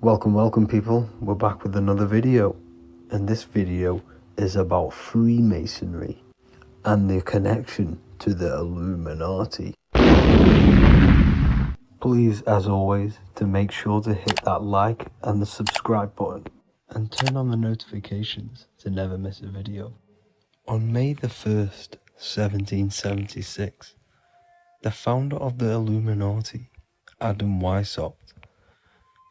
Welcome people, we're back with another video, and this video is about Freemasonry and their connection to the Illuminati. Please, as always, to make sure to hit that like and the subscribe button and turn on the notifications to never miss a video. On May the 1st, 1776, the founder of the Illuminati, Adam Weishaupt,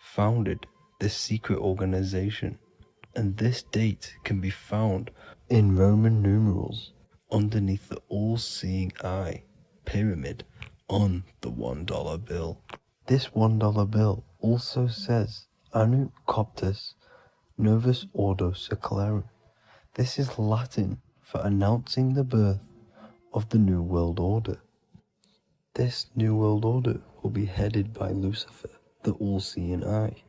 founded this secret organization, and this date can be found in Roman numerals underneath the all-seeing eye pyramid on the $1 bill. This $1 bill also says Anno Coptus Novus Ordo Secularum. This is Latin for announcing the birth of the New World Order. This New World Order will be headed by Lucifer, the all-seeing eye,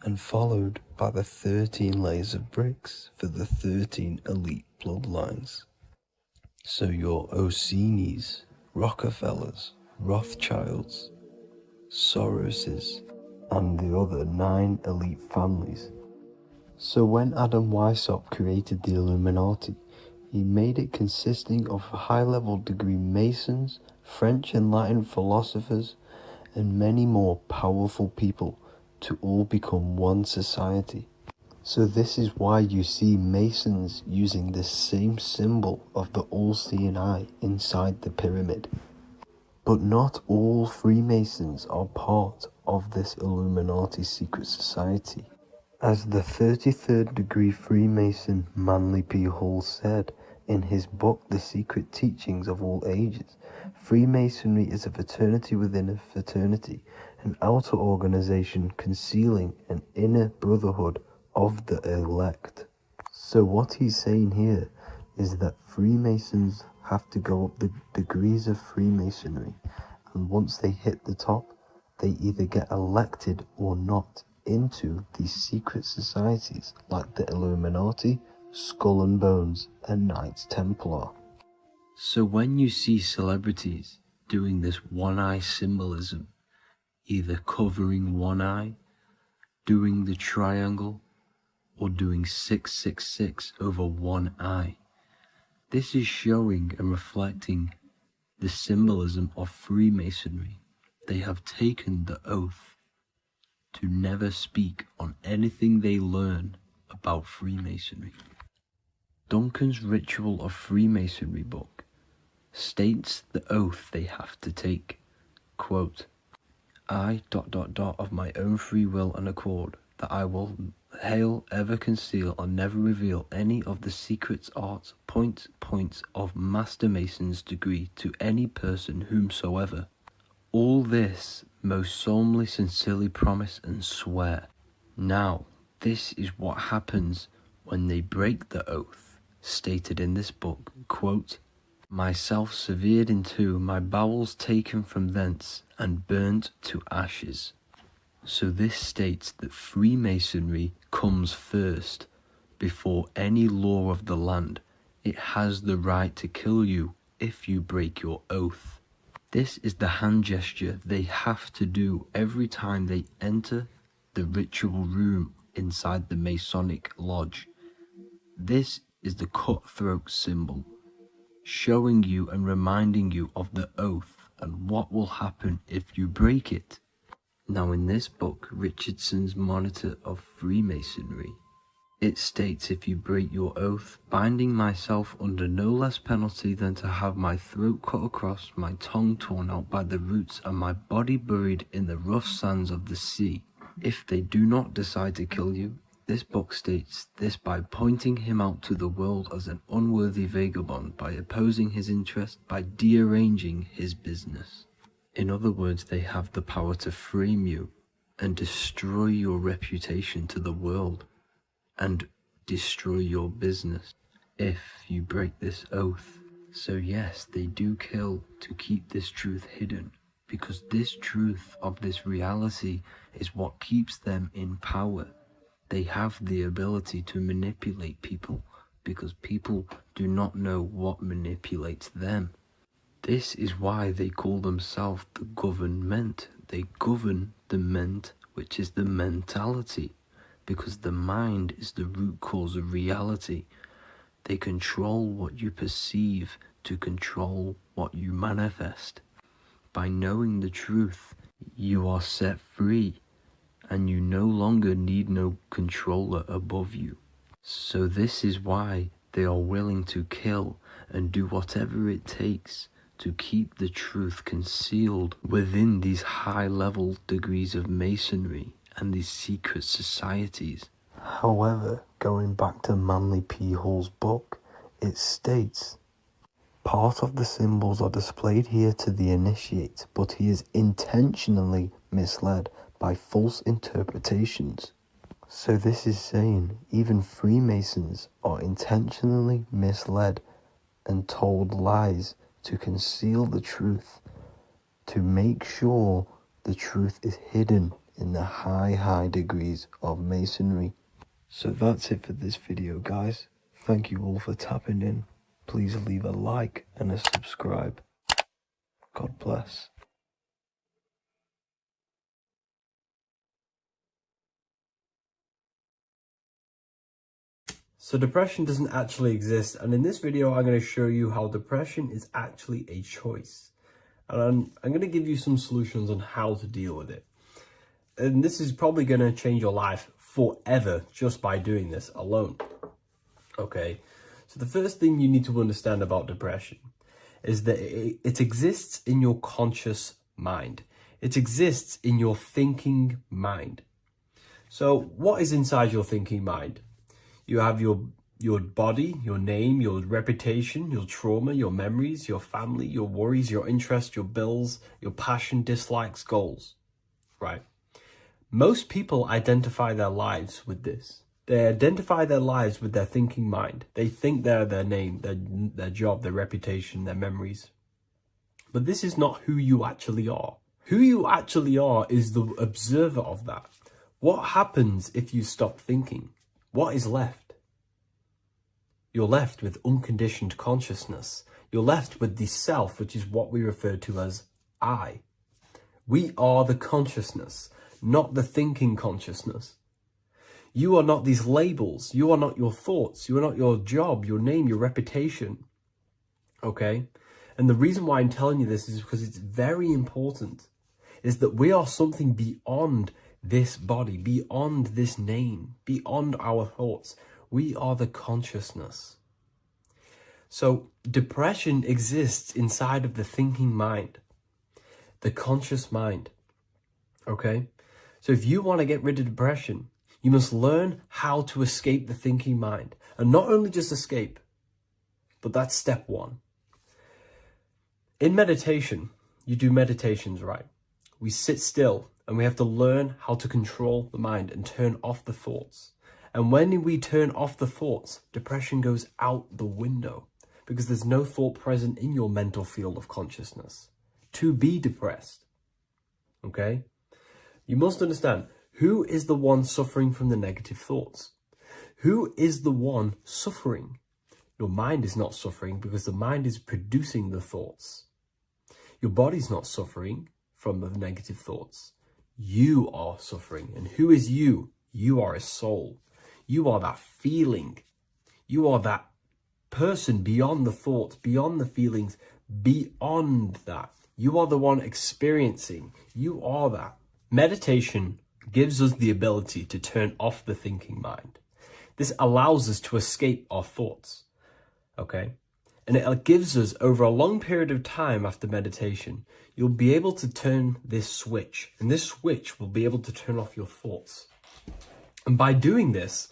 and followed by the 13 layers of bricks for the 13 elite bloodlines. So your Orsini's, Rockefellers, Rothschilds, Soroses, and the other 9 elite families. So when Adam Weishaupt created the Illuminati, he made it consisting of high-level degree Masons, French and Latin philosophers, and many more powerful people to all become one society. So this is why you see Masons using the same symbol of the all-seeing eye inside the pyramid. But not all Freemasons are part of this Illuminati secret society. As the 33rd degree Freemason Manly P. Hall said in his book The Secret Teachings of All Ages, Freemasonry is a fraternity within a fraternity, an outer organization concealing an inner brotherhood of the elect. So what he's saying here is that Freemasons have to go up the degrees of Freemasonry, and once they hit the top, they either get elected or not into these secret societies like the Illuminati, Skull and Bones, and Knights Templar. So when you see celebrities doing this one-eye symbolism, either covering one eye, doing the triangle, or doing 666 over one eye, this is showing and reflecting the symbolism of Freemasonry. They have taken the oath to never speak on anything they learn about Freemasonry. Duncan's Ritual of Freemasonry book states the oath they have to take. Quote, I ... of my own free will and accord, that I will hail, ever conceal, and never reveal any of the secrets, arts, points of Master Mason's degree to any person whomsoever. All this most solemnly, sincerely promise and swear. Now, this is what happens when they break the oath, stated in this book, quote, myself severed in two, my bowels taken from thence, and burnt to ashes. So this states that Freemasonry comes first, before any law of the land. It has the right to kill you if you break your oath. This is the hand gesture they have to do every time they enter the ritual room inside the Masonic lodge. This is the cutthroat symbol, showing you and reminding you of the oath and what will happen if you break it. Now in this book, Richardson's Monitor of Freemasonry, it states, if you break your oath, binding myself under no less penalty than to have my throat cut across, my tongue torn out by the roots, and my body buried in the rough sands of the sea. If they do not decide to kill you, this book states this by pointing him out to the world as an unworthy vagabond, by opposing his interest, by dearranging his business. In other words, they have the power to frame you and destroy your reputation to the world, and destroy your business if you break this oath. So yes, they do kill to keep this truth hidden, because this truth of this reality is what keeps them in power. They have the ability to manipulate people, because people do not know what manipulates them. This is why they call themselves the government. They govern the ment which is the mentality, because the mind is the root cause of reality. They control what you perceive to control what you manifest. By knowing the truth, you are set free, and you no longer need no controller above you. So this is why they are willing to kill and do whatever it takes to keep the truth concealed within these high-level degrees of masonry and these secret societies. However, going back to Manly P. Hall's book, it states, part of the symbols are displayed here to the initiate, but he is intentionally misled by false interpretations. So this is saying even Freemasons are intentionally misled and told lies to conceal the truth, to make sure the truth is hidden in the high degrees of masonry. So that's it for this video, guys. Thank you all for tapping in. Please leave a like and a subscribe. God bless. So depression doesn't actually exist, and in this video I'm going to show you how depression is actually a choice. And I'm going to give you some solutions on how to deal with it. And this is probably going to change your life forever just by doing this alone. Okay, so the first thing you need to understand about depression is that it exists in your conscious mind. It exists in your thinking mind. So what is inside your thinking mind? You have your body, your name, your reputation, your trauma, your memories, your family, your worries, your interests, your bills, your passion, dislikes, goals, right? Most people identify their lives with this. They identify their lives with their thinking mind. They think they're their name, their job, their reputation, their memories. But this is not who you actually are. Who you actually are is the observer of that. What happens if you stop thinking? What is left? You're left with unconditioned consciousness. You're left with the self, which is what we refer to as I. We are the consciousness, not the thinking consciousness. You are not these labels. You are not your thoughts. You are not your job, your name, your reputation. Okay? And the reason why I'm telling you this is because it's very important, is that we are something beyond this body, beyond this name, beyond our thoughts. We are the consciousness. So depression exists inside of the thinking mind, the conscious mind. Okay? So if you want to get rid of depression, you must learn how to escape the thinking mind. And not only just escape, but that's step one. In meditation, you do meditations, right? We sit still and we have to learn how to control the mind and turn off the thoughts. And when we turn off the thoughts, depression goes out the window because there's no thought present in your mental field of consciousness to be depressed. Okay? You must understand, who is the one suffering from the negative thoughts? Who is the one suffering? Your mind is not suffering because the mind is producing the thoughts. Your body's not suffering from the negative thoughts. You are suffering. And who is you? You are a soul. You are that feeling. You are that person beyond the thoughts, beyond the feelings, beyond that. You are the one experiencing. You are that. Meditation gives us the ability to turn off the thinking mind. This allows us to escape our thoughts, okay? And it gives us, over a long period of time after meditation, you'll be able to turn this switch, and this switch will be able to turn off your thoughts. And by doing this,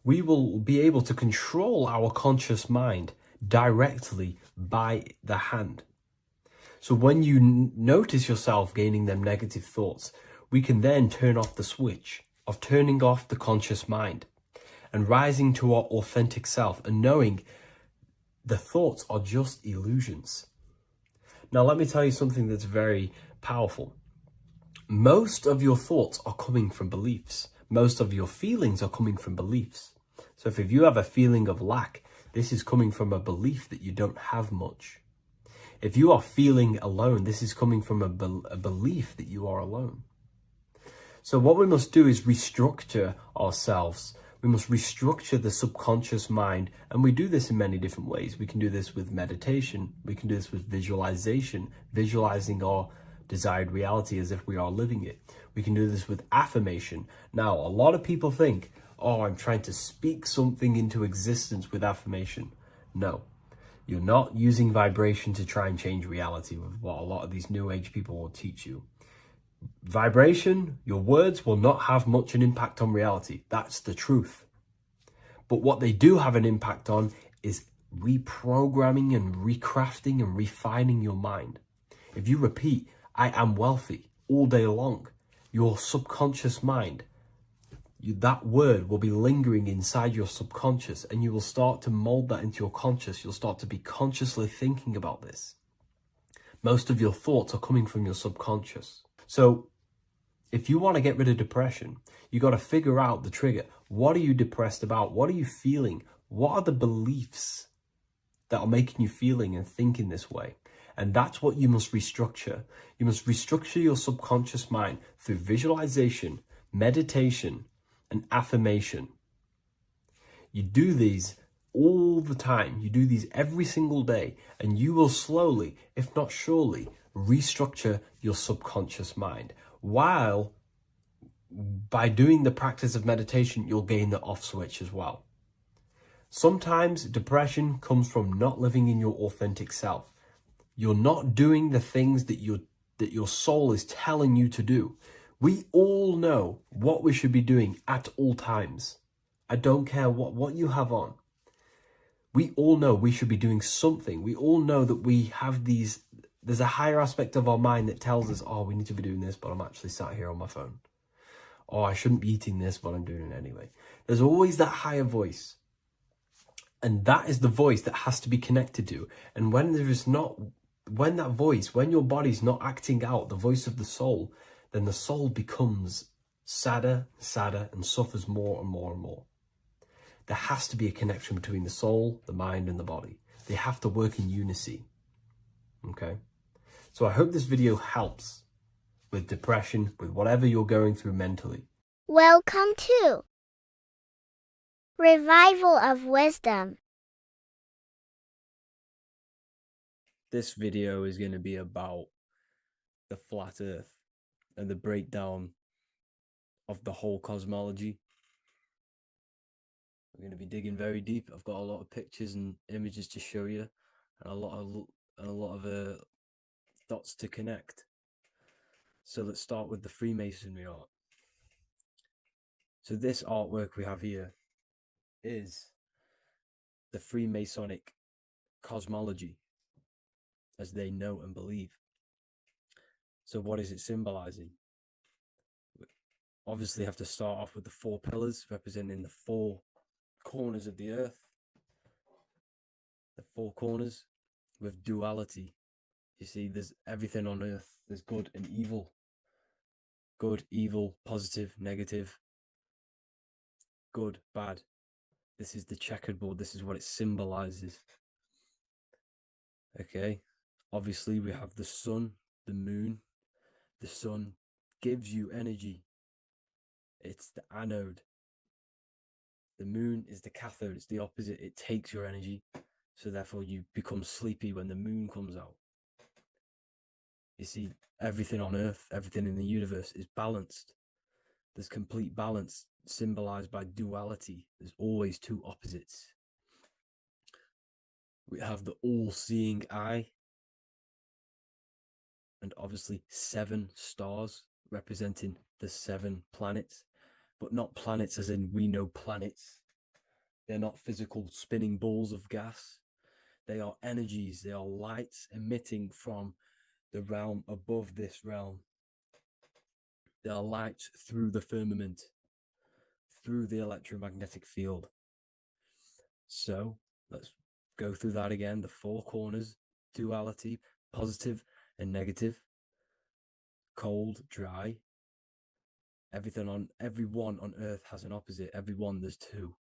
we will be able to control our conscious mind directly by the hand. So when you notice yourself gaining them negative thoughts, we can then turn off the switch of turning off the conscious mind and rising to our authentic self and knowing the thoughts are just illusions. Now, let me tell you something that's very powerful. Most of your thoughts are coming from beliefs. Most of your feelings are coming from beliefs. So if you have a feeling of lack, this is coming from a belief that you don't have much. If you are feeling alone, this is coming from a belief that you are alone. So what we must do is restructure ourselves. We must restructure the subconscious mind, and we do this in many different ways. We can do this with meditation. We can do this with visualization, visualizing our desired reality as if we are living it. We can do this with affirmation. Now, a lot of people think, oh, I'm trying to speak something into existence with affirmation. No, you're not using vibration to try and change reality with what a lot of these new age people will teach you. Vibration, your words will not have much an impact on reality. That's the truth. But what they do have an impact on is reprogramming and recrafting and refining your mind. If you repeat, I am wealthy all day long, your subconscious mind, that word will be lingering inside your subconscious, and you will start to mold that into your conscious. You'll start to be consciously thinking about this. Most of your thoughts are coming from your subconscious. So if you want to get rid of depression, you got to figure out the trigger. What are you depressed about? What are you feeling? What are the beliefs that are making you feeling and thinking this way? And that's what you must restructure. You must restructure your subconscious mind through visualization, meditation, and affirmation. You do these all the time. You do these every single day, and you will slowly, if not surely, restructure your subconscious mind. While by doing the practice of meditation, you'll gain the off switch as well. Sometimes depression comes from not living in your authentic self. You're not doing the things that your soul is telling you to do. We all know what we should be doing at all times. I don't care what you have on. We all know we should be doing something. We all know that we have there's a higher aspect of our mind that tells us, oh, we need to be doing this, but I'm actually sat here on my phone. Oh, I shouldn't be eating this, but I'm doing it anyway. There's always that higher voice. And that is the voice that has to be connected to. And when your body's not acting out the voice of the soul, then the soul becomes sadder, and suffers more and more and more. There has to be a connection between the soul, the mind, and the body. They have to work in unison. Okay? So I hope this video helps with depression, with whatever you're going through mentally. Welcome to Revival of Wisdom. This video is going to be about the flat earth and the breakdown of the whole cosmology. We're going to be digging very deep. I've got a lot of pictures and images to show you, and a lot of dots to connect. So let's start with the Freemasonry art. So this artwork we have here is the Freemasonic cosmology, as they know and believe. So what is it symbolizing? We obviously have to start off with the 4 pillars representing the 4 corners of the earth. The 4 corners with duality. You see, there's everything on earth. There's good and evil. Good, evil, positive, negative. Good, bad. This is the checkered board. This is what it symbolizes. Okay. Obviously, we have the sun, the moon. The sun gives you energy. It's the anode. The moon is the cathode. It's the opposite. It takes your energy. So therefore, you become sleepy when the moon comes out. You see, everything on Earth, everything in the universe is balanced. There's complete balance, symbolized by duality. There's always 2 opposites. We have the all-seeing eye, and obviously 7 stars representing the 7 planets, but not planets as in we know planets. They're not physical spinning balls of gas. They are energies. They are lights emitting from the realm above this realm. They are lights through the firmament, through the electromagnetic field. So let's go through that again. The 4 corners, duality, positive and negative, cold, dry. Everyone on Earth has an opposite. Everyone, there's 2.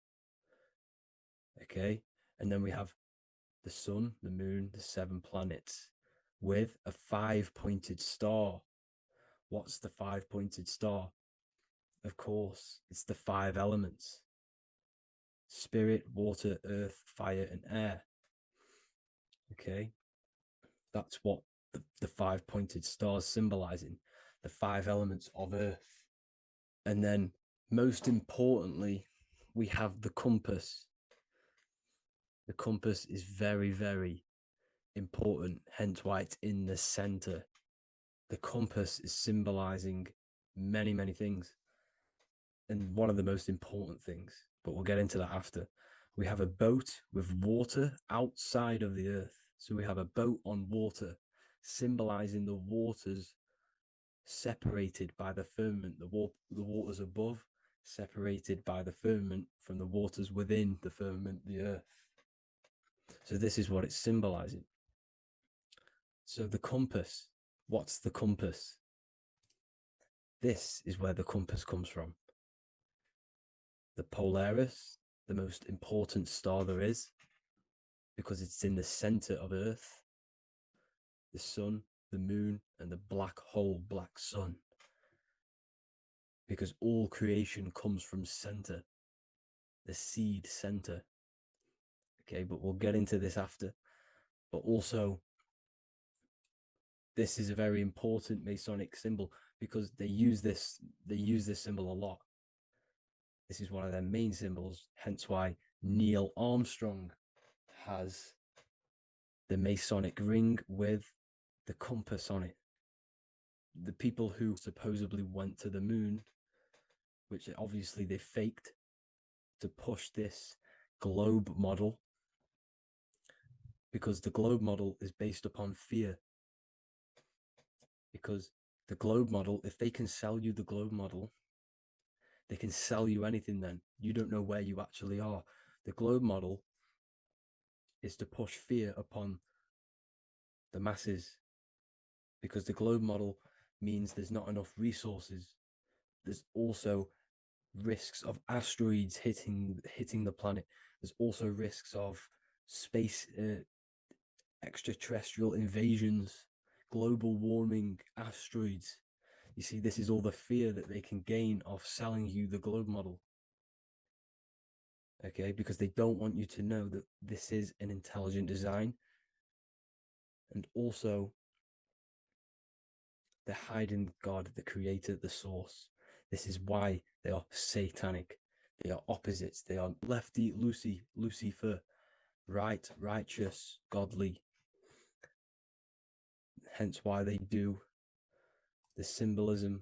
Okay, and then we have the sun, the moon, the 7 planets with a 5-pointed star. What's the 5-pointed star? of course, it's the 5 elements: spirit, water, earth, fire, and air. Okay, that's what the 5-pointed stars symbolizing, the 5 elements of earth. And then, most importantly, we have the compass. The compass is very, very important, hence why it's in the center. The compass is symbolizing many, many things. And one of the most important things, but we'll get into that after. We have a boat with water outside of the earth. So we have a boat on water, symbolizing the waters separated by the firmament, the waters above, separated by the firmament from the waters within the firmament, the earth. So this is what it's symbolizing. So the compass, what's the compass? This is where the compass comes from. The Polaris, the most important star there is, because it's in the center of Earth, the sun, the moon, and the black hole, black sun. Because all creation comes from center, the seed center. Okay, but we'll get into this after. But also, this is a very important Masonic symbol because they use this symbol a lot. This is one of their main symbols, hence why Neil Armstrong has the Masonic ring with the compass on it. The people who supposedly went to the moon, which obviously they faked to push this globe model, because the globe model is based upon fear. Because the globe model, if they can sell you the globe model, they can sell you anything then. You don't know where you actually are. The globe model is to push fear upon the masses, because the globe model means there's not enough resources. There's also risks of asteroids hitting the planet. There's also risks of space extraterrestrial invasions, global warming, asteroids. You see, this is all the fear that they can gain off selling you the globe model. Okay, because they don't want you to know that this is an intelligent design. And also, they're hiding God, the creator, the source. This is why they are satanic. They are opposites. They are lefty, Lucifer, right, righteous, godly. Hence why they do the symbolism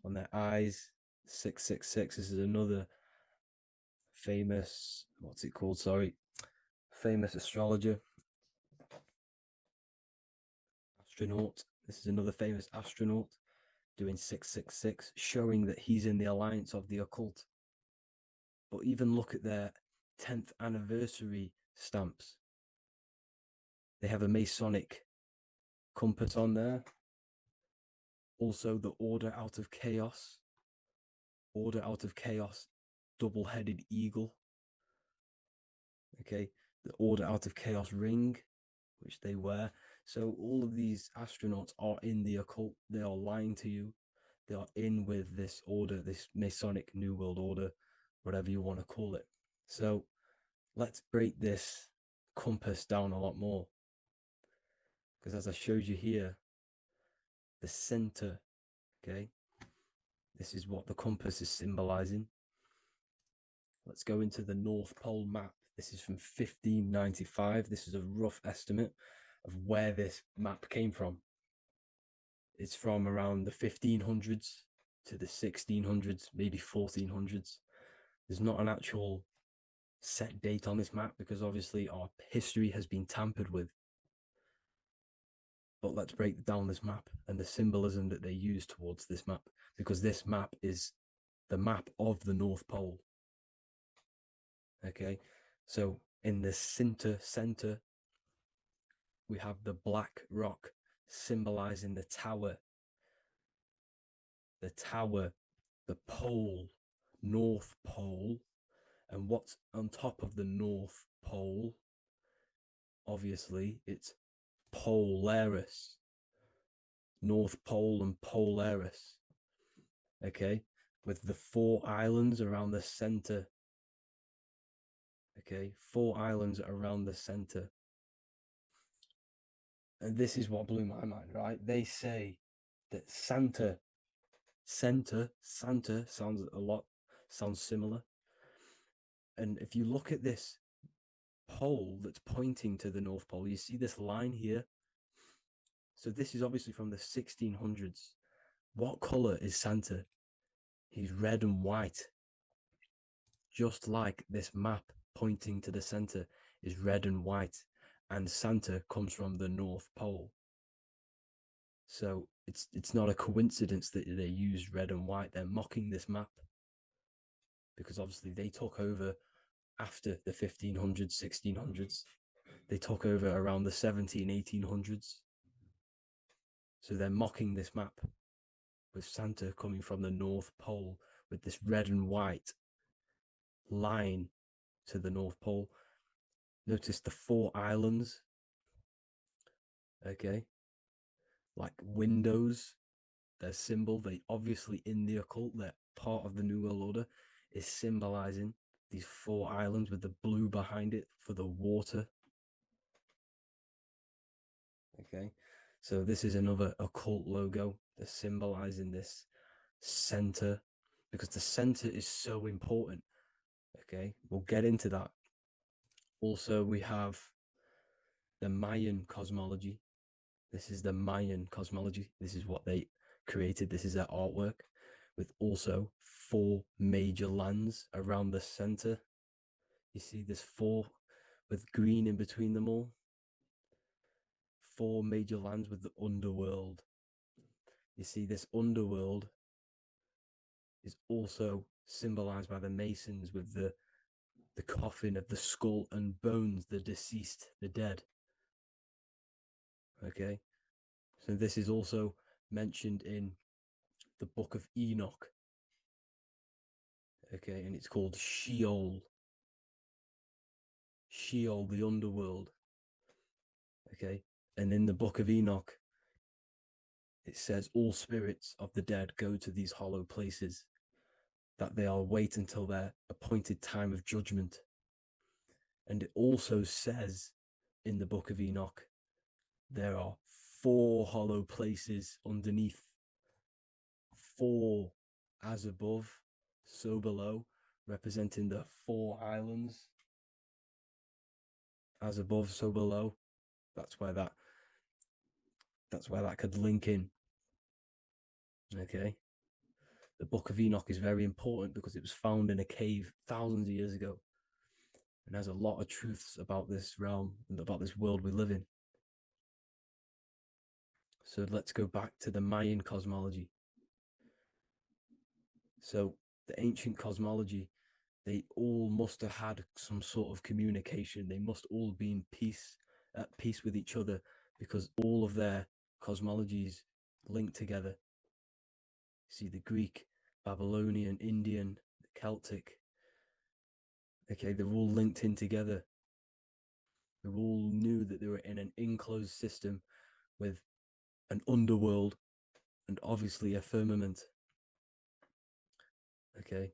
on their eyes. 666. This is another famous, famous astrologer, astronaut. This is another famous astronaut doing 666, showing that he's in the alliance of the occult. But even look at their 10th anniversary stamps. They have a Masonic compass on there. Also, the Order Out of Chaos. Order Out of Chaos, double-headed eagle. Okay, the Order Out of Chaos ring, which they wear. So all of these astronauts are in the occult. They are lying to you. They are in with this order, this Masonic New World Order, whatever you want to call it. So let's break this compass down a lot more. Because as I showed you here, the center, okay, this is what the compass is symbolizing. Let's go into the North Pole map. This is from 1595. This is a rough estimate of where this map came from. It's from around the 1500s to the 1600s, maybe 1400s. There's not an actual set date on this map because obviously our history has been tampered with. But let's break down this map and the symbolism that they use towards this map, because this map is the map of the North Pole. Okay, so in the center, we have the black rock symbolizing the tower, the pole, North Pole. And what's on top of the North Pole? Obviously, it's Polaris. North Pole and Polaris. Okay, with the 4 islands around the center. Okay, 4 islands around the center. And this is what blew my mind, right? They say that Santa sounds similar. And if you look at this pole that's pointing to the North Pole, you see this line here. So this is obviously from the 1600s. What color is Santa? He's red and white. Just like this map pointing to the center is red and white, and Santa comes from the North Pole. So it's not a coincidence that they use red and white. They're mocking this map because obviously they took over after the 1500s, 1600s. They took over around the 1800s. So they're mocking this map with Santa coming from the North Pole with this red and white line to the North Pole. Notice the 4 islands, okay, like windows, their symbol. They obviously, in the occult, they're part of the New World Order, is symbolizing these 4 islands with the blue behind it for the water. Okay, so this is another occult logo. They're symbolizing this center because the center is so important. Okay, we'll get into that. Also, we have the Mayan cosmology. This is the Mayan cosmology. This is what they created. This is their artwork, with also 4 major lands around the center. You see this 4 with green in between them all. 4 major lands with the underworld. You see this underworld is also symbolized by the Masons with the coffin of the skull and bones, the deceased, the dead. Okay, so this is also mentioned in the book of Enoch. Okay, and it's called Sheol. Sheol, the underworld. Okay, and in the book of Enoch, it says all spirits of the dead go to these hollow places, that they are wait until their appointed time of judgment. And it also says in the book of Enoch, there are 4 hollow places underneath. 4 as above, so below, representing the 4 islands. As above, so below. That's where that could link in. Okay. The Book of Enoch is very important because it was found in a cave thousands of years ago and has a lot of truths about this realm and about this world we live in. So let's go back to the Mayan cosmology. So the ancient cosmology, they all must have had some sort of communication. They must all be at peace with each other, because all of their cosmologies linked together. See, the Greek, Babylonian, Indian, Celtic. Okay, they're all linked in together. They all knew that they were in an enclosed system with an underworld and obviously a firmament. Okay,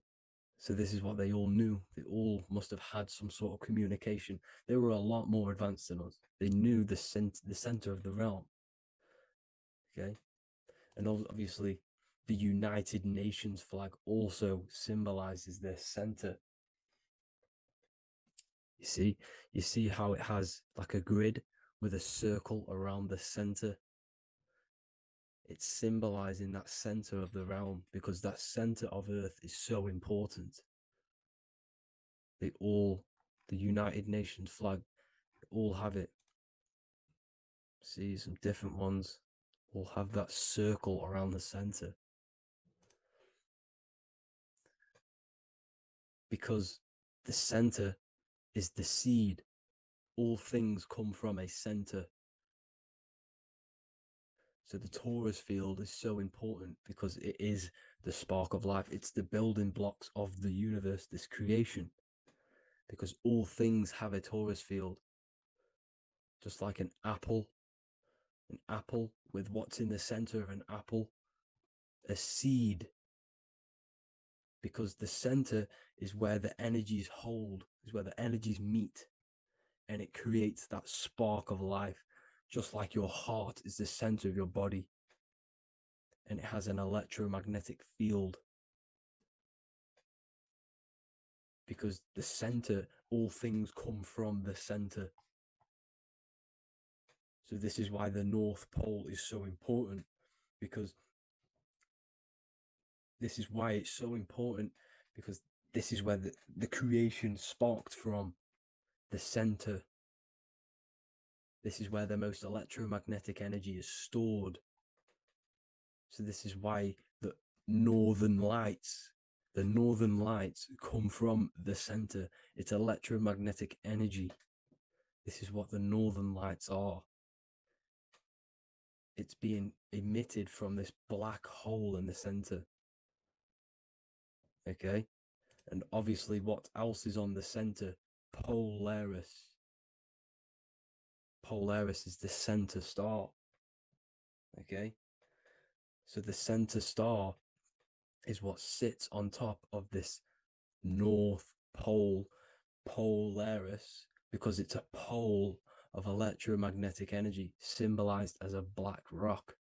so this is what they all knew. They all must have had some sort of communication. They were a lot more advanced than us. They knew the center of the realm. Okay, and obviously the United Nations flag also symbolizes their center. You see how it has like a grid with a circle around the center. It's symbolizing that center of the realm, because that center of Earth is so important. The United Nations flag, all have it. See, some different ones all have that circle around the center. Because the center is the seed. All things come from a center. So the torus field is so important because it is the spark of life. It's the building blocks of the universe, this creation. Because all things have a torus field. Just like an apple with what's in the center of an apple, a seed because the center is where the energies hold, is where the energies meet, and it creates that spark of life, just like your heart is the center of your body, and it has an electromagnetic field. Because the center, all things come from the center. So this is why the North Pole is so important, because this is why it's so important, because this is where the creation sparked from, the center. This is where the most electromagnetic energy is stored. So this is why the northern lights come from the center. It's electromagnetic energy. This is what the northern lights are. It's being emitted from this black hole in the center. Okay? And obviously, what else is on the center? Polaris. Polaris is the center star. Okay? So the center star is what sits on top of this North Pole, Polaris, because it's a pole of electromagnetic energy, symbolized as a black rock,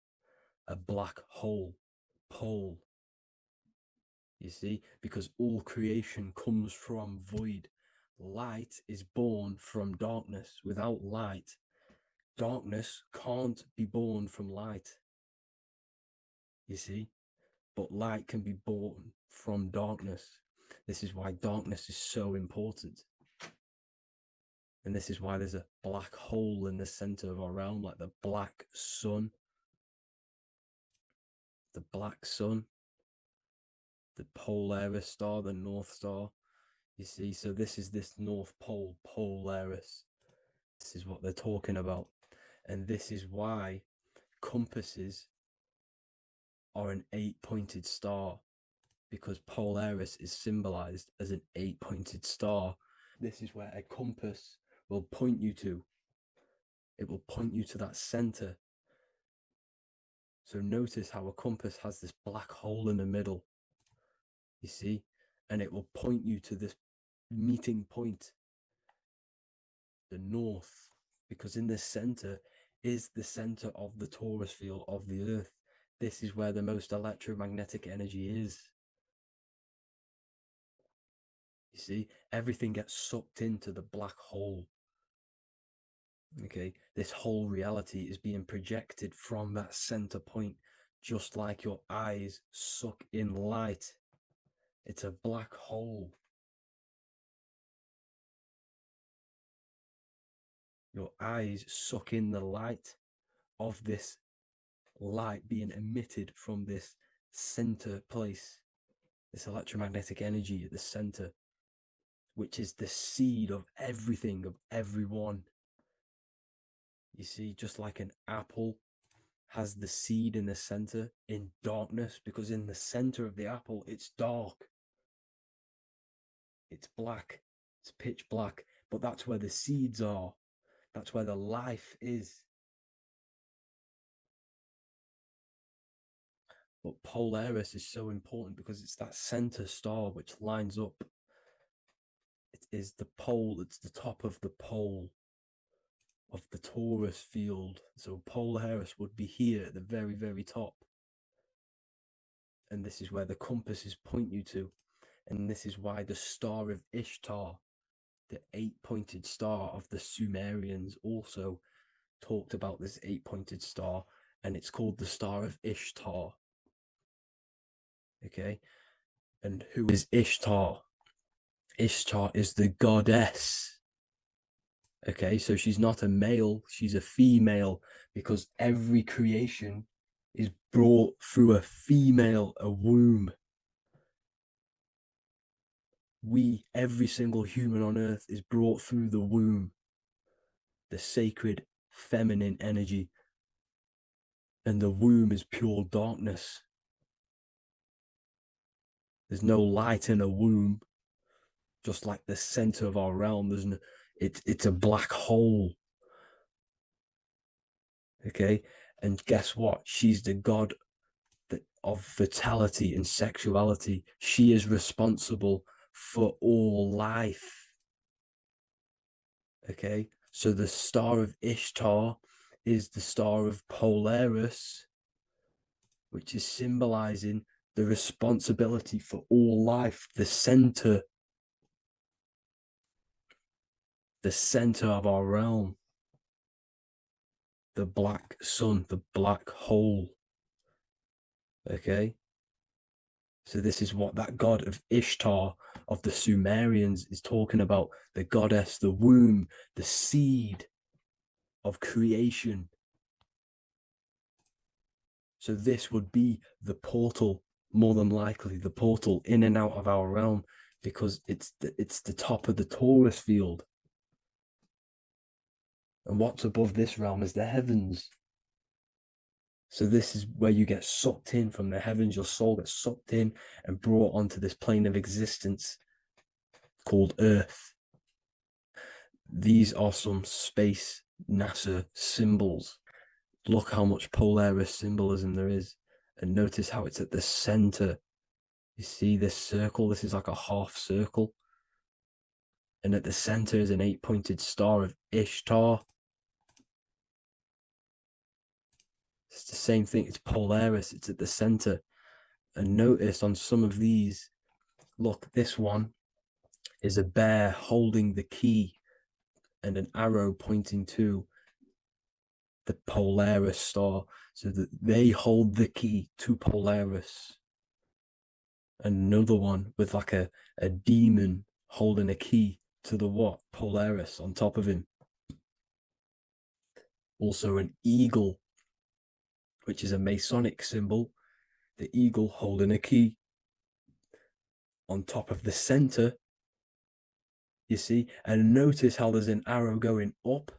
a black hole, pole. You see, because all creation comes from void. Light is born from darkness. Without light, darkness can't be born from light. You see, but light can be born from darkness. This is why darkness is so important. And this is why there's a black hole in the center of our realm, like the black sun. The black sun, the Polaris star, the North Star. You see, so this is this North Pole, Polaris. This is what they're talking about. And this is why compasses are an 8-pointed star, because Polaris is symbolized as an 8-pointed star. This is where a compass will point you to. It will point you to that center. So notice how a compass has this black hole in the middle, you see, and it will point you to this meeting point, the north, because in the center is the center of the torus field of the earth. This is where the most electromagnetic energy is. You see, everything gets sucked into the black hole. Okay, this whole reality is being projected from that center point, just like your eyes suck in light. It's a black hole. Your eyes suck in the light of this light being emitted from this center place, this electromagnetic energy at the center, which is the seed of everything, of everyone. You see, just like an apple has the seed in the center in darkness, because in the center of the apple, it's dark. It's black. It's pitch black. But that's where the seeds are. That's where the life is. But Polaris is so important because it's that center star which lines up. It is the pole, it's the top of the pole of the torus field. So Polaris would be here at the very, very top. And this is where the compasses point you to. And this is why the star of Ishtar, the 8-pointed star of the Sumerians, also talked about this 8-pointed star, and it's called the star of Ishtar. Okay, and who is Ishtar? Ishtar is the goddess. Okay, so she's not a male, she's a female, because every creation is brought through a female, a womb. Every single human on earth is brought through the womb, the sacred feminine energy. And the womb is pure darkness. There's no light in a womb, just like the center of our realm. It's a black hole. Okay, and guess what? She's the god that of fertility and sexuality. She is responsible for all life. Okay, so the star of Ishtar is the star of Polaris, which is symbolizing the responsibility for all life, the center of our realm, the black sun, the black hole. Okay, so this is what that god of Ishtar of the Sumerians is talking about, the goddess, the womb, the seed of creation. So this would be the portal, more than likely the portal in and out of our realm, because it's the top of the Taurus field. And what's above this realm is the heavens. So this is where you get sucked in from the heavens. Your soul gets sucked in and brought onto this plane of existence called Earth. These are some space NASA symbols. Look how much Polaris symbolism there is. And notice how it's at the center. You see this circle? This is like a half circle. And at the center is an 8-pointed star of Ishtar. It's the same thing. It's Polaris. It's at the center. And notice on some of these, look, this one is a bear holding the key and an arrow pointing to the Polaris star, so that they hold the key to Polaris. Another one with like a demon holding a key to the what? Polaris on top of him. Also an eagle, which is a Masonic symbol. The eagle holding a key on top of the center. You see, and notice how there's an arrow going up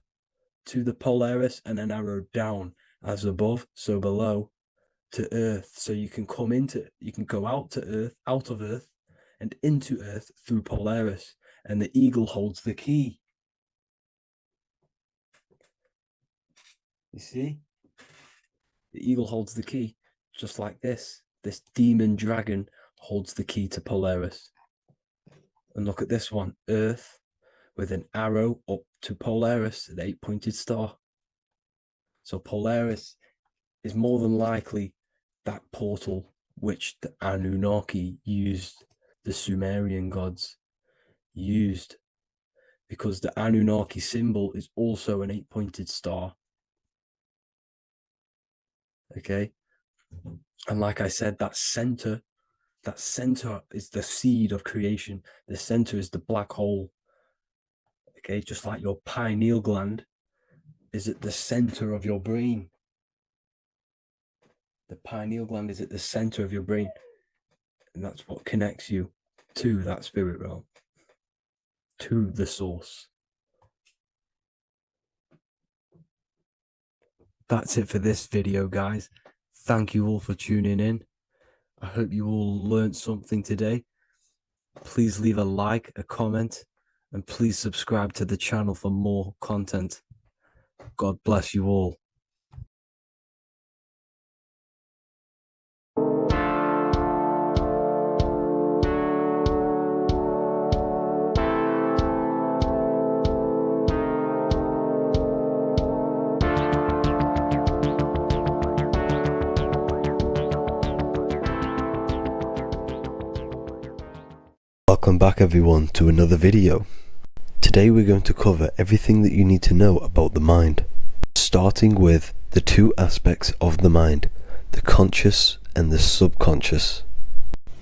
to the Polaris and an arrow down, as above, so below, to Earth. So you can go out of Earth and into Earth through Polaris, and the eagle holds the key. You see? The eagle holds the key, just like this. This demon dragon holds the key to Polaris. And look at this one, Earth, with an arrow up to Polaris, an 8-pointed star. So Polaris is more than likely that portal which the Anunnaki used, the Sumerian gods used, because the Anunnaki symbol is also an 8-pointed star. Okay, and like I said, that center is the seed of creation. The center is the black hole. Okay, just like your pineal gland is at the center of your brain. The pineal gland is at the center of your brain, and that's what connects you to that spirit realm, to the source. That's it for this video, guys. Thank you all for tuning in. I hope you all learned something today. Please leave a like, a comment, and please subscribe to the channel for more content. God bless you all. Welcome back everyone to another video. Today we're going to cover everything that you need to know about the mind, starting with the two aspects of the mind, the conscious and the subconscious.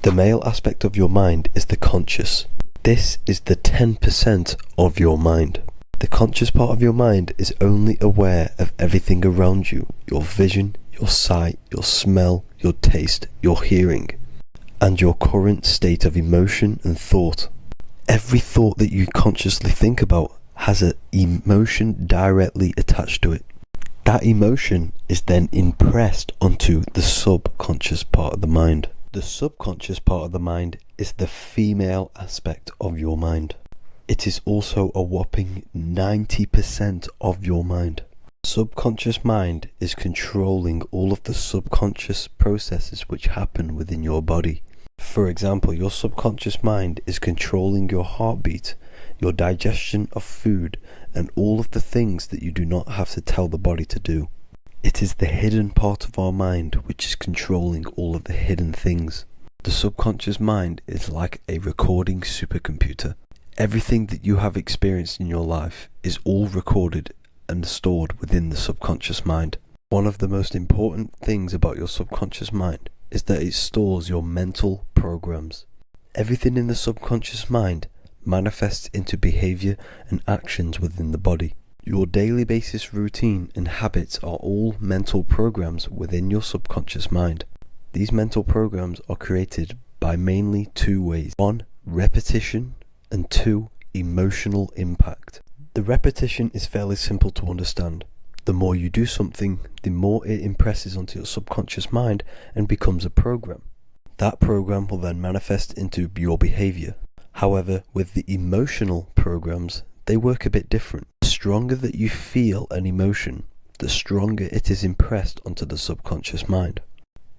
The male aspect of your mind is the conscious. This is the 10% of your mind. The conscious part of your mind is only aware of everything around you, your vision, your sight, your smell, your taste, your hearing, and your current state of emotion and thought. Every thought that you consciously think about has an emotion directly attached to it. That emotion is then impressed onto the subconscious part of the mind. The subconscious part of the mind is the female aspect of your mind. It is also a whopping 90% of your mind. Subconscious mind is controlling all of the subconscious processes which happen within your body. For example, your subconscious mind is controlling your heartbeat, your digestion of food, and all of the things that you do not have to tell the body to do. It is the hidden part of our mind which is controlling all of the hidden things. The subconscious mind is like a recording supercomputer. Everything that you have experienced in your life is all recorded and stored within the subconscious mind. One of the most important things about your subconscious mind is that it stores your mental programs. Everything in the subconscious mind manifests into behavior and actions within the body. Your daily basis routine and habits are all mental programs within your subconscious mind. These mental programs are created by mainly two ways. 1. Repetition, and 2. Emotional impact. The repetition is fairly simple to understand. The more you do something, the more it impresses onto your subconscious mind and becomes a program. That program will then manifest into your behavior. However, with the emotional programs, they work a bit different. The stronger that you feel an emotion, the stronger it is impressed onto the subconscious mind.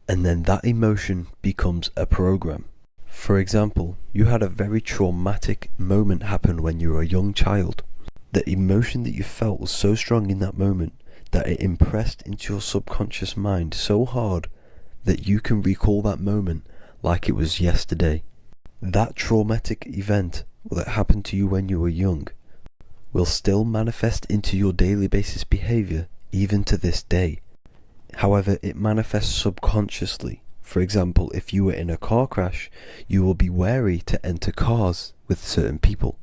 And then that emotion becomes a program. For example, you had a very traumatic moment happen when you were a young child. The emotion that you felt was so strong in that moment that it impressed into your subconscious mind so hard that you can recall that moment like it was yesterday. That traumatic event that happened to you when you were young will still manifest into your daily basis behavior even to this day. However, it manifests subconsciously. For example, if you were in a car crash, you will be wary to enter cars with certain people.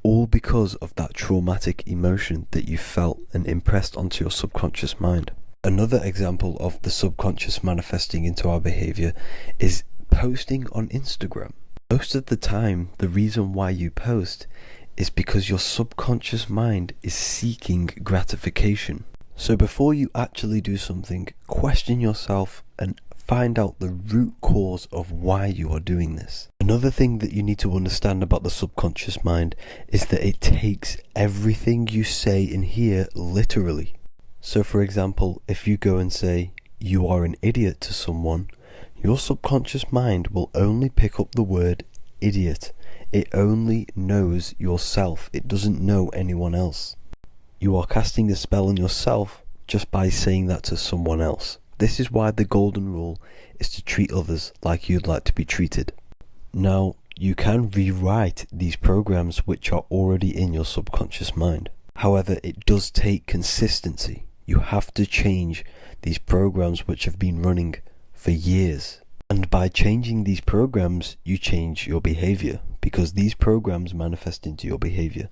All because of that traumatic emotion that you felt and impressed onto your subconscious mind. Another example of the subconscious manifesting into our behavior is posting on Instagram. Most of the time, the reason why you post is because your subconscious mind is seeking gratification. So before you actually do something, question yourself and find out the root cause of why you are doing this. Another thing that you need to understand about the subconscious mind is that it takes everything you say and hear literally. So for example, if you go and say, "You are an idiot" to someone, your subconscious mind will only pick up the word idiot. It only knows yourself. It doesn't know anyone else. You are casting a spell on yourself just by saying that to someone else. This is why the golden rule is to treat others like you'd like to be treated. Now, you can rewrite these programs which are already in your subconscious mind. However, it does take consistency. You have to change these programs which have been running for years. And by changing these programs, you change your behavior, because these programs manifest into your behavior.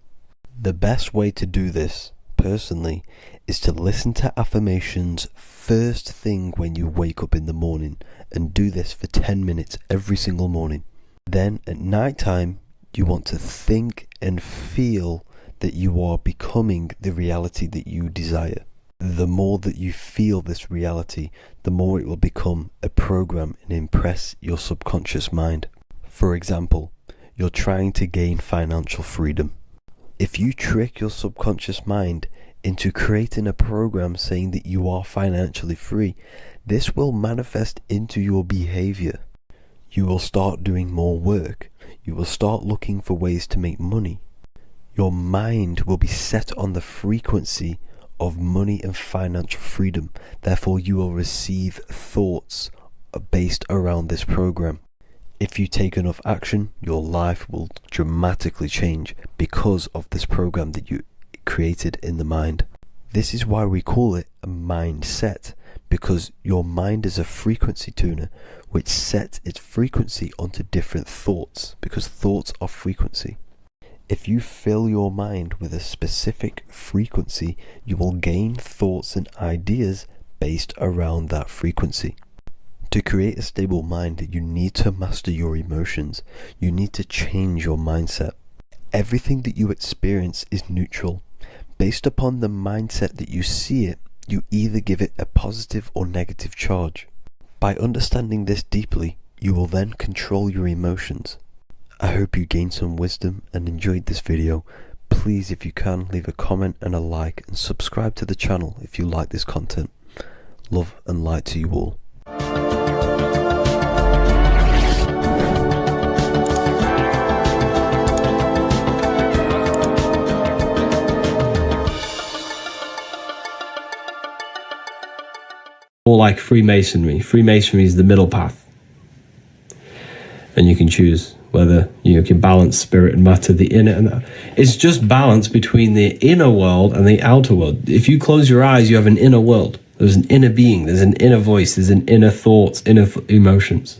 The best way to do this, personally, is to listen to affirmations first thing when you wake up in the morning, and do this for 10 minutes every single morning. Then at night time, you want to think and feel that you are becoming the reality that you desire. The more that you feel this reality, the more it will become a program and impress your subconscious mind. For example, you're trying to gain financial freedom. If you trick your subconscious mind into creating a program saying that you are financially free, this will manifest into your behavior. You will start doing more work. You will start looking for ways to make money. Your mind will be set on the frequency of money and financial freedom. Therefore, you will receive thoughts based around this program. If you take enough action, your life will dramatically change because of this program that you created in the mind. This is why we call it a mindset, because your mind is a frequency tuner which sets its frequency onto different thoughts, because thoughts are frequency. If you fill your mind with a specific frequency, you will gain thoughts and ideas based around that frequency. To create a stable mind, you need to master your emotions. You need to change your mindset. Everything that you experience is neutral. Based upon the mindset that you see it, you either give it a positive or negative charge. By understanding this deeply, you will then control your emotions. I hope you gained some wisdom and enjoyed this video. Please, if you can, leave a comment and a like, and subscribe to the channel if you like this content. Love and light to you all. Or like Freemasonry. Freemasonry is the middle path. And you can choose whether you can balance spirit and matter, the inner and the... It's just balance between the inner world and the outer world. If you close your eyes, you have an inner world. There's an inner being, there's an inner voice, there's an inner thoughts, inner emotions.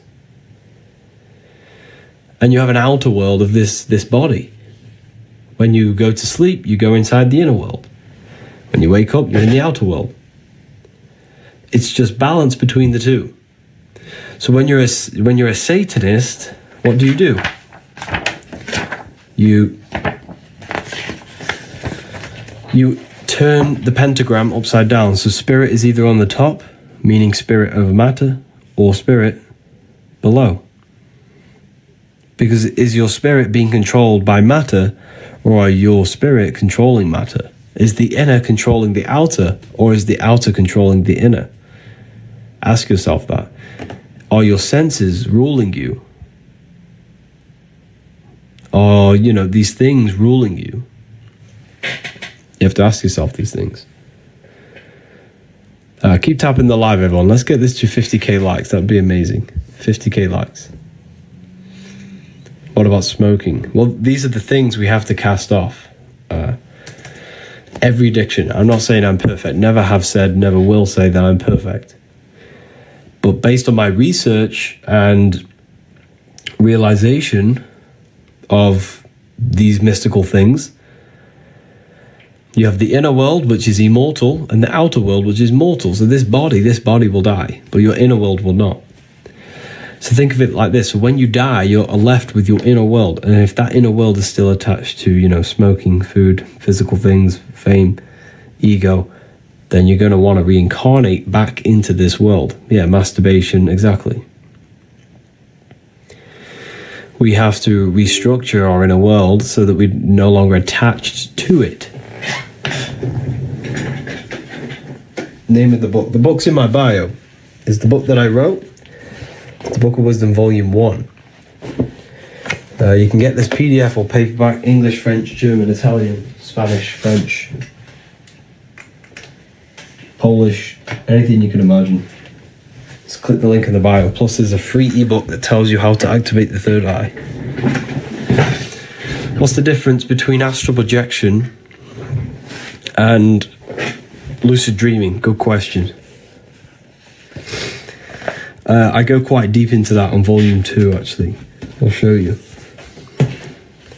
And you have an outer world of this body. When you go to sleep, you go inside the inner world. When you wake up, you're in the outer world. It's just balance between the two. So when you're a Satanist, what do? You turn the pentagram upside down. So spirit is either on the top, meaning spirit over matter, or spirit below. Because is your spirit being controlled by matter, or are your spirit controlling matter? Is the inner controlling the outer, or is the outer controlling the inner? Ask yourself that. Are your senses ruling you? Are, these things ruling you? You have to ask yourself these things. Keep tapping the live, everyone. Let's get this to 50k likes. That'd be amazing. 50k likes. What about smoking? Well, these are the things we have to cast off. Every addiction. I'm not saying I'm perfect. Never have said, never will say that I'm perfect. But based on my research and realization of these mystical things, you have the inner world, which is immortal, and the outer world, which is mortal. So this body will die, but your inner world will not. So think of it like this. So when you die, you're left with your inner world. And if that inner world is still attached to, smoking, food, physical things, fame, ego, then you're going to want to reincarnate back into this world. Yeah, masturbation, exactly. We have to restructure our inner world so that we're no longer attached to it. Name of the book. The book's in my bio. It's the book that I wrote. It's the Book of Wisdom, Volume 1. You can get this PDF or paperback, English, French, German, Italian, Spanish, French, Polish, anything you can imagine. Just click the link in the bio. Plus there's a free ebook that tells you how to activate the third eye. What's the difference between astral projection and lucid dreaming? Good question. I go quite deep into that on volume 2, actually. I'll show you.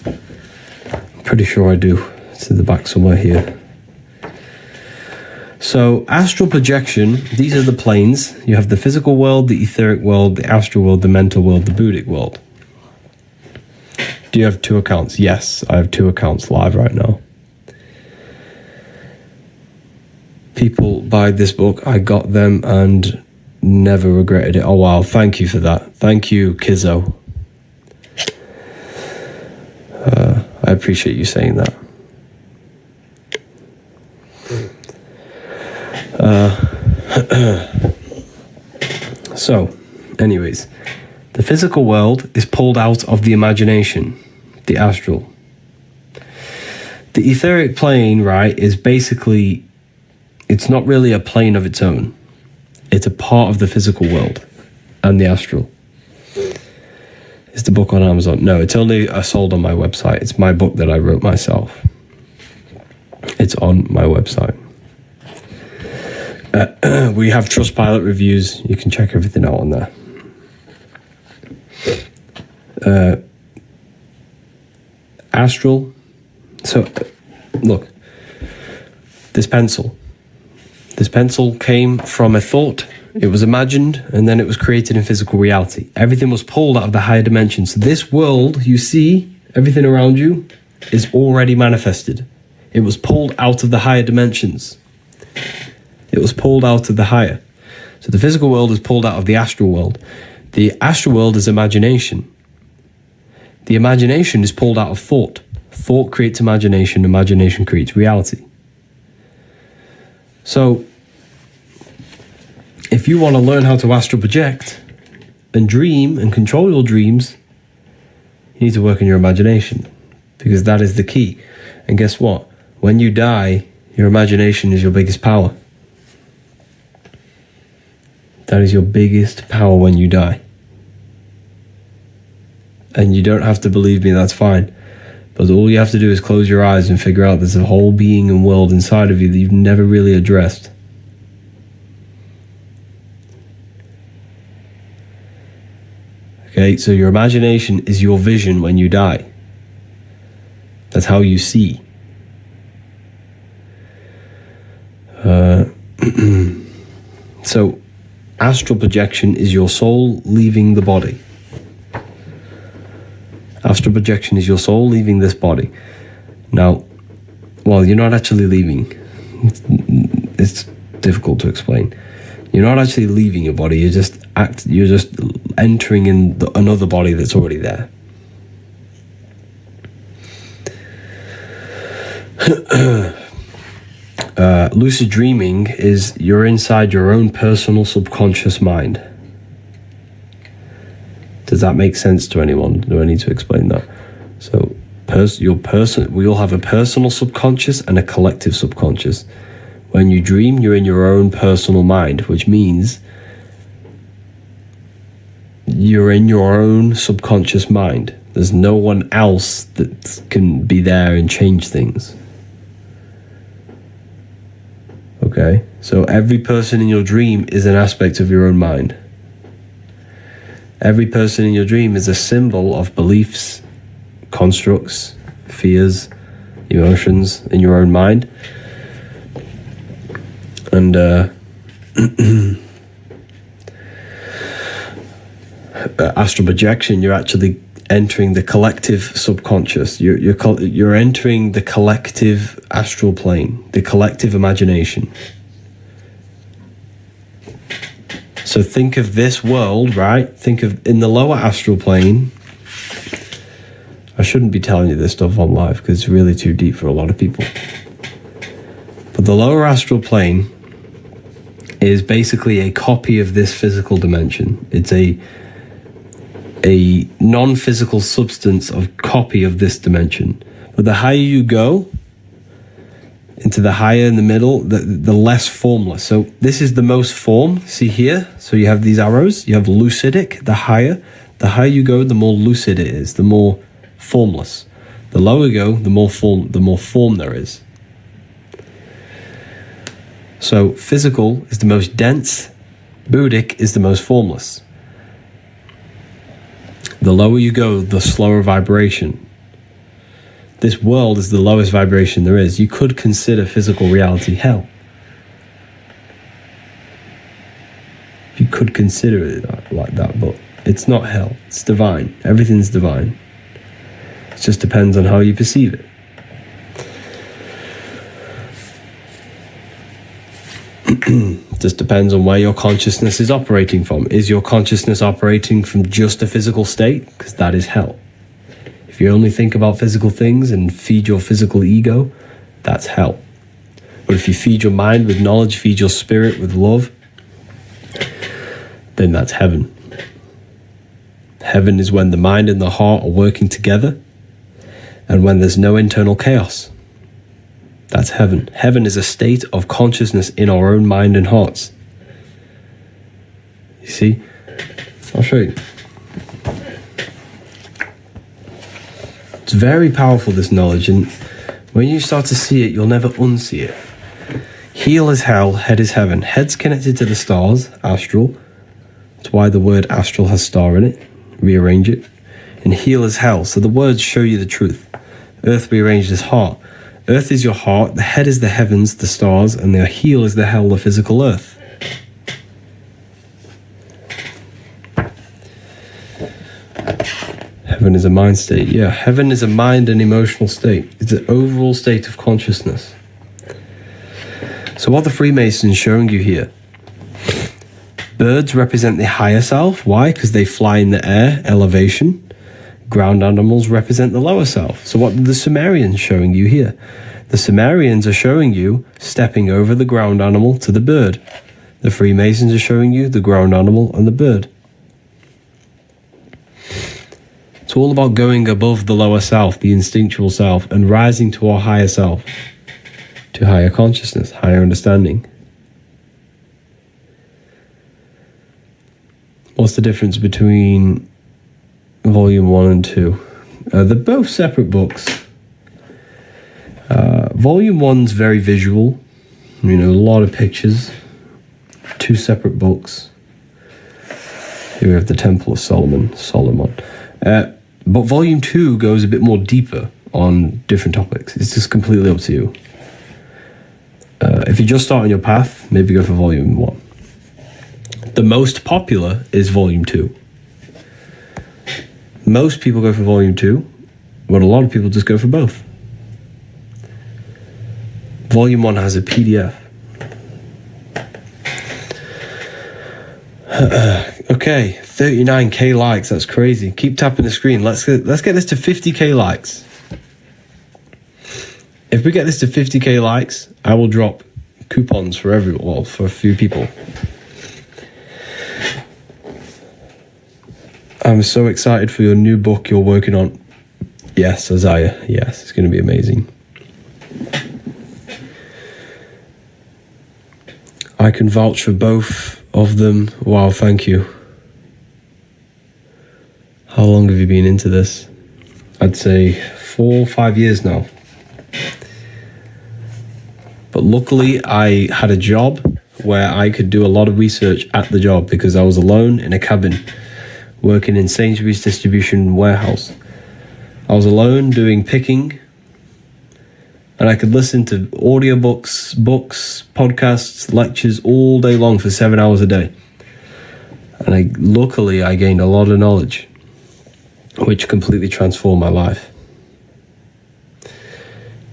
I'm pretty sure I do. It's in the back somewhere here. So, astral projection, these are the planes. You have the physical world, the etheric world, the astral world, the mental world, the Buddhic world. Do you have 2 accounts? Yes, I have 2 accounts live right now. People buy this book. I got them and never regretted it. Oh, wow. Thank you for that. Thank you, Kizzo. I appreciate you saying that. So, anyways, the physical world is pulled out of the imagination, the astral. The etheric plane, right, is basically, it's not really a plane of its own. It's a part of the physical world and the astral. Is the book on Amazon? No, it's only sold on my website. It's my book that I wrote myself. It's on my website. We have Trustpilot reviews. You can check everything out on there. Astral. So, look. This pencil came from a thought. It was imagined, and then it was created in physical reality. Everything was pulled out of the higher dimensions. So this world, you see, everything around you, is already manifested. It was pulled out of the higher dimensions. It was pulled out of the higher. So the physical world is pulled out of the astral world. The astral world is imagination. The imagination is pulled out of thought. Thought creates imagination. Imagination creates reality. So, if you want to learn how to astral project and dream and control your dreams, you need to work on your imagination, because that is the key. And guess what? When you die, your imagination is your biggest power. That is your biggest power when you die. And you don't have to believe me, that's fine. But all you have to do is close your eyes and figure out there's a whole being and world inside of you that you've never really addressed. Okay, so your imagination is your vision when you die. That's how you see. So, astral projection is your soul leaving the body. Astral projection is your soul leaving this body. Now, well, you're not actually leaving. It's difficult to explain. You're not actually leaving your body. You're just entering in another body that's already there. Lucid dreaming is you're inside your own personal subconscious mind. Does that make sense to anyone? Do I need to explain that? So, we all have a personal subconscious and a collective subconscious. When you dream, you're in your own personal mind, which means you're in your own subconscious mind. There's no one else that can be there and change things. Okay? So every person in your dream is an aspect of your own mind. Every person in your dream is a symbol of beliefs, constructs, fears, emotions in your own mind. And astral projection, you're actually entering the collective subconscious. You're entering the collective astral plane, the collective imagination. So think of this world, right? Think of in the lower astral plane. I shouldn't be telling you this stuff on live because it's really too deep for a lot of people. But the lower astral plane is basically a copy of this physical dimension. It's a non-physical substance of copy of this dimension. But the higher you go into the higher in the middle, the less formless. So this is the most form, see here? So you have these arrows, you have lucidic, the higher you go, the more lucid it is, the more formless. The lower you go, the more form there is. So physical is the most dense, Buddhic is the most formless. The lower you go, the slower vibration. This world is the lowest vibration there is. You could consider physical reality hell. You could consider it like that, but it's not hell. It's divine. Everything's divine. It just depends on how you perceive it. Just depends on where your consciousness is operating from. Is your consciousness operating from just a physical state? Because that is hell. If you only think about physical things and feed your physical ego, that's hell. But if you feed your mind with knowledge, feed your spirit with love, then that's heaven. Heaven is when the mind and the heart are working together and when there's no internal chaos. That's heaven. Heaven is a state of consciousness in our own mind and hearts. You see? I'll show you. It's very powerful, this knowledge, and when you start to see it, you'll never unsee it. Heel is hell, head is heaven. Head's connected to the stars, astral. That's why the word astral has star in it. Rearrange it. And heel is hell, so the words show you the truth. Earth rearranged as heart. Earth is your heart, the head is the heavens, the stars, and the heel is the hell, the physical earth. Heaven is a mind state. Yeah, heaven is a mind and emotional state. It's an overall state of consciousness. So what the Freemasons showing you here, birds represent the higher self. Why? Because they fly in the air, elevation. Ground animals represent the lower self. So what are the Sumerians showing you here? The Sumerians are showing you stepping over the ground animal to the bird. The Freemasons are showing you the ground animal and the bird. It's all about going above the lower self, the instinctual self, and rising to our higher self, to higher consciousness, higher understanding. What's the difference between Volume 1 and 2? They're both separate books. Volume 1's very visual, a lot of pictures. 2 separate books. Here we have the Temple of Solomon. But Volume 2 goes a bit more deeper on different topics. It's just completely up to you. If you just start on your path, maybe go for Volume 1. The most popular is Volume 2. Most people go for Volume 2, but a lot of people just go for both. Volume 1 has a PDF. Okay, 39k likes. That's crazy. Keep tapping the screen. Let's get this to 50k likes. If we get this to 50k likes, I will drop coupons for for a few people. I'm so excited for your new book you're working on. Yes, Isaiah. Yes, it's going to be amazing. I can vouch for both of them. Wow, thank you. How long have you been into this? I'd say 4 or 5 years now. But luckily, I had a job where I could do a lot of research at the job because I was alone in a cabin working in Sainsbury's distribution warehouse. I was alone doing picking, and I could listen to audiobooks, books, podcasts, lectures all day long for 7 hours a day. And luckily I gained a lot of knowledge, which completely transformed my life.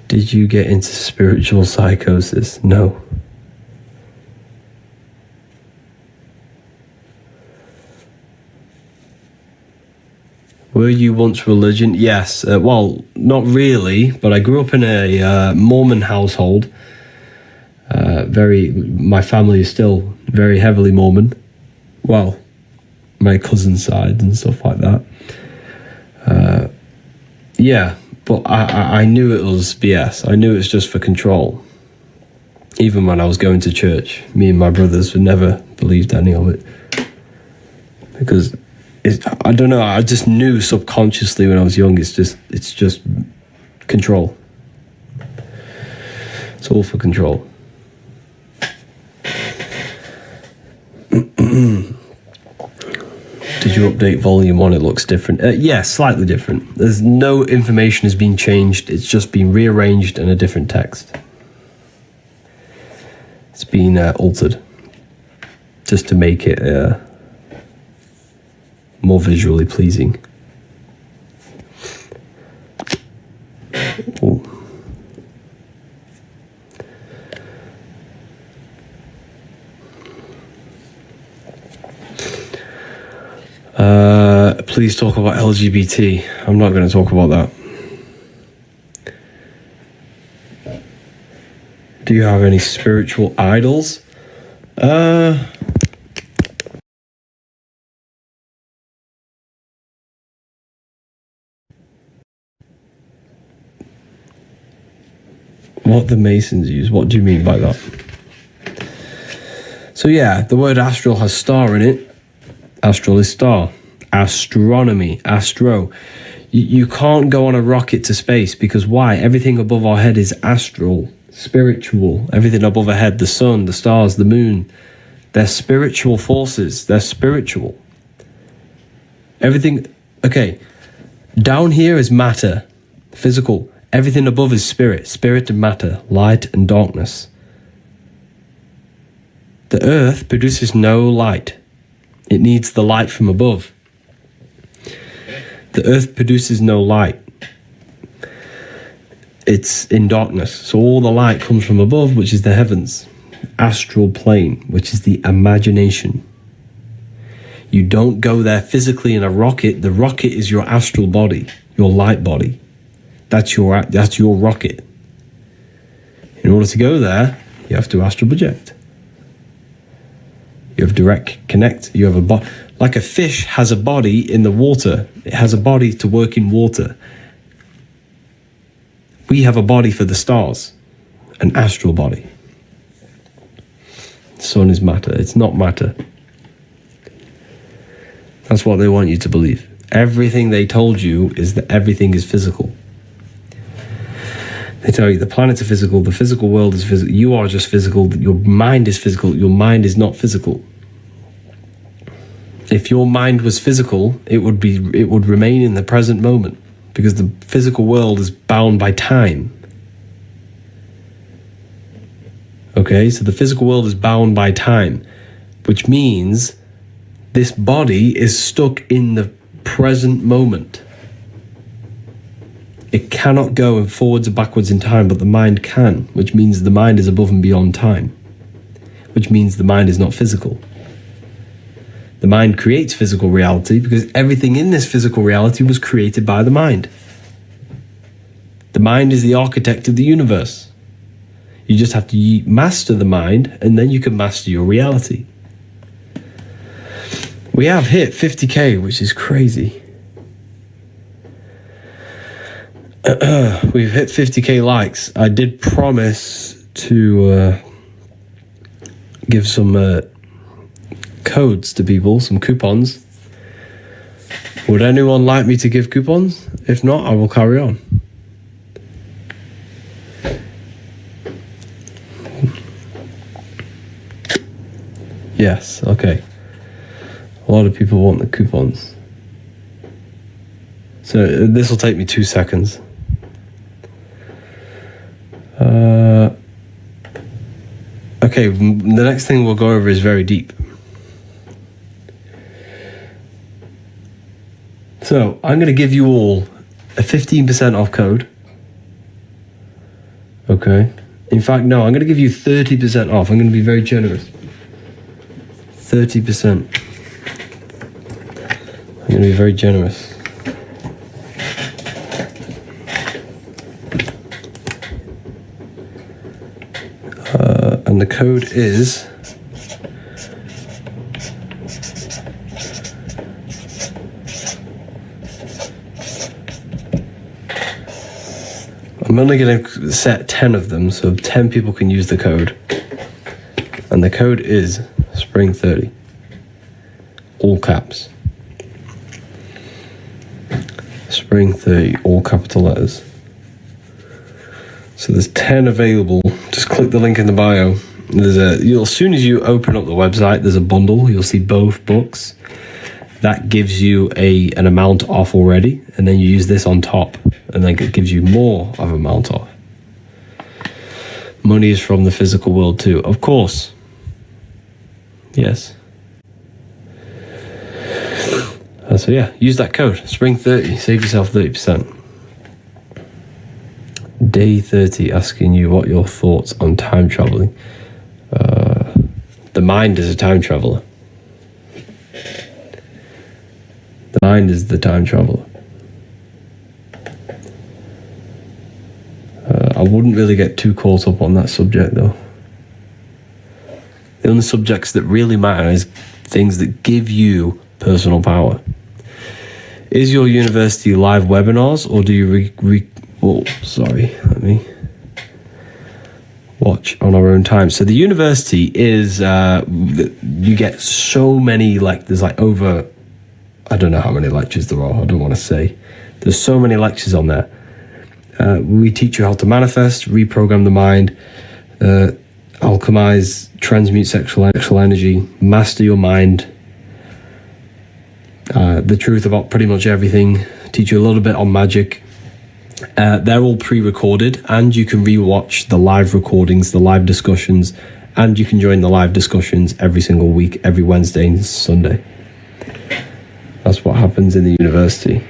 Did you get into spiritual psychosis? No. Were you once religion? Yes. Well, not really, but I grew up in a Mormon household. My family is still very heavily Mormon. Well, my cousin's side and stuff like that. Yeah, but I knew it was BS. I knew it was just for control. Even when I was going to church, me and my brothers would never believed any of it. Because I don't know, I just knew subconsciously when I was young, it's just control. It's all for control. Did you update Volume 1? It looks different. Yeah, slightly different. There's no information has been changed. It's just been rearranged in a different text. It's been altered just to make it more visually pleasing. Ooh. Please talk about LGBT. I'm not going to talk about that. Do you have any spiritual idols? What the Masons use? What do you mean by that? So yeah, the word astral has star in it. Astral is star. Astronomy, astro. You can't go on a rocket to space because why? Everything above our head is astral, spiritual. Everything above our head, the sun, the stars, the moon, they're spiritual forces. They're spiritual. Everything, okay, down here is matter, physical. Everything above is spirit, spirit and matter, light and darkness. The earth produces no light. It needs the light from above. The earth produces no light. It's in darkness. So all the light comes from above, which is the heavens. Astral plane, which is the imagination. You don't go there physically in a rocket. The rocket is your astral body, your light body. That's your rocket. In order to go there, you have to astral project. You have direct connect. You have a body. Like a fish has a body in the water. It has a body to work in water. We have a body for the stars, an astral body. The sun is matter. It's not matter. That's what they want you to believe. Everything they told you is that everything is physical. They tell you the planets are physical, the physical world is physical, you are just physical, your mind is physical, your mind is not physical. If your mind was physical, it would remain in the present moment, because the physical world is bound by time. Okay, so the physical world is bound by time, which means this body is stuck in the present moment. It cannot go forwards or backwards in time, but the mind can, which means the mind is above and beyond time, which means the mind is not physical. The mind creates physical reality because everything in this physical reality was created by the mind. The mind is the architect of the universe. You just have to master the mind, and then you can master your reality. We have hit 50K, which is crazy. We've hit 50K likes. I did promise to give some codes to people, some coupons. Would anyone like me to give coupons? If not, I will carry on. Yes, okay. A lot of people want the coupons. So this will take me 2 seconds. Okay, the next thing we'll go over is very deep. So I'm going to give you all a 15% off code. Okay. In fact, no, I'm going to give you 30% off. I'm going to be very generous. 30%. I'm going to be very generous. And the code is I'm only going to set 10 of them, so 10 people can use the code. And the code is Spring30. All caps. Spring30, all capital letters. So there's 10 available. Just click the link in the bio. As soon as you open up the website, there's a bundle. You'll see both books. That gives you an amount off already, and then you use this on top, and then it gives you more of amount off. Money is from the physical world too, of course. Yes. So yeah, use that code, Spring30, save yourself 30%. Day 30 asking you what your thoughts on time traveling. The mind is a time traveler. The mind is the time traveler. I wouldn't really get too caught up on that subject though. The only subjects that really matter is things that give you personal power. Is your university live webinars, or do you let me watch on our own time? So the university is, you get so many, there's over, I don't know how many lectures there are, I don't want to say. There's so many lectures on there. We teach you how to manifest, reprogram the mind, alchemize, transmute sexual energy, master your mind, the truth about pretty much everything, teach you a little bit on magic. They're all pre-recorded, and you can re-watch the live recordings, the live discussions, and you can join the live discussions every single week, every Wednesday and Sunday. That's what happens in the university.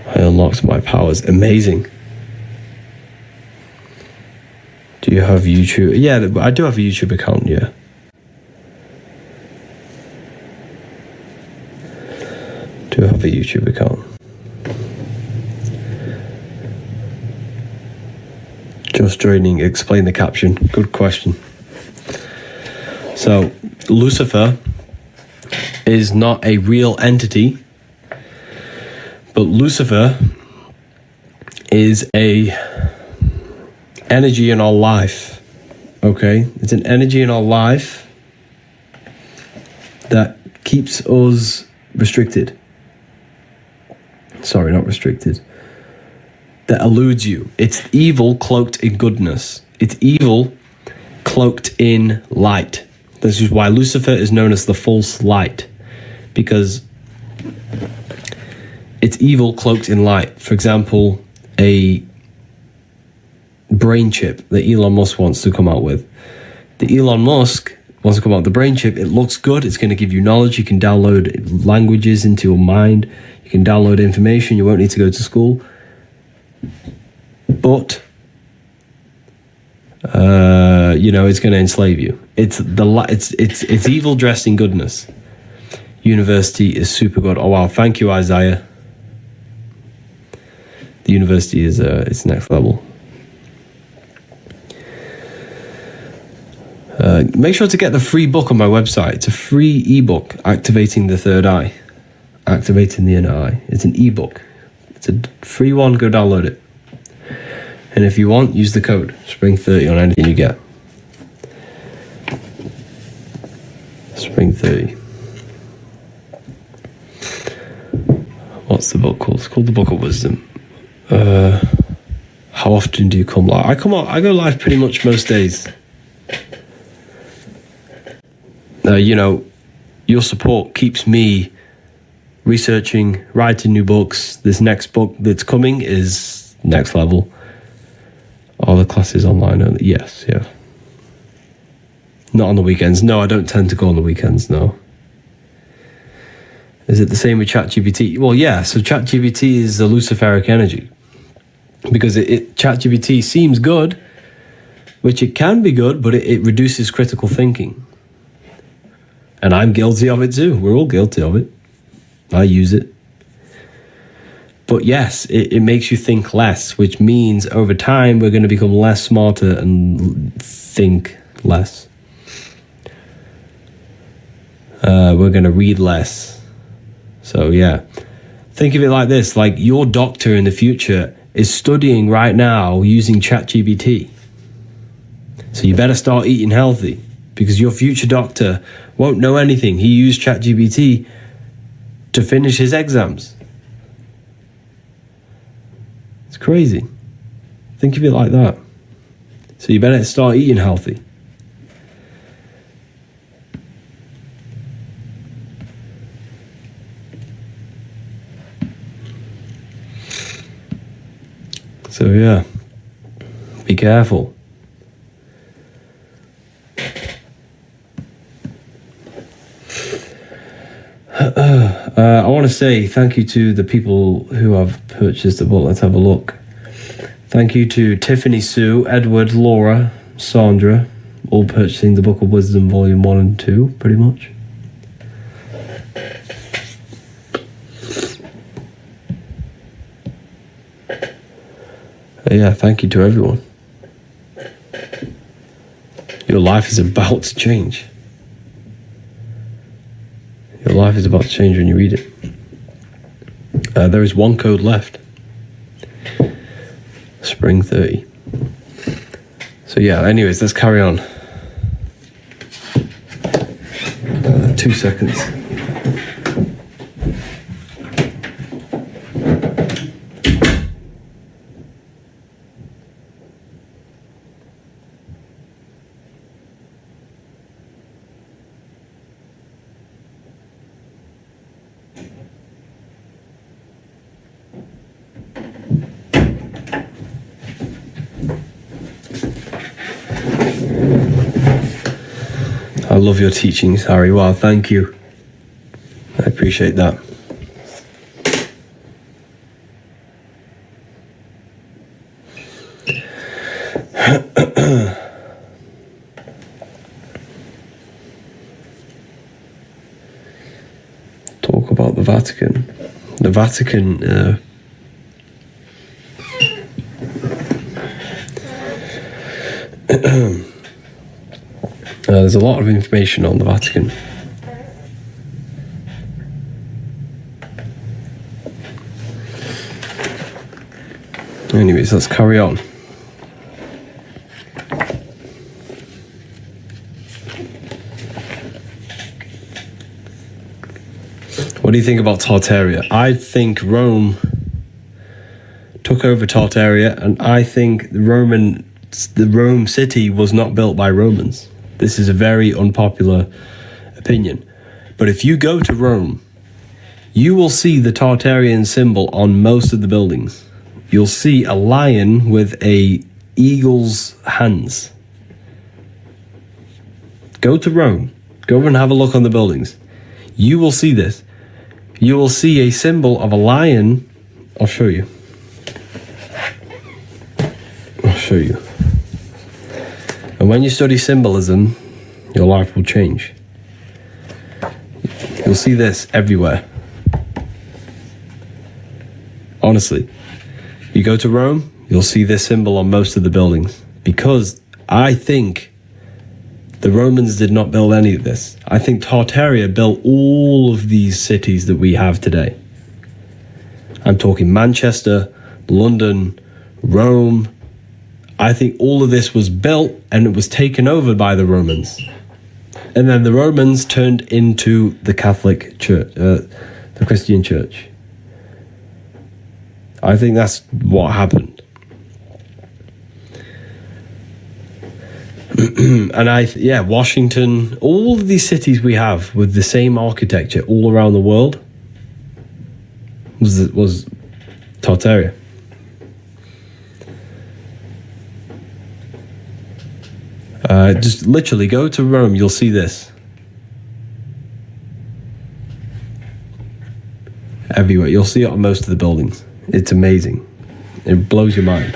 I unlocked my powers. Amazing. Do you have YouTube? Yeah, I do have a YouTube account, yeah. Do have a YouTube account. Just joining, explain the caption. Good question. So, Lucifer is not a real entity, but Lucifer is a energy in our life. Okay? It's an energy in our life that keeps us restricted. Sorry, not restricted. That eludes you. It's evil cloaked in goodness. It's evil cloaked in light. This is why Lucifer is known as the false light, because it's evil cloaked in light. For example, a brain chip that Elon Musk wants to come out with. The Elon Musk wants to come out with the brain chip. It looks good. It's going to give you knowledge. You can download languages into your mind. You can download information. You won't need to go to school. But it's going to enslave you. It's evil dressed in goodness. University is super good. Oh wow, thank you, Isaiah. The university is it's next level. Make sure to get the free book on my website. It's a free ebook, Activating the Third Eye, Activating the Inner Eye. It's an ebook. It's a free one. Go download it. And if you want, use the code SPRING30 on anything you get. SPRING30. What's the book called? It's called The Book of Wisdom. How often do you come live? I go live pretty much most days. Your support keeps me researching, writing new books. This next book that's coming is next level. Are the classes online only? Yes, yeah. Not on the weekends. No, I don't tend to go on the weekends, no. Is it the same with ChatGPT? Well, yeah, so ChatGPT is the Luciferic energy. Because ChatGPT seems good, which it can be good, but it reduces critical thinking. And I'm guilty of it too. We're all guilty of it. I use it. But yes, it makes you think less, which means over time we're going to become less smarter and think less. We're going to read less. So yeah, think of it like this, like your doctor in the future is studying right now using ChatGPT. So you better start eating healthy, because your future doctor won't know anything. He used ChatGPT to finish his exams. It's crazy. Think of it like that. So you better start eating healthy. So yeah, be careful. I want to say thank you to the people who have purchased the book. Let's have a look. Thank you to Tiffany Sue, Edward, Laura, Sandra, all purchasing the Book of Wisdom Volume 1 and 2, pretty much. Yeah, thank you to everyone. Your life is about to change. Your life is about to change when you read it. There is one code left. SPRING30. So yeah, anyways, let's carry on. 2 seconds. I love your teachings, Harry. Wow, thank you. I appreciate that. Vatican. The Vatican. There's a lot of information on the Vatican. Anyways, let's carry on. What do you think about Tartaria? I think Rome took over Tartaria, and I think the Rome city was not built by Romans. This is a very unpopular opinion. But if you go to Rome, you will see the Tartarian symbol on most of the buildings. You'll see a lion with a eagle's hands. Go to Rome. Go over and have a look on the buildings. You will see this. You will see a symbol of a lion. I'll show you. And when you study symbolism, your life will change. You'll see this everywhere. Honestly. You go to Rome, you'll see this symbol on most of the buildings. Because I think the Romans did not build any of this. I think Tartaria built all of these cities that we have today. I'm talking Manchester, London, Rome. I think all of this was built and it was taken over by the Romans. And then the Romans turned into the Catholic Church, the Christian Church. I think that's what happened. And Washington, all of these cities we have with the same architecture all around the world was Tartaria. Just literally go to Rome, you'll see this. Everywhere. You'll see it on most of the buildings. It's amazing. It blows your mind.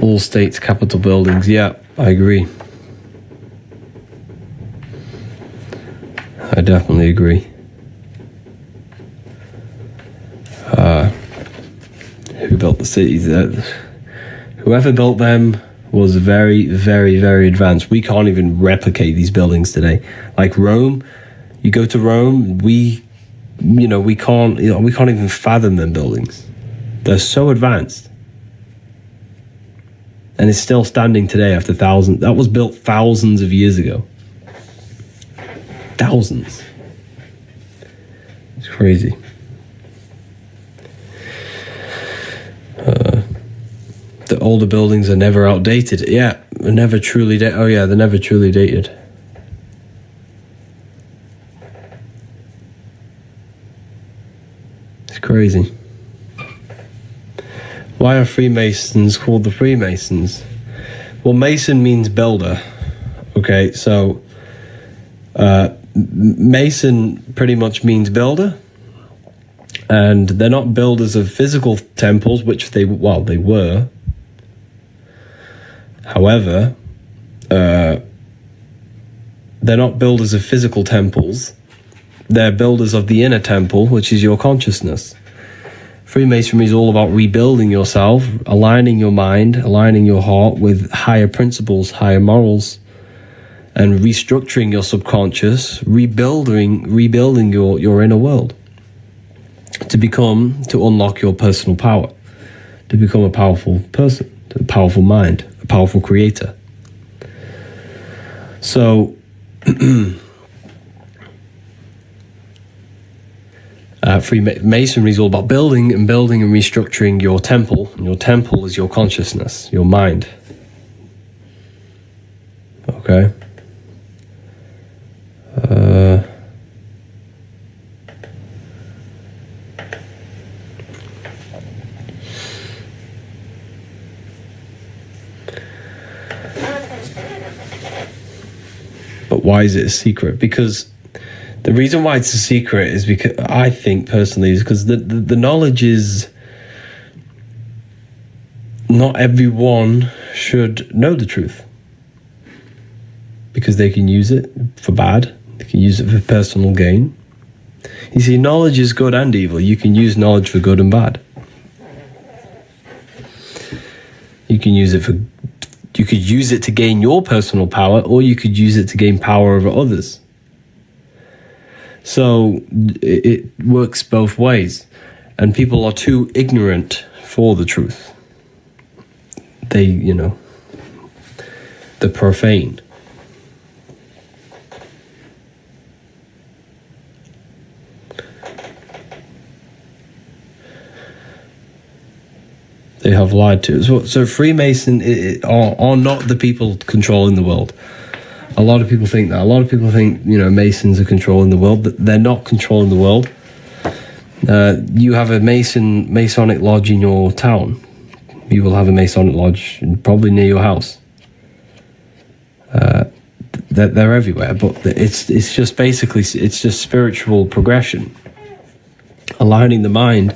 All states' capital buildings. Yeah, I agree. I definitely agree. Who built the cities? Whoever built them was very, very, very advanced. We can't even replicate these buildings today. Like Rome, you go to Rome, we can't even fathom them buildings. They're so advanced. And it's still standing today after thousands. That was built thousands of years ago. Thousands. It's crazy. The older buildings are never outdated. Yeah, they're never truly dated. Oh yeah, they're never truly dated. It's crazy. Why are Freemasons called the Freemasons? Well, Mason means builder. Okay, so Mason pretty much means builder. And they're not builders of physical temples, which they were. However, they're not builders of physical temples. They're builders of the inner temple, which is your consciousness. Freemasonry is all about rebuilding yourself, aligning your mind, aligning your heart with higher principles, higher morals, and restructuring your subconscious, rebuilding your inner world to unlock your personal power, to become a powerful person, a powerful mind, a powerful creator. So, Freemasonry is all about building and restructuring your temple. And your temple is your consciousness, your mind. Okay. But why is it a secret? Because the reason why it's a secret is because I think personally is because the knowledge is not everyone should know the truth. because they can use it for bad. They can use it for personal gain. You see, knowledge is good and evil. You can use knowledge for good and bad. You could use it to gain your personal power, or you could use it to gain power over others. So it works both ways. And people are too ignorant for the truth. They're profane. They have lied to us. So Freemason are not the people controlling the world. A lot of people think that. A lot of people think, Masons are controlling the world, but they're not controlling the world. You have a Masonic lodge in your town. You will have a Masonic lodge probably near your house. They're everywhere, but it's just basically, it's just spiritual progression. Aligning the mind.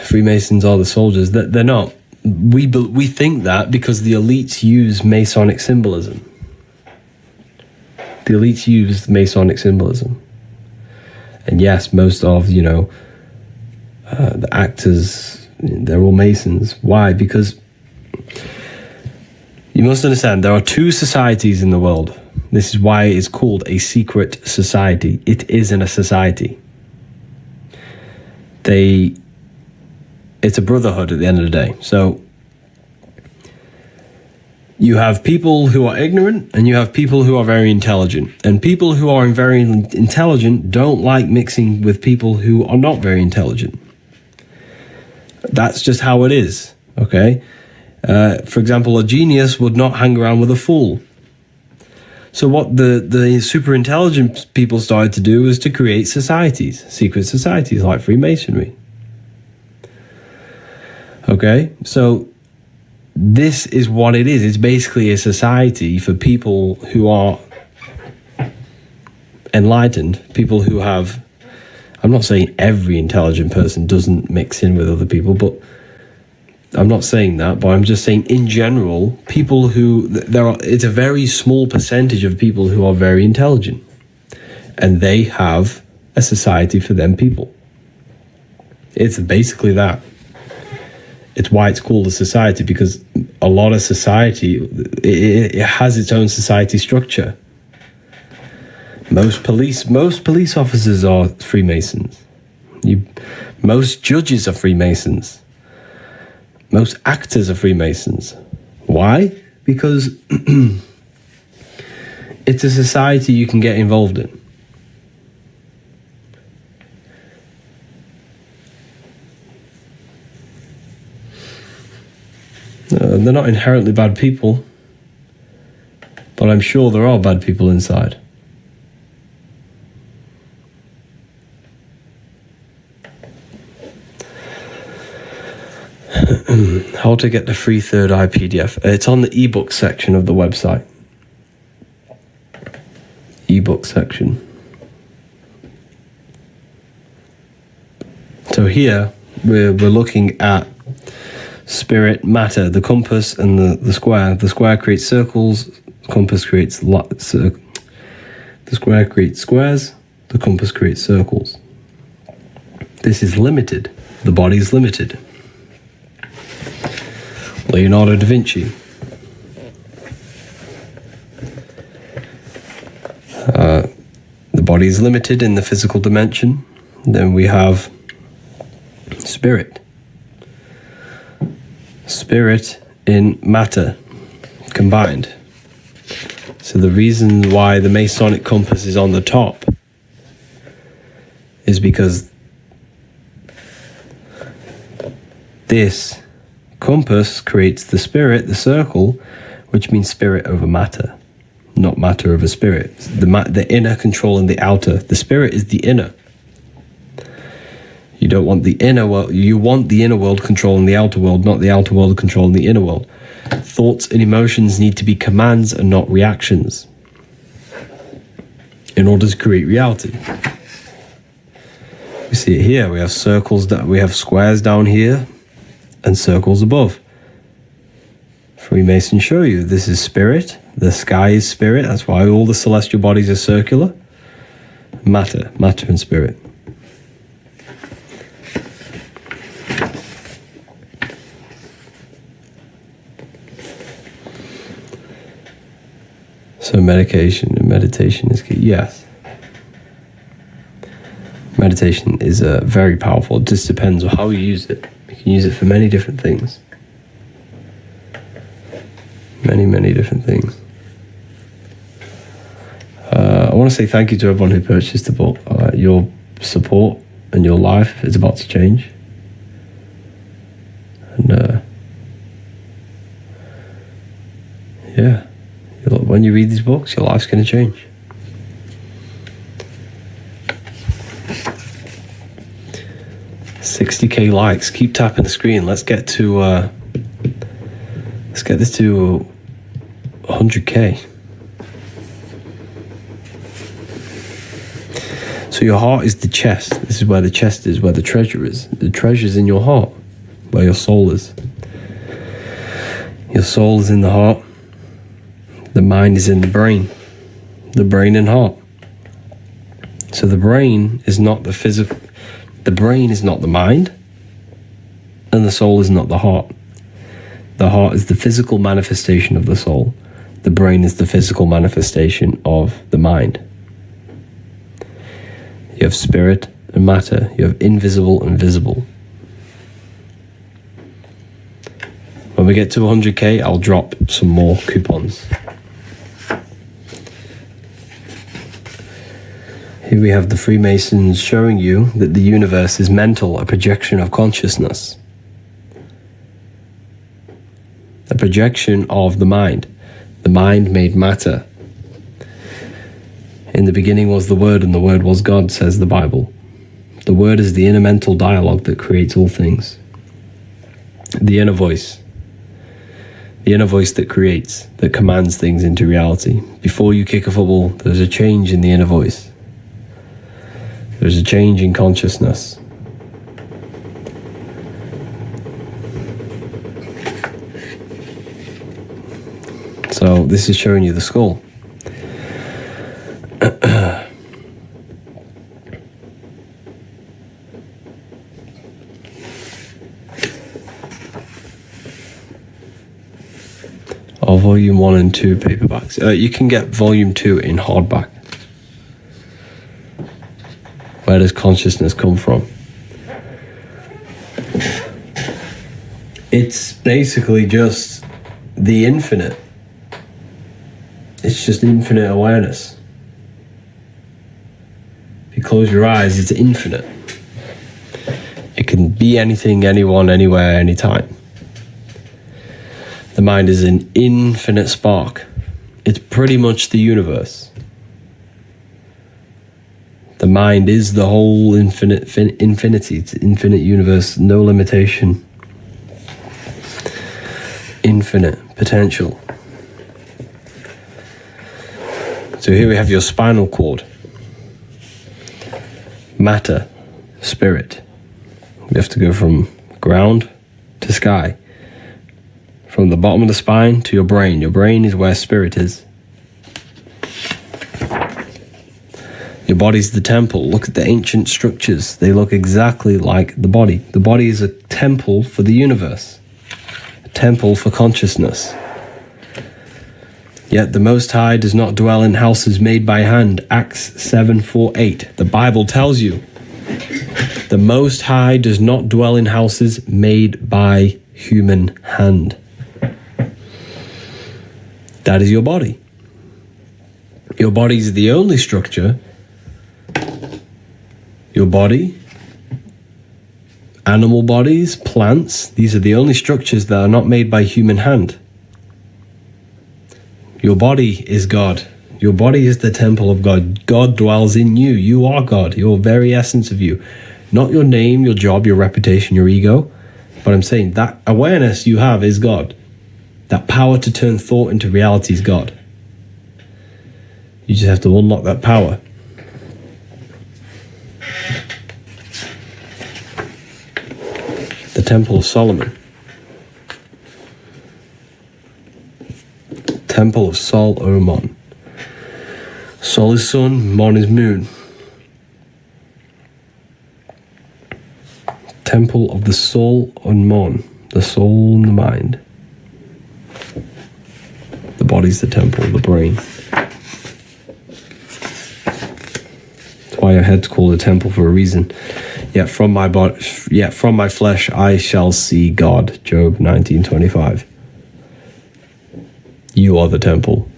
Freemasons are the soldiers. They're not. We think that because the elites use Masonic symbolism. The elites use Masonic symbolism. And yes, most of, the actors, they're all Masons. Why? Because you must understand, there are two societies in the world. This is why it's called a secret society. It isn't a society. It's a brotherhood at the end of the day. So you have people who are ignorant and you have people who are very intelligent. And people who are very intelligent don't like mixing with people who are not very intelligent. That's just how it is, okay? For example, a genius would not hang around with a fool. So what the super intelligent people started to do was to create societies, secret societies like Freemasonry. Okay, so this is what it is. It's basically a society for people who are enlightened, people who have, I'm not saying every intelligent person doesn't mix in with other people, but I'm not saying that, but I'm just saying in general, people who, it's a very small percentage of people who are very intelligent, and they have a society for them people. It's basically that. It's why it's called a society, because a lot of society, it has its own society structure. Most police officers are Freemasons. Most judges are Freemasons. Most actors are Freemasons. Why? Because it's a society you can get involved in. They're not inherently bad people, but I'm sure there are bad people inside. How to get the free third eye PDF. It's on the ebook section of the website. Ebook section. So here we're looking at spirit, matter, the compass and the square. The square creates circles, the compass creates the square creates squares, the compass creates circles. This is limited. The body is limited. Leonardo da Vinci. The body is limited in the physical dimension. Then we have spirit. Spirit in matter combined. So the reason why the Masonic compass is on the top is because this compass creates the spirit, the circle, which means spirit over matter, not matter over spirit. The inner controlling the outer. The spirit is the inner. You don't want the inner world. You want the inner world controlling the outer world, not the outer world controlling the inner world. Thoughts and emotions need to be commands and not reactions in order to create reality. We see it here. We have circles, we have squares down here and circles above. Freemasons show you this is spirit. The sky is spirit. That's why all the celestial bodies are circular. Matter and spirit. So meditation is key. Yes. Meditation is very powerful. It just depends on how you use it. You can use it for many different things. Many different things. I want to say thank you to everyone who purchased the book. Your support and your life is about to change. And yeah, when you read these books, your life's going to change. $60,000 likes. Keep tapping the screen. Let's get to this to 100K. So your heart is the chest. This is where the chest is, where the treasure is. The treasure's in your heart, where your soul is. Your soul is in the heart. The mind is in the brain. The brain and heart. So the brain is not the physical. The brain is not the mind. And the soul is not the heart. The heart is the physical manifestation of the soul. The brain is the physical manifestation of the mind. You have spirit and matter. You have invisible and visible. When we get to 100K, I'll drop some more coupons. Here we have the Freemasons showing you that the universe is mental, a projection of consciousness. A projection of the mind. The mind made matter. In the beginning was the Word, and the Word was God, says the Bible. The Word is the inner mental dialogue that creates all things. The inner voice. The inner voice that creates, that commands things into reality. Before you kick a football, there's a change in the inner voice. There's a change in consciousness. So this is showing you the skull. Or volume 1 and 2 paperbacks. You can get volume 2 in hardback. Where does consciousness come from? It's basically just the infinite. It's just infinite awareness. If you close your eyes, it's infinite. It can be anything, anyone, anywhere, anytime. The mind is an infinite spark. It's pretty much the universe. The mind is the whole infinity. It's infinite universe, no limitation. Infinite potential. So here we have your spinal cord. Matter, spirit. We have to go from ground to sky. From the bottom of the spine to your brain. Your brain is where spirit is. Your body's the temple. Look at the ancient structures. They look exactly like the body. The body is a temple for the universe. A temple for consciousness. Yet the Most High does not dwell in houses made by hand. Acts 7:4-8. The Bible tells you. The Most High does not dwell in houses made by human hand. That is your body. Your body is the only structure. Your body, animal bodies, plants, these are the only structures that are not made by human hand. Your body is God. Your body is the temple of God. God dwells in you. You are God, your very essence of you. Not your name, your job, your reputation, your ego. But I'm saying that awareness you have is God. That power to turn thought into reality is God. You just have to unlock that power. The Temple of Solomon. Temple of Sol, O Mon. Sol is sun, Mon is moon. Temple of the soul and Mon, the soul and the mind. The body's the temple, the brain. That's why your head's called a temple for a reason. Yet from my flesh I shall see God. Job 19:25. You are the temple.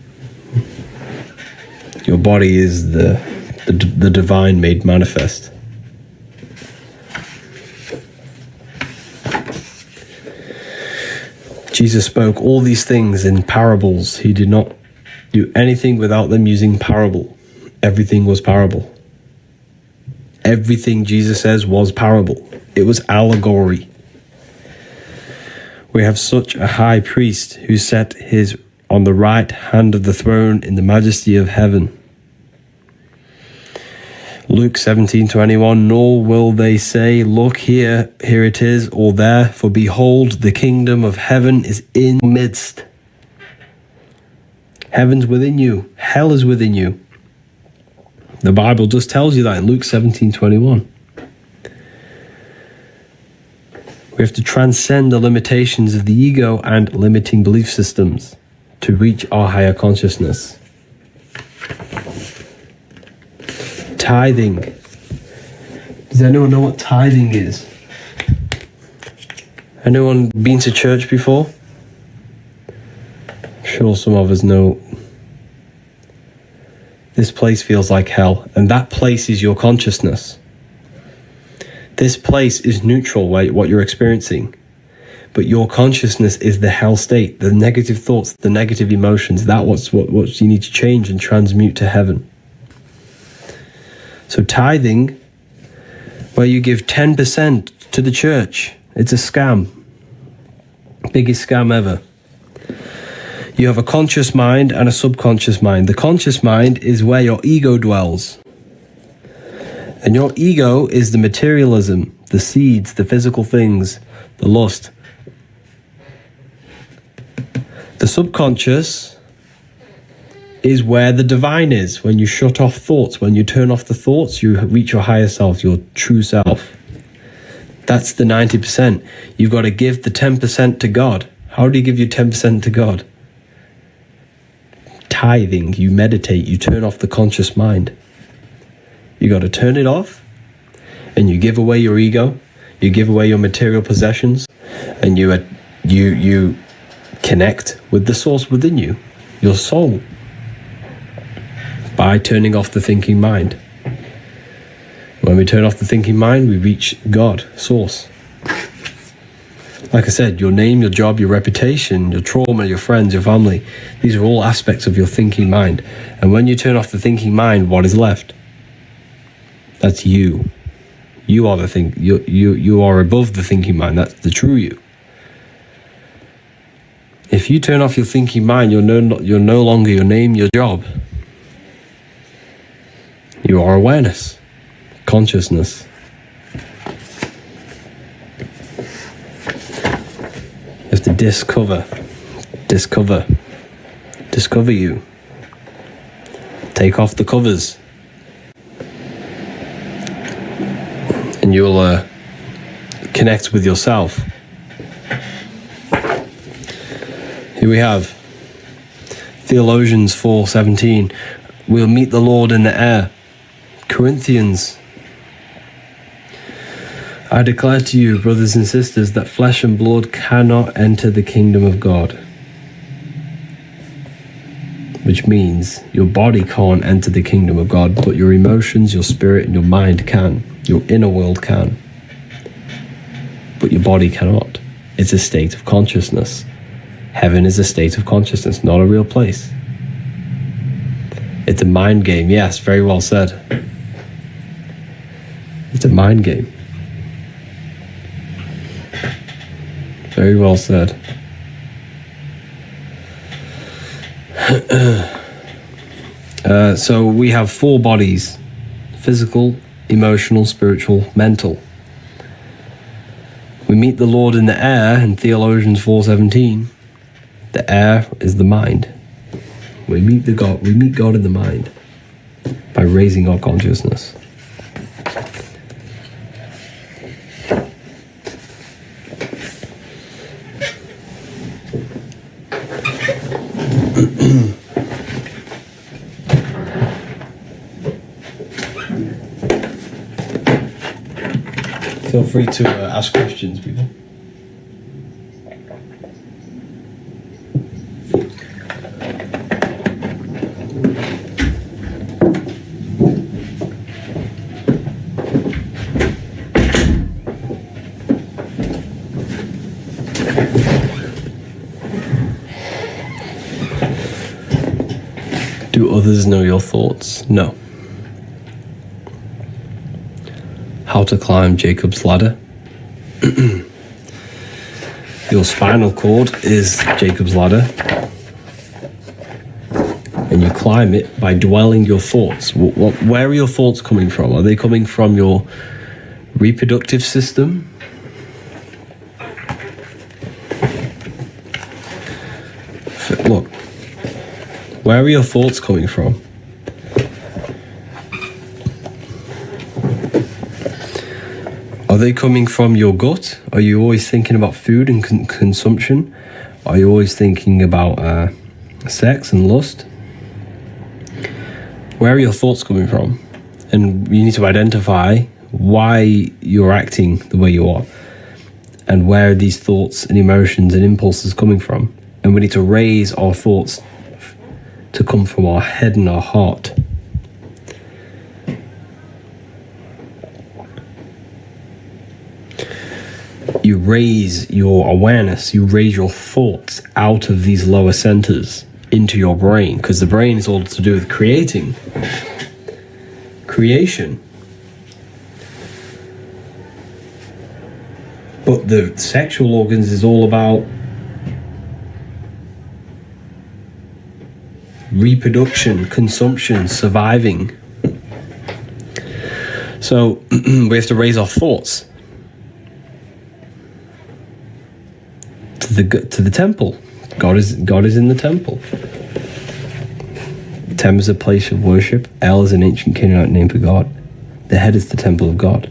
Your body is the divine made manifest. Jesus spoke all these things in parables. He did not do anything without them using parable. Everything was parable. Everything Jesus says was parable. It was allegory. We have such a high priest who set his on the right hand of the throne in the majesty of heaven. Luke 17:21, nor will they say, look here it is, or there, for behold, the kingdom of heaven is in your midst. Heaven's within you. Hell is within you. The Bible just tells you that in Luke 17:21. We have to transcend the limitations of the ego and limiting belief systems to reach our higher consciousness. Tithing. Does anyone know what tithing is? Anyone been to church before? I'm sure some of us know. This place feels like hell, and that place is your consciousness. This place is neutral, what you're experiencing, but your consciousness is the hell state, the negative thoughts, the negative emotions. That's what you need to change and transmute to heaven. So tithing, where you give 10% to the church, it's a scam. Biggest scam ever. You have a conscious mind and a subconscious mind. The conscious mind is where your ego dwells. And your ego is the materialism, the seeds, the physical things, the lust. The subconscious is where the divine is. When you shut off thoughts, when you turn off the thoughts, you reach your higher self, your true self. That's the 90%. You've got to give the 10% to God. How do you give your 10% to God? Tithing, you meditate, you turn off the conscious mind. You got to turn it off, and you give away your ego, you give away your material possessions, and you connect with the source within you, your soul, by turning off the thinking mind. When we turn off the thinking mind, we reach God, source. Like I said, your name, your job, your reputation, your trauma, your friends, your family, these are all aspects of your thinking mind. And when you turn off the thinking mind, what is left? That's you. You are the thing. You are above the thinking mind. That's the true you. If you turn off your thinking mind, you're no longer your name, your job. You are awareness, consciousness. You have to discover you. Take off the covers, and you'll connect with yourself. Here we have Theologians 4:17. We'll meet the Lord in the air. Corinthians. I declare to you, brothers and sisters, that flesh and blood cannot enter the kingdom of God. Which means your body can't enter the kingdom of God, but your emotions, your spirit, and your mind can. Your inner world can. But your body cannot. It's a state of consciousness. Heaven is a state of consciousness, not a real place. It's a mind game. Yes, very well said. It's a mind game. Very well said. So we have 4 bodies: physical, emotional, spiritual, mental. We meet the Lord in the air in Theologians 4:17. The air is the mind. We meet God in the mind by raising our consciousness. Feel free to ask questions, people. Do others know your thoughts? No. How to climb Jacob's ladder? Your spinal cord is Jacob's ladder, and you climb it by dwelling your thoughts. Where are your thoughts coming from? Are they coming from your reproductive system? Look, where are your thoughts coming from? Are they coming from your gut? Are you always thinking about food and consumption? Are you always thinking about sex and lust? Where are your thoughts coming from? And you need to identify why you're acting the way you are, and where are these thoughts and emotions and impulses coming from. And we need to raise our thoughts to come from our head and our heart. You raise your awareness, you raise your thoughts out of these lower centers into your brain, because the brain is all to do with creation. But the sexual organs is all about reproduction, consumption, surviving. So we have to raise our thoughts to the temple. God is in the temple. Tem is a place of worship. El is an ancient Canaanite name for God. The head is the temple of God.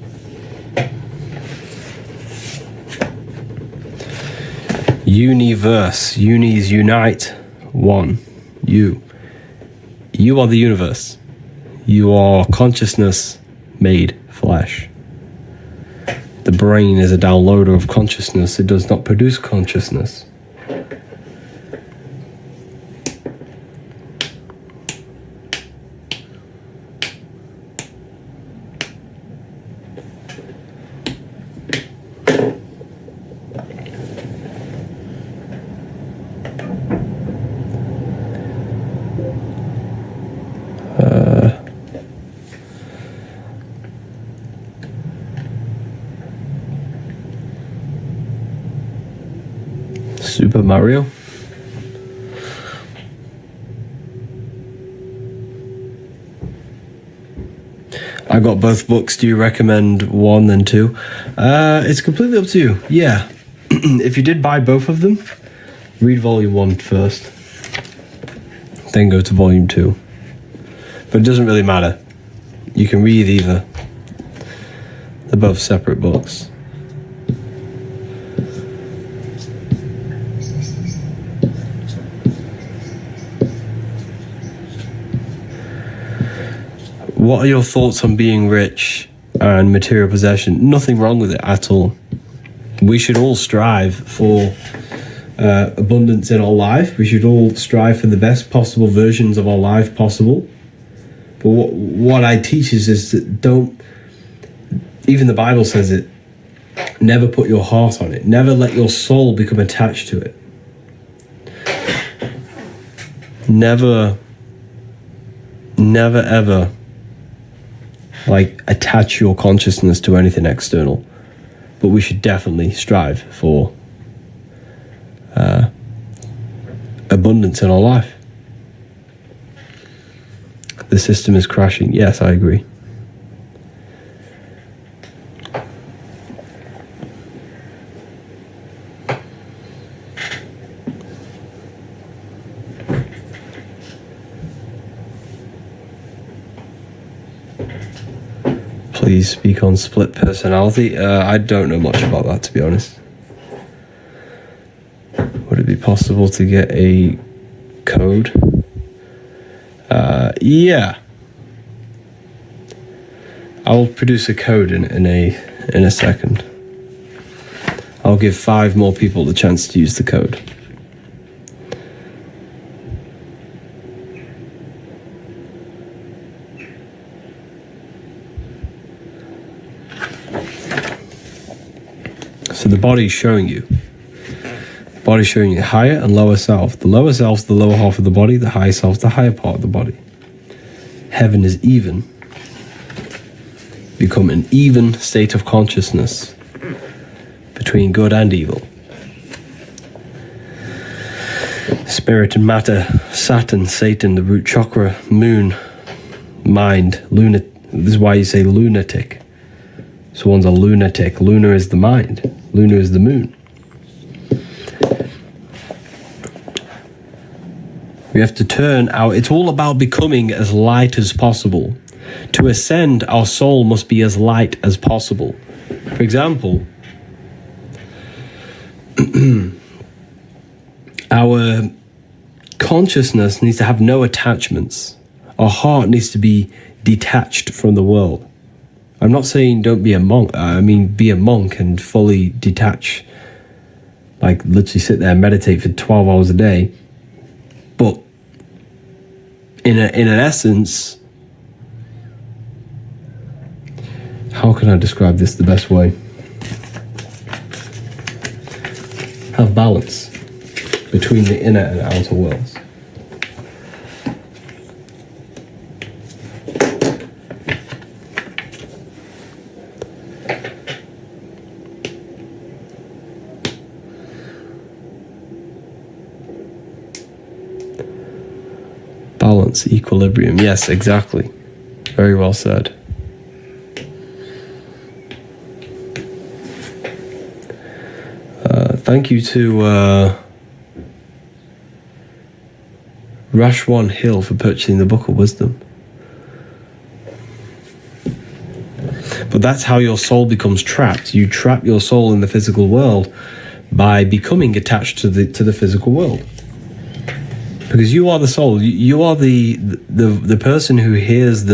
Universe. Uni is unite. One. You. You are the universe. You are consciousness made flesh. The brain is a downloader of consciousness. It does not produce consciousness. Super Mario. I got both books. Do you recommend one and two? It's completely up to you. Yeah. If you did buy both of them, read volume 1 first, then go to volume 2. But it doesn't really matter. You can read either. They're both separate books. What are your thoughts on being rich and material possession? Nothing wrong with it at all. We should all strive for abundance in our life. We should all strive for the best possible versions of our life possible. But what I teach is that don't, even the Bible says it, never put your heart on it. Never let your soul become attached to it. Never ever attach your consciousness to anything external. But we should definitely strive for abundance in our life. The system is crashing. Yes, I agree. please speak on split personality? I don't know much about that, to be honest. Would it be possible to get a code? Yeah. I'll produce a code in a second. I'll give 5 more people the chance to use the code. So the body's showing you. Body's showing you higher and lower self. The lower self's the lower half of the body, the higher self's the higher part of the body. Heaven is even. Become an even state of consciousness between good and evil. Spirit and matter, Saturn, Satan, the root chakra, moon, mind, lunatic. This is why you say lunatic. So one's a lunatic. Lunar is the mind. Lunar is the moon. We have to turn out. It's all about becoming as light as possible. To ascend, our soul must be as light as possible. For example, our consciousness needs to have no attachments. Our heart needs to be detached from the world. I'm not saying don't be a monk. I mean, be a monk and fully detach. Like, literally sit there and meditate for 12 hours a day. But in an essence, how can I describe this the best way? Have balance between the inner and outer worlds. Balance, equilibrium. Yes, exactly. Very well said. Thank you to Rashwan Hill for purchasing the Book of Wisdom. But that's how your soul becomes trapped. You trap your soul in the physical world by becoming attached to the physical world. Because you are the soul. You are the person who hears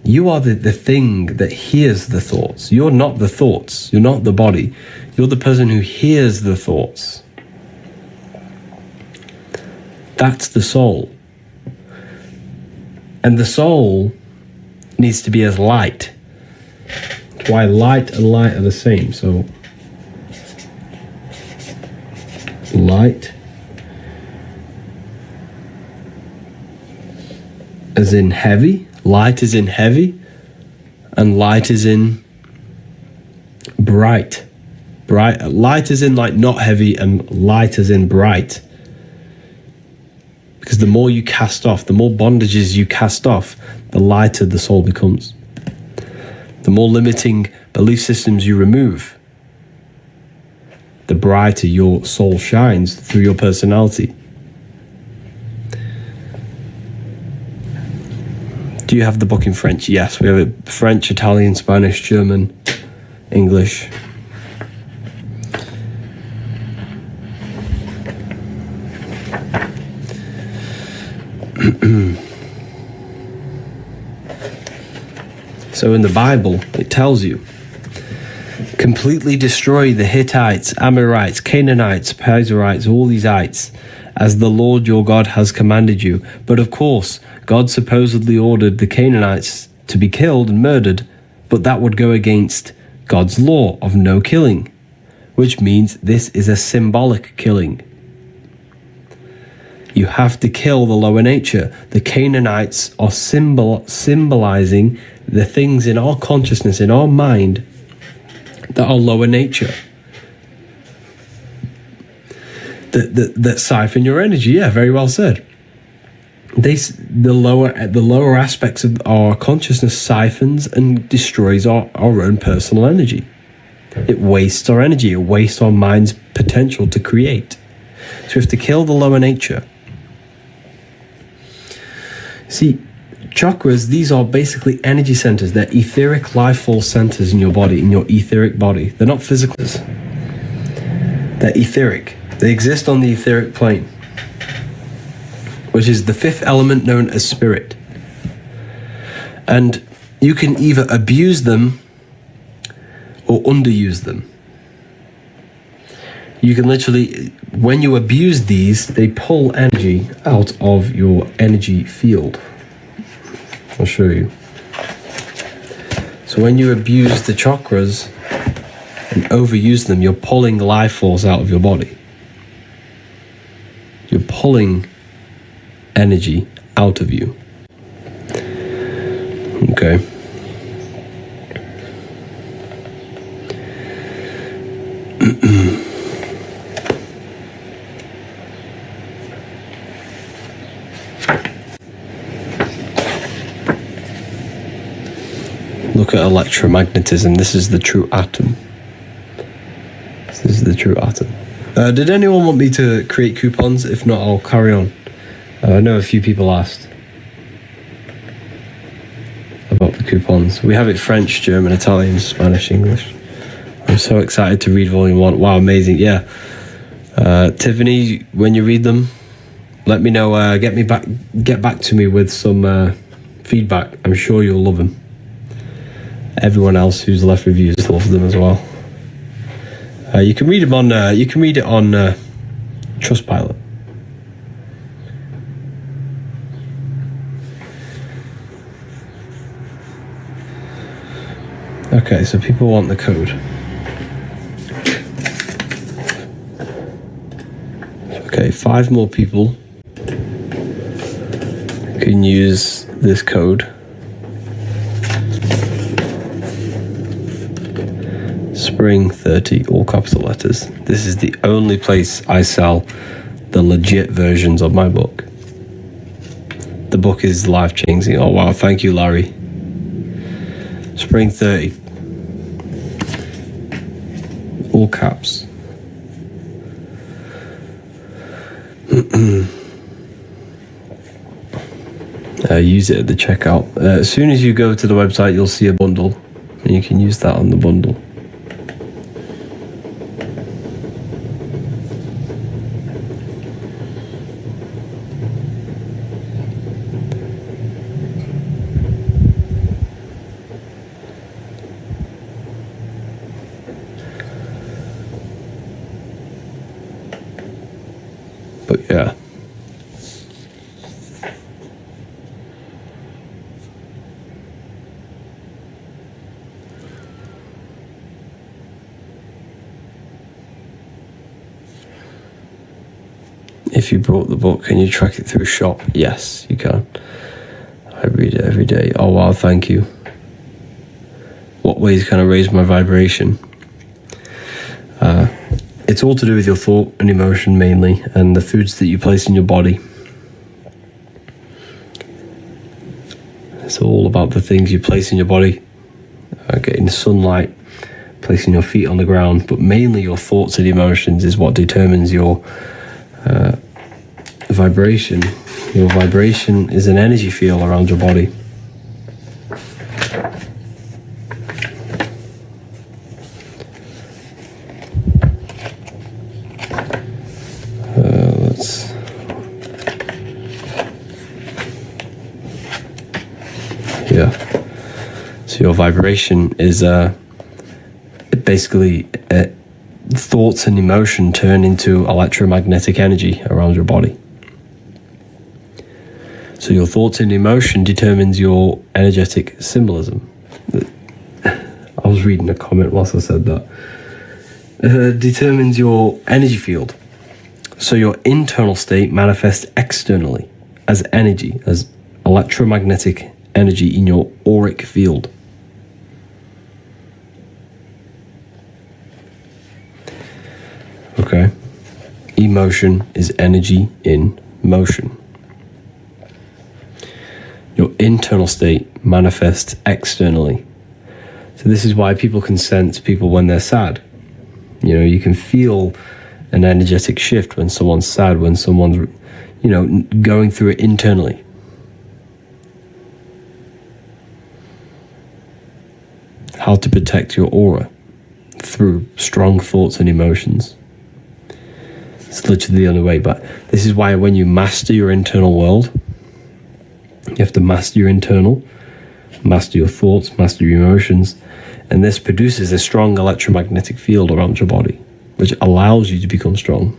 you are the thing that hears the thoughts. You're not the thoughts. You're not the body. You're the person who hears the thoughts. That's the soul. And the soul needs to be as light. That's why light and light are the same. So light as in heavy, light is in heavy, and light is in bright. Light is in like not heavy, and light is in bright. Because the more you cast off, the more bondages you cast off, the lighter the soul becomes. The more limiting belief systems you remove, the brighter your soul shines through your personality. Do you have the book in French? Yes, we have it French, Italian, Spanish, German, English. So in the Bible, it tells you, completely destroy the Hittites, Amorites, Canaanites, Perizzites, all these ites, as the Lord your God has commanded you. But of course, God supposedly ordered the Canaanites to be killed and murdered, but that would go against God's law of no killing, which means this is a symbolic killing. You have to kill the lower nature. The Canaanites are symbolizing the things in our consciousness, in our mind, that are lower nature. That siphon your energy. Yeah, very well said. The lower aspects of our consciousness siphons and destroys our own personal energy. It wastes our energy. It wastes our mind's potential to create. So we have to kill the lower nature. See, chakras, these are basically energy centers. They're etheric life force centers in your body, in your etheric body. They're not physical. They're etheric. They exist on the etheric plane, which is the fifth element known as spirit. And you can either abuse them or underuse them. You can literally, when you abuse these, they pull energy out of your energy field. I'll show you. So when you abuse the chakras and overuse them, you're pulling life force out of your body. You're pulling energy out of you. Okay. Look at electromagnetism. This is the true atom. This is the true atom. Did anyone want me to create coupons? If not, I'll carry on. I know a few people asked about the coupons. We have it French, German, Italian, Spanish, English. I'm so excited to read volume 1. Wow, amazing. Yeah. Tiffany, when you read them, let me know. Get back to me with some feedback. I'm sure you'll love them. Everyone else who's left reviews loves them as well. You can read them on. You can read it on Trustpilot. Okay, so people want the code. Okay, 5 more people can use this code. Spring 30, all capital letters. This is the only place I sell the legit versions of my book. The book is life-changing. Oh wow, thank you, Larry. Spring 30. All caps. Use it at the checkout. As soon as you go to the website, you'll see a bundle, and you can use that on the bundle. But yeah. If you bought the book, can you track it through shop? Yes, you can. I read it every day. Oh wow, thank you. What ways can I raise my vibration? It's all to do with your thought and emotion mainly, and the foods that you place in your body. It's all about the things you place in your body, getting sunlight, placing your feet on the ground, but mainly your thoughts and emotions is what determines your vibration. Your vibration is an energy field around your body. So your vibration is basically thoughts and emotion turn into electromagnetic energy around your body. So your thoughts and emotion determines your energetic symbolism. I was reading a comment whilst I said that. Determines your energy field. So your internal state manifests externally as energy, as electromagnetic energy in your auric field. Okay. Emotion is energy in motion. Your internal state manifests externally. So this is why people can sense people when they're sad. You know, you can feel an energetic shift when someone's sad, when someone's, going through it internally. how to protect your aura through strong thoughts and emotions. It's literally the only way. But this is why when you master your internal world, you have to master your internal, master your thoughts, master your emotions, and this produces a strong electromagnetic field around your body, which allows you to become strong.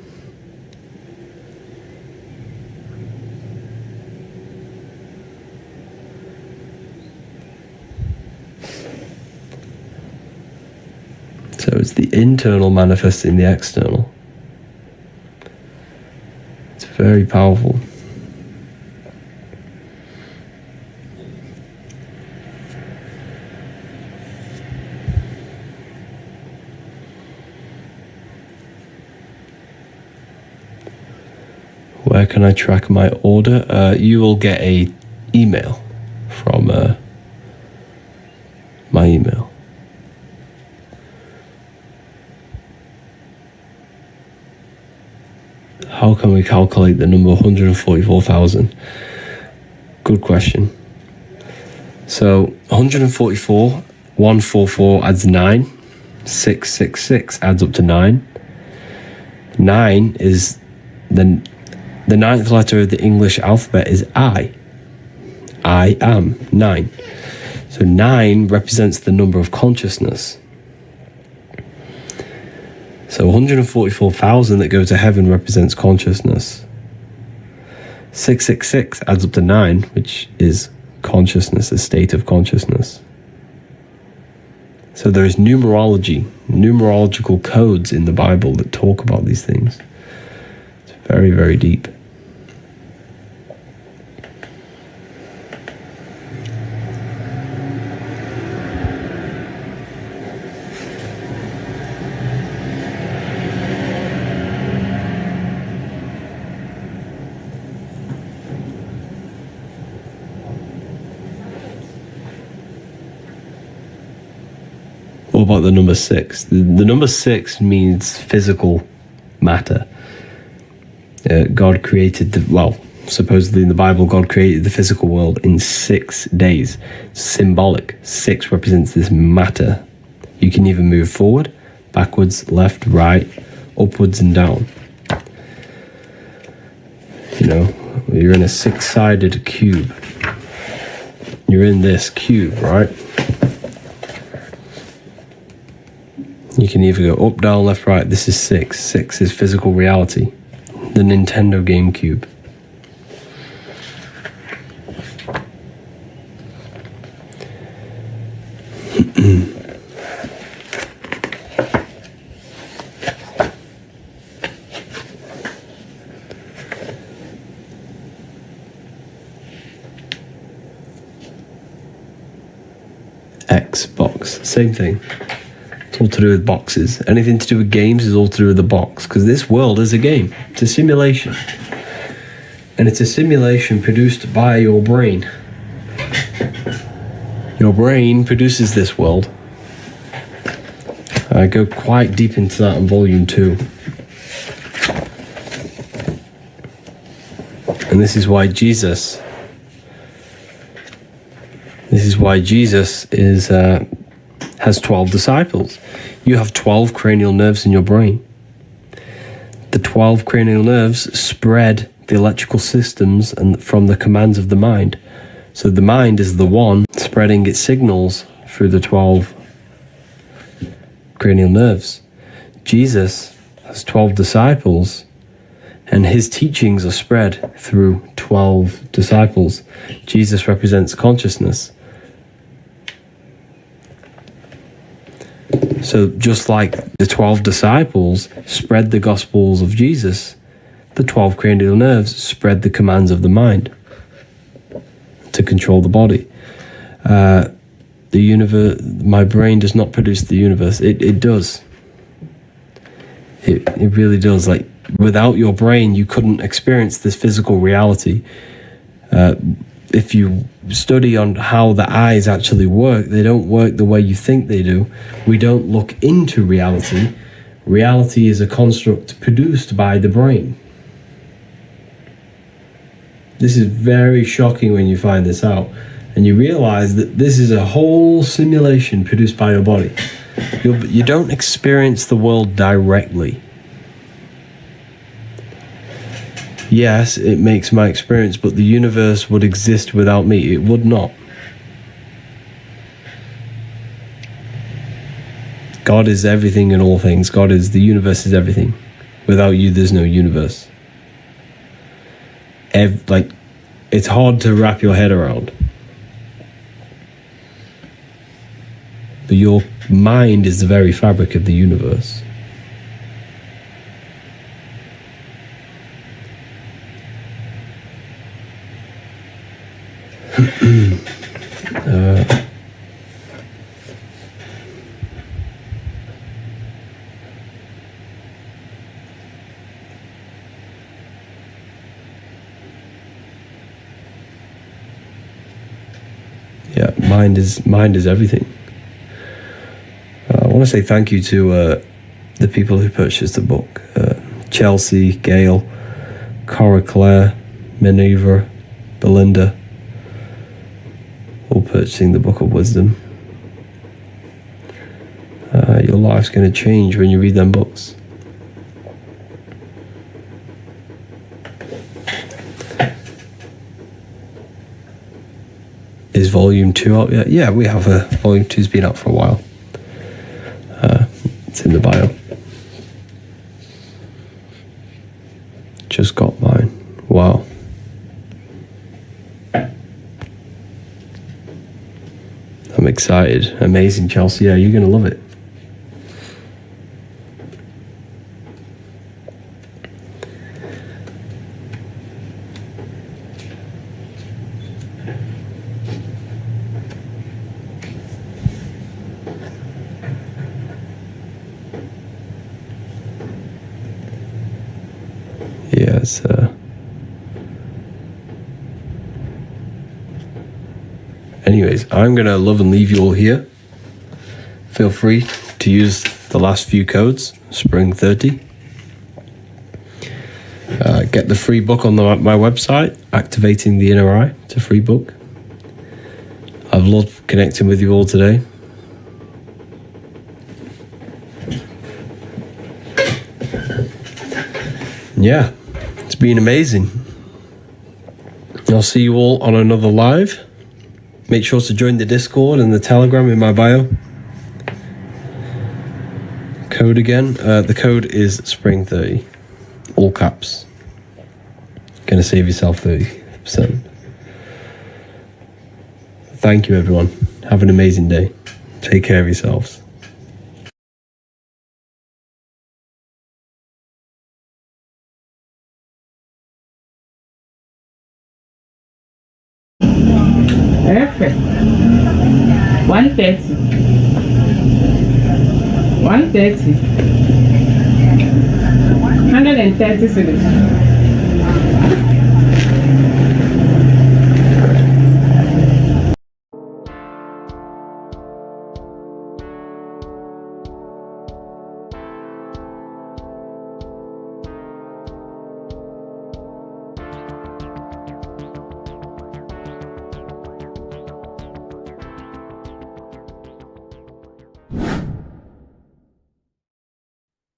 So it's the internal manifesting the external. It's very powerful. Where can I track my order? You will get a email from my email. How can we calculate the number 144,000? Good question. So 144, 144 adds 9. 666 adds up to 9. 9 is the ninth letter of the English alphabet is I. I am 9. So 9 represents the number of consciousness. So 144,000 that go to heaven represents consciousness. 666 adds up to 9, which is consciousness, a state of consciousness. So there is numerological codes in the Bible that talk about these things. It's very, very deep. What about the number 6? The number 6 means physical matter. God created supposedly in the Bible, God created the physical world in 6 days. Symbolic. 6 represents this matter. You can either move forward, backwards, left, right, upwards and down. You know, you're in a 6-sided cube. You're in this cube, right? You can either go up, down, left, right. This is 6. 6 is physical reality. The Nintendo GameCube. Xbox, same thing. It's all to do with boxes. Anything to do with games is all to do with the box, because this world is a game. It's a simulation. And it's a simulation produced by your brain. Your brain produces this world. I go quite deep into that in volume 2. And this is why Jesus has 12 disciples. You have 12 cranial nerves in your brain. The 12 cranial nerves spread the electrical systems and from the commands of the mind. So the mind is the one spreading its signals through the 12 cranial nerves. Jesus has 12 disciples, and his teachings are spread through 12 disciples. Jesus represents consciousness. So just like the 12 disciples spread the gospels of Jesus, the 12 cranial nerves spread the commands of the mind to control the body. The universe, my brain does not produce the universe. It does. It really does. Like, without your brain, you couldn't experience this physical reality. If you study on how the eyes actually work, they don't work the way you think they do. We don't look into reality. Reality is a construct produced by the brain. This is very shocking when you find this out. and you realize that this is a whole simulation produced by your body. You don't experience the world directly. Yes, it makes my experience, but the universe would exist without me. It would not. God is everything in all things. The universe is everything. Without you, there's no universe. It's hard to wrap your head around. But your mind is the very fabric of the universe. Yeah, mind is everything. I want to say thank you to the people who purchased the book. Chelsea, Gail, Cora Claire, Minerva, Belinda, all purchasing the Book of Wisdom. Your life's going to change when you read them books. Is volume 2 out yet? Yeah, we have volume 2's been out for a while. It's in the bio. Just got mine. Wow. I'm excited. Amazing, Chelsea. Yeah, you're going to love it. Yeah, it's anyways, I'm gonna love and leave you all here. Feel free to use the last few codes, Spring 30. Get the free book on my website, Activating the Inner Eye. It's a free book. I've loved connecting with you all today. Yeah, it's been amazing. I'll see you all on another live. Make sure to join the Discord and the Telegram in my bio. Code again. The code is Spring 30. All caps. Gonna save yourself 30%. Thank you, everyone. Have an amazing day. Take care of yourselves. Perfect. 130. 130. 130 cities.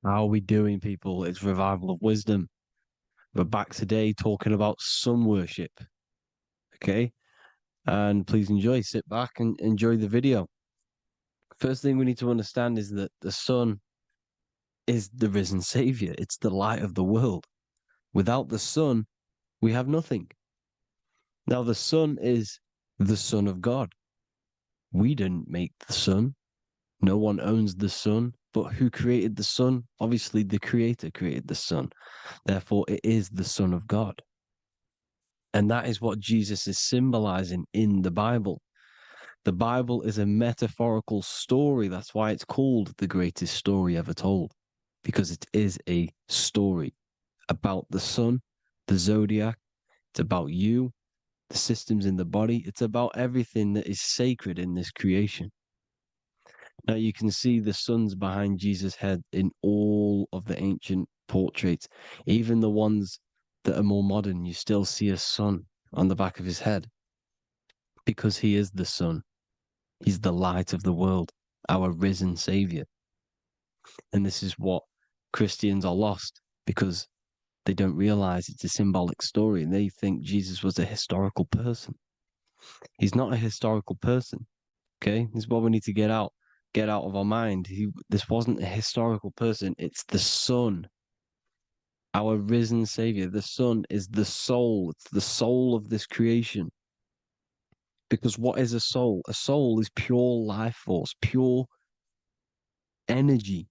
How are we doing, people? It's Revival of Wisdom. We're back today talking about sun worship. Okay? And please enjoy, sit back and enjoy the video. First thing we need to understand is that the sun is the risen savior. It's the light of the world. Without the sun, we have nothing. Now, the sun is the Son of God. We didn't make the sun. No one owns the sun. But who created the sun? Obviously, the Creator created the sun. Therefore, it is the Son of God. And that is what Jesus is symbolizing in the Bible. The Bible is a metaphorical story. That's why it's called the greatest story ever told, because it is a story about the sun, the zodiac. It's about you, the systems in the body. It's about everything that is sacred in this creation. Now you can see the suns behind Jesus' head in all of the ancient portraits, even the ones that are more modern. You still see a sun on the back of his head. because he is the sun. He's the light of the world, our risen Savior. And this is what Christians are lost because they don't realize it's a symbolic story and they think Jesus was a historical person. He's not a historical person. Okay, this is what we need to get out of our mind. This wasn't a historical person. It's the Son, our risen Savior. The Son is the soul. It's the soul of this creation. Because what is a soul? A soul is pure life force, pure energy.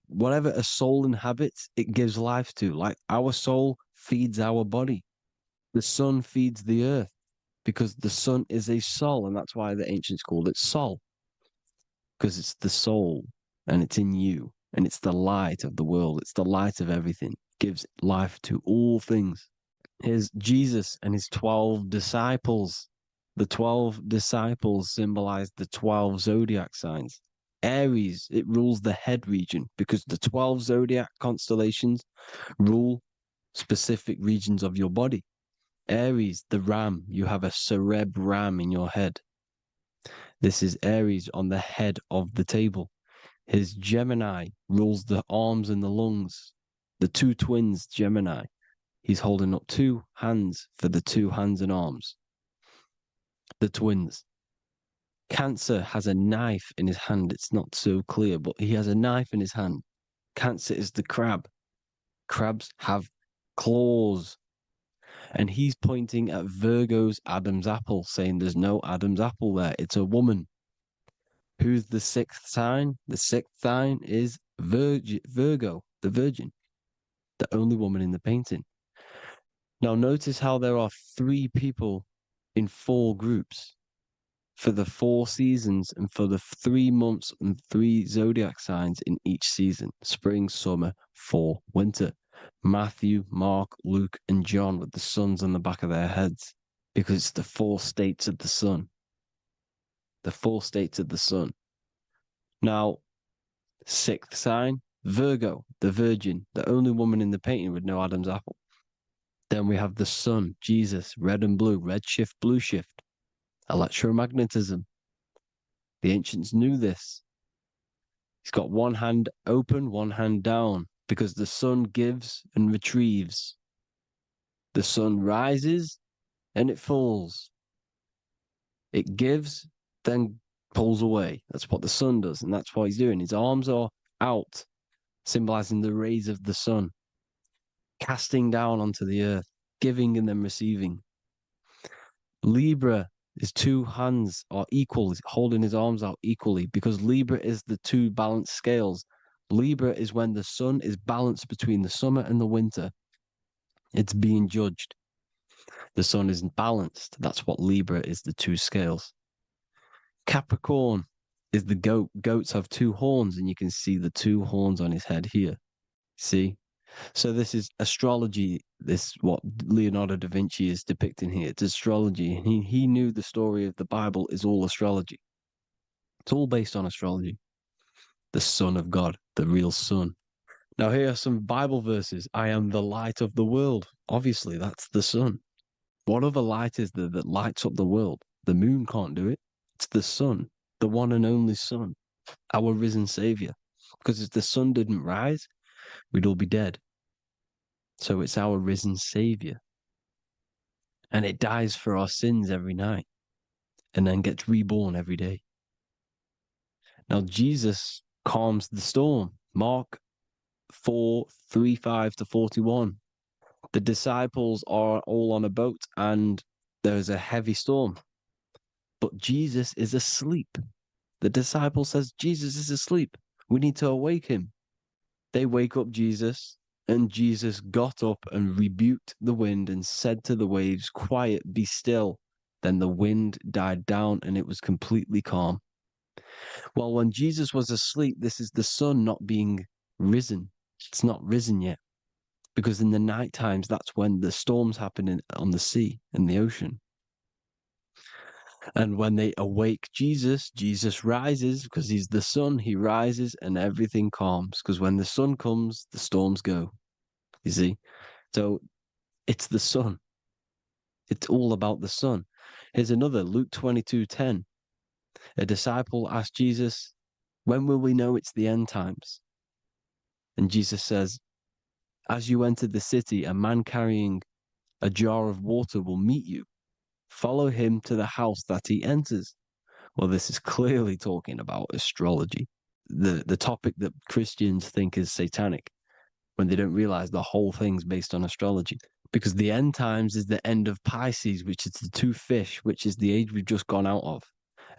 Whatever a soul inhabits, it gives life to. Like our soul feeds our body. The sun feeds the earth because the sun is a soul, and that's why the ancients called it Sol, because it's the soul and it's in you, and it's the light of the world. It's the light of everything. It gives life to all things. Here's Jesus and his 12 disciples. The 12 disciples symbolize the 12 zodiac signs. Aries, it rules the head region because the 12 zodiac constellations rule specific regions of your body. Aries, the ram, you have a cerebrum in your head. This is Aries on the head of the table. His Gemini rules the arms and the lungs. The two twins, Gemini. He's holding up two hands for the two hands and arms. The twins. Cancer has a knife in his hand. It's not so clear, but he has a knife in his hand. Cancer is the crab. Crabs have claws. And he's pointing at Virgo's Adam's apple, saying there's no Adam's apple there. It's a woman. Who's the sixth sign? The sixth sign is Virgo, the Virgin, the only woman in the painting. Now notice how there are 3 people in 4 groups for the 4 seasons and for the 3 months and 3 zodiac signs in each season: spring, summer, fall, winter. Matthew, Mark, Luke, and John with the suns on the back of their heads, because it's the 4 states of the sun. The 4 states of the sun. Now, 6th sign, Virgo, the Virgin, the only woman in the painting with no Adam's apple. Then we have the sun, Jesus, red and blue, red shift, blue shift. Electromagnetism. The ancients knew this. He's got one hand open, one hand down, because the sun gives and retrieves. The sun rises and it falls. It gives, then pulls away. That's what the sun does, and that's what he's doing. His arms are out, symbolizing the rays of the sun, casting down onto the earth, giving and then receiving. Libra, his 2 hands are equal. He's holding his arms out equally because Libra is the 2 balanced scales. Libra is when the sun is balanced between the summer and the winter. It's being judged. The sun isn't balanced. That's what Libra is, the 2 scales. Capricorn is the goat. Goats have 2 horns, and you can see the 2 horns on his head here. See? So this is astrology. This is what Leonardo da Vinci is depicting here. It's astrology. He knew the story of the Bible is all astrology. It's all based on astrology. The Son of God, the real Son. Now here are some Bible verses. I am the light of the world. Obviously, that's the sun. What other light is there that lights up the world? The moon can't do it. It's the sun, the one and only Son, our risen Savior. Because if the sun didn't rise, we'd all be dead. So it's our risen Savior. And it dies for our sins every night and then gets reborn every day. Now Jesus calms the storm. Mark 4:35-41. The disciples are all on a boat and there's a heavy storm. But Jesus is asleep. The disciple says, Jesus is asleep. We need to awake him. They wake up Jesus, and Jesus got up and rebuked the wind and said to the waves, quiet, be still. Then the wind died down and it was completely calm. Well, when Jesus was asleep, this is the sun not being risen. It's not risen yet. Because in the night times, that's when the storms happen on the sea and the ocean. And when they awake Jesus, Jesus rises because he's the sun. He rises and everything calms. Because when the sun comes, the storms go. You see? So it's the sun. It's all about the sun. Here's another, Luke 22:10. A disciple asked Jesus, when will we know it's the end times? And Jesus says, as you enter the city, a man carrying a jar of water will meet you. Follow him to the house that he enters. Well, this is clearly talking about astrology, the topic that Christians think is satanic, when they don't realize the whole thing's based on astrology. Because the end times is the end of Pisces, which is the two fish, which is the age we've just gone out of.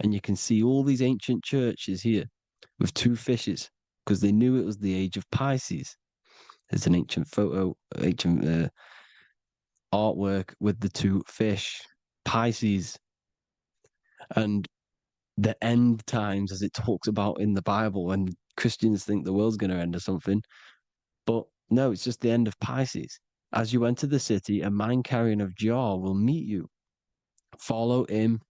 And you can see all these ancient churches here with two fishes, because they knew it was the age of Pisces. There's an ancient photo, ancient artwork with the two fish, Pisces. And the end times, as it talks about in the Bible, and Christians think the world's going to end or something. But no, it's just the end of Pisces. As you enter the city, a man carrying a jar will meet you. Follow him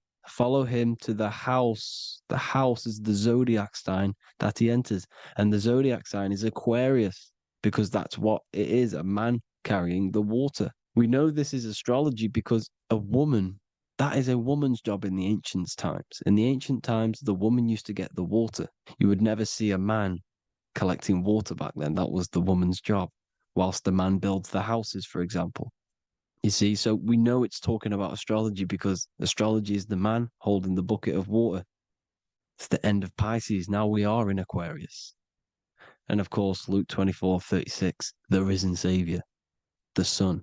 to the house. The house is the zodiac sign that he enters. And the zodiac sign is Aquarius, because that's what it is, a man carrying the water. We know this is astrology because a woman, that is a woman's job in the ancient times. In the ancient times, the woman used to get the water. You would never see a man collecting water back then. That was the woman's job, whilst the man builds the houses, for example. You see, so we know it's talking about astrology because astrology is the man holding the bucket of water. It's the end of Pisces. Now we are in Aquarius. And of course, Luke 24:36, the risen Savior, the Son.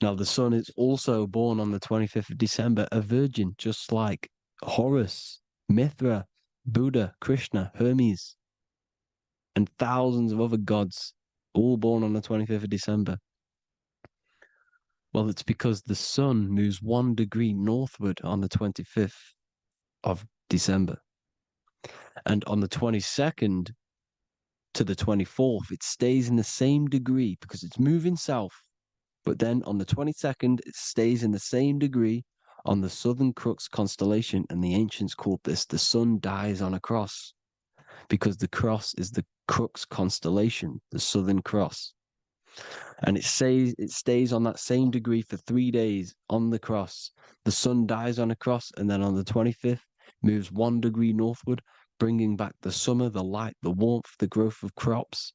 Now, the Son is also born on the 25th of December, a virgin, just like Horus, Mithra, Buddha, Krishna, Hermes, and thousands of other gods, all born on the 25th of December. Well, it's because the sun moves 1 degree northward on the 25th of December. And on the 22nd to the 24th, it stays in the same degree because it's moving south. But then on the 22nd, it stays in the same degree on the Southern Crux constellation. And the ancients called this the sun dies on a cross, because the cross is the Crux constellation, the Southern Cross. And it stays on that same degree for 3 days on the cross. The sun dies on a cross, and then on the 25th, moves 1 degree northward, bringing back the summer, the light, the warmth, the growth of crops.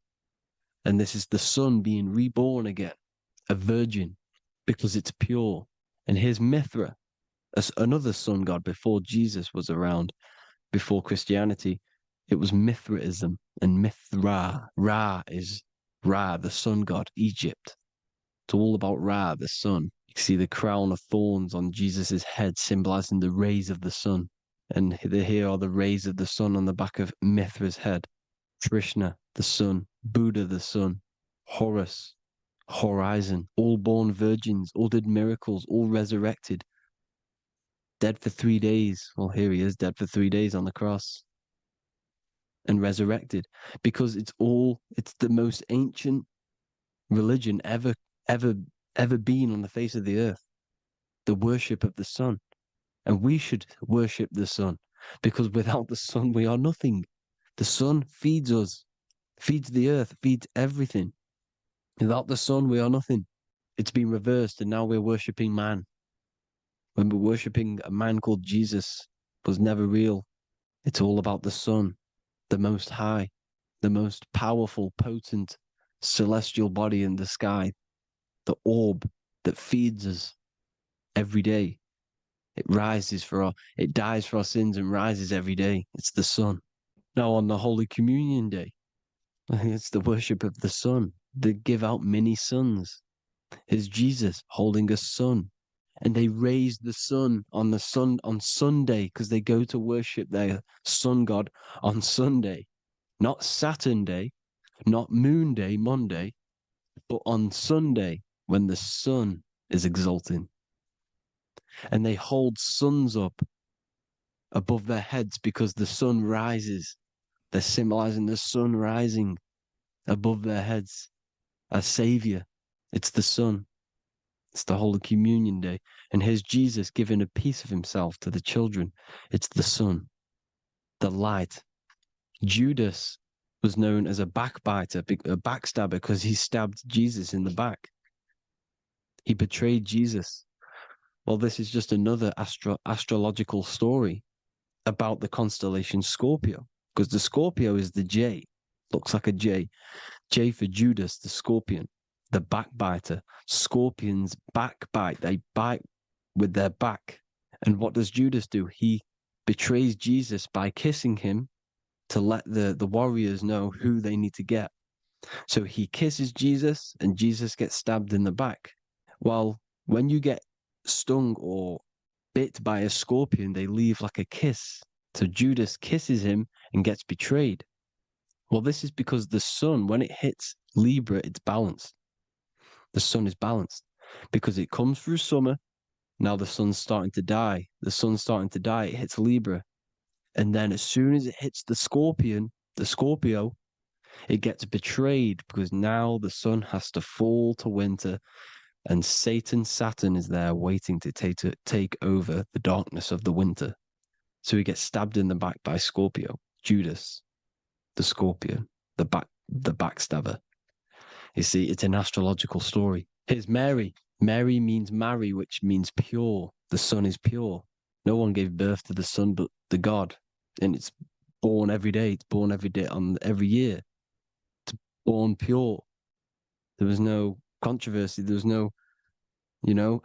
And this is the sun being reborn again, a virgin, because it's pure. And here's Mithra, another sun god before Jesus was around, before Christianity. It was Mithraism, and Mithra, Ra is Ra, the sun god, Egypt. It's all about Ra, the sun. You see the crown of thorns on Jesus's head, symbolizing the rays of the sun. And here are the rays of the sun on the back of Mithra's head. Krishna, the sun. Buddha, the sun. Horus, horizon. All born virgins, all did miracles, all resurrected. Dead for 3 days. Well, here he is, dead for 3 days on the cross. And resurrected, because it's the most ancient religion ever been on the face of the earth, the worship of the sun. And we should worship the sun, because without the sun we are nothing. The sun feeds us, feeds the earth, feeds everything. Without the sun we are nothing. It's been reversed, and now we're worshipping man. When we're worshipping a man called Jesus, was never real. It's all about the sun, the most high, the most powerful, potent, celestial body in the sky, the orb that feeds us every day. It dies for our sins and rises every day. It's the sun. Now on the Holy Communion Day, it's the worship of the sun. They give out mini suns. Here's Jesus holding a sun. And they raise the sun on Sunday, because they go to worship their sun god on Sunday. Not Saturn Day, not Moon Day, Monday, but on Sunday when the sun is exalting. And they hold suns up above their heads because the sun rises. They're symbolizing the sun rising above their heads as Savior. It's the sun. It's the Holy Communion Day. And here's Jesus giving a piece of himself to the children. It's the sun, the light. Judas was known as a backbiter, a backstabber, because he stabbed Jesus in the back. He betrayed Jesus. Well, this is just another astrological story about the constellation Scorpio, because the Scorpio is the J, looks like a J. J for Judas, the scorpion, the backbiter. Scorpions backbite, they bite with their back. And what does Judas do? He betrays Jesus by kissing him to let the warriors know who they need to get. So he kisses Jesus, and Jesus gets stabbed in the back. Well, when you get stung or bit by a scorpion, they leave like a kiss. So Judas kisses him and gets betrayed. Well, this is because the sun, when it hits Libra, it's balanced. The sun is balanced because it comes through summer. Now the sun's starting to die. The sun's starting to die. It hits Libra. And then as soon as it hits the Scorpio, it gets betrayed because now the sun has to fall to winter, and Saturn is there waiting to take over the darkness of the winter. So he gets stabbed in the back by Scorpio, Judas, the scorpion, the backstabber. You see, it's an astrological story. Here's Mary. Mary means marry, which means pure. The sun is pure. No one gave birth to the sun but the God. And it's born every day. It's born every day on every year. It's born pure. There was no controversy. There was no,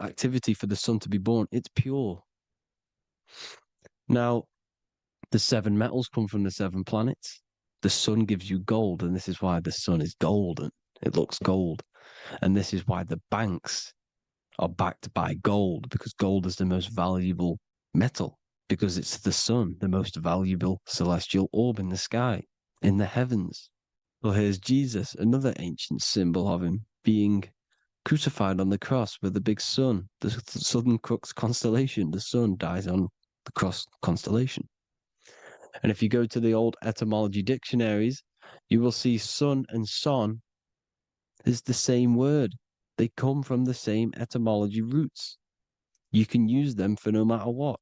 activity for the sun to be born. It's pure. Now, the 7 metals come from the 7 planets. The sun gives you gold, and this is why the sun is golden. It looks gold. And this is why the banks are backed by gold, because gold is the most valuable metal, because it's the sun, the most valuable celestial orb in the sky, in the heavens. Well, here's Jesus, another ancient symbol of him being crucified on the cross with the big sun, the Southern Cross constellation. The sun dies on the cross constellation. And if you go to the old etymology dictionaries, you will see sun and son is the same word. They come from the same etymology roots. You can use them for no matter what,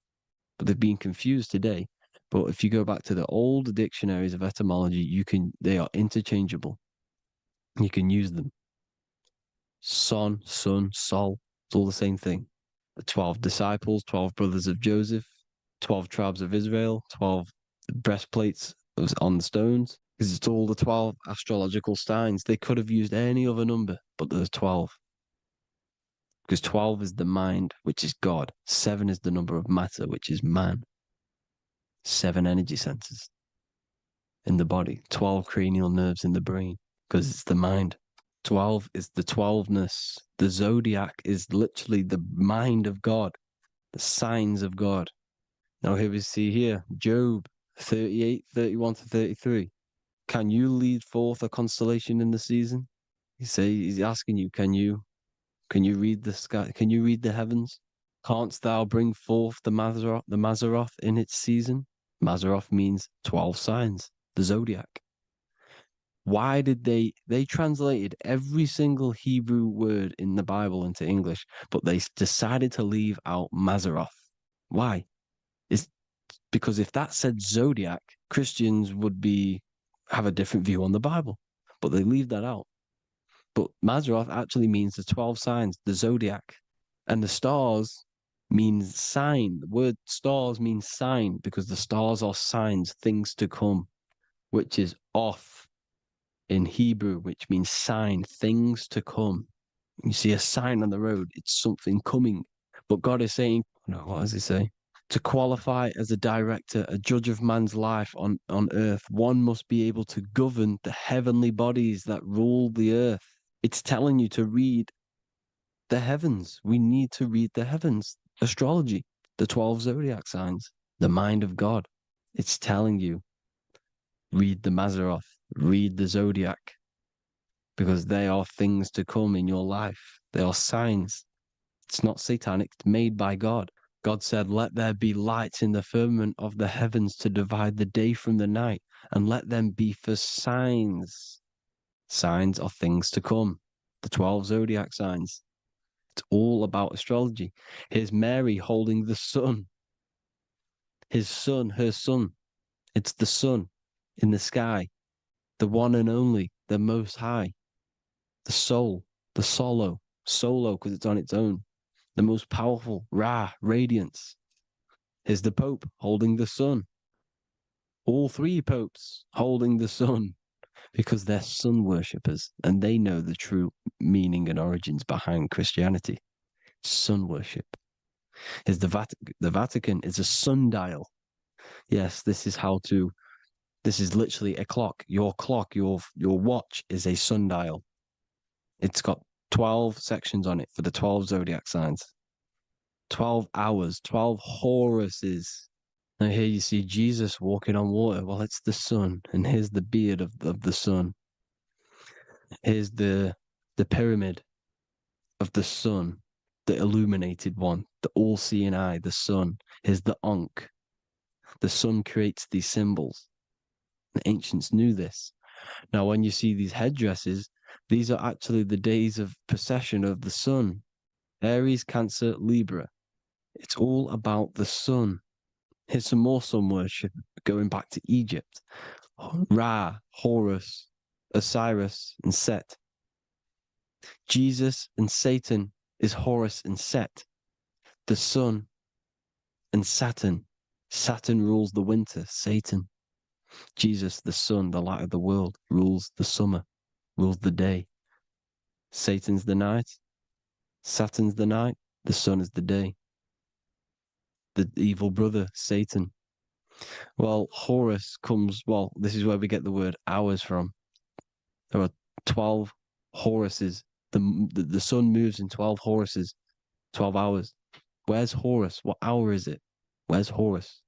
but they've been confused today. But if you go back to the old dictionaries of etymology, they are interchangeable. You can use them. Son, sun, sol, it's all the same thing. The 12 disciples, 12 brothers of Joseph, 12 tribes of Israel, 12 breastplates on the stones, because it's all the 12 astrological signs. They could have used any other number, but there's 12. Because 12 is the mind, which is God. 7 is the number of matter, which is man. 7 energy centers in the body. 12 cranial nerves in the brain, because it's the mind. 12 is the 12ness. The zodiac is literally the mind of God, the signs of God. Now here we see here, Job 38, 31 to 33. Can you lead forth a constellation in the season? He's asking you, can you read the sky? Can you read the heavens? Canst thou bring forth the Mazzaroth in its season? Mazzaroth means 12 signs, the zodiac. Why did they translated every single Hebrew word in the Bible into English, but they decided to leave out Mazzaroth? Why? It's because if that said zodiac, Christians would have a different view on the Bible, but they leave that out. But Mazzaroth actually means the 12 signs, the zodiac, and the stars means sign. The word stars means sign because the stars are signs, things to come, which is off in Hebrew, which means sign, things to come. You see a sign on the road, it's something coming. But God is saying, no, what does he say? To qualify as a director, a judge of man's life on earth, one must be able to govern the heavenly bodies that rule the earth. It's telling you to read the heavens. We need to read the heavens. Astrology, the 12 zodiac signs, the mind of God. It's telling you, read the Mazzaroth, read the zodiac, because they are things to come in your life. They are signs. It's not satanic, it's made by God. God said, let there be lights in the firmament of the heavens to divide the day from the night, and let them be for signs. Signs are things to come. The 12 zodiac signs. It's all about astrology. Here's Mary holding the sun. His son, her son. It's the sun in the sky. The one and only, the most high. The soul, the solo because it's on its own. the most powerful, Ra, radiance. Here's the Pope holding the sun. All three popes holding the sun, because they're sun worshippers and they know the true meaning and origins behind Christianity. Sun worship. Here's the Vatican. The Vatican is a sundial. Yes, this is literally a clock. Your clock, your watch is a sundial. It's got 12 sections on it for the 12 zodiac signs. 12 hours, 12 Horuses. Now here you see Jesus walking on water. Well, it's the sun, and here's the beard of the sun. Here's the pyramid of the sun, the illuminated one, the all-seeing eye, the sun. Here's the Ankh. The sun creates these symbols. The ancients knew this. Now, when you see these headdresses, these are actually the days of precession of the sun. Aries, Cancer, Libra. It's all about the sun. Here's some more sun worship going back to Egypt. Ra, Horus, Osiris, and Set. Jesus and Satan is Horus and Set. The sun and Saturn. Saturn rules the winter, Satan. Jesus, the sun, the light of the world, rules the summer, rules the day. Satan's the night, Saturn's the night, the sun is the day. The evil brother, Satan. Well, Horus comes, this is where we get the word hours from. There are 12 Horuses. The sun moves in 12 Horuses, 12 hours. Where's Horus? What hour is it? Where's Horus?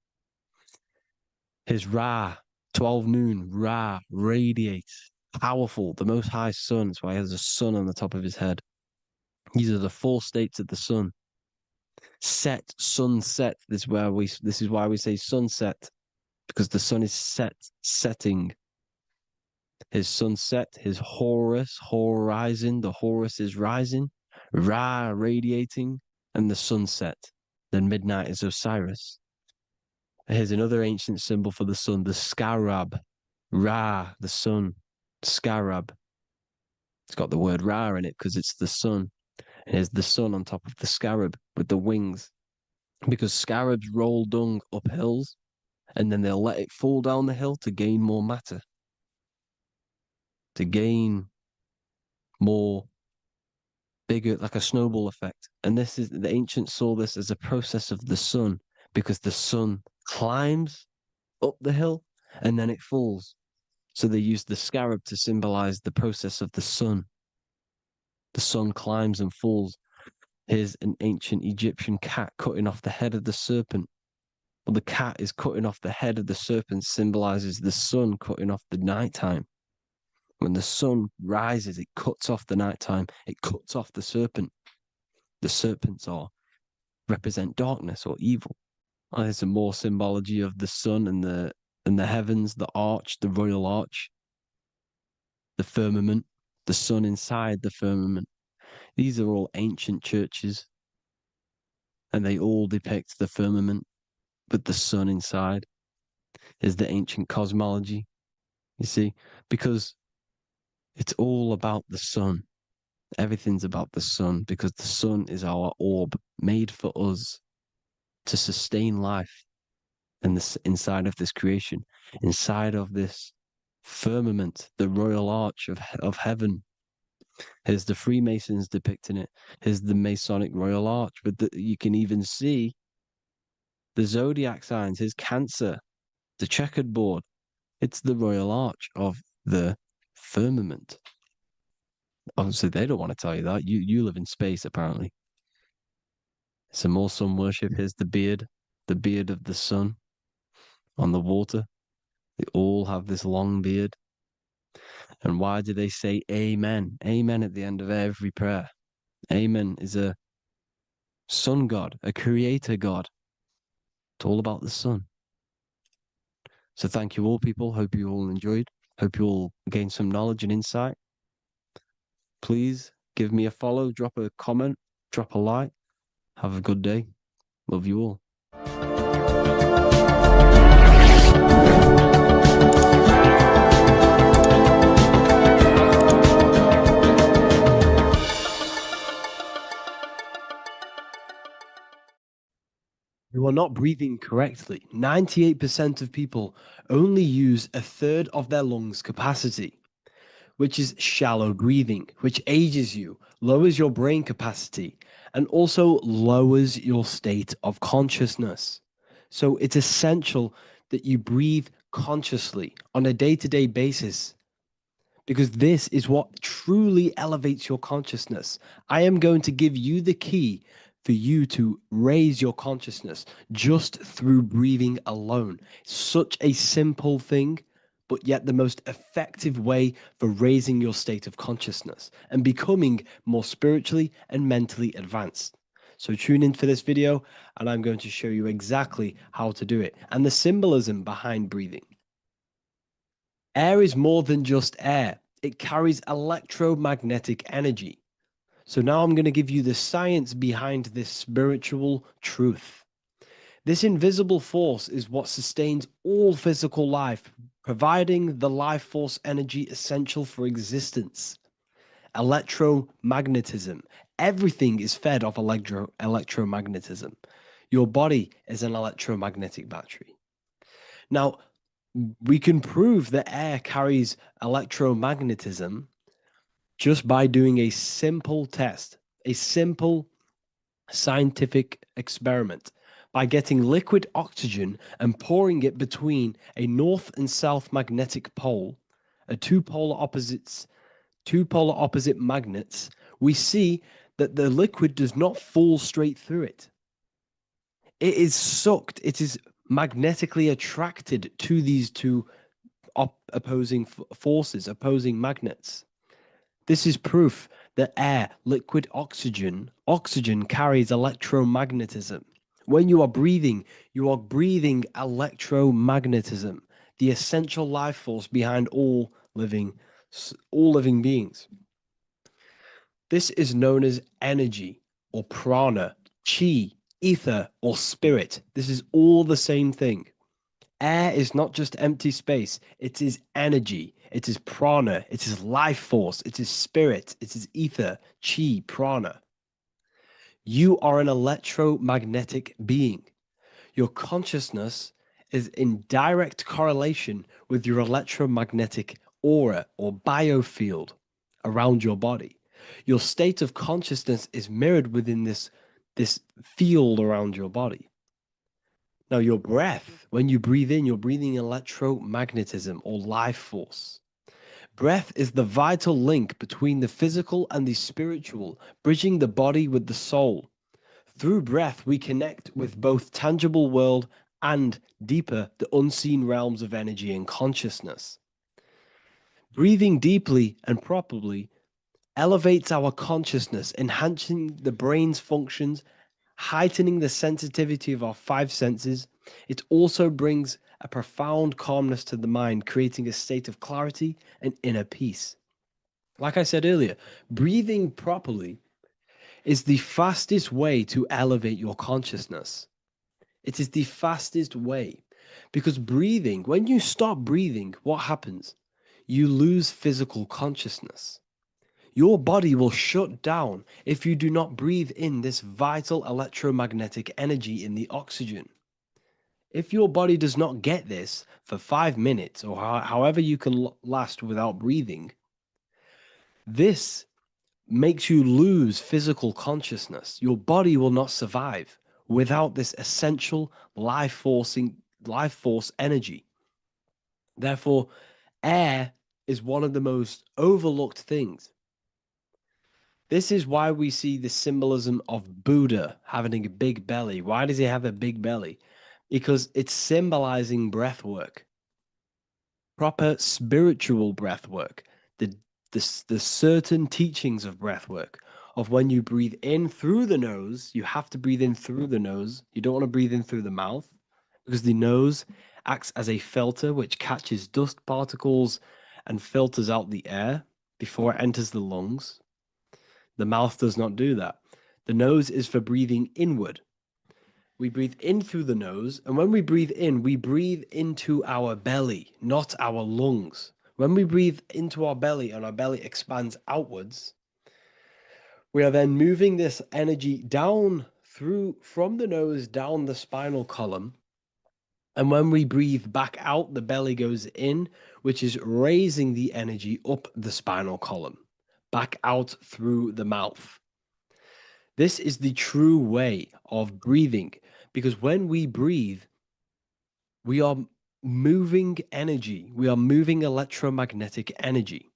His Ra, 12 noon, Ra, radiates, powerful, the most high sun. That's why he has a sun on the top of his head. These are the 4 states of the sun. Set, sunset. This is why we say sunset, because the sun is setting. His sunset, his Horus, horizon, the Horus is rising, Ra radiating, and the sunset. Then midnight is Osiris. Here's another ancient symbol for the sun, the scarab. Ra, the sun, scarab. It's got the word Ra in it because it's the sun. And here's the sun on top of the scarab with the wings. Because scarabs roll dung up hills, and then they'll let it fall down the hill to gain more matter. To gain more bigger, like a snowball effect. And the ancients saw this as a process of the sun, because the sun climbs up the hill and then it falls. So they used the scarab to symbolize the process of the sun. The sun climbs and falls. Here's an ancient Egyptian cat cutting off the head of the serpent. Well, the cat is cutting off the head of the serpent, symbolizes the sun cutting off the nighttime. When the sun rises, it cuts off the nighttime. It cuts off the serpent. The serpents represent darkness or evil. Oh, there's some more symbology of the sun and the heavens, the arch, the royal arch, the firmament, the sun inside the firmament. These are all ancient churches, and they all depict the firmament with the sun inside. Is the ancient cosmology, you see, because it's all about the sun. Everything's about the sun, because the sun is our orb made for us to sustain life in inside of this creation, inside of this firmament, the royal arch of heaven. Here's the Freemasons depicting it. Here's the Masonic royal arch, but you can even see the zodiac signs. Here's Cancer, the checkered board. It's the royal arch of the firmament. Obviously, they don't want to tell you that. You live in space, apparently. Some more sun worship. Here's the beard of the sun on the water. They all have this long beard. And why do they say amen? Amen at the end of every prayer. Amen is a sun god, a creator god. It's all about the sun. So thank you all, people. Hope you all enjoyed. Hope you all gained some knowledge and insight. Please give me a follow, drop a comment, drop a like. Have a good day. Love you all. you are not breathing correctly. 98% of people only use a third of their lungs capacity, which is shallow breathing, which ages you, lowers your brain capacity, and also lowers your state of consciousness. So it's essential that you breathe consciously on a day-to-day basis, because this is what truly elevates your consciousness. I am going to give you the key for you to raise your consciousness just through breathing alone. Such a simple thing, but yet the most effective way for raising your state of consciousness and becoming more spiritually and mentally advanced. So tune in for this video, and I'm going to show you exactly how to do it and the symbolism behind breathing. Air is more than just air. It carries electromagnetic energy. So now I'm going to give you the science behind this spiritual truth. This invisible force is what sustains all physical life, providing the life force energy essential for existence. Electromagnetism. Everything is fed off electromagnetism. Your body is an electromagnetic battery. Now, we can prove that air carries electromagnetism just by doing a simple test, a simple scientific experiment, by getting liquid oxygen and pouring it between a north and south magnetic pole, two polar opposite magnets. We see that the liquid does not fall straight through it. It is sucked, it is magnetically attracted to these two opposing forces, opposing magnets. This is proof that air, liquid oxygen carries electromagnetism. When you are breathing electromagnetism, the essential life force behind all living beings. This is known as energy or prana, chi, ether, or spirit. This is all the same thing. Air is not just empty space. It is energy. It is prana. It is life force. It is spirit. It is ether, chi, prana. You are an electromagnetic being. Your consciousness is in direct correlation with your electromagnetic aura or biofield around your body. Your state of consciousness is mirrored within this field around your body. Now, your breath, when you breathe in, you're breathing electromagnetism or life force. Breath is the vital link between the physical and the spiritual, bridging the body with the soul. Through breath, we connect with both tangible world and deeper, the unseen realms of energy and consciousness. Breathing deeply and properly elevates our consciousness, enhancing the brain's functions, heightening the sensitivity of our five senses. It also brings a profound calmness to the mind, creating a state of clarity and inner peace. Like I said earlier, breathing properly is the fastest way to elevate your consciousness. It is the fastest way, because breathing, when you stop breathing, what happens? You lose physical consciousness. Your body will shut down if you do not breathe in this vital electromagnetic energy in the oxygen. If your body does not get this for 5 minutes or however you can last without breathing, this makes you lose physical consciousness. Your body will not survive without this essential life force energy. Therefore, air is one of the most overlooked things. This is why we see the symbolism of Buddha having a big belly. Why does he have a big belly? Because it's symbolizing breath work, proper spiritual breath work, the certain teachings of breath work, of when you breathe in through the nose, you have to breathe in through the nose. You don't want to breathe in through the mouth, because the nose acts as a filter which catches dust particles and filters out the air before it enters the lungs. The mouth does not do that. The nose is for breathing inward. We breathe in through the nose, and when we breathe in, we breathe into our belly, not our lungs. When we breathe into our belly and our belly expands outwards, we are then moving this energy down from the nose down the spinal column. And when we breathe back out, the belly goes in, which is raising the energy up the spinal column, back out through the mouth. This is the true way of breathing, because when we breathe, we are moving energy. We are moving electromagnetic energy.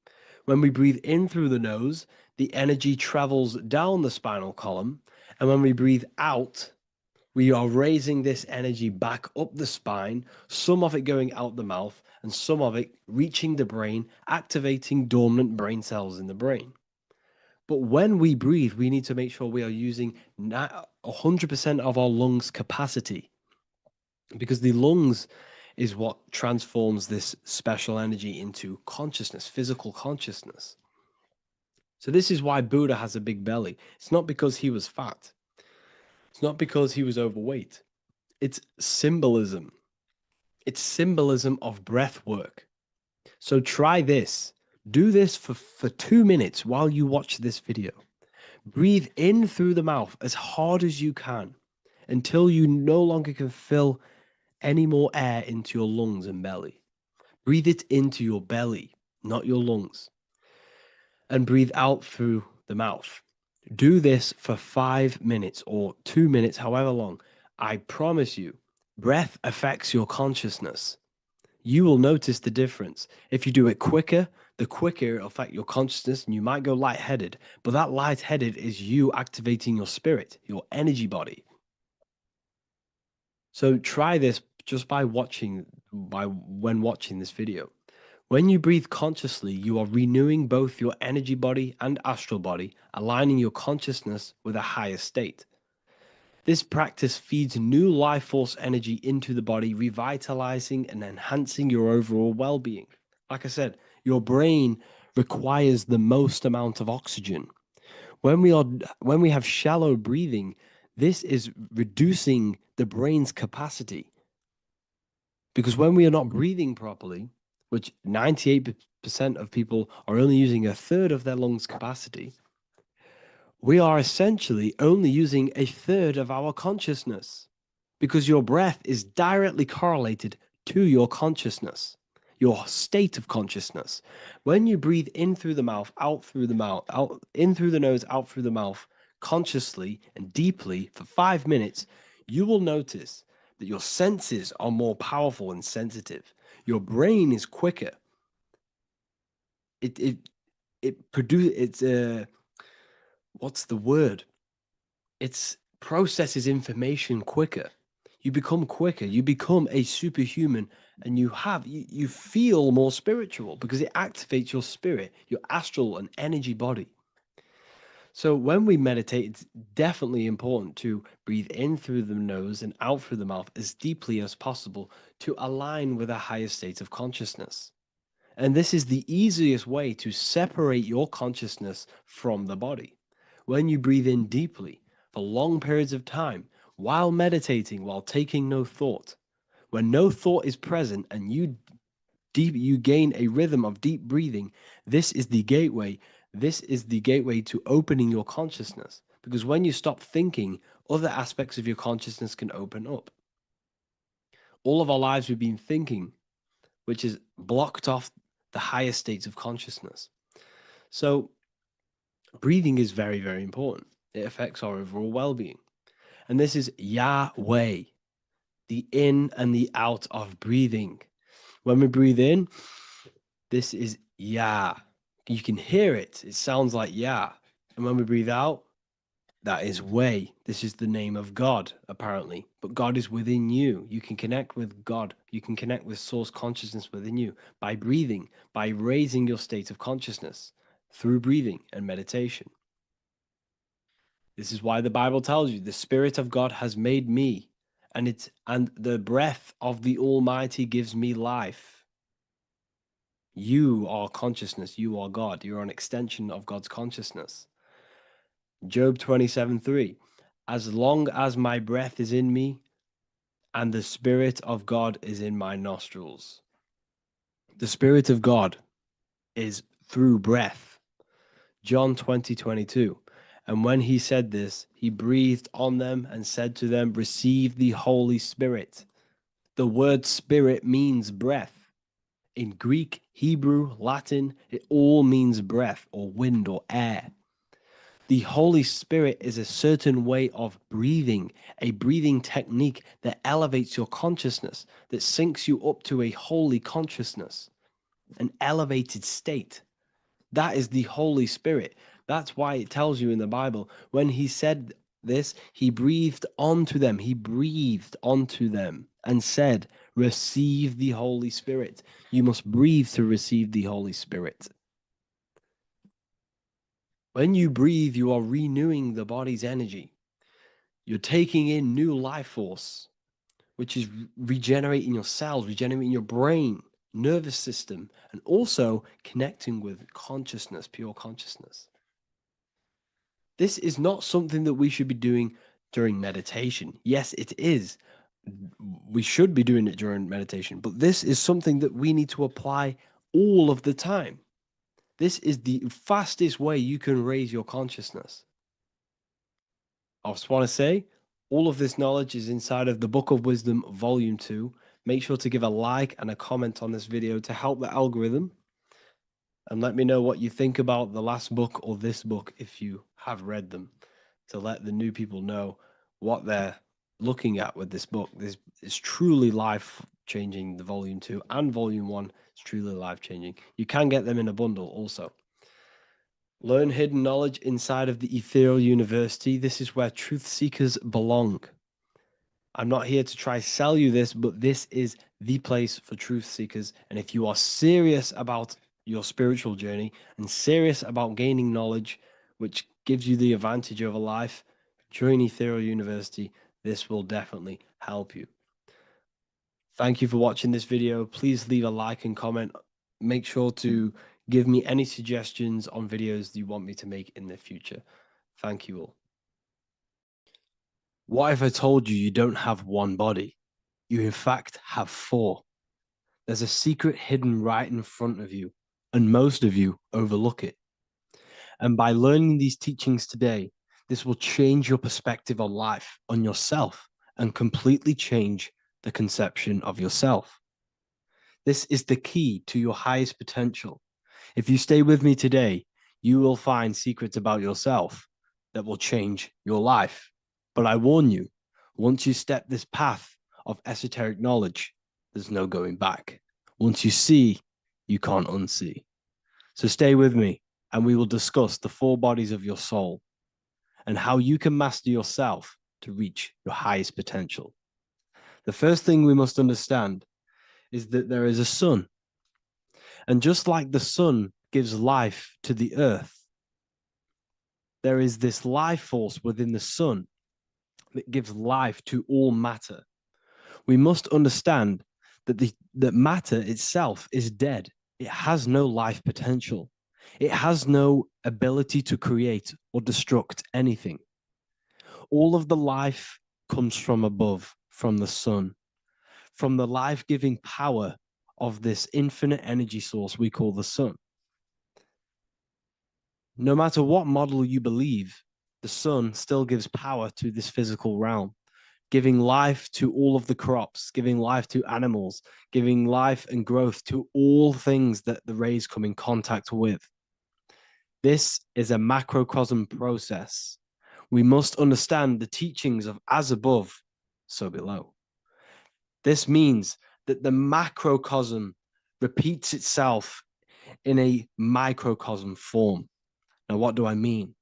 When we breathe in through the nose, the energy travels down the spinal column. And when we breathe out, we are raising this energy back up the spine, some of it going out the mouth, and some of it reaching the brain, activating dormant brain cells in the brain. But when we breathe, we need to make sure we are using 100% of our lungs' capacity, because the lungs is what transforms this special energy into consciousness, physical consciousness. So this is why Buddha has a big belly. It's not because he was fat. It's not because he was overweight. It's symbolism. It's symbolism of breath work. So try this. Do this for 2 minutes while you watch this video. Breathe in through the mouth as hard as you can until you no longer can fill any more air into your lungs and belly. Breathe it into your belly, not your lungs. And breathe out through the mouth. Do this for 5 minutes or 2 minutes, however long. I promise you, breath affects your consciousness. You will notice the difference. If you do it quicker, the quicker it'll affect your consciousness, and you might go lightheaded. But that lightheaded is you activating your spirit, your energy body. So try this just when watching this video. When you breathe consciously, you are renewing both your energy body and astral body, aligning your consciousness with a higher state. This practice feeds new life force energy into the body, revitalizing and enhancing your overall well-being. Like I said, your brain requires the most amount of oxygen. When we have shallow breathing, this is reducing the brain's capacity. Because when we are not breathing properly, which 98% of people are only using a third of their lungs capacity, we are essentially only using a third of our consciousness, because your breath is directly correlated to your consciousness, your state of consciousness. When you breathe in through the mouth, out through the mouth, out in through the nose, out through the mouth, consciously and deeply for 5 minutes, you will notice that your senses are more powerful and sensitive. Your brain is quicker. What's the word? It processes information quicker. You become quicker. You become a superhuman, and you feel more spiritual because it activates your spirit, your astral and energy body. So when we meditate, it's definitely important to breathe in through the nose and out through the mouth as deeply as possible to align with a higher state of consciousness. And this is the easiest way to separate your consciousness from the body. When you breathe in deeply for long periods of time, while meditating, while taking no thought, when no thought is present and you gain a rhythm of deep breathing, this is the gateway. This is the gateway to opening your consciousness. Because when you stop thinking, other aspects of your consciousness can open up. All of our lives we've been thinking, which has blocked off the higher states of consciousness. So breathing is very, very important. It affects our overall well-being. And this is Yahweh, the in and the out of breathing. When we breathe in, this is Yah. You can hear it. It sounds like Yah. And when we breathe out, that is Way. This is the name of God, apparently. But God is within you. You can connect with God. You can connect with source consciousness within you by breathing, by raising your state of consciousness through breathing and meditation. This is why the Bible tells you the Spirit of God has made me, and the breath of the Almighty gives me life. You are consciousness. You are God. You're an extension of God's consciousness. Job 27:3. As long as my breath is in me and the Spirit of God is in my nostrils. The Spirit of God is through breath. John 20:22. And when he said this, he breathed on them and said to them, "Receive the Holy Spirit." The word spirit means breath. In Greek, Hebrew, Latin, it all means breath or wind or air. The Holy Spirit is a certain way of breathing, a breathing technique that elevates your consciousness, that syncs you up to a holy consciousness, an elevated state. That is the Holy Spirit. That's why it tells you in the Bible, when he said this, he breathed onto them. He breathed onto them and said, "Receive the Holy Spirit." You must breathe to receive the Holy Spirit. When you breathe, you are renewing the body's energy. You're taking in new life force, which is regenerating your cells, regenerating your brain, nervous system, and also connecting with consciousness, pure consciousness. This is not something that we should be doing during meditation. Yes, it is. We should be doing it during meditation, but this is something that we need to apply all of the time. This is the fastest way you can raise your consciousness. I just want to say, all of this knowledge is inside of the Book of Wisdom, Volume 2. Make sure to give a like and a comment on this video to help the algorithm. And let me know what you think about the last book or this book if you have read them, to let the new people know what they're looking at with this book. This is truly life-changing, the Volume 2 and Volume 1 is truly life-changing. You can get them in a bundle also. Learn hidden knowledge inside of the Ethereal University. This is where truth seekers belong. I'm not here to try sell you this, but this is the place for truth seekers. And if you are serious about your spiritual journey and serious about gaining knowledge, which gives you the advantage over life, join Ethereal University. This will definitely help you. Thank you for watching this video. Please leave a like and comment. Make sure to give me any suggestions on videos you want me to make in the future. Thank you all. What if I told you you don't have one body? You in fact have four. There's a secret hidden right in front of you, and most of you overlook it. And by learning these teachings today, this will change your perspective on life, on yourself, and completely change the conception of yourself. This is the key to your highest potential. If you stay with me today, you will find secrets about yourself that will change your life. But I warn you, once you step this path of esoteric knowledge, there's no going back. Once you see, you can't unsee. So stay with me, and we will discuss the four bodies of your soul and how you can master yourself to reach your highest potential. The first thing we must understand is that there is a sun. And just like the sun gives life to the earth, there is this life force within the sun that gives life to all matter. We must understand that that matter itself is dead. It has no life potential. It has no ability to create or destruct anything. All of the life comes from above, from the sun, from the life-giving power of this infinite energy source we call the sun. No matter what model you believe, the sun still gives power to this physical realm, giving life to all of the crops, giving life to animals, giving life and growth to all things that the rays come in contact with. This is a macrocosm process. We must understand the teachings of as above, so below. This means that the macrocosm repeats itself in a microcosm form. Now, what do I mean?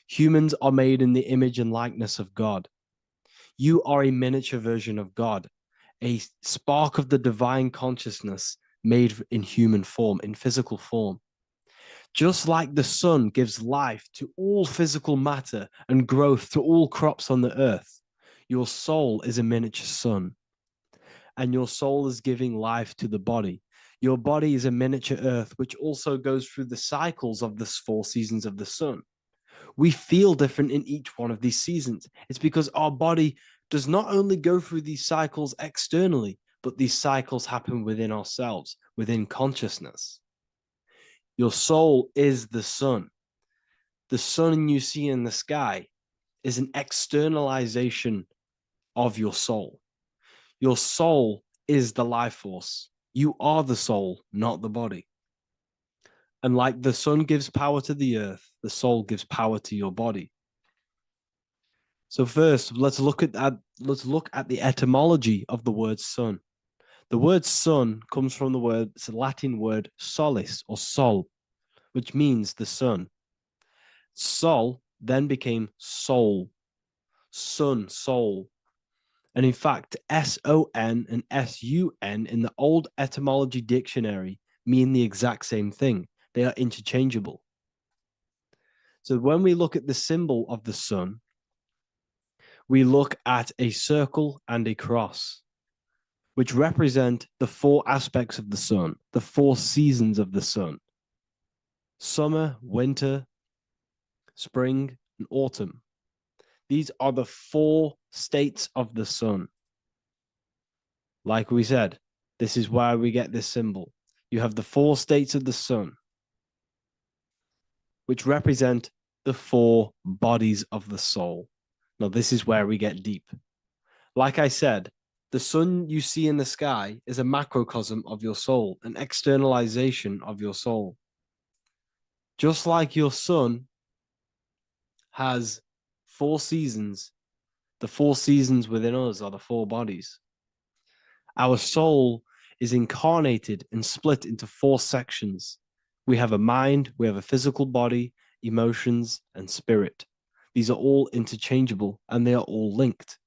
Humans are made in the image and likeness of God. You are a miniature version of God, a spark of the divine consciousness made in human form, in physical form. Just like the sun gives life to all physical matter and growth to all crops on the earth, your soul is a miniature sun. And your soul is giving life to the body. Your body is a miniature earth, which also goes through the cycles of the 4 seasons of the sun. We feel different in each one of these seasons. It's because our body does not only go through these cycles externally, but these cycles happen within ourselves, within consciousness. Your soul is the sun. the sun you see in the sky is an externalization of your soul. Your soul is the life force. You are the soul, not the body. And like the sun gives power to the earth, the soul gives power to your body. So first, let's look at the etymology of the word sun. The word sun comes from it's a Latin word solis or sol, which means the sun. Sol then became soul, sun, soul. And in fact, S-O-N and S-U-N in the old etymology dictionary mean the exact same thing. They are interchangeable. So when we look at the symbol of the sun, we look at a circle and a cross, which represent the four aspects of the sun, the four seasons of the sun: summer, winter, spring, and autumn. These are the four states of the sun. Like we said, this is why we get this symbol. You have the four states of the sun, which represent the four bodies of the soul. Now, this is where we get deep. Like I said, the sun you see in the sky is a macrocosm of your soul, an externalization of your soul. Just like your sun has four seasons, the four seasons within us are the four bodies. Our soul is incarnated and split into four sections. We have a mind, we have a physical body, emotions, and spirit. These are all interchangeable and they are all linked.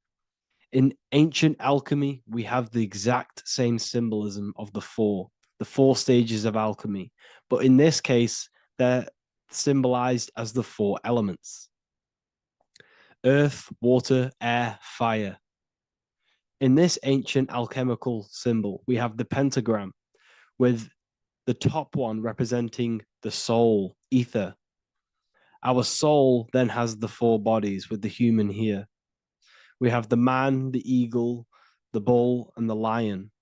In ancient alchemy, we have the exact same symbolism of the four stages of alchemy. But in this case, they're symbolized as the four elements: earth, water, air, fire. In this ancient alchemical symbol, we have the pentagram, with the top one representing the soul, ether. Our soul then has the four bodies, with the human here. We have the man, the eagle, the bull, and the lion.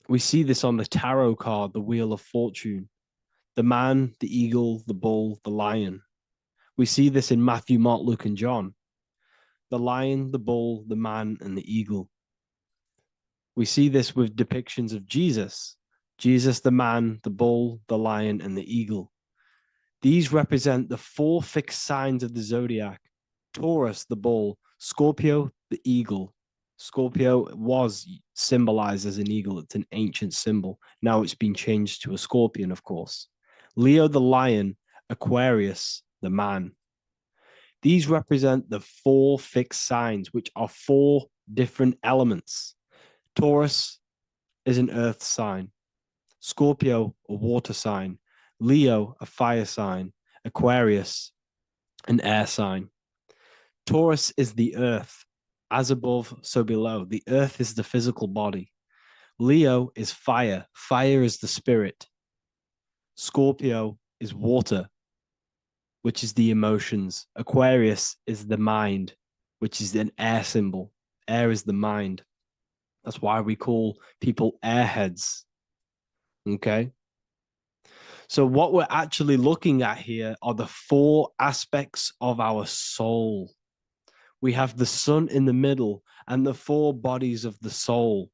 We see this on the tarot card, the Wheel of Fortune. The man, the eagle, the bull, the lion. We see this in Matthew, Mark, Luke, and John. The lion, the bull, the man, and the eagle. We see this with depictions of Jesus. Jesus, the man, the bull, the lion, and the eagle. These represent the four fixed signs of the zodiac: Taurus, the bull; Scorpio, the eagle. Scorpio was symbolized as an eagle. It's an ancient symbol. Now it's been changed to a scorpion, of course. Leo, the lion; Aquarius, the man. These represent the four fixed signs, which are four different elements. Taurus is an earth sign. Scorpio, a water sign. Leo, a fire sign. Aquarius, an air sign. Taurus is the earth. As above, so below. The earth is the physical body. Leo is fire. Fire is the spirit. Scorpio is water, which is the emotions. Aquarius is the mind, which is an air symbol. Air is the mind. That's why we call people airheads. Okay? So what we're actually looking at here are the four aspects of our soul. We have the sun in the middle and the four bodies of the soul.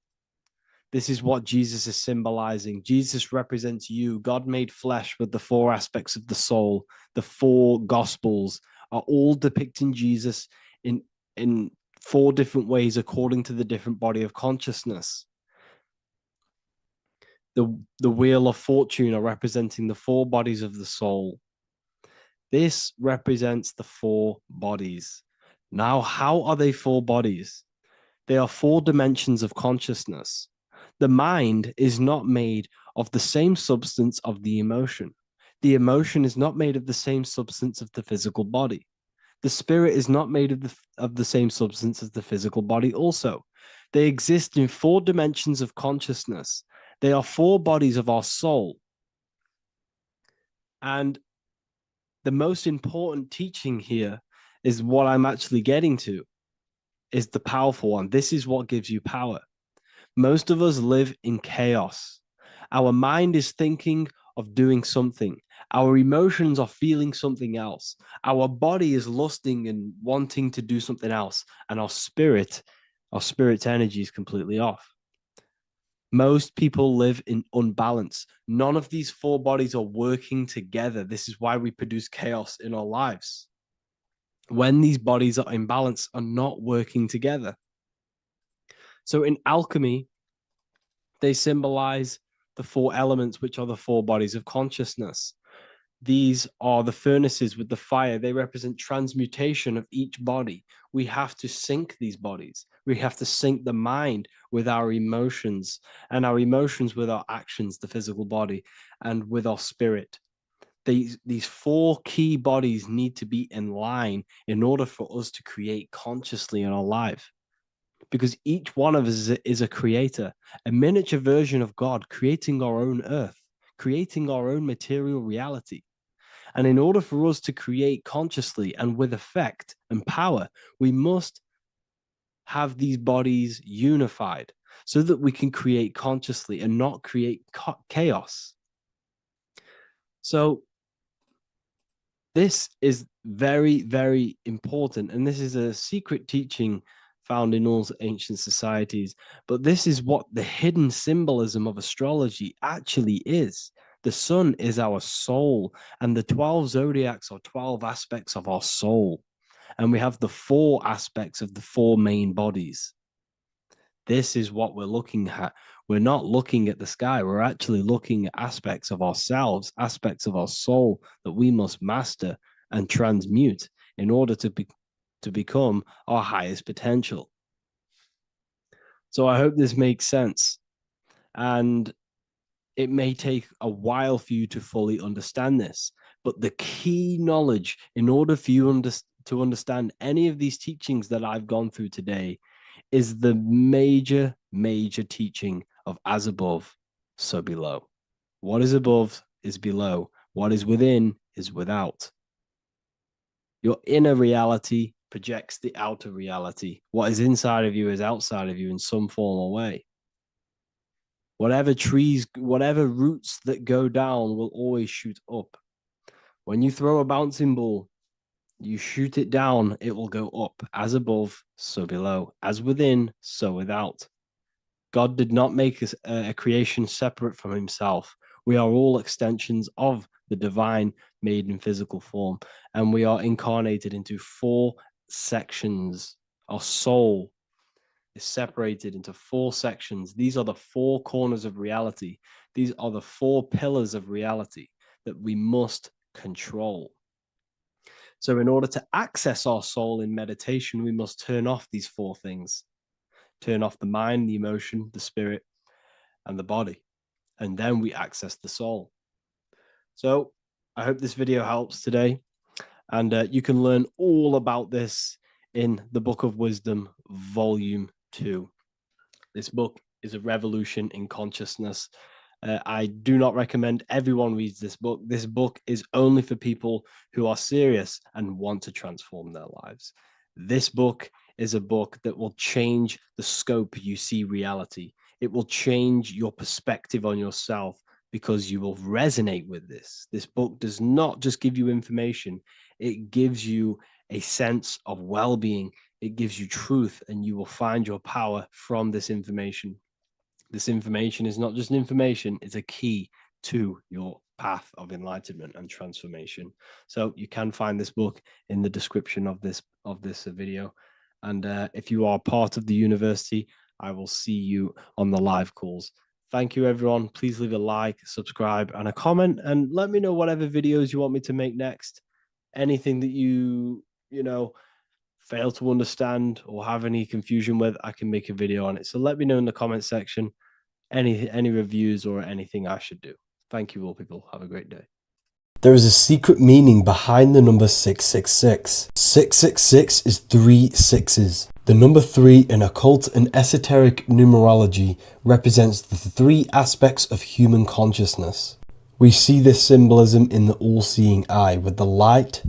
This is what Jesus is symbolizing. Jesus represents you. God made flesh with the four aspects of the soul. The four gospels are all depicting Jesus in four different ways according to the different body of consciousness. The Wheel of Fortune are representing the four bodies of the soul. This represents the four bodies. Now, how are they four bodies? They are four dimensions of consciousness. The mind is not made of the same substance of the emotion. The emotion is not made of the same substance of the physical body. The spirit is not made of the same substance as the physical body also. They exist in four dimensions of consciousness. They are four bodies of our soul. And the most important teaching here is what I'm actually getting to, is the powerful one. This is what gives you power. Most of us live in chaos. Our mind is thinking of doing something. Our emotions are feeling something else. Our body is lusting and wanting to do something else. And our spirit's energy is completely off. Most people live in unbalance. None of these four bodies are working together. This is why we produce chaos in our lives. When these bodies are in balance, are not working together. So in alchemy, they symbolize the four elements, which are the four bodies of consciousness. These are the furnaces with the fire. They represent transmutation of each body. We have to sync these bodies. We have to sync the mind with our emotions, and our emotions with our actions, the physical body, and with our spirit. These four key bodies need to be in line in order for us to create consciously in our life. Because each one of us is a creator, a miniature version of God, creating our own earth, creating our own material reality. And in order for us to create consciously and with effect and power, we must have these bodies unified so that we can create consciously and not create chaos. So this is very, very important. And this is a secret teaching found in all ancient societies. But this is what the hidden symbolism of astrology actually is. The sun is our soul, and the 12 zodiacs are 12 aspects of our soul. And we have the four aspects of the four main bodies. This is what we're looking at. We're not looking at the sky. We're actually looking at aspects of ourselves, aspects of our soul that we must master and transmute in order to become our highest potential. So I hope this makes sense. And it may take a while for you to fully understand this, but the key knowledge in order for you to understand any of these teachings that I've gone through today is the major teaching of as above, so below. What is above is below. What is within is without. Your inner reality projects the outer reality. What is inside of you is outside of you in some form or way. Whatever trees, whatever roots that go down will always shoot up. When you throw a bouncing ball, you shoot it down, it will go up. As above, so below. As within, so without. God did not make a creation separate from himself. We are all extensions of the divine made in physical form. And we are incarnated into four sections. Our soul is separated into four sections. These are the four corners of reality. These are the four pillars of reality that we must control. So in order to access our soul in meditation, we must turn off these four things. Turn off the mind, the emotion, the spirit, and the body. And then we access the soul. So I hope this video helps today. And you can learn all about this in the Book of Wisdom, Volume 2. This book is a revolution in consciousness. I do not recommend everyone reads this book. This book is only for people who are serious and want to transform their lives. This book is a book that will change the scope you see reality. It will change your perspective on yourself because you will resonate with this. This book does not just give you information. It gives you a sense of well-being. It gives you truth, and you will find your power from this information. This information is not just information, it's a key to your path of enlightenment and transformation. So you can find this book in the description of this video. And if you are part of the university, I will see you on the live calls. Thank you, everyone. Please leave a like, subscribe, and a comment, and let me know whatever videos you want me to make next. Anything that you fail to understand or have any confusion with, I can make a video on it. So let me know in the comment section any reviews or anything I should do. Thank you all, people. Have a great day. There is a secret meaning behind the number 666. 666 is 3 sixes. The number 3 in occult and esoteric numerology represents the 3 aspects of human consciousness. We see this symbolism in the all-seeing eye with the light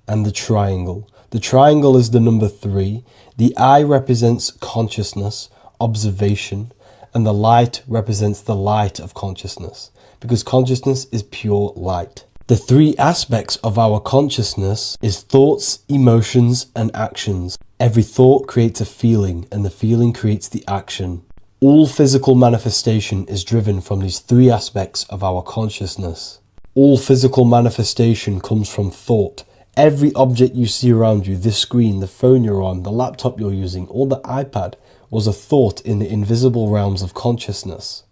and the triangle. The triangle is the number 3. The eye represents consciousness, observation, and the light represents the light of consciousness, because consciousness is pure light. The three aspects of our consciousness is thoughts, emotions, and actions. Every thought creates a feeling, and the feeling creates the action. All physical manifestation is driven from these three aspects of our consciousness. All physical manifestation comes from thought. Every object you see around you, this screen, the phone you're on, the laptop you're using, or the iPad, was a thought in the invisible realms of consciousness.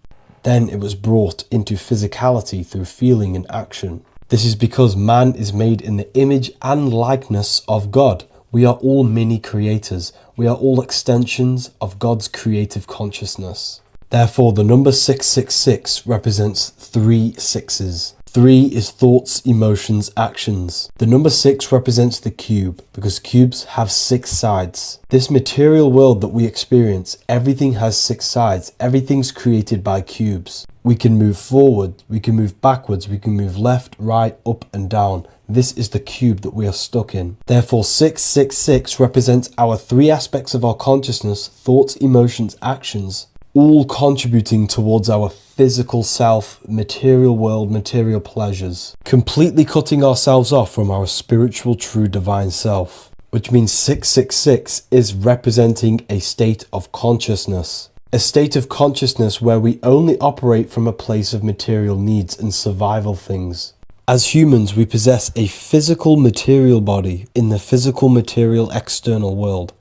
Then it was brought into physicality through feeling and action. This is because man is made in the image and likeness of God. We are all mini creators. We are all extensions of God's creative consciousness. Therefore, the number 666 represents 3 sixes. 3 is thoughts, emotions, actions. The number 6 represents the cube because cubes have 6 sides. This material world that we experience, everything has 6 sides. Everything's created by cubes. We can move forward, we can move backwards, we can move left, right, up and down. This is the cube that we are stuck in. Therefore, 666 represents our 3 aspects of our consciousness, thoughts, emotions, actions, all contributing towards our physical self, material world, material pleasures, completely cutting ourselves off from our spiritual, true, divine self, which means 666 is representing a state of consciousness. A state of consciousness where we only operate from a place of material needs and survival things. As humans, we possess a physical material body in the physical material external world,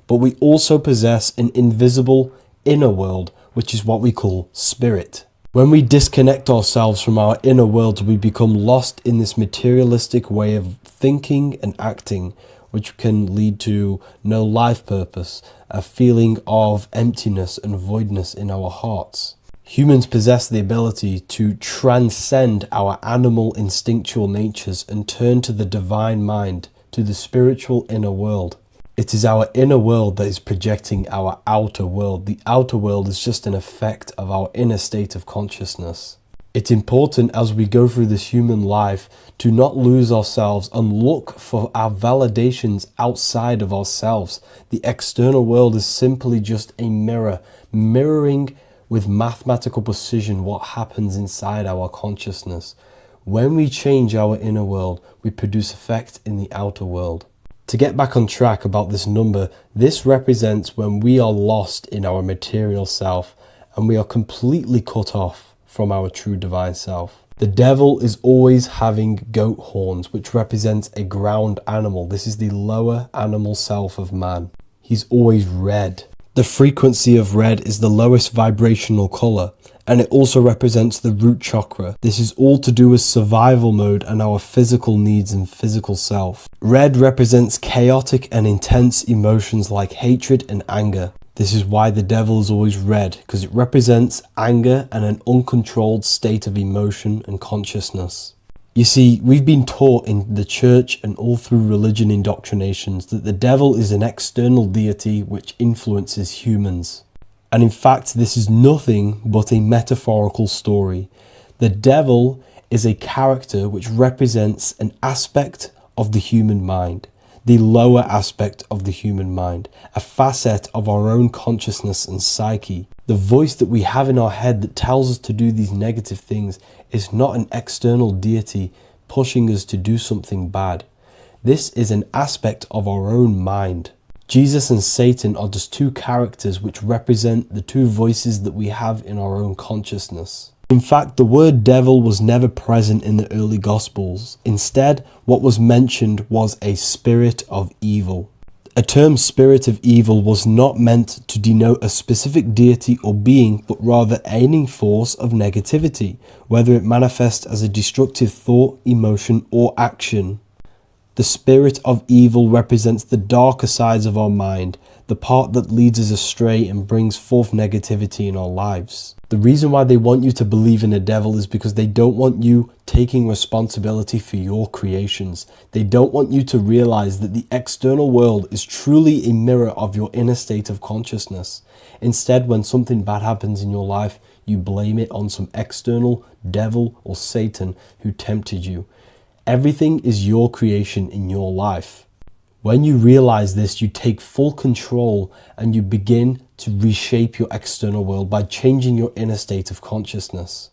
but we also possess an invisible inner world, which is what we call spirit. When we disconnect ourselves from our inner world, we become lost in this materialistic way of thinking and acting, which can lead to no life purpose, a feeling of emptiness and voidness in our hearts. Humans possess the ability to transcend our animal instinctual natures and turn to the divine mind, to the spiritual inner world. It is our inner world that is projecting our outer world. The outer world is just an effect of our inner state of consciousness. It's important as we go through this human life to not lose ourselves and look for our validations outside of ourselves. The external world is simply just a mirror, mirroring with mathematical precision what happens inside our consciousness. When we change our inner world, we produce effect in the outer world. To get back on track about this number, this represents when we are lost in our material self and we are completely cut off from our true divine self. The devil is always having goat horns, which represents a ground animal. This is the lower animal self of man. He's always red. The frequency of red is the lowest vibrational color, and it also represents the root chakra. This is all to do with survival mode and our physical needs and physical self. Red represents chaotic and intense emotions like hatred and anger. This is why the devil is always red, because it represents anger and an uncontrolled state of emotion and consciousness. You see, we've been taught in the church and all through religion indoctrinations that the devil is an external deity which influences humans. And in fact, this is nothing but a metaphorical story. The devil is a character which represents an aspect of the human mind, the lower aspect of the human mind, a facet of our own consciousness and psyche. The voice that we have in our head that tells us to do these negative things is not an external deity pushing us to do something bad. This is an aspect of our own mind. Jesus and Satan are just two characters which represent the two voices that we have in our own consciousness. In fact, the word devil was never present in the early Gospels. Instead, what was mentioned was a spirit of evil. A term spirit of evil was not meant to denote a specific deity or being, but rather any force of negativity, whether it manifests as a destructive thought, emotion, or action. The spirit of evil represents the darker sides of our mind, the part that leads us astray and brings forth negativity in our lives. The reason why they want you to believe in a devil is because they don't want you taking responsibility for your creations. They don't want you to realize that the external world is truly a mirror of your inner state of consciousness. Instead, when something bad happens in your life, you blame it on some external devil or Satan who tempted you. Everything is your creation in your life. When you realize this, you take full control and you begin to reshape your external world by changing your inner state of consciousness.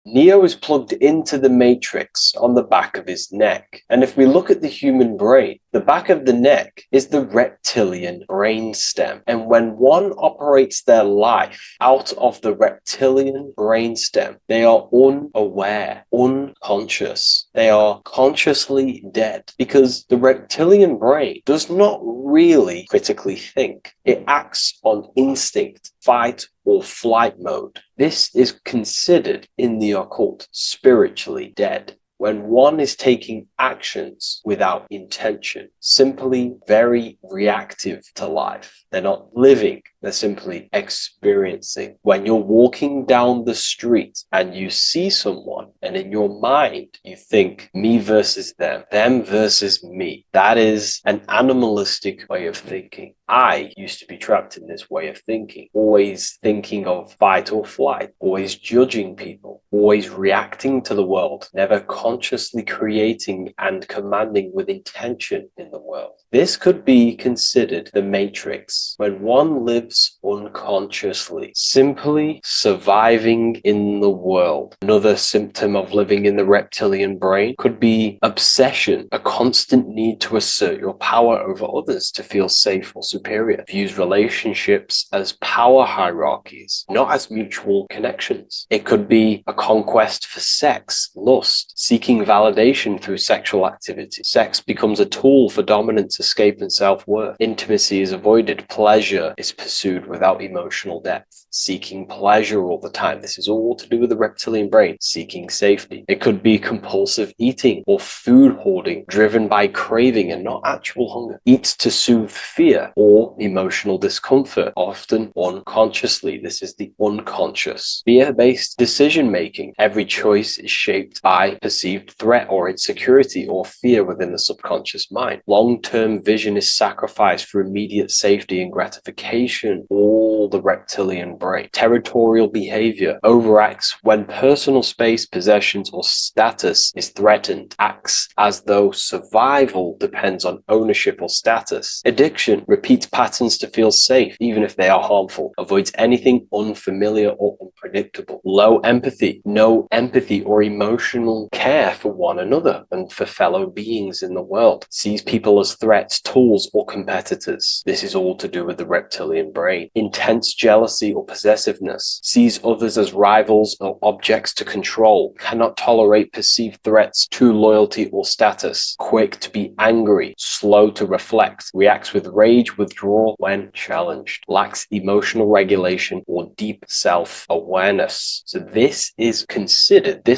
Neo is plugged into the matrix on the back of his neck. And if we look at the human brain, the back of the neck is the reptilian brainstem. And when one operates their life out of the reptilian brainstem, they are unaware, unconscious. They are consciously dead because the reptilian brain does not really critically think. It acts on instinct, fight or flight mode. This is considered in the occult spiritually dead. When one is taking actions without intention, simply very reactive to life. They're not living, they're simply experiencing. When you're walking down the street and you see someone, and in your mind you think me versus them versus me, that is an animalistic way of thinking. I used to be trapped in this way of thinking, always thinking of fight or flight, always judging people, always reacting to the world, never consciously creating and commanding with intention in the world. This could be considered the matrix, when one lives unconsciously, simply surviving in the world. Another symptom of living in the reptilian brain could be obsession, a constant need to assert your power over others to feel safe or superior. Views relationships as power hierarchies, not as mutual connections. It could be a conquest for sex, lust, seeking validation through sexual activity. Sex becomes a tool for dominance, escape, and self-worth. Intimacy is avoided. Pleasure is pursued without emotional depth. Seeking pleasure all the time. This is all to do with the reptilian brain. Seeking safety. It could be compulsive eating or food hoarding, driven by craving and not actual hunger. Eats to soothe fear or emotional discomfort, often unconsciously. This is the unconscious. Fear-based decision-making. Every choice is shaped by perceived threat or insecurity or fear within the subconscious mind. Long-term vision is sacrificed for immediate safety and gratification. All the reptilian brain. Territorial behavior overacts when personal space, possessions, or status is threatened. Acts as though survival depends on ownership or status. Addiction repeats patterns to feel safe, even if they are harmful. Avoids anything unfamiliar or unpredictable. Low empathy. No empathy or emotional care for one another and for fellow beings in the world. Sees people as threats, tools, or competitors. This is all to do with the reptilian brain. Intense jealousy or possessiveness. Sees others as rivals or objects to control. Cannot tolerate perceived threats to loyalty or status. Quick to be angry. Slow to reflect. Reacts with rage, withdrawal when challenged. Lacks emotional regulation or deep self-awareness. So this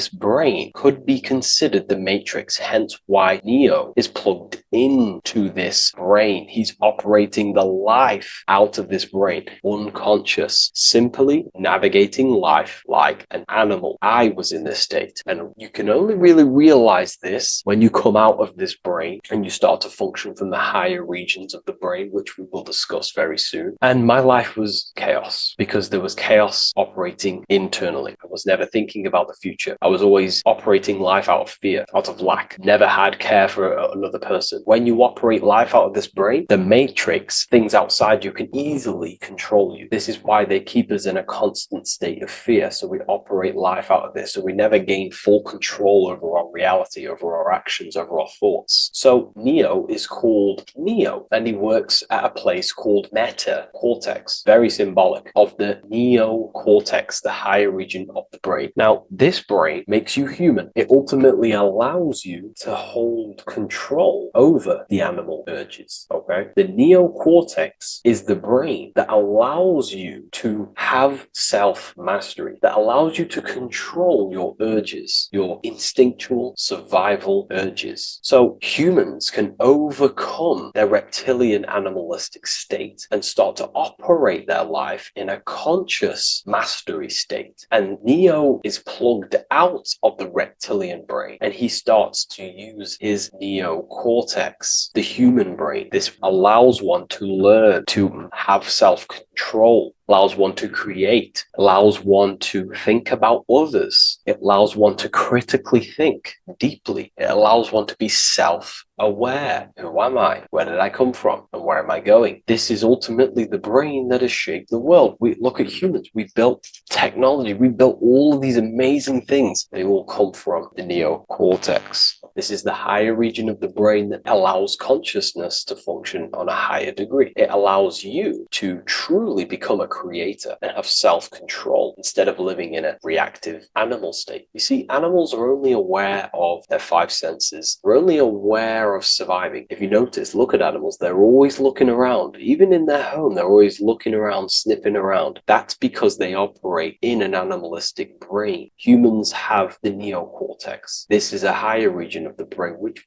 brain could be considered the matrix, hence why Neo is plugged into this brain. He's operating the life out of this brain, unconscious, simply navigating life like an animal. I was in this state, and you can only really realize this when you come out of this brain and you start to function from the higher regions of the brain, which we will discuss very soon. And my life was chaos because there was chaos operating internally. I was never thinking about the future. I was always operating life out of fear, out of lack, never had care for another person. When you operate life out of this brain, the matrix, things outside you, can easily control you. This is why they keep us in a constant state of fear. So we operate life out of this. So we never gain full control over our reality, over our actions, over our thoughts. So Neo is called Neo, and he works at a place called meta cortex, very symbolic of the neocortex, the higher region of the brain. Now, this brain makes you human. It ultimately allows you to hold control over the animal urges. Okay, the neocortex is the brain that allows you to have self-mastery, that allows you to control your urges, your instinctual survival urges. So humans can overcome their reptilian animalistic state and start to operate their life in a conscious mastery state. And Neo is plugged out of the reptilian brain, and he starts to use his neocortex, the human brain. This allows one to learn to have self-control, allows one to create, allows one to think about others. It allows one to critically think deeply. It allows one to be self-aware. Who am I? Where did I come from? And where am I going? This is ultimately the brain that has shaped the world. We look at humans. We built technology. We built all of these amazing things. They all come from the neocortex. This is the higher region of the brain that allows consciousness to function on a higher degree. It allows you to truly become a creator and have self-control instead of living in a reactive animal state. You see, animals are only aware of their five senses. They're only aware of surviving. If you notice, look at animals, they're always looking around. Even in their home, they're always looking around, sniffing around. That's because they operate in an animalistic brain. Humans have the neocortex. This is a higher region of the brain, which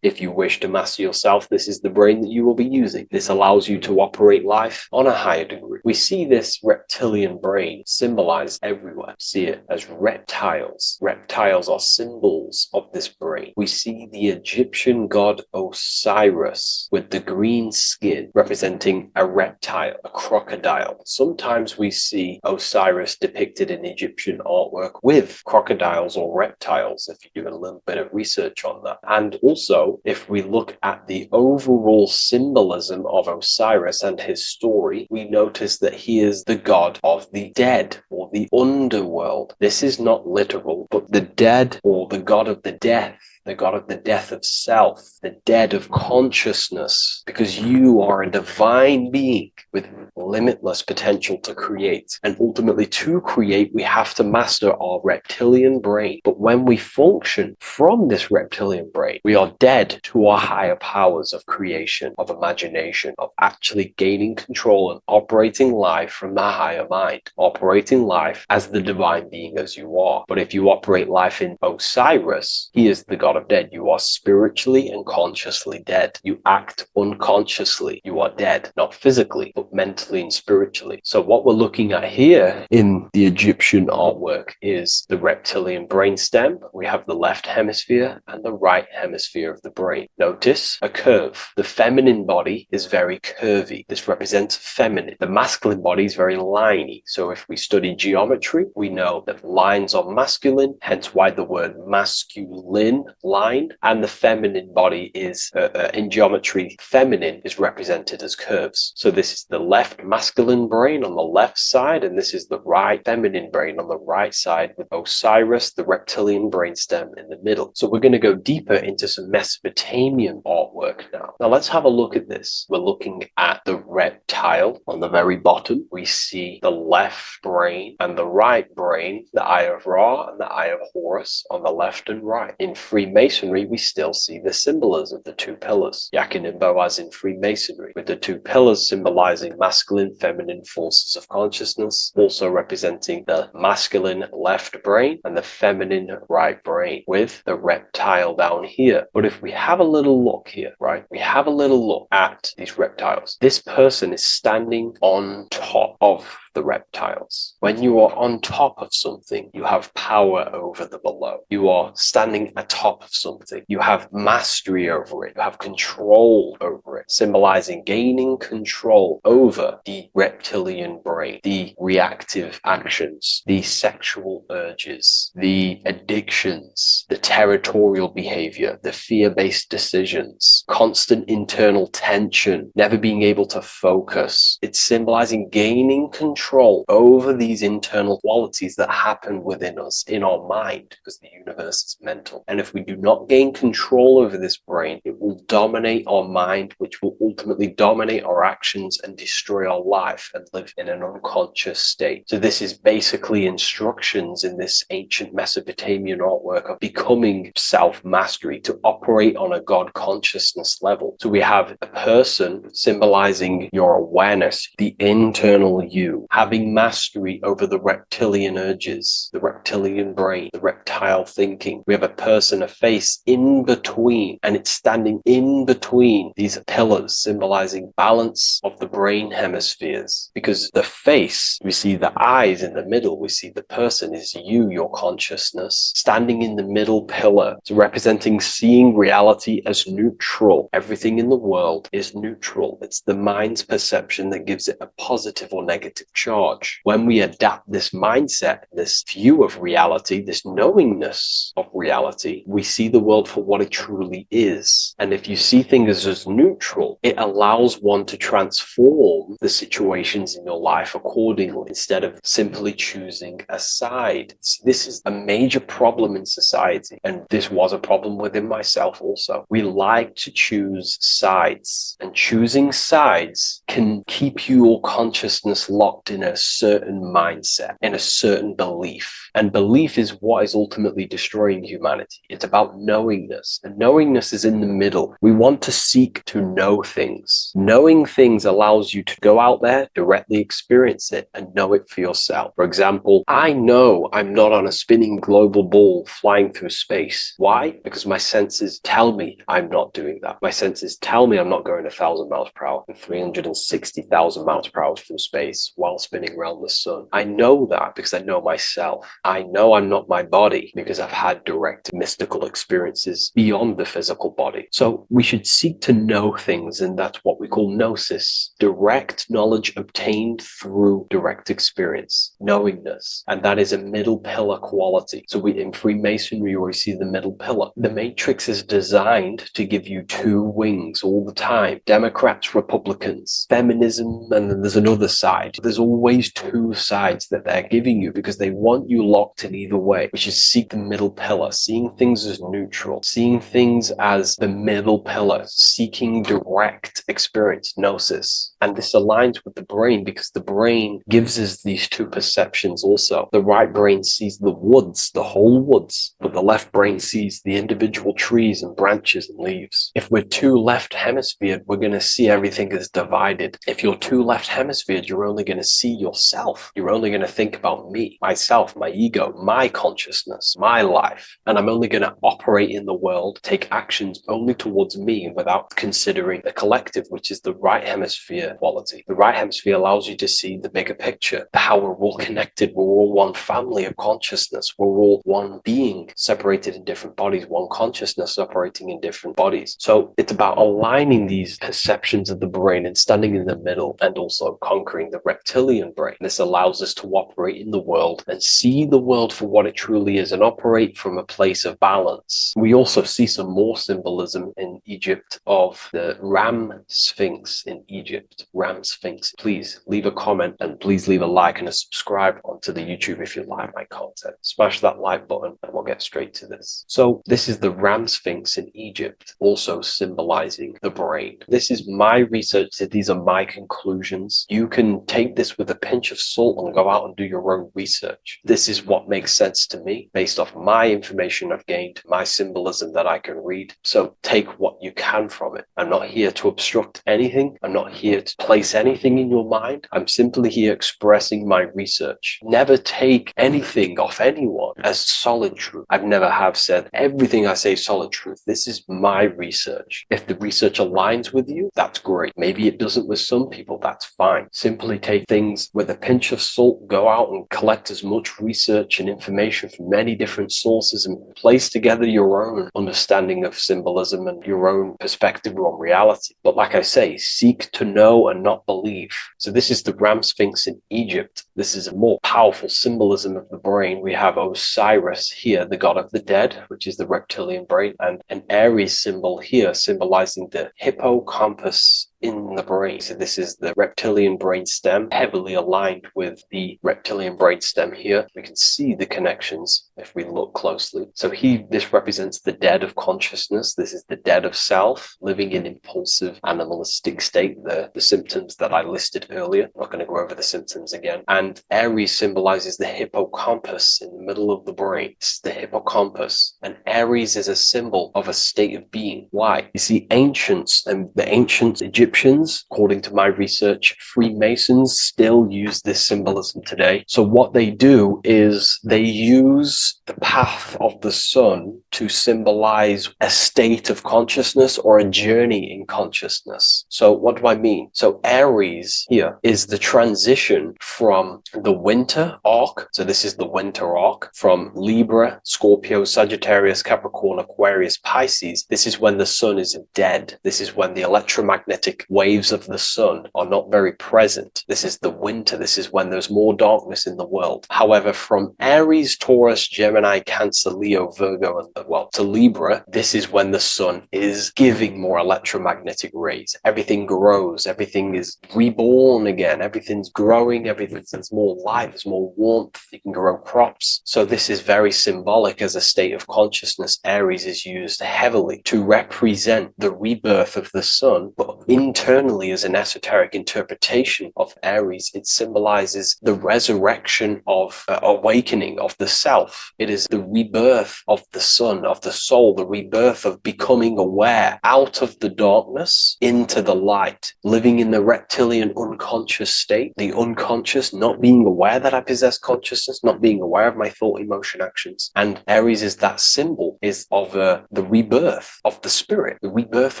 if you wish to master yourself, this is the brain that you will be using. This allows you to operate life on a higher degree. We see this reptilian brain symbolized everywhere. See it as reptiles. Reptiles are symbols of this brain. We see the Egyptian god Osiris with the green skin representing a reptile, a crocodile. Sometimes we see Osiris depicted in Egyptian artwork with crocodiles or reptiles, if you do a little bit of research on that. And also, if we look at the overall symbolism of Osiris and his story, we notice that he is the god of the dead or the underworld. This is not literal, but the dead or the god of the death, the god of the death of self, the dead of consciousness, because you are a divine being with limitless potential to create. And ultimately, to create, we have to master our reptilian brain. But when we function from this reptilian brain, we are dead to our higher powers of creation, of imagination, of actually gaining control and operating life from the higher mind, operating life as the divine being as you are. But if you operate life in Osiris, he is the god of dead. You are spiritually and consciously dead. You act unconsciously. You are dead, not physically, but mentally and spiritually. So what we're looking at here in the Egyptian artwork is the reptilian brainstem. We have the left hemisphere and the right hemisphere of the brain. Notice a curve. The feminine body is very curvy. This represents feminine. The masculine body is very liney. So if we study geometry, we know that lines are masculine, hence why the word masculine, line, and the feminine body is, in geometry, feminine is represented as curves. So this is the left masculine brain on the left side, and this is the right feminine brain on the right side, with Osiris, the reptilian brainstem, in the middle. So we're going to go deeper into some Mesopotamian artwork now. Now let's have a look at this. We're looking at the reptile on the very bottom. We see the left brain and the right brain, the Eye of Ra and the Eye of Horus on the left and right. In Freemasonry, we still see the symbolism of the two pillars. Yakin and Boaz in Freemasonry, with the two pillars symbolizing masculine, feminine forces of consciousness, also representing the masculine left brain and the feminine right brain, with the reptile down here. But if we have a little look here, right, we have a little look at these reptiles. This person is standing on top of the reptiles. When you are on top of something, you have power over the below. You are standing atop of something. You have mastery over it. You have control over it, symbolizing gaining control over the reptilian brain, the reactive actions, the sexual urges, the addictions, the territorial behavior, the fear-based decisions, constant internal tension, never being able to focus. It's symbolizing gaining control over these internal qualities that happen within us, in our mind, because the universe is mental. And if we do not gain control over this brain, it will dominate our mind, which will ultimately dominate our actions and destroy our life and live in an unconscious state. So this is basically instructions in this ancient Mesopotamian artwork of becoming self-mastery, to operate on a God consciousness level. So we have a person symbolizing your awareness, the internal you, having mastery over the reptilian urges, the reptilian brain, the reptile thinking. We have a person, a face in between, and it's standing in between these pillars symbolizing balance of the brain hemispheres. Because the face, we see the eyes in the middle, we see the person is you, your consciousness, standing in the middle pillar. It's representing seeing reality as neutral. Everything in the world is neutral. It's the mind's perception that gives it a positive or negative charge. When we adapt this mindset, this view of reality, this knowingness of reality, we see the world for what it truly is. And if you see things as neutral, it allows one to transform the situations in your life accordingly instead of simply choosing a side. This is a major problem in society, and this was a problem within myself also. We like to choose sides, and choosing sides can keep your consciousness locked in a certain mindset, in a certain belief. And belief is what is ultimately destroying humanity. It's about knowingness, and knowingness is in the middle. We want to seek to know things. Knowing things allows you to go out there, directly experience it, and know it for yourself. For example, I know I'm not on a spinning global ball flying through space. Why? Because my senses tell me I'm not doing that. My senses tell me I'm not going 1,000 miles per hour and 360,000 miles per hour through space while spinning around the sun. I know that because I know myself. I know I'm not my body because I've had direct mystical experiences beyond the physical body. So we should seek to know things, and that's what we call gnosis, direct knowledge obtained through direct experience, knowingness. And that is a middle pillar quality. So in Freemasonry, we see the middle pillar. The matrix is designed to give you two wings all the time. Democrats, Republicans, feminism, and then there's another side. There's always two sides that they're giving you because they want you locked in either way. We should seek the middle pillar, seeing things as neutral, seeing things as the middle pillar, seeking direct experience, gnosis. And this aligns with the brain because the brain gives us these two perceptions also. The right brain sees the woods, the whole woods, but the left brain sees the individual trees and branches and leaves. If we're too left hemisphered, we're going to see everything as divided. If you're too left hemisphered, you're only going to see yourself. You're only going to think about me, myself, my ego, my consciousness, my life. And I'm only going to operate in the world, take actions only towards me without considering the collective, which is the right hemisphere quality. The right hemisphere allows you to see the bigger picture, how we're all connected. We're all one family of consciousness. We're all one being separated in different bodies, one consciousness operating in different bodies. So it's about aligning these perceptions of the brain and standing in the middle and also conquering the reptilian brain. This allows us to operate in the world and see the world for what it truly is and operate from a place of balance. We also see some more symbolism in Egypt of the Ram Sphinx in Egypt. Ram Sphinx. Please leave a comment and please leave a like and a subscribe onto the YouTube if you like my content. Smash that like button and we'll get straight to this. So this is the Ram Sphinx in Egypt, also symbolizing the brain. This is my research. These are my conclusions. You can take this with a pinch of salt and go out and do your own research. This is what makes sense to me based off my information I've gained, my symbolism that I can read. So take what you can from it. I'm not here to obstruct anything. I'm not here to place anything in your mind. I'm simply here expressing my research. Never take anything off anyone as solid truth. I've never have said everything I say is solid truth. This is my research. If the research aligns with you, that's great. Maybe it doesn't with some people, that's fine. Simply take things with a pinch of salt, go out and collect as much research and information from many different sources and place together your own understanding of symbolism and your own perspective on reality. But like I say, seek to know and not believe. So this is the Ram Sphinx in Egypt. This is a more powerful symbolism of the brain. We have Osiris here, the god of the dead, which is the reptilian brain, and an Aries symbol here symbolizing the hippocampus in the brain. So this is the reptilian brain stem, heavily aligned with the reptilian brain stem here. We can see the connections if we look closely. So this represents the dead of consciousness. This is the dead of self, living in impulsive animalistic state, the symptoms that I listed earlier. I'm not going to go over the symptoms again. And Aries symbolizes the hippocampus in the middle of the brain. It's the hippocampus. And Aries is a symbol of a state of being. Why? You see, ancients and the ancient Egyptians, according to my research, Freemasons still use this symbolism today. So what they do is they use the path of the sun to symbolize a state of consciousness or a journey in consciousness. So what do I mean? So Aries here is the transition from the winter arc. So this is the winter arc from Libra, Scorpio, Sagittarius, Capricorn, Aquarius, Pisces. This is when the sun is dead. This is when the electromagnetic waves of the sun are not very present. This is the winter. This is when there's more darkness in the world. However, from Aries, Taurus, Gemini, Cancer, Leo, Virgo, and to Libra, this is when the sun is giving more electromagnetic rays. Everything grows. Everything is reborn again. Everything's growing. There's more light. There's more warmth. You can grow crops. So this is very symbolic as a state of consciousness. Aries is used heavily to represent the rebirth of the sun, but internally as an esoteric interpretation of Aries, it symbolizes the resurrection of awakening of the self. It is the rebirth of the sun, of the soul, the rebirth of becoming aware out of the darkness into the light, living in the reptilian unconscious state, the unconscious, not being aware that I possess consciousness, not being aware of my thought, emotion, actions. And Aries is that symbol of the rebirth of the spirit, the rebirth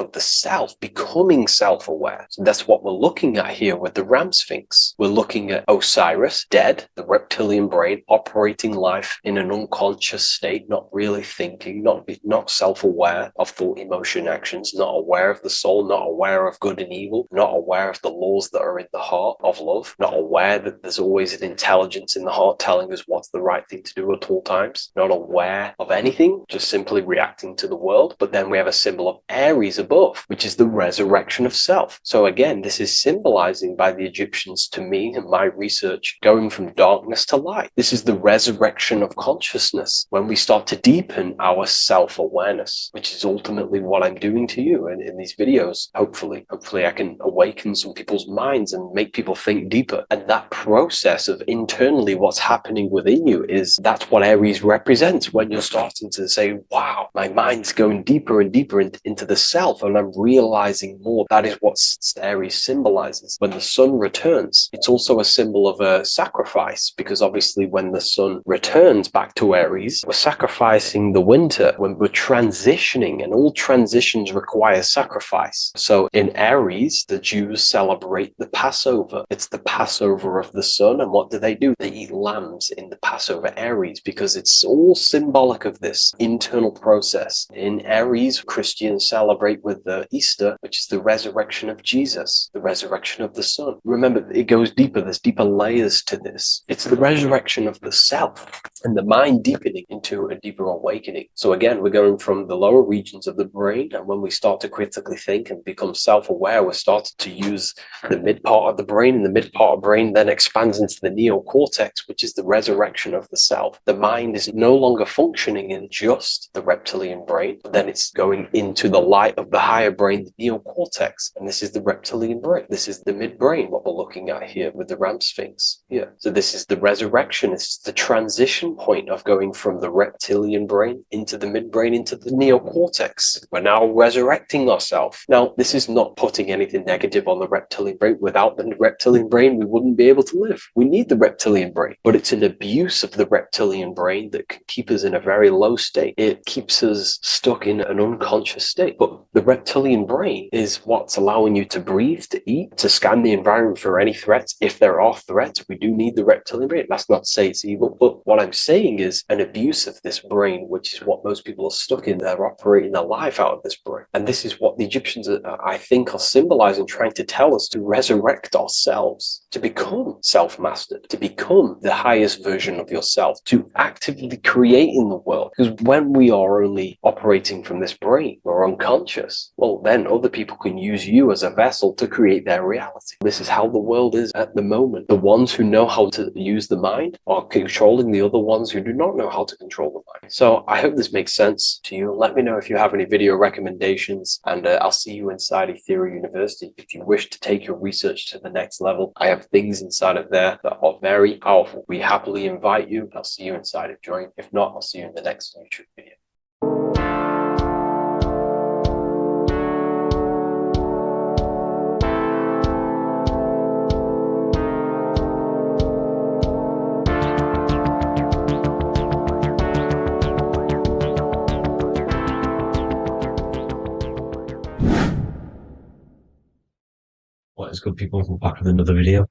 of the self, becoming self-aware. So that's what we're looking at here with the Ram Sphinx. We're looking at Osiris, dead, the reptilian brain, operating life in an unconscious state, not really thinking, not self-aware of thought, emotion, actions, not aware of the soul, not aware of good and evil, not aware of the laws that are in the heart of love, not aware that there's always an intelligence in the heart telling us what's the right thing to do at all times, not aware of anything, just simply reacting to the world. But then we have a symbol of Aries above, which is the resurrection of self. So again, this is symbolizing by the Egyptians to me and my research going from darkness to light. This is the resurrection of consciousness when we start to deepen our self-awareness, which is ultimately what I'm doing to you in these videos. Hopefully I can awaken some people's minds and make people think deeper. And that process of internally what's happening within you that's what Aries represents when you're starting to say, wow, my mind's going deeper and deeper into the self and I'm realizing more. That is what Aries symbolizes. When the sun returns, it's also a symbol of a sacrifice, because obviously when the sun returns back to Aries, we're sacrificing the winter, when we're transitioning, and all transitions require sacrifice. So in Aries, the Jews celebrate the Passover. It's the Passover of the sun. And what do? They eat lambs in the Passover Aries, because it's all symbolic of this internal process. In Aries, Christians celebrate with the Easter, which is the resurrection of Jesus, the resurrection of the sun. Remember, it goes deeper. There's deeper layers to this. It's the resurrection of the self and the mind deepening into a deeper awakening. So again, we're going from the lower regions of the brain, and when we start to critically think and become self-aware, we're starting to use the mid part of the brain, and the mid part of the brain then expands into the neocortex, which is the resurrection of the self. The mind is no longer functioning in just the reptilian brain, but then it's going into the light of the higher brain, the neocortex, and this is the reptilian brain. This is the midbrain, what we're looking at here with the Ram Sphinx. Yeah. So this is the resurrection. It's the transition point of going from the reptilian brain into the midbrain, into the neocortex. We're now resurrecting ourselves. Now, this is not putting anything negative on the reptilian brain. Without the reptilian brain, we wouldn't be able to live. We need the reptilian brain, but it's an abuse of the reptilian brain that can keep us in a very low state. It keeps us stuck in an unconscious state. But the reptilian brain is what's allowing you to breathe, to eat, to scan the environment for any threats. If there are threats, we do need the reptilian brain. That's not to say it's evil, but what I'm saying is an abuse of this brain, which is what most people are stuck in. They're operating their life out of this brain. And this is what the Egyptians, I think, are symbolizing, trying to tell us to resurrect ourselves, to become self-mastered, to become the highest version of yourself, to actively create in the world. Because when we are only operating from this brain, we're unconscious, well, then other people can use you as a vessel to create their reality. This is how the world is at the moment. The ones who know how to use the mind are controlling the other ones who do not know how to control the mind. So I hope this makes sense to you. Let me know if you have any video recommendations, and I'll see you inside Ethereum University. If you wish to take your research to the next level, I have things inside of there that are very powerful. We happily invite you. I'll see you inside of Join. If not, I'll see you in the next YouTube video. What is good, people? We're back with another video,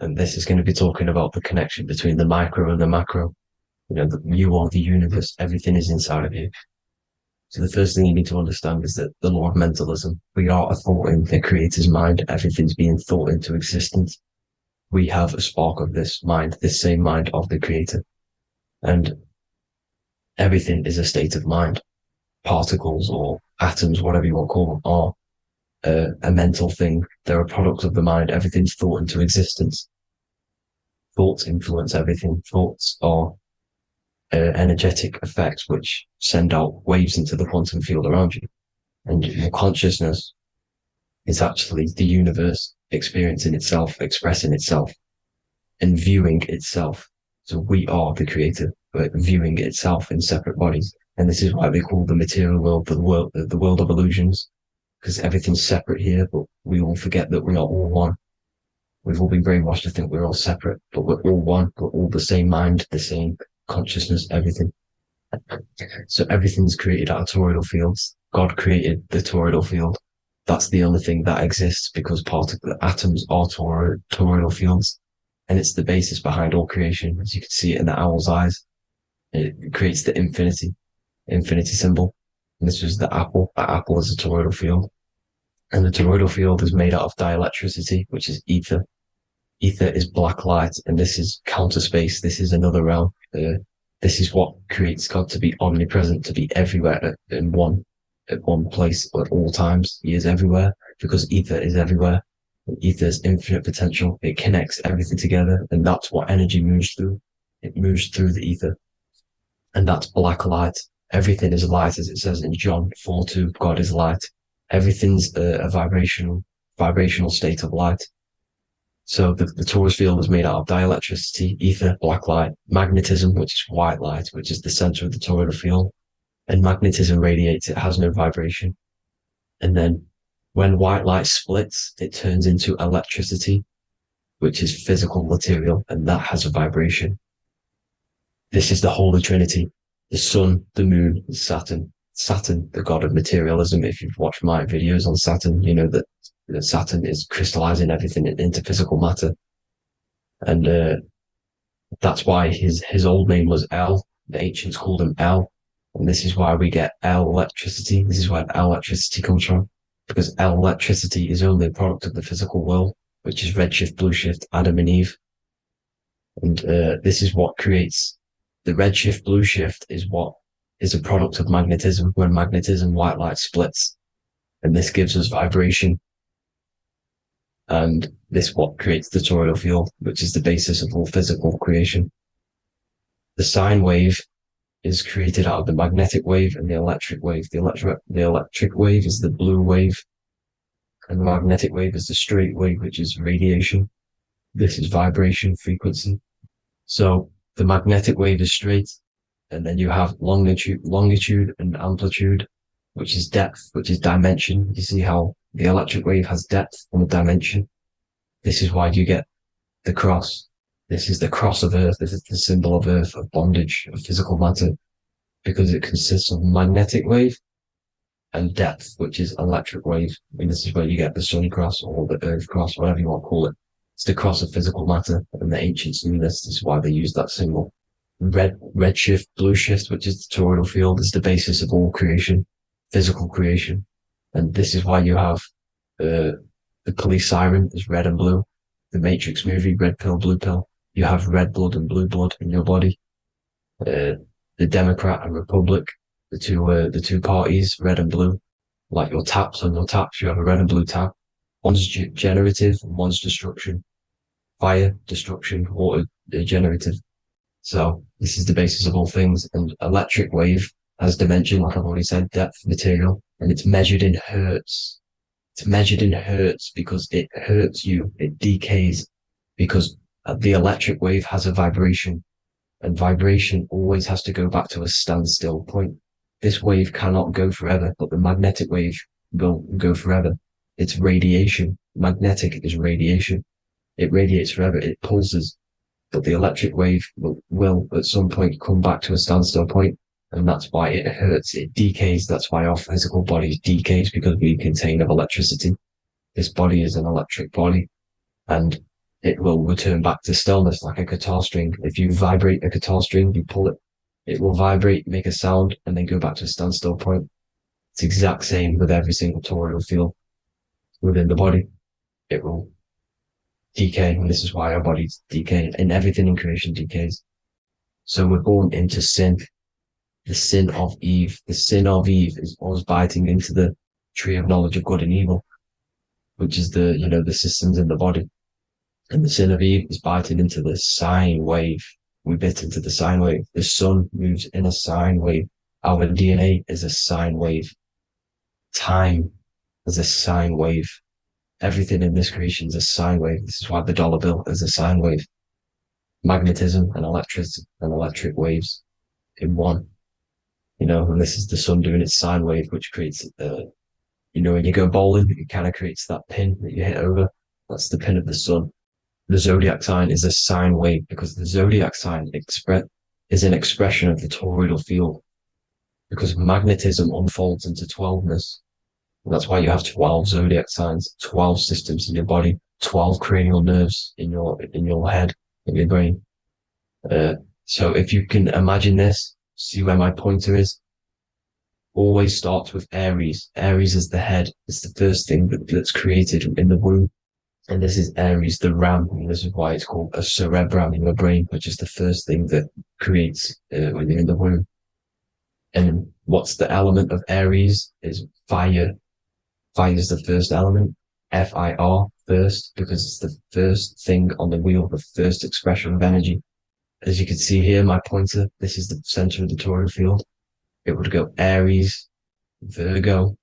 and this is going to be talking about the connection between the micro and the macro. You know, you are the universe, everything is inside of you. So the first thing you need to understand is that the law of mentalism, we are a thought in the creator's mind, everything's being thought into existence. We have a spark of this mind, this same mind of the creator, and everything is a state of mind. Particles or atoms, whatever you want to call them, are a mental thing. They're a product of the mind. Everything's thought into existence. Thoughts influence everything. Thoughts are energetic effects which send out waves into the quantum field around you. And your consciousness is actually the universe experiencing itself, expressing itself, and viewing itself. So we are the creator, but viewing itself in separate bodies. And this is why they call the material world the world of illusions. Because everything's separate here, but we all forget that we are all one. We've all been brainwashed to think we're all separate, but we're all one. We're all the same mind, the same consciousness, everything. So everything's created out of toroidal fields. God created the toroidal field. That's the only thing that exists because the atoms are toroidal fields. And it's the basis behind all creation. As you can see it in the owl's eyes. It creates the infinity symbol. And this was the apple. That apple is a toroidal field. And the toroidal field is made out of dielectricity, which is ether. Ether is black light, and this is counter space. This is another realm. This is what creates God to be omnipresent, to be everywhere at one place at all times. He is everywhere because ether is everywhere. And ether is infinite potential. It connects everything together, and that's what energy moves through. It moves through the ether, and that's black light. Everything is light, as it says in John 4:2. God is light. Everything's a vibrational state of light. So the torus field is made out of dielectricity, ether, black light, magnetism, which is white light, which is the center of the toroidal field. And magnetism radiates, it has no vibration. And then when white light splits, it turns into electricity, which is physical material, and that has a vibration. This is the Holy Trinity. The sun, the moon, Saturn. Saturn, the god of materialism. If you've watched my videos on Saturn, you know that Saturn is crystallizing everything into physical matter. And that's why his old name was El. The ancients called him El. And this is why we get El electricity. This is where El electricity comes from. Because El electricity is only a product of the physical world, which is redshift, blueshift, Adam and Eve. And this is what creates the redshift, blueshift is what is a product of magnetism. When magnetism, white light splits, and this gives us vibration. And this what creates the toroidal field, which is the basis of all physical creation. The sine wave is created out of the magnetic wave and the electric wave. The electric wave is the blue wave, and the magnetic wave is the straight wave, which is radiation. This is vibration, frequency. So the magnetic wave is straight, and then you have longitude and amplitude, which is depth, which is dimension. You see how the electric wave has depth and a dimension. This is why you get the cross. This is the cross of Earth. This is the symbol of Earth, of bondage, of physical matter, because it consists of magnetic wave and depth, which is electric wave. And this is where you get the sun cross or the earth cross, whatever you want to call it. It's the cross of physical matter, and the ancients knew this. This is why they used that symbol. Redshift, blueshift, which is the toroidal field, is the basis of all creation, physical creation. And this is why you have the police siren is red and blue. The Matrix movie, red pill, blue pill. You have red blood and blue blood in your body. The Democrat and Republic, the two parties, red and blue. Like your taps, on your taps, you have a red and blue tap. One's generative and one's destruction. Fire, destruction, water, generative. So this is the basis of all things. And electric wave has dimension, like I've already said, depth, material, and it's measured in hertz. It's measured in hertz because it hurts you. It decays because the electric wave has a vibration, and vibration always has to go back to a standstill point. This wave cannot go forever, but the magnetic wave will go forever. It's radiation. Magnetic is radiation. It radiates forever. It pulses. But the electric wave will at some point come back to a standstill point, and that's why it hurts. It decays. That's why our physical body decays, because we contain of electricity. This body is an electric body, and it will return back to stillness like a guitar string. If you vibrate a guitar string, you pull it, it will vibrate, make a sound, and then go back to a standstill point. It's the exact same with every single toroidal field within the body. It will decay, and this is why our bodies decay, and everything in creation decays. So we're born into sin, the sin of Eve. The sin of Eve is us biting into the tree of knowledge of good and evil, which is the systems in the body. And the sin of Eve is biting into the sine wave. We bit into the sine wave. The sun moves in a sine wave. Our DNA is a sine wave. Time is a sine wave. Everything in this creation is a sine wave. This is why the dollar bill is a sine wave. Magnetism and electricity and electric waves in one. And this is the sun doing its sine wave, which creates, when you go bowling, it kind of creates that pin that you hit over. That's the pin of the sun. The zodiac sign is a sine wave because the zodiac sign is an expression of the toroidal field, because magnetism unfolds into 12ness. And that's why you have 12 zodiac signs, 12 systems in your body, 12 cranial nerves in your head, in your brain. So if you can imagine this, see where my pointer is. Always starts with Aries. Aries is the head. It's the first thing that's created in the womb. And this is Aries, the ram. And this is why it's called a cerebrum in your brain, which is the first thing that creates when you're in the womb. And what's the element of Aries is fire. Fire is the first element. F-I-R, first, because it's the first thing on the wheel, the first expression of energy. As you can see here, my pointer, this is the center of the toroidal field. It would go Aries, Virgo,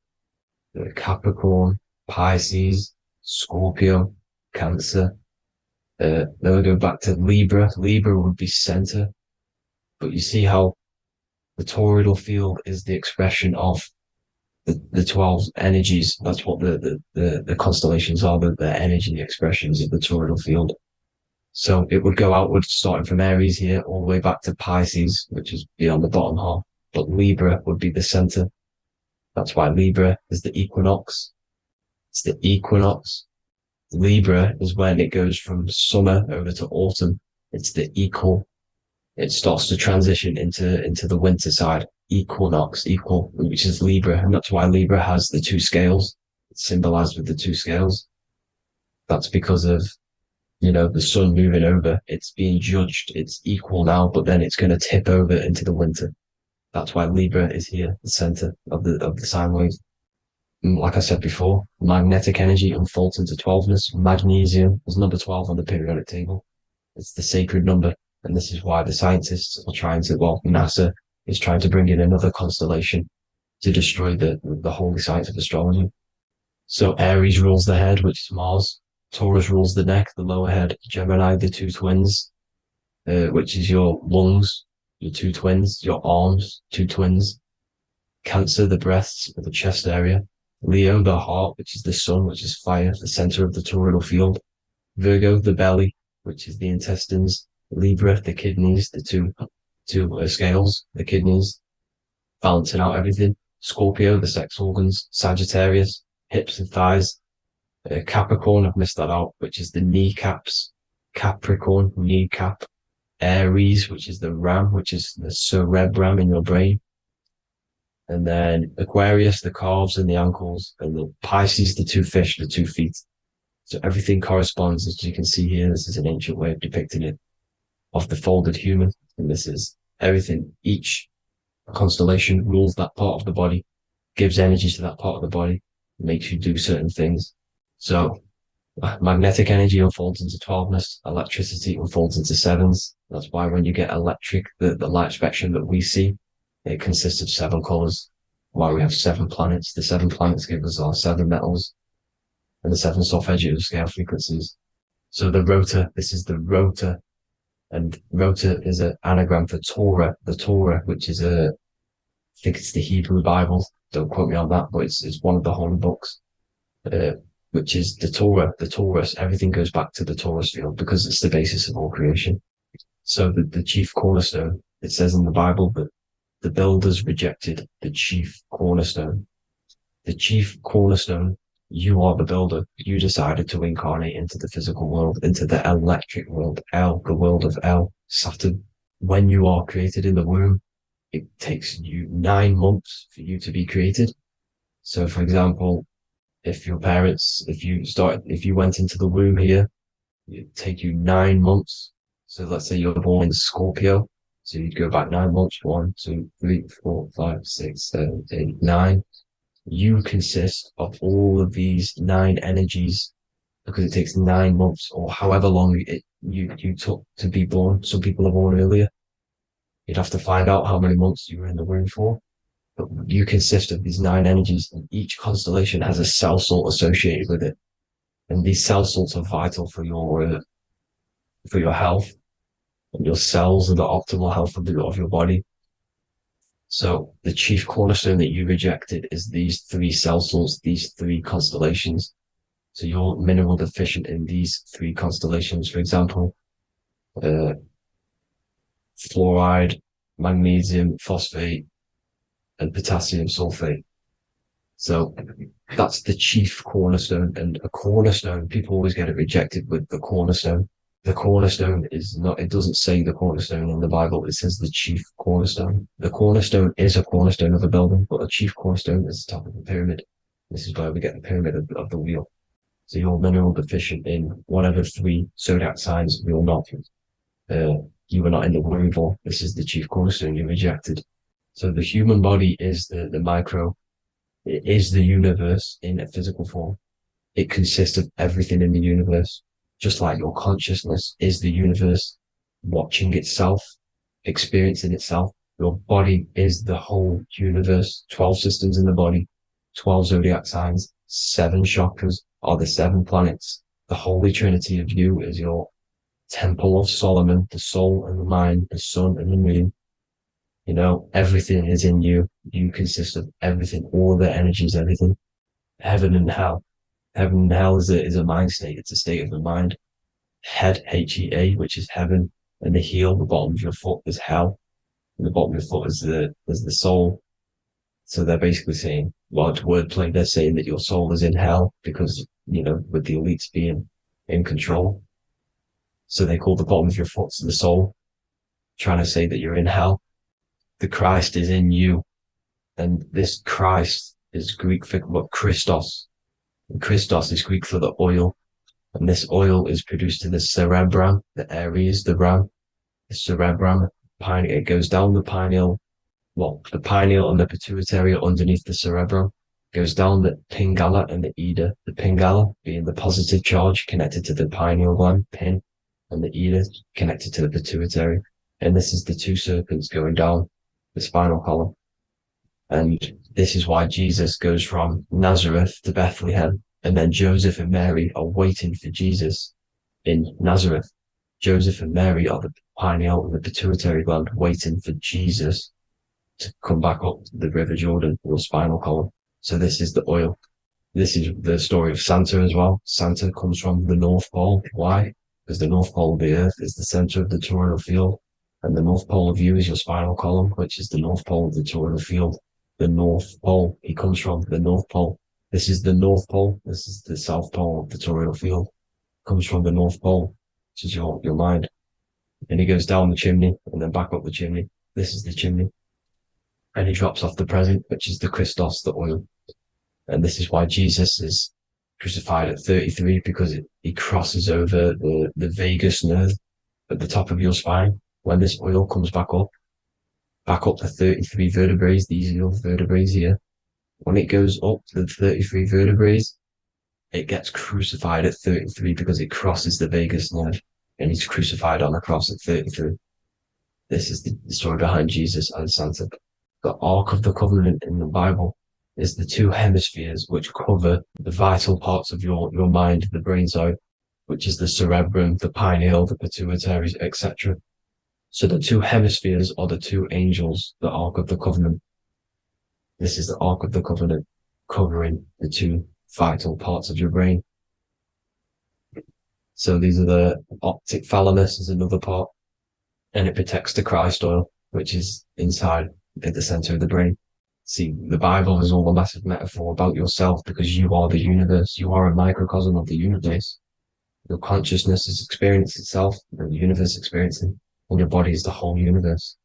Capricorn, Pisces, Scorpio, Cancer. Then we go back to Libra. Libra would be center. But you see how the toroidal field is the expression of the 12 energies. That's what the constellations are, the energy expressions of the toroidal field. So it would go outwards, starting from Aries here, all the way back to Pisces, which is beyond the bottom half. But Libra would be the center. That's why Libra is the equinox. It's the equinox. Libra is when it goes from summer over to autumn. It's the equal. It starts to transition into the winter side. Equinox, equal, which is Libra. And that's why Libra has the two scales. It's symbolized with the two scales. That's because of, the sun moving over. It's being judged. It's equal now, but then it's going to tip over into the winter. That's why Libra is here, the center of the sine wave. And like I said before, magnetic energy unfolds into 12ness. Magnesium is number 12 on the periodic table. It's the sacred number. And this is why the scientists are NASA is trying to bring in another constellation to destroy the holy science of astrology. So Aries rules the head, which is Mars. Taurus rules the neck, the lower head. Gemini, the two twins, which is your lungs, your two twins, your arms, two twins. Cancer, the breasts, the chest area. Leo, the heart, which is the sun, which is fire, the center of the toroidal field. Virgo, the belly, which is the intestines. Libra, the kidneys, the two scales, the kidneys, balancing out everything. Scorpio, the sex organs. Sagittarius, hips and thighs. Capricorn, I've missed that out, which is the kneecaps. Capricorn, kneecap. Aries, which is the ram, which is the cerebrum in your brain. And then Aquarius, the calves and the ankles. And the Pisces, the two fish, the 2 feet. So everything corresponds, as you can see here. This is an ancient way of depicting it, of the folded human. And this is everything. Each constellation rules that part of the body, gives energy to that part of the body, makes you do certain things. So magnetic energy unfolds into 12ness, electricity unfolds into 7s, That's why when you get electric, the light spectrum that we see, it consists of 7 colors. Why we have 7 planets. The 7 planets give us our 7 metals and the 7 solfeggio scale frequencies. So the rotor, this is the rotor, and rotor is an anagram for Torah. The Torah, which is I think it's the Hebrew Bible. Don't quote me on that, but it's one of the holy books, which is the Torah, the Taurus. Everything goes back to the Taurus field because it's the basis of all creation. So the chief cornerstone, it says in the Bible that the builders rejected the chief cornerstone. The chief cornerstone, you are the builder. You decided to incarnate into the physical world, into the electric world, the world of Saturn. When you are created in the womb, it takes you 9 months for you to be created. So, for example, if your parents, if you went into the womb here, it'd take you 9 months. So let's say you're born in Scorpio. So you'd go back 9 months, 1, 2, 3, 4, 5, 6, 7, 8, 9. You consist of all of these 9 energies because it takes 9 months or however long you took to be born. Some people are born earlier. You'd have to find out how many months you were in the womb for. But you consist of these 9 energies, and each constellation has a cell salt associated with it. And these cell salts are vital for your health, and your cells and the optimal health of your body. So the chief cornerstone that you rejected is these 3 cell salts, these 3 constellations. So you're mineral deficient in these 3 constellations. For example, fluoride, magnesium, phosphate, and potassium sulfate. So that's the chief cornerstone. And a cornerstone, people always get it rejected with the cornerstone. The cornerstone is not, it doesn't say the cornerstone in the Bible, it says the chief cornerstone. The cornerstone is a cornerstone of a building, but a chief cornerstone is the top of the pyramid. This is where we get the pyramid of the wheel. So you're mineral deficient in whatever 3 zodiac signs you're not. You were not in the womb for. This is the chief cornerstone you rejected. So the human body is the micro. It is the universe in a physical form. It consists of everything in the universe. Just like your consciousness is the universe watching itself, experiencing itself. Your body is the whole universe. 12 systems in the body, 12 zodiac signs, 7 chakras are the 7 planets. The Holy Trinity of you is your Temple of Solomon, the soul and the mind, the sun and the moon. You know, everything is in you. You consist of everything, all the energies, everything. Heaven and hell. Heaven and hell is a mind state. It's a state of the mind. Head, H-E-A, which is heaven, and the heel, the bottom of your foot, is hell. And the bottom of your foot is the soul. So they're basically saying, well, wordplay, they're saying that your soul is in hell because, you know, with the elites being in control. So they call the bottom of your foot the soul, trying to say that you're in hell. The Christ is in you. And this Christ is Greek for what? Christos. And Christos is Greek for the oil. And this oil is produced in the cerebrum, the Aries, the ram, the cerebrum, it goes down the pineal, the pineal and the pituitary are underneath the cerebrum, goes down the pingala and the ida, the pingala being the positive charge connected to the pineal gland, pin, and the ida connected to the pituitary. And this is the 2 serpents going down the spinal column. And this is why Jesus goes from Nazareth to Bethlehem. And then Joseph and Mary are waiting for Jesus in Nazareth. Joseph and Mary are the pineal and the pituitary gland waiting for Jesus to come back up the River Jordan, your spinal column. So this is the oil. This is the story of Santa as well. Santa comes from the North Pole. Why? Because the North Pole of the Earth is the center of the toroidal field. And the North Pole of you is your spinal column, which is the North Pole of the toroidal field. The North Pole, he comes from the North Pole. This is the North Pole. This is the South Pole of the toroidal field. Comes from the North Pole, which is your mind. And he goes down the chimney and then back up the chimney. This is the chimney. And he drops off the present, which is the Christos, the oil. And this is why Jesus is crucified at 33, because he crosses over the vagus nerve at the top of your spine. When this oil comes back up the 33 vertebrae, these are your vertebrae here. When it goes up to the 33 vertebrae, it gets crucified at 33 because it crosses the vagus nerve. and he's crucified on a cross at 33. This is the story behind Jesus and Santa. The Ark of the Covenant in the Bible is the two hemispheres which cover the vital parts of your mind, the brain side, which is the cerebrum, the pineal, the pituitary, etc. So the two hemispheres are the two angels, the Ark of the Covenant. This is the Ark of the Covenant covering the two vital parts of your brain. So these are the optic thalamus is another part, and it protects the Christ oil, which is inside at the center of the brain. See, the Bible is all a massive metaphor about yourself because you are the universe. You are a microcosm of the universe. Your consciousness is experiencing itself, and the universe experiencing, and your body is the whole universe.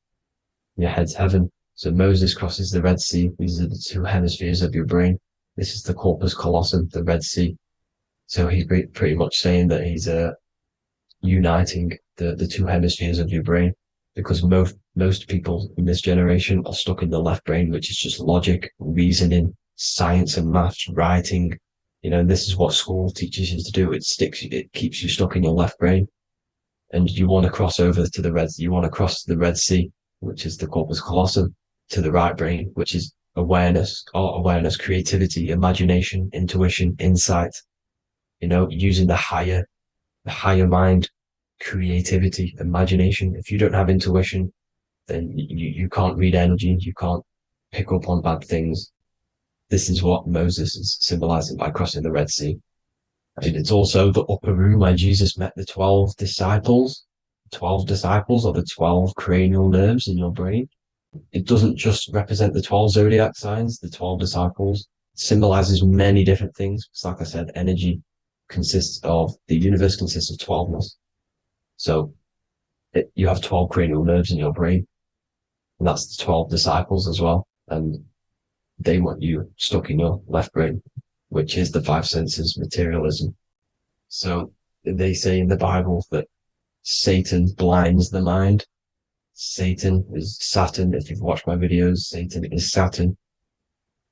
Your head's heaven. So Moses crosses the Red Sea. These are the two hemispheres of your brain. This is the corpus callosum, the Red Sea. So he's pretty much saying that he's uniting the two hemispheres of your brain, because most people in this generation are stuck in the left brain, which is just logic, reasoning, science and maths, writing. And this is what school teaches you to do. It keeps you stuck in your left brain. And you want to cross over to you want to cross the Red Sea, which is the corpus callosum, to the right brain, which is awareness, art awareness, creativity, imagination, intuition, insight, using the higher mind, creativity, imagination. If you don't have intuition, then you can't read energy, you can't pick up on bad things. This is what Moses is symbolizing by crossing the Red Sea. And it's also the upper room where Jesus met the 12 disciples. 12 disciples are the 12 cranial nerves in your brain. It doesn't just represent the 12 zodiac signs, the 12 disciples. It symbolizes many different things. It's like I said, energy the universe consists of 12ness. So you have 12 cranial nerves in your brain, and that's the 12 disciples as well. And they want you stuck in your left brain, which is the five senses, materialism. So they say in the Bible that Satan blinds the mind. Satan is Saturn. If you've watched my videos, Satan is Saturn.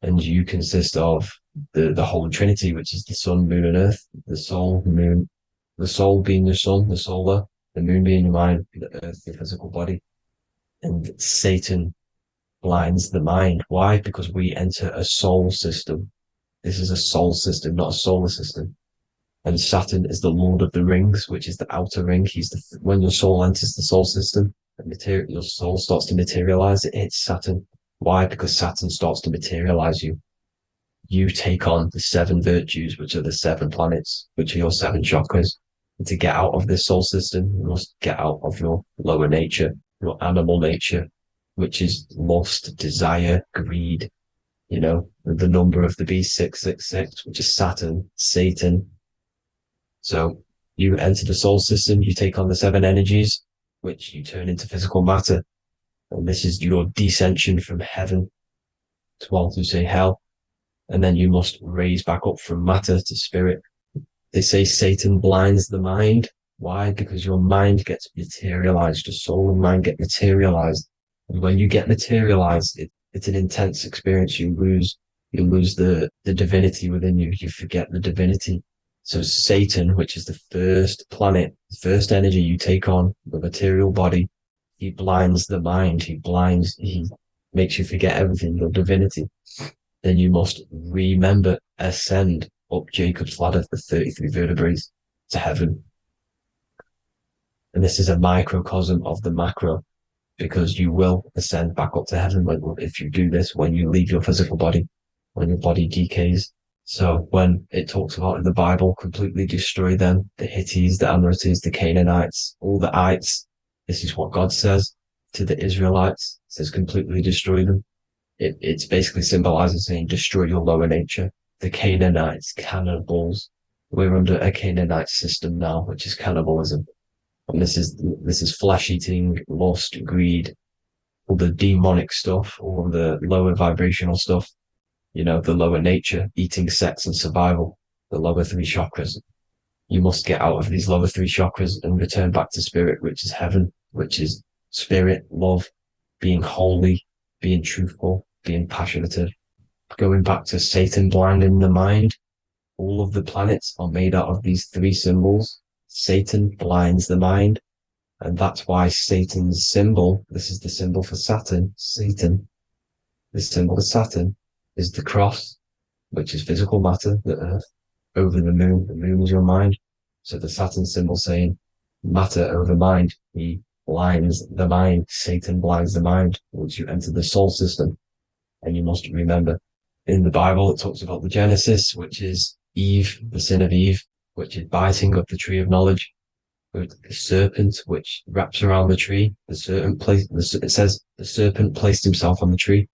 And you consist of the whole Trinity, which is the sun, moon, and earth, the soul, moon, the soul being your sun, the solar, the moon being your mind, the earth, your physical body. And Satan blinds the mind. Why? Because we enter a soul system. This is a soul system, not a solar system. And Saturn is the Lord of the Rings, which is the outer ring. When your soul enters the soul system, your soul starts to materialize. It hits Saturn. Why? Because Saturn starts to materialize you. You take on the 7 virtues, which are the 7 planets, which are your 7 chakras. And to get out of this soul system, you must get out of your lower nature, your animal nature, which is lust, desire, greed. The number of the beast, 666, which is Saturn, Satan. So you enter the soul system, you take on the 7 energies, which you turn into physical matter. And this is your descension from heaven to say hell. And then you must raise back up from matter to spirit. They say Satan blinds the mind. Why? Because your mind gets materialized. Your soul and mind get materialized. And when you get materialized, it's an intense experience. You lose the divinity within you. You forget the divinity. So Satan, which is the first planet, the first energy you take on, the material body, he blinds the mind. He makes you forget everything, your divinity. Then you must remember, ascend up Jacob's ladder, the 33 vertebrae, to heaven. And this is a microcosm of the macro, because you will ascend back up to heaven if you do this, when you leave your physical body, when your body decays. So when it talks about in the Bible, completely destroy them, the Hittites, the Amorites, the Canaanites, all the ites, this is what God says to the Israelites. It says completely destroy them. It's basically symbolizing saying destroy your lower nature. The Canaanites, cannibals. We're under a Canaanite system now, which is cannibalism. And this is flesh eating, lust, greed, all the demonic stuff, all the lower vibrational stuff. The lower nature, eating, sex, and survival, the lower 3 chakras. You must get out of these lower 3 chakras and return back to spirit, which is heaven, which is spirit, love, being holy, being truthful, being passionate. Going back to Satan blinding the mind, all of the planets are made out of these 3 symbols. Satan blinds the mind. And that's why Satan's symbol, this is the symbol for Saturn, Satan, the symbol of Saturn is the cross, which is physical matter, the earth, over the moon is your mind. So the Saturn symbol saying matter over mind, he blinds the mind, Satan blinds the mind once you enter the soul system. And you must remember, in the Bible, it talks about the Genesis, which is Eve, the sin of Eve, which is biting of the tree of knowledge. With the serpent, which wraps around the tree, it says the serpent placed himself on the tree.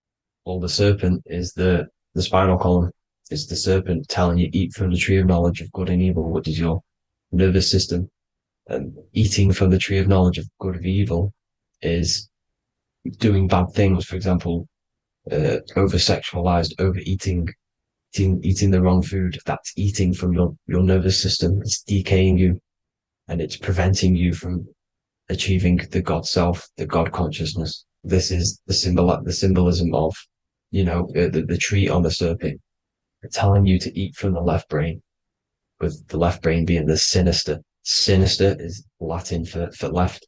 Well, the serpent is the spinal column. It's the serpent telling you eat from the tree of knowledge of good and evil, which is your nervous system. And eating from the tree of knowledge of good and evil is doing bad things. For example, over-sexualized, overeating, eating the wrong food. That's eating from your nervous system. It's decaying you. And it's preventing you from achieving the God self, the God consciousness. This is the symbolism of, the tree on the serpent, telling you to eat from the left brain, with the left brain being the sinister. Sinister is Latin for left.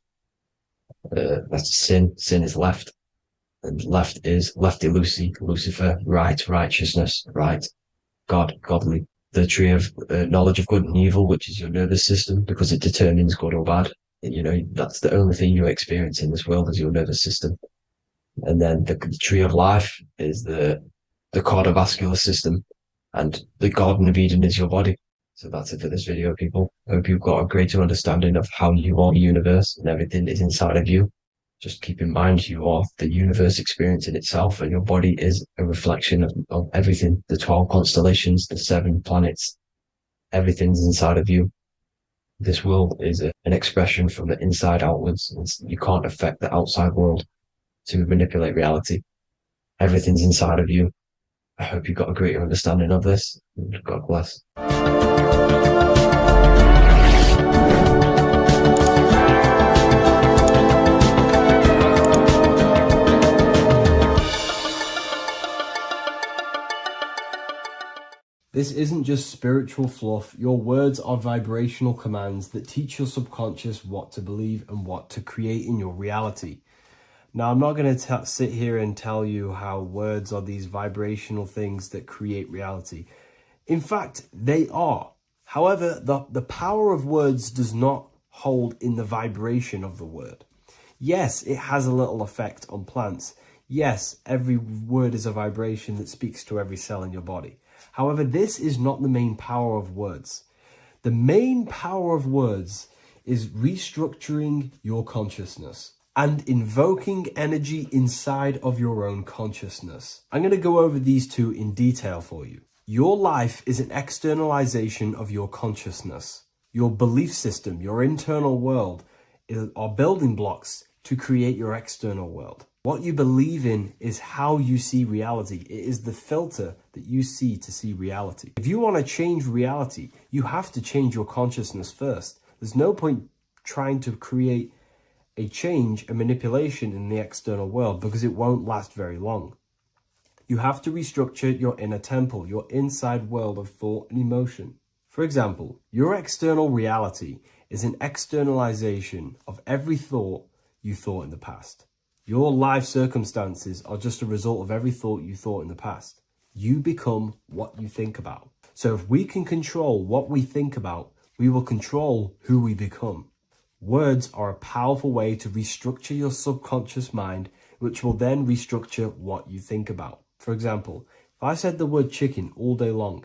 That's sin. Sin is left. And left is lefty loosey, Lucifer, right, righteousness, right, God, godly. The tree of knowledge of good and evil, which is your nervous system, because it determines good or bad. That's the only thing you experience in this world is your nervous system. And then the tree of life is the cardiovascular system, and the Garden of Eden is your body. So that's it for this video, people. I hope you've got a greater understanding of how you are the universe and everything is inside of you. Just keep in mind you are the universe experiencing itself, and your body is a reflection of everything. The 12 constellations, the 7 planets, everything's inside of you. This world is an expression from the inside outwards. You can't affect the outside world to manipulate reality. Everything's inside of you. I hope you got a greater understanding of this. God bless. This isn't just spiritual fluff. Your words are vibrational commands that teach your subconscious what to believe and what to create in your reality. Now, I'm not going to sit here and tell you how words are these vibrational things that create reality. In fact, they are. However, the power of words does not hold in the vibration of the word. Yes, it has a little effect on plants. Yes, every word is a vibration that speaks to every cell in your body. However, this is not the main power of words. The main power of words is restructuring your consciousness and invoking energy inside of your own consciousness. I'm going to go over these two in detail for you. Your life is an externalization of your consciousness. Your belief system, your internal world, are building blocks to create your external world. What you believe in is how you see reality. It is the filter that you see to see reality. If you want to change reality, you have to change your consciousness first. There's no point trying to create a change, a manipulation in the external world, because it won't last very long. You have to restructure your inner temple, your inside world of thought and emotion. For example, your external reality is an externalization of every thought you thought in the past. Your life circumstances are just a result of every thought you thought in the past. You become what you think about. So if we can control what we think about, we will control who we become. Words are a powerful way to restructure your subconscious mind, which will then restructure what you think about. For example, if I said the word chicken all day long,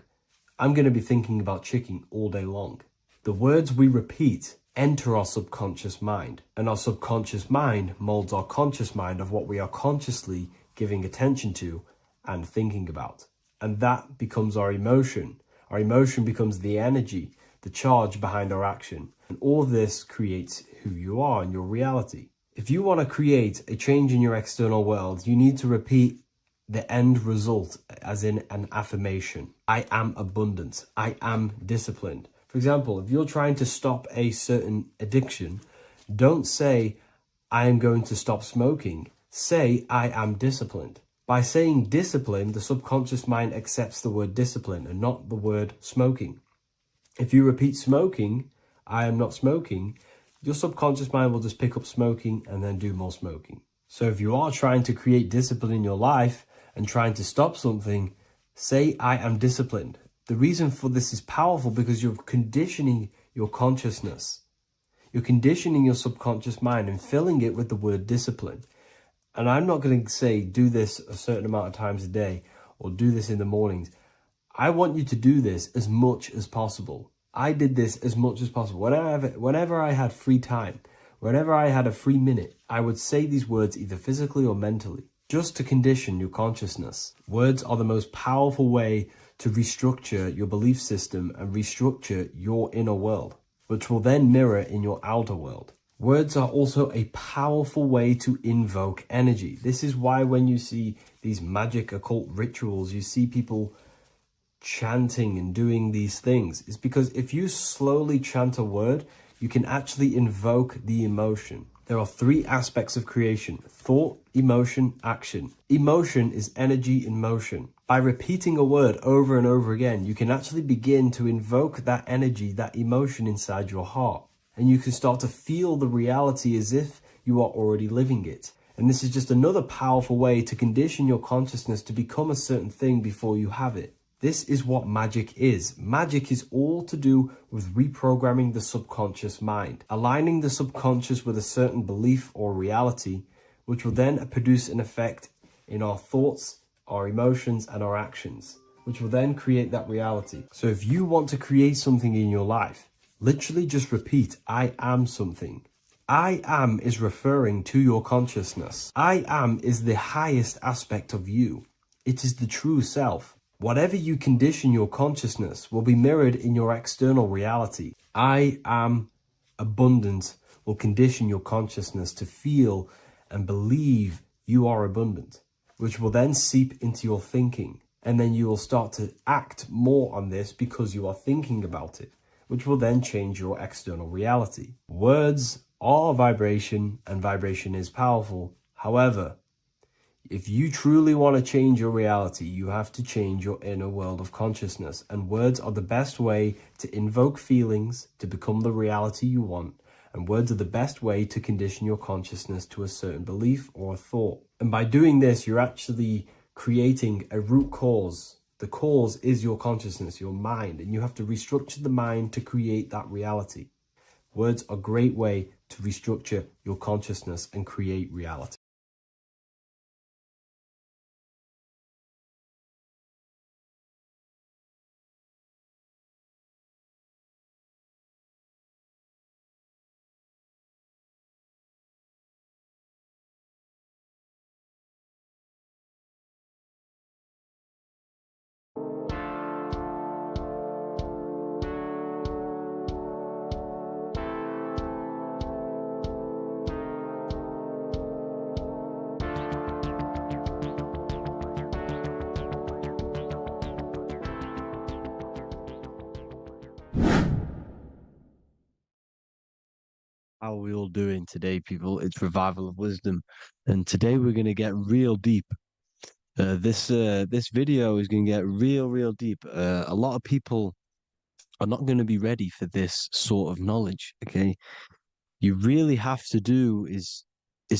I'm going to be thinking about chicken all day long. The words we repeat enter our subconscious mind, and our subconscious mind molds our conscious mind of what we are consciously giving attention to and thinking about. And that becomes our emotion. Our emotion becomes the energy, the charge behind our action. And all of this creates who you are and your reality. If you want to create a change in your external world, you need to repeat the end result as in an affirmation. I am abundant. I am disciplined. For example, if you're trying to stop a certain addiction, don't say, I am going to stop smoking. Say, I am disciplined. By saying discipline, the subconscious mind accepts the word discipline and not the word smoking. If you repeat smoking, I am not smoking, your subconscious mind will just pick up smoking and then do more smoking. So if you are trying to create discipline in your life and trying to stop something, say, I am disciplined. The reason for this is powerful because you're conditioning your consciousness. You're conditioning your subconscious mind and filling it with the word discipline. And I'm not going to say do this a certain amount of times a day or do this in the mornings. I want you to do this as much as possible. I did this as much as possible. Whenever I had free time, whenever I had a free minute, I would say these words either physically or mentally, just to condition your consciousness. Words are the most powerful way to restructure your belief system and restructure your inner world, which will then mirror in your outer world. Words are also a powerful way to invoke energy. This is why when you see these magic occult rituals, you see people chanting and doing these things. It's because if you slowly chant a word, you can actually invoke the emotion. There are three aspects of creation: thought, emotion, action. Emotion is energy in motion. By repeating a word over and over again, you can actually begin to invoke that energy, that emotion inside your heart. And you can start to feel the reality as if you are already living it. And this is just another powerful way to condition your consciousness to become a certain thing before you have it. This is what magic is. Magic is all to do with reprogramming the subconscious mind, aligning the subconscious with a certain belief or reality, which will then produce an effect in our thoughts, our emotions, and our actions, which will then create that reality. So if you want to create something in your life, literally just repeat, I am something. I am is referring to your consciousness. I am is the highest aspect of you. It is the true self. Whatever you condition your consciousness will be mirrored in your external reality. I am abundant will condition your consciousness to feel and believe you are abundant, which will then seep into your thinking. And then you will start to act more on this because you are thinking about it, which will then change your external reality. Words are vibration, and vibration is powerful. However, if you truly want to change your reality, you have to change your inner world of consciousness. And words are the best way to invoke feelings to become the reality you want. And words are the best way to condition your consciousness to a certain belief or a thought. And by doing this, you're actually creating a root cause. The cause is your consciousness, your mind. And you have to restructure the mind to create that reality. Words are a great way to restructure your consciousness and create reality. How are we all doing today, people? It's Revival of Wisdom, and today we're going to get real deep. This video is going to get real deep. A lot of people are not going to be ready for this sort of knowledge. Okay, you really have to do is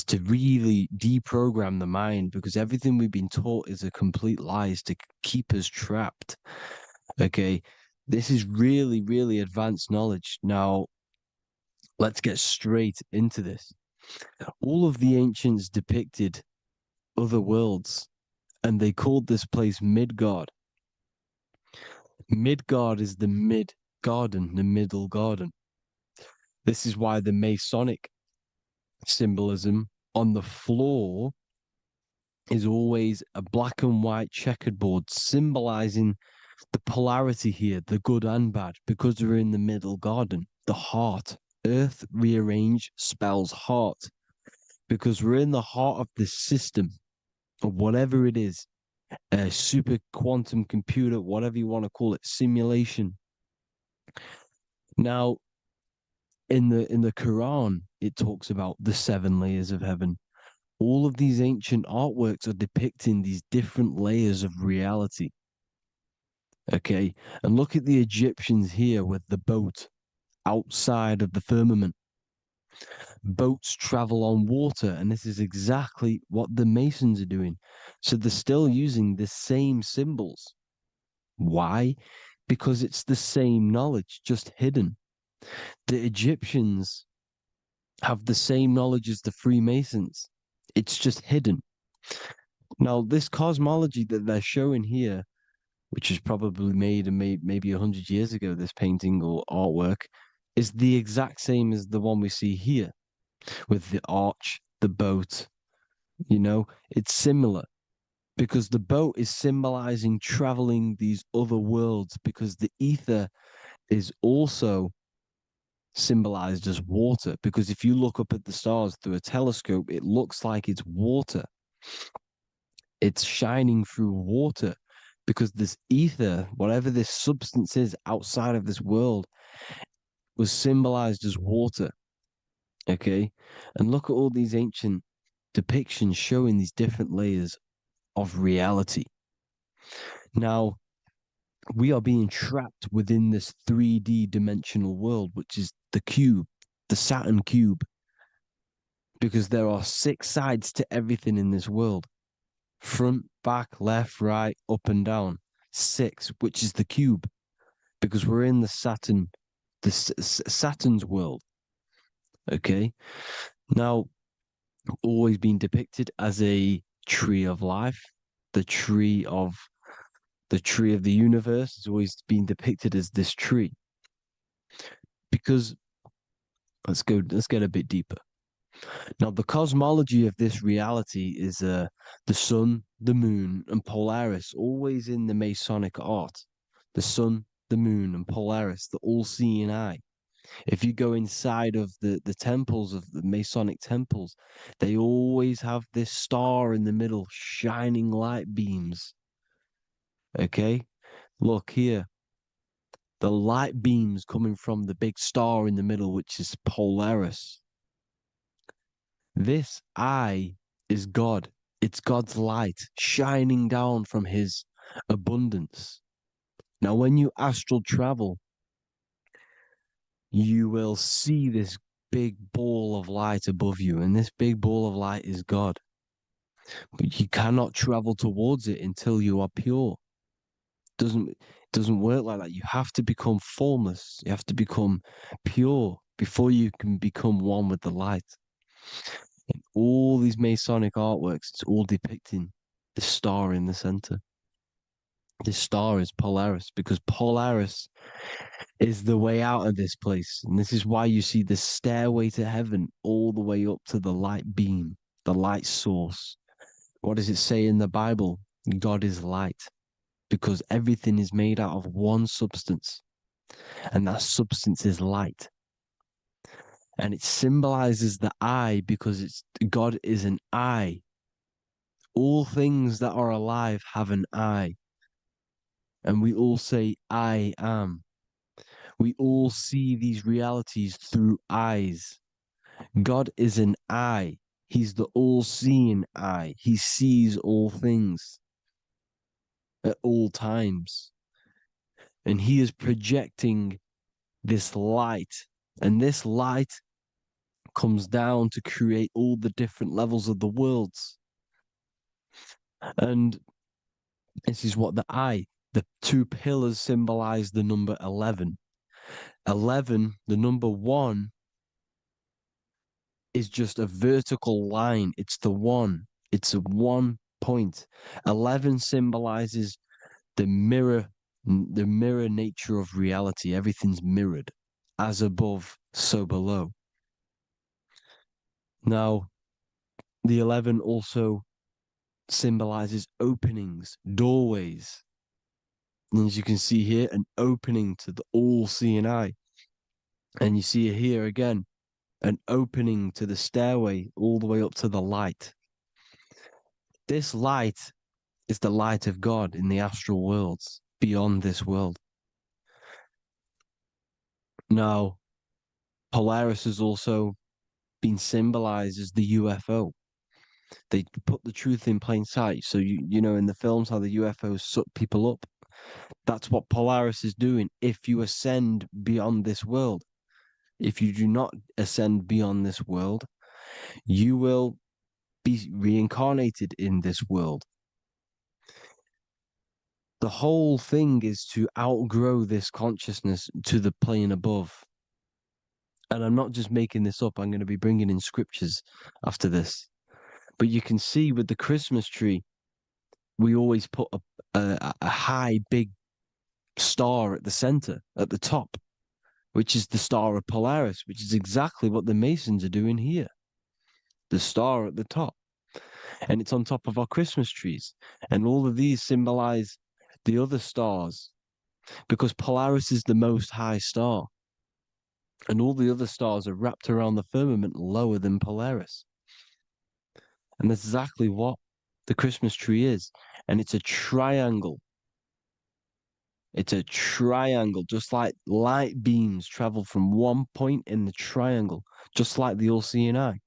to really deprogram the mind, because everything we've been taught is a complete lies to keep us trapped. Okay, this is really advanced knowledge. Now, let's get straight into this. All of the ancients depicted other worlds, and they called this place Midgard. Midgard is the mid garden, the middle garden. This is why the Masonic symbolism on the floor is always a black and white checkered board, symbolizing the polarity here, the good and bad, because we're in the middle garden, the heart. Earth rearranged spells heart, because we're in the heart of this system, of whatever it is, a super quantum computer, whatever you want to call it, simulation. Now, in the Quran, it talks about the 7 layers of heaven. All of these ancient artworks are depicting these different layers of reality. Okay, and look at the Egyptians here with the boat outside of the firmament. Boats travel on water, and this is exactly what the Masons are doing. So they're still using the same symbols. Why? Because it's the same knowledge, just hidden. The Egyptians have the same knowledge as the Freemasons. It's just hidden. Now, this cosmology that they're showing here, which is probably made maybe 100 years ago, this painting or artwork, is the exact same as the one we see here with the arch, the boat. It's similar because the boat is symbolizing traveling these other worlds, because the ether is also symbolized as water. Because if you look up at the stars through a telescope, it looks like it's water. It's shining through water because this ether, whatever this substance is outside of this world, was symbolized as water. Okay. And look at all these ancient depictions showing these different layers of reality. Now, we are being trapped within this 3D dimensional world, which is the cube, the Saturn cube, because there are 6 sides to everything in this world: front, back, left, right, up and down. 6, which is the cube, because we're in the Saturn's world. Okay. Now, always been depicted as a tree of life, the tree of the universe has always been depicted as this tree. Because let's get a bit deeper. Now, the cosmology of this reality is the sun, the moon, and Polaris, always in the Masonic art. The sun, the moon, and Polaris, the all-seeing eye. If you go inside of the temples, of the Masonic temples, they always have this star in the middle, shining light beams. Okay? Look here. The light beams coming from the big star in the middle, which is Polaris. This eye is God. It's God's light shining down from his abundance. Now, when you astral travel, you will see this big ball of light above you, and this big ball of light is God. But you cannot travel towards it until you are pure. Doesn't work like that. You have to become formless. You have to become pure before you can become one with the light. In all these Masonic artworks, it's all depicting the star in the center. This star is Polaris, because Polaris is the way out of this place. And this is why you see the stairway to heaven all the way up to the light beam, the light source. What does it say in the Bible? God is light, because everything is made out of one substance, and that substance is light. And it symbolizes the eye because God is an eye. All things that are alive have an eye. And we all say, I am. We all see these realities through eyes. God is an eye. He's the all-seeing eye. He sees all things at all times. And he is projecting this light. And this light comes down to create all the different levels of the worlds. And this is what the 2 pillars symbolize the number 11. 11, the number 1, is just a vertical line. It's the 1. It's a 1 point. 11 symbolizes the mirror nature of reality. Everything's mirrored, as above, so below. Now, the 11 also symbolizes openings, doorways. And as you can see here, an opening to the all-seeing eye. And you see here again, an opening to the stairway all the way up to the light. This light is the light of God in the astral worlds, beyond this world. Now, Polaris has also been symbolized as the UFO. They put the truth in plain sight. So, you know, in the films, how the UFOs suck people up. That's what Polaris is doing if you ascend beyond this world. if you do not ascend beyond this world, you will be reincarnated in this world. The whole thing is to outgrow this consciousness to the plane above. And I'm not just making this up, I'm going to be bringing in scriptures after this. But you can see with the Christmas tree, we always put a high, big star at the center, at the top, which is the star of Polaris, which is exactly what the Masons are doing here. The star at the top. And it's on top of our Christmas trees. And all of these symbolize the other stars, because Polaris is the most high star. And all the other stars are wrapped around the firmament lower than Polaris. And that's exactly what the Christmas tree is. And it's a triangle. It's a triangle, just like light beams travel from one point in the triangle, just like the all-seeing eye.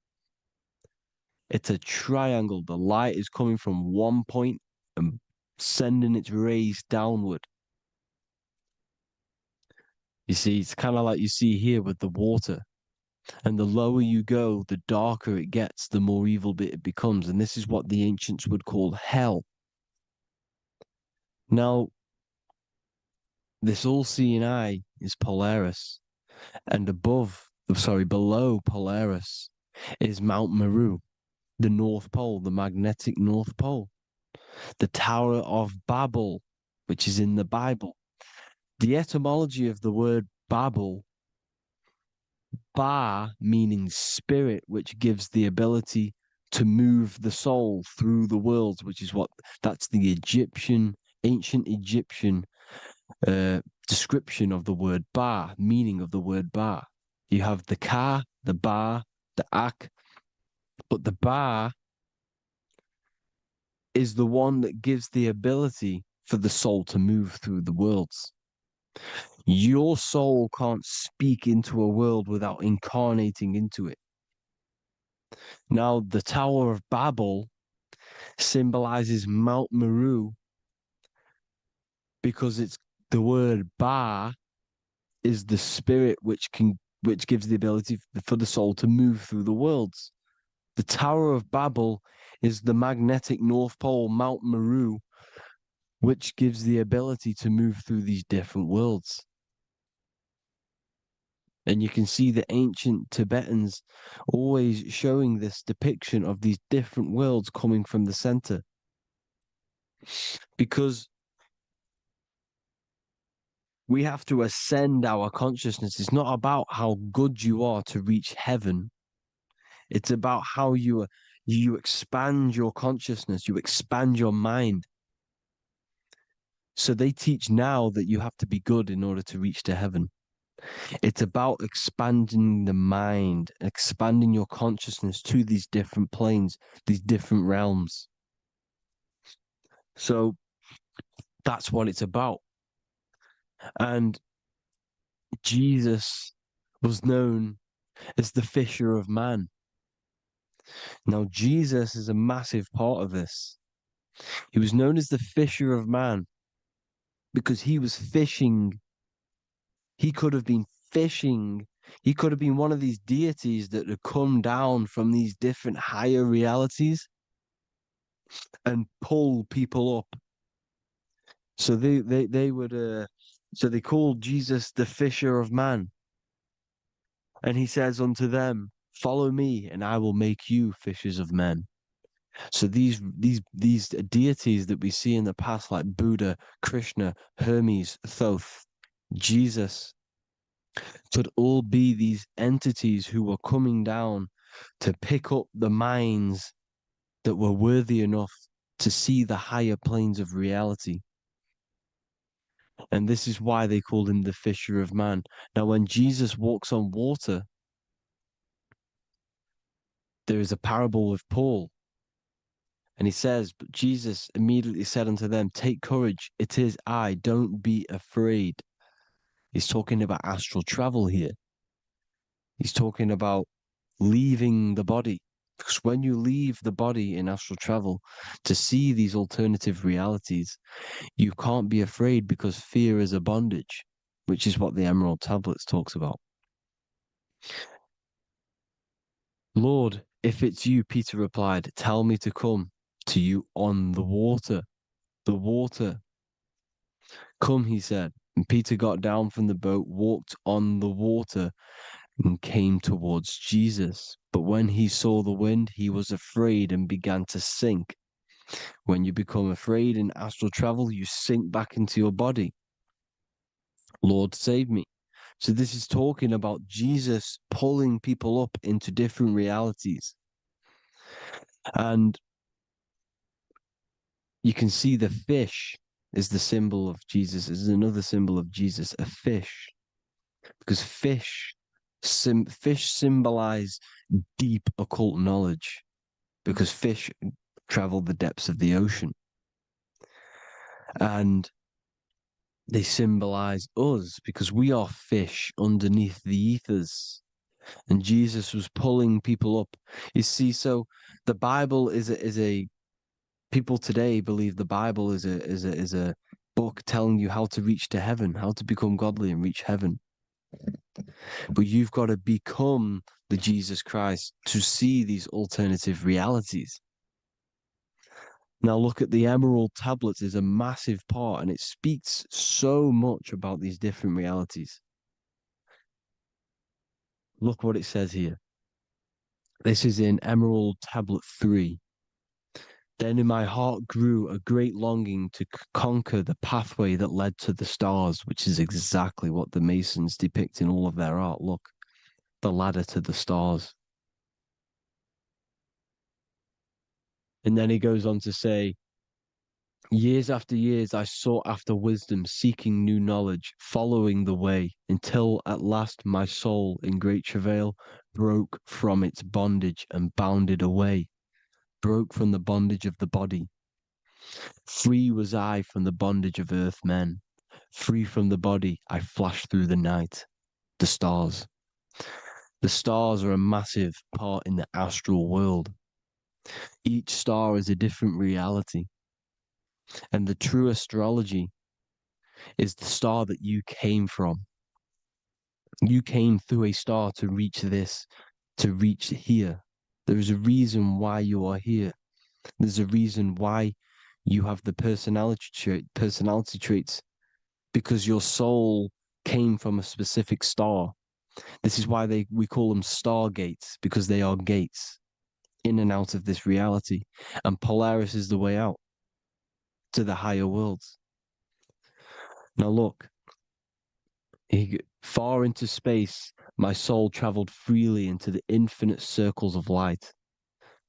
It's a triangle. The light is coming from one point and sending its rays downward. You see, it's kind of like you see here with the water. And the lower you go, the darker it gets, the more evil it becomes. And this is what the ancients would call hell. Now, this all-seeing eye is Polaris. And below Polaris is Mount Meru, the North Pole, the magnetic North Pole. The Tower of Babel, which is in the Bible. The etymology of the word Babel, Ba meaning spirit, which gives the ability to move the soul through the worlds, which is that's the ancient Egyptian description of the word Ba, meaning of the word Ba. You have the Ka, the Ba, the Ak, but the Ba is the one that gives the ability for the soul to move through the worlds. Your soul can't speak into a world without incarnating into it. Now, the Tower of Babel symbolizes Mount Meru because it's the word Ba is the spirit which gives the ability for the soul to move through the worlds. The Tower of Babel is the magnetic North Pole, Mount Meru, which gives the ability to move through these different worlds. And you can see the ancient Tibetans always showing this depiction of these different worlds coming from the center. Because we have to ascend our consciousness. It's not about how good you are to reach heaven. It's about how you expand your consciousness, you expand your mind. So they teach now that you have to be good in order to reach to heaven. It's about expanding the mind, expanding your consciousness to these different planes, these different realms. So that's what it's about. And Jesus was known as the fisher of man. Now, Jesus is a massive part of this. He was known as the fisher of man because he was fishing. He could have been fishing. He could have been one of these deities that had come down from these different higher realities and pull people up. So they called Jesus the fisher of man. And he says unto them, follow me and I will make you fishers of men. So these deities that we see in the past, like Buddha, Krishna, Hermes, Thoth, Jesus, could all be these entities who were coming down to pick up the minds that were worthy enough to see the higher planes of reality. And this is why they called him the fisher of man. Now, when Jesus walks on water, there is a parable with Paul. And he says, but Jesus immediately said unto them, take courage, it is I, don't be afraid. He's talking about astral travel here. He's talking about leaving the body. Because when you leave the body in astral travel to see these alternative realities, you can't be afraid because fear is a bondage, which is what the Emerald Tablets talks about. Lord, if it's you, Peter replied, tell me to come to you on the water. The water. Come, he said. And Peter got down from the boat, walked on the water, and came towards Jesus. But when he saw the wind, he was afraid and began to sink. When you become afraid in astral travel, you sink back into your body. Lord, save me. So this is talking about Jesus pulling people up into different realities. And you can see the fish is the symbol of Jesus, is another symbol of Jesus, a fish. Because fish symbolize deep occult knowledge, because fish travel the depths of the ocean. And they symbolize us because we are fish underneath the ethers. And Jesus was pulling people up. You see, so the Bible is a people today believe the Bible is a book telling you how to reach to heaven, how to become godly and reach heaven. But you've got to become the Jesus Christ to see these alternative realities. Now look at the emerald tablets is a massive part, and it speaks so much about these different realities. Look what it says here. This is in Emerald Tablet 3. Then in my heart grew a great longing to conquer the pathway that led to the stars, which is exactly what the Masons depict in all of their art. Look, the ladder to the stars. And then he goes on to say, years after years, I sought after wisdom, seeking new knowledge, following the way, until at last my soul, in great travail, broke from its bondage and bounded away, broke from the bondage of the body. Free was I from the bondage of earth men. Free from the body, I flashed through the night. The stars. The stars are a massive part in the astral world. Each star is a different reality. And the true astrology is the star that you came from. You came through a star to reach this, to reach here. There is a reason why you are here. There's a reason why you have the personality traits, because your soul came from a specific star. This is why we call them stargates, because they are gates in and out of this reality. And Polaris is the way out to the higher worlds. Now look, far into space, my soul traveled freely into the infinite circles of light.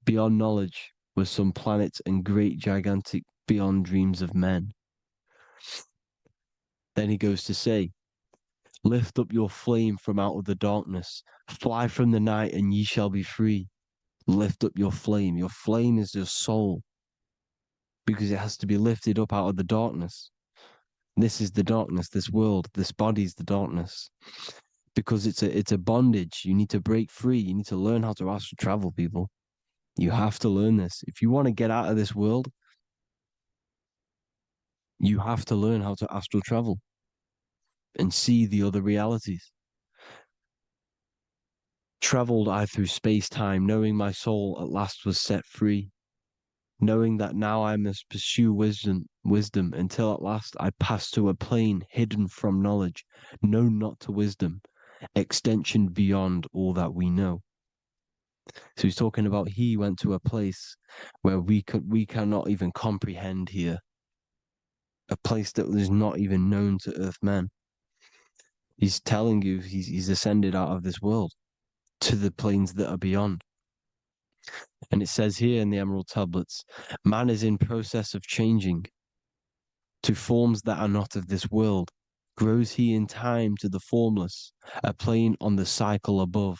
Beyond knowledge were some planets and great gigantic beyond dreams of men. Then he goes to say, lift up your flame from out of the darkness, fly from the night and ye shall be free. Lift up your flame. Your flame is your soul, because it has to be lifted up out of the darkness. This is the darkness, this world, this body is the darkness. Because it's a bondage. You need to break free. You need to learn how to astral travel, people. You have to learn this. If you want to get out of this world, you have to learn how to astral travel and see the other realities. Traveled I through space-time, knowing my soul at last was set free, knowing that now I must pursue wisdom until at last I pass to a plane hidden from knowledge, known not to wisdom, extension beyond all that we know. So he's talking about he went to a place where we cannot even comprehend here, a place that is not even known to Earthmen. He's telling you he's ascended out of this world to the planes that are beyond. And it says here in the Emerald Tablets, man is in process of changing to forms that are not of this world. Grows he in time to the formless, a plane on the cycle above.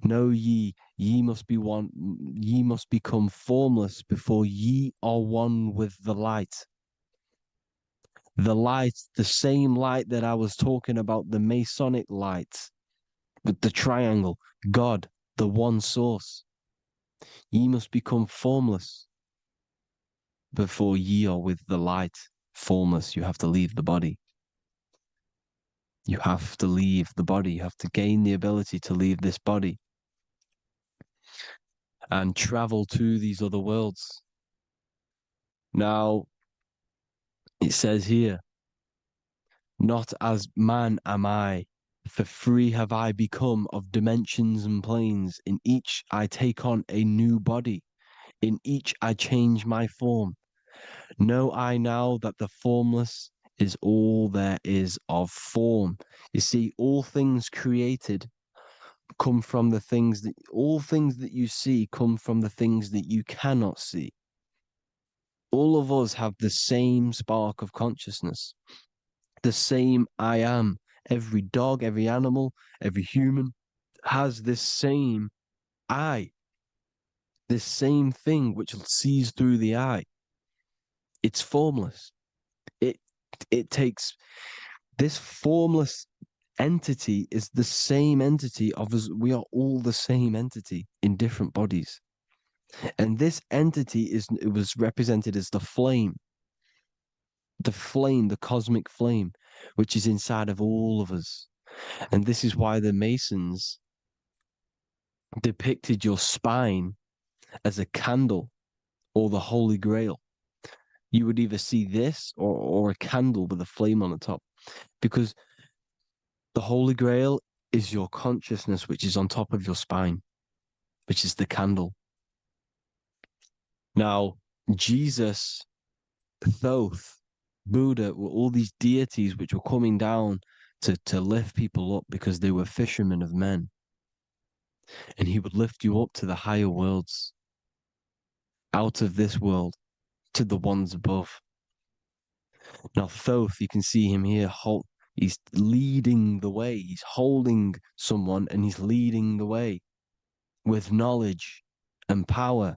Know ye must be one, ye must become formless before ye are one with the light. The light, the same light that I was talking about, the Masonic light, with the triangle, God, the one source. Ye must become formless before ye are with the light. Formless, you have to leave the body. You have to leave the body. You have to gain the ability to leave this body and travel to these other worlds. Now, it says here, not as man am I, for free have I become of dimensions and planes. In each I take on a new body. In each I change my form. Know I now that the formless is all there is of form. You see, all things created come from the things that, all things that you see come from the things that you cannot see. All of us have the same spark of consciousness, the same I am. Every dog, every animal, every human has this same I, this same thing which sees through the eye. It's formless. It it takes this formless entity is the same entity of us. We are all the same entity in different bodies. And this entity it was represented as the flame, the cosmic flame, which is inside of all of us. And this is why the Masons depicted your spine as a candle or the Holy Grail. You would either see this or a candle with a flame on the top, because the Holy Grail is your consciousness, which is on top of your spine, which is the candle. Now, Jesus, Thoth, Buddha were all these deities which were coming down to lift people up because they were fishermen of men. And he would lift you up to the higher worlds, out of this world, to the ones above. Now, Thoth, you can see him here, he's leading the way. He's holding someone and he's leading the way with knowledge and power.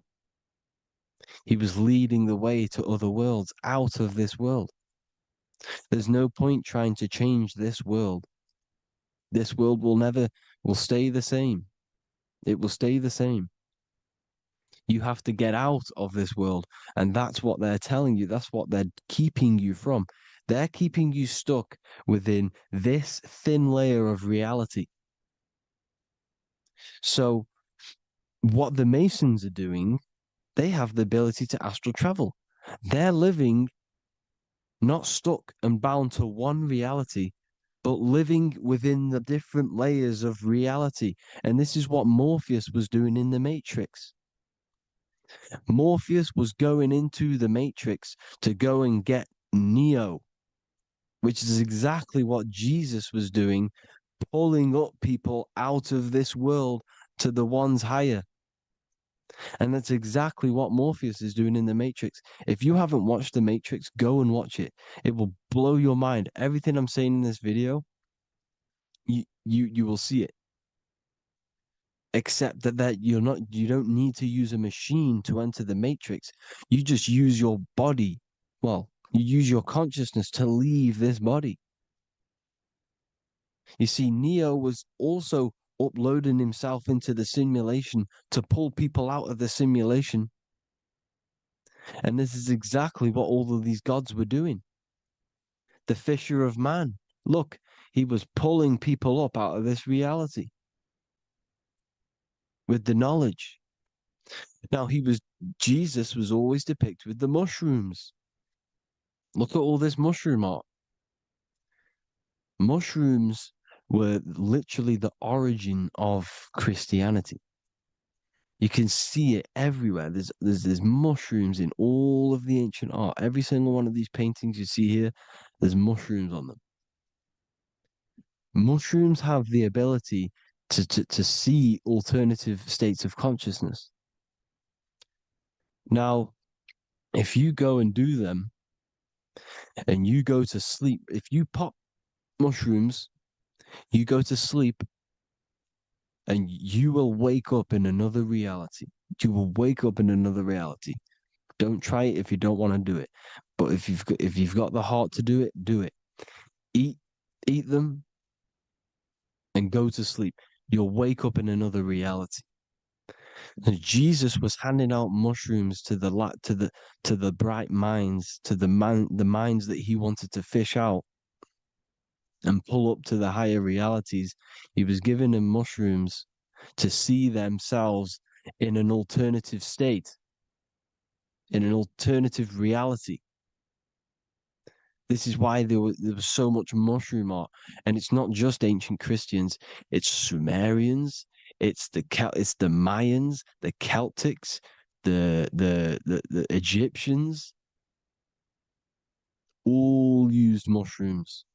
He was leading the way to other worlds, out of this world. There's no point trying to change this world. This world will stay the same. It will stay the same. You have to get out of this world. And that's what they're telling you. That's what they're keeping you from. They're keeping you stuck within this thin layer of reality. So what the Masons are doing, they have the ability to astral travel. They're living not stuck and bound to one reality, but living within the different layers of reality. And this is what Morpheus was doing in the Matrix. Morpheus was going into the Matrix to go and get Neo, which is exactly what Jesus was doing, pulling up people out of this world to the ones higher. And that's exactly what Morpheus is doing in the Matrix. If you haven't watched the Matrix, go and watch it. It will blow your mind. Everything I'm saying in this video, you will see it. Except that you don't need to use a machine to enter the Matrix. You just use your body. Well, you use your consciousness to leave this body. You see, Neo was also uploading himself into the simulation to pull people out of the simulation. And this is exactly what all of these gods were doing. The fisher of man. Look, he was pulling people up out of this reality with the knowledge. Now, Jesus was always depicted with the mushrooms. Look at all this mushroom art. Mushrooms were literally the origin of Christianity. You can see it everywhere. There's mushrooms in all of the ancient art. Every single one of these paintings you see here, there's mushrooms on them. Mushrooms have the ability to see alternative states of consciousness. Now, if you go and do them and you go to sleep, if you pop mushrooms, you go to sleep and you will wake up in another reality. You will wake up in another reality. Don't try it if you don't want to do it. But if you've got the heart to do it, do it. Eat them and go to sleep. You'll wake up in another reality. And Jesus was handing out mushrooms to the bright minds, to the minds that he wanted to fish out. and pull up to the higher realities. He was given them mushrooms to see themselves in an alternative state, in an alternative reality. This is why there was so much mushroom art, and it's not just ancient Christians. It's Sumerians, it's the Mayans, the Celtics, the Egyptians. All used mushrooms.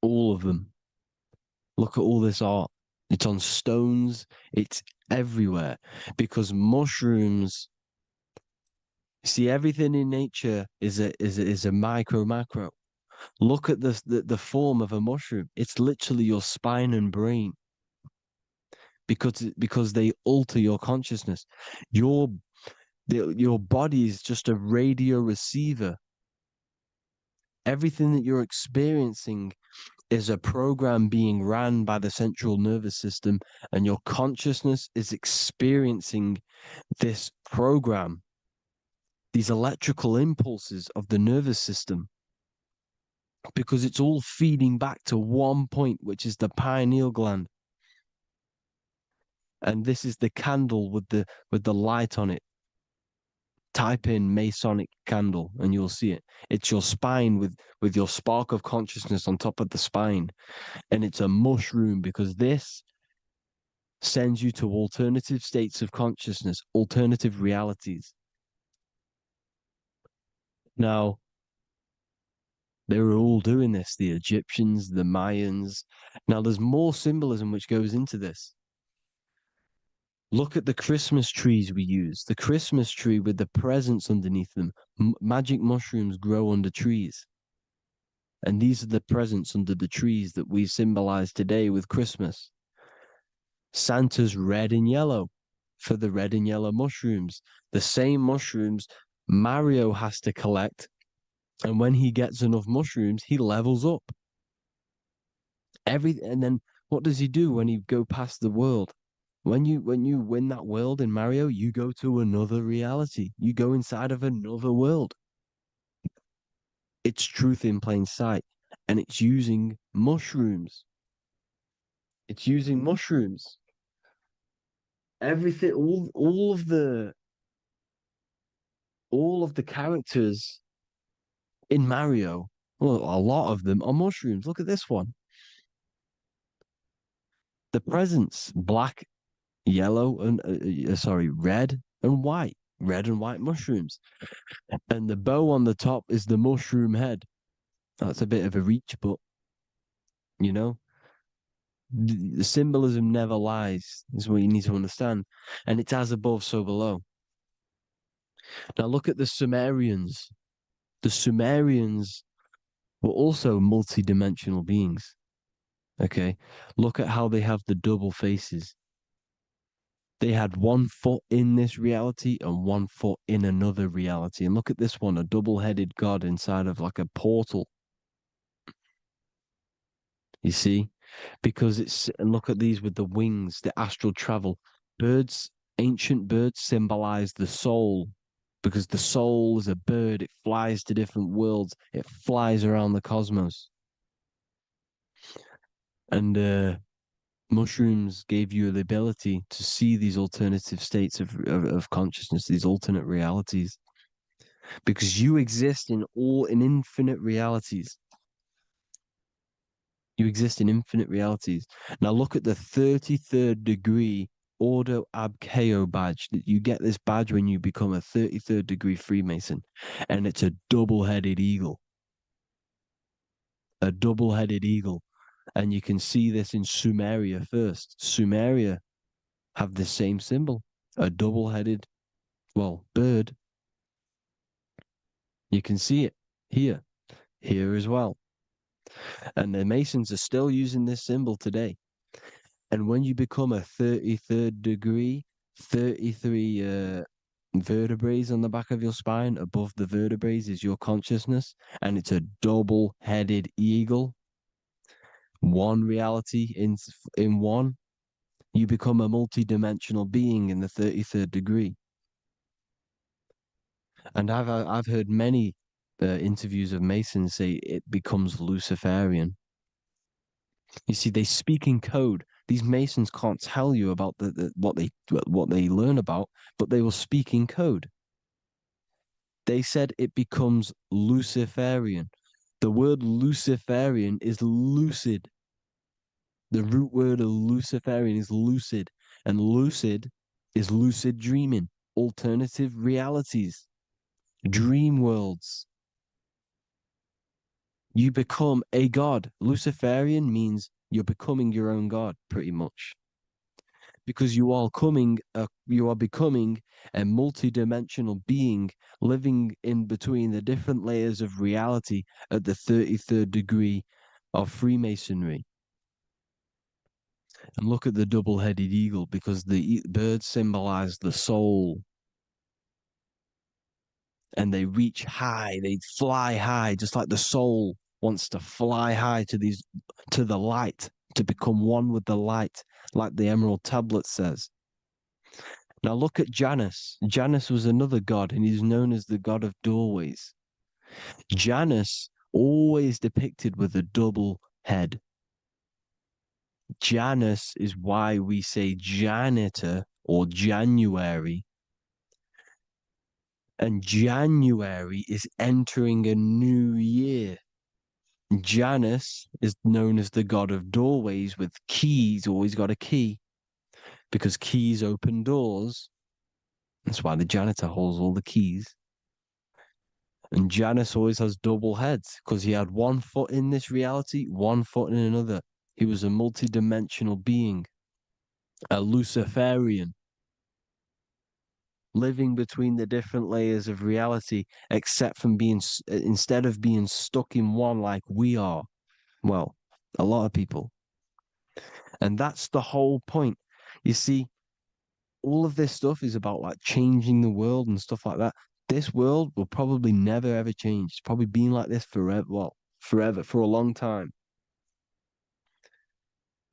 All of them. Look at all this art. It's on stones. It's everywhere because mushrooms. See, everything in nature is a micro macro. Look at the form of a mushroom. It's literally your spine and brain because they alter your consciousness. Your body is just a radio receiver. Everything that you're experiencing is a program being ran by the central nervous system, and your consciousness is experiencing this program, these electrical impulses of the nervous system, because it's all feeding back to one point, which is the pineal gland. And this is the candle with the light on it. Type in Masonic candle and you'll see it. It's your spine with your spark of consciousness on top of the spine. And it's a mushroom because this sends you to alternative states of consciousness, alternative realities. Now, they were all doing this, the Egyptians, the Mayans. Now, there's more symbolism which goes into this. Look at the Christmas trees we use. The Christmas tree with the presents underneath them. Magic mushrooms grow under trees. And these are the presents under the trees that we symbolize today with Christmas. Santa's red and yellow for the red and yellow mushrooms. The same mushrooms Mario has to collect. And when he gets enough mushrooms, he levels up. And then what does he do when he go past the world? When you win that world in Mario, you go to another reality. You go inside of another world. It's truth in plain sight. And it's using mushrooms. It's using mushrooms. Everything, all of the characters in Mario, well, a lot of them are mushrooms. Look at this one. The presents, black, yellow, and red and white. Red and white mushrooms. And the bow on the top is the mushroom head. That's a bit of a reach, but you know, the symbolism never lies, is what you need to understand. And it's as above, so below. Now look at the Sumerians. The Sumerians were also multi-dimensional beings. Okay, look at how they have the double faces. They had 1 foot in this reality and 1 foot in another reality. And look at this one, a double-headed god inside of like a portal. You see? Because and look at these with the wings, the astral travel. Birds, ancient birds symbolize the soul. Because the soul is a bird, it flies to different worlds, it flies around the cosmos. And mushrooms gave you the ability to see these alternative states of consciousness, these alternate realities, because you exist in infinite realities. You exist in infinite realities. Now look at the 33rd degree Ordo Ab Chao badge. You get this badge when you become a 33rd degree Freemason, and it's a double-headed eagle. A double-headed eagle. And you can see this in Sumeria first. Sumeria have the same symbol, a double-headed, bird. You can see it here as well. And the Masons are still using this symbol today. And when you become a 33rd degree, 33 vertebrae on the back of your spine, above the vertebrae is your consciousness, and it's a double-headed eagle. One reality in one, you become a multi-dimensional being in the 33rd degree. And I've heard many interviews of Masons say it becomes Luciferian. You see, they speak in code. These Masons can't tell you about what they learn about, but they will speak in code. They said it becomes Luciferian. The word Luciferian is lucid. The root word of Luciferian is lucid, and lucid is lucid dreaming, alternative realities, dream worlds. You become a god. Luciferian means you're becoming your own god, pretty much. Because you are becoming a multi-dimensional being living in between the different layers of reality at the 33rd degree of Freemasonry. And look at the double-headed eagle, because the birds symbolize the soul. And they reach high, they fly high, just like the soul wants to fly high to the light, to become one with the light, like the Emerald Tablet says. Now look at Janus. Janus was another god, and he's known as the god of doorways. Janus always depicted with a double head. Janus is why we say janitor or January. And January is entering a new year. Janus is known as the god of doorways with keys, always got a key, because keys open doors. That's why the janitor holds all the keys. And Janus always has double heads, because he had one foot in this reality, one foot in another. He was a multi-dimensional being, a Luciferian, living between the different layers of reality, instead of being stuck in one like we are. Well, a lot of people. And that's the whole point. You see, all of this stuff is about like changing the world and stuff like that. This world will probably never ever change. It's probably been like this forever. Well, forever, for a long time.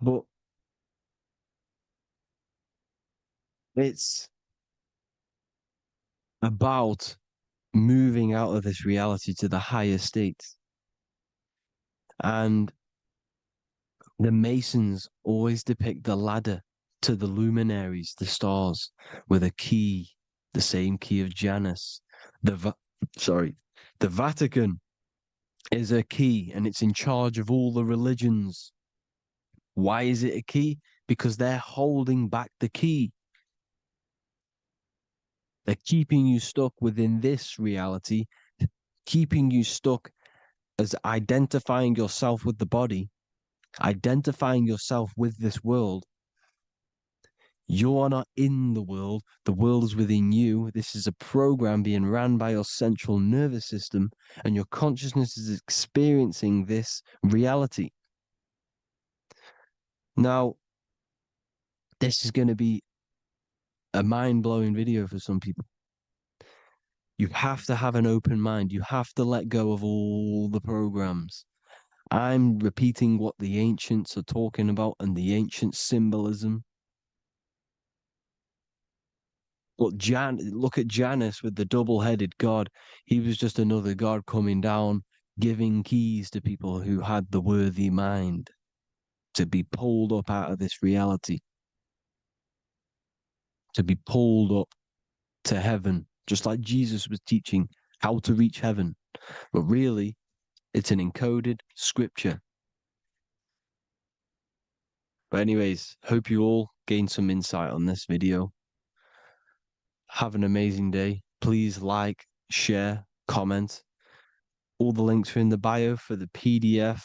But it's about moving out of this reality to the higher states. And the Masons always depict the ladder to the luminaries, the stars, with a key, the same key of Janus. The Vatican is a key, and it's in charge of all the religions. Why is it a key? Because they're holding back the key. They're keeping you stuck within this reality, keeping you stuck as identifying yourself with the body, identifying yourself with this world. You are not in the world is within you. This is a program being ran by your central nervous system, and your consciousness is experiencing this reality. Now, this is going to be a mind-blowing video for some people. You have to have an open mind. You have to let go of all the programs. I'm repeating what the ancients are talking about and the ancient symbolism. Look at Janus with the double-headed god. He was just another god coming down, giving keys to people who had the worthy mind to be pulled up out of this reality, to be pulled up to heaven, just like Jesus was teaching how to reach heaven. But really, it's an encoded scripture. But anyways, hope you all gained some insight on this video. Have an amazing day. Please like, share, comment. All the links are in the bio for the PDF,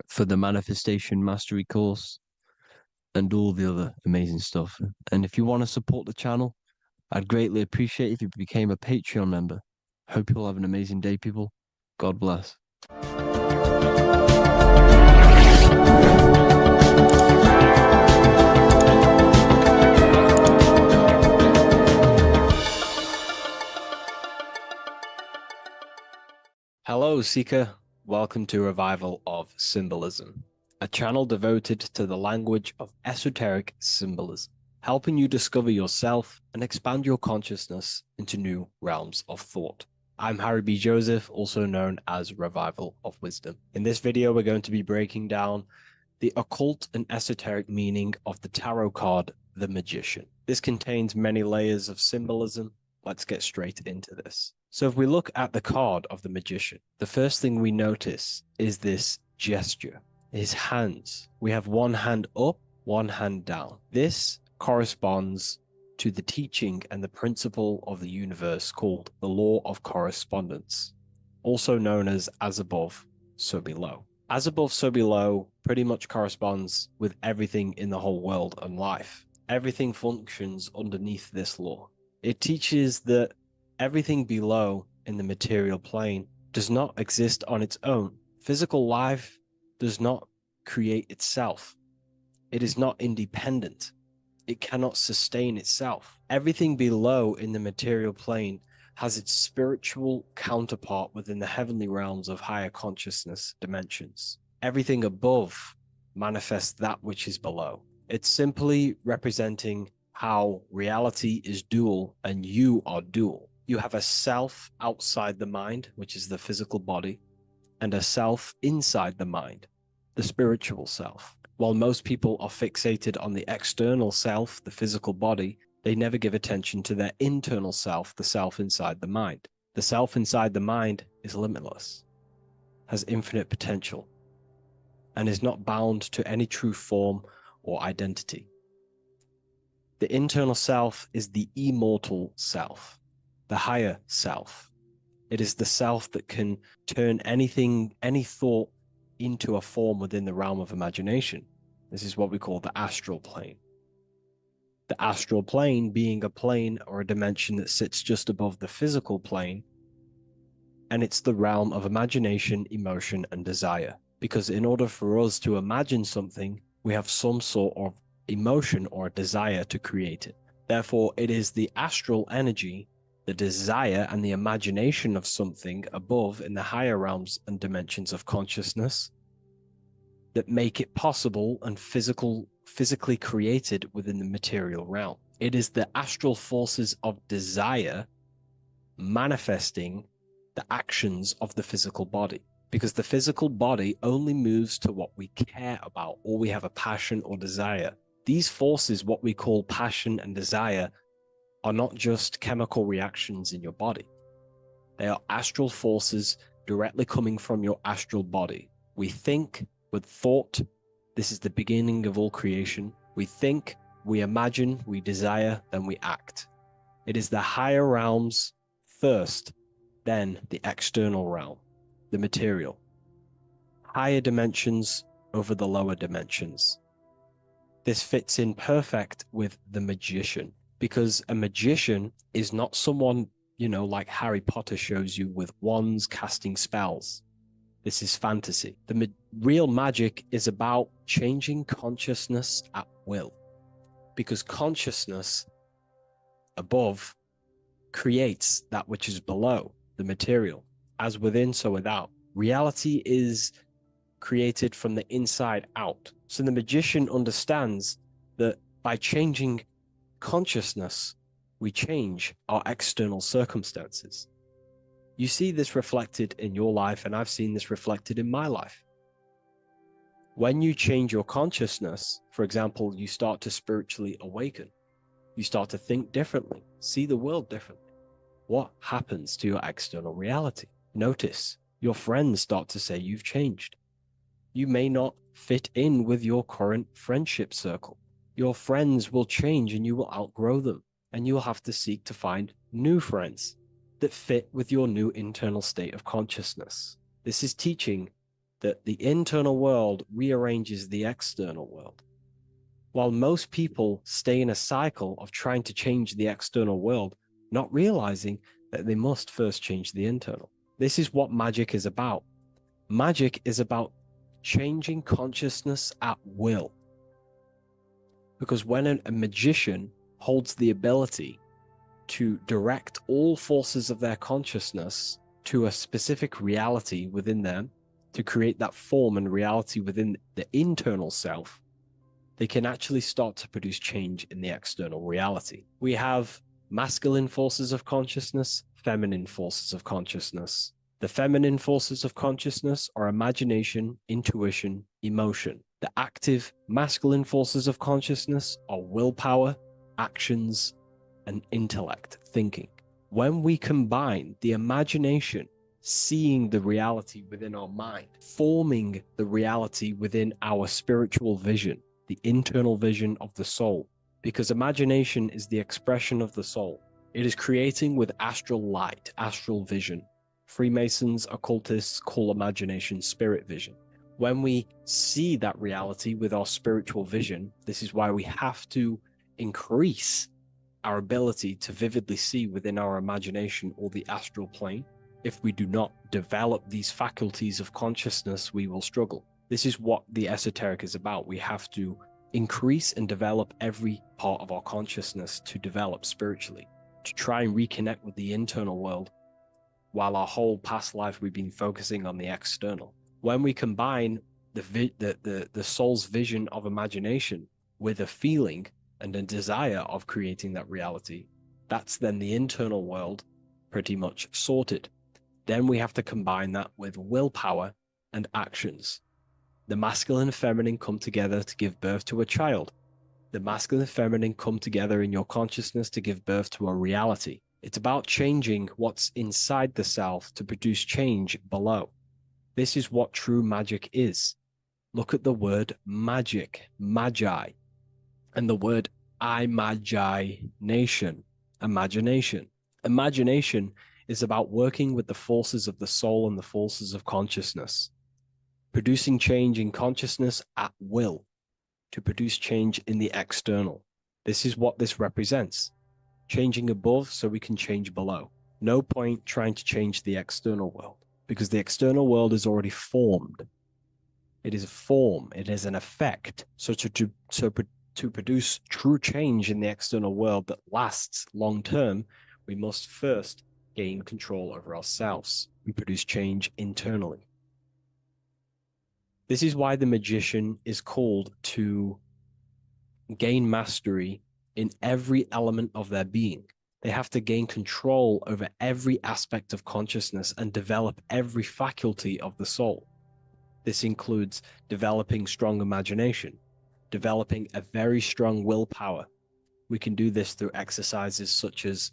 for the Manifestation Mastery course, and all the other amazing stuff. And if you want to support the channel, I'd greatly appreciate it if you became a Patreon member. Hope you'll have an amazing day, people. God bless. Hello, Seeker. Welcome to Revival of Symbolism, a channel devoted to the language of esoteric symbolism, helping you discover yourself and expand your consciousness into new realms of thought. I'm Harry B. Joseph, also known as Revival of Wisdom. In this video, we're going to be breaking down the occult and esoteric meaning of the tarot card, the Magician. This contains many layers of symbolism. Let's get straight into this. So if we look at the card of the Magician, the first thing we notice is this gesture, his hands. We have one hand up, one hand down. This corresponds to the teaching and the principle of the universe called the law of correspondence, also known as above, so below. As above, so below pretty much corresponds with everything in the whole world and life. Everything functions underneath this law. It teaches that everything below in the material plane does not exist on its own. Physical life does not create itself. It is not independent. It cannot sustain itself. Everything below in the material plane has its spiritual counterpart within the heavenly realms of higher consciousness dimensions. Everything above manifests that which is below. It's simply representing how reality is dual and you are dual. You have a self outside the mind, which is the physical body, and a self inside the mind, the spiritual self. While most people are fixated on the external self, the physical body, they never give attention to their internal self, the self inside the mind. The self inside the mind is limitless, has infinite potential, and is not bound to any true form or identity. The internal self is the immortal self, the higher self. It is the self that can turn anything, any thought, into a form within the realm of imagination. This is what we call the astral plane. The astral plane being a plane or a dimension that sits just above the physical plane, and it's the realm of imagination, emotion, and desire. Because in order for us to imagine something, we have some sort of emotion or desire to create it. Therefore, it is the astral energy, the desire and the imagination of something above in the higher realms and dimensions of consciousness that make it possible and physically created within the material realm. It is the astral forces of desire manifesting the actions of the physical body, because the physical body only moves to what we care about or we have a passion or desire. These forces, what we call passion and desire, are not just chemical reactions in your body. They are astral forces directly coming from your astral body. We think with thought. This is the beginning of all creation. We think, we imagine, we desire, then we act. It is the higher realms first, then the external realm, the material. Higher dimensions over the lower dimensions. This fits in perfect with the magician, because a magician is not someone, like Harry Potter shows you with wands casting spells. This is fantasy. The real magic is about changing consciousness at will, because consciousness above creates that which is below, the material. As within, so without. Reality is created from the inside out. So the magician understands that by changing consciousness, we change our external circumstances. You see this reflected in your life, and I've seen this reflected in my life. When you change your consciousness, for example, you start to spiritually awaken. You start to think differently, see the world differently. What happens to your external reality? Notice your friends start to say you've changed. You may not fit in with your current friendship circle. Your friends will change and you will outgrow them, and you will have to seek to find new friends that fit with your new internal state of consciousness. This is teaching that the internal world rearranges the external world. While most people stay in a cycle of trying to change the external world, not realizing that they must first change the internal. This is what magic is about. Magic is about changing consciousness at will. Because when a magician holds the ability to direct all forces of their consciousness to a specific reality within them, to create that form and reality within the internal self, they can actually start to produce change in the external reality. We have masculine forces of consciousness, feminine forces of consciousness. The feminine forces of consciousness are imagination, intuition, emotion. The active masculine forces of consciousness are willpower, actions, and intellect, thinking. When we combine the imagination, seeing the reality within our mind, forming the reality within our spiritual vision, the internal vision of the soul, because imagination is the expression of the soul. It is creating with astral light, astral vision. Freemasons, occultists call imagination spirit vision. When we see that reality with our spiritual vision, this is why we have to increase our ability to vividly see within our imagination or the astral plane. If we do not develop these faculties of consciousness, we will struggle. This is what the esoteric is about. We have to increase and develop every part of our consciousness to develop spiritually, to try and reconnect with the internal world, while our whole past life we've been focusing on the external. When we combine the soul's vision of imagination with a feeling and a desire of creating that reality, that's then the internal world pretty much sorted. Then we have to combine that with willpower and actions. The masculine and feminine come together to give birth to a child. The masculine and feminine come together in your consciousness to give birth to a reality. It's about changing what's inside the self to produce change below. This is what true magic is. Look at the word magic, magi, and the word imagination, imagination. Imagination is about working with the forces of the soul and the forces of consciousness, producing change in consciousness at will to produce change in the external. This is what this represents. Changing above so we can change below. No point trying to change the external world, because the external world is already formed. It is a form, it is an effect. So to produce true change in the external world that lasts long term, we must first gain control over ourselves and produce change internally. This is why the magician is called to gain mastery in every element of their being. They have to gain control over every aspect of consciousness and develop every faculty of the soul. This includes developing strong imagination, developing a very strong willpower. We can do this through exercises such as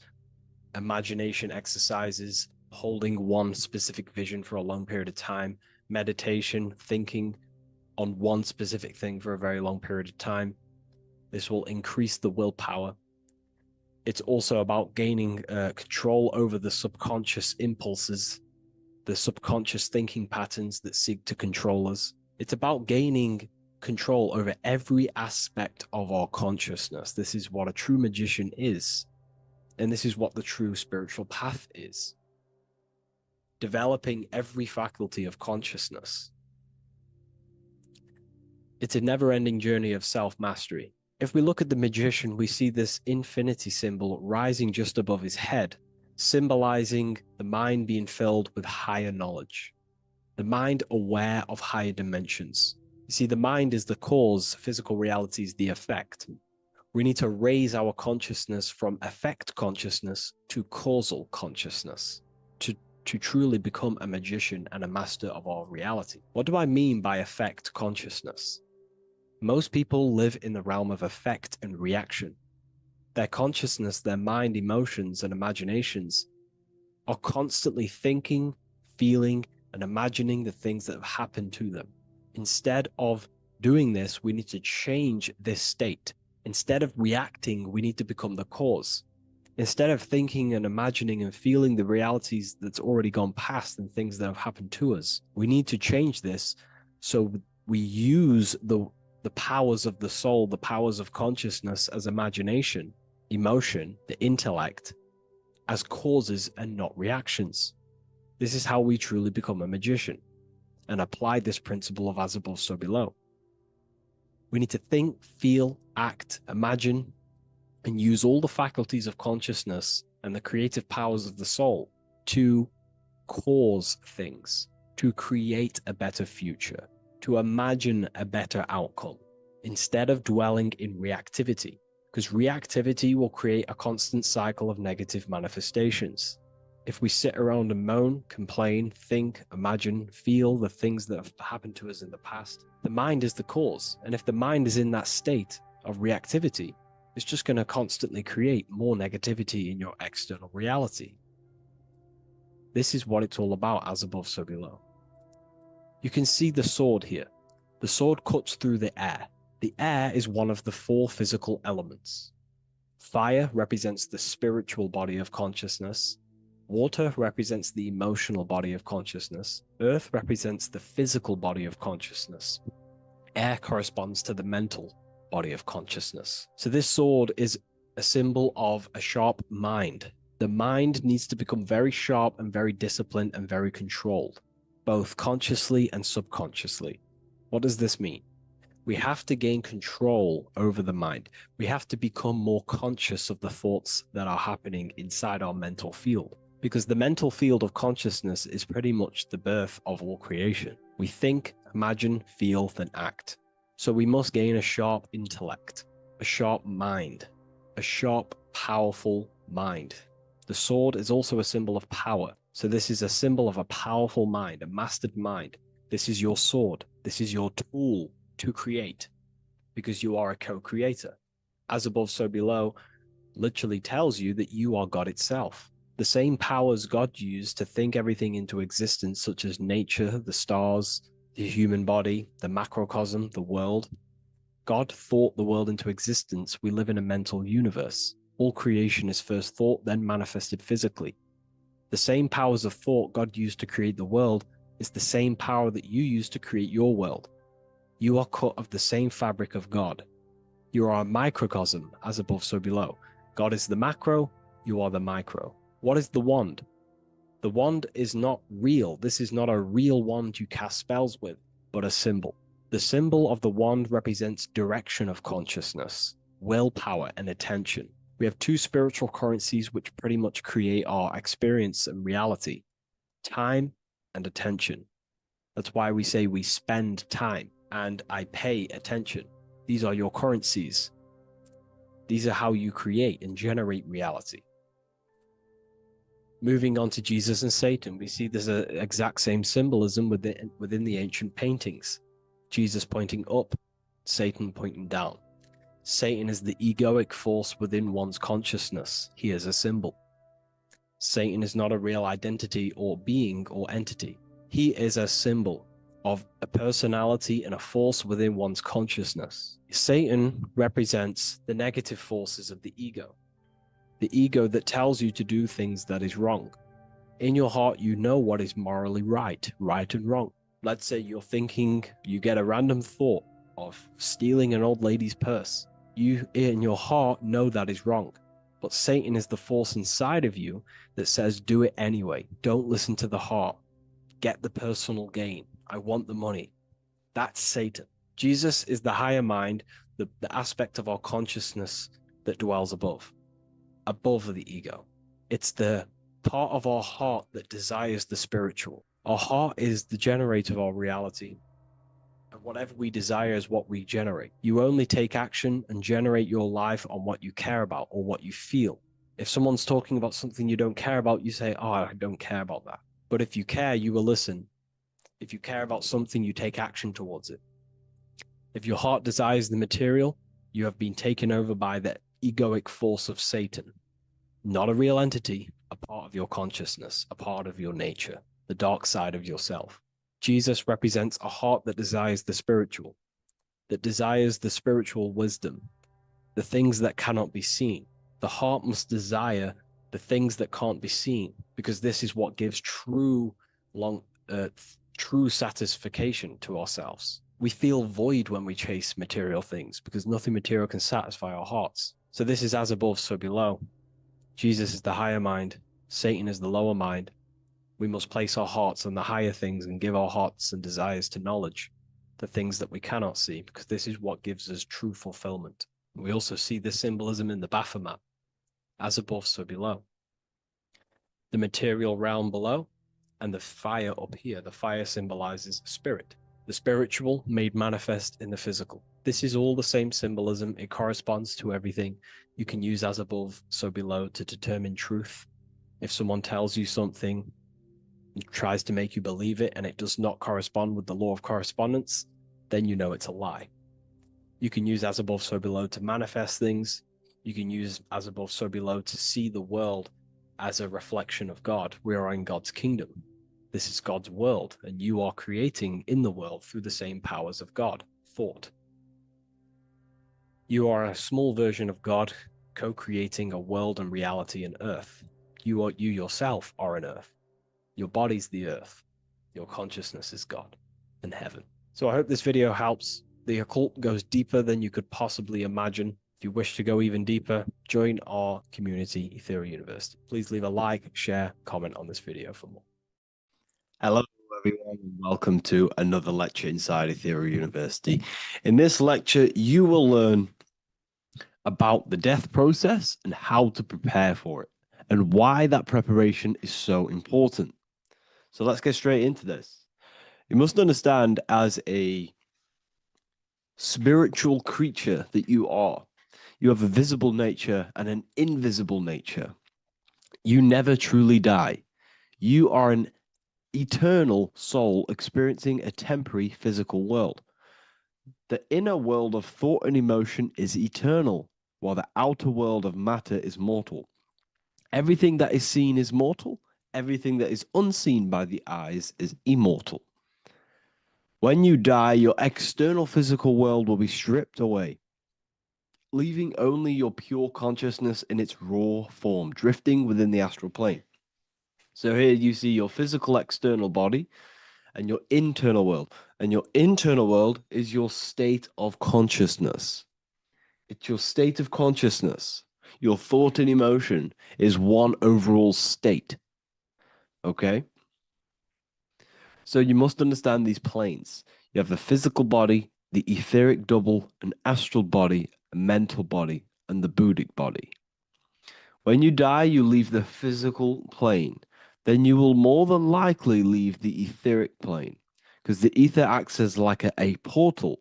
imagination exercises, holding one specific vision for a long period of time, meditation, thinking on one specific thing for a very long period of time. This will increase the willpower. It's also about gaining control over the subconscious impulses, the subconscious thinking patterns that seek to control us. It's about gaining control over every aspect of our consciousness. This is what a true magician is. And this is what the true spiritual path is. Developing every faculty of consciousness. It's a never-ending journey of self-mastery. If we look at the magician, we see this infinity symbol rising just above his head, symbolizing the mind being filled with higher knowledge. The mind aware of higher dimensions. You see, the mind is the cause, physical reality is the effect. We need to raise our consciousness from effect consciousness to causal consciousness to truly become a magician and a master of our reality. What do I mean by effect consciousness? Most people live in the realm of effect and reaction. Their consciousness, their mind, emotions, and imaginations are constantly thinking, feeling, and imagining the things that have happened to them. Instead of doing this, we need to change this state. Instead of reacting, we need to become the cause. Instead of thinking and imagining and feeling the realities that's already gone past and things that have happened to us, we need to change this so we use the powers of the soul, the powers of consciousness as imagination, emotion, the intellect, as causes and not reactions. This is how we truly become a magician and apply this principle of as above, so below. We need to think, feel, act, imagine, and use all the faculties of consciousness and the creative powers of the soul to cause things, to create a better future, to imagine a better outcome, instead of dwelling in reactivity, because reactivity will create a constant cycle of negative manifestations. If we sit around and moan, complain, think, imagine, feel the things that have happened to us in the past, the mind is the cause. And if the mind is in that state of reactivity, it's just going to constantly create more negativity in your external reality. This is what it's all about, as above, so below. You can see the sword here. The sword cuts through the air. The air is one of the 4 physical elements. Fire represents the spiritual body of consciousness. Water represents the emotional body of consciousness. Earth represents the physical body of consciousness. Air corresponds to the mental body of consciousness. So this sword is a symbol of a sharp mind. The mind needs to become very sharp and very disciplined and very controlled, both consciously and subconsciously. What does this mean? We have to gain control over the mind. We have to become more conscious of the thoughts that are happening inside our mental field, because the mental field of consciousness is pretty much the birth of all creation. We think, imagine, feel, then act. So we must gain a sharp intellect, a sharp mind, a sharp, powerful mind. The sword is also a symbol of power. So this is a symbol of a powerful mind, a mastered mind. This is your sword. This is your tool to create, because you are a co-creator. As above, so below literally tells you that you are God itself. The same powers God used to think everything into existence, such as nature, the stars, the human body, the macrocosm, the world. God thought the world into existence. We live in a mental universe. All creation is first thought, then manifested physically. The same powers of thought God used to create the world is the same power that you use to create your world. You are cut of the same fabric of God. You are a microcosm, as above, so below. God is the macro, you are the micro. What is the wand? The wand is not real. This is not a real wand you cast spells with, but a symbol. The symbol of the wand represents direction of consciousness, willpower, and attention. We have 2 spiritual currencies which pretty much create our experience and reality: time and attention. That's why we say we spend time and I pay attention. These are your currencies. These are how you create and generate reality. Moving on to Jesus and Satan, we see there's an exact same symbolism within the ancient paintings. Jesus pointing up, Satan pointing down. Satan is the egoic force within one's consciousness. He is a symbol. Satan is not a real identity or being or entity. He is a symbol of a personality and a force within one's consciousness. Satan represents the negative forces of the ego that tells you to do things that is wrong. In your heart, you know what is morally right and wrong. Let's say you're thinking, you get a random thought of stealing an old lady's purse. You, in your heart, know that is wrong. But Satan is the force inside of you that says, do it anyway. Don't listen to the heart. Get the personal gain. I want the money. That's Satan. Jesus is the higher mind, the aspect of our consciousness that dwells above the ego. It's the part of our heart that desires the spiritual. Our heart is the generator of our reality. And whatever we desire is what we generate. You only take action and generate your life on what you care about or what you feel. If someone's talking about something you don't care about, you say, oh, I don't care about that. But if you care, you will listen. If you care about something, you take action towards it. If your heart desires the material, you have been taken over by the egoic force of Satan. Not a real entity, a part of your consciousness, a part of your nature, the dark side of yourself. Jesus represents a heart that desires the spiritual wisdom, the things that cannot be seen. The heart must desire the things that can't be seen, because this is what gives true satisfaction to ourselves. We feel void when we chase material things, because nothing material can satisfy our hearts. So this is as above, so below. Jesus is the higher mind. Satan is the lower mind. We must place our hearts on the higher things and give our hearts and desires to knowledge, the things that we cannot see, because this is what gives us true fulfillment. We also see this symbolism in the Baphomet. As above, so below. The material realm below and the fire up here. The fire symbolizes spirit. The spiritual made manifest in the physical. This is all the same symbolism. It corresponds to everything. You can use as above, so below to determine truth. If someone tells you something, tries to make you believe it, and it does not correspond with the law of correspondence, then you know it's a lie. You can use as above, so below to manifest things. You can use as above, so below to see the world as a reflection of God. We are in God's kingdom. This is God's world, and you are creating in the world through the same powers of God, thought. You are a small version of God, co-creating a world and reality in earth. You yourself are an earth. Your body's the earth. Your consciousness is God and heaven. So I hope this video helps. The occult goes deeper than you could possibly imagine. If you wish to go even deeper, join our community, Ethereum University. Please leave a like, share, comment on this video for more. Hello, everyone, and welcome to another lecture inside Ethereum University. In this lecture, you will learn about the death process and how to prepare for it, and why that preparation is so important. So let's get straight into this. You must understand, as a spiritual creature that you are, you have a visible nature and an invisible nature. You never truly die. You are an eternal soul experiencing a temporary physical world. The inner world of thought and emotion is eternal, while the outer world of matter is mortal. Everything that is seen is mortal. Everything that is unseen by the eyes is immortal. When you die, your external physical world will be stripped away, leaving only your pure consciousness in its raw form, drifting within the astral plane. So here you see your physical external body and your internal world. And your internal world is your state of consciousness. It's your state of consciousness. Your thought and emotion is one overall state. Okay? So you must understand these planes. You have the physical body, the etheric double, an astral body, a mental body, and the Buddhic body. When you die, you leave the physical plane. Then you will more than likely leave the etheric plane, because the ether acts as like a portal.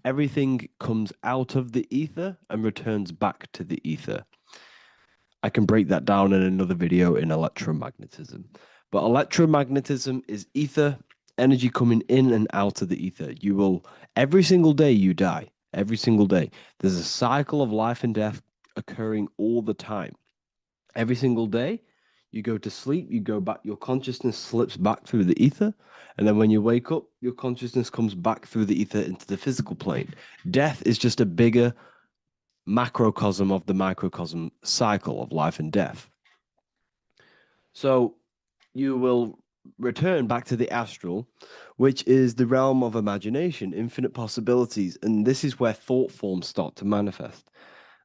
Everything comes out of the ether and returns back to the ether. I can break that down in another video in electromagnetism. But electromagnetism is ether, energy coming in and out of the ether. You will, every single day you die, every single day. There's a cycle of life and death occurring all the time. Every single day, you go to sleep, you go back, your consciousness slips back through the ether. And then when you wake up, your consciousness comes back through the ether into the physical plane. Death is just a bigger macrocosm of the microcosm cycle of life and death. So you will return back to the astral, which is the realm of imagination, infinite possibilities. And this is where thought forms start to manifest.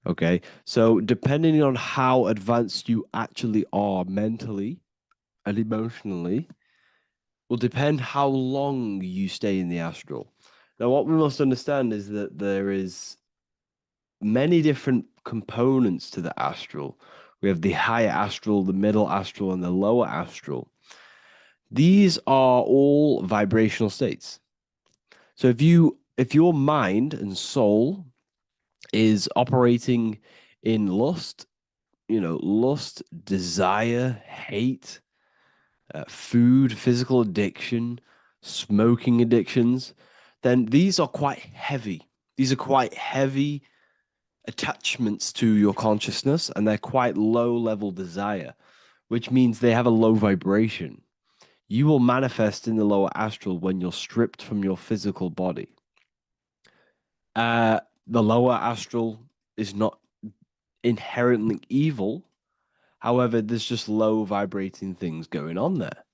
Okay, so depending on how advanced you actually are mentally and emotionally, will depend how long you stay in the astral. Now, what we must understand is that there is many different components to the astral. We have the higher astral, the middle astral, and the lower astral. These are all vibrational states. So if your mind and soul is operating in lust, lust, desire, hate, food, physical addiction, smoking addictions, then these are quite heavy. These are quite heavy attachments to your consciousness, and they're quite low level desire, which means they have a low vibration. You will manifest in the lower astral when you're stripped from your physical body. The lower astral is not inherently evil. However, there's just low vibrating things going on there.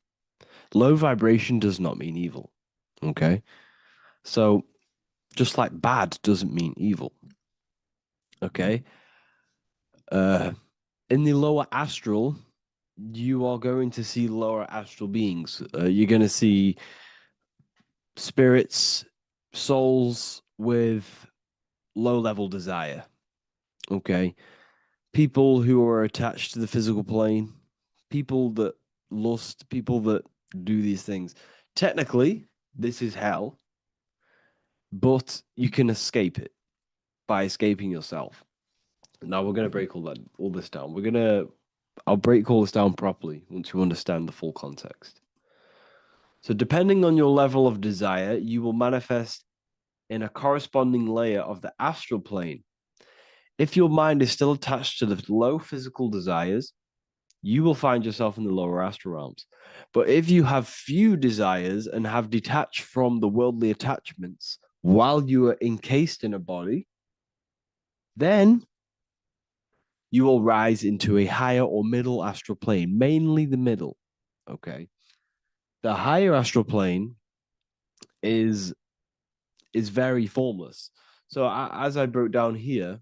Low vibration does not mean evil. Okay? So, just like bad doesn't mean evil. Okay? In the lower astral, you are going to see lower astral beings. You're going to see spirits, souls with low level desire. Okay? People who are attached to the physical plane, people that lust, people that do these things. Technically, this is hell, but you can escape it by escaping yourself. Now we're going to break all this down. We're going to I'll break all this down properly once you understand the full context. So depending on your level of desire, you will manifest in a corresponding layer of the astral plane. If your mind is still attached to the low physical desires, you will find yourself in the lower astral realms. But if you have few desires and have detached from the worldly attachments while you are encased in a body, then you will rise into a higher or middle astral plane, mainly the middle. Okay. The higher astral plane is very formless. So as I broke down here,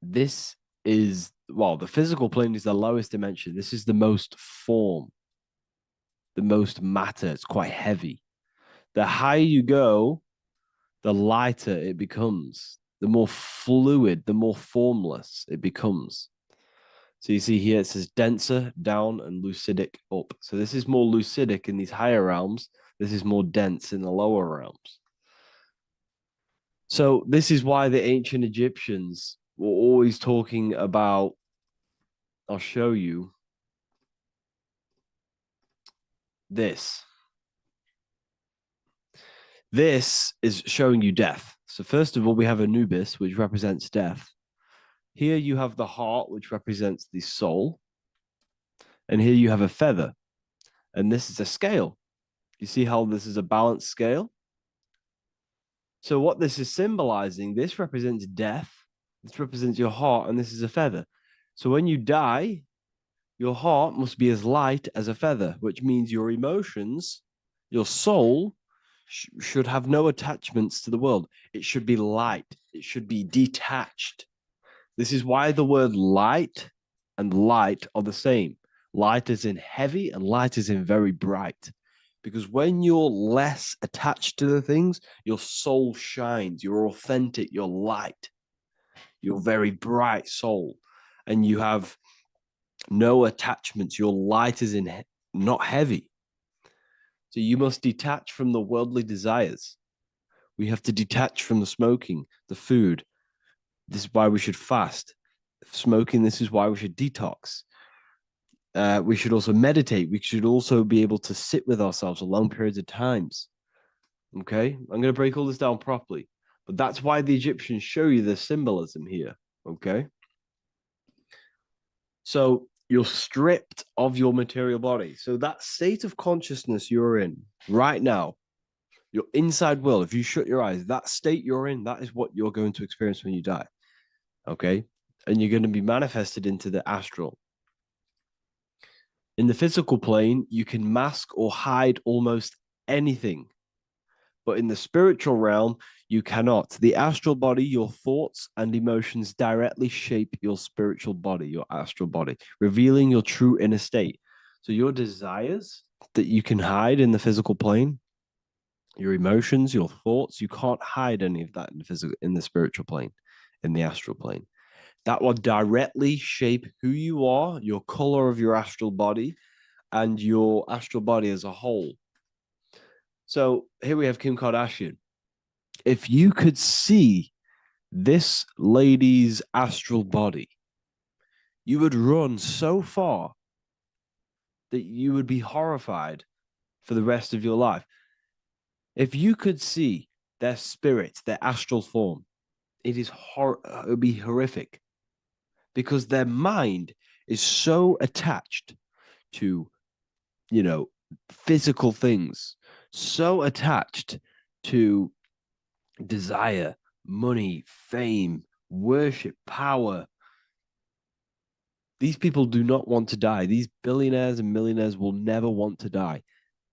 this is, well, the physical plane is the lowest dimension. This is the most form, the most matter. It's quite heavy. The higher you go, the lighter it becomes, the more fluid, the more formless it becomes. So you see here it says denser down and lucidic up. So this is more lucidic in these higher realms. This is more dense in the lower realms. So this is why the ancient Egyptians were always talking about, I'll show you this. This is showing you death. So first of all, we have Anubis, which represents death. Here you have the heart, which represents the soul. And here you have a feather. And this is a scale. You see how this is a balanced scale? So what this is symbolizing, this represents death. This represents your heart, and this is a feather. So when you die, your heart must be as light as a feather, which means your emotions, your soul, should have no attachments to the world. It should be light. It should be detached. This is why the word light and light are the same. Light is in heavy and light is in very bright. Because when you're less attached to the things, your soul shines. You're authentic. You're light. You're very bright soul. And you have no attachments. Your light is in not heavy. So you must detach from the worldly desires. We have to detach from the smoking, the food. This is why we should fast. Smoking, this is why we should detox. We should also meditate. We should also be able to sit with ourselves for long periods of times. Okay, I'm going to break all this down properly. But that's why the Egyptians show you the symbolism here. Okay. So you're stripped of your material body. So that state of consciousness you're in right now, your inside world, if you shut your eyes, that state you're in, that is what you're going to experience when you die. Okay. And you're going to be manifested into the astral. In the physical plane, you can mask or hide almost anything. But in the spiritual realm, you cannot. The astral body, your thoughts and emotions directly shape your spiritual body, your astral body, revealing your true inner state. So your desires that you can hide in the physical plane, your emotions, your thoughts, you can't hide any of that in the spiritual plane, in the astral plane. That will directly shape who you are, your color of your astral body, and your astral body as a whole. So here we have Kim Kardashian. If you could see this lady's astral body, you would run so far that you would be horrified for the rest of your life. If you could see their spirit, their astral form, it would be horrific because their mind is so attached to, physical things, so attached to desire, money, fame, worship, power. These people do not want to die. These billionaires and millionaires will never want to die.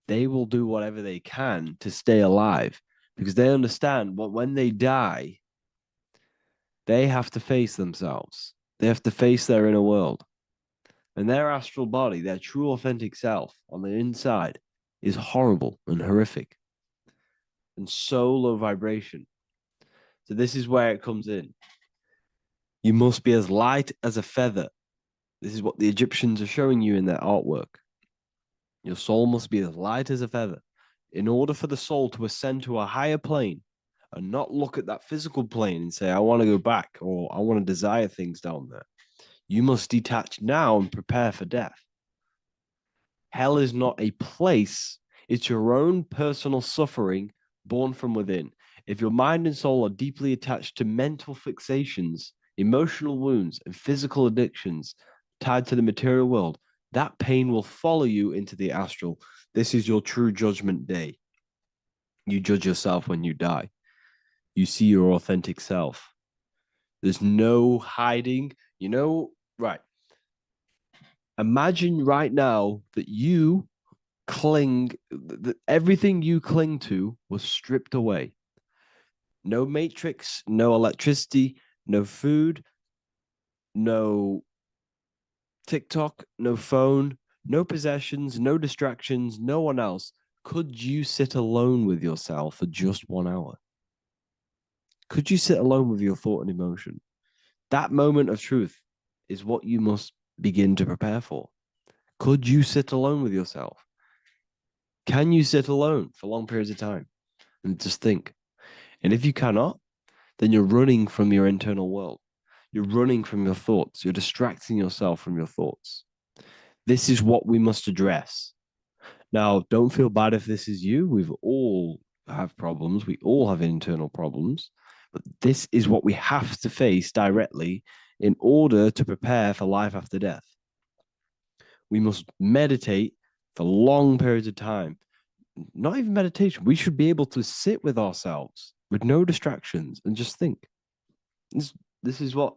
They will do whatever they can to stay alive because they understand when they die, they have to face themselves. They have to face their inner world. And their astral body, their true authentic self on the inside is horrible and horrific and so low vibration. So this is where it comes in. You must be as light as a feather. This is what the Egyptians are showing you in their artwork. Your soul must be as light as a feather. In order for the soul to ascend to a higher plane and not look at that physical plane and say, I want to go back or I want to desire things down there, You must detach now and prepare for death. Hell is not a place, it's your own personal suffering born from within. If your mind and soul are deeply attached to mental fixations, emotional wounds, and physical addictions tied to the material world, that pain will follow you into the astral. This is your true judgment day. You judge yourself when you die. You see your authentic self. There's no hiding. Right. Imagine right now that you that everything you cling to was stripped away. No matrix, no electricity, no food, no TikTok, no phone, no possessions, no distractions, no one else. Could you sit alone with yourself for just 1 hour? Could you sit alone with your thought and emotion? That moment of truth is what you must begin to prepare for. Could you sit alone with yourself? Can you sit alone for long periods of time and just think? And if you cannot, then you're running from your internal world. You're running from your thoughts. You're distracting yourself from your thoughts. This is what we must address. Now, don't feel bad if this is you. We've all have problems. We all have internal problems. But this is what we have to face directly in order to prepare for life after death. We must meditate for long periods of time. Not even meditation. We should be able to sit with ourselves with no distractions and just think. This is what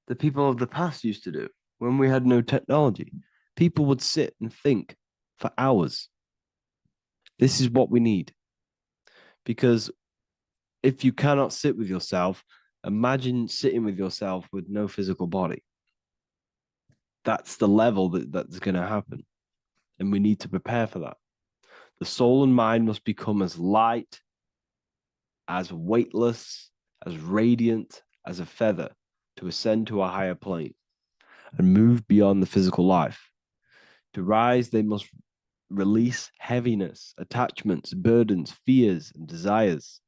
the people of the past used to do when we had no technology. People would sit and think for hours. This is what we need. Because if you cannot sit with yourself, imagine sitting with yourself with no physical body. That's the level that's going to happen. And we need to prepare for that. The soul and mind must become as light, as weightless, as radiant as a feather to ascend to a higher plane and move beyond the physical life. To rise, they must release heaviness, attachments, burdens, fears, and desires.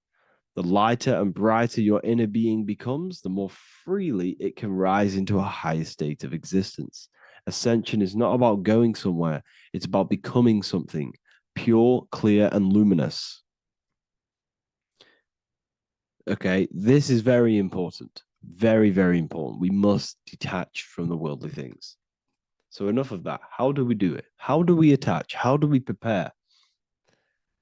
The lighter and brighter your inner being becomes, the more freely it can rise into a higher state of existence. Ascension is not about going somewhere, it's about becoming something pure, clear, and luminous. Okay, this is very important. Very, very important. We must detach from the worldly things. So enough of that. How do we do it? How do we attach? How do we prepare?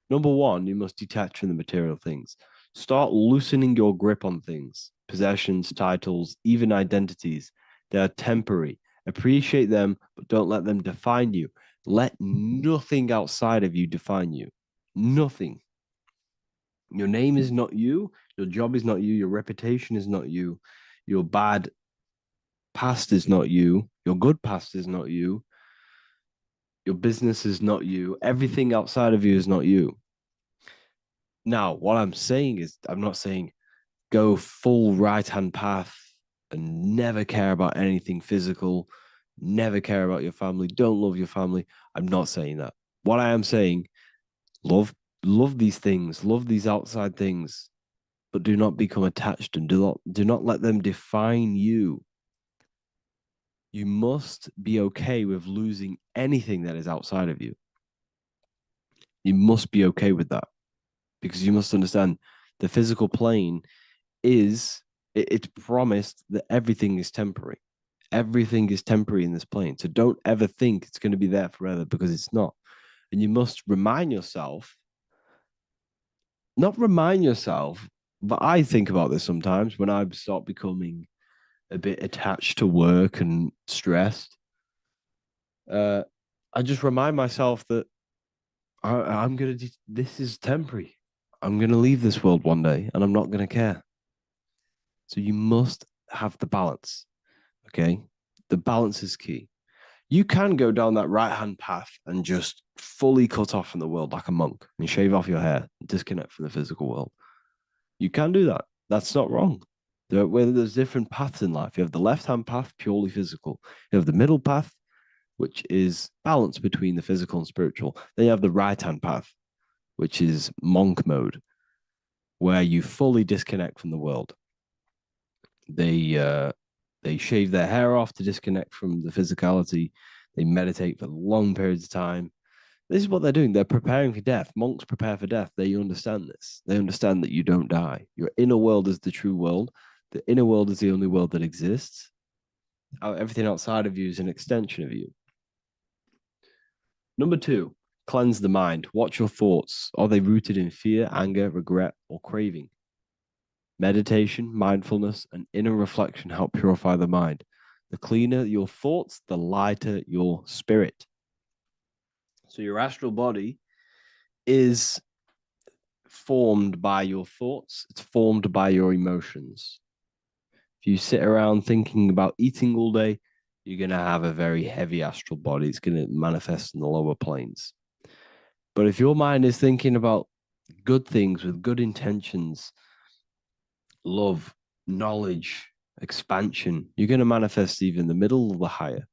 Number one, you must detach from the material things. Start loosening your grip on things, possessions, titles, even identities. They are temporary. Appreciate them, but don't let them define you. Let nothing outside of you define you. Nothing. Your name is not you. Your job is not you. Your reputation is not you. Your bad past is not you. Your good past is not you. Your business is not you. Everything outside of you is not you. Now, what I'm saying is, I'm not saying go full right-hand path and never care about anything physical, never care about your family, don't love your family. I'm not saying that. What I am saying, love these things, love these outside things, but do not become attached and do not let them define you. You must be okay with losing anything that is outside of you. You must be okay with that, because you must understand the physical plane it's promised that everything is temporary. Everything is temporary in this plane. So don't ever think it's going to be there forever, because it's not. And you must remind yourself, not remind yourself, but I think about this sometimes when I start becoming a bit attached to work and stressed. I just remind myself that this is temporary. I'm going to leave this world one day and I'm not going to care. So you must have the balance. Okay. The balance is key. You can go down that right-hand path and just fully cut off from the world like a monk and shave off your hair and disconnect from the physical world. You can do that. That's not wrong. There's different paths in life. You have the left-hand path, purely physical. You have the middle path, which is balance between the physical and spiritual. Then you have the right-hand path, which is monk mode, where you fully disconnect from the world. They They shave their hair off to disconnect from the physicality. They meditate for long periods of time. This is what they're doing. They're preparing for death. Monks prepare for death. They understand this. They understand that you don't die. Your inner world is the true world. The inner world is the only world that exists. Everything outside of you is an extension of you. Number 2, cleanse the mind. Watch your thoughts. Are they rooted in fear, anger, regret, or craving? Meditation, mindfulness, and inner reflection help purify the mind. The cleaner your thoughts, the lighter your spirit. So your astral body is formed by your thoughts. It's formed by your emotions. If you sit around thinking about eating all day, you're going to have a very heavy astral body. It's going to manifest in the lower planes. But if your mind is thinking about good things with good intentions, love, knowledge, expansion, you're going to manifest even the middle or the higher.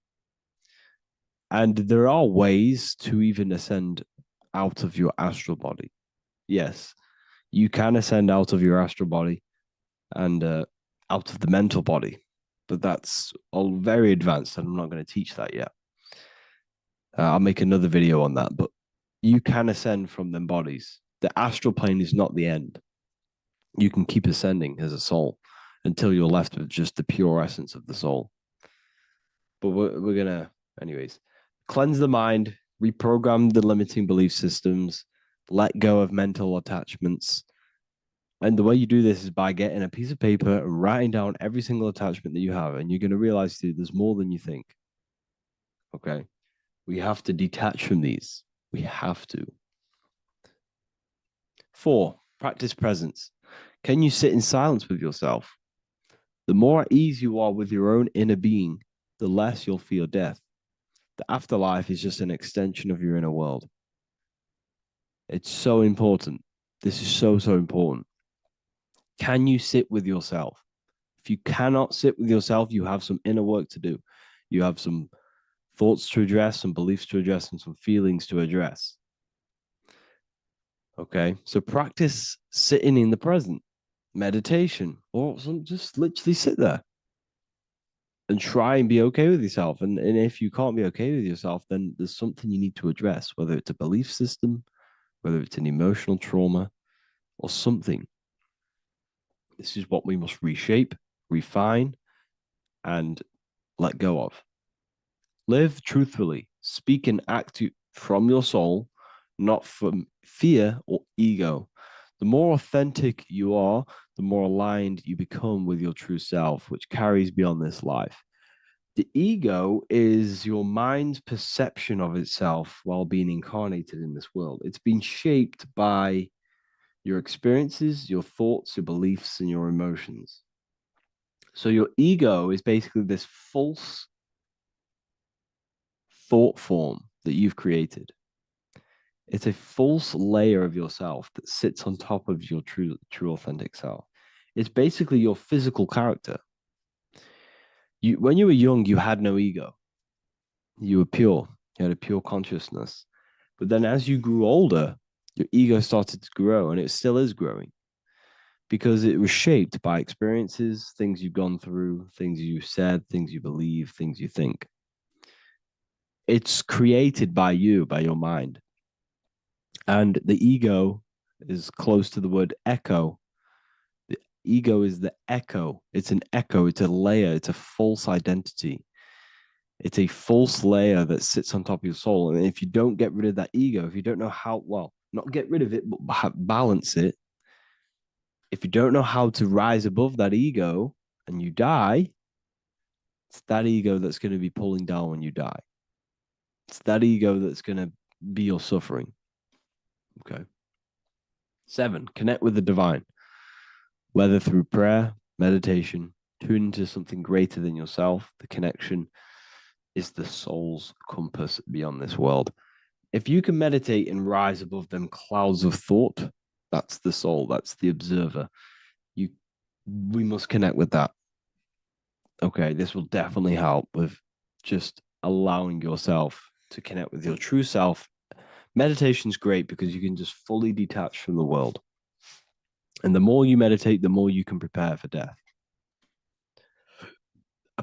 And there are ways to even ascend out of your astral body. Yes, you can ascend out of your astral body and out of the mental body, but that's all very advanced, and I'm not going to teach that yet. I'll make another video on that, but you can ascend from them bodies. The astral plane is not the end. You can keep ascending as a soul until you're left with just the pure essence of the soul. But we're going to, anyways, cleanse the mind, reprogram the limiting belief systems, let go of mental attachments. And the way you do this is by getting a piece of paper and writing down every single attachment that you have. And you're going to realize, dude, there's more than you think. Okay. We have to detach from these. We have to. 4, practice presence. Can you sit in silence with yourself? The more at ease you are with your own inner being, the less you'll feel death. The afterlife is just an extension of your inner world. It's so important. This is so, so important. Can you sit with yourself? If you cannot sit with yourself, you have some inner work to do. You have some thoughts to address, some beliefs to address, and some feelings to address. Okay, so practice sitting in the present, meditation, or just literally sit there and try and be okay with yourself. And if you can't be okay with yourself, then there's something you need to address, whether it's a belief system, whether it's an emotional trauma, or something. This is what we must reshape, refine, and let go of. Live truthfully. Speak and act from your soul, not from fear or ego. The more authentic you are, the more aligned you become with your true self, which carries beyond this life. The ego is your mind's perception of itself while being incarnated in this world. It's been shaped by your experiences, your thoughts, your beliefs, and your emotions. So your ego is basically this false thought form that you've created. It's a false layer of yourself that sits on top of your true authentic self. It's basically your physical character. When you were young, you had no ego. You were pure. You had a pure consciousness. But then as you grew older, your ego started to grow, and it still is growing because it was shaped by experiences, things you've gone through, things you said, things you believe, things you think. It's created by you, by your mind. And the ego is close to the word echo. The ego is the echo. It's an echo. It's a layer. It's a false identity. It's a false layer that sits on top of your soul. And if you don't get rid of that ego, if you don't know how, well, not get rid of it, but balance it. If you don't know how to rise above that ego and you die, it's that ego that's going to be pulling down when you die. It's that ego that's going to be your suffering. Okay. 7, connect with the divine, whether through prayer, meditation, tune into something greater than yourself. The connection is the soul's compass beyond this world. If you can meditate and rise above them clouds of thought, that's the soul, that's the observer. We must connect with that. Okay, this will definitely help with just allowing yourself to connect with your true self. Meditation's great because you can just fully detach from the world. And the more you meditate, the more you can prepare for death.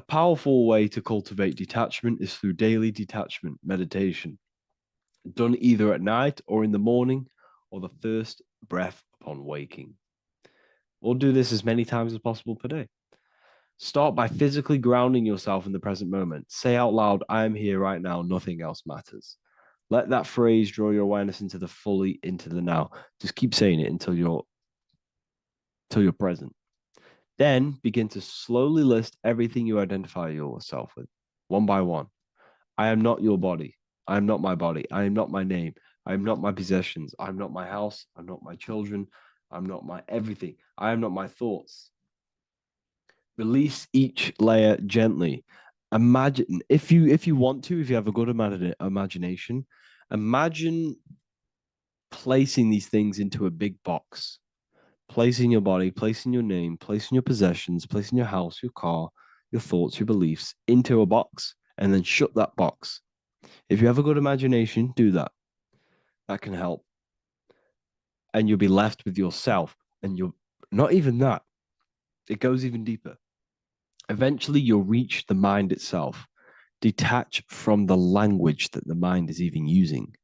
A powerful way to cultivate detachment is through daily detachment meditation, done either at night or in the morning or the first breath upon waking. We'll do this as many times as possible per day. Start by physically grounding yourself in the present moment. Say out loud, I am here right now, nothing else matters. Let that phrase draw your awareness into the now. Just keep saying it until you're present. Then begin to slowly list everything you identify yourself with, one by one. I am not your body. I am not my body. I am not my name. I am not my possessions. I am not my house. I'm not my children. I'm not my everything. I am not my thoughts. Release each layer gently. Imagine, if you want to, if you have a good imagination, imagine placing these things into a big box. Placing your body, placing your name, placing your possessions, placing your house, your car, your thoughts, your beliefs into a box, and then shut that box. If you have a good imagination, do that. That can help. And you'll be left with yourself. And you're not even that. It goes even deeper. Eventually, you'll reach the mind itself. Detach from the language that the mind is even using.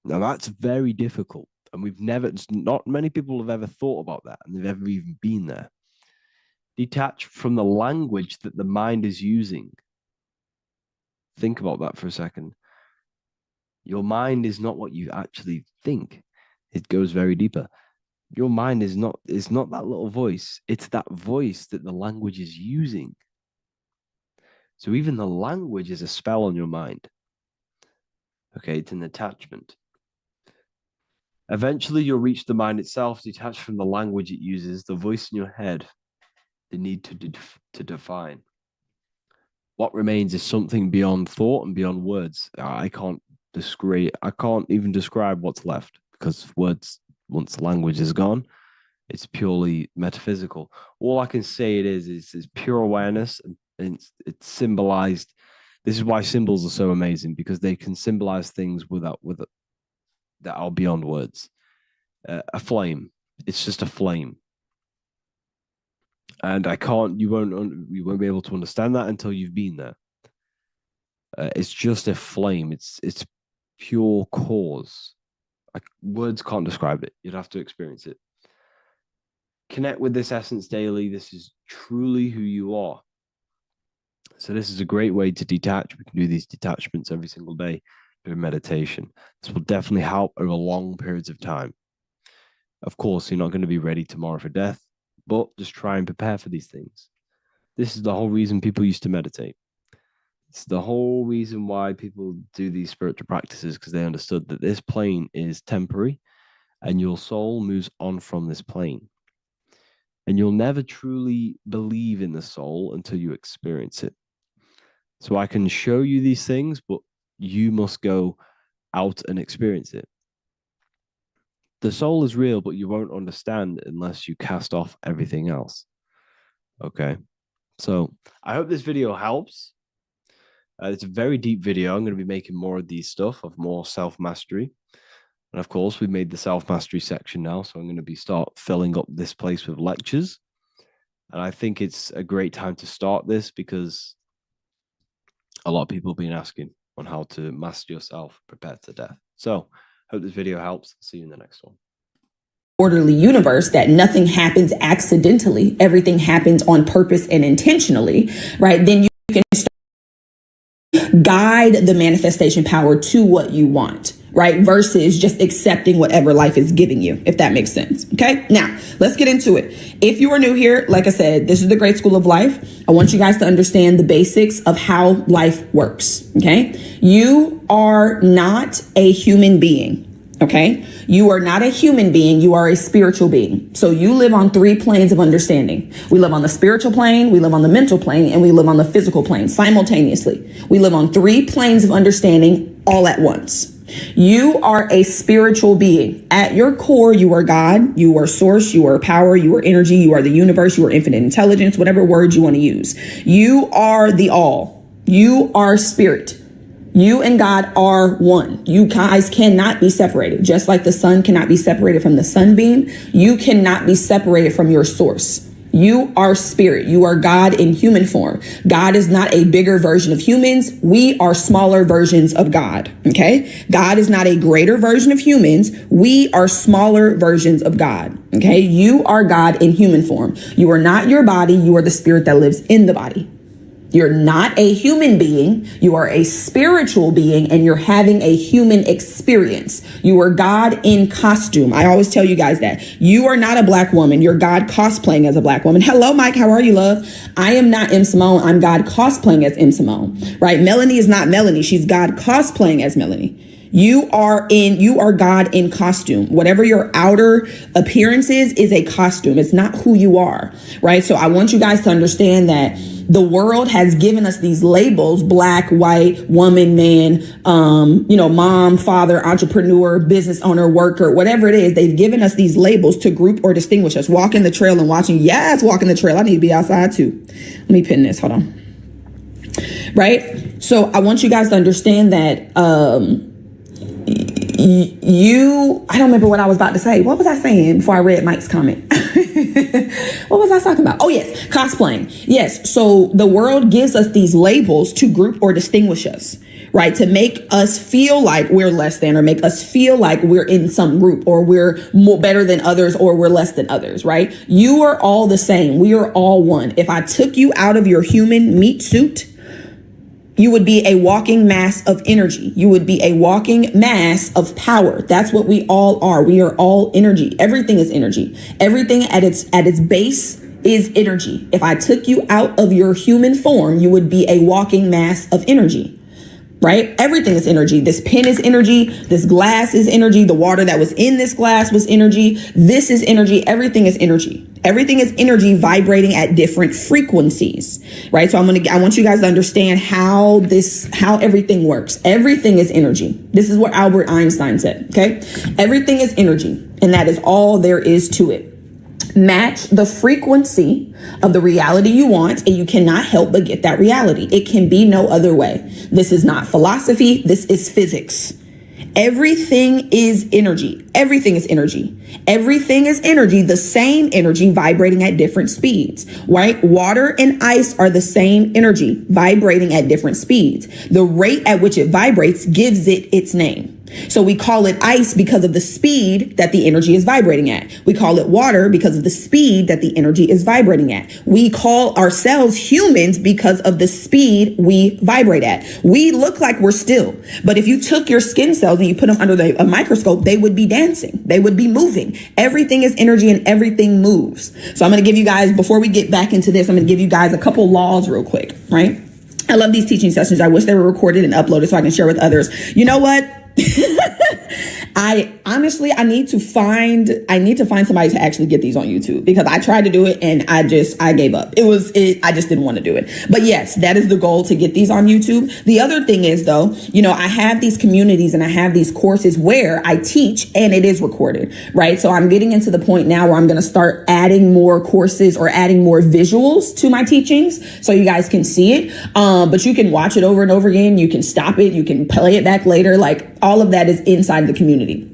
Now, that's very difficult. And not many people have ever thought about that, and they've ever even been there. Detach from the language that the mind is using. Think about that for a second. Your mind is not what you actually think. It goes very deeper. Your mind is not that little voice. It's that voice that the language is using. So even the language is a spell on your mind. Okay, it's an attachment. Eventually, you'll reach the mind itself, detached from the language it uses, the voice in your head, the need to define. What remains is something beyond thought and beyond words. I can't even describe what's left, because words, once the language is gone, it's purely metaphysical. All I can say it is pure awareness, and it's symbolized. This is why symbols are so amazing, because they can symbolize things that are beyond words. A flame. It's just a flame. And you won't be able to understand that until you've been there. It's just a flame. It's pure cause. Words can't describe it. You'd have to experience it. Connect with this essence daily. This is truly who you are. So this is a great way to detach. We can do these detachments every single day through meditation. This will definitely help over long periods of time. Of course, you're not going to be ready tomorrow for death, but just try and prepare for these things. This is the whole reason people used to meditate. It's the whole reason why people do these spiritual practices, because they understood that this plane is temporary and your soul moves on from this plane. And you'll never truly believe in the soul until you experience it. So I can show you these things, but you must go out and experience it. The soul is real, but you won't understand unless you cast off everything else. Okay. So I hope this video helps. It's a very deep video. I'm going to be making more of these stuff, of more self-mastery. And of course, we've made the self-mastery section now. So I'm going to start filling up this place with lectures. And I think it's a great time to start this, because a lot of people have been asking on how to master yourself, prepare to death. So hope this video helps. See you in the next one. Orderly universe, that nothing happens accidentally, everything happens on purpose and intentionally, right? Then you can guide the manifestation power to what you want, right? Versus just accepting whatever life is giving you, if that makes sense. Okay. Now let's get into it. If you are new here, like I said, this is the Great School of Life. I want you guys to understand the basics of how life works. Okay. You are not a human being. Okay. You are not a human being. You are a spiritual being. So you live on 3 planes of understanding. We live on the spiritual plane, we live on the mental plane, and we live on the physical plane simultaneously. We live on 3 planes of understanding all at once. You are a spiritual being. At your core, you are God, you are source, you are power, you are energy, you are the universe, you are infinite intelligence, whatever word you want to use. You are the all. You are spirit. You and God are one. You guys cannot be separated. Just like the sun cannot be separated from the sunbeam, you cannot be separated from your source. You are spirit. You are God in human form. God is not a bigger version of humans. We are smaller versions of God. Okay. God is not a greater version of humans. We are smaller versions of God. Okay. You are God in human form. You are not your body. You are the spirit that lives in the body. You're not a human being. You are a spiritual being, and you're having a human experience. You are God in costume. I always tell you guys that. You are not a black woman. You're God cosplaying as a black woman. Hello, Mike. How are you, love? I am not M. Simone. I'm God cosplaying as M. Simone, right? Melanie is not Melanie. She's God cosplaying as Melanie. You are God in costume. Whatever your outer appearance is a costume. It's not who you are, right? So I want you guys to understand that the world has given us these labels: black, white, woman, man, mom, father, entrepreneur, business owner, worker, whatever it is. They've given us these labels to group or distinguish us. Walking the trail and watching. Yes, walking the trail. I need to be outside too. Let me pin this. Hold on. Right. So I want you guys to understand that, I don't remember what I was about to say. What was I saying before I read Mike's comment? What was I talking about? Oh, yes. Cosplaying. Yes. So the world gives us these labels to group or distinguish us, right? To make us feel like we're less than, or make us feel like we're in some group, or we're more better than others, or we're less than others, right? You are all the same. We are all one. If I took you out of your human meat suit, you would be a walking mass of energy. You would be a walking mass of power. That's what we all are. We are all energy. Everything is energy. Everything at its base is energy. If I took you out of your human form, you would be a walking mass of energy, right? Everything is energy. This pen is energy. This glass is energy. The water that was in this glass was energy. This is energy. Everything is energy. Everything is energy vibrating at different frequencies, right? So I want you guys to understand how everything works. Everything is energy. This is what Albert Einstein said. Okay. Everything is energy, and that is all there is to it. Match the frequency of the reality you want, and you cannot help but get that reality. It can be no other way. This is not philosophy. This is physics. Everything is energy. Everything is energy. Everything is energy, the same energy vibrating at different speeds, right? Water and ice are the same energy vibrating at different speeds. The rate at which it vibrates gives it its name. So we call it ice because of the speed that the energy is vibrating at. We call it water because of the speed that the energy is vibrating at. We call ourselves humans because of the speed we vibrate at. We look like we're still, but if you took your skin cells and you put them under a microscope, they would be dancing. They would be moving. Everything is energy and everything moves. So I'm going to give you guys, before we get back into this, I'm going to give you guys a couple laws real quick, right? I love these teaching sessions. I wish they were recorded and uploaded so I can share with others. You know what? I honestly, I need to find somebody to actually get these on YouTube, because I tried to do it and I gave up. I just didn't want to do it. But yes, that is the goal, to get these on YouTube. The other thing is, though, I have these communities and I have these courses where I teach and it is recorded, right? So I'm getting into the point now where I'm going to start adding more courses or adding more visuals to my teachings so you guys can see it. But you can watch it over and over again. You can stop it. You can play it back later. Like, all of that is inside the community.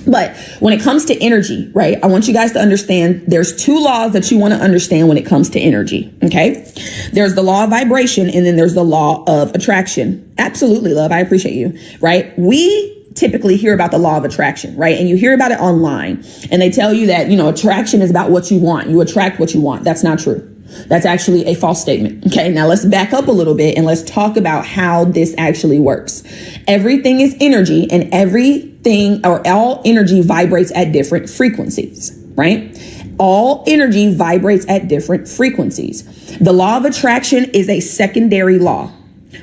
But when it comes to energy, right, I want you guys to understand there's two laws that you want to understand when it comes to energy. Okay. There's the law of vibration, and then there's the law of attraction. Absolutely, love. I appreciate you. Right. We typically hear about the law of attraction, right? And you hear about it online, and they tell you that, attraction is about what you want. You attract what you want. That's not true. That's actually a false statement. Okay, now let's back up a little bit and let's talk about how this actually works. Everything is energy, and all energy vibrates at different frequencies, right? All energy vibrates at different frequencies. The law of attraction is a secondary law.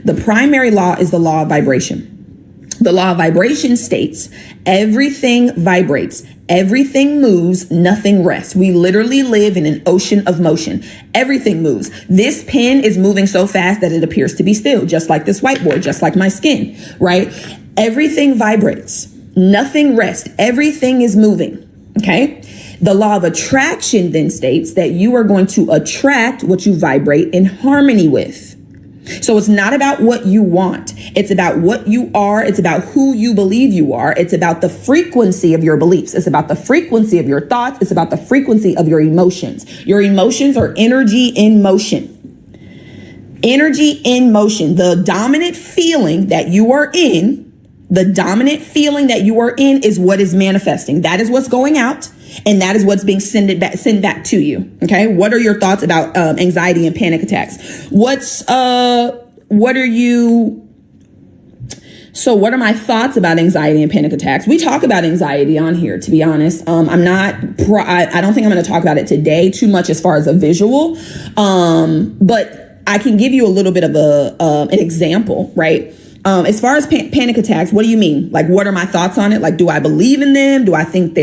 The primary law is the law of vibration. The law of vibration states everything vibrates, everything moves, nothing rests. We literally live in an ocean of motion. Everything moves. This pen is moving so fast that it appears to be still, just like this whiteboard, just like my skin, right? Everything vibrates, nothing rests. Everything is moving. Okay. The law of attraction then states that you are going to attract what you vibrate in harmony with. So it's not about what you want. It's about what you are. It's about who you believe you are. It's about the frequency of your beliefs. It's about the frequency of your thoughts. It's about the frequency of your emotions. Your emotions are energy in motion. Energy in motion. The dominant feeling that you are in, is what is manifesting. That is what's going out, and that is what's being sent back to you. Okay. What are your thoughts about anxiety and panic attacks? What are my thoughts about anxiety and panic attacks? We talk about anxiety on here, to be honest. I don't think I'm going to talk about it today too much as far as a visual. But I can give you a little bit of an example, right? As far as panic attacks, what do you mean? Like, what are my thoughts on it? Like, do I believe in them? Do I think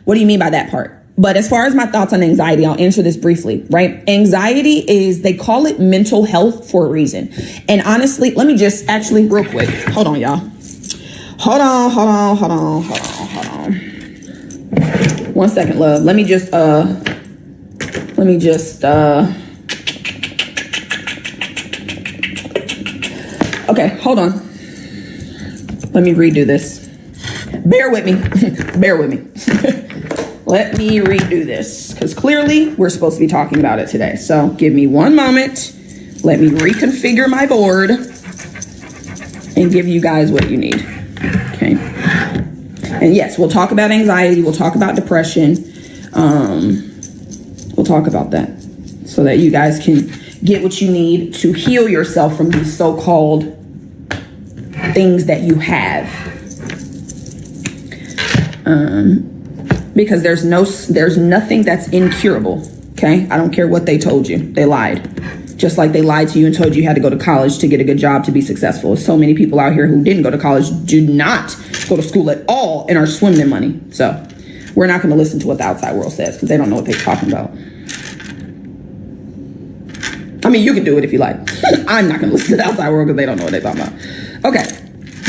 what do you mean by that part? But as far as my thoughts on anxiety, I'll answer this briefly, right? Anxiety they call it mental health for a reason. And honestly, let me just actually real quick. Hold on, y'all. Hold on. 1 second, love. Let me just okay, hold on. Let me redo this. Bear with me. Let me redo this, because clearly we're supposed to be talking about it today. So give me 1 moment. Let me reconfigure my board and give you guys what you need. Okay. And yes, we'll talk about anxiety. We'll talk about depression. We'll talk about that so that you guys can get what you need to heal yourself from these so-called things that you have. Because there's nothing that's incurable. Okay. I don't care what they told you. They lied. Just like they lied to you and told you had to go to college to get a good job to be successful. So many people out here who didn't go to college, do not go to school at all, and are swimming in money. So we're not going to listen to what the outside world says, because they don't know what they're talking about. I mean, you can do it if you like. I'm not going to listen to the outside world because they don't know what they're talking about. Okay.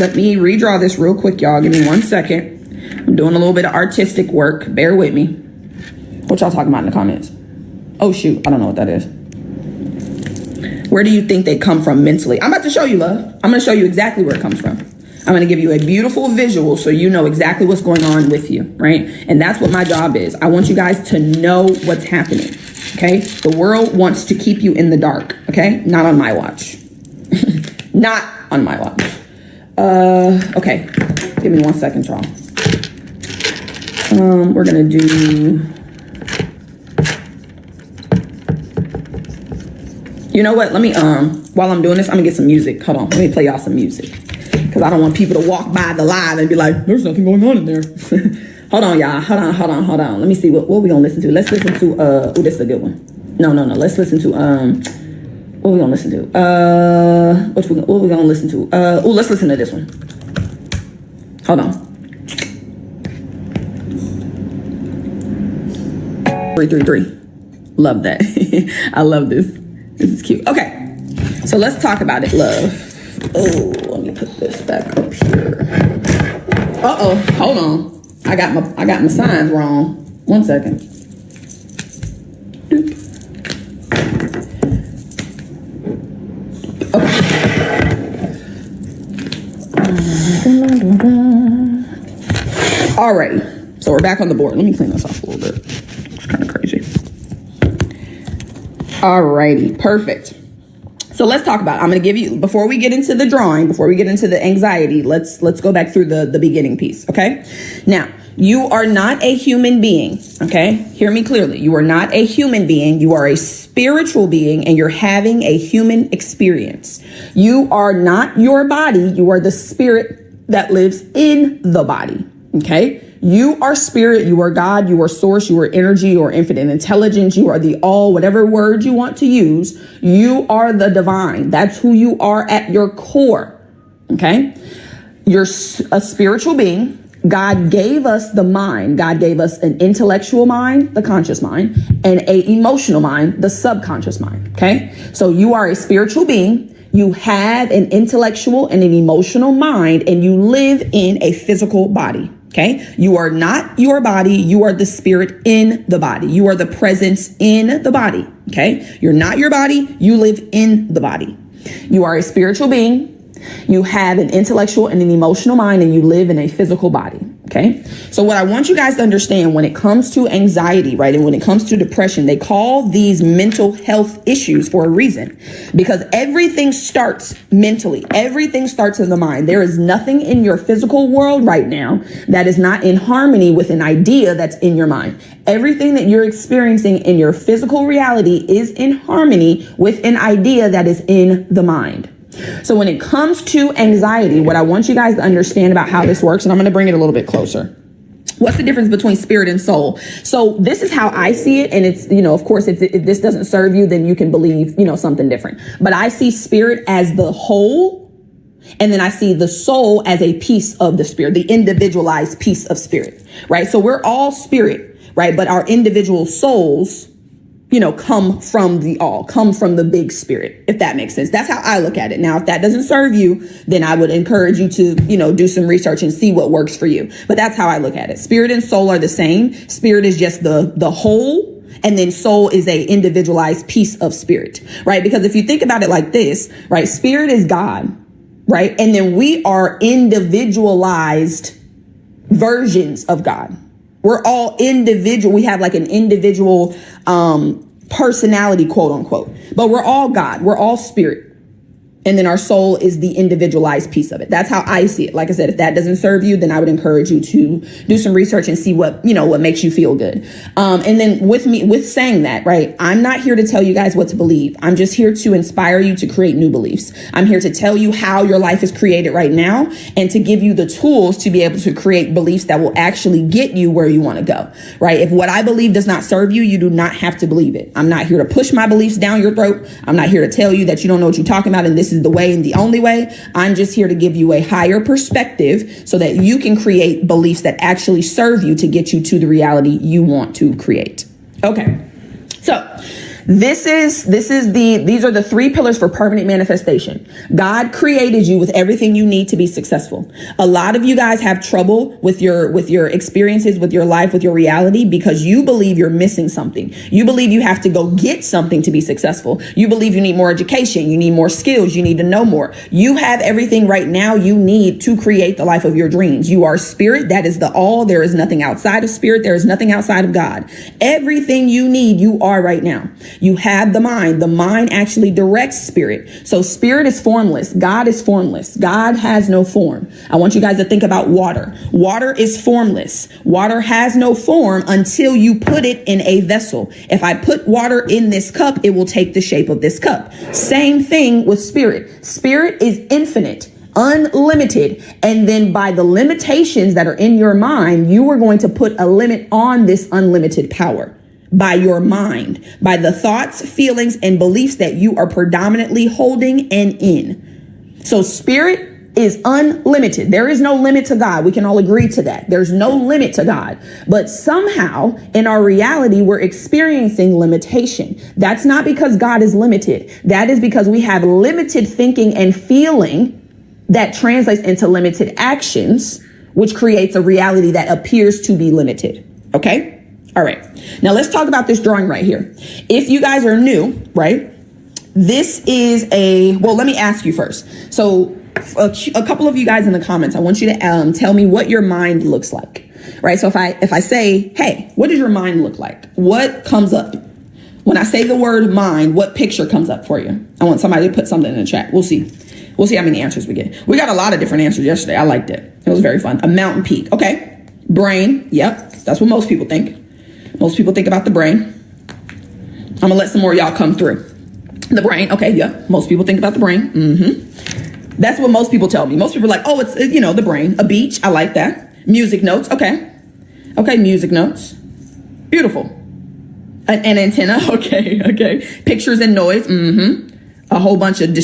Let me redraw this real quick, y'all. Give me 1 second. I'm doing a little bit of artistic work. Bear with me. What y'all talking about in the comments? Oh, shoot. I don't know what that is. Where do you think they come from mentally? I'm about to show you, love. I'm going to show you exactly where it comes from. I'm going to give you a beautiful visual so you know exactly what's going on with you, right? And that's what my job is. I want you guys to know what's happening, okay? The world wants to keep you in the dark, okay? Not on my watch. Not on my watch. Okay. Give me 1 second, y'all. We're going to do... You know what? Let me, while I'm doing this, I'm gonna get some music. Hold on, let me play y'all some music. Because I don't want people to walk by the live and be like, there's nothing going on in there. Hold on, y'all. Hold on. Let me see, what we gonna listen to? Let's listen to, oh, this is a good one. No. Let's listen to, what we gonna listen to? What we gonna listen to? Oh, let's listen to this one. Hold on. 333. Love that. I love this. This is cute. Okay, so let's talk about it, love. Oh, let me put this back up here. Uh-oh, hold on. I got my signs wrong. 1 second. Okay. Alrighty, so we're back on the board. Let me clean this off a little bit. It's kind of crazy. Alrighty, perfect. So let's talk about, I'm going to give you, before we get into the drawing, before we get into the anxiety, let's go back through the beginning piece. Okay. Now, you are not a human being. Okay. Hear me clearly. You are not a human being. You are a spiritual being, and you're having a human experience. You are not your body. You are the spirit that lives in the body. Okay. You are spirit, you are God, you are source, you are energy, you are infinite intelligence, you are the all, whatever word you want to use, you are the divine. That's who you are at your core, okay? You're a spiritual being. God gave us the mind. God gave us an intellectual mind, the conscious mind, and an emotional mind, the subconscious mind, okay? So you are a spiritual being. You have an intellectual and an emotional mind, and you live in a physical body. Okay. You are not your body. You are the spirit in the body. You are the presence in the body. Okay. You're not your body. You live in the body. You are a spiritual being. You have an intellectual and an emotional mind, and you live in a physical body. Okay. So what I want you guys to understand when it comes to anxiety, right, and when it comes to depression, they call these mental health issues for a reason, because everything starts mentally. Everything starts in the mind. There is nothing in your physical world right now that is not in harmony with an idea that's in your mind. Everything that you're experiencing in your physical reality is in harmony with an idea that is in the mind. So when it comes to anxiety, what I want you guys to understand about how this works, and I'm going to bring it a little bit closer. What's the difference between spirit and soul? So this is how I see it. And it's, of course, if this doesn't serve you, then you can believe, something different. But I see spirit as the whole. And then I see the soul as a piece of the spirit, the individualized piece of spirit, right? So we're all spirit, right? But our individual souls, come from come from the big spirit, if that makes sense. That's how I look at it. Now, if that doesn't serve you, then I would encourage you to, do some research and see what works for you. But that's how I look at it. Spirit and soul are the same. Spirit is just the whole. And then soul is a individualized piece of spirit, right? Because if you think about it like this, right, spirit is God, right? And then we are individualized versions of God. We're all individual. We have like an individual personality, quote unquote, but we're all God. We're all spirit. And then our soul is the individualized piece of it. That's how I see it. Like I said, if that doesn't serve you, then I would encourage you to do some research and see what makes you feel good. And then with saying that, right, I'm not here to tell you guys what to believe. I'm just here to inspire you to create new beliefs. I'm here to tell you how your life is created right now and to give you the tools to be able to create beliefs that will actually get you where you want to go, right? If what I believe does not serve you, you do not have to believe it. I'm not here to push my beliefs down your throat. I'm not here to tell you that you don't know what you're talking about and this is the way and the only way. I'm just here to give you a higher perspective so that you can create beliefs that actually serve you to get you to the reality you want to create. Okay. So these are the three pillars for permanent manifestation. God created you with everything you need to be successful. A lot of you guys have trouble with your experiences, with your life, with your reality, because you believe you're missing something. You believe you have to go get something to be successful. You believe you need more education. You need more skills. You need to know more. You have everything right now you need to create the life of your dreams. You are spirit. That is the all. There is nothing outside of spirit. There is nothing outside of God. Everything you need, you are right now. You have the mind. The mind actually directs spirit. So spirit is formless. God is formless. God has no form. I want you guys to think about water. Water is formless. Water has no form until you put it in a vessel. If I put water in this cup, it will take the shape of this cup. Same thing with spirit. Spirit is infinite, unlimited. And then by the limitations that are in your mind, you are going to put a limit on this unlimited power. By your mind, by the thoughts, feelings, and beliefs that you are predominantly holding and in. So spirit is unlimited. There is no limit to God. We can all agree to that. There's no limit to God. But somehow in our reality, we're experiencing limitation. That's not because God is limited. That is because we have limited thinking and feeling that translates into limited actions, which creates a reality that appears to be limited. Okay? All right. Now let's talk about this drawing right here. If you guys are new, right, this is well, let me ask you first. So a couple of you guys in the comments, I want you to tell me what your mind looks like, right? So if I say, hey, what does your mind look like? What comes up? When I say the word mind, what picture comes up for you? I want somebody to put something in the chat. We'll see. We'll see how many answers we get. We got a lot of different answers yesterday. I liked it. It was very fun. A mountain peak. Okay. Brain. Yep. That's what most people think. Most people think about the brain. I'm going to let some more of y'all come through. The brain. Okay. Yeah. Most people think about the brain. That's what most people tell me. Most people are like, oh, it's, the brain. A beach. I like that. Music notes. Okay. Okay. Music notes. Beautiful. An antenna. Okay. Okay. Pictures and noise. A whole bunch of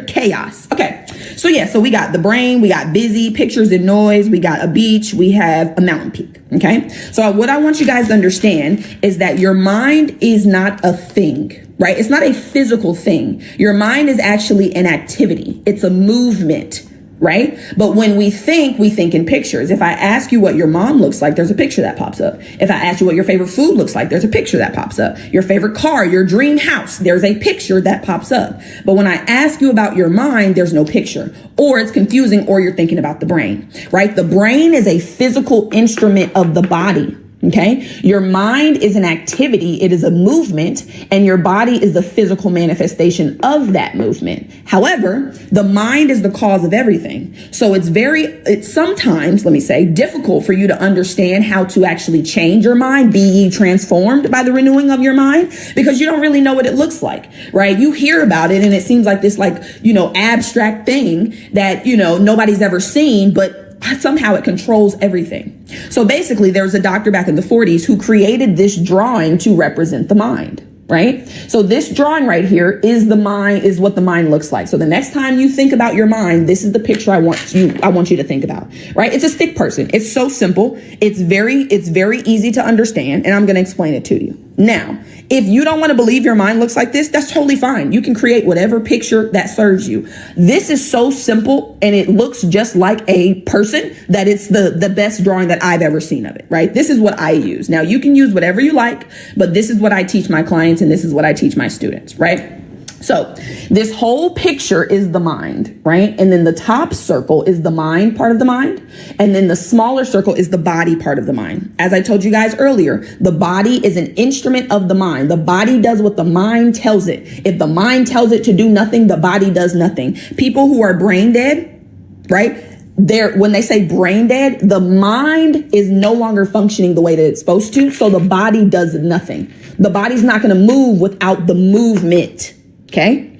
chaos. Okay. So yeah, so we got the brain, we got busy, pictures and noise, we got a beach, we have a mountain peak. Okay. So what I want you guys to understand is that your mind is not a thing, right? It's not a physical thing. Your mind is actually an activity. It's a movement. right? But when we think in pictures. If I ask you what your mom looks like, there's a picture that pops up. If I ask you what your favorite food looks like, there's a picture that pops up. Your favorite car, your dream house, there's a picture that pops up. But when I ask you about your mind, there's no picture, or it's confusing, or you're thinking about the brain, right? The brain is a physical instrument of the body. Okay. Your mind is an activity. It is a movement, and your body is the physical manifestation of that movement. However, the mind is the cause of everything. So it's sometimes, let me say, difficult for you to understand how to actually change your mind, be ye transformed by the renewing of your mind, because you don't really know what it looks like, right? You hear about it and it seems like this, abstract thing that, nobody's ever seen, but somehow it controls everything. So basically, there was a doctor back in the 40s who created this drawing to represent the mind, right? So this drawing right here is what the mind looks like. So the next time you think about your mind, this is the picture I want you to think about, right? It's a stick person. It's so simple. It's very easy to understand, and I'm going to explain it to you. Now, if you don't want to believe your mind looks like this, that's totally fine. You can create whatever picture that serves you. This is so simple, and it looks just like a person, that it's the best drawing that I've ever seen of it, right? This is what I use. Now, you can use whatever you like, but this is what I teach my clients, and this is what I teach my students, right? So this whole picture is the mind, right? And then the top circle is the mind part of the mind. And then the smaller circle is the body part of the mind. As I told you guys earlier, the body is an instrument of the mind. The body does what the mind tells it. If the mind tells it to do nothing, the body does nothing. People who are brain dead, right? When they say brain dead, the mind is no longer functioning the way that it's supposed to. So the body does nothing. The body's not going to move without the movement. Okay.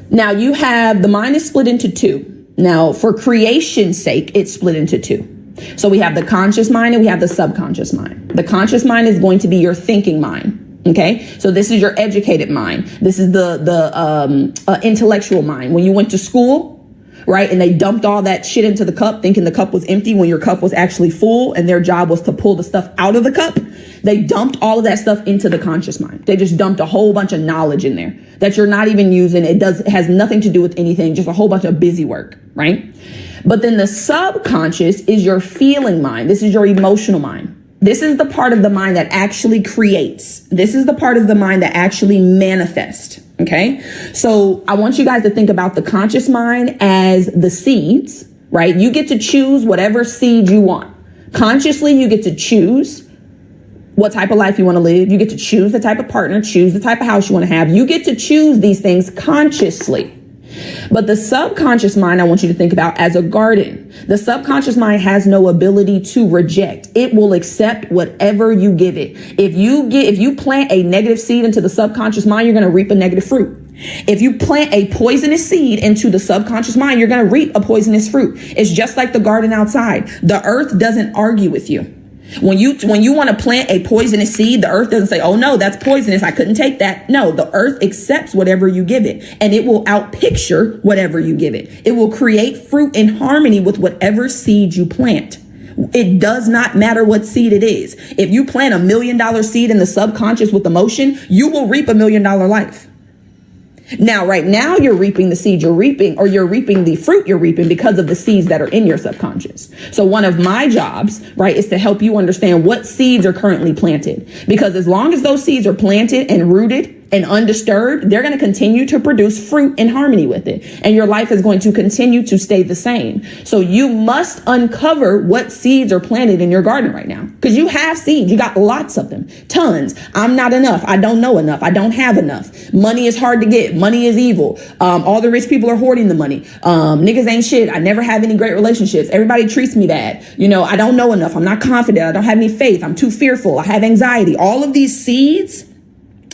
Now the mind is split into two. Now, for creation's sake, it's split into two. So we have the conscious mind and we have the subconscious mind. The conscious mind is going to be your thinking mind. Okay. So this is your educated mind. This is the intellectual mind. When you went to school, right, and they dumped all that shit into the cup thinking the cup was empty when your cup was actually full, and their job was to pull the stuff out of the cup. They dumped all of that stuff into the conscious mind. They just dumped a whole bunch of knowledge in there that you're not even using. It has nothing to do with anything, just a whole bunch of busy work, right? But then the subconscious is your feeling mind. This is your emotional mind. This is the part of the mind that actually creates. This is the part of the mind that actually manifests. Okay. So I want you guys to think about the conscious mind as the seeds, right? You get to choose whatever seed you want. Consciously, you get to choose what type of life you want to live. You get to choose the type of partner, choose the type of house you want to have. You get to choose these things consciously. But the subconscious mind, I want you to think about as a garden. The subconscious mind has no ability to reject. It will accept whatever you give it. If you plant a negative seed into the subconscious mind, you're going to reap a negative fruit. If you plant a poisonous seed into the subconscious mind, you're going to reap a poisonous fruit. It's just like the garden outside. The earth doesn't argue with you. When you want to plant a poisonous seed, the earth doesn't say, oh no, that's poisonous, I couldn't take that. No, the earth accepts whatever you give it, and it will outpicture whatever you give it. It will create fruit in harmony with whatever seed you plant. It does not matter what seed it is. If you plant $1 million seed in the subconscious with emotion, you will reap $1 million life. Now, right now you're reaping the seed you're reaping, or you're reaping the fruit you're reaping because of the seeds that are in your subconscious. So one of my jobs, right, is to help you understand what seeds are currently planted, because as long as those seeds are planted and rooted and undisturbed, they're going to continue to produce fruit in harmony with it. And your life is going to continue to stay the same. So you must uncover what seeds are planted in your garden right now, because you have seeds. You got lots of them, tons. I'm not enough. I don't know enough. I don't have enough. Money is hard to get. Money is evil. All the rich people are hoarding the money. Niggas ain't shit. I never have any great relationships. Everybody treats me bad. I don't know enough. I'm not confident. I don't have any faith. I'm too fearful. I have anxiety. All of these seeds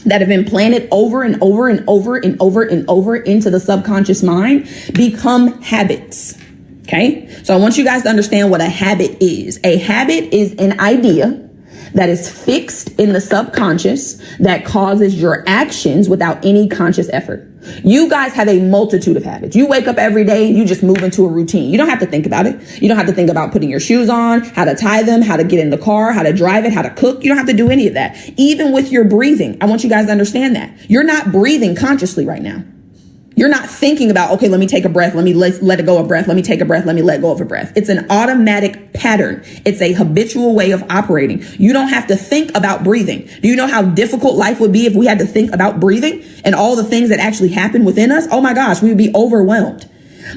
that have been planted over and over and over and over and over into the subconscious mind become habits. Okay. So I want you guys to understand what a habit is. A habit is an idea that is fixed in the subconscious that causes your actions without any conscious effort. You guys have a multitude of habits. You wake up every day and you just move into a routine. You don't have to think about it. You don't have to think about putting your shoes on, how to tie them, how to get in the car, how to drive it, how to cook. You don't have to do any of that. Even with your breathing, I want you guys to understand that you're not breathing consciously right now. You're not thinking about, okay, let me take a breath. Let me let it go of breath. Let me take a breath. Let me let go of a breath. It's an automatic pattern. It's a habitual way of operating. You don't have to think about breathing. Do you know how difficult life would be if we had to think about breathing and all the things that actually happen within us? Oh my gosh, we would be overwhelmed.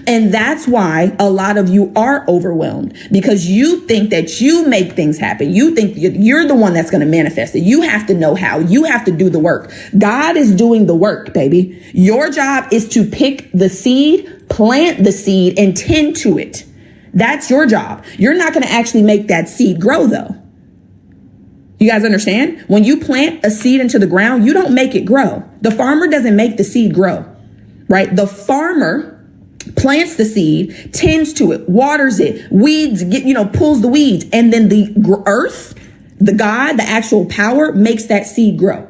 And that's why a lot of you are overwhelmed, because you think that you make things happen. You think you're the one that's going to manifest it. You have to know how. You have to do the work. God is doing the work, baby. Your job is to pick the seed, plant the seed, and tend to it. That's your job. You're not going to actually make that seed grow, though. You guys understand? When you plant a seed into the ground, you don't make it grow. The farmer doesn't make the seed grow, right? The farmer plants the seed, tends to it, waters it, weeds, pulls the weeds. And then the earth, the God, the actual power makes that seed grow,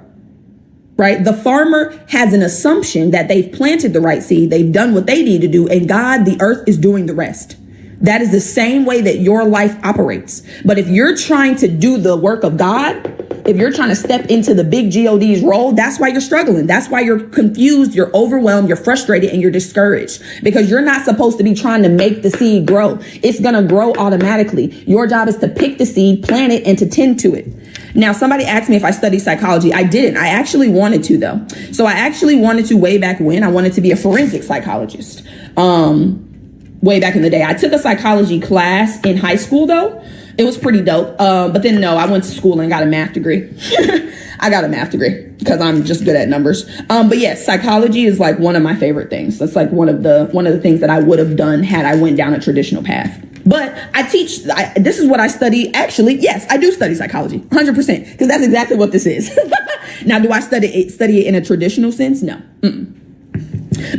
right? The farmer has an assumption that they've planted the right seed. They've done what they need to do. And God, the earth, is doing the rest. That is the same way that your life operates. But if you're trying to do the work of God, if you're trying to step into the big God's role, that's why you're struggling. That's why you're confused, you're overwhelmed, you're frustrated, and you're discouraged, because you're not supposed to be trying to make the seed grow. It's going to grow automatically. Your job is to pick the seed, plant it, and to tend to it. Now, somebody asked me if I studied psychology. I didn't. I actually wanted to, though. So I actually wanted to way back when. I wanted to be a forensic psychologist. Way back in the day. I took a psychology class in high school, though. It was pretty dope. But then no, I went to school and got a math degree. I got a math degree because I'm just good at numbers. But yes, psychology is like one of my favorite things. That's like one of the things that I would have done had I went down a traditional path. But this is what I study. Actually, yes, I do study psychology 100%, because that's exactly what this is. Now, do I study it in a traditional sense? No.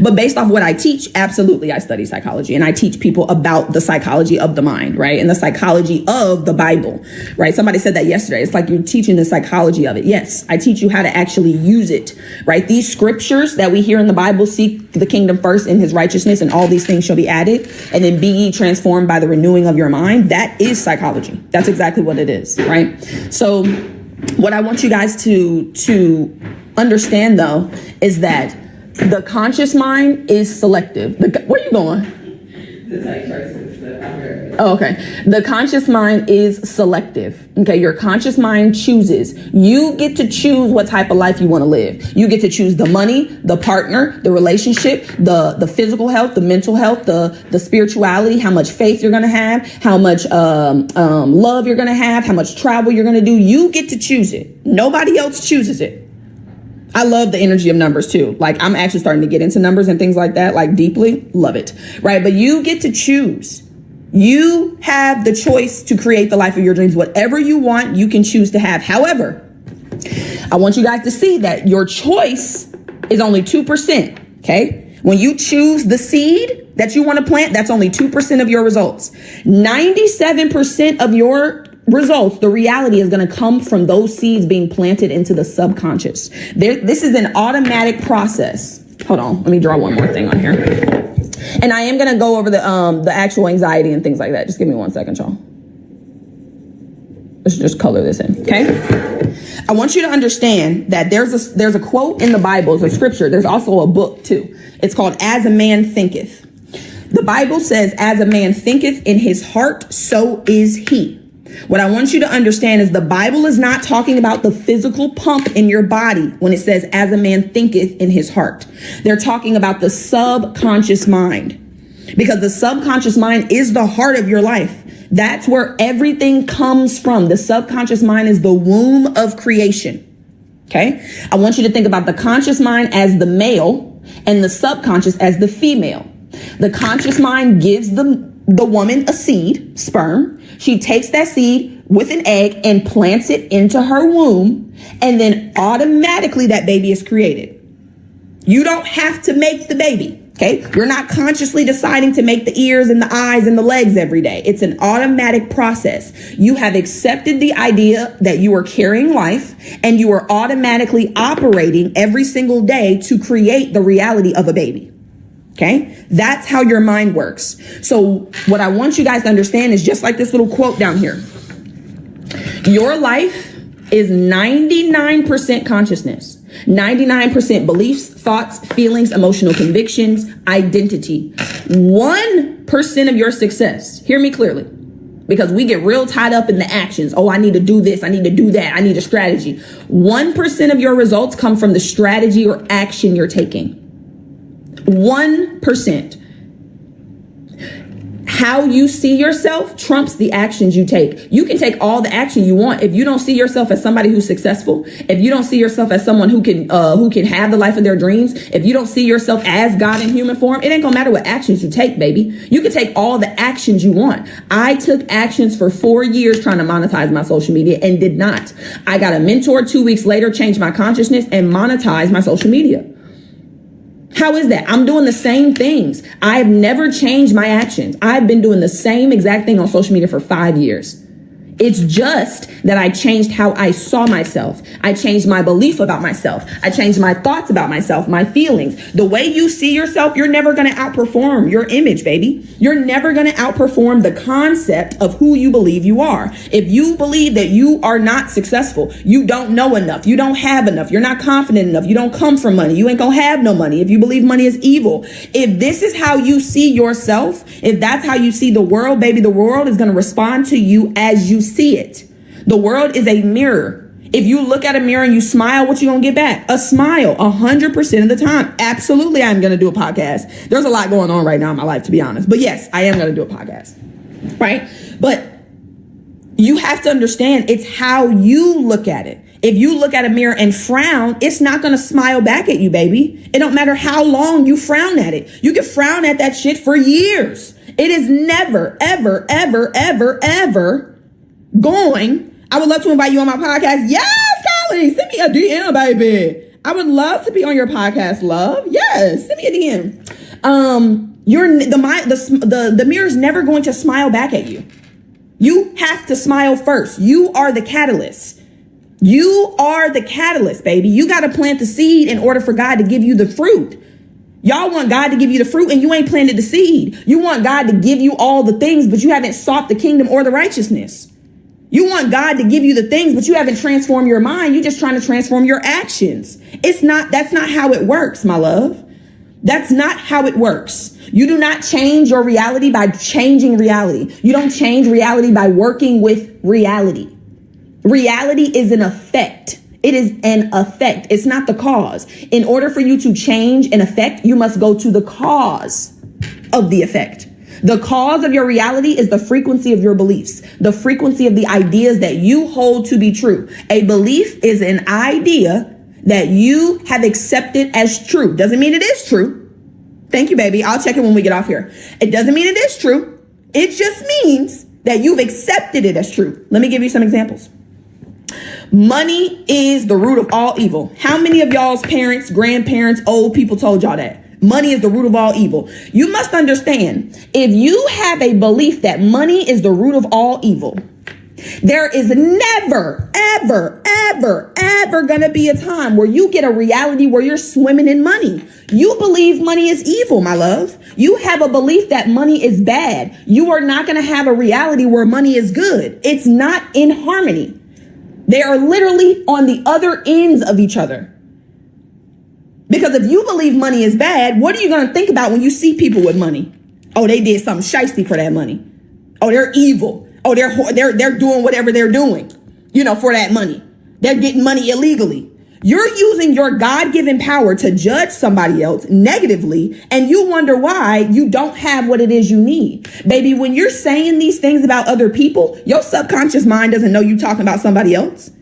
But based off what I teach, absolutely, I study psychology, and I teach people about the psychology of the mind, right? And the psychology of the Bible, right? Somebody said that yesterday. It's like you're teaching the psychology of it. Yes, I teach you how to actually use it, right? These scriptures that we hear in the Bible, seek the kingdom first and his righteousness, and all these things shall be added. And then be ye transformed by the renewing of your mind. That is psychology. That's exactly what it is, right? So what I want you guys to understand, though, is that the conscious mind is selective. Where are you going? Oh, okay. The conscious mind is selective. Okay. Your conscious mind chooses. You get to choose what type of life you want to live. You get to choose the money, the partner, the relationship, the physical health, the mental health, the spirituality, how much faith you're going to have, how much love you're going to have, how much travel you're going to do. You get to choose it. Nobody else chooses it. I love the energy of numbers too. Like, I'm actually starting to get into numbers and things like that, like deeply. Love it. Right. But you get to choose. You have the choice to create the life of your dreams. Whatever you want, you can choose to have. However, I want you guys to see that your choice is only 2%. Okay. When you choose the seed that you want to plant, that's only 2% of your results. 97% of your results, the reality, is going to come from those seeds being planted into the subconscious. This is an automatic process. Hold on, let me draw one more thing on here. And I am going to go over the actual anxiety and things like that. Just give me 1 second, y'all. Let's just color this in, okay? I want you to understand that there's a quote in the Bible, it's a scripture. There's also a book too. It's called "As a Man Thinketh." The Bible says, "As a man thinketh in his heart, so is he." What I want you to understand is the Bible is not talking about the physical pump in your body when it says, "As a man thinketh in his heart." They're talking about the subconscious mind, because the subconscious mind is the heart of your life. That's where everything comes from. The subconscious mind is the womb of creation. Okay. I want you to think about the conscious mind as the male and the subconscious as the female. The conscious mind gives the woman a seed, sperm. She takes that seed with an egg and plants it into her womb. And then automatically that baby is created. You don't have to make the baby. Okay. You're not consciously deciding to make the ears and the eyes and the legs every day. It's an automatic process. You have accepted the idea that you are carrying life, and you are automatically operating every single day to create the reality of a baby. Okay, that's how your mind works. So what I want you guys to understand is just like this little quote down here. Your life is 99% consciousness, 99% beliefs, thoughts, feelings, emotional convictions, identity. 1% of your success, hear me clearly, because we get real tied up in the actions. Oh, I need to do this. I need to do that. I need a strategy. 1% of your results come from the strategy or action you're taking. 1%. How you see yourself trumps the actions you take. You can take all the action you want. If you don't see yourself as somebody who's successful, if you don't see yourself as someone who can have the life of their dreams, if you don't see yourself as God in human form, it ain't gonna matter what actions you take, baby. You can take all the actions you want. I took actions for 4 years trying to monetize my social media and did not. I got a mentor 2 weeks later, changed my consciousness and monetized my social media. How is that? I'm doing the same things. I have never changed my actions. I've been doing the same exact thing on social media for 5 years. It's just that I changed how I saw myself. I changed my belief about myself. I changed my thoughts about myself, my feelings. The way you see yourself, you're never going to outperform your image, baby. You're never going to outperform the concept of who you believe you are. If you believe that you are not successful, you don't know enough, you don't have enough, you're not confident enough, you don't come from money, you ain't going to have no money. If you believe money is evil, if this is how you see yourself, if that's how you see the world, baby, the world is going to respond to you as you see it. The world is a mirror. If you look at a mirror and you smile, what you gonna get back? A smile, 100% of the time. Absolutely, I'm gonna do a podcast. There's a lot going on right now in my life, to be honest. But yes, I am gonna do a podcast, right? But you have to understand it's how you look at it. If you look at a mirror and frown, it's not going to smile back at you, baby. It don't matter how long you frown at it. You can frown at that shit for years. It is never, ever, ever, ever, ever going. I would love to invite you on my podcast. Yes, Colleen, send me a DM, baby. I would love to be on your podcast, love. Yes, send me a DM. The mirror is never going to smile back at you. You have to smile first. You are the catalyst. You are the catalyst, baby. You got to plant the seed in order for God to give you the fruit. Y'all want God to give you the fruit and you ain't planted the seed. You want God to give you all the things, but you haven't sought the kingdom or the righteousness. You want God to give you the things, but you haven't transformed your mind. You're just trying to transform your actions. That's not how it works, my love. That's not how it works. You do not change your reality by changing reality. You don't change reality by working with reality. Reality is an effect. It is an effect. It's not the cause. In order for you to change an effect, you must go to the cause of the effect. The cause of your reality is the frequency of your beliefs, the frequency of the ideas that you hold to be true. A belief is an idea that you have accepted as true. Doesn't mean it is true. Thank you, baby. I'll check it when we get off here. It doesn't mean it is true. It just means that you've accepted it as true. Let me give you some examples. Money is the root of all evil. How many of y'all's parents, grandparents, old people told y'all that? Money is the root of all evil. You must understand, if you have a belief that money is the root of all evil, there is never, ever, ever, ever going to be a time where you get a reality where you're swimming in money. You believe money is evil, my love. You have a belief that money is bad. You are not going to have a reality where money is good. It's not in harmony. They are literally on the other ends of each other. Because if you believe money is bad, what are you going to think about when you see people with money? Oh, they did something shiesty for that money. Oh, they're evil. Oh, they're doing whatever they're doing, for that money. They're getting money illegally. You're using your God-given power to judge somebody else negatively, and you wonder why you don't have what it is you need. Baby, when you're saying these things about other people, your subconscious mind doesn't know you're talking about somebody else.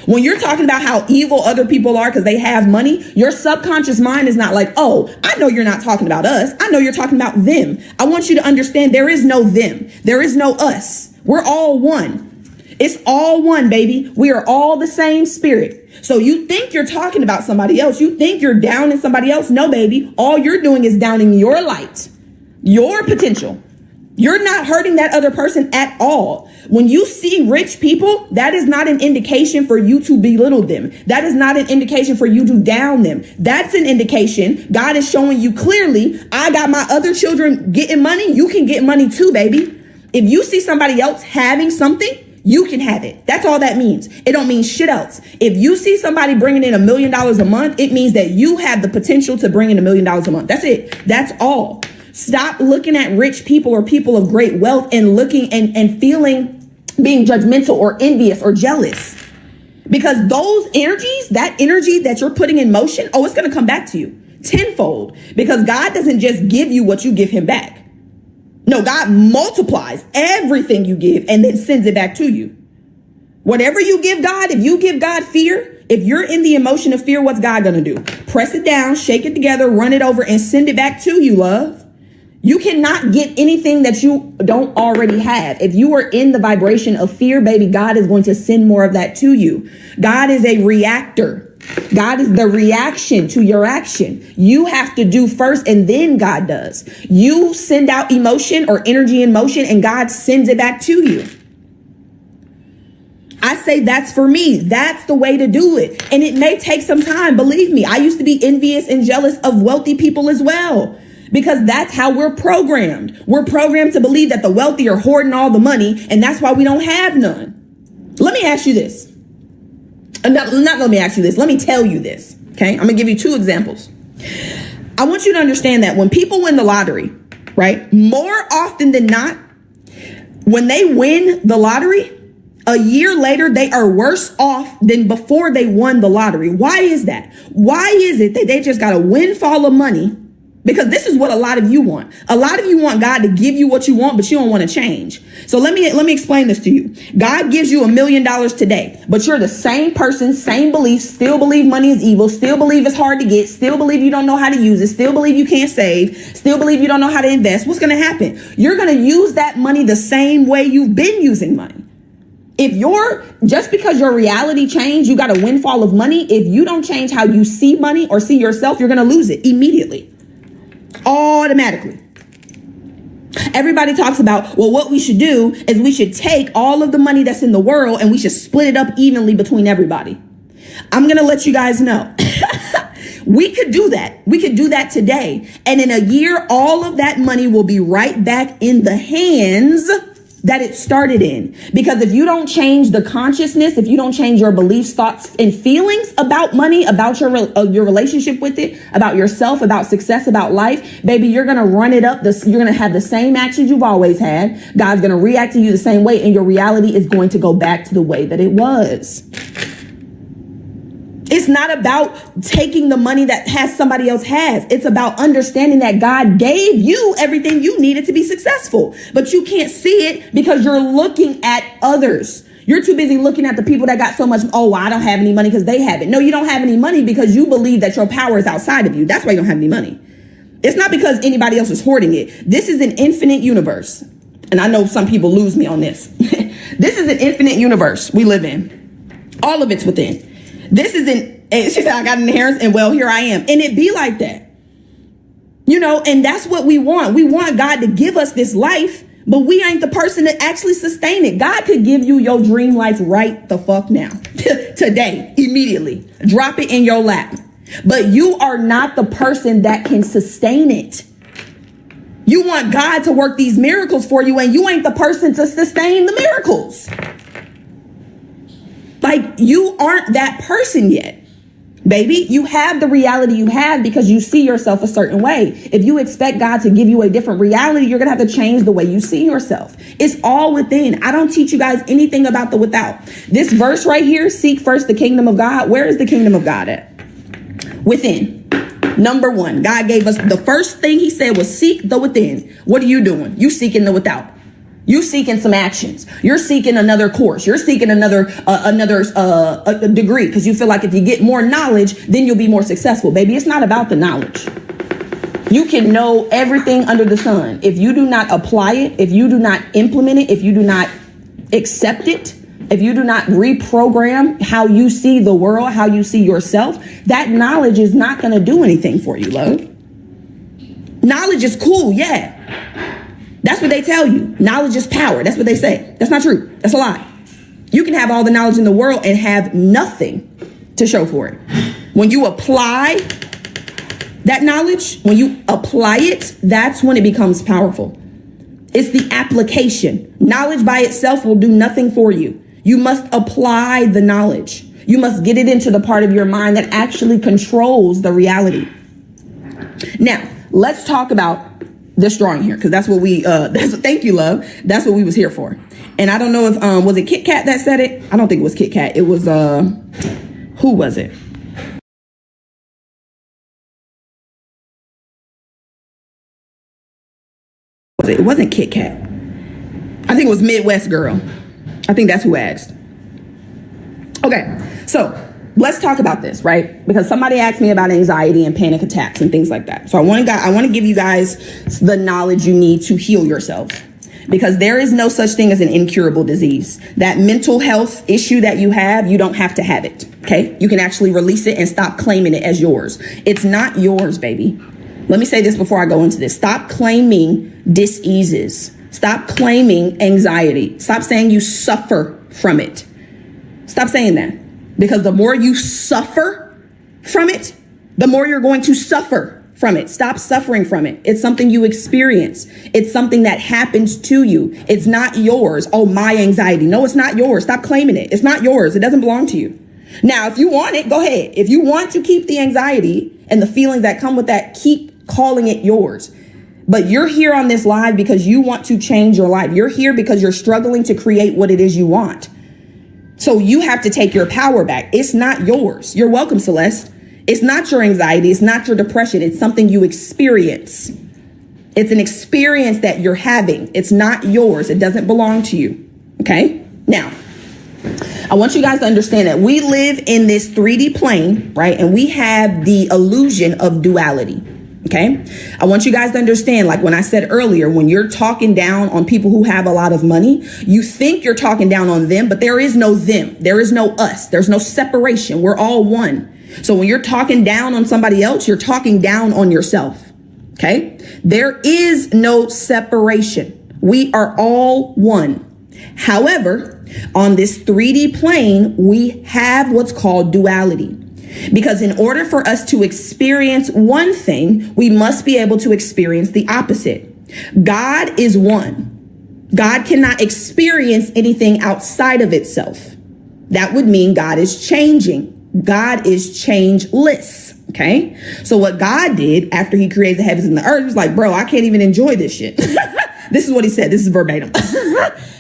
When you're talking about how evil other people are because they have money, your subconscious mind is not like, oh, I know you're not talking about us. I know you're talking about them. I want you to understand there is no them. There is no us. We're all one. It's all one, baby. We are all the same spirit. So you think you're talking about somebody else. You think you're downing somebody else. No, baby. All you're doing is downing your light, your potential. You're not hurting that other person at all. When you see rich people, that is not an indication for you to belittle them. That is not an indication for you to down them. That's an indication God is showing you clearly, I got my other children getting money. You can get money too, baby. If you see somebody else having something, you can have it. That's all that means. It don't mean shit else. If you see somebody bringing in $1 million a month, it means that you have the potential to bring in $1 million a month. That's it. That's all. Stop looking at rich people or people of great wealth and looking and feeling, being judgmental or envious or jealous. Because those energies, that energy that you're putting in motion, it's going to come back to you tenfold. Because God doesn't just give you what you give him back. No, God multiplies everything you give and then sends it back to you. Whatever you give God, if you give God fear, if you're in the emotion of fear, what's God going to do? Press it down, shake it together, run it over, and send it back to you, love. You cannot get anything that you don't already have. If you are in the vibration of fear, baby, God is going to send more of that to you. God is a reactor. God is the reaction to your action. You have to do first and then God does. You send out emotion or energy in motion and God sends it back to you. I say that's for me. That's the way to do it. And it may take some time. Believe me, I used to be envious and jealous of wealthy people as well. Because that's how we're programmed. We're programmed to believe that the wealthy are hoarding all the money, and that's why we don't have none. Let me ask you this. Not let me ask you this. Let me tell you this. Okay. I'm going to give you 2 examples. I want you to understand that when people win the lottery, right? More often than not, when they win the lottery, a year later, they are worse off than before they won the lottery. Why is that? Why is it that they just got a windfall of money? Because this is what a lot of you want. A lot of you want God to give you what you want, but you don't want to change. So let me explain this to you. God gives you $1 million today, but you're the same person, same beliefs, still believe money is evil, still believe it's hard to get, still believe you don't know how to use it, still believe you can't save, still believe you don't know how to invest. What's going to happen? You're going to use that money the same way you've been using money. Just because your reality changed, you got a windfall of money. If you don't change how you see money or see yourself, you're going to lose it immediately. Automatically. Everybody talks about, well, what we should do is we should take all of the money that's in the world and we should split it up evenly between everybody. I'm going to let you guys know. We could do that. We could do that today. And in a year, all of that money will be right back in the hands that it started in. Because if you don't change the consciousness, if you don't change your beliefs, thoughts, and feelings about money, about your relationship with it, about yourself, about success, about life, baby, you're going to run it up. You're going to have the same actions you've always had. God's going to react to you the same way, and your reality is going to go back to the way that it was. It's not about taking the money that somebody else has. It's about understanding that God gave you everything you needed to be successful, but you can't see it because you're looking at others. You're too busy looking at the people that got so much. Oh, I don't have any money because they have it. No, you don't have any money because you believe that your power is outside of you. That's why you don't have any money. It's not because anybody else is hoarding it. This is an infinite universe. And I know some people lose me on this. This is an infinite universe we live in. All of it's within. This isn't, she said, I got an inheritance and well, here I am. And it be like that. And that's what we want. We want God to give us this life, but we ain't the person to actually sustain it. God could give you your dream life right the fuck now, today, immediately. Drop it in your lap. But you are not the person that can sustain it. You want God to work these miracles for you, and you ain't the person to sustain the miracles. Like, you aren't that person yet. Baby, you have the reality you have because you see yourself a certain way. If you expect God to give you a different reality, you're going to have to change the way you see yourself. It's all within. I don't teach you guys anything about the without. This verse right here, seek first the kingdom of God. Where is the kingdom of God at? Within. Number 1, God gave us the first thing he said was seek the within. What are you doing? You seeking the without. You seeking some actions. You're seeking another course. You're seeking another degree because you feel like if you get more knowledge, then you'll be more successful. Baby, it's not about the knowledge. You can know everything under the sun. If you do not apply it, if you do not implement it, if you do not accept it, if you do not reprogram how you see the world, how you see yourself, that knowledge is not going to do anything for you, love. Knowledge is cool, yeah. That's what they tell you. Knowledge is power. That's what they say. That's not true. That's a lie. You can have all the knowledge in the world and have nothing to show for it. When you apply that knowledge, when you apply it, that's when it becomes powerful. It's the application. Knowledge by itself will do nothing for you. You must apply the knowledge. You must get it into the part of your mind that actually controls the reality. Now, let's talk about this drawing here, because that's what we, thank you, love. That's what we was here for. And I don't know if, was it Kit Kat that said it? I don't think it was Kit Kat. It was, who was it? It wasn't Kit Kat. I think it was Midwest Girl. I think that's who asked. Okay, so let's talk about this, right? Because somebody asked me about anxiety and panic attacks and things like that. So I want to give you guys the knowledge you need to heal yourself, because there is no such thing as an incurable disease. That mental health issue that you have, you don't have to have it. Okay, you can actually release it and stop claiming it as yours. It's not yours, baby. Let me say this before I go into this. Stop claiming diseases. Stop claiming anxiety. Stop saying you suffer from it. Stop saying that, because the more you suffer from it, the more you're going to suffer from it. Stop suffering from it. It's something you experience. It's something that happens to you. It's not yours. Oh, my anxiety. No, it's not yours. Stop claiming it. It's not yours. It doesn't belong to you. Now, if you want it, go ahead. If you want to keep the anxiety and the feelings that come with that, keep calling it yours. But you're here on this live because you want to change your life. You're here because you're struggling to create what it is you want. So you have to take your power back. It's not yours. You're welcome, Celeste. It's not your anxiety. It's not your depression. It's something you experience. It's an experience that you're having. It's not yours. It doesn't belong to you. Okay? Now, I want you guys to understand that we live in this 3D plane, right? And we have the illusion of duality. Okay. I want you guys to understand, like when I said earlier, when you're talking down on people who have a lot of money, you think you're talking down on them, but there is no them. There is no us. There's no separation. We're all one. So when you're talking down on somebody else, you're talking down on yourself. Okay. There is no separation. We are all one. However, on this 3D plane, we have what's called duality. Because in order for us to experience one thing, we must be able to experience the opposite. God is one. God cannot experience anything outside of itself. That would mean God is changing. God is changeless. Okay. So what God did after he created the heavens and the earth was like, bro, I can't even enjoy this shit. This is what he said. This is verbatim.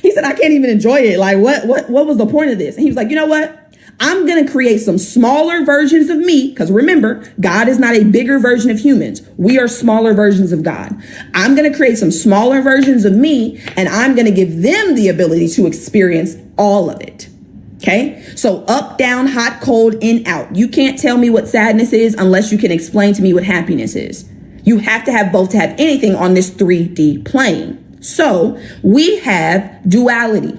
He said, I can't even enjoy it. Like, what was the point of this? And he was like, you know what? I'm going to create some smaller versions of me, because remember, God is not a bigger version of humans. We are smaller versions of God. I'm going to create some smaller versions of me, and I'm going to give them the ability to experience all of it. Okay, so up, down, hot, cold, in, out. You can't tell me what sadness is unless you can explain to me what happiness is. You have to have both to have anything on this 3D plane. So we have duality.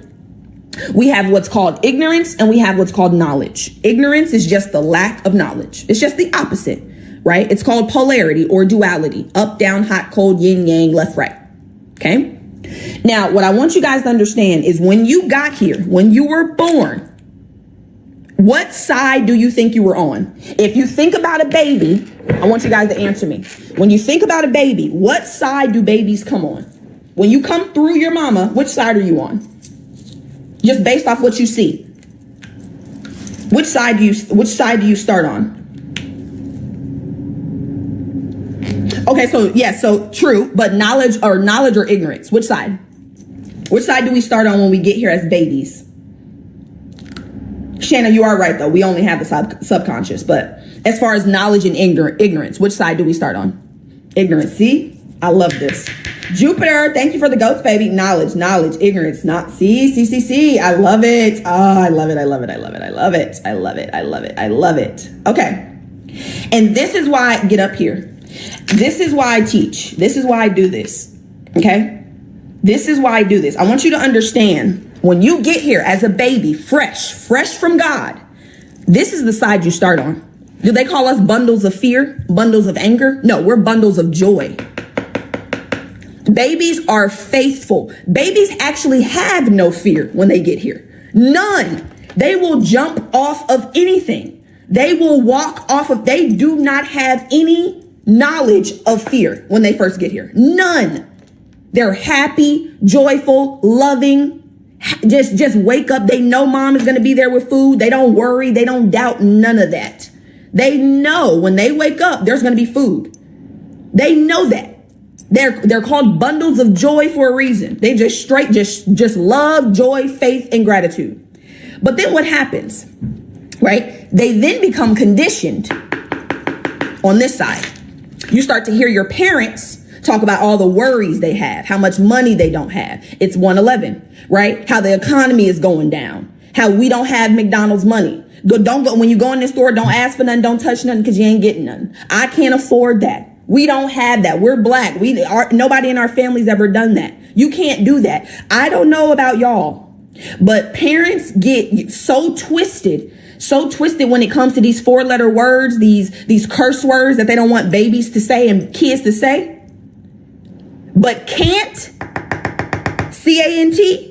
We have what's called ignorance and we have what's called knowledge. Ignorance is just the lack of knowledge. It's just the opposite, right? It's called polarity or duality. Up, down, hot, cold, yin, yang, left, right. Okay. Now, what I want you guys to understand is when you got here, when you were born, what side do you think you were on? If you think about a baby, I want you guys to answer me. When you think about a baby, what side do babies come on? When you come through your mama, which side are you on? Just based off what you see. Which side do you start on? Okay, so yes, so true, but knowledge or ignorance, which side? Which side do we start on when we get here as babies? Shanna, you are right though. We only have the subconscious, but as far as knowledge and ignorance, which side do we start on? Ignorance. See, I love this. Jupiter, thank you for the goats, baby. Knowledge, ignorance, not see. I love it. Oh, I love it. I love it. Okay. And this is why I get up here. This is why I teach. This is why I do this. Okay. This is why I do this. I want you to understand when you get here as a baby, fresh from God, this is the side you start on. Do they call us bundles of fear, bundles of anger? No, we're bundles of joy. Babies are faithful. Babies actually have no fear when they get here. None. They will jump off of anything. They will walk off of, they do not have any knowledge of fear when they first get here. None. They're happy, joyful, loving. Just wake up. They know mom is going to be there with food. They don't worry. They don't doubt none of that. They know when they wake up, there's going to be food. They know that. They're called bundles of joy for a reason. They just just love, joy, faith, and gratitude. But then what happens, right? They then become conditioned on this side. You start to hear your parents talk about all the worries they have, how much money they don't have. It's 111, right? How the economy is going down, how we don't have McDonald's money. Don't go when you go in the store, don't ask for nothing, don't touch nothing because you ain't getting nothing. I can't afford that. We don't have that. We're black. Nobody in our family's ever done that. You can't do that. I don't know about y'all, but parents get so twisted when it comes to these 4-letter words, these curse words that they don't want babies to say and kids to say. But can't, C-A-N-T.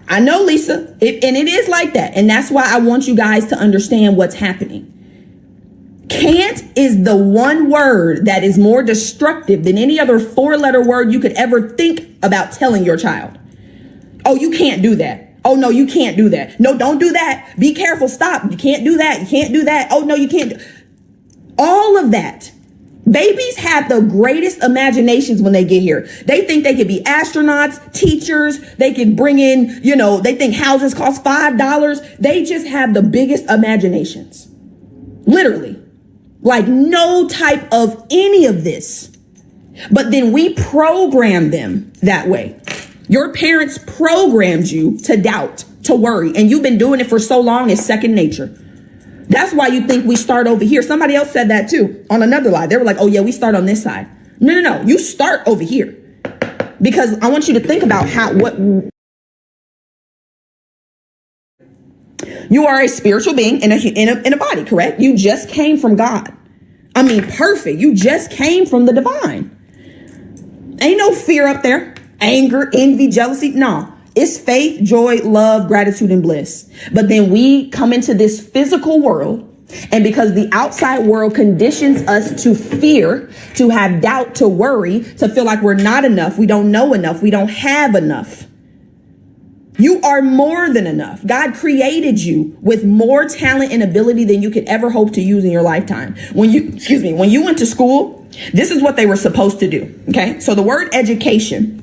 I know, Lisa, and it is like that. And that's why I want you guys to understand what's happening. Can't is the one word that is more destructive than any other 4-letter word you could ever think about telling your child. Oh, you can't do that. Oh, no, you can't do that. No, don't do that. Be careful. Stop. You can't do that. You can't do that. Oh, no, you can't. All of that. Babies have the greatest imaginations when they get here. They think they could be astronauts, teachers. They can bring in, they think houses cost $5. They just have the biggest imaginations. Literally. Like no type of any of this. But then we program them that way. Your parents programmed you to doubt, to worry. And you've been doing it for so long, it's second nature. That's why you think we start over here. Somebody else said that too on another lie. They were like, oh yeah, we start on this side. No. You start over here. Because I want you to think about what you are a spiritual being in a body, correct? You just came from God. I mean, perfect. You just came from the divine. Ain't no fear up there. Anger, envy, jealousy. No. It's faith, joy, love, gratitude, and bliss. But then we come into this physical world, and because the outside world conditions us to fear, to have doubt, to worry, to feel like we're not enough, we don't know enough, we don't have enough. You are more than enough. God created you with more talent and ability than you could ever hope to use in your lifetime. When you went to school, this is what they were supposed to do. Okay. So the word education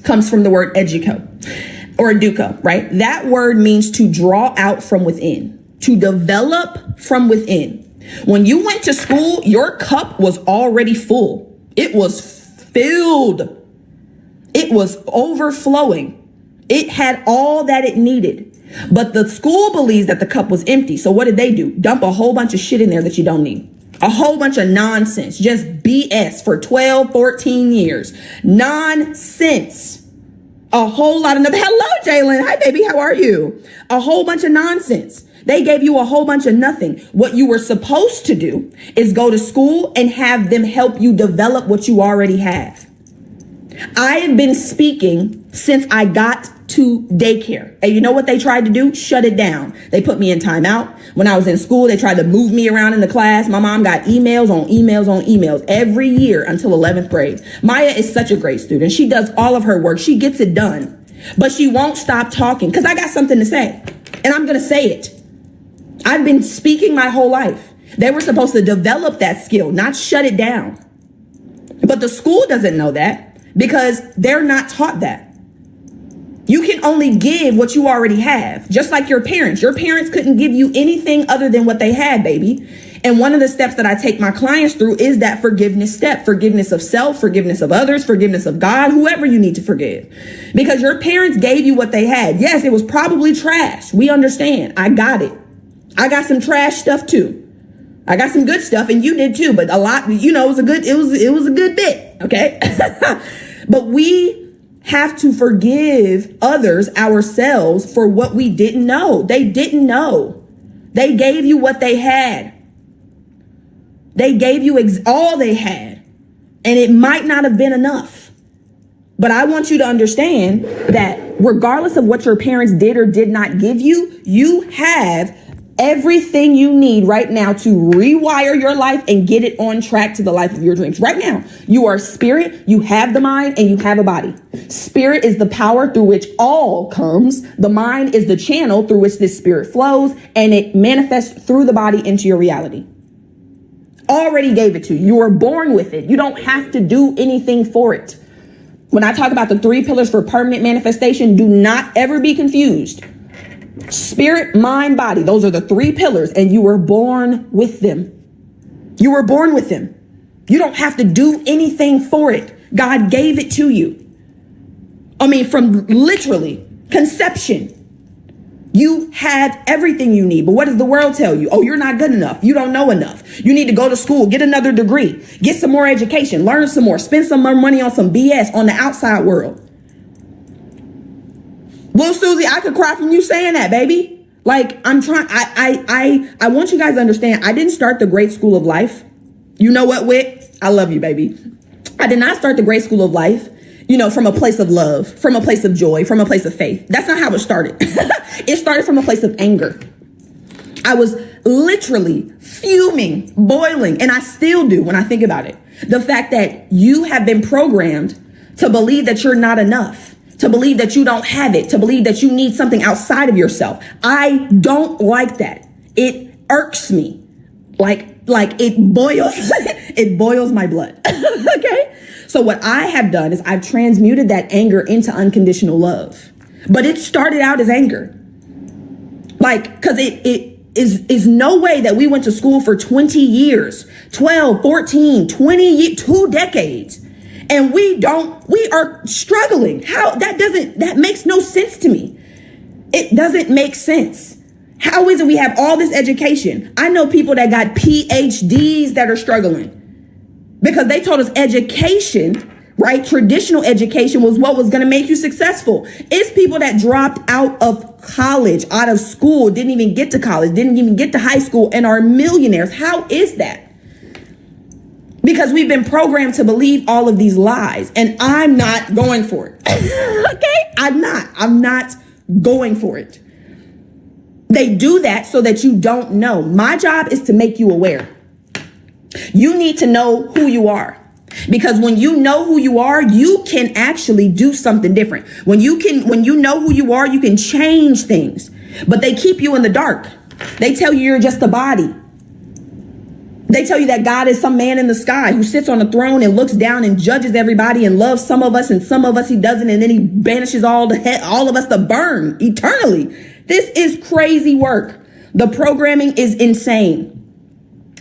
comes from the word educo or educo, right? That word means to draw out from within, to develop from within. When you went to school, your cup was already full. It was filled. It was overflowing. It had all that it needed. But the school believes that the cup was empty. So what did they do? Dump a whole bunch of shit in there that you don't need. A whole bunch of nonsense, just BS for 12, 14 years. Nonsense. A whole lot of nothing. Hello, Jalen. Hi, baby. How are you? A whole bunch of nonsense. They gave you a whole bunch of nothing. What you were supposed to do is go to school and have them help you develop what you already have. I have been speaking since I got to daycare. And you know what they tried to do? Shut it down. They put me in timeout. When I was in school, they tried to move me around in the class. My mom got emails on emails on emails every year until 11th grade. Maya is such a great student. She does all of her work. She gets it done. But she won't stop talking because I got something to say. And I'm going to say it. I've been speaking my whole life. They were supposed to develop that skill, not shut it down. But the school doesn't know that because they're not taught that. You can only give what you already have, just like your parents. Your parents couldn't give you anything other than what they had, baby. And one of the steps that I take my clients through is that forgiveness step, forgiveness of self, forgiveness of others, forgiveness of God, whoever you need to forgive. Because your parents gave you what they had. Yes, it was probably trash. We understand. I got it. I got some trash stuff too. I got some good stuff and you did too, but a lot, it was a good bit. Okay. But we have to forgive others, ourselves, for what we didn't know. They didn't know. They gave you what they had. They gave you all they had. And it might not have been enough. But I want you to understand that regardless of what your parents did or did not give you, you have everything you need right now to rewire your life and get it on track to the life of your dreams. Right now, you are spirit, you have the mind, and you have a body. Spirit is the power through which all comes. The mind is the channel through which this spirit flows, and it manifests through the body into your reality. Already gave it to you. You were born with it. You don't have to do anything for it. When I talk about the 3 pillars for permanent manifestation, do not ever be confused. Spirit, mind, body. Those are the 3 pillars, and you were born with them. You were born with them. You don't have to do anything for it. God gave it to you. I mean, from literally conception. You have everything you need. But what does the world tell you? Oh, you're not good enough. You don't know enough. You need to go to school, get another degree, get some more education, learn some more, spend some more money on some BS on the outside world. Well, Susie, I could cry from you saying that, baby. Like, I'm trying, I want you guys to understand, I didn't start the great school of life. You know what, Wit? I love you, baby. I did not start the great school of life, from a place of love, from a place of joy, from a place of faith. That's not how it started. It started from a place of anger. I was literally fuming, boiling, and I still do when I think about it. The fact that you have been programmed to believe that you're not enough, to believe that you don't have it, to believe that you need something outside of yourself. I don't like that. It irks me. Like it boils, it boils my blood. Okay. So what I have done is I've transmuted that anger into unconditional love, but it started out as anger. Cause it is no way that we went to school for 20 years, 12, 14, 20, 2 decades. And we are struggling. That makes no sense to me. It doesn't make sense. How is it we have all this education? I know people that got PhDs that are struggling because they told us education, right? Traditional education was what was going to make you successful. It's people that dropped out of college, out of school, didn't even get to college, didn't even get to high school, and are millionaires. How is that? Because we've been programmed to believe all of these lies, and I'm not going for it. Okay? I'm not going for it. They do that so that you don't know. My job is to make you aware. You need to know who you are. Because when you know who you are, you can actually do something different. When you know who you are, you can change things. But they keep you in the dark. They tell you you're just a body. They tell you that God is some man in the sky who sits on a throne and looks down and judges everybody and loves some of us and some of us he doesn't. And then he banishes all of us to burn eternally. This is crazy work. The programming is insane.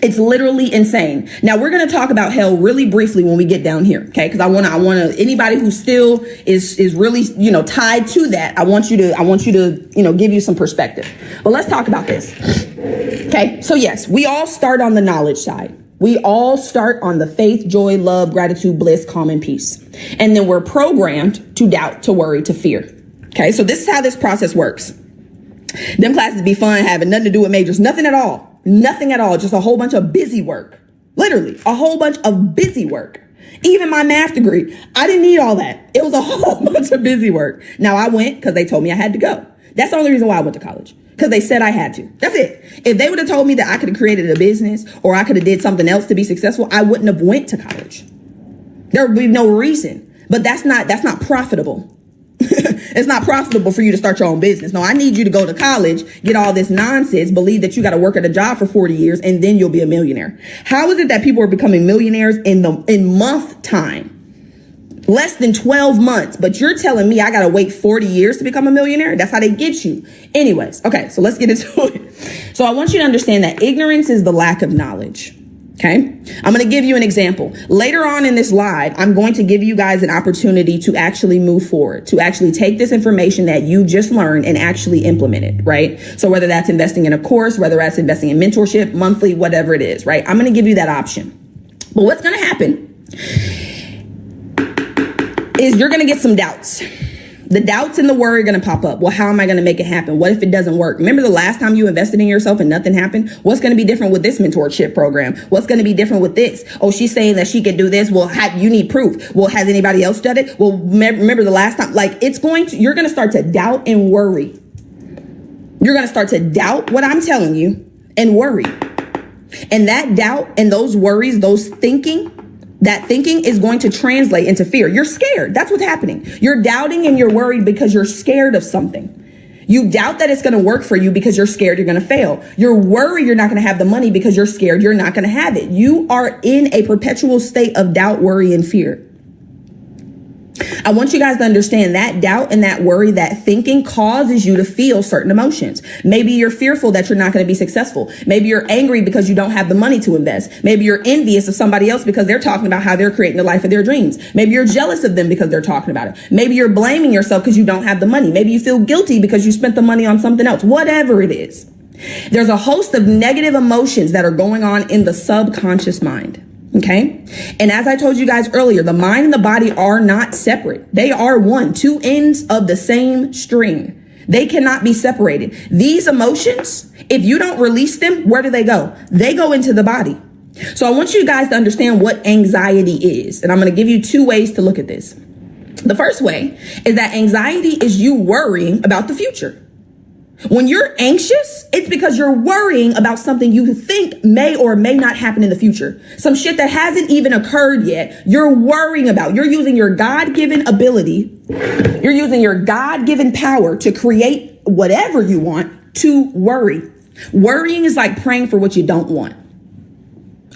It's literally insane. Now we're going to talk about hell really briefly when we get down here. Okay. Cause I want to, anybody who still is really, tied to that. I want you to, give you some perspective, but let's talk about this. Okay. So yes, we all start on the knowledge side. We all start on the faith, joy, love, gratitude, bliss, calm, and peace. And then we're programmed to doubt, to worry, to fear. Okay. So this is how this process works. Them classes be fun, having nothing to do with majors, nothing at all. Nothing at all. Just a whole bunch of busy work. Literally a whole bunch of busy work. Even my math degree, I didn't need all that. It was a whole bunch of busy work. Now I went because they told me I had to go. That's the only reason why I went to college. Because they said I had to. That's it. If they would have told me that I could have created a business or I could have did something else to be successful, I wouldn't have went to college. There would be no reason. But that's not profitable. It's not profitable for you to start your own business. No, I need you to go to college, get all this nonsense, believe that you got to work at a job for 40 years, and then you'll be a millionaire. How is it that people are becoming millionaires in month time? Less than 12 months. But you're telling me I got to wait 40 years to become a millionaire? That's how they get you. Anyways, okay, so let's get into it. So I want you to understand that ignorance is the lack of knowledge. Okay, I'm going to give you an example. Later on in this live, I'm going to give you guys an opportunity to actually move forward, to actually take this information that you just learned and actually implement it, right? So whether that's investing in a course, whether that's investing in mentorship, monthly, whatever it is, right? I'm going to give you that option. But what's going to happen is you're going to get some doubts. The doubts and the worry are going to pop up. Well, how am I going to make it happen? What if it doesn't work? Remember the last time you invested in yourself and nothing happened? What's going to be different with this mentorship program? What's going to be different with this? Oh, she's saying that she could do this. Well, you need proof. Well, has anybody else done it? Well, remember the last time, you're going to start to doubt and worry. You're You're going to start to doubt what I'm telling you and worry. And that doubt and those worries, that thinking is going to translate into fear. You're scared. That's what's happening. You're doubting and you're worried because you're scared of something. You doubt that it's going to work for you because you're scared you're going to fail. You're worried you're not going to have the money because you're scared you're not going to have it. You are in a perpetual state of doubt, worry, and fear. I want you guys to understand that doubt and that worry, that thinking causes you to feel certain emotions. Maybe you're fearful that you're not going to be successful. Maybe you're angry because you don't have the money to invest. Maybe you're envious of somebody else because they're talking about how they're creating the life of their dreams. Maybe you're jealous of them because they're talking about it. Maybe you're blaming yourself because you don't have the money. Maybe you feel guilty because you spent the money on something else. Whatever it is, there's a host of negative emotions that are going on in the subconscious mind. Okay. And as I told you guys earlier, the mind and the body are not separate. They are one, two ends of the same string. They cannot be separated. These emotions, if you don't release them, where do they go? They go into the body. So I want you guys to understand what anxiety is. And I'm going to give you two ways to look at this. The first way is that anxiety is you worrying about the future. When you're anxious, it's because you're worrying about something you think may or may not happen in the future. Some shit that hasn't even occurred yet, you're worrying about. You're using your God-given ability. You're using your God-given power to create whatever you want to worry. Worrying is like praying for what you don't want.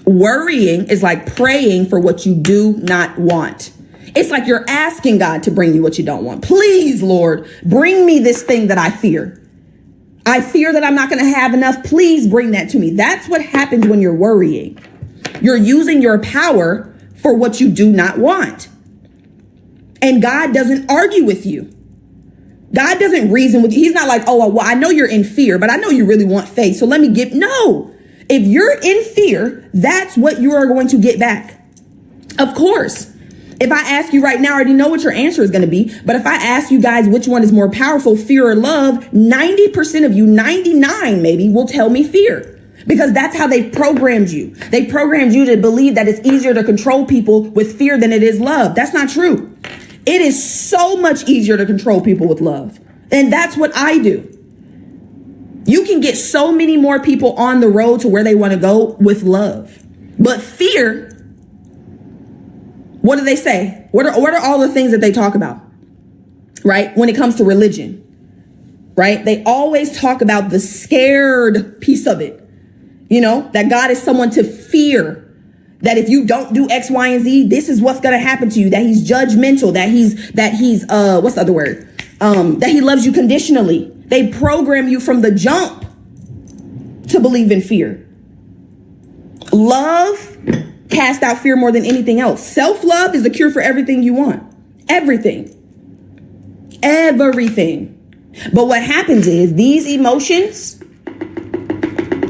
Worrying is like praying for what you do not want. It's like you're asking God to bring you what you don't want. Please, Lord, bring me this thing that I fear. I fear that I'm not going to have enough. Please bring that to me. That's what happens when you're worrying. You're using your power for what you do not want. And God doesn't argue with you. God doesn't reason with you. He's not like, oh, well, I know you're in fear, but I know you really want faith. So let me give. No, if you're in fear, that's what you are going to get back. Of course. If I ask you right now, I already know what your answer is going to be. But if I ask you guys which one is more powerful, fear or love, 90% of you, 99 maybe, will tell me fear. Because that's how they programmed you. They programmed you to believe that it's easier to control people with fear than it is love. That's not true. It is so much easier to control people with love. And that's what I do. You can get so many more people on the road to where they want to go with love. But fear, what do they say? What are all the things that they talk about? Right? When it comes to religion, right? They always talk about the scared piece of it. You know, that God is someone to fear, that if you don't do X, Y, and Z, this is what's going to happen to you, that he's judgmental, that he's what's the other word? That he loves you conditionally. They program you from the jump to believe in fear. Love cast out fear more than anything else. Self-love is the cure for everything you want. Everything. But what happens is these emotions,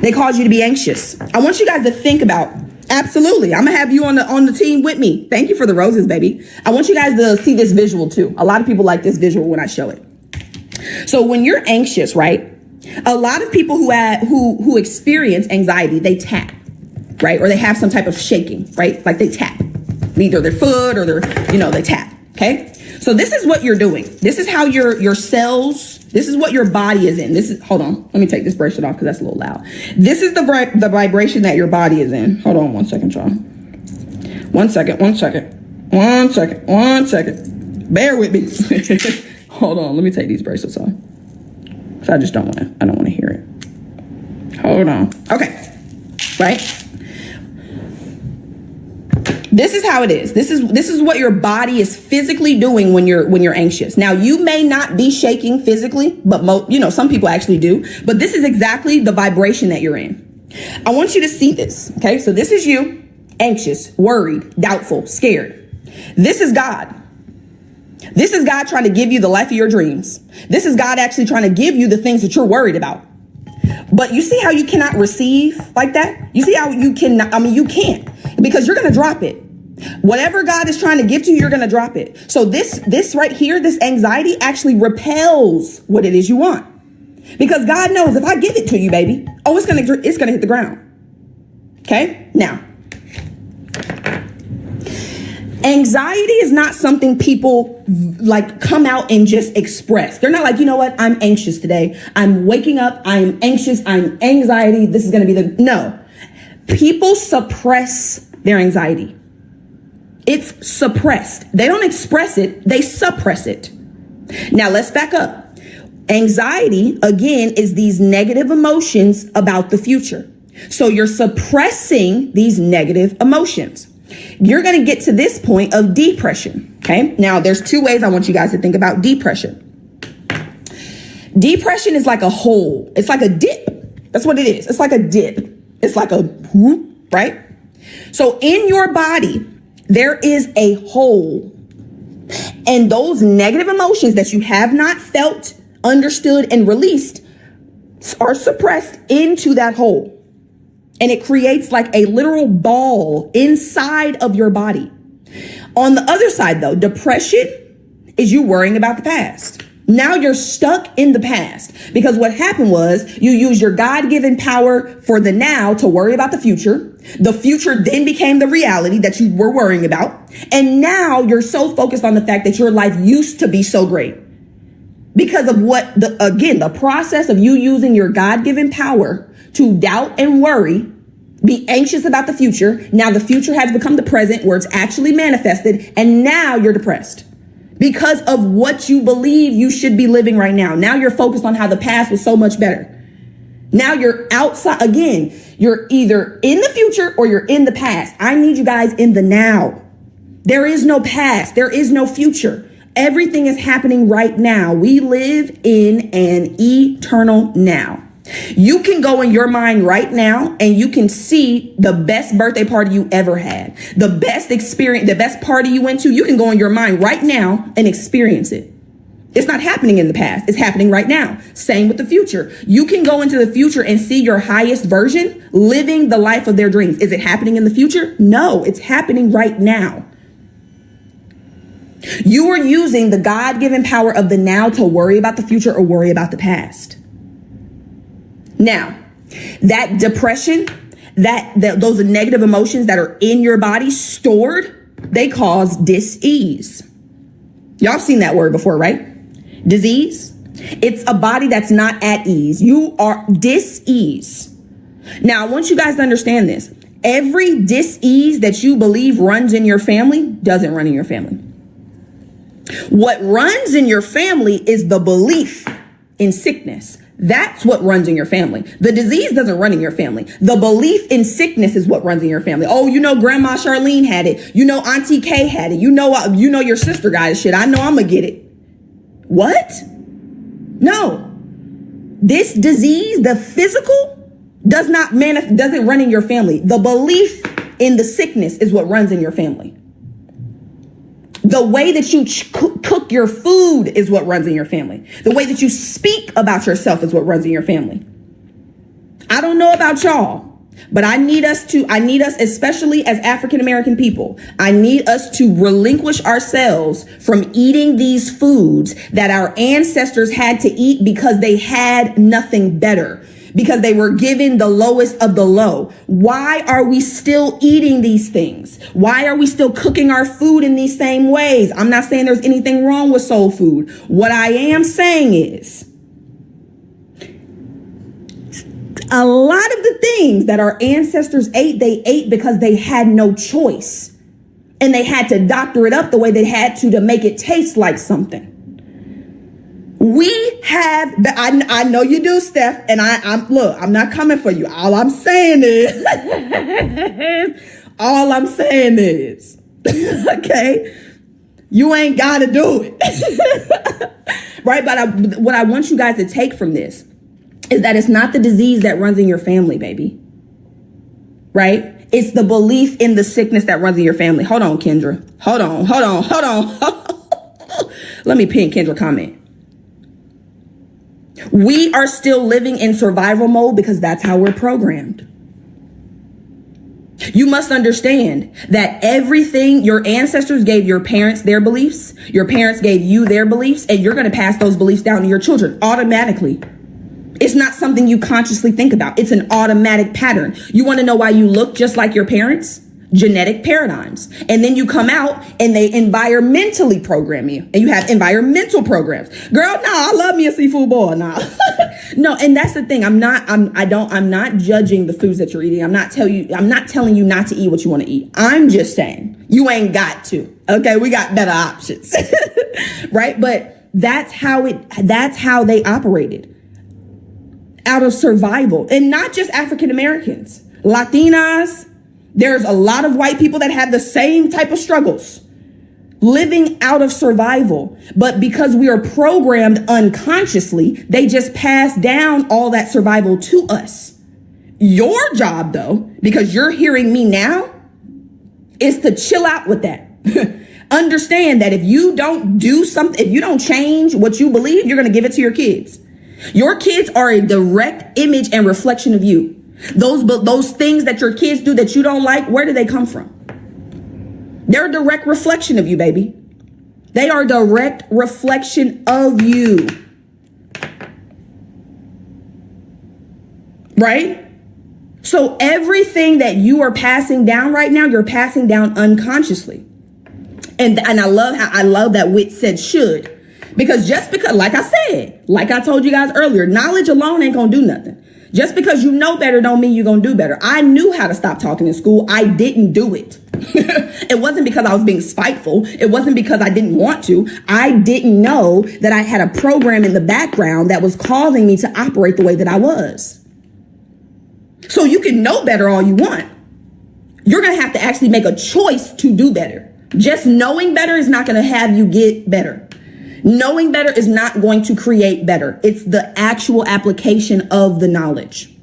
they cause you to be anxious. I want you guys to think about, absolutely, I'm gonna have you on the team with me. Thank you for the roses, baby. I want you guys to see this visual too. A lot of people like this visual when I show it. So when you're anxious, right? A lot of people who experience anxiety, they tap. Right? Or they have some type of shaking, right? Like they tap, either their foot or they tap. Okay. So this is what you're doing. This is how your cells, this is what your body is in. Hold on. Let me take this bracelet off because that's a little loud. This is the vibration that your body is in. Hold on 1 second, y'all. 1 second. Bear with me. Hold on. Let me take these bracelets off. Cause I don't want to hear it. Hold on. Okay. Right. This is how it is. This is what your body is physically doing when you're anxious. Now, you may not be shaking physically, but some people actually do. But this is exactly the vibration that you're in. I want you to see this. Okay, so this is you, anxious, worried, doubtful, scared. This is God. This is God trying to give you the life of your dreams. This is God actually trying to give you the things that you're worried about. But you see how you cannot receive like that? You see how you cannot? You can't, because you're going to drop it. Whatever God is trying to give to you, you're going to drop it. So this right here, this anxiety actually repels what it is you want, because God knows if I give it to you, baby, it's going to hit the ground. Okay. Now, Anxiety is not something people like come out and just express. They're not like, you know what? I'm anxious today. I'm waking up. I'm anxious. I'm anxiety. This is going to be no. People suppress their anxiety. It's suppressed. They don't express it. They suppress it. Now let's back up. Anxiety, again, is these negative emotions about the future. So you're suppressing these negative emotions. You're going to get to this point of depression. Okay. Now there's two ways I want you guys to think about depression. Depression is like a hole. It's like a dip. That's what it is. It's like a dip. It's like a whoop, right? So in your body, there is a hole. And those negative emotions that you have not felt, understood, and released are suppressed into that hole. And it creates like a literal ball inside of your body. On the other side, though, depression is you worrying about the past. Now you're stuck in the past because what happened was you used your God-given power for the now to worry about the future. The future then became the reality that you were worrying about. And now you're so focused on the fact that your life used to be so great because of the process of you using your God-given power to doubt and worry, be anxious about the future. Now the future has become the present where it's actually manifested. And now you're depressed. Because of what you believe you should be living right now. Now you're focused on how the past was so much better. Now you're outside. Again, you're either in the future or you're in the past. I need you guys in the now. There is no past. There is no future. Everything is happening right now. We live in an eternal now. You can go in your mind right now and you can see the best birthday party you ever had, the best experience, the best party you went to. You can go in your mind right now and experience it. It's not happening in the past. It's happening right now. Same with the future. You can go into the future and see your highest version living the life of their dreams. Is it happening in the future? No, it's happening right now. You are using the God-given power of the now to worry about the future or worry about the past. Now, that depression, those negative emotions that are in your body stored, they cause dis-ease. Y'all have seen that word before, right? Disease. It's a body that's not at ease. You are dis-ease. Now, I want you guys to understand this. Every dis-ease that you believe runs in your family doesn't run in your family. What runs in your family is the belief in sickness. That's what runs in your family. The disease doesn't run in your family. The belief in sickness is what runs in your family. Oh, you know, Grandma Charlene had it. You know, Auntie Kay had it. You know, your sister got it. Shit, I know I'm gonna get it. What? No. This disease, the physical, doesn't run in your family. The belief in the sickness is what runs in your family. The way that you cook your food is what runs in your family. The way that you speak about yourself is what runs in your family. I don't know about y'all, but I need us, especially as African American people, I need us to relinquish ourselves from eating these foods that our ancestors had to eat because they had nothing better. Because they were given the lowest of the low. Why are we still eating these things? Why are we still cooking our food in these same ways? I'm not saying there's anything wrong with soul food. What I am saying is a lot of the things that our ancestors ate, they ate because they had no choice. And they had to doctor it up the way they had to make it taste like something. We have, I know you do, Steph, and I'm not coming for you. All I'm saying is, okay, you ain't got to do it. Right? But what I want you guys to take from this is that it's not the disease that runs in your family, baby. Right? It's the belief in the sickness that runs in your family. Hold on, Kendra. Hold on. Let me pin Kendra comment. We are still living in survival mode because that's how we're programmed. You must understand that everything your ancestors gave your parents their beliefs, your parents gave you their beliefs, and you're going to pass those beliefs down to your children automatically. It's not something you consciously think about. It's an automatic pattern. You want to know why you look just like your parents? genetic paradigms. And then you come out and they environmentally program you, and you have environmental programs. Girl, no, I love me a seafood boil. Nah. No, and that's the thing. I'm not judging the foods that you're eating. I'm not telling you not to eat what you want to eat. I'm just saying you ain't got to. Okay, we got better options. Right? But that's how they operated. Out of survival. And not just African Americans, Latinas. There's a lot of white people that have the same type of struggles, living out of survival. But because we are programmed unconsciously, they just pass down all that survival to us. Your job, though, because you're hearing me now, is to chill out with that. Understand that if you don't do something, if you don't change what you believe, you're going to give it to your kids. Your kids are a direct image and reflection of you. Those things that your kids do that you don't like, where do they come from? They're a direct reflection of you, baby. They are a direct reflection of you. Right? So everything that you are passing down right now, you're passing down unconsciously. And I love that Wit said should. Because like I told you guys earlier, knowledge alone ain't gonna do nothing. Just because you know better don't mean you're gonna do better. I knew how to stop talking in school. I didn't do it. It wasn't because I was being spiteful. It wasn't because I didn't want to. I didn't know that I had a program in the background that was causing me to operate the way that I was. So you can know better all you want. You're gonna have to actually make a choice to do better. Just knowing better is not gonna have you get better. Knowing better is not going to create better. It's the actual application of the knowledge.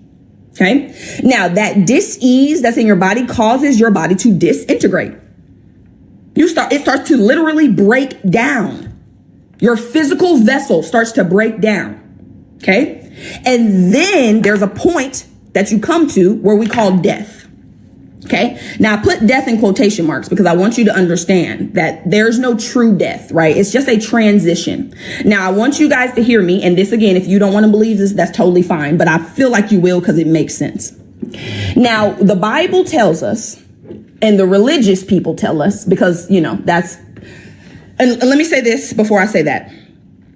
Okay. Now that dis-ease that's in your body causes your body to disintegrate. It starts to literally break down. Your physical vessel starts to break down. Okay. And then there's a point that you come to where we call death. Okay. Now I put death in quotation marks because I want you to understand that there's no true death, right? It's just a transition. Now I want you guys to hear me. And this again, if you don't want to believe this, that's totally fine. But I feel like you will because it makes sense. Now the Bible tells us, and the religious people tell us, because, you know, and let me say this before I say that.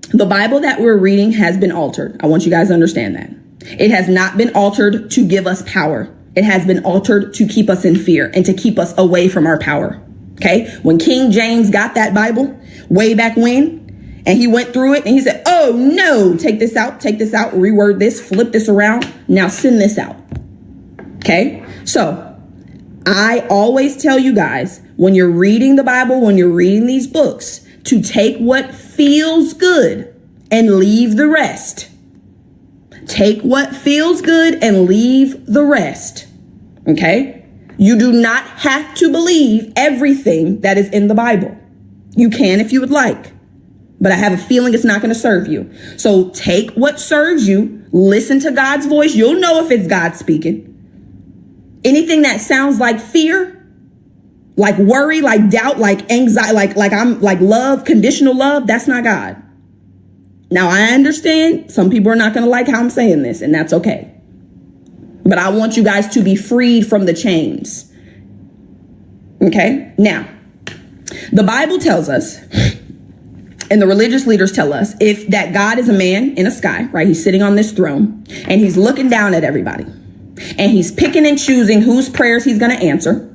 The Bible that we're reading has been altered. I want you guys to understand that. It has not been altered to give us power. It has been altered to keep us in fear and to keep us away from our power. Okay. When King James got that Bible way back when, and he went through it and he said, oh no, take this out, reword this, flip this around. Now send this out. Okay. So I always tell you guys, when you're reading the Bible, when you're reading these books, to take what feels good and leave the rest. Take what feels good and leave the rest. Okay? You do not have to believe everything that is in the Bible. You can if you would like, but I have a feeling it's not going to serve you. So take what serves you, listen to God's voice. You'll know if it's God speaking. Anything that sounds like fear, like worry, like doubt, like anxiety, like love, conditional love, that's not God. Now, I understand some people are not going to like how I'm saying this, and that's okay. But I want you guys to be freed from the chains. Okay? Now, the Bible tells us, and the religious leaders tell us, if that God is a man in a sky, right? He's sitting on this throne, and he's looking down at everybody. And he's picking and choosing whose prayers he's going to answer.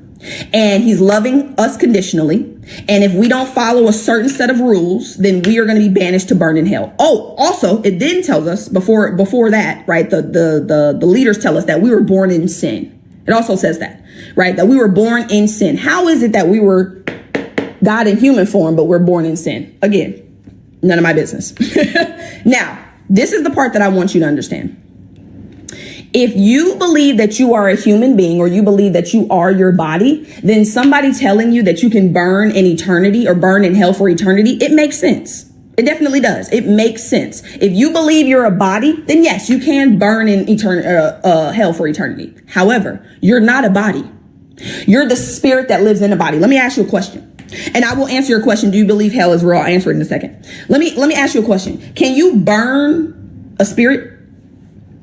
And he's loving us conditionally. And if we don't follow a certain set of rules, then we are going to be banished to burn in hell. Oh, also, it then tells us before that, right? The leaders tell us that we were born in sin. It also says that, right? That we were born in sin. How is it that we were God in human form, but we're born in sin? Again, none of my business. Now, this is the part that I want you to understand. If you believe that you are a human being, or you believe that you are your body, then somebody telling you that you can burn in eternity or burn in hell for eternity, it makes sense. It definitely does. It makes sense. If you believe you're a body, then yes, you can burn in hell for eternity. However, you're not a body. You're the spirit that lives in a body. Let me ask you a question. And I will answer your question. Do you believe hell is real? I'll answer it in a second. Let me ask you a question. Can you burn a spirit?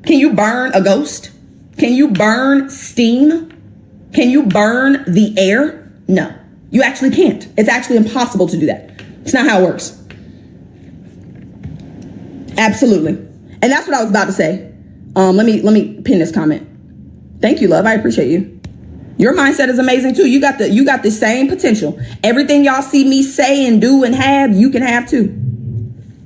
Can you burn a ghost? Can you burn steam? Can you burn the air? No, you actually can't. It's actually impossible to do that. It's not how it works. Absolutely. And that's what I was about to say. Let me pin this comment. Thank you, love. I appreciate you. Your mindset is amazing too. You got the same potential. Everything y'all see me say and do and have, you can have too.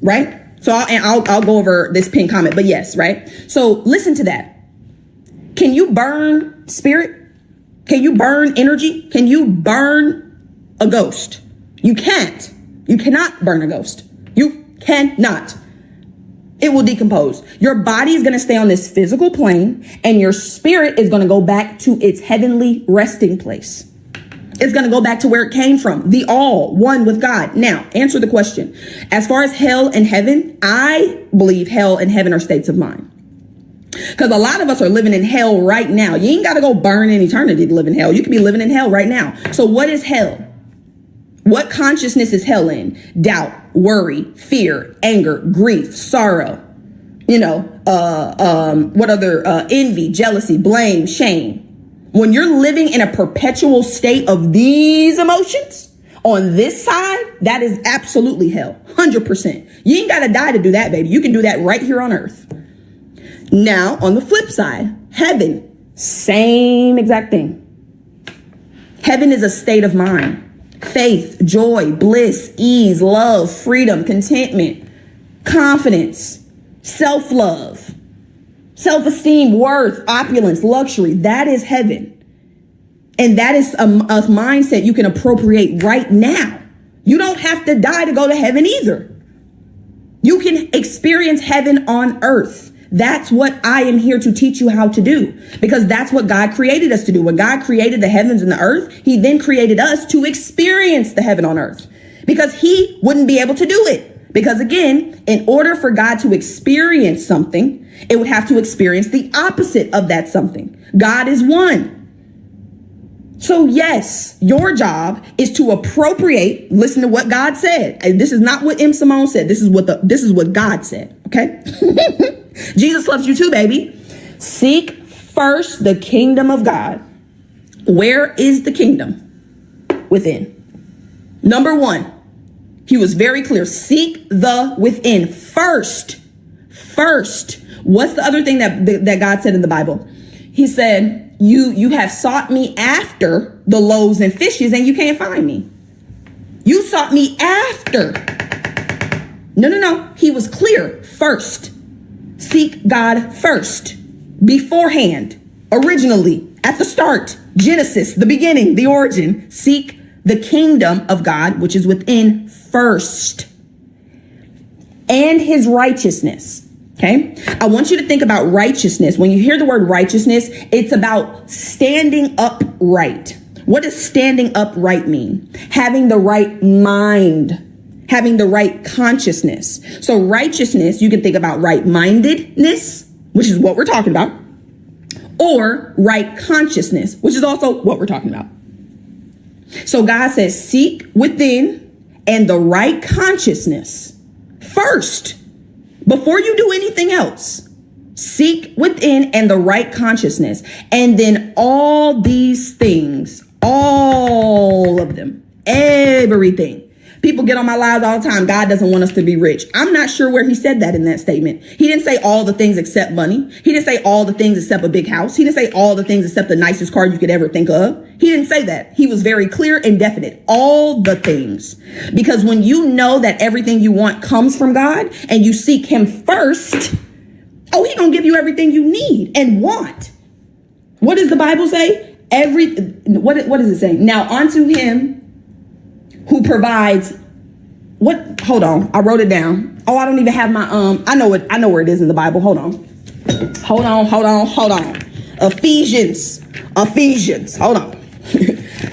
Right? So I'll go over this pin comment, but yes, right? So listen to that. Can you burn spirit? Can you burn energy? Can you burn a ghost? You can't. You cannot burn a ghost. You cannot. It will decompose. Your body is going to stay on this physical plane, and your spirit is going to go back to its heavenly resting place. It's going to go back to where it came from, the all, one with God. Now, answer the question. As far as hell and heaven, I believe hell and heaven are states of mind. Because a lot of us are living in hell right now. You ain't got to go burn in eternity to live in hell. You can be living in hell right now. So what is hell? What consciousness is hell in? Doubt, worry, fear, anger, grief, sorrow, what other, envy, jealousy, blame, shame. When you're living in a perpetual state of these emotions on this side, that is absolutely hell. 100%. You ain't got to die to do that, baby. You can do that right here on earth. Now, on the flip side, heaven, same exact thing. Heaven is a state of mind. Faith, joy, bliss, ease, love, freedom, contentment, confidence, self-love, self-esteem, worth, opulence, luxury. That is heaven. And that is a mindset you can appropriate right now. You don't have to die to go to heaven either. You can experience heaven on earth. That's what I am here to teach you how to do, because that's what God created us to do. When God created the heavens and the earth, he then created us to experience the heaven on earth, because he wouldn't be able to do it. Because again, in order for God to experience something, it would have to experience the opposite of that something. God is one. So yes, your job is to appropriate, listen to what God said. And this is not what M. Simone said. This is what God said. Okay. Jesus loves you too, baby. Seek first the kingdom of God. Where is the kingdom? Within. Number one, he was very clear. Seek the within first. First. What's the other thing that God said in the Bible? He said, you have sought me after the loaves and fishes and you can't find me. You sought me after. No. He was clear. First. Seek God first, beforehand, originally, at the start, Genesis, the beginning, the origin. Seek the kingdom of God, which is within first, and his righteousness. Okay. I want you to think about righteousness. When you hear the word righteousness, it's about standing upright. What does standing upright mean? Having the right mind. Having the right consciousness. So righteousness, you can think about right-mindedness, which is what we're talking about, or right consciousness, which is also what we're talking about. So God says, seek within and the right consciousness first, before you do anything else. Seek within and the right consciousness. And then all these things, all of them, everything. People get on my lives all the time. God doesn't want us to be rich. I'm not sure where he said that in that statement. He didn't say all the things except money. He didn't say all the things except a big house. He didn't say all the things except the nicest car you could ever think of. He didn't say that. He was very clear and definite. All the things. Because when you know that everything you want comes from God and you seek him first, he's going to give you everything you need and want. What does the Bible say? What does it say? Now unto him who provides hold on. I wrote it down. I don't even have my, I know where it is in the Bible. Hold on. Ephesians. Hold on.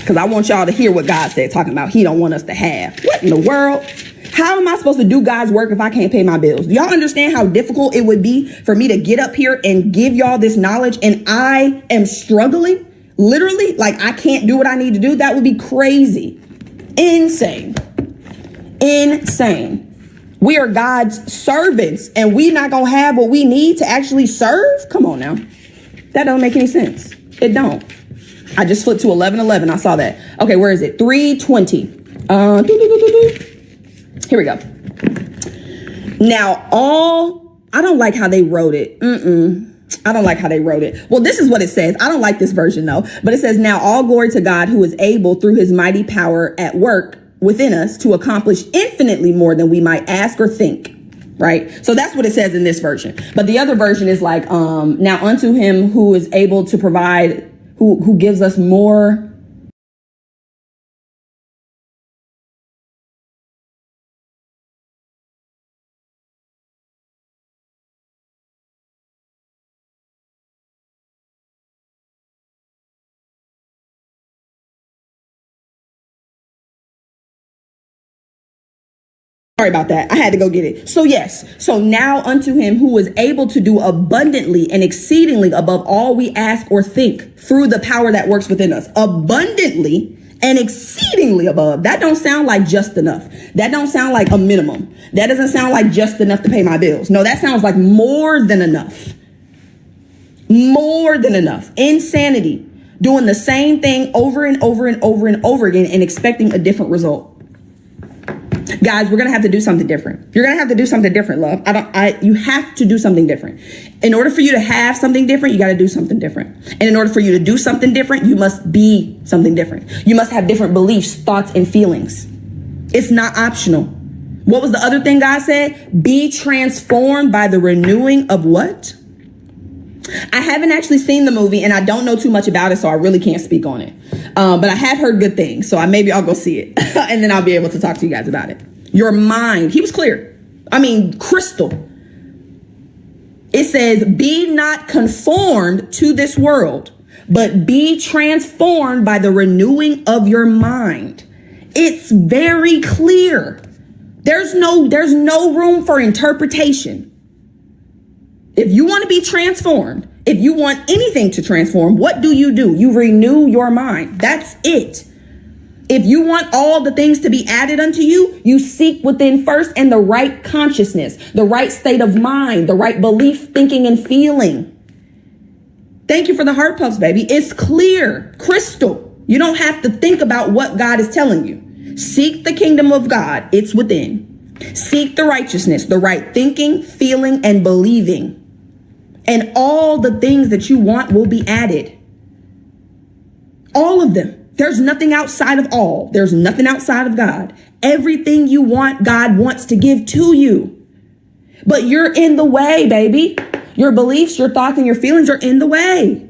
Cause I want y'all to hear what God said, talking about he don't want us to have. What in the world? How am I supposed to do God's work if I can't pay my bills? Do y'all understand how difficult it would be for me to get up here and give y'all this knowledge and I am struggling? Literally, like I can't do what I need to do. That would be crazy. Insane. We are God's servants and we not gonna have what we need to actually serve? Come on now. That don't make any sense. It don't. I just flipped to 11:11. I saw that. Okay, where is it? 3:20. Here we go. Now, I don't like how they wrote it. I don't like how they wrote it. Well, this is what it says. I don't like this version though, but it says, now all glory to God who is able through his mighty power at work within us to accomplish infinitely more than we might ask or think. Right. So that's what it says in this version. But the other version is like, now unto him who is able to provide, who gives us more. Sorry about that. I had to go get it. So yes. So now unto him who is able to do abundantly and exceedingly above all we ask or think through the power that works within us. Abundantly and exceedingly above. That don't sound like just enough. That don't sound like a minimum. That doesn't sound like just enough to pay my bills. No, that sounds like more than enough. More than enough. Insanity. Doing the same thing over and over and over and over again and expecting a different result. Guys, we're going to have to do something different. You're going to have to do something different, love. You have to do something different. In order for you to have something different, you got to do something different. And in order for you to do something different, you must be something different. You must have different beliefs, thoughts, and feelings. It's not optional. What was the other thing God said? Be transformed by the renewing of what? I haven't actually seen the movie and I don't know too much about it, so I really can't speak on it. But I have heard good things, so maybe I'll go see it and then I'll be able to talk to you guys about it. Your mind. He was clear. I mean, crystal. It says, be not conformed to this world, but be transformed by the renewing of your mind. It's very clear. There's no room for interpretation. If you want to be transformed, if you want anything to transform, what do? You renew your mind. That's it. If you want all the things to be added unto you, you seek within first and the right consciousness, the right state of mind, the right belief, thinking, and feeling. Thank you for the heart puffs, baby. It's clear, crystal. You don't have to think about what God is telling you. Seek the kingdom of God. It's within. Seek the righteousness, the right thinking, feeling, and believing. And all the things that you want will be added. All of them. There's nothing outside of all. There's nothing outside of God. Everything you want, God wants to give to you. But you're in the way, baby. Your beliefs, your thoughts, and your feelings are in the way.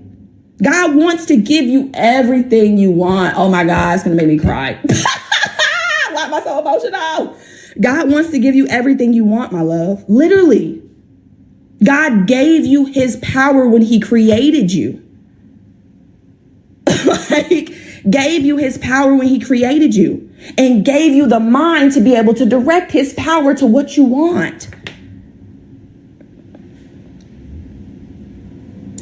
God wants to give you everything you want. Oh my God, it's going to make me cry. Why am I so emotional? God wants to give you everything you want, my love. Literally. God gave you his power when he created you. Gave you his power when he created you and gave you the mind to be able to direct his power to what you want.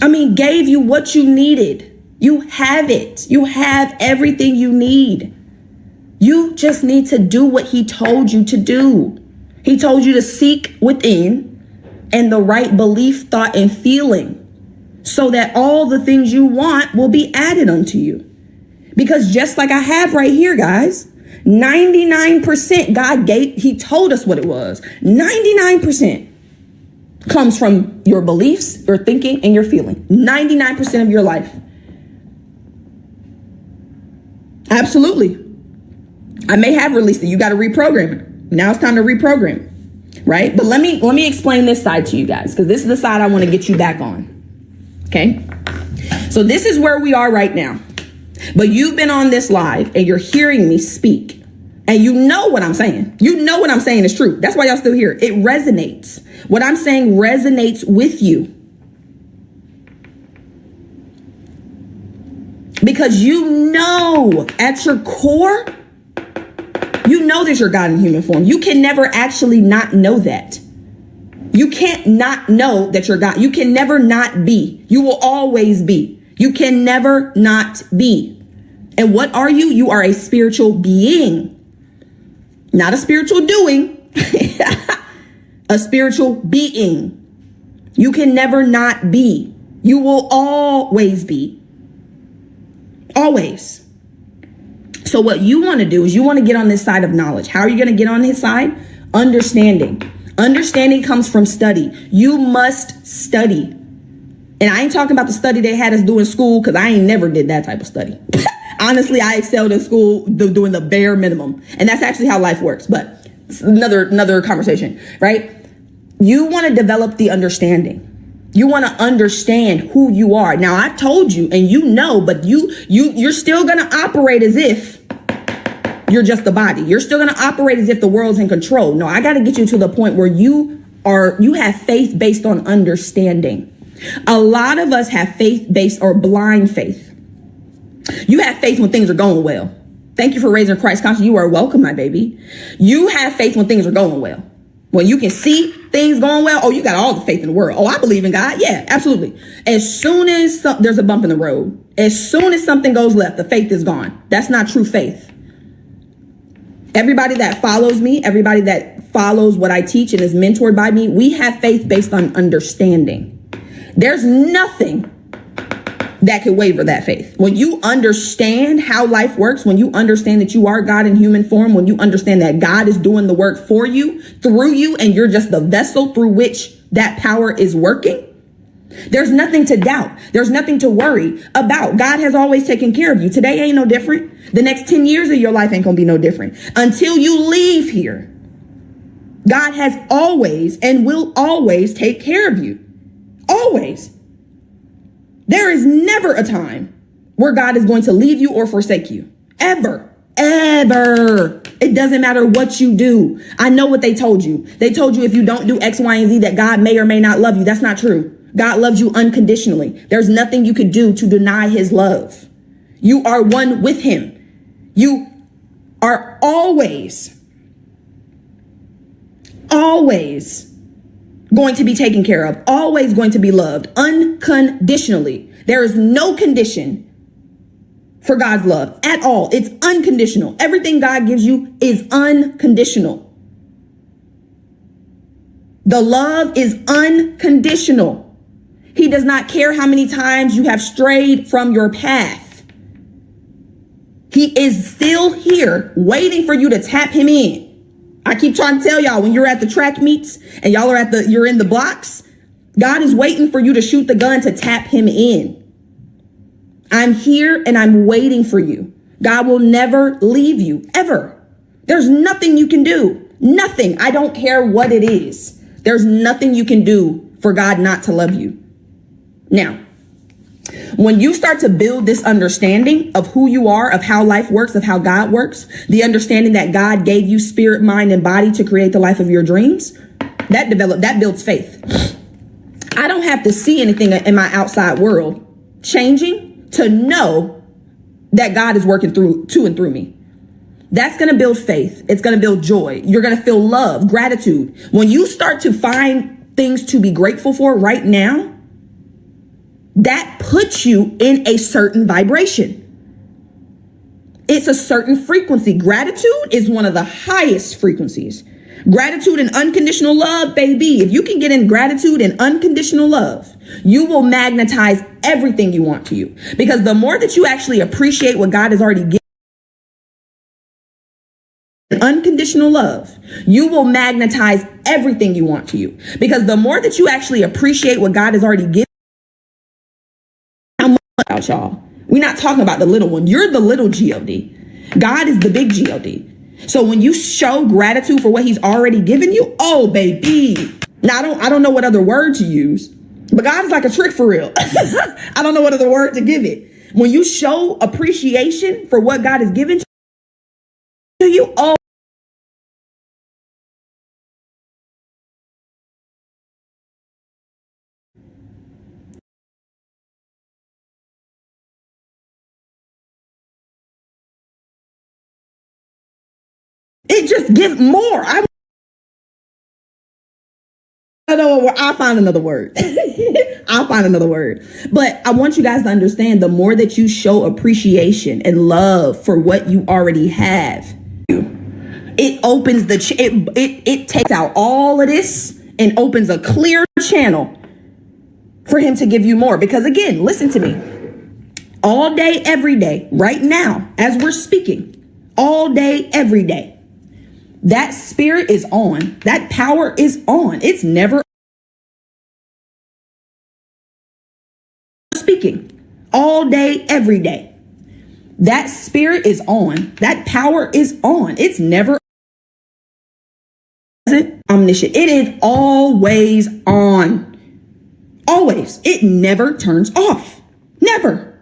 I mean, gave you what you needed. You have it. You have everything you need. You just need to do what he told you to do. He told you to seek within and the right belief, thought, and feeling so that all the things you want will be added unto you. Because just like I have right here, guys, 99% God gave, he told us what it was. 99% comes from your beliefs, your thinking, and your feeling. 99% of your life. Absolutely. I may have released it. You got to reprogram it. Now it's time to reprogram it, right? But let me explain this side to you guys, because this is the side I want to get you back on. Okay. So this is where we are right now. But you've been on this live and you're hearing me speak and you know what I'm saying. You know what I'm saying is true. That's why y'all still here. It resonates. What I'm saying resonates with you. Because you know at your core, you know that you're God in human form. You can never actually not know that. You can't not know that you're God. You can never not be. You will always be. You can never not be. And what are you? You are a spiritual being. Not a spiritual doing. A spiritual being. You can never not be. You will always be. Always. So what you want to do is you want to get on this side of knowledge. How are you going to get on his side? Understanding. Understanding comes from study. You must study. And I ain't talking about the study they had us do in school, because I ain't never did that type of study. Honestly, I excelled in school doing the bare minimum. And that's actually how life works. But it's another conversation, right? You want to develop the understanding. You want to understand who you are. Now, I've told you, and you know, but you're still going to operate as if you're just the body. You're still going to operate as if the world's in control. No, I got to get you to the point where you have faith based on understanding. A lot of us have faith based or blind faith. You have faith when things are going well. Thank you for raising Christ conscious. You are welcome, my baby. You have faith when things are going well. When you can see things going well, oh, you got all the faith in the world. Oh, I believe in God. Yeah, absolutely. As soon as there's a bump in the road, as soon as something goes left, the faith is gone. That's not true faith. Everybody that follows me, everybody that follows what I teach and is mentored by me, we have faith based on understanding. There's nothing that could waver that faith. When you understand how life works, when you understand that you are God in human form, when you understand that God is doing the work for you, through you, and you're just the vessel through which that power is working, there's nothing to doubt. There's nothing to worry about. God has always taken care of you. Today ain't no different. The next 10 years of your life ain't gonna be no different. Until you leave here, God has always and will always take care of you. Always. There is never a time where God is going to leave you or forsake you. Ever. Ever. It doesn't matter what you do. I know what they told you. They told you if you don't do X, Y, and Z that God may or may not love you. That's not true. God loves you unconditionally. There's nothing you could do to deny his love. You are one with him. You are always going to be taken care of, always going to be loved unconditionally. There is no condition for God's love at all. It's unconditional. Everything God gives you is unconditional. The love is unconditional. He does not care how many times you have strayed from your path. He is still here waiting for you to tap him in. I keep trying to tell y'all, when you're at the track meets and y'all are you're in the blocks, God is waiting for you to shoot the gun to tap him in. I'm here and I'm waiting for you. God will never leave you, ever. There's nothing you can do. Nothing. I don't care what it is. There's nothing you can do for God not to love you. Now, when you start to build this understanding of who you are, of how life works, of how God works, the understanding that God gave you spirit, mind, and body to create the life of your dreams, that builds faith. I don't have to see anything in my outside world changing to know that God is working to and through me. That's going to build faith. It's going to build joy. You're going to feel love, gratitude. When you start to find things to be grateful for right now, that puts you in a certain vibration. It's a certain frequency. Gratitude is one of the highest frequencies. Gratitude and unconditional love, baby. If you can get in gratitude and unconditional love, you will magnetize everything you want to you. Because the more that you actually appreciate what God has already given, unconditional love, you will magnetize everything you want to you. Because the more that you actually appreciate what God has already given, about y'all. We're not talking about the little one. You're the little God. God is the big God. So when you show gratitude for what he's already given you, oh baby. Now I don't know what other word to use, but God is like a trick for real. I don't know what other word to give it. When you show appreciation for what God has given to you, oh, it just gives more. I don't know. I'll find another word. I'll find another word. But I want you guys to understand, the more that you show appreciation and love for what you already have, it opens it takes out all of this and opens a clear channel for him to give you more. Because again, listen to me. all day, every day, right now, as we're speaking, all day, every day. That spirit is on. That power is on. It's never speaking. All day, every day. That spirit is on. That power is on. It's never omniscient. It is always on. Always. It never turns off. Never.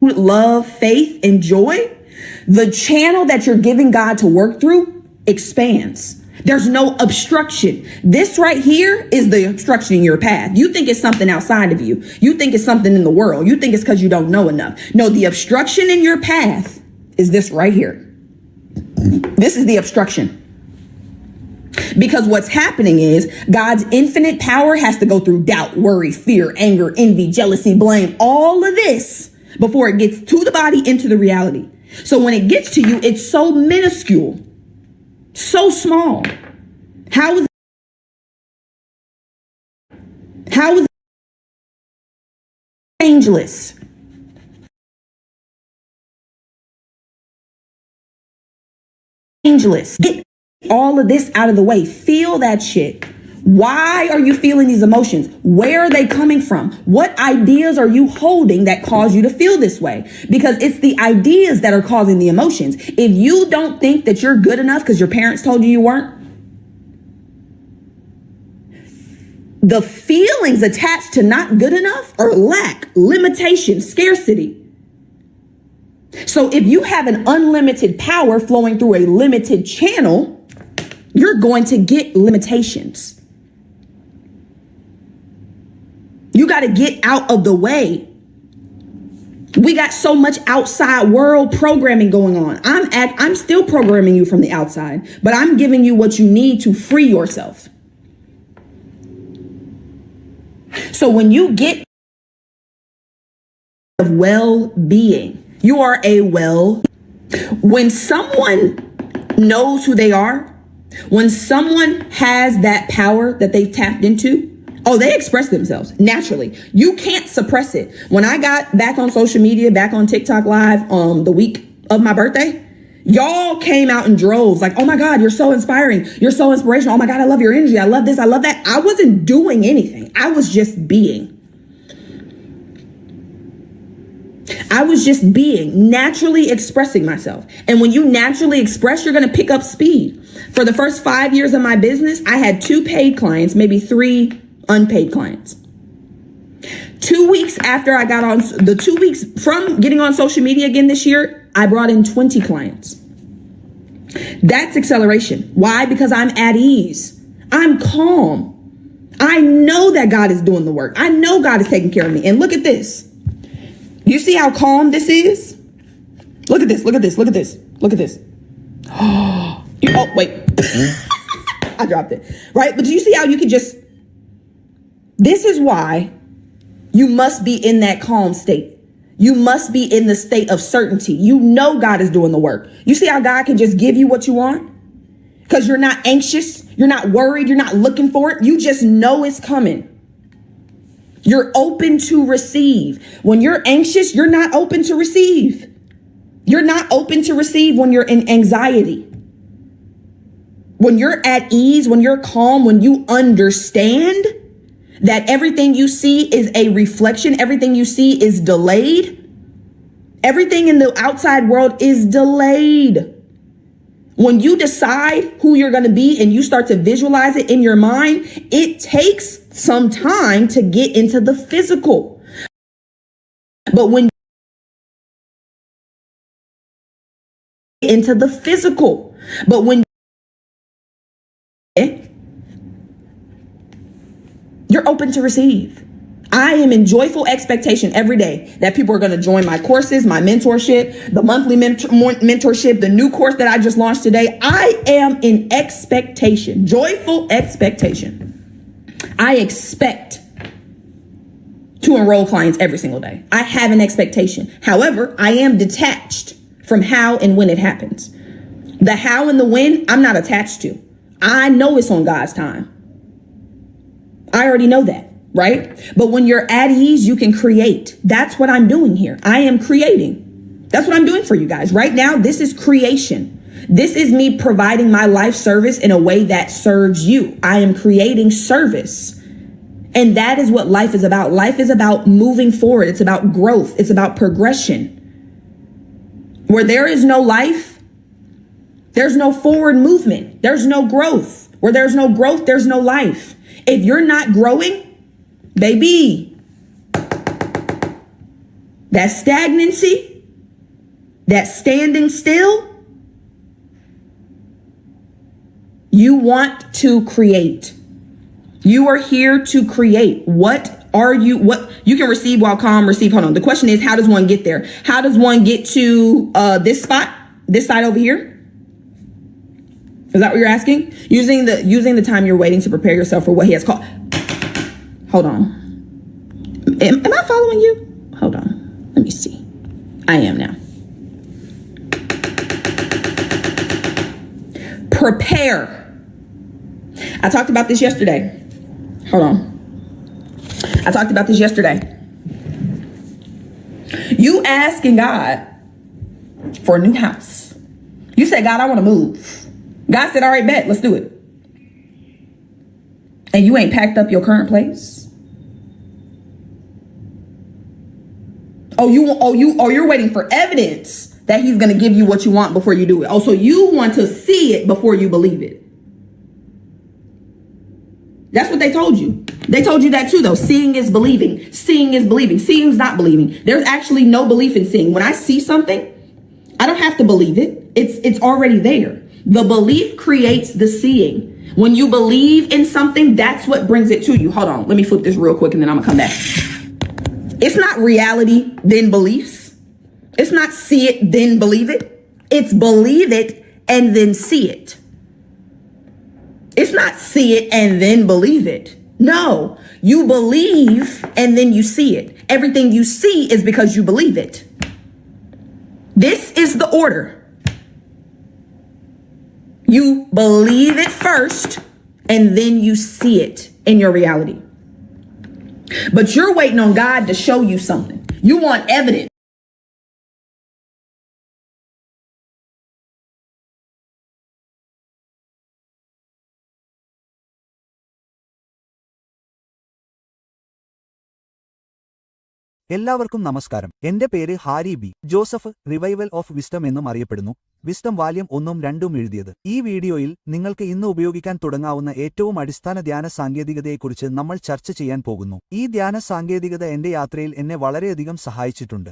With love, faith, and joy, the channel that you're giving God to work through expands. There's no obstruction. This right here is the obstruction in your path. You think it's something outside of you. You think it's something in the world. You think it's because you don't know enough. No, the obstruction in your path is this right here. This is the obstruction. Because what's happening is God's infinite power has to go through doubt, worry, fear, anger, envy, jealousy, blame, all of this before it gets to the body into the reality. So when it gets to you, it's so minuscule, so small. How is it changeless? Changeless. Get all of this out of the way. Feel that shit. Why are you feeling these emotions? Where are they coming from? What ideas are you holding that cause you to feel this way? Because it's the ideas that are causing the emotions. If you don't think that you're good enough because your parents told you you weren't, the feelings attached to not good enough are lack, limitation, scarcity. So if you have an unlimited power flowing through a limited channel, you're going to get limitations. You got to get out of the way. We got so much outside world programming going on. I'm still programming you from the outside, but I'm giving you what you need to free yourself. So when you get of well-being, you are when someone knows who they are, when someone has that power that they've tapped into, oh, they express themselves naturally. You can't suppress it. When I got back on social media, back on TikTok Live the week of my birthday, y'all came out in droves like, oh my God, you're so inspiring. You're so inspirational. Oh my God, I love your energy. I love this. I love that. I wasn't doing anything. I was just being. I was just being, naturally expressing myself. And when you naturally express, you're going to pick up speed. For the first 5 years of my business, I had 2 paid clients, maybe 3 unpaid clients. 2 weeks after I got on, the 2 weeks from getting on social media again this year, I brought in 20 clients. That's acceleration. Why? Because I'm at ease. I'm calm. I know that God is doing the work. I know God is taking care of me. And look at this. You see how calm this is? Look at this. Look at this. Look at this. Look at this. Oh, wait. I dropped it. Right? But do you see how you can just... This is why you must be in that calm state. You must be in the state of certainty. You know God is doing the work. You see how God can just give you what you want? Because you're not anxious. You're not worried. You're not looking for it. You just know it's coming. You're open to receive. When you're anxious, you're not open to receive. You're not open to receive when you're in anxiety. When you're at ease, when you're calm, when you understand that everything you see is a reflection, everything you see is delayed. Everything in the outside world is delayed. When you decide who you're going to be and you start to visualize it in your mind, it takes some time to get into the physical. But when into the physical, but when you're open to receive. I am in joyful expectation every day that people are going to join my courses, my mentorship, the monthly mentorship, the new course that I just launched today. I am in expectation, joyful expectation. I expect to enroll clients every single day. I have an expectation. However, I am detached from how and when it happens. The how and the when, I'm not attached to. I know it's on God's time. I already know that. right? But when you're at ease, you can create. That's what I'm doing here. I am creating. That's what I'm doing for you guys. Right now, this is creation. This is me providing my life service in a way that serves you. I am creating service. And that is what life is about. Life is about moving forward. It's about growth. It's about progression. Where there is no life, there's no forward movement. There's no growth. Where there's no growth, there's no life. If you're not growing, baby, that stagnancy, that standing still, you want to create. You are here to create. What you can receive while calm, receive. Hold on. The question is, how does one get there? How does one get to this spot, this side over here? Is that what you're asking? Using the time you're waiting to prepare yourself for what he has called. Hold on. Am I following you? Hold on. Let me see. I am now. Prepare. I talked about this yesterday. Hold on. I talked about this yesterday. You asking God for a new house. You said, God, I want to move. God said, all right, bet, let's do it. And you ain't packed up your current place. You're waiting for evidence that he's going to give you what you want before you do it. Oh, so you want to see it before you believe it. That's what they told you. They told you that too, though. Seeing is believing. Seeing is believing. Seeing is not believing. There's actually no belief in seeing. When I see something, I don't have to believe it. It's already there. The belief creates the seeing. When you believe in something, that's what brings it to you. Hold on. Let me flip this real quick and then I'm going to come back. It's not reality, then beliefs. It's not see it, then believe it. It's believe it and then see it. It's not see it and then believe it. No, you believe and then you see it. Everything you see is because you believe it. This is the order. You believe it first and then you see it in your reality. But you're waiting on God to show you something. You want evidence. എല്ലാവർക്കും നമസ്കാരം. എന്റെ പേര് Harry B. Joseph revival of wisdom എന്നും അറിയപ്പെടുന്നു. Wisdom വാല്യം 1ഉം 2ഉം എഴുതിയത്. ഈ വീഡിയോയിൽ നിങ്ങൾക്ക് ഇന്ന് ഉപയോഗിക്കാൻ തുടങ്ങാവുന്ന ഏറ്റവും അടിസ്ഥാന ധ്യാന സാങ്കേതികതയെക്കുറിച്ച് നമ്മൾ ചർച്ച ചെയ്യാൻ പോകുന്നു. ഈ ധ്യാന സാങ്കേതികത എന്റെ യാത്രയിൽ എന്നെ വളരെയധികം സഹായിച്ചിട്ടുണ്ട്.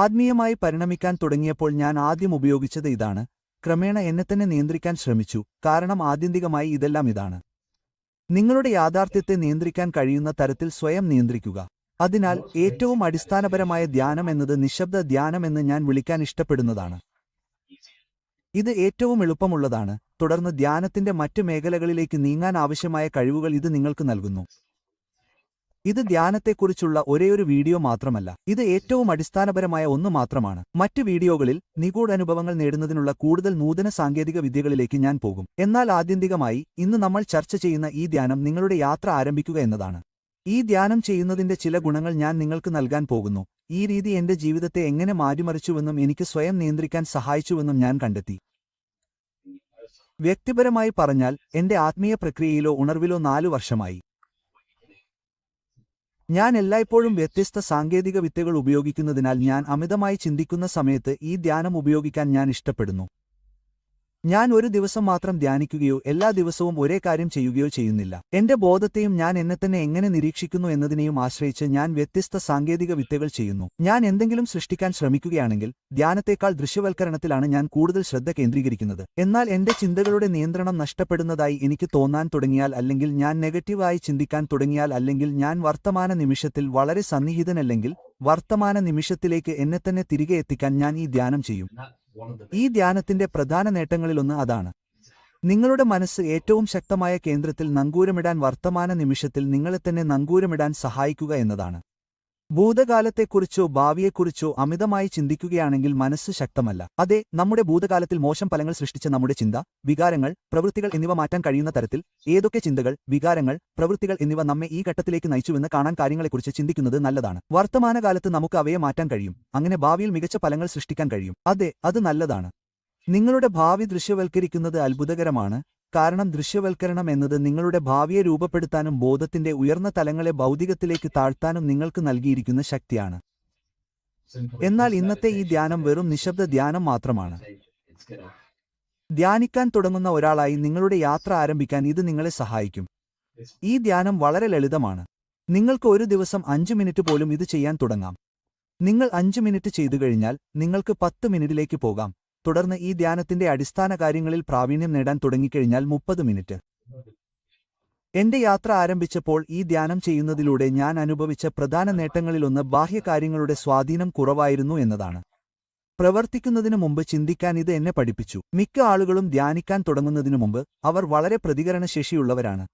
ആത്മീയമായി പരിണമിക്കാൻ തുടങ്ങിയപ്പോൾ ഞാൻ ആദ്യം ഉപയോഗിച്ചത് ഇതാണ്. ക്രമേണ എന്നെ തന്നെ നിയന്ത്രിക്കാൻ ശ്രമിച്ചു. കാരണം ആത്യന്തികമായി ഇതെല്ലാം ഇതാണ്. നിങ്ങളുടെ യാഥാർത്ഥ്യത്തെ നിയന്ത്രിക്കാൻ കഴിയുന്ന തരത്തിൽ സ്വയം നിയന്ത്രിക്കുക. അതിനാൽ ഏറ്റവും അടിസ്ഥാനപരമായ ധ്യാനം എന്നത് നിശബ്ദ ധ്യാനം എന്ന് ഞാൻ വിളിക്കാൻ ഇഷ്ടപ്പെടുന്നതാണ്. ഇത് ഏറ്റവും എളുപ്പമുള്ളതാണ്. തുടർന്ന് ധ്യാനത്തിന്റെ മറ്റ് മേഖലകളിലേക്ക് നീങ്ങാൻ ആവശ്യമായ കഴിവുകൾ ഇത് നിങ്ങൾക്ക് നൽകുന്നു. ഇത് ധ്യാനത്തെക്കുറിച്ചുള്ള ഒരേയൊരു വീഡിയോ മാത്രമല്ല. ഇത് ഏറ്റവും അടിസ്ഥാനപരമായ ഒന്ന് മാത്രമാണ്. മറ്റ് വീഡിയോകളിൽ നിഗൂഢ അനുഭവങ്ങൾ നേടുന്നതിനുള്ള കൂടുതൽ നൂതന സാങ്കേതിക വിദ്യകളിലേക്ക് ഞാൻ പോകും. എന്നാൽ ആത്യന്തികമായി ഇന്ന് നമ്മൾ ചർച്ച ചെയ്യുന്ന ഈ ധ്യാനം നിങ്ങളുടെ യാത്ര ആരംഭിക്കുക എന്നതാണ്. ഈ ധ്യാനം ചെയ്യുന്നതിന്റെ ചില ഗുണങ്ങൾ ഞാൻ നിങ്ങൾക്ക് നൽകാൻ പോകുന്നു. ഈ രീതി എന്റെ ജീവിതത്തെ എങ്ങനെ മാറ്റിമറിച്ചുവെന്നും എനിക്ക് സ്വയം നിയന്ത്രിക്കാൻ സഹായിച്ചുവെന്നും ഞാൻ കണ്ടെത്തി. വ്യക്തിപരമായി പറഞ്ഞാൽ എന്റെ ആത്മീയ പ്രക്രിയയിലോ ഉണർവിലോ 4 വർഷമായി. ഞാൻ എല്ലായ്പ്പോഴും വ്യത്യസ്ത സാങ്കേതിക വിദ്യകൾ ഉപയോഗിക്കുന്നതിനാൽ ഞാൻ അമിതമായി ചിന്തിക്കുന്ന സമയത്ത് ഈ ധ്യാനം ഉപയോഗിക്കാൻ ഞാൻ ഇഷ്ടപ്പെടുന്നു. ഞാൻ ഒരു ദിവസം മാത്രം ധ്യാനിക്കുകയോ എല്ലാ ദിവസവും ഒരേ കാര്യം ചെയ്യുകയോ ചെയ്യുന്നില്ല. എന്റെ ബോധത്തെയും ഞാൻ എന്നെത്തന്നെ എങ്ങനെ നിരീക്ഷിക്കുന്നു എന്നതിനെയും ആശ്രയിച്ച് ഞാൻ വ്യത്യസ്ത സാങ്കേതിക വിദ്യകൾ ചെയ്യുന്നു. ഞാൻ എന്തെങ്കിലും സൃഷ്ടിക്കാൻ ശ്രമിക്കുകയാണെങ്കിൽ ധ്യാനത്തേക്കാൾ ദൃശ്യവൽക്കരണത്തിലാണ് ഞാൻ കൂടുതൽ ശ്രദ്ധ കേന്ദ്രീകരിക്കുന്നത്. എന്നാൽ എന്റെ ചിന്തകളുടെ നിയന്ത്രണം നഷ്ടപ്പെടുന്നതായി എനിക്ക് തോന്നാൻ തുടങ്ങിയാൽ, അല്ലെങ്കിൽ ഞാൻ നെഗറ്റീവായി ചിന്തിക്കാൻ തുടങ്ങിയാൽ, അല്ലെങ്കിൽ ഞാൻ വർത്തമാന നിമിഷത്തിൽ വളരെ സന്നിഹിതനല്ലെങ്കിൽ വർത്തമാന നിമിഷത്തിലേക്ക് എന്നെത്തന്നെ തിരികെ എത്തിക്കാൻ ഞാൻ ഈ ധ്യാനം ചെയ്യും. ഈ ധ്യാനത്തിന്റെ പ്രധാന നേട്ടങ്ങളിലൊന്ന് അതാണ്. നിങ്ങളുടെ മനസ്സ് ഏറ്റവും ശക്തമായ കേന്ദ്രത്തിൽ നങ്കൂരമിടാൻ വർത്തമാന നിമിഷത്തിൽ നിങ്ങളെത്തന്നെ നങ്കൂരമിടാൻ സഹായിക്കുക എന്നതാണ്. ഭൂതകാലത്തെക്കുറിച്ചോ ഭാവിയെക്കുറിച്ചോ അമിതമായി ചിന്തിക്കുകയാണെങ്കിൽ മനസ്സ് ശക്തമല്ല. അതെ, നമ്മുടെ ഭൂതകാലത്തിൽ മോശം ഫലങ്ങൾ സൃഷ്ടിച്ച നമ്മുടെ ചിന്ത, വികാരങ്ങൾ, പ്രവൃത്തികൾ എന്നിവ മാറ്റാൻ കഴിയുന്ന തരത്തിൽ ഏതൊക്കെ ചിന്തകൾ, വികാരങ്ങൾ, പ്രവൃത്തികൾ എന്നിവ നമ്മെ ഈ ഘട്ടത്തിലേക്ക് നയിച്ചുവെന്ന് കാണാൻ കാര്യങ്ങളെക്കുറിച്ച് ചിന്തിക്കുന്നത് നല്ലതാണ്. വർത്തമാനകാലത്ത് നമുക്ക് അവയെ മാറ്റാൻ കഴിയും. അങ്ങനെ ഭാവിയിൽ മികച്ച ഫലങ്ങൾ സൃഷ്ടിക്കാൻ കഴിയും. അതെ, അത് നല്ലതാണ്. നിങ്ങളുടെ ഭാവി ദൃശ്യവൽക്കരിക്കുന്നത് അത്ഭുതകരമാണ്. കാരണം ദൃശ്യവൽക്കരണം എന്നത് നിങ്ങളുടെ ഭാവിയെ രൂപപ്പെടുത്താനും ബോധത്തിന്റെ ഉയർന്ന തലങ്ങളെ ഭൗതികത്തിലേക്ക് താഴ്ത്താനും നിങ്ങൾക്ക് നൽകിയിരിക്കുന്ന ശക്തിയാണ്. എന്നാൽ ഇന്നത്തെ ഈ ധ്യാനം വെറും നിശബ്ദ ധ്യാനം മാത്രമാണ്. ധ്യാനിക്കാൻ തുടങ്ങുന്ന ഒരാളായി നിങ്ങളുടെ യാത്ര ആരംഭിക്കാൻ ഇത് നിങ്ങളെ സഹായിക്കും. ഈ ധ്യാനം വളരെ ലളിതമാണ്. നിങ്ങൾക്ക് ഒരു ദിവസം 5 മിനിറ്റ് പോലും ഇത് ചെയ്യാൻ തുടങ്ങാം. നിങ്ങൾ 5 മിനിറ്റ് ചെയ്തു കഴിഞ്ഞാൽ നിങ്ങൾക്ക് 10 മിനിറ്റിലേക്ക് പോകാം. തുടർന്ന് ഈ ധ്യാനത്തിന്റെ അടിസ്ഥാന കാര്യങ്ങളിൽ പ്രാവീണ്യം നേടാൻ തുടങ്ങിക്കഴിഞ്ഞാൽ 30 മിനിറ്റ്. എന്റെ യാത്ര ആരംഭിച്ചപ്പോൾ ഈ ധ്യാനം ചെയ്യുന്നതിലൂടെ ഞാൻ അനുഭവിച്ച പ്രധാന നേട്ടങ്ങളിലൊന്ന് ബാഹ്യകാര്യങ്ങളുടെ സ്വാധീനം കുറവായിരുന്നു എന്നതാണ്. പ്രവർത്തിക്കുന്നതിനു മുമ്പ് ചിന്തിക്കാൻ ഇത് എന്നെ പഠിപ്പിച്ചു. മിക്ക ആളുകളും ധ്യാനിക്കാൻ തുടങ്ങുന്നതിനു മുമ്പ് അവർ വളരെ പ്രതികരണശേഷിയുള്ളവരാണ്.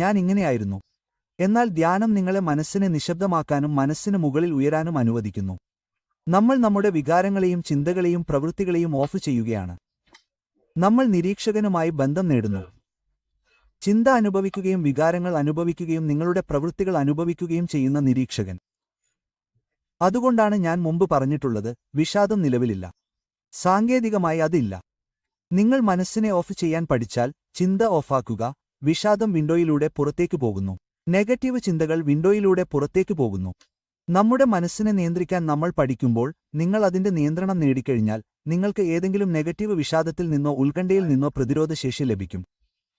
ഞാൻ ഇങ്ങനെയായിരുന്നു. എന്നാൽ ധ്യാനം നിങ്ങളെ മനസ്സിനെ നിശബ്ദമാക്കാനും മനസ്സിന് മുകളിൽ ഉയരാനും അനുവദിക്കുന്നു. നമ്മൾ നമ്മുടെ വികാരങ്ങളെയും ചിന്തകളെയും പ്രവൃത്തികളെയും ഓഫ് ചെയ്യുകയാണ്. നമ്മൾ നിരീക്ഷകനുമായി ബന്ധം നേടുന്നു. ചിന്ത അനുഭവിക്കുകയും വികാരങ്ങൾ അനുഭവിക്കുകയും നിങ്ങളുടെ പ്രവൃത്തികൾ അനുഭവിക്കുകയും ചെയ്യുന്ന നിരീക്ഷകൻ. അതുകൊണ്ടാണ് ഞാൻ മുമ്പ് പറഞ്ഞിട്ടുള്ളത്, വിഷാദം നിലവിലില്ല. സാങ്കേതികമായി അതില്ല. നിങ്ങൾ മനസ്സിനെ ഓഫ് ചെയ്യാൻ പഠിച്ചാൽ ചിന്ത ഓഫാക്കുക, വിഷാദം വിൻഡോയിലൂടെ പുറത്തേക്ക് പോകുന്നു. നെഗറ്റീവ് ചിന്തകൾ വിൻഡോയിലൂടെ പുറത്തേക്ക് പോകുന്നു. നമ്മുടെ മനസ്സിനെ നിയന്ത്രിക്കാൻ നമ്മൾ പഠിക്കുമ്പോൾ നിങ്ങൾ അതിന്റെ നിയന്ത്രണം നേടിക്കഴിഞ്ഞാൽ നിങ്ങൾക്ക് ഏതെങ്കിലും നെഗറ്റീവ് വിഷാദത്തിൽ നിന്നോ ഉത്കണ്ഠയിൽ നിന്നോ പ്രതിരോധശേഷി ലഭിക്കും.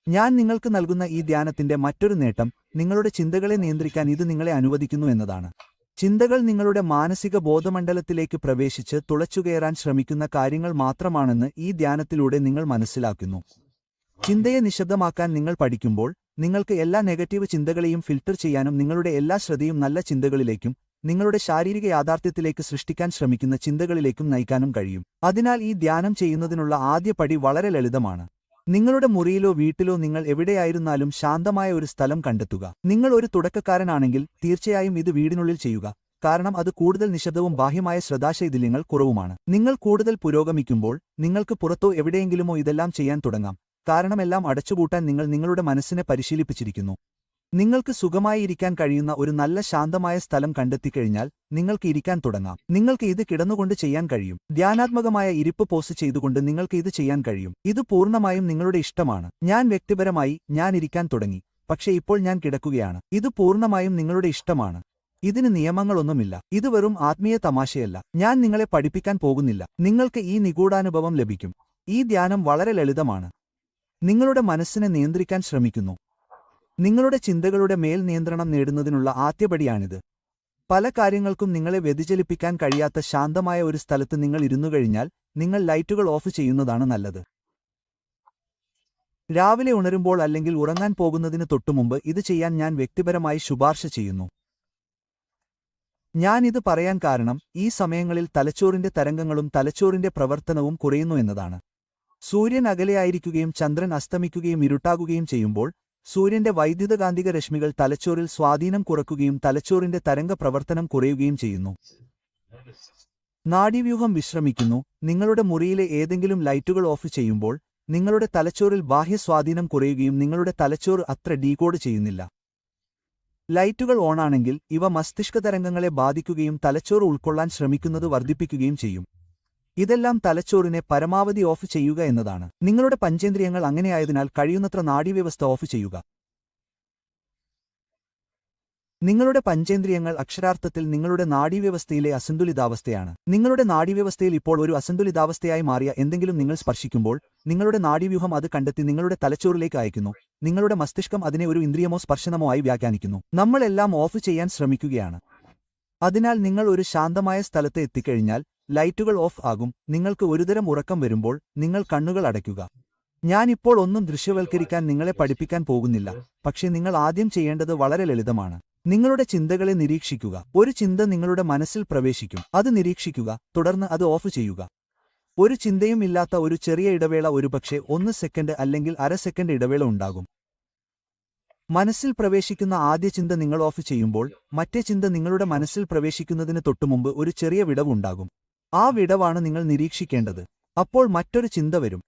ഞാൻ നിങ്ങൾക്ക് നൽകുന്ന ഈ ധ്യാനത്തിന്റെ മറ്റൊരു നേട്ടം നിങ്ങളുടെ ചിന്തകളെ നിയന്ത്രിക്കാൻ ഇത് നിങ്ങളെ അനുവദിക്കുന്നു എന്നതാണ്. ചിന്തകൾ നിങ്ങളുടെ മാനസിക ബോധമണ്ഡലത്തിലേക്ക് പ്രവേശിച്ച് തുളച്ചുകയറാൻ ശ്രമിക്കുന്ന കാര്യങ്ങൾ മാത്രമാണെന്ന് ഈ ധ്യാനത്തിലൂടെ നിങ്ങൾ മനസ്സിലാക്കുന്നു. ചിന്തയെ നിശബ്ദമാക്കാൻ നിങ്ങൾ പഠിക്കുമ്പോൾ നിങ്ങൾക്ക് എല്ലാ നെഗറ്റീവ് ചിന്തകളെയും ഫിൽട്ടർ ചെയ്യാനും നിങ്ങളുടെ എല്ലാ ശ്രദ്ധയും നല്ല ചിന്തകളിലേക്കും നിങ്ങളുടെ ശാരീരിക യാഥാർത്ഥ്യത്തിലേക്ക് സൃഷ്ടിക്കാൻ ശ്രമിക്കുന്ന ചിന്തകളിലേക്കും നയിക്കാനും കഴിയും. അതിനാൽ ഈ ധ്യാനം ചെയ്യുന്നതിനുള്ള ആദ്യ പടി വളരെ ലളിതമാണ്. നിങ്ങളുടെ മുറിയിലോ വീട്ടിലോ നിങ്ങൾ എവിടെയായിരുന്നാലും ശാന്തമായ ഒരു സ്ഥലം കണ്ടെത്തുക. നിങ്ങൾ ഒരു തുടക്കക്കാരനാണെങ്കിൽ തീർച്ചയായും ഇത് വീടിനുള്ളിൽ ചെയ്യുക, കാരണം അത് കൂടുതൽ നിശബ്ദവും ബാഹ്യമായ ശ്രദ്ധാശൈഥില്യങ്ങൾ കുറവുമാണ്. നിങ്ങൾ കൂടുതൽ പുരോഗമിക്കുമ്പോൾ നിങ്ങൾക്ക് പുറത്തോ എവിടെയെങ്കിലുമോ ഇതെല്ലാം ചെയ്യാൻ തുടങ്ങാം, കാരണം എല്ലാം അടച്ചുപൂട്ടാൻ നിങ്ങൾ നിങ്ങളുടെ മനസ്സിനെ പരിശീലിപ്പിച്ചിരിക്കുന്നു. നിങ്ങൾക്ക് സുഖമായി ഇരിക്കാൻ കഴിയുന്ന ഒരു നല്ല ശാന്തമായ സ്ഥലം കണ്ടെത്തിക്കഴിഞ്ഞാൽ നിങ്ങൾക്ക് ഇരിക്കാൻ തുടങ്ങാം. നിങ്ങൾക്ക് ഇത് കിടന്നുകൊണ്ട് ചെയ്യാൻ കഴിയും. ധ്യാനാത്മകമായ ഇരിപ്പ് പോസ് ചെയ്തുകൊണ്ട് നിങ്ങൾക്ക് ഇത് ചെയ്യാൻ കഴിയും. ഇത് പൂർണ്ണമായും നിങ്ങളുടെ ഇഷ്ടമാണ്. വ്യക്തിപരമായി ഞാൻ ഇരിക്കാൻ തുടങ്ങി, പക്ഷേ ഇപ്പോൾ ഞാൻ കിടക്കുകയാണ്. ഇത് പൂർണ്ണമായും നിങ്ങളുടെ ഇഷ്ടമാണ്. ഇതിന് നിയമങ്ങളൊന്നുമില്ല. ഇത് വെറും ആത്മീയ തമാശയല്ല. ഞാൻ നിങ്ങളെ പഠിപ്പിക്കാൻ പോകുന്നില്ല. നിങ്ങൾക്ക് ഈ നിഗൂഢാനുഭവം ലഭിക്കും. ഈ ധ്യാനം വളരെ ലളിതമാണ്. നിങ്ങളുടെ മനസ്സിനെ നിയന്ത്രിക്കാൻ ശ്രമിക്കുന്നു. നിങ്ങളുടെ ചിന്തകളുടെ മേൽ നിയന്ത്രണം നേടുന്നതിനുള്ള ആദ്യപടിയാണിത്. പല കാര്യങ്ങൾക്കും നിങ്ങളെ വ്യതിചലിപ്പിക്കാൻ കഴിയാത്ത ശാന്തമായ ഒരു സ്ഥലത്ത് നിങ്ങൾ ഇരുന്നുകഴിഞ്ഞാൽ നിങ്ങൾ ലൈറ്റുകൾ ഓഫ് ചെയ്യുന്നതാണ് നല്ലത്. രാവിലെ ഉണരുമ്പോൾ അല്ലെങ്കിൽ ഉറങ്ങാൻ പോകുന്നതിന് തൊട്ടുമുമ്പ് ഇത് ചെയ്യാൻ ഞാൻ വ്യക്തിപരമായി ശുപാർശ ചെയ്യുന്നു. ഞാൻ ഇത് പറയാൻ കാരണം ഈ സമയങ്ങളിൽ തലച്ചോറിന്റെ തരംഗങ്ങളും തലച്ചോറിന്റെ പ്രവർത്തനവും കുറയുന്നു എന്നതാണ്. സൂര്യൻ അകലെയായിരിക്കുകയും ചന്ദ്രൻ അസ്തമിക്കുകയും ഇരുട്ടാകുകയും ചെയ്യുമ്പോൾ സൂര്യന്റെ വൈദ്യുതകാന്തിക രശ്മികൾ തലച്ചോറിൽ സ്വാധീനം കുറയ്ക്കുകയും തലച്ചോറിന്റെ തരംഗ പ്രവർത്തനം കുറയുകയും ചെയ്യുന്നു. നാഡീവ്യൂഹം വിശ്രമിക്കുന്നു. നിങ്ങളുടെ മുറിയിലെ ഏതെങ്കിലും ലൈറ്റുകൾ ഓഫ് ചെയ്യുമ്പോൾ നിങ്ങളുടെ തലച്ചോറിൽ ബാഹ്യ സ്വാധീനം കുറയുകയും നിങ്ങളുടെ തലച്ചോറ് അത്ര ഡീകോഡ് ചെയ്യുന്നില്ല. ലൈറ്റുകൾ ഓണാണെങ്കിൽ ഇവ മസ്തിഷ്ക തരംഗങ്ങളെ ബാധിക്കുകയും തലച്ചോറ് ഉൾക്കൊള്ളാൻ ശ്രമിക്കുന്നത് വർദ്ധിപ്പിക്കുകയും ചെയ്യും. ഇതെല്ലാം തലച്ചോറിനെ പരമാവധി ഓഫ് ചെയ്യുക എന്നതാണ്. നിങ്ങളുടെ പഞ്ചേന്ദ്രിയങ്ങൾ അങ്ങനെയായതിനാൽ കഴിയുന്നത്ര നാഡീവ്യവസ്ഥ ഓഫ് ചെയ്യുക. നിങ്ങളുടെ പഞ്ചേന്ദ്രിയങ്ങൾ അക്ഷരാർത്ഥത്തിൽ നിങ്ങളുടെ നാഡീവ്യവസ്ഥയിലെ അസന്തുലിതാവസ്ഥയാണ്. നിങ്ങളുടെ നാഡീവ്യവസ്ഥയിൽ ഇപ്പോൾ ഒരു അസന്തുലിതാവസ്ഥയായി മാറിയ എന്തെങ്കിലും നിങ്ങൾ സ്പർശിക്കുമ്പോൾ നിങ്ങളുടെ നാഡീവ്യൂഹം അത് കണ്ടെത്തി നിങ്ങളുടെ തലച്ചോറിലേക്ക് അയക്കുന്നു. നിങ്ങളുടെ മസ്തിഷ്കം അതിനെ ഒരു ഇന്ദ്രിയമോ സ്പർശനമോ ആയി വ്യാഖ്യാനിക്കുന്നു. നമ്മളെല്ലാം ഓഫ് ചെയ്യാൻ ശ്രമിക്കുകയാണ്. അതിനാൽ നിങ്ങൾ ഒരു ശാന്തമായ സ്ഥലത്ത് എത്തിക്കഴിഞ്ഞാൽ ലൈറ്റുകൾ ഓഫ് ആകും. നിങ്ങൾക്ക് ഒരുതരം ഉറക്കം വരുമ്പോൾ നിങ്ങൾ കണ്ണുകൾ അടയ്ക്കുക. ഞാനിപ്പോൾ ഒന്നും ദൃശ്യവൽക്കരിക്കാൻ നിങ്ങളെ പഠിപ്പിക്കാൻ പോകുന്നില്ല, പക്ഷേ നിങ്ങൾ ആദ്യം ചെയ്യേണ്ടത് വളരെ ലളിതമാണ്. നിങ്ങളുടെ ചിന്തകളെ നിരീക്ഷിക്കുക. ഒരു ചിന്ത നിങ്ങളുടെ മനസ്സിൽ പ്രവേശിക്കും. അത് നിരീക്ഷിക്കുക, തുടർന്ന് അത് ഓഫ് ചെയ്യുക. ഒരു ചിന്തയും ഇല്ലാത്ത ഒരു ചെറിയ ഇടവേള, ഒരുപക്ഷെ 1 സെക്കൻഡ് അല്ലെങ്കിൽ അര സെക്കൻഡ് ഇടവേള ഉണ്ടാകും. മനസ്സിൽ പ്രവേശിക്കുന്ന ആദ്യ ചിന്ത നിങ്ങൾ ഓഫ് ചെയ്യുമ്പോൾ മറ്റേ ചിന്ത നിങ്ങളുടെ മനസ്സിൽ പ്രവേശിക്കുന്നതിന് തൊട്ടുമുമ്പ് ഒരു ചെറിയ വിടവ് ഉണ്ടാകും. ആ വിടവാണ് നിങ്ങൾ നിരീക്ഷിക്കേണ്ടത്. അപ്പോൾ മറ്റൊരു ചിന്ത വരും.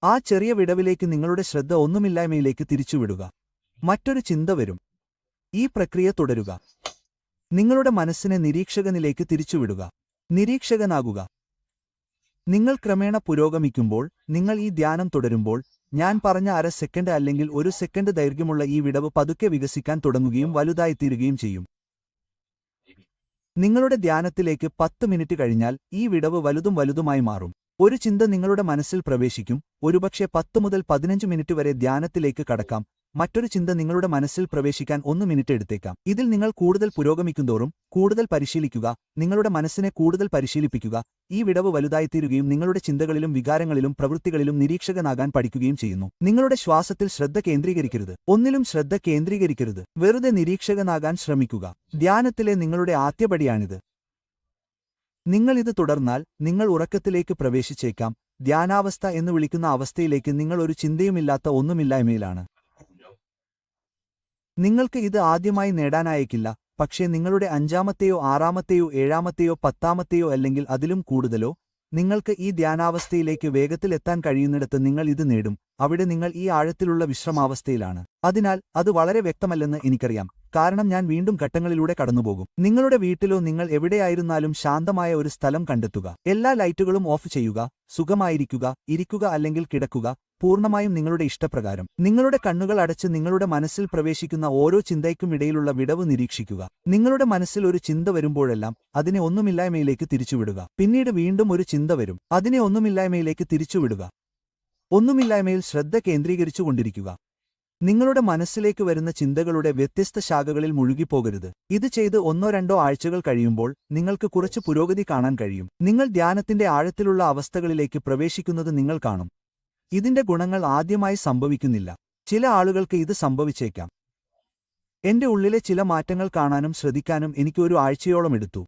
ആ ചെറിയ വിടവിലേക്ക് നിങ്ങളുടെ ശ്രദ്ധ ഒന്നുമില്ലായ്മയിലേക്ക് തിരിച്ചുവിടുക. മറ്റൊരു ചിന്ത വരും. ഈ പ്രക്രിയ തുടരുക. നിങ്ങളുടെ മനസ്സിനെ നിരീക്ഷകനിലേക്ക് തിരിച്ചുവിടുക. നിരീക്ഷകനാകുക. നിങ്ങൾ ക്രമേണ പുരോഗമിക്കുമ്പോൾ, നിങ്ങൾ ഈ ധ്യാനം തുടരുമ്പോൾ, ഞാൻ പറഞ്ഞ അര സെക്കൻഡ് അല്ലെങ്കിൽ 1 സെക്കൻഡ് ദൈർഘ്യമുള്ള ഈ വിടവ് പതുക്കെ വികസിക്കാൻ തുടങ്ങുകയും വലുതായിത്തീരുകയും ചെയ്യും. നിങ്ങളുടെ ധ്യാനത്തിലേക്ക് 10 മിനിറ്റ് കഴിഞ്ഞാൽ ഈ വിടവ് വലുതും വലുതുമായി മാറും. ഒരു ചിന്ത നിങ്ങളുടെ മനസ്സിൽ പ്രവേശിക്കും. ഒരുപക്ഷെ 10 മുതൽ 15 മിനിറ്റ് വരെ ധ്യാനത്തിലേക്ക് കടക്കാം. മറ്റൊരു ചിന്ത നിങ്ങളുടെ മനസ്സിൽ പ്രവേശിക്കാൻ 1 മിനിറ്റ് എടുത്തേക്കാം. ഇതിൽ നിങ്ങൾ കൂടുതൽ പുരോഗമിക്കുന്തോറും കൂടുതൽ പരിശീലിക്കുക, നിങ്ങളുടെ മനസ്സിനെ കൂടുതൽ പരിശീലിപ്പിക്കുക. ഈ വിടവ് വലുതായിത്തീരുകയും നിങ്ങളുടെ ചിന്തകളിലും വികാരങ്ങളിലും പ്രവൃത്തികളിലും നിരീക്ഷകനാകാൻ പഠിക്കുകയും ചെയ്യുന്നു. നിങ്ങളുടെ ശ്വാസത്തിൽ ശ്രദ്ധ കേന്ദ്രീകരിക്കരുത്. ഒന്നിലും ശ്രദ്ധ കേന്ദ്രീകരിക്കരുത്. വെറുതെ നിരീക്ഷകനാകാൻ ശ്രമിക്കുക. ധ്യാനത്തിലെ നിങ്ങളുടെ ആദ്യപടിയാണിത്. നിങ്ങൾ ഇത് തുടർന്നാൽ നിങ്ങൾ ഉറക്കത്തിലേക്ക് പ്രവേശിച്ചേക്കാം. ധ്യാനാവസ്ഥ എന്ന് വിളിക്കുന്ന അവസ്ഥയിലേക്ക് നിങ്ങൾ ഒരു ചിന്തയുമില്ലാത്ത ഒന്നുമില്ലായ്മയിലാണ്. നിങ്ങൾക്ക് ഇത് ആദ്യമായി നേടാനായേക്കില്ല, പക്ഷേ നിങ്ങളുടെ 5ാമത്തെയോ 6ാമത്തെയോ 7ാമത്തെയോ 10ാമത്തെയോ അല്ലെങ്കിൽ അതിലും കൂടുതലോ നിങ്ങൾക്ക് ഈ ധ്യാനാവസ്ഥയിലേക്ക് വേഗത്തിൽ എത്താൻ കഴിയുന്നിടത്ത് നിങ്ങൾ ഇത് നേടും. അവിടെ നിങ്ങൾ ഈ ആഴത്തിലുള്ള വിശ്രമാവസ്ഥയിലാണ്. അതിനാൽ അത് വളരെ വ്യക്തമല്ലെന്ന് എനിക്കറിയാം, കാരണം ഞാൻ വീണ്ടും ഘട്ടങ്ങളിലൂടെ കടന്നുപോകും. നിങ്ങളുടെ വീട്ടിലോ നിങ്ങൾ എവിടെയായിരുന്നാലും ശാന്തമായ ഒരു സ്ഥലം കണ്ടെത്തുക. എല്ലാ ലൈറ്റുകളും ഓഫ് ചെയ്യുക. സുഖമായിരിക്കുക, ഇരിക്കുക അല്ലെങ്കിൽ കിടക്കുക, പൂർണ്ണമായും നിങ്ങളുടെ ഇഷ്ടപ്രകാരം. നിങ്ങളുടെ കണ്ണുകൾ അടച്ച് നിങ്ങളുടെ മനസ്സിൽ പ്രവേശിക്കുന്ന ഓരോ ചിന്തയ്ക്കും ഇടയിലുള്ള വിടവ് നിരീക്ഷിക്കുക. നിങ്ങളുടെ മനസ്സിൽ ഒരു ചിന്ത വരുമ്പോഴെല്ലാം അതിനെ ഒന്നുമില്ലായ്മയിലേക്ക് തിരിച്ചുവിടുക. പിന്നീട് വീണ്ടും ഒരു ചിന്ത വരും. അതിനെ ഒന്നുമില്ലായ്മയിലേക്ക് തിരിച്ചുവിടുക. ഒന്നുമില്ലായ്മയിൽ ശ്രദ്ധ കേന്ദ്രീകരിച്ചുകൊണ്ടിരിക്കുക. നിങ്ങളുടെ മനസ്സിലേക്ക് വരുന്ന ചിന്തകളുടെ വ്യത്യസ്ത ശാഖകളിൽ മുഴുകിപ്പോകരുത്. ഇത് ചെയ്ത് 1-2 ആഴ്ചകൾ കഴിയുമ്പോൾ നിങ്ങൾക്ക് കുറച്ച് പുരോഗതി കാണാൻ കഴിയും. നിങ്ങൾ ധ്യാനത്തിന്റെ ആഴത്തിലുള്ള അവസ്ഥകളിലേക്ക് പ്രവേശിക്കുന്നത് നിങ്ങൾ കാണും. ഇതിന്റെ ഗുണങ്ങൾ ആദ്യമായി സംഭവിക്കുന്നില്ല. ചില ആളുകൾക്ക് ഇത് സംഭവിച്ചേക്കാം. എന്റെ ഉള്ളിലെ ചില മാറ്റങ്ങൾ കാണാനും ശ്രദ്ധിക്കാനും എനിക്ക് 1 ആഴ്ചയോളം എടുത്തു.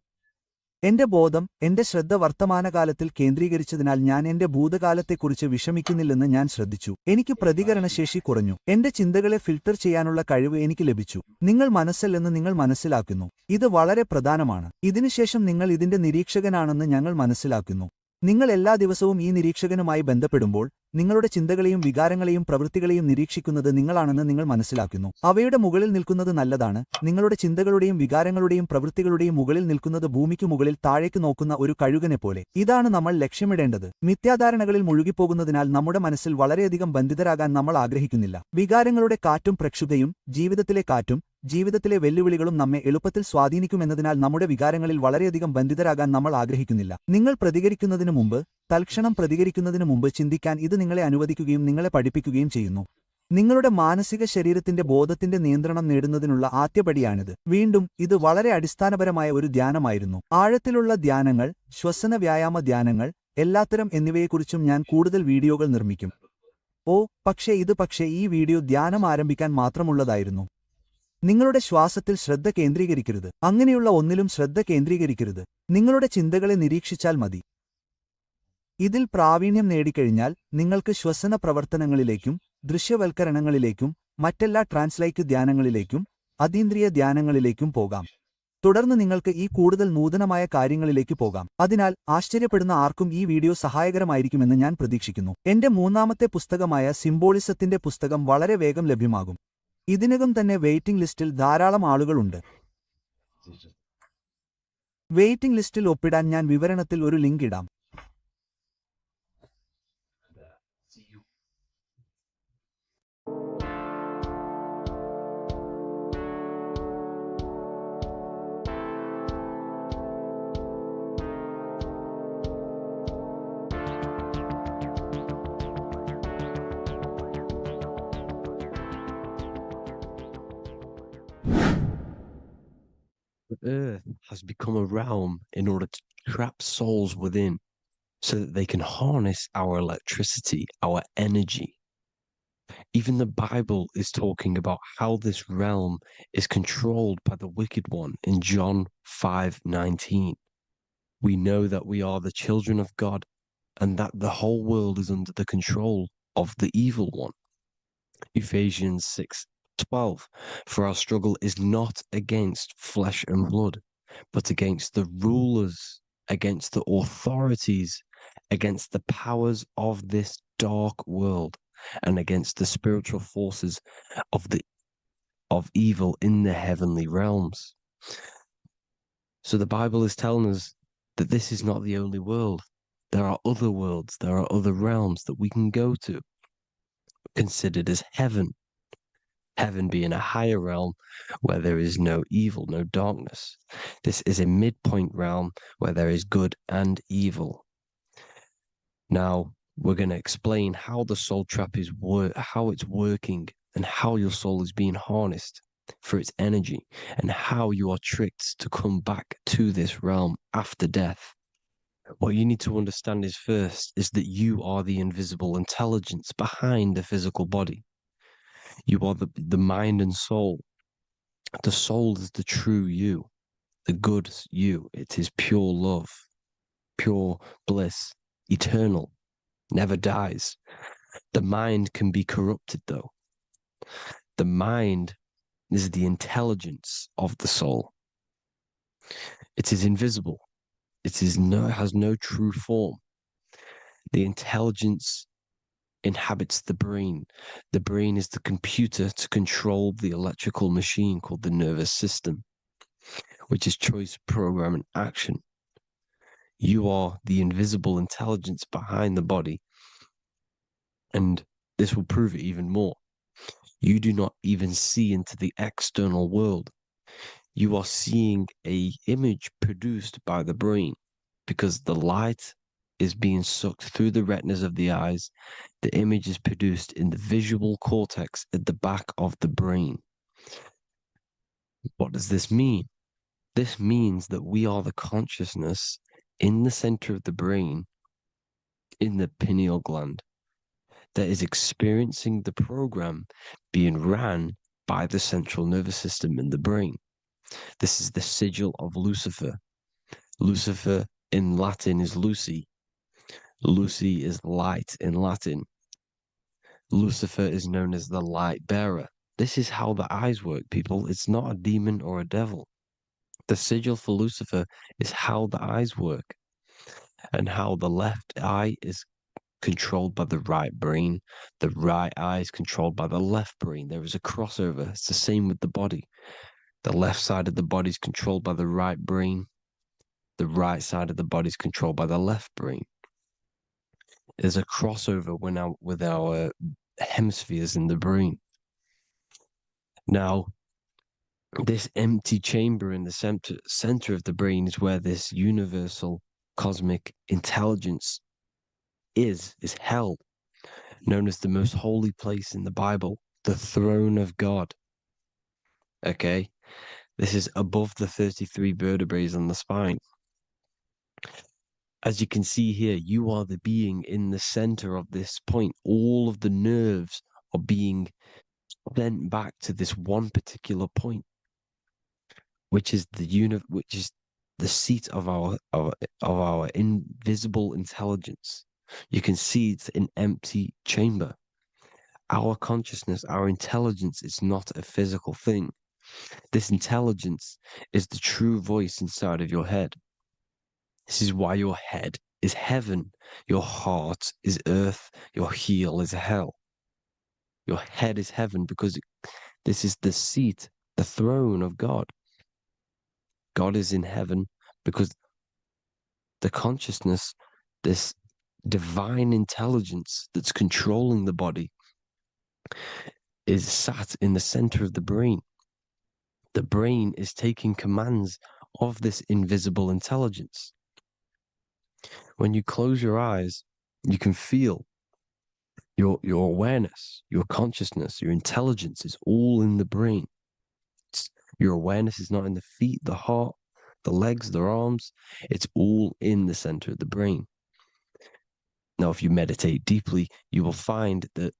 എന്റെ ബോധം, എന്റെ ശ്രദ്ധ വർത്തമാനകാലത്തിൽ കേന്ദ്രീകരിച്ചതിനാൽ ഞാൻ എന്റെ ഭൂതകാലത്തെക്കുറിച്ച് വിഷമിക്കുന്നില്ലെന്ന് ഞാൻ ശ്രദ്ധിച്ചു. എനിക്ക് പ്രതികരണശേഷി കുറഞ്ഞു. എന്റെ ചിന്തകളെ ഫിൽട്ടർ ചെയ്യാനുള്ള കഴിവ് എനിക്ക് ലഭിച്ചു. നിങ്ങൾ മനസ്സല്ലെന്ന് നിങ്ങൾ മനസ്സിലാക്കുന്നു. ഇത് വളരെ പ്രധാനമാണ്. ഇതിനുശേഷം നിങ്ങൾ ഇതിന്റെ നിരീക്ഷകനാണെന്ന് ഞങ്ങൾ മനസ്സിലാക്കുന്നു. നിങ്ങൾ എല്ലാ ദിവസവും ഈ നിരീക്ഷകനുമായി ബന്ധപ്പെടുമ്പോൾ നിങ്ങളുടെ ചിന്തകളെയും വികാരങ്ങളെയും പ്രവൃത്തികളെയും നിരീക്ഷിക്കുന്നത് നിങ്ങളാണെന്ന് നിങ്ങൾ മനസ്സിലാക്കുന്നു. അവയുടെ മുകളിൽ നിൽക്കുന്നത് നല്ലതാണ്. നിങ്ങളുടെ ചിന്തകളുടെയും വികാരങ്ങളുടെയും പ്രവൃത്തികളുടെയും മുകളിൽ നിൽക്കുന്നത് ഭൂമിക്കു മുകളിൽ താഴേക്ക് നോക്കുന്ന ഒരു കഴുകനെപ്പോലെ. ഇതാണ് നമ്മൾ ലക്ഷ്യമിടേണ്ടത്. മിഥ്യാധാരണകളിൽ മുഴുകിപ്പോകുന്നതിനാൽ നമ്മുടെ മനസ്സിൽ വളരെയധികം ബന്ധിതരാകാൻ നമ്മൾ ആഗ്രഹിക്കുന്നില്ല. വികാരങ്ങളുടെ കാറ്റും പ്രക്ഷുബ്ധയും ജീവിതത്തിലെ കാറ്റും ജീവിതത്തിലെ വെല്ലുവിളികളും നമ്മെ എളുപ്പത്തിൽ സ്വാധീനിക്കുമെന്നതിനാൽ നമ്മുടെ വികാരങ്ങളിൽ വളരെയധികം ബന്ധിതരാകാൻ നമ്മൾ ആഗ്രഹിക്കുന്നില്ല. നിങ്ങൾ പ്രതികരിക്കുന്നതിനു മുമ്പ്, തൽക്ഷണം പ്രതികരിക്കുന്നതിനു മുമ്പ് ചിന്തിക്കാൻ ഇത് നിങ്ങളെ അനുവദിക്കുകയും നിങ്ങളെ പഠിപ്പിക്കുകയും ചെയ്യുന്നു. നിങ്ങളുടെ മാനസിക ശരീരത്തിന്റെ ബോധത്തിന്റെ നിയന്ത്രണം നേടുന്നതിനുള്ള ആദ്യപടിയാണിത്. വീണ്ടും ഇത് വളരെ അടിസ്ഥാനപരമായ ഒരു ധ്യാനമായിരുന്നു. ആഴത്തിലുള്ള ധ്യാനങ്ങൾ, ശ്വസന വ്യായാമ ധ്യാനങ്ങൾ, എല്ലാത്തരം എന്നിവയെക്കുറിച്ചും ഞാൻ കൂടുതൽ വീഡിയോകൾ നിർമ്മിക്കും. പക്ഷേ ഈ വീഡിയോ ധ്യാനം ആരംഭിക്കാൻ മാത്രമുള്ളതായിരുന്നു. നിങ്ങളുടെ ശ്വാസത്തിൽ ശ്രദ്ധ കേന്ദ്രീകരിക്കരുത്. അങ്ങനെയുള്ള ഒന്നിലും ശ്രദ്ധ കേന്ദ്രീകരിക്കരുത്. നിങ്ങളുടെ ചിന്തകളെ നിരീക്ഷിച്ചാൽ മതി. ഇതിൽ പ്രാവീണ്യം നേടിക്കഴിഞ്ഞാൽ നിങ്ങൾക്ക് ശ്വസന പ്രവർത്തനങ്ങളിലേക്കും ദൃശ്യവൽക്കരണങ്ങളിലേക്കും മറ്റെല്ലാ ട്രാൻസ്ലൈക്ക് ധ്യാനങ്ങളിലേക്കും അതീന്ദ്രിയ ധ്യാനങ്ങളിലേക്കും പോകാം. തുടർന്ന് നിങ്ങൾക്ക് ഈ കൂടുതൽ നൂതനമായ കാര്യങ്ങളിലേക്ക് പോകാം. അതിനാൽ ആശ്ചര്യപ്പെടുന്ന ആർക്കും ഈ വീഡിയോ സഹായകരമായിരിക്കുമെന്ന് ഞാൻ പ്രതീക്ഷിക്കുന്നു. എന്റെ 3ാമത്തെ പുസ്തകമായ സിംബോളിസത്തിന്റെ പുസ്തകം വളരെ വേഗം ലഭ്യമാകും. ഇതിനകം തന്നെ വെയിറ്റിംഗ് ലിസ്റ്റിൽ ധാരാളം ആളുകളുണ്ട്. വെയിറ്റിംഗ് ലിസ്റ്റിൽ ഒപ്പിടാൻ ഞാൻ വിവരണത്തിൽ ഒരു ലിങ്ക് ഇടാം. The earth has become a realm in order to trap souls within so that they can harness our electricity, our energy. Even the Bible is talking about how this realm is controlled by the wicked one in John 5:19. We know that we are the children of God and that the whole world is under the control of the evil one. Ephesians 12. For our struggle is not against flesh and blood, but against the rulers, against the authorities, against the powers of this dark world, and against the spiritual forces of evil in the heavenly realms. So the Bible is telling us that this is not the only world. There are other worlds, there are other realms that we can go to, considered as heaven. Heaven being a higher realm where there is no evil, no darkness. This is a midpoint realm where there is good and evil. Now, we're going to explain how the soul trap is how it's working, and how your soul is being harnessed for its energy, and how you are tricked to come back to this realm after death. What you need to understand is first is that you are the invisible intelligence behind the physical body. You are the mind and soul. The soul is the true you, the good you. It is pure love, pure bliss, eternal, never dies. The mind can be corrupted though. The mind is the intelligence of the soul. It is invisible. It has no true form. The intelligence inhabits the brain. The brain is the computer to control the electrical machine called the nervous system, which is choice, program, and action. You are the invisible intelligence behind the body, and this will prove it even more. You do not even see into the external world. You are seeing an image produced by the brain, because the light is being sucked through the retinas of the eyes. The image is produced in the visual cortex at the back of the brain. What does this mean? This means that we are the consciousness in the center of the brain, in the pineal gland, that is experiencing the program being ran by the central nervous system in the brain. This is the sigil of Lucifer. Lucifer in Latin is Lucy. Lucy is light in Latin. Lucifer is known as the light bearer. This is how the eyes work, people. It's not a demon or a devil. The sigil for Lucifer is how the eyes work, and how the left eye is controlled by the right brain. The right eye is controlled by the left brain. There is a crossover. It's the same with the body. The left side of the body is controlled by the right brain. The right side of the body is controlled by the left brain. There's a crossover with our hemispheres in the brain. Now, this empty chamber in the center of the brain is where this universal cosmic intelligence is held, known as the most holy place in the Bible, the throne of God. Okay? This is above the 33 vertebrae on the spine. As you can see here, you are the being in the center of this point. All of the nerves are being sent back to this one particular point, which is the seat of our invisible intelligence. You can see it's an empty chamber. Our consciousness, our intelligence is not a physical thing. This intelligence is the true voice inside of your head. This is why your head is heaven, your heart is earth, your heel is hell. Your head is heaven because this is the seat, the throne of God. God is in heaven because the consciousness, this divine intelligence that's controlling the body, is sat in the center of the brain. The brain is taking commands of this invisible intelligence. When you close your eyes, you can feel your awareness, your consciousness, your intelligence is all in the brain. Your awareness is not in the feet, the heart, the legs, the arms. It's all in the center of the brain. Now, if you meditate deeply, you will find that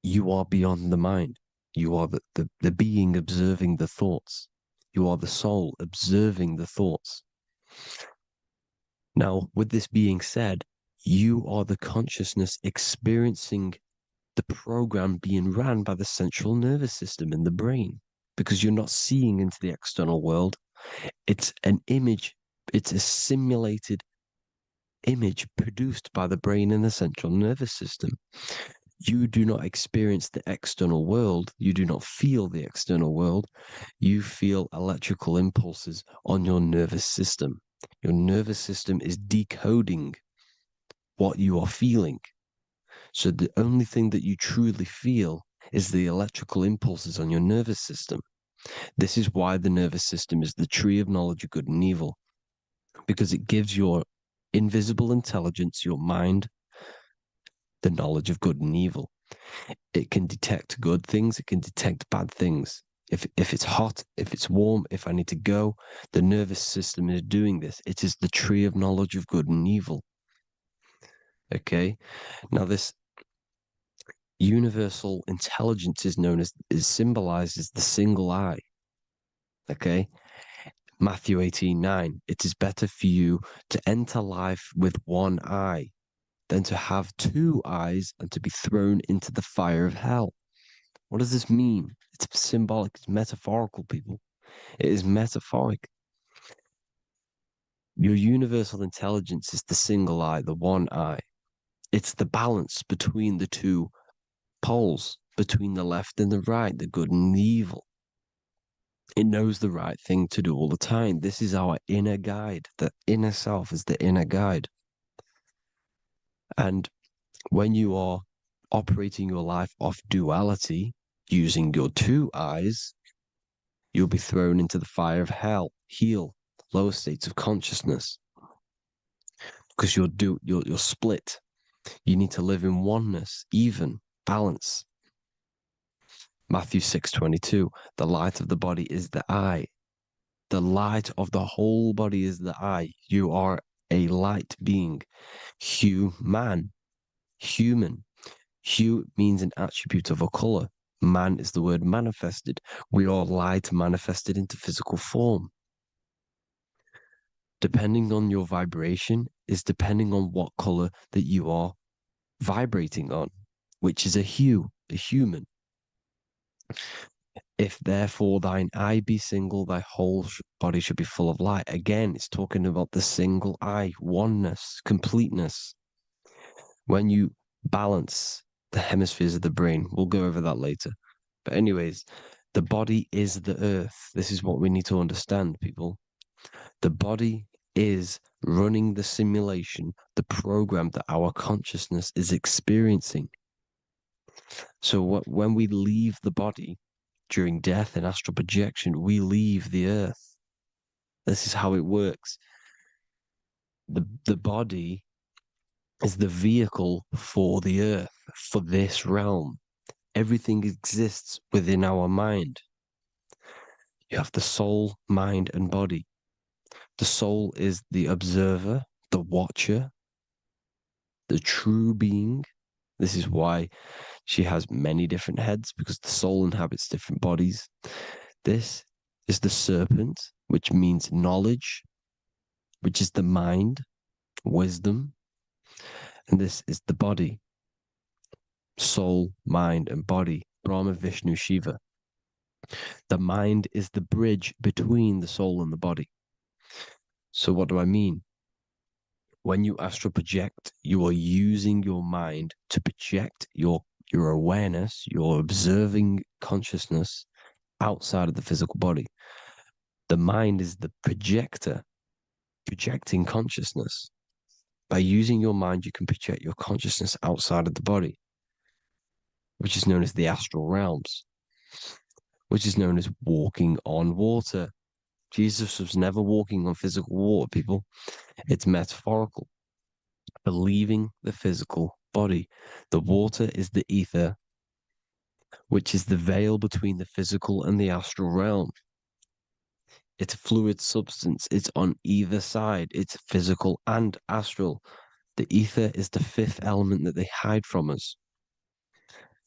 you are beyond the mind. You are the being observing the thoughts. You are the soul observing the thoughts. Now, with this being said, you are the consciousness experiencing the program being ran by the central nervous system in the brain, because you're not seeing into the external world. It's an image, it's a simulated image produced by the brain and the central nervous system. You do not experience the external world. You do not feel the external world. You feel electrical impulses on your nervous system. Your nervous system is decoding what you are feeling. So the only thing that you truly feel is the electrical impulses on your nervous system. This is why the nervous system is the tree of knowledge of good and evil, because it gives your invisible intelligence, your mind, the knowledge of good and evil. It can detect good things, it can detect bad things. If it's hot, if it's warm, if I need to go, the nervous system is doing this. It is the tree of knowledge of good and evil. Okay? Now this universal intelligence is symbolized as the single eye. Okay? Matthew 18:9. It is better for you to enter life with one eye than to have two eyes and to be thrown into the fire of hell. What does this mean? It's symbolic, it's metaphorical, people. It is metaphoric. Your universal intelligence is the single eye, the one eye. It's the balance between the two poles, between the left and the right, the good and the evil. It knows the right thing to do all the time. This is our inner guide. The inner self is the inner guide. And when you are operating your life off duality, using your two eyes, you'll be thrown into the fire of hell, lower states of consciousness, because you're split. You need to live in oneness, even, balance. Matthew 6:22, the light of the body is the eye. The light of the whole body is the eye. You are a light being. Human. Hue means an attribute of a color. Man is the word manifested. We are light manifested into physical form. Depending on your vibration is depending on what color that you are vibrating on, which is a hue, a human. If therefore thine eye be single, thy whole body should be full of light. Again, it's talking about the single eye, oneness, completeness. When you balance the hemispheres of the brain, we'll go over that later. But anyways, the body is the earth. This is what we need to understand, people. The body is running the simulation, the program that our consciousness is experiencing. So when we leave the body during death and astral projection, we leave the earth. This is how it works. The body is the vehicle for the earth, for this realm. Everything exists within our mind. You have the soul, mind, and body. The soul is the observer, the watcher, the true being. This is why she has many different heads, because the soul inhabits different bodies. This is the serpent, which means knowledge, which is the mind, wisdom. And this is the body, soul, mind, and body, Brahma, Vishnu, Shiva. The mind is the bridge between the soul and the body. So what do I mean? When you astral project, you are using your mind to project your awareness, your observing consciousness outside of the physical body. The mind is the projector, projecting consciousness. By using your mind, you can project your consciousness outside of the body, which is known as the astral realms, which is known as walking on water. Jesus was never walking on physical water, people. It's metaphorical. Leaving the physical body. The water is the ether, which is the veil between the physical and the astral realm. It's a fluid substance. It's on either side. It's physical and astral. The ether is the fifth element that they hide from us.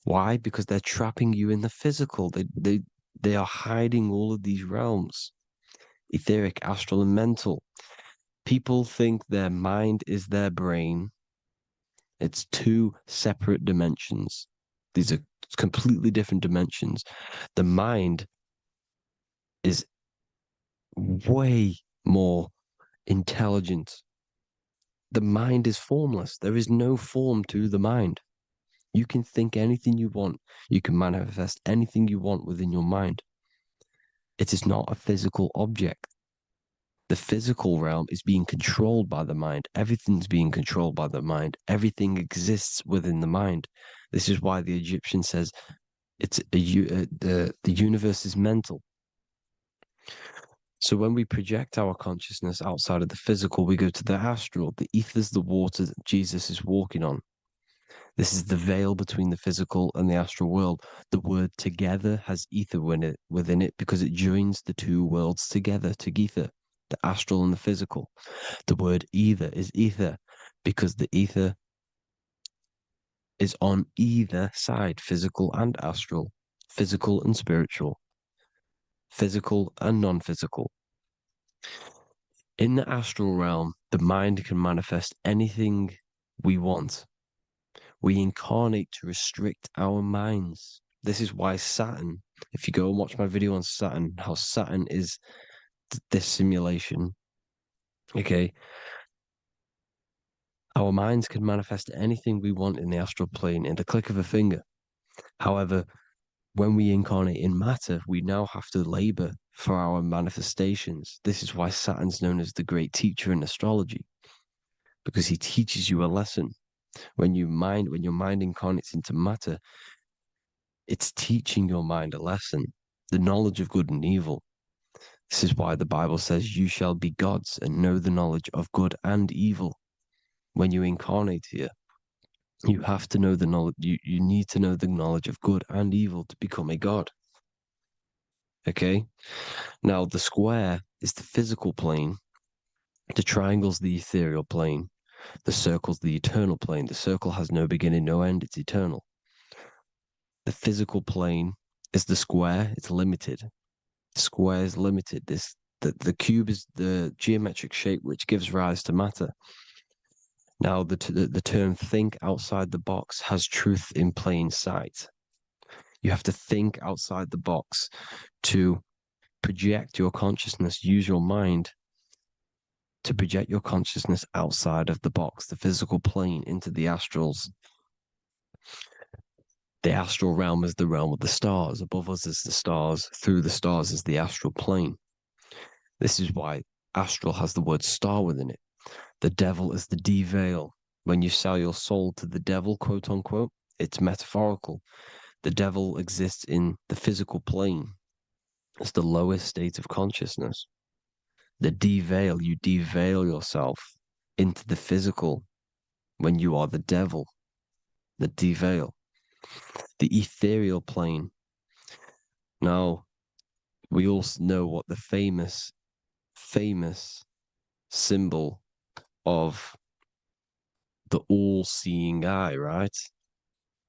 Why? Because they're trapping you in the physical. They are hiding all of these realms. Etheric, astral, and mental. People think their mind is their brain. It's two separate dimensions. These are completely different dimensions. The mind is way more intelligent. The mind is formless. There is no form to the mind. You can think anything you want. You can manifest anything you want within your mind. It is not a physical object. The physical realm is being controlled by the mind. Everything's being controlled by the mind. Everything exists within the mind. This is why the Egyptian says the universe is mental. So when we project our consciousness outside of the physical, we go to the astral. The ether is the water that Jesus is walking on. This is the veil between the physical and the astral world. The word together has ether within it because it joins the two worlds together, together, the astral and the physical. The word either is ether because the ether is on either side, physical and astral, physical and spiritual, physical and non-physical. In the astral realm, the mind can manifest anything we want. We incarnate to restrict our minds. This is why Saturn, if you go and watch my video on Saturn, how Saturn is this simulation, okay, our minds can manifest anything we want in the astral plane in the click of a finger. However, when we incarnate in matter, we now have to labor for our manifestations. This is why Saturn's known as the great teacher in astrology, because he teaches you a lesson. When your mind incarnates into matter, it's teaching your mind a lesson, the knowledge of good and evil. This is why the Bible says, you shall be gods and know the knowledge of good and evil. When you incarnate here, you have to know the knowledge, you need to know the knowledge of good and evil to become a god. Okay? Now, the square is the physical plane, the triangle's the ethereal plane, the circle's the eternal plane. The circle has no beginning, no end, it's eternal. The physical plane is the square, it's limited. The square is limited. The cube is the geometric shape which gives rise to matter. Now, the term think outside the box has truth in plain sight. You have to think outside the box to project your consciousness, use your mind to project your consciousness outside of the box, the physical plane, into the astrals. The astral realm is the realm of the stars. Above us is the stars. Through the stars is the astral plane. This is why astral has the word star within it. The devil is the de-veil. When you sell your soul to the devil, quote unquote, it's metaphorical. The devil exists in the physical plane. It's the lowest state of consciousness. The de-veil, you de-veil yourself into the physical when you are the devil. The de-veil. The ethereal plane. Now, we all know what the famous symbol of the all-seeing eye, right?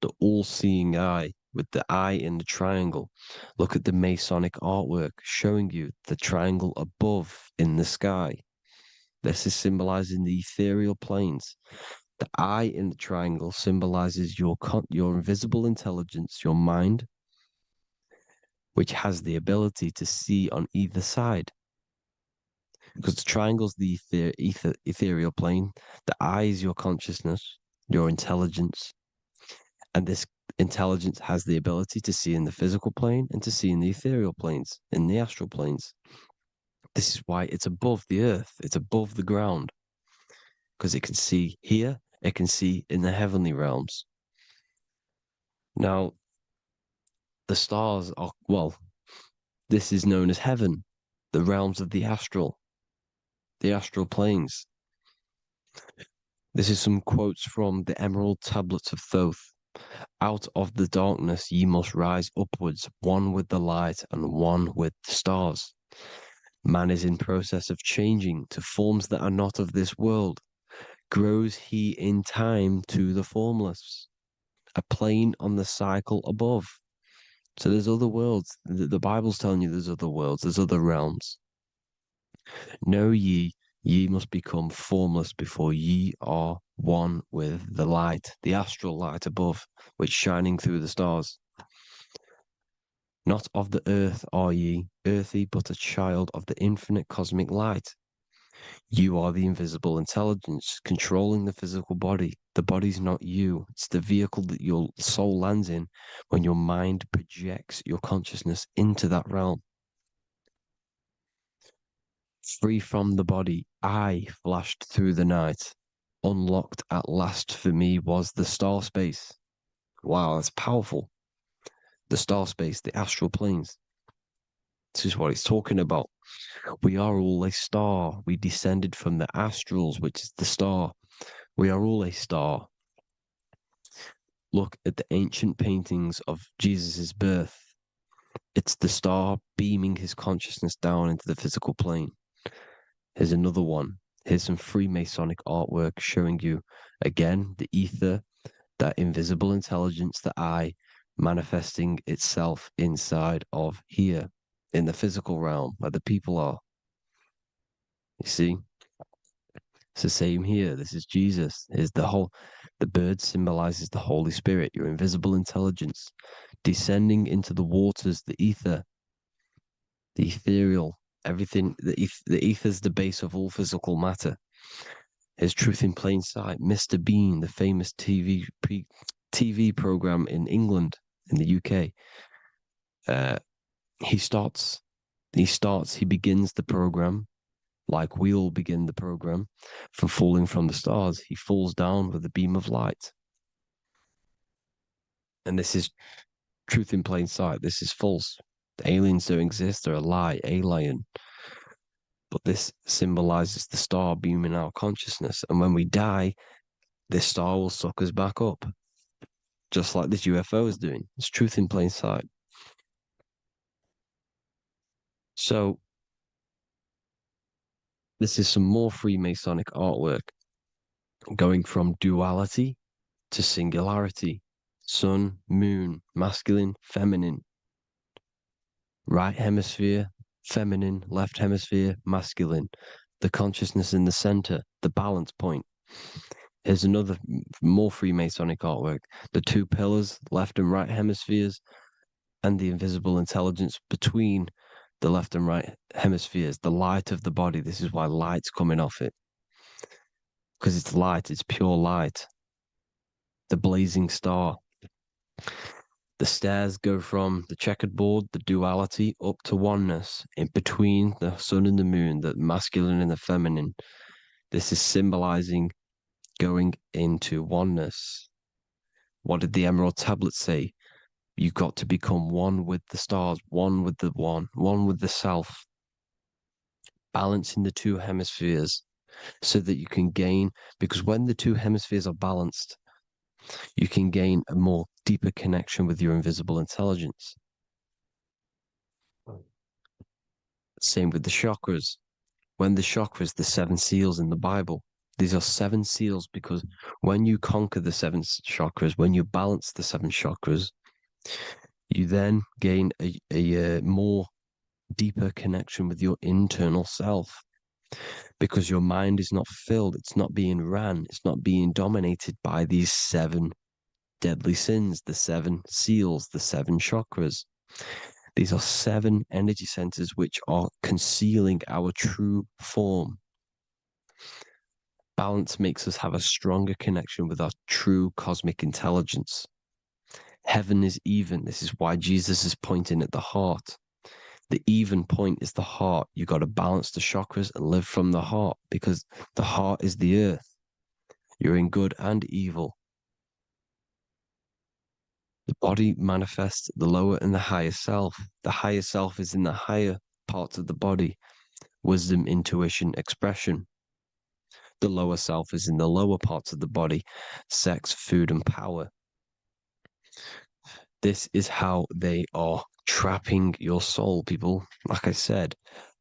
The all-seeing eye with the eye in the triangle. Look at the Masonic artwork showing you the triangle above in the sky. This is symbolizing the ethereal planes. The eye in the triangle symbolizes your invisible intelligence, your mind, which has the ability to see on either side. Because the triangle's the ethereal plane. The eye is your consciousness, your intelligence. And this intelligence has the ability to see in the physical plane and to see in the ethereal planes, in the astral planes. This is why it's above the earth. It's above the ground. Because it can see here, it can see in the heavenly realms. Now, the stars are, well, this is known as heaven, the realms of the astral planes. This is some quotes from the Emerald Tablets of Thoth. Out of the darkness ye must rise upwards, one with the light and one with the stars. Man is in process of changing to forms that are not of this world. Grows he in time to the formless, a plane on the cycle above. So there's other worlds. The Bible's telling you there's other worlds, there's other realms. Know ye, ye must become formless before ye are one with the light, the astral light above, which shining through the stars. Not of the earth are ye, earthy, but a child of the infinite cosmic light. You are the invisible intelligence controlling the physical body. The body's not you. It's the vehicle that your soul lands in when your mind projects your consciousness into that realm. Free from the body, I flashed through the night. Unlocked at last for me was the star space. Wow, that's powerful. The star space, the astral planes. This is what it's talking about. We are all a star. We descended from the astrals, which is the star. We are all a star. Look at the ancient paintings of Jesus' birth. It's the star beaming his consciousness down into the physical plane. Here's another one. Here's some Freemasonic artwork showing you, again, the ether, that invisible intelligence, the I, manifesting itself inside of here, in the physical realm, where the people are. You see? It's the same here. This is Jesus. Here's the bird symbolizes the Holy Spirit, your invisible intelligence, descending into the waters, the ether, the ethereal, everything. The ether's the base of all physical matter. Here's Truth in Plain Sight. Mr. Bean, the famous TV program in England, in the UK. He begins the program like we all begin the program from falling from the stars. He falls down with a beam of light. And this is truth in plain sight. This is false. The aliens don't exist. They're a lie, alien. But this symbolizes the star beaming our consciousness. And when we die, this star will suck us back up. Just like this UFO is doing. It's truth in plain sight. So, this is some more Freemasonic artwork. Going from duality to singularity. Sun, moon, masculine, feminine. Right hemisphere, feminine, left hemisphere, masculine. The consciousness in the center, the balance point. Here's another more Freemasonic artwork. The two pillars, left and right hemispheres, and the invisible intelligence between the left and right hemispheres, the light of the body. This is why light's coming off it. Because it's light, it's pure light. The blazing star. The stairs go from the checkered board, the duality, up to oneness, in between the sun and the moon, the masculine and the feminine. This is symbolizing going into oneness. What did the Emerald Tablet say? You've got to become one with the stars, one with the one with the self. Balancing the two hemispheres so that you can gain, because when the two hemispheres are balanced, you can gain a more deeper connection with your invisible intelligence. Same with the chakras. When the chakras, the 7 seals in the Bible, these are 7 seals because when you conquer the 7 chakras, when you balance the 7 chakras, you then gain a more deeper connection with your internal self because your mind is not filled, it's not being ran, it's not being dominated by these 7 deadly sins, the 7 seals, the 7 chakras. These are 7 energy centers which are concealing our true form. Balance makes us have a stronger connection with our true cosmic intelligence. Heaven is even. This is why Jesus is pointing at the heart. The even point is the heart. You got to balance the chakras and live from the heart because the heart is the earth. You're in good and evil. The body manifests the lower and the higher self. The higher self is in the higher parts of the body. Wisdom, intuition, expression. The lower self is in the lower parts of the body. Sex, food, and power. This is how they are trapping your soul, people. Like I said,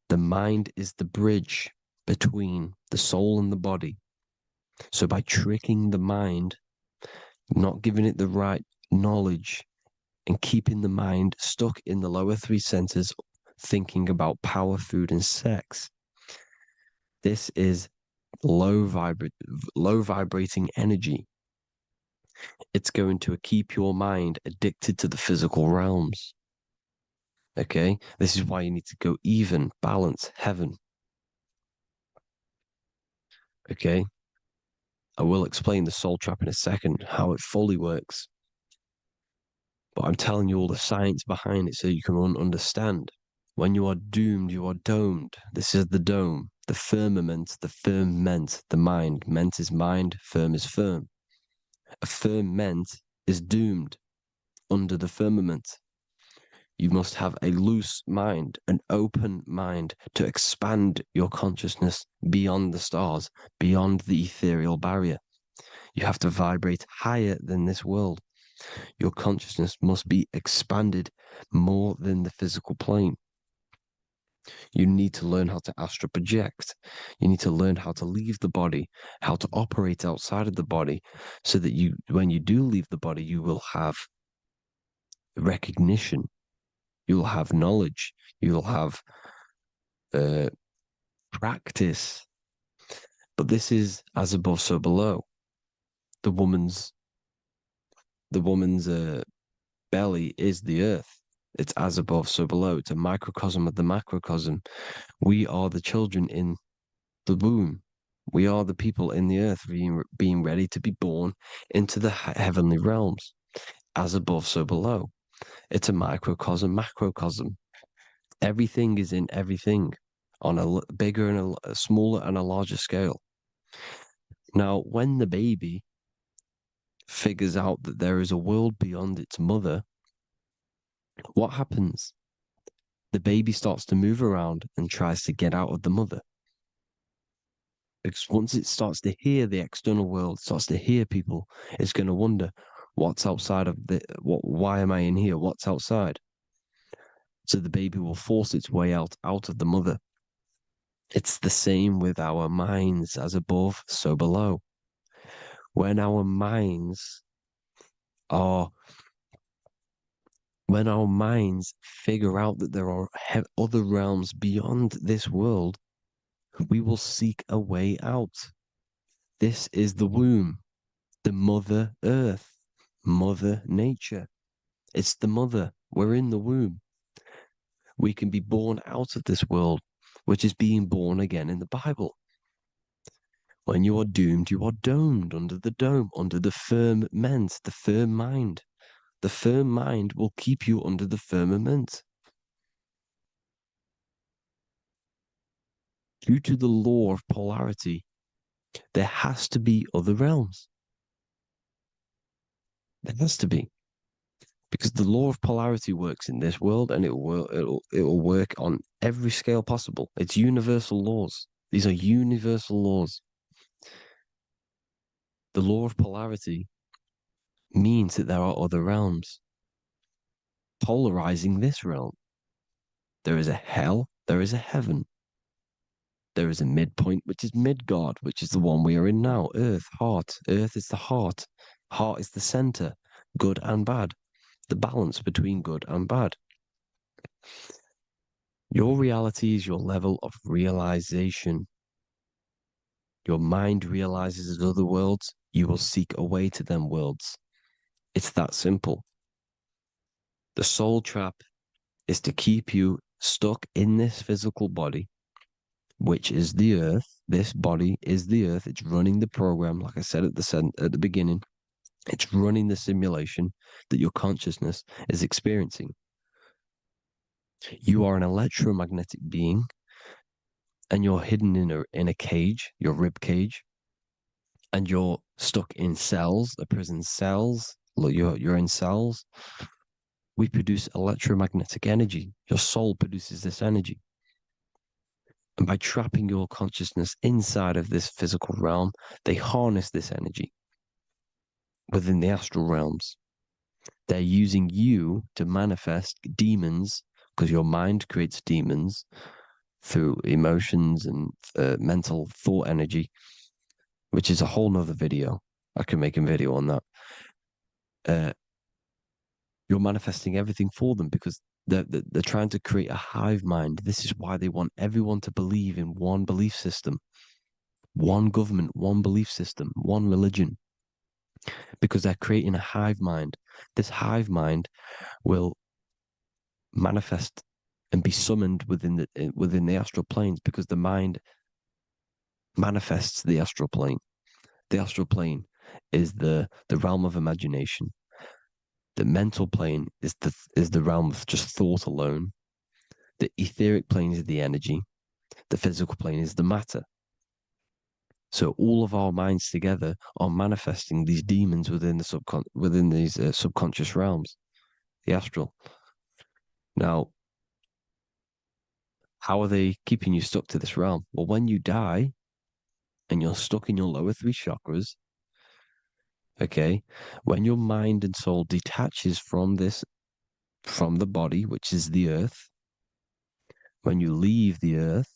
the mind is the bridge between the soul and the body. So by tricking the mind, not giving it the right knowledge, and keeping the mind stuck in the lower 3 centers, thinking about power, food, and sex, this is low vibrating energy. It's going to keep your mind addicted to the physical realms. Okay? This is why you need to go even, balance, heaven. Okay? I will explain the soul trap in a second, how it fully works. But I'm telling you all the science behind it so you can understand. When you are doomed, you are domed. This is the dome, the firmament, the firmament, the mind. Ment is mind, firm is firm. A firmament is doomed under the firmament. You must have a loose mind, an open mind to expand your consciousness beyond the stars, beyond the ethereal barrier. You have to vibrate higher than this world. Your consciousness must be expanded more than the physical plane. You need to learn how to astral project. You need to learn how to leave the body, how to operate outside of the body, so that you, when you do leave the body, you will have recognition, you'll have knowledge, you'll have practice. But this is as above, so below. The woman's belly is the earth. It's as above, so below. It's a microcosm of the macrocosm. We are the children in the womb. We are the people in the earth being ready to be born into the heavenly realms. As above, so below. It's a microcosm, macrocosm. Everything is in everything on a bigger and a smaller and a larger scale. Now, when the baby figures out that there is a world beyond its mother, what happens? The baby starts to move around and tries to get out of the mother. Because once it starts to hear the external world, starts to hear people, it's going to wonder, what's outside of why am I in here? What's outside? So the baby will force its way out of the mother. It's the same with our minds, as above, so below. When our minds figure out that there are other realms beyond this world, we will seek a way out. This is the womb, the mother earth, mother nature. It's the mother. We're in the womb. We can be born out of this world, which is being born again in the Bible. When you are doomed, you are domed under the dome, under the firmament, the firm mind. The firm mind will keep you under the firmament. Due to the law of polarity, there has to be other realms. There has to be. Because the law of polarity works in this world, and it will work on every scale possible. It's universal laws. These are universal laws. The law of polarity means that there are other realms polarizing this realm. There is a hell, there is a heaven. There is a midpoint, which is Midgard, which is the one we are in now. Earth, heart. Earth is the heart. Heart is the center, good and bad. The balance between good and bad. Your reality is your level of realization. Your mind realizes other worlds, you will seek a way to them worlds. It's that simple. The soul trap is to keep you stuck in this physical body, which is the earth. This body is the earth. It's running the program, like I said at the beginning. It's running the simulation that your consciousness is experiencing. You are an electromagnetic being, and you're hidden in a cage, your rib cage, and you're stuck in cells, a prison cells. Look, you're in cells. We produce electromagnetic energy. Your soul produces this energy. And by trapping your consciousness inside of this physical realm, they harness this energy within the astral realms. They're using you to manifest demons, because your mind creates demons through emotions and mental thought energy, which is a whole nother video. I can make a video on that. You're manifesting everything for them because they're trying to create a hive mind. This is why they want everyone to believe in one belief system. one government, one belief system, one religion, because they're creating a hive mind. This hive mind will manifest and be summoned within the astral planes, because the mind manifests the astral plane. The astral plane is the realm of imagination. The mental plane is the realm of just thought alone. The etheric plane is the energy. The physical plane is the matter. So all of our minds together are manifesting these demons within these subconscious realms, the astral. Now, how are they keeping you stuck to this realm? Well, when you die and you're stuck in your lower three chakras, okay, when your mind and soul detaches from the body, which is the earth, when you leave the earth,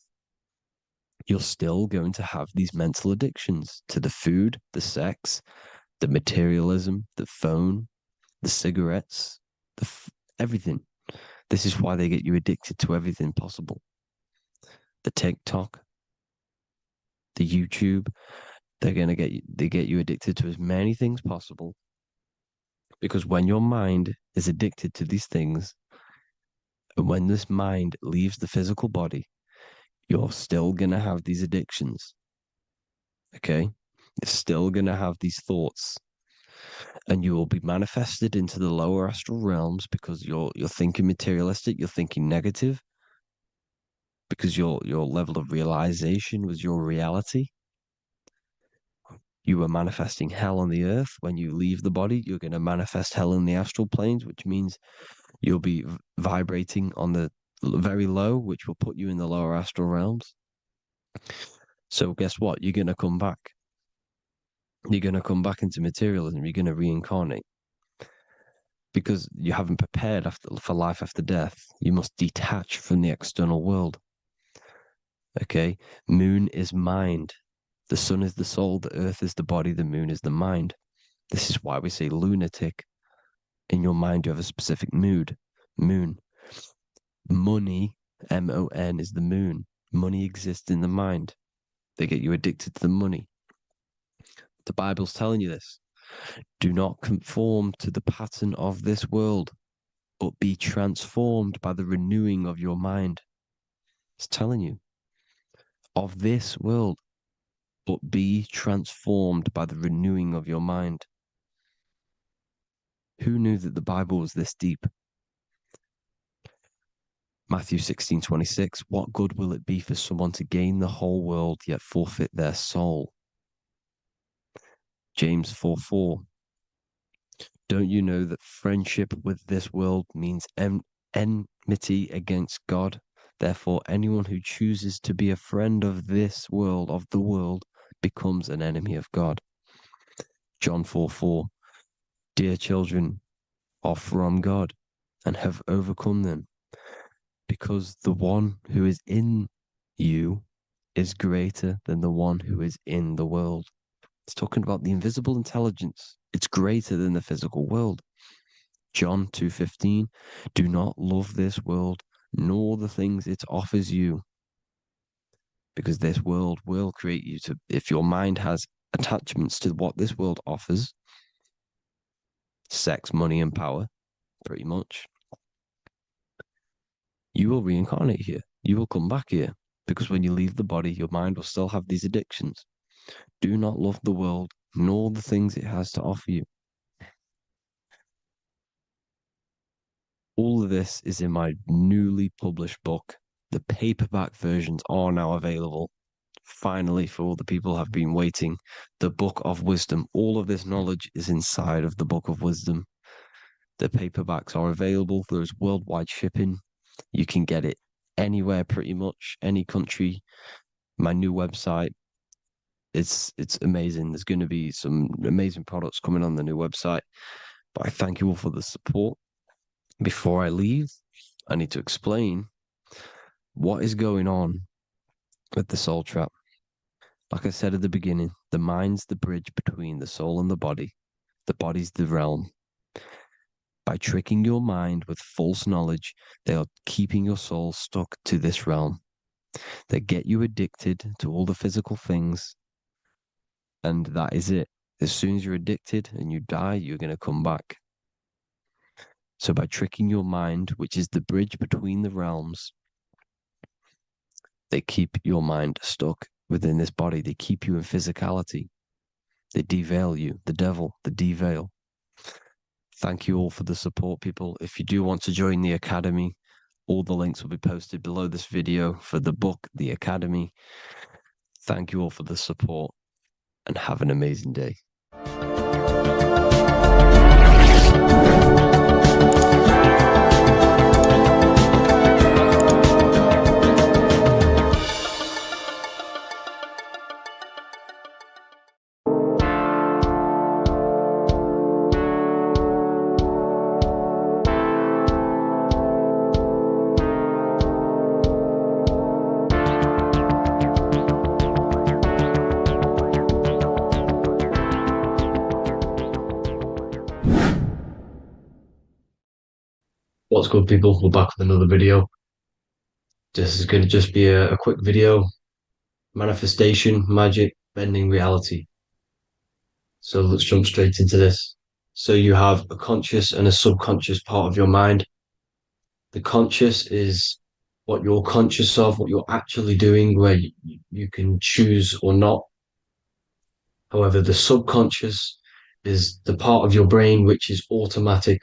you're still going to have these mental addictions to the food, the sex, the materialism, the phone, the cigarettes, everything. This is why they get you addicted to everything possible. The TikTok, the YouTube, they get you addicted to as many things possible. Because when your mind is addicted to these things, and when this mind leaves the physical body, you're still going to have these addictions. Okay? You're still going to have these thoughts. And you will be manifested into the lower astral realms because you're thinking materialistic, you're thinking negative, because your level of realization was your reality. You were manifesting hell on the earth. When you leave the body, you're going to manifest hell in the astral planes, which means you'll be vibrating on the very low, which will put you in the lower astral realms. So guess what? You're going to come back. You're going to come back into materialism. You're going to reincarnate. Because you haven't prepared for life after death. You must detach from the external world. Okay? Moon is mind. The sun is the soul. The earth is the body. The moon is the mind. This is why we say lunatic. In your mind, you have a specific mood. Moon. Money, M-O-N, is the moon. Money exists in the mind. They get you addicted to the money. The Bible's telling you this. Do not conform to the pattern of this world, but be transformed by the renewing of your mind. It's telling you. Of this world, but be transformed by the renewing of your mind. Who knew that the Bible was this deep? Matthew 16:26, what good will it be for someone to gain the whole world yet forfeit their soul? James 4:4, don't you know that friendship with this world means enmity against God? Therefore, anyone who chooses to be a friend of this world, of the world, becomes an enemy of God. John 4:4, dear children are from God and have overcome them, because the one who is in you is greater than the one who is in the world. It's talking about the invisible intelligence. It's greater than the physical world. John 2:15, do not love this world, nor the things it offers you. Because this world will create you to, if your mind has attachments to what this world offers, sex, money, and power, pretty much, you will reincarnate here. You will come back here. Because when you leave the body, your mind will still have these addictions. Do not love the world, nor the things it has to offer you. All of this is in my newly published book. The paperback versions are now available. Finally, for all the people who have been waiting, the Book of Wisdom. All of this knowledge is inside of the Book of Wisdom. The paperbacks are available. There's worldwide shipping. You can get it anywhere, pretty much, any country. My new website, it's amazing. There's going to be some amazing products coming on the new website. But I thank you all for the support. Before I leave, I need to explain what is going on with the soul trap. Like I said at the beginning, the mind's the bridge between the soul and the body. The body's the realm. By tricking your mind with false knowledge, they are keeping your soul stuck to this realm. They get you addicted to all the physical things. and that is it. As soon as you're addicted and you die, you're going to come back. So by tricking your mind, which is the bridge between the realms, they keep your mind stuck within this body. They keep you in physicality. They deveil you, the devil, the deveil. Thank you all for the support, people. If you do want to join the Academy, all the links will be posted below this video for the book, The Academy. Thank you all for the support and have an amazing day. What's good, people? We're back with another video. This is going to just be a quick video. Manifestation, magic, bending reality. So let's jump straight into this. So you have a conscious and a subconscious part of your mind. The conscious is what you're conscious of, what you're actually doing, where you can choose or not. However, the subconscious is the part of your brain which is automatic.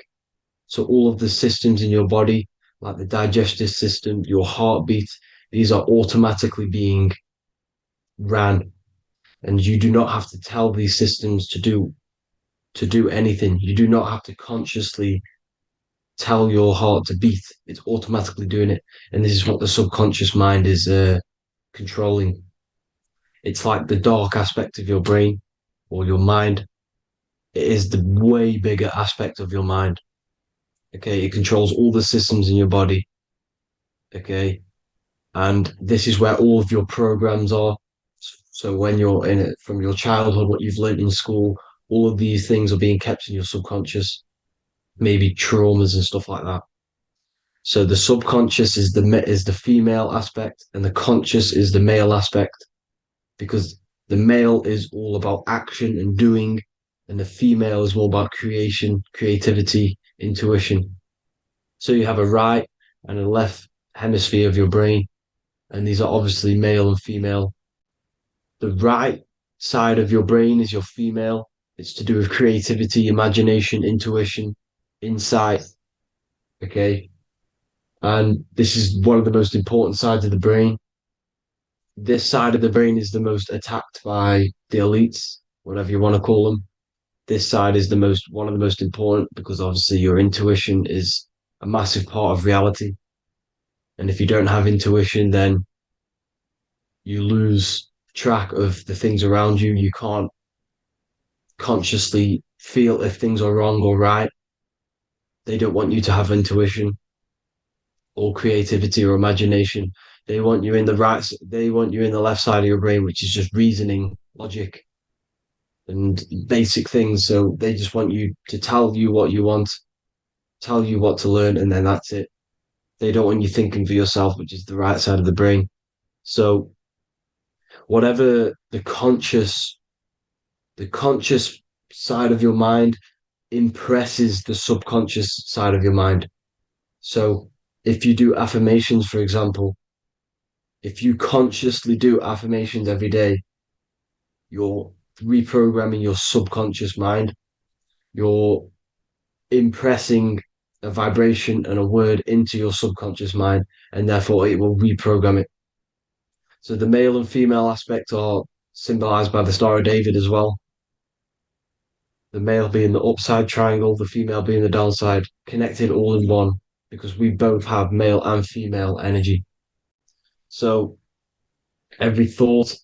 So all of the systems in your body, like the digestive system, your heartbeat, these are automatically being ran. And you do not have to tell these systems to do anything. You do not have to consciously tell your heart to beat. It's automatically doing it. And this is what the subconscious mind is controlling. It's like the dark aspect of your brain or your mind. It is the way bigger aspect of your mind. Okay, it controls all the systems in your body. Okay, and this is where all of your programs are. So when you're in it from your childhood, what you've learned in school, all of these things are being kept in your subconscious, maybe traumas and stuff like that. So the subconscious is the female aspect, and the conscious is the male aspect, because the male is all about action and doing, and the female is more about creation, creativity, intuition. So you have a right and a left hemisphere of your brain, and these are obviously male and female. The right side of your brain is your female. It's to do with creativity, imagination, intuition, insight. Okay. And this is one of the most important sides of the brain. This side of the brain is the most attacked by the elites, whatever you want to call them. This side is one of the most important, because obviously your intuition is a massive part of reality. And if you don't have intuition, then you lose track of the things around you. You can't consciously feel if things are wrong or right. They don't want you to have intuition or creativity or imagination. They want you in the left side of your brain, which is just reasoning, logic, and basic things. So they just want you to tell you what you want, tell you what to learn, and then that's it. They don't want you thinking for yourself, which is the right side of the brain. So whatever the conscious side of your mind impresses the subconscious side of your mind. So if you do affirmations, for example, if you consciously do affirmations every day, you're reprogramming your subconscious mind. You're impressing a vibration and a word into your subconscious mind, and therefore it will reprogram it. So the male and female aspect are symbolized by the Star of David as well. The male being the upside triangle, the female being the downside, connected all in one, because we both have male and female energy. So every thoughts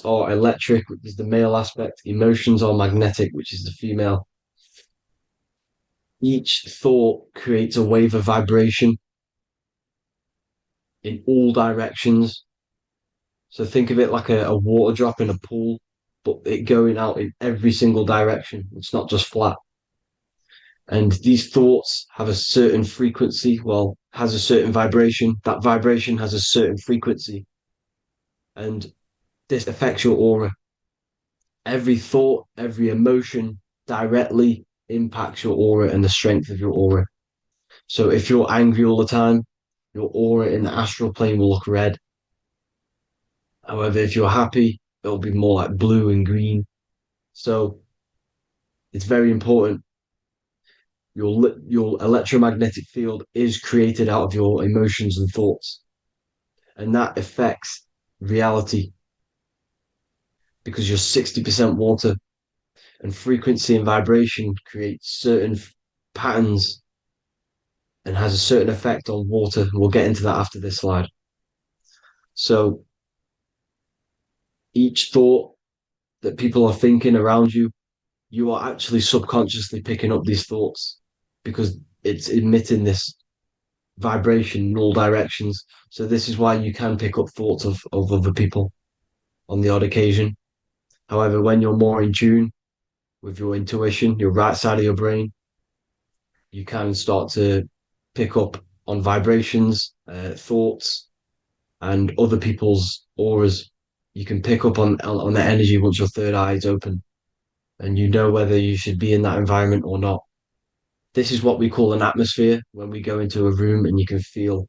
are electric, which is the male aspect. Emotions are magnetic, which is the female. Each thought creates a wave of vibration in all directions. So think of it like a water drop in a pool, but it going out in every single direction. It's not just flat. And these thoughts have a certain frequency, has a certain vibration. That vibration has a certain frequency. And this affects your aura. Every thought, every emotion directly impacts your aura and the strength of your aura. So if you're angry all the time, your aura in the astral plane will look red. However, if you're happy, it'll be more like blue and green. So it's very important. Your electromagnetic field is created out of your emotions and thoughts, and that affects reality because you're 60% water, and frequency and vibration create certain patterns and has a certain effect on water. We'll get into that after this slide. So each thought that people are thinking around you, you are actually subconsciously picking up these thoughts because it's emitting this vibration in all directions. So this is why you can pick up thoughts of other people on the odd occasion. However, when you're more in tune with your intuition, your right side of your brain, you can start to pick up on vibrations, thoughts, and other people's auras. You can pick up on the energy once your third eye is open, and you know whether you should be in that environment or not. This is what we call an atmosphere when we go into a room and you can feel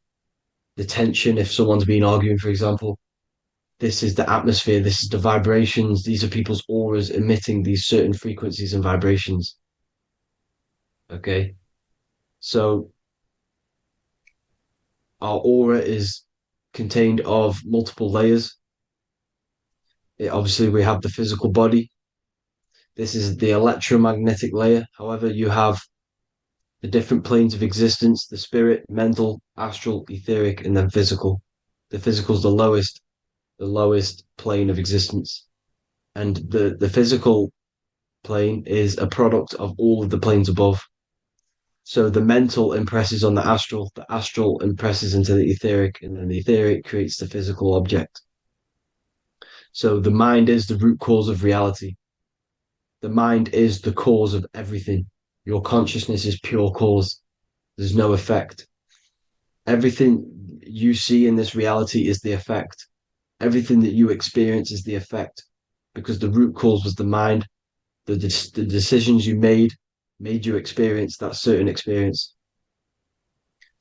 the tension if someone's been arguing, for example. This is the atmosphere, this is the vibrations, these are people's auras emitting these certain frequencies and vibrations. Okay, so our aura is contained of multiple layers. Obviously, we have the physical body. This is the electromagnetic layer. However, you have the different planes of existence, the spirit, mental, astral, etheric, and then physical. The physical is the lowest plane of existence. And the physical plane is a product of all of the planes above. So the mental impresses on the astral impresses into the etheric, and then the etheric creates the physical object. So the mind is the root cause of reality. The mind is the cause of everything. Your consciousness is pure cause. There's no effect. Everything you see in this reality is the effect. Everything that you experience is the effect because the root cause was the mind. The decisions you made you experience that certain experience.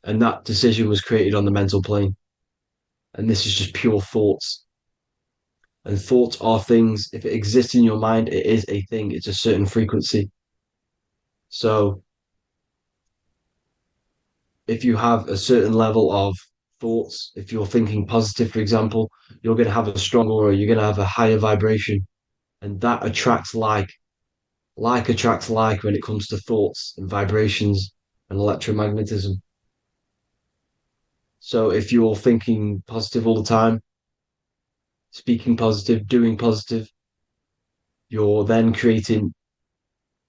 And that decision was created on the mental plane. And this is just pure thoughts. And thoughts are things. If it exists in your mind, it is a thing. It's a certain frequency. So if you have a certain level of thoughts, if you're thinking positive, for example, you're going to have a strong aura, you're going to have a higher vibration. And that attracts like. Like attracts like when it comes to thoughts and vibrations and electromagnetism. So if you're thinking positive all the time, speaking positive, doing positive, you're then creating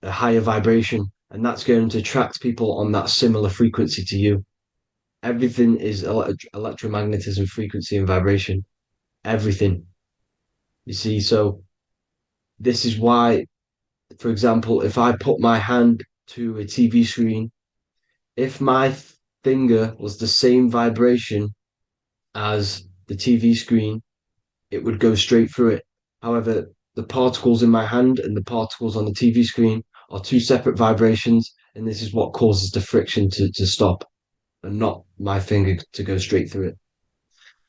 a higher vibration, and that's going to attract people on that similar frequency to you. Everything is electromagnetism, frequency, and vibration. Everything. You see, so this is why, for example, if I put my hand to a TV screen, if my finger was the same vibration as the TV screen, it would go straight through it. However, the particles in my hand and the particles on the TV screen are two separate vibrations, and this is what causes the friction to stop and not my finger to go straight through it.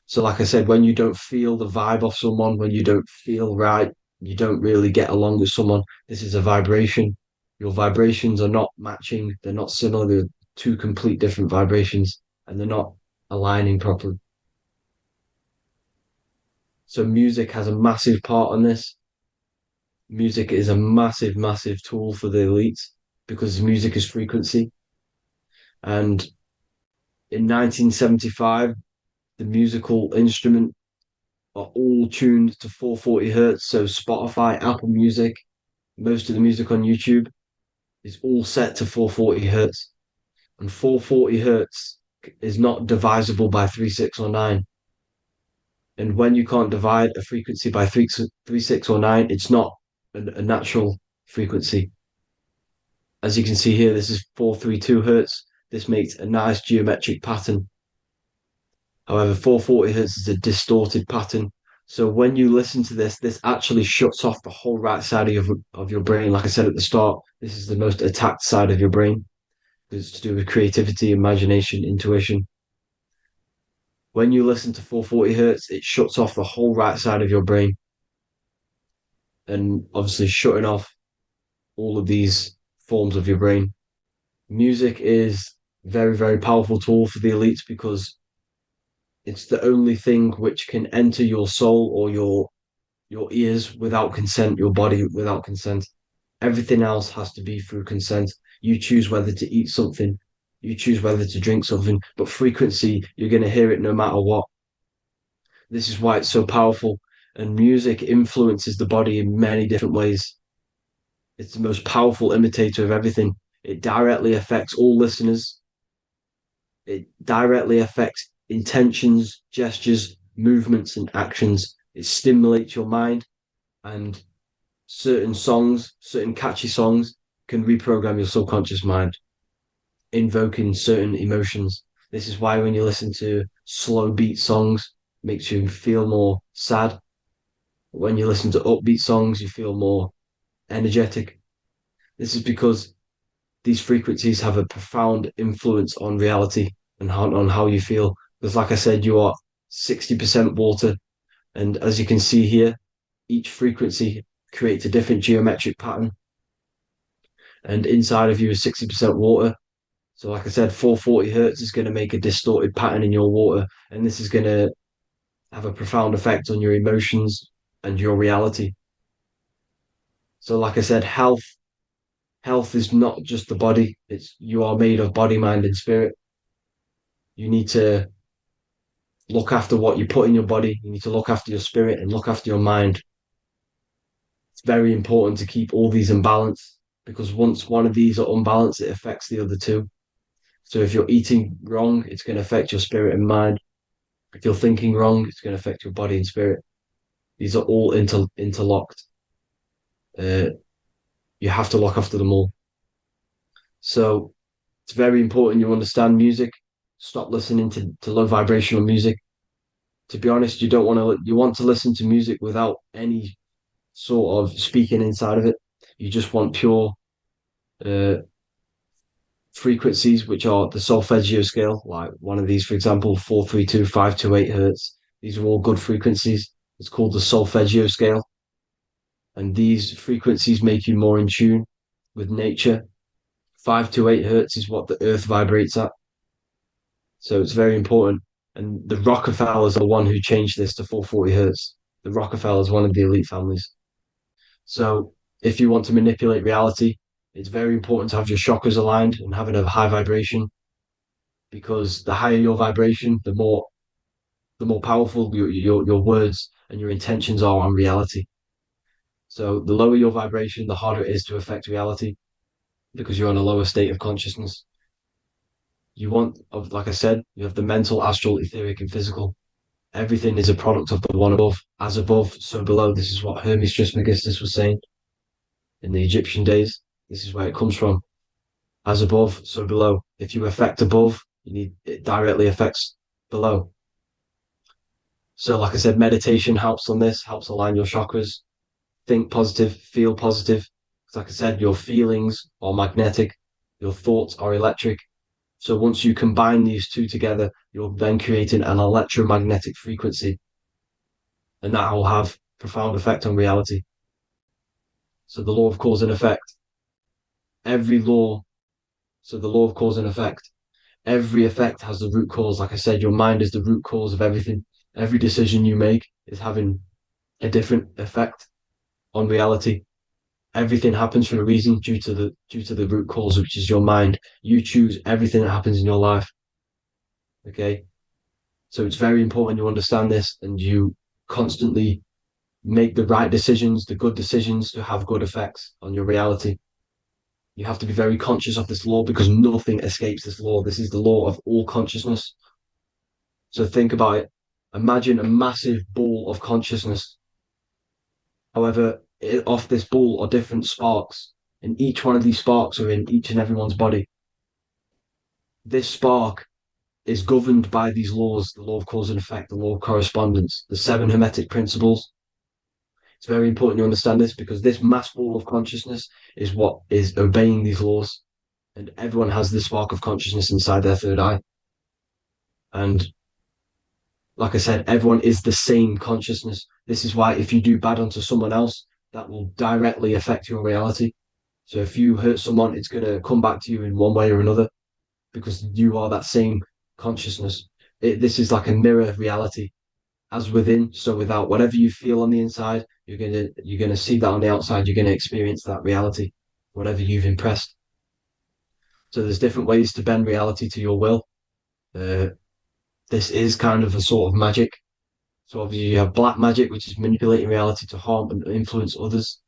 So, like I said, when you don't feel the vibe of someone, when you don't feel right, you don't really get along with someone, this is a vibration. Your vibrations are not matching, they're not similar, they're two complete different vibrations, and they're not aligning properly. So music has a massive part on this. Music is a massive, massive tool for the elites because music is frequency. And in 1975, the musical instrument are all tuned to 440 hertz. So Spotify, Apple Music, most of the music on YouTube is all set to 440 hertz. And 440 hertz is not divisible by 3, 6, or 9. And when you can't divide a frequency by 3, 6, or 9, it's not a natural frequency. As you can see here, this is 432 hertz. This makes a nice geometric pattern. However, 440 hertz is a distorted pattern. So when you listen to this actually shuts off the whole right side of your brain. Like I said at the start, this is the most attacked side of your brain. It's to do with creativity, imagination, intuition. When you listen to 440 hertz, it shuts off the whole right side of your brain, and obviously shutting off all of these forms of your brain. Music is very, very powerful tool for the elites because it's the only thing which can enter your soul or your ears without consent, your body without consent. Everything else has to be through consent. You choose whether to eat something, you choose whether to drink something, but frequency, you're going to hear it no matter what. This is why it's so powerful. And music influences the body in many different ways. It's the most powerful imitator of everything. It directly affects all listeners. It directly affects intentions, gestures, movements, and actions. It stimulates your mind, and certain songs, certain catchy songs, can reprogram your subconscious mind, invoking certain emotions. This is why when you listen to slow beat songs, it makes you feel more sad. When you listen to upbeat songs, you feel more energetic. This is because these frequencies have a profound influence on reality and on how you feel. Because, like I said, you are 60% water. And as you can see here, each frequency creates a different geometric pattern. And inside of you is 60% water. So, like I said, 440 hertz is going to make a distorted pattern in your water. And this is going to have a profound effect on your emotions and your reality. So, like I said, health is not just the body. It's you are made of body, mind, and spirit. You need to look after what you put in your body. You need to look after your spirit and look after your mind. It's very important to keep all these in balance because once one of these are unbalanced, it affects the other two. So if you're eating wrong, it's going to affect your spirit and mind. If you're thinking wrong, it's going to affect your body and spirit. These are all interlocked. You have to look after them all. So it's very important you understand music. Stop listening to low vibrational music. To be honest, you want to listen to music without any sort of speaking inside of it. You just want pure uh, frequencies, which are the solfeggio scale, like one of these, for example, 432, 528 hertz. These are all good frequencies. It's called the solfeggio scale. And these frequencies make you more in tune with nature. 528 hertz is what the earth vibrates at. So it's very important. And the Rockefellers are the one who changed this to 440 hertz. The Rockefellers, one of the elite families. So if you want to manipulate reality, it's very important to have your chakras aligned and having a high vibration, because the higher your vibration, the more powerful your words and your intentions are on reality. So the lower your vibration, the harder it is to affect reality because you're on a lower state of consciousness. Like I said, you have the mental, astral, etheric, and physical. Everything is a product of the one above. As above, so below. This is what Hermes Trismegistus was saying in the Egyptian days. This is where it comes from. As above, so below. If you affect above, it directly affects below. So, like I said, meditation helps on this, helps align your chakras. Think positive, feel positive. Like I said, your feelings are magnetic, your thoughts are electric. So once you combine these two together, you're then creating an electromagnetic frequency, and that will have profound effect on reality. So the law of cause and effect. The law of cause and effect. Every effect has the root cause. Like I said, your mind is the root cause of everything. Every decision you make is having a different effect on reality. Everything happens for a reason due to the root cause, which is your mind. You choose everything that happens in your life. Okay. So it's very important you understand this and you constantly make the right decisions, the good decisions to have good effects on your reality. You have to be very conscious of this law because nothing escapes this law. This is the law of all consciousness. So think about it. Imagine a massive ball of consciousness. However, off this ball are different sparks, and each one of these sparks are in each and everyone's body. This spark is governed by these laws, the law of cause and effect, the law of correspondence, the seven hermetic principles. It's very important you understand this because this mass ball of consciousness is what is obeying these laws. And everyone has this spark of consciousness inside their third eye. And like I said, everyone is the same consciousness. This is why if you do bad onto someone else, that will directly affect your reality. So if you hurt someone, it's going to come back to you in one way or another because you are that same consciousness. This is like a mirror reality. As within, so without. Whatever you feel on the inside, you're gonna see that on the outside. You're gonna experience that reality, whatever you've impressed. So there's different ways to bend reality to your will. This is kind of a sort of magic. So obviously you have black magic, which is manipulating reality to harm and influence others,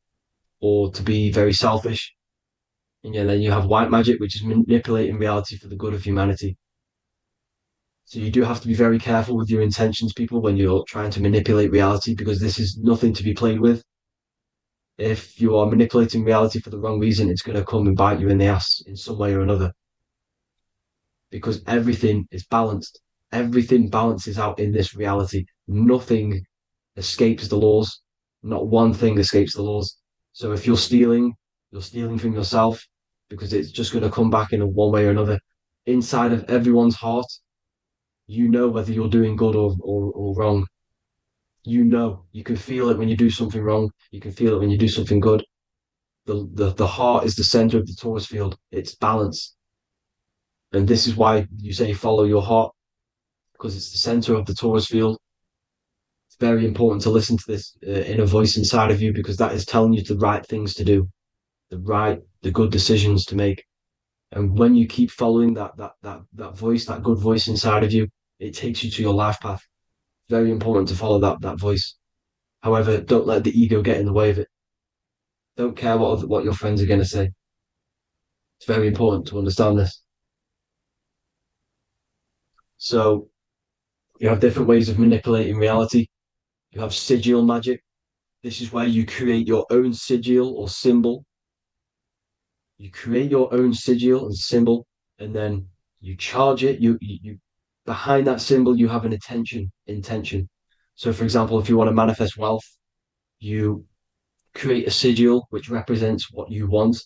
or to be very selfish. And then you have white magic, which is manipulating reality for the good of humanity. So you do have to be very careful with your intentions, people, when you're trying to manipulate reality, because this is nothing to be played with. If you are manipulating reality for the wrong reason, it's going to come and bite you in the ass in some way or another. Because everything is balanced. Everything balances out in this reality. Nothing escapes the laws. Not one thing escapes the laws. So if you're stealing from yourself because it's just going to come back in one way or another. Inside of everyone's heart, you know whether you're doing good or wrong. You know, you can feel it when you do something wrong. You can feel it when you do something good. The heart is the center of the torus field. It's balance. And this is why you say follow your heart, because it's the center of the torus field. It's very important to listen to this inner voice inside of you, because that is telling you the right things to do, the good decisions to make. And when you keep following that voice, that good voice inside of you, it takes you to your life path. Very important to follow that voice. However, don't let the ego get in the way of it. Don't care what your friends are going to say. It's very important to understand this. So you have different ways of manipulating reality. You have sigil magic. This is where you create your own sigil or symbol. You create your own sigil and symbol, and then you charge it. You behind that symbol, you have an intention. So, for example, if you want to manifest wealth, you create a sigil which represents what you want.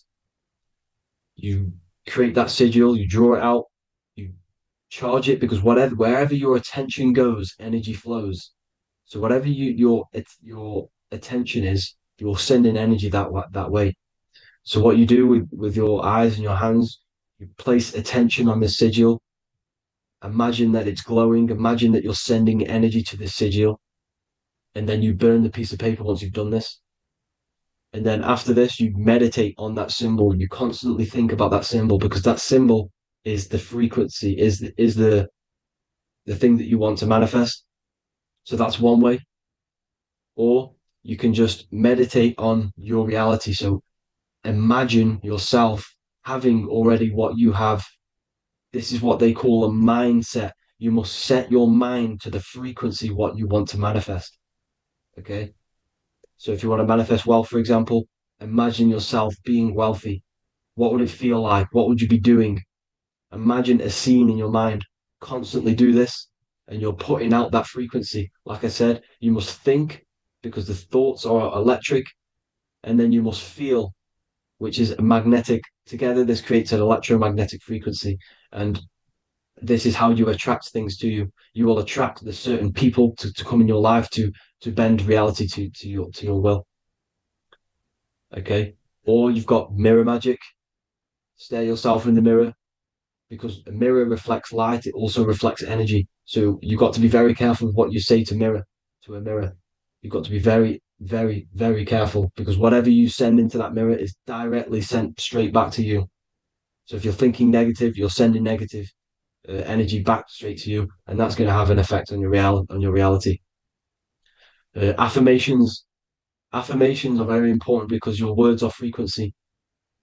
You create that sigil, you draw it out, you charge it, because wherever your attention goes, energy flows. So whatever your attention is, you're sending energy that way. So what you do with your eyes and your hands, you place attention on the sigil. Imagine that it's glowing. Imagine that you're sending energy to the sigil. And then you burn the piece of paper once you've done this. And then after this, you meditate on that symbol. You constantly think about that symbol, because that symbol is the frequency, is the thing that you want to manifest. So that's one way. Or you can just meditate on your reality. So imagine yourself having already what you have. This is what they call a mindset. You must set your mind to the frequency what you want to manifest. Okay? So if you want to manifest wealth, for example, imagine yourself being wealthy. What would it feel like? What would you be doing? Imagine a scene in your mind. Constantly do this, and you're putting out that frequency. Like I said, you must think, because the thoughts are electric, and then you must feel, which is magnetic. Together, this creates an electromagnetic frequency, and this is how you attract things to you. You will attract the certain people to come in your life to bend reality to your will. Okay? Or you've got mirror magic. Stare yourself in the mirror, because a mirror reflects light. It also reflects energy. So you've got to be very careful with what you say to a mirror. You've got to be very, very, very careful, because whatever you send into that mirror is directly sent straight back to you. So if you're thinking negative, you're sending negative energy back straight to you, and that's going to have an effect on your reality. Affirmations are very important, because your words are frequency,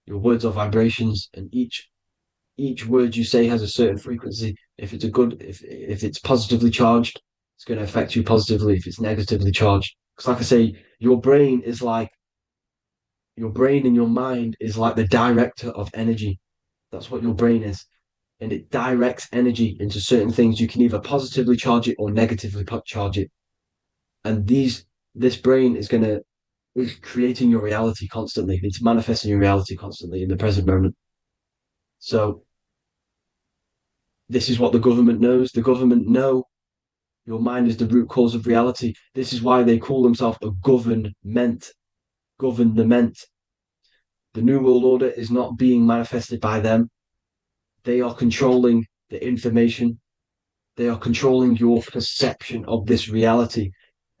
your words are vibrations, and each word you say has a certain frequency. If it's positively charged, it's going to affect you positively. If it's negatively charged, because like I say, your brain and your mind is like the director of energy. That's what your brain is. and it directs energy into certain things. You can either positively charge it or negatively charge it. And this brain is creating your reality constantly. It's manifesting your reality constantly in the present moment. So this is what the government knows. The government know your mind is the root cause of reality. This is why they call themselves a government. Government. The New World Order is not being manifested by them. They are controlling the information. They are controlling your perception of this reality.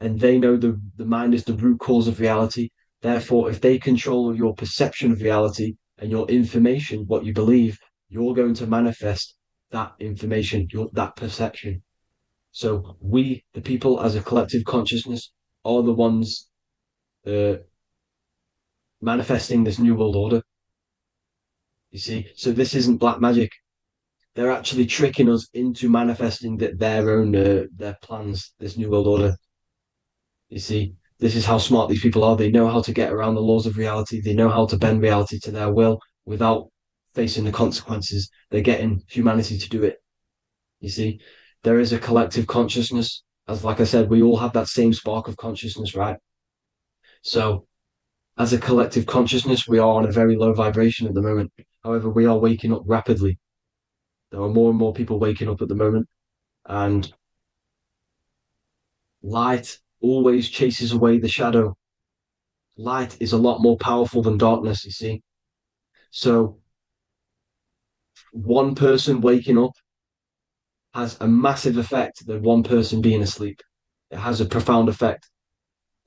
And they know the mind is the root cause of reality. Therefore, if they control your perception of reality and your information, what you believe, you're going to manifest that information, that perception. So we, the people as a collective consciousness, are the ones manifesting this New World Order. You see, so this isn't black magic. They're actually tricking us into manifesting their own their plans, this New World Order. You see, this is how smart these people are. They know how to get around the laws of reality. They know how to bend reality to their will without facing the consequences. They're getting humanity to do it. You see, there is a collective consciousness. As like I said, we all have that same spark of consciousness, right? So as a collective consciousness, we are on a very low vibration at the moment. However, we are waking up rapidly. There are more and more people waking up at the moment, and light always chases away the shadow. Light is a lot more powerful than darkness, you see. So one person waking up has a massive effect than one person being asleep. It has a profound effect.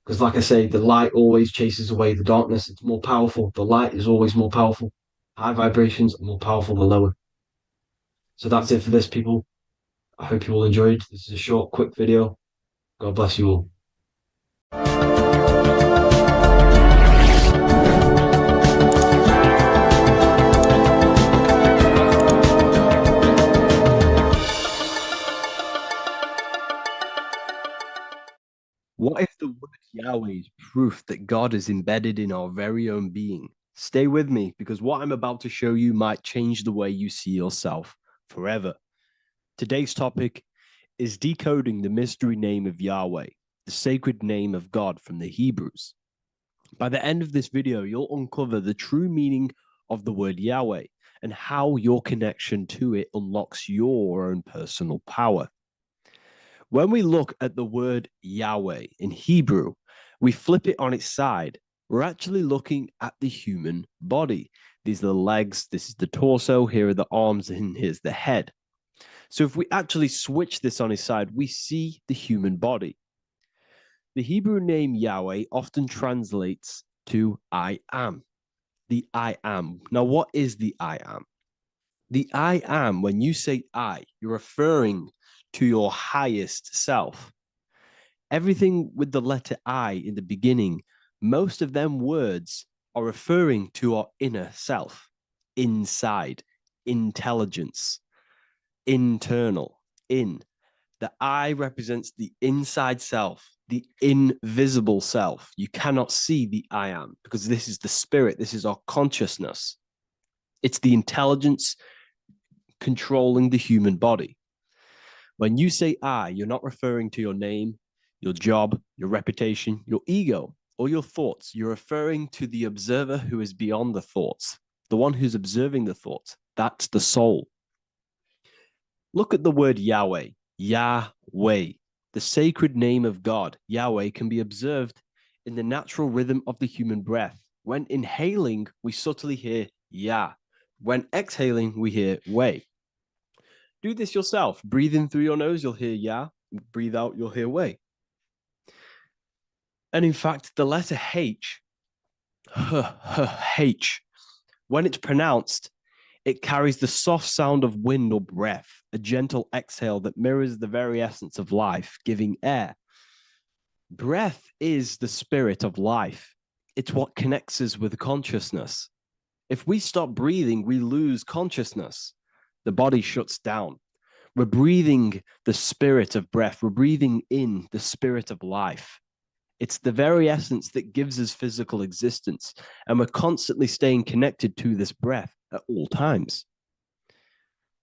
Because like I say, the light always chases away the darkness. It's more powerful. The light is always more powerful. High vibrations are more powerful than lower. So that's it for this, people. I hope you all enjoyed. This is a short, quick video. God bless you all. What if the word Yahweh is proof that God is embedded in our very own being? Stay with me, because what I'm about to show you might change the way you see yourself forever. Today's topic is decoding the mystery name of Yahweh, the sacred name of God from the Hebrews. By the end of this video, you'll uncover the true meaning of the word Yahweh and how your connection to it unlocks your own personal power. When we look at the word Yahweh in Hebrew, we flip it on its side. We're actually looking at the human body. These are the legs, this is the torso, here are the arms, and here's the head. So if we actually switch this on its side, we see the human body. The Hebrew name Yahweh often translates to I am. The I am. Now, what is the I am? The I am, when you say I, you're referring to your highest self. Everything with the letter I in the beginning, most of them words are referring to our inner self, inside, intelligence, internal, in. The I represents the inside self, the invisible self. You cannot see the I am because this is the spirit, this is our consciousness. It's the intelligence controlling the human body. When you say I, you're not referring to your name, your job, your reputation, your ego, or your thoughts. You're referring to the observer who is beyond the thoughts, the one who's observing the thoughts. That's the soul. Look at the word Yahweh, Yahweh, the sacred name of God. Yahweh can be observed in the natural rhythm of the human breath. When inhaling, we subtly hear Yah. When exhaling, we hear Way. Do this yourself. Breathe in through your nose, you'll hear Yah. Breathe out, you'll hear Way. And in fact, the letter H, when it's pronounced, it carries the soft sound of wind or breath, a gentle exhale that mirrors the very essence of life, giving air. Breath is the spirit of life. It's what connects us with consciousness. If we stop breathing, we lose consciousness. The body shuts down. We're breathing the spirit of breath. We're breathing in the spirit of life. It's the very essence that gives us physical existence, and we're constantly staying connected to this breath at all times.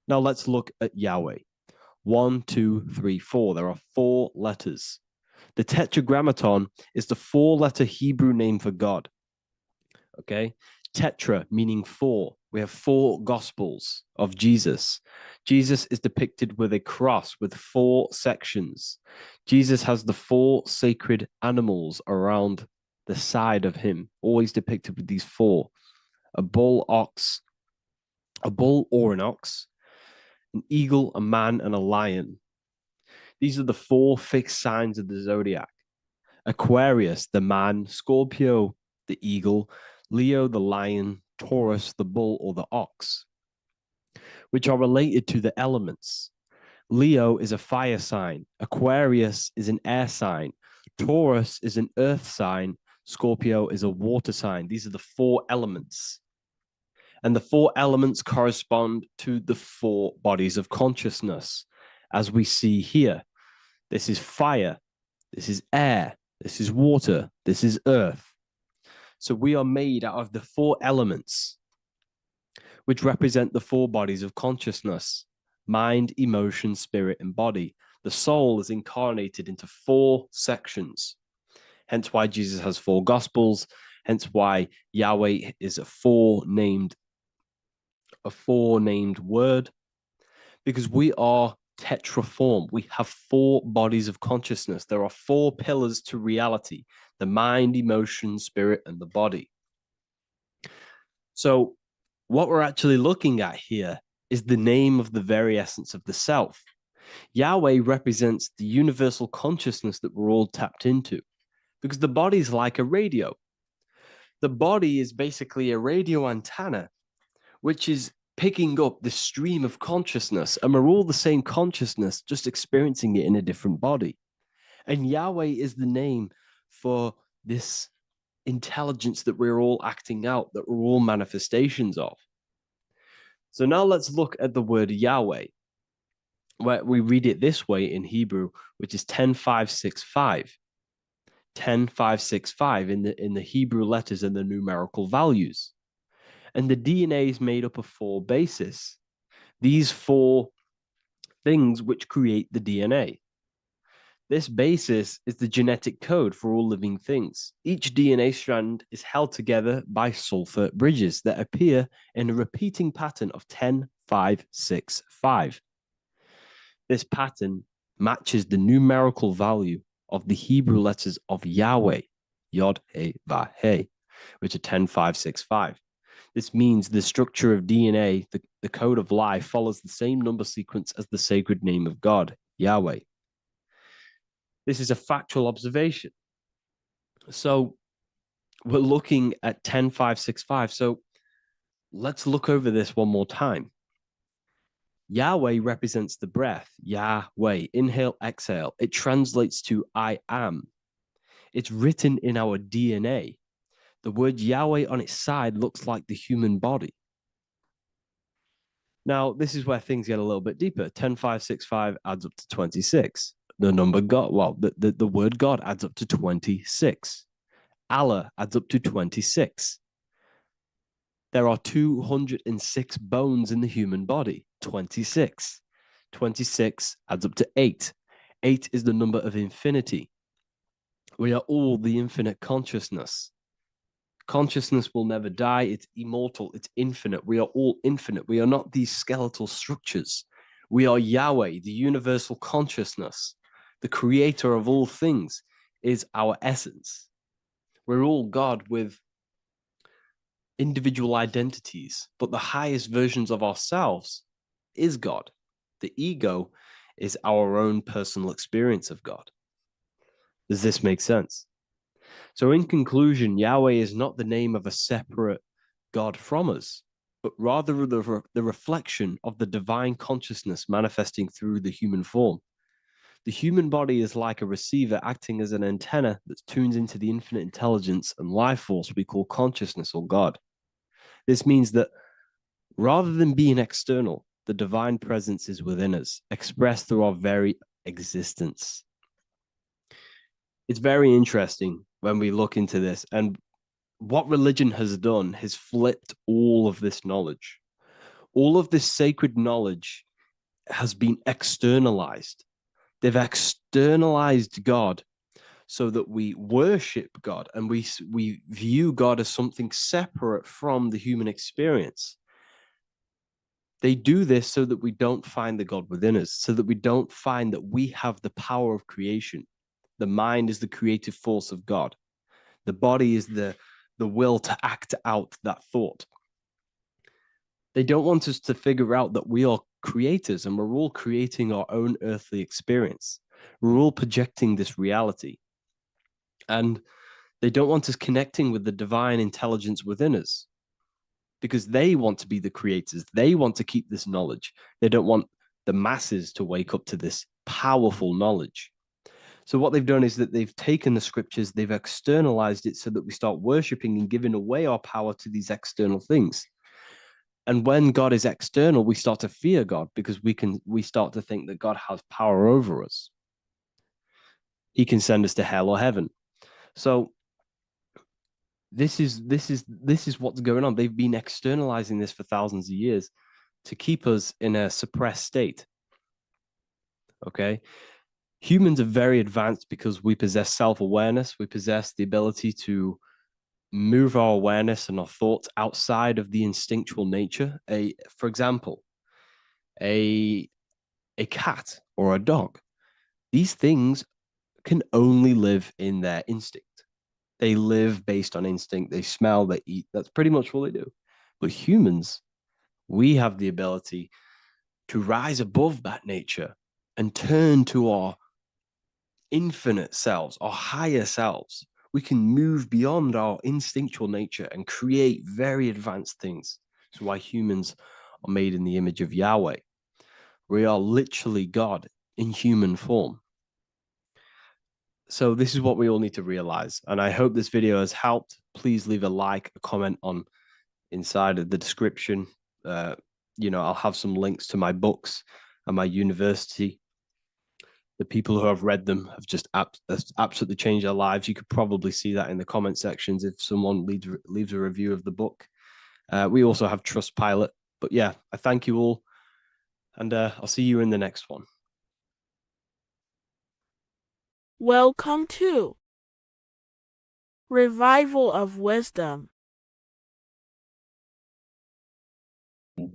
Now let's look at Yahweh. 1, 2, 3, 4. There are 4 letters. The Tetragrammaton is the 4-letter Hebrew name for God. Okay? Tetra meaning 4. We have 4 gospels of Jesus. Jesus is depicted with a cross with 4 sections. Jesus has the 4 sacred animals around the side of him, always depicted with these 4. A bull or an ox, an eagle, a man, and a lion. These are the 4 fixed signs of the zodiac. Aquarius, the man; Scorpio, the eagle; Leo, the lion; Taurus, the bull or the ox, which are related to the elements. Leo is a fire sign. Aquarius is an air sign. Taurus is an earth sign. Scorpio is a water sign. These are the 4 elements. And the 4 elements correspond to the 4 bodies of consciousness, as we see here. This is fire. This is air. This is water. This is earth. So we are made out of the 4 elements, which represent the 4 bodies of consciousness: mind, emotion, spirit, and body. The soul is incarnated into 4 sections. Hence why Jesus has 4 gospels. Hence why Yahweh is a 4-named word, because we are tetraform. We have 4 bodies of consciousness. There are 4 pillars to reality: the mind, emotion, spirit, and the body. So what we're actually looking at here is the name of the very essence of the self. Yahweh represents the universal consciousness that we're all tapped into, because the body is like a radio. The body is basically a radio antenna, which is picking up the stream of consciousness, and we're all the same consciousness, just experiencing it in a different body. And Yahweh is the name for this intelligence that we're all acting out, that we're all manifestations of. So now let's look at the word Yahweh, where we read it this way in Hebrew, which is 10565. 10565 in the Hebrew letters and the numerical values. And the DNA is made up of 4 bases. These 4 things which create the DNA. This basis is the genetic code for all living things. Each DNA strand is held together by sulfur bridges that appear in a repeating pattern of 10565. This pattern matches the numerical value of the Hebrew letters of Yahweh, Yod, He, Va, He, which are 10565. This means the structure of DNA, the code of life, follows the same number sequence as the sacred name of God, Yahweh. This is a factual observation. So we're looking at 10565. So let's look over this one more time. Yahweh represents the breath, Yahweh, inhale, exhale. It translates to I am. It's written in our DNA. The word Yahweh on its side looks like the human body. Now, this is where things get a little bit deeper. 10565 adds up to 26. The number God, well, the word God adds up to 26. Allah adds up to 26. There are 206 bones in the human body, 26. 26 adds up to 8. 8 is the number of infinity. We are all the infinite consciousness. Consciousness will never die. It's immortal. It's infinite. We are all infinite. We are not these skeletal structures. We are Yahweh, the universal consciousness. The creator of all things is our essence. We're all God with individual identities, but the highest versions of ourselves is God. The ego is our own personal experience of God. Does this make sense? So in conclusion, Yahweh is not the name of a separate God from us, but rather the reflection of the divine consciousness manifesting through the human form. The human body is like a receiver acting as an antenna that tunes into the infinite intelligence and life force we call consciousness or God. This means that rather than being external, the divine presence is within us, expressed through our very existence. It's very interesting when we look into this, and what religion has done has flipped all of this knowledge. All of this sacred knowledge has been externalized. They've externalized God so that we worship God and we view God as something separate from the human experience. They do this so that we don't find the God within us, so that we don't find that we have the power of creation. The mind is the creative force of God. The body is the will to act out that thought. They don't want us to figure out that we are creators and we're all creating our own earthly experience. We're all projecting this reality. And they don't want us connecting with the divine intelligence within us because they want to be the creators. They want to keep this knowledge. They don't want the masses to wake up to this powerful knowledge. So what they've done is that they've taken the scriptures, they've externalized it so that we start worshiping and giving away our power to these external things. And when God is external, we start to fear God because we start to think that God has power over us. He can send us to hell or heaven. So this is what's going on. They've been externalizing this for thousands of years to keep us in a suppressed state. Okay? Humans are very advanced because we possess self-awareness. We possess the ability to move our awareness and our thoughts outside of the instinctual nature. For example, a cat or a dog. These things can only live in their instinct. They live based on instinct. They smell, they eat. That's pretty much what they do. But humans, we have the ability to rise above that nature and turn to our infinite selves, our higher selves. We can move beyond our instinctual nature and create very advanced things. That's why humans are made in the image of Yahweh. We are literally God in human form. So this is what we all need to realize. And I hope this video has helped. Please leave a like, a comment on inside of the description. I'll have some links to my books and my university. The people who have read them have just absolutely changed their lives. You could probably see that in the comment sections if someone leaves a review of the book. We also have Trustpilot. But yeah, I thank you all. And I'll see you in the next one. Welcome to Revival of Wisdom.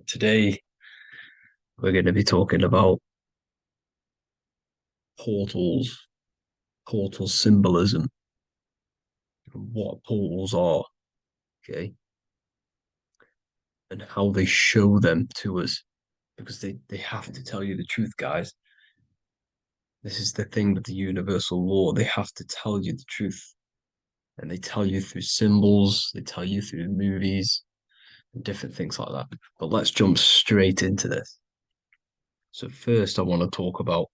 Today, we're going to be talking about portal symbolism, what portals are, okay, and how they show them to us, because they have to tell you the truth, guys. This is the thing with the universal law. They have to tell you the truth. And they tell you through symbols, they tell you through movies, and different things like that. But let's jump straight into this. So first, I want to talk about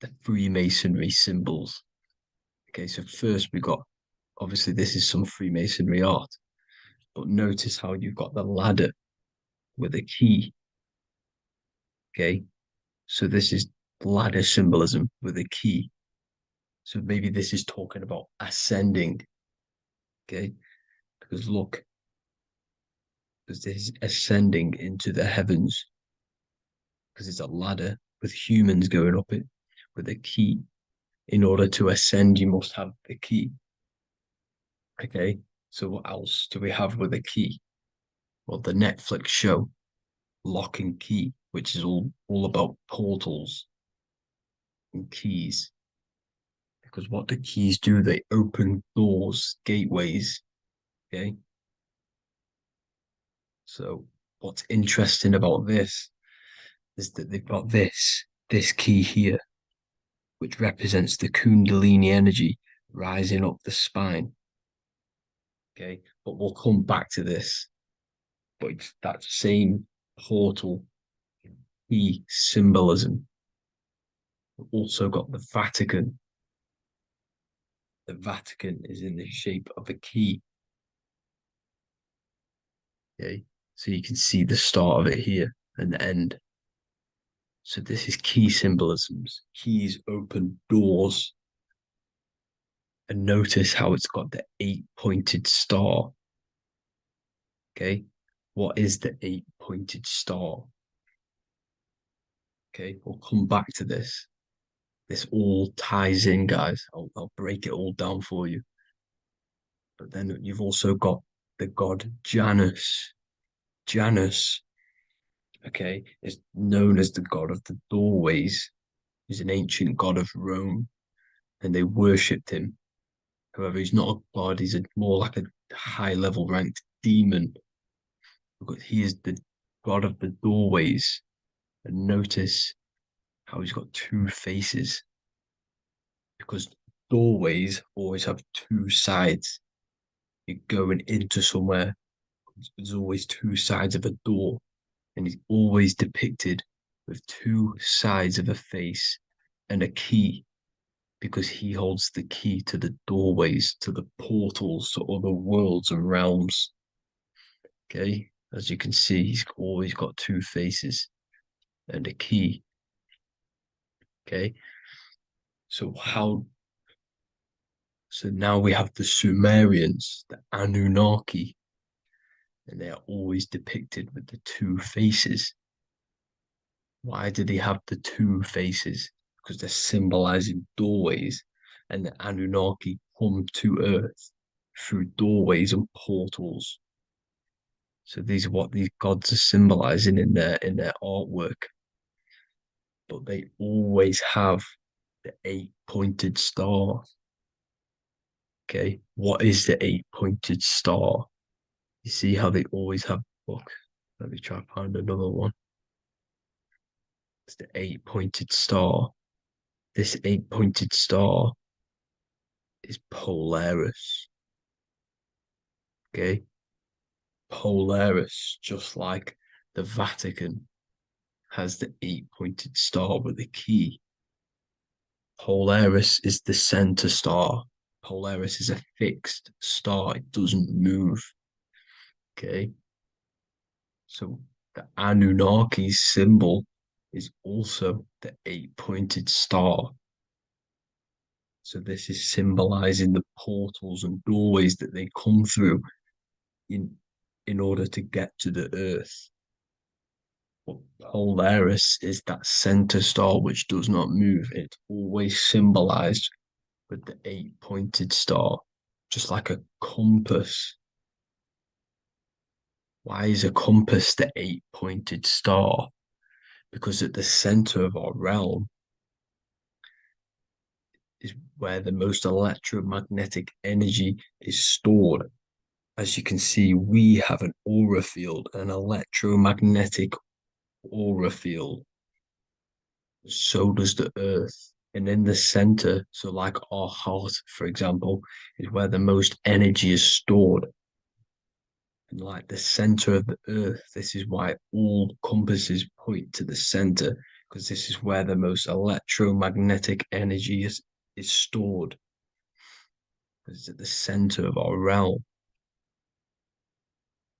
the Freemasonry symbols. Okay, so first we got, obviously this is some Freemasonry art, but notice how you've got the ladder with a key. Okay, so this is ladder symbolism with a key. So maybe this is talking about ascending. Okay, because look, because this is ascending into the heavens, because it's a ladder with humans going up it with a key. In order to ascend, you must have the key. Okay, so what else do we have with a key? Well, the Netflix show Lock and Key, which is all about portals and keys. Because what do keys do? They open doors, gateways. Okay. So what's interesting about this is that they've got this key here, which represents the Kundalini energy rising up the spine. Okay, but we'll come back to this. But it's that same portal key symbolism. We've also got the Vatican. The Vatican is in the shape of a key. Okay, so you can see the start of it here and the end. So this is key symbolisms. Keys open doors. And notice how it's got the 8-pointed star. Okay, what is the 8-pointed star? Okay, we'll come back to this. This all ties in, guys. I'll break it all down for you. But then you've also got the god Janus. Janus, okay, is known as the god of the doorways. He's an ancient god of Rome, and they worshipped him. However, he's not a god, he's more like a high-level ranked demon. Because he is the god of the doorways. And notice how he's got two faces. Because doorways always have two sides. You're going into somewhere, there's always two sides of a door, and he's always depicted with two sides of a face and a key, because he holds the key to the doorways, to the portals to other worlds and realms. Okay, as you can see, he's always got two faces and a key. Okay, so now we have the Sumerians, the Anunnaki, and they are always depicted with the two faces. Why do they have the two faces? Because they're symbolizing doorways, and the Anunnaki come to Earth through doorways and portals. So these are what these gods are symbolizing in their artwork. But they always have the 8-pointed star. Okay, what is the 8-pointed star? You see how they always have, look, let me try to find another one. It's the 8-pointed star. This 8-pointed star is Polaris. Okay, Polaris, just like the Vatican has the 8-pointed star with a key. Polaris is the center star. Polaris is a fixed star, it doesn't move. Okay, so the Anunnaki's symbol is also the 8-pointed star. So this is symbolizing the portals and doorways that they come through in order to get to the Earth. But Polaris is that center star which does not move. It's always symbolized with the 8-pointed star, just like a compass. Why is a compass the 8-pointed star? Because at the center of our realm is where the most electromagnetic energy is stored. As you can see, we have an aura field, an electromagnetic aura field. So does the Earth. And in the center, so like our heart, for example, is where the most energy is stored. And like the center of the Earth, this is why all compasses point to the center, because this is where the most electromagnetic energy is stored. It's at the center of our realm.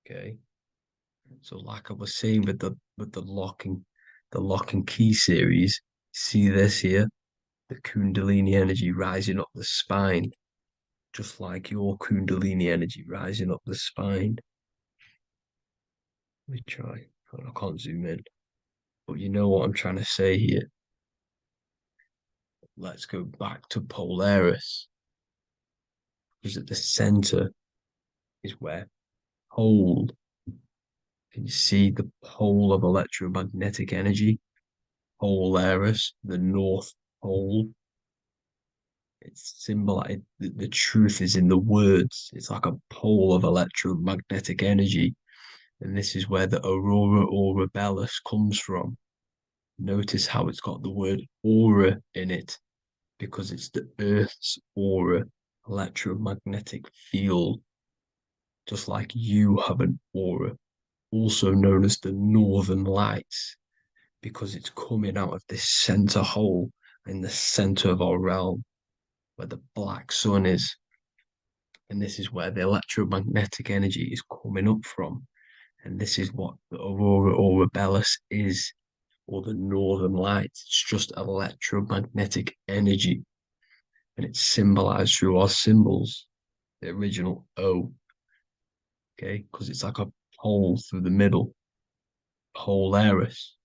Okay. So like I was saying with the lock and key series, see this here? The Kundalini energy rising up the spine, just like your Kundalini energy rising up the spine. Let me try. I can't zoom in. But you know what I'm trying to say here. Let's go back to Polaris. Because at the center is where pole. Can you see the pole of electromagnetic energy? Polaris, the North Pole. It's symbolized. The truth is in the words. It's like a pole of electromagnetic energy. And this is where the aurora borealis comes from. Notice how it's got the word aura in it, because it's the Earth's aura, electromagnetic field. Just like you have an aura, also known as the northern lights, because it's coming out of this center hole in the center of our realm, where the black sun is. And this is where the electromagnetic energy is coming up from. And this is what the aurora borealis is, or the northern lights. It's just electromagnetic energy. And it's symbolized through our symbols, the original O. Okay, because it's like a pole through the middle, Polaris.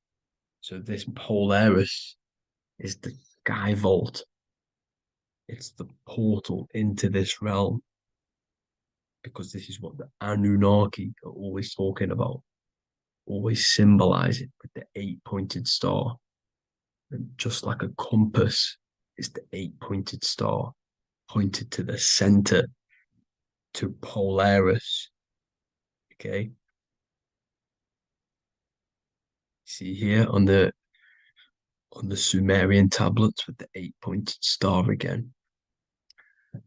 So this Polaris is the sky vault. It's the portal into this realm, because this is what the Anunnaki are always talking about, always symbolizing with the 8-pointed star. And just like a compass is the 8-pointed star pointed to the center, to Polaris. Okay. See here on the Sumerian tablets with the 8-pointed star again.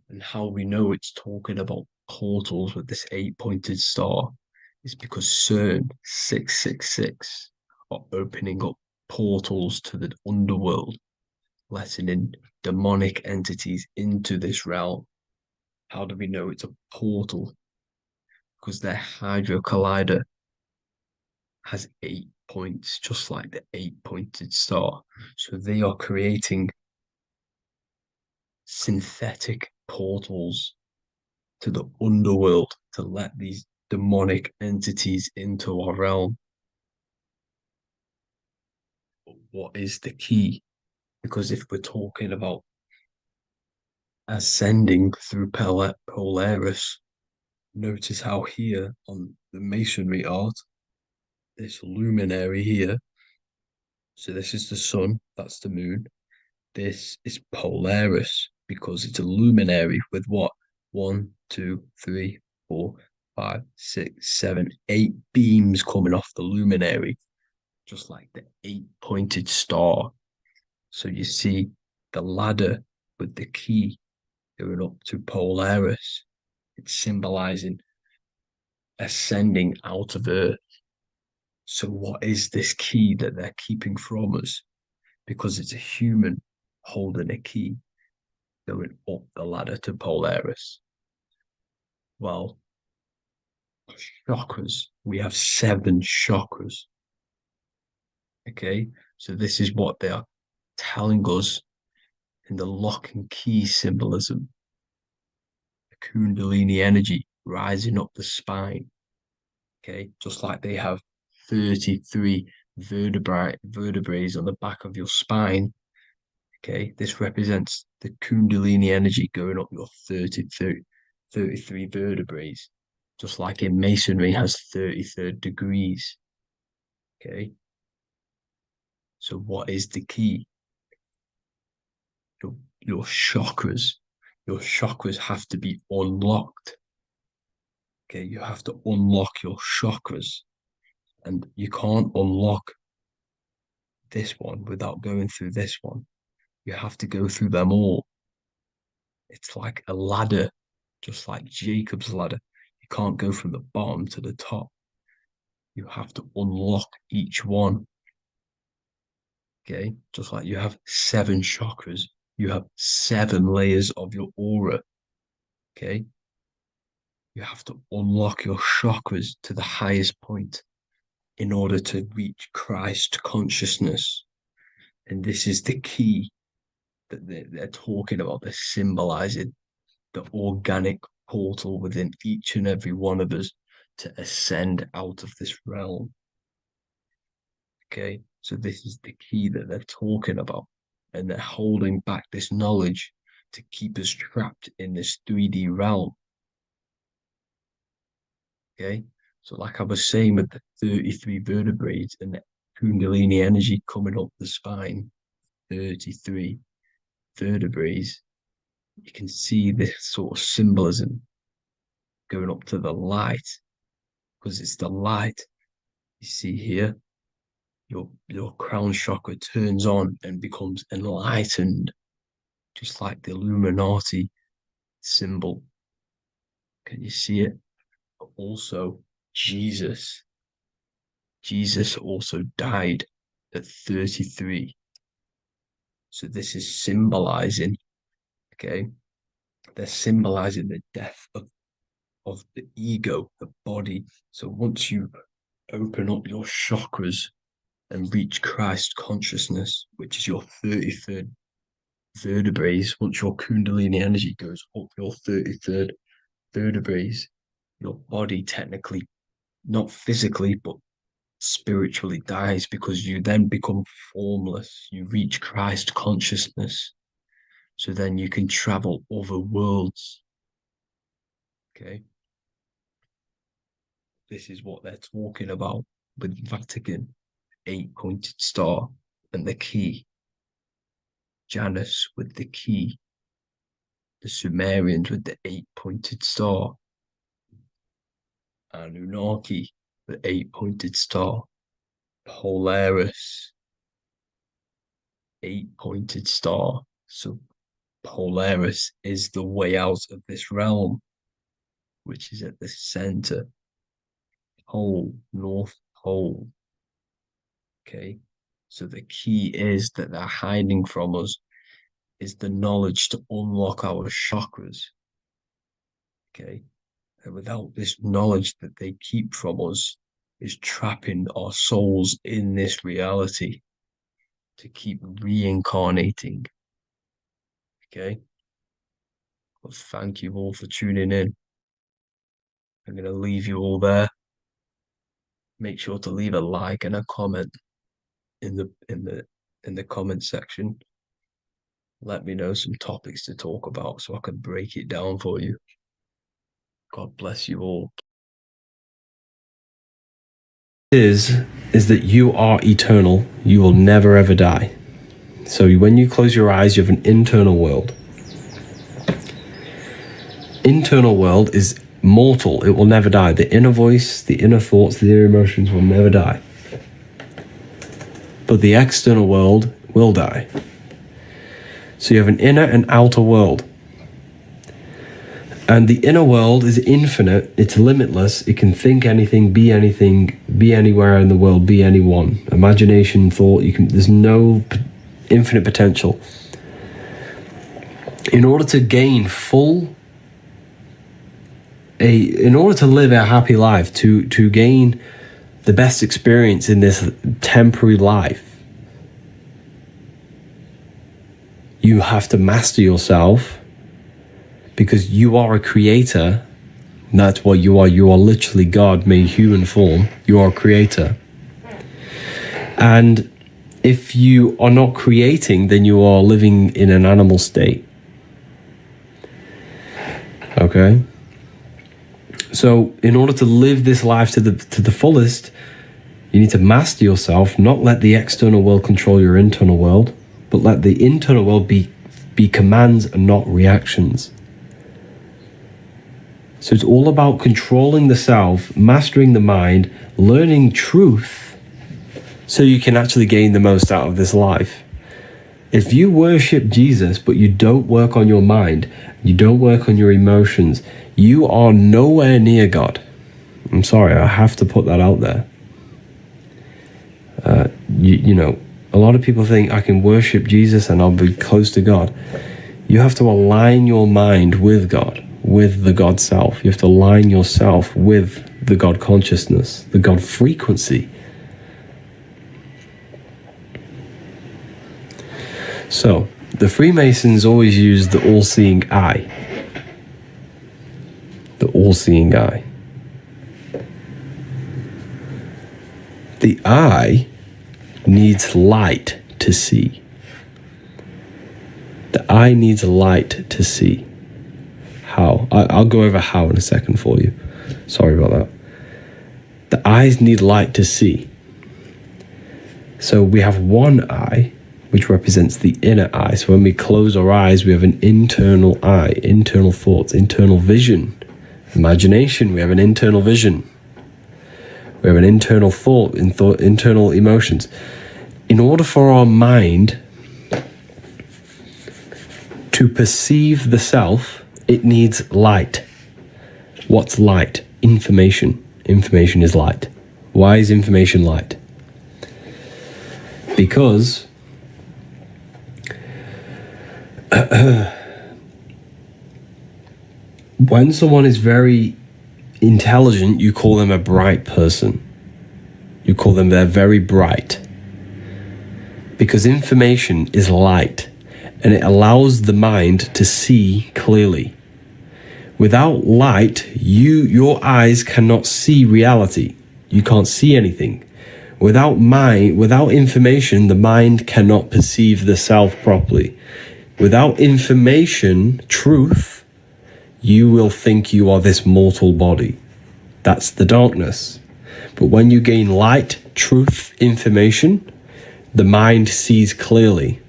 And how we know it's talking about portals with this 8-pointed star is because CERN 666 are opening up portals to the underworld, letting in demonic entities into this realm. How do we know it's a portal? Because their Hydro Collider has 8 points, just like the 8-pointed star. So they are creating synthetic portals to the underworld to let these demonic entities into our realm. But what is the key? Because if we're talking about ascending through Polaris, notice how here on the masonry art, this luminary here, so this is the sun, that's the moon, this is Polaris, because it's a luminary with what? 1, 2, 3, 4, 5, 6, 7, 8 beams coming off the luminary, just like the 8-pointed star. So you see the ladder with the key going up to Polaris. It's symbolizing ascending out of Earth. So what is this key that they're keeping from us? Because it's a human holding a key going up the ladder to Polaris. Well, chakras. We have 7 chakras. Okay, so this is what they are telling us in the lock and key symbolism. The Kundalini energy rising up the spine. Okay, just like they have 33 vertebrae on the back of your spine. Okay, this represents the Kundalini energy going up your 33 vertebrae, just like in masonry has 33rd degrees. Okay, so what is the key? Your chakras. Your chakras have to be unlocked. Okay, you have to unlock your chakras, and you can't unlock this one without going through this one. You have to go through them all. It's like a ladder, just like Jacob's ladder. You can't go from the bottom to the top. You have to unlock each one. Okay, just like you have 7 chakras, you have 7 layers of your aura. Okay, you have to unlock your chakras to the highest point in order to reach Christ consciousness. And this is the key that they're talking about. They're symbolizing the organic portal within each and every one of us to ascend out of this realm. Okay, so this is the key that they're talking about, and they're holding back this knowledge to keep us trapped in this 3D realm. Okay, so like I was saying with the 33 vertebrae and the Kundalini energy coming up the spine, 33 vertebrae, you can see this sort of symbolism going up to the light, because it's the light. You see here, your crown chakra turns on and becomes enlightened, just like the Illuminati symbol. Can you see it? But also Jesus also died at 33. So this is symbolizing, okay, they're symbolizing the death of the ego, the body. So once you open up your chakras and reach Christ consciousness, which is your 33rd vertebrae, once your Kundalini energy goes up your 33rd vertebrae, your body technically not physically, but spiritually dies, because you then become formless. You reach Christ consciousness. So then you can travel over worlds. Okay. This is what they're talking about with Vatican, 8-pointed star, and the key. Janus with the key. The Sumerians with the 8-pointed star. Anunnaki, the 8-pointed star. Polaris, 8-pointed star. So Polaris is the way out of this realm, which is at the center. Pole, North Pole. Okay, so the key is that they're hiding from us is the knowledge to unlock our chakras. Okay, and without this knowledge that they keep from us is trapping our souls in this reality to keep reincarnating. Okay, well, thank you all for tuning in. I'm going to leave you all there. Make sure to leave a like and a comment in the comment section. Let me know some topics to talk about so I can break it down for you. God bless you all. Is that you are eternal. You will never ever die. So when you close your eyes, you have an internal world. Internal world is mortal. It will never die. The inner voice, the inner thoughts, the inner emotions will never die. But the external world will die. So you have an inner and outer world. And the inner world is infinite, it's limitless, it can think anything, be anywhere in the world, be anyone. Imagination, thought, there's no infinite potential. In order to gain in order to live a happy life, to gain the best experience in this temporary life, you have to master yourself, because you are a creator. That's what you are. You are literally God made human form. You are a creator. And if you are not creating, then you are living in an animal state. Okay? So in order to live this life to the fullest, you need to master yourself, not let the external world control your internal world, but let the internal world be commands and not reactions. So it's all about controlling the self, mastering the mind, learning truth, so you can actually gain the most out of this life. If you worship Jesus, but you don't work on your mind, you don't work on your emotions, you are nowhere near God. I'm sorry, I have to put that out there. You know, a lot of people think I can worship Jesus and I'll be close to God. You have to align your mind with God, with the God self. You have to align yourself with the God consciousness, the God frequency. So, the Freemasons always use the all-seeing eye. The all-seeing eye. The eye needs light to see. The eye needs light to see. How? I'll go over how in a second for you. Sorry about that. The eyes need light to see. So we have one eye, which represents the inner eye. So when we close our eyes, we have an internal eye, internal thoughts, internal vision, imagination. We have an internal vision. We have an internal thought, internal emotions. In order for our mind to perceive the self, it needs light. What's light? Information. Information is light. Why is information light? Because when someone is very intelligent, you call them a bright person. You call them they're very bright. Because information is light, and it allows the mind to see clearly. Without light, your eyes cannot see reality. You can't see anything. Without information, the mind cannot perceive the self properly. Without information, truth, you will think you are this mortal body. That's the darkness. But when you gain light, truth, information, the mind sees clearly.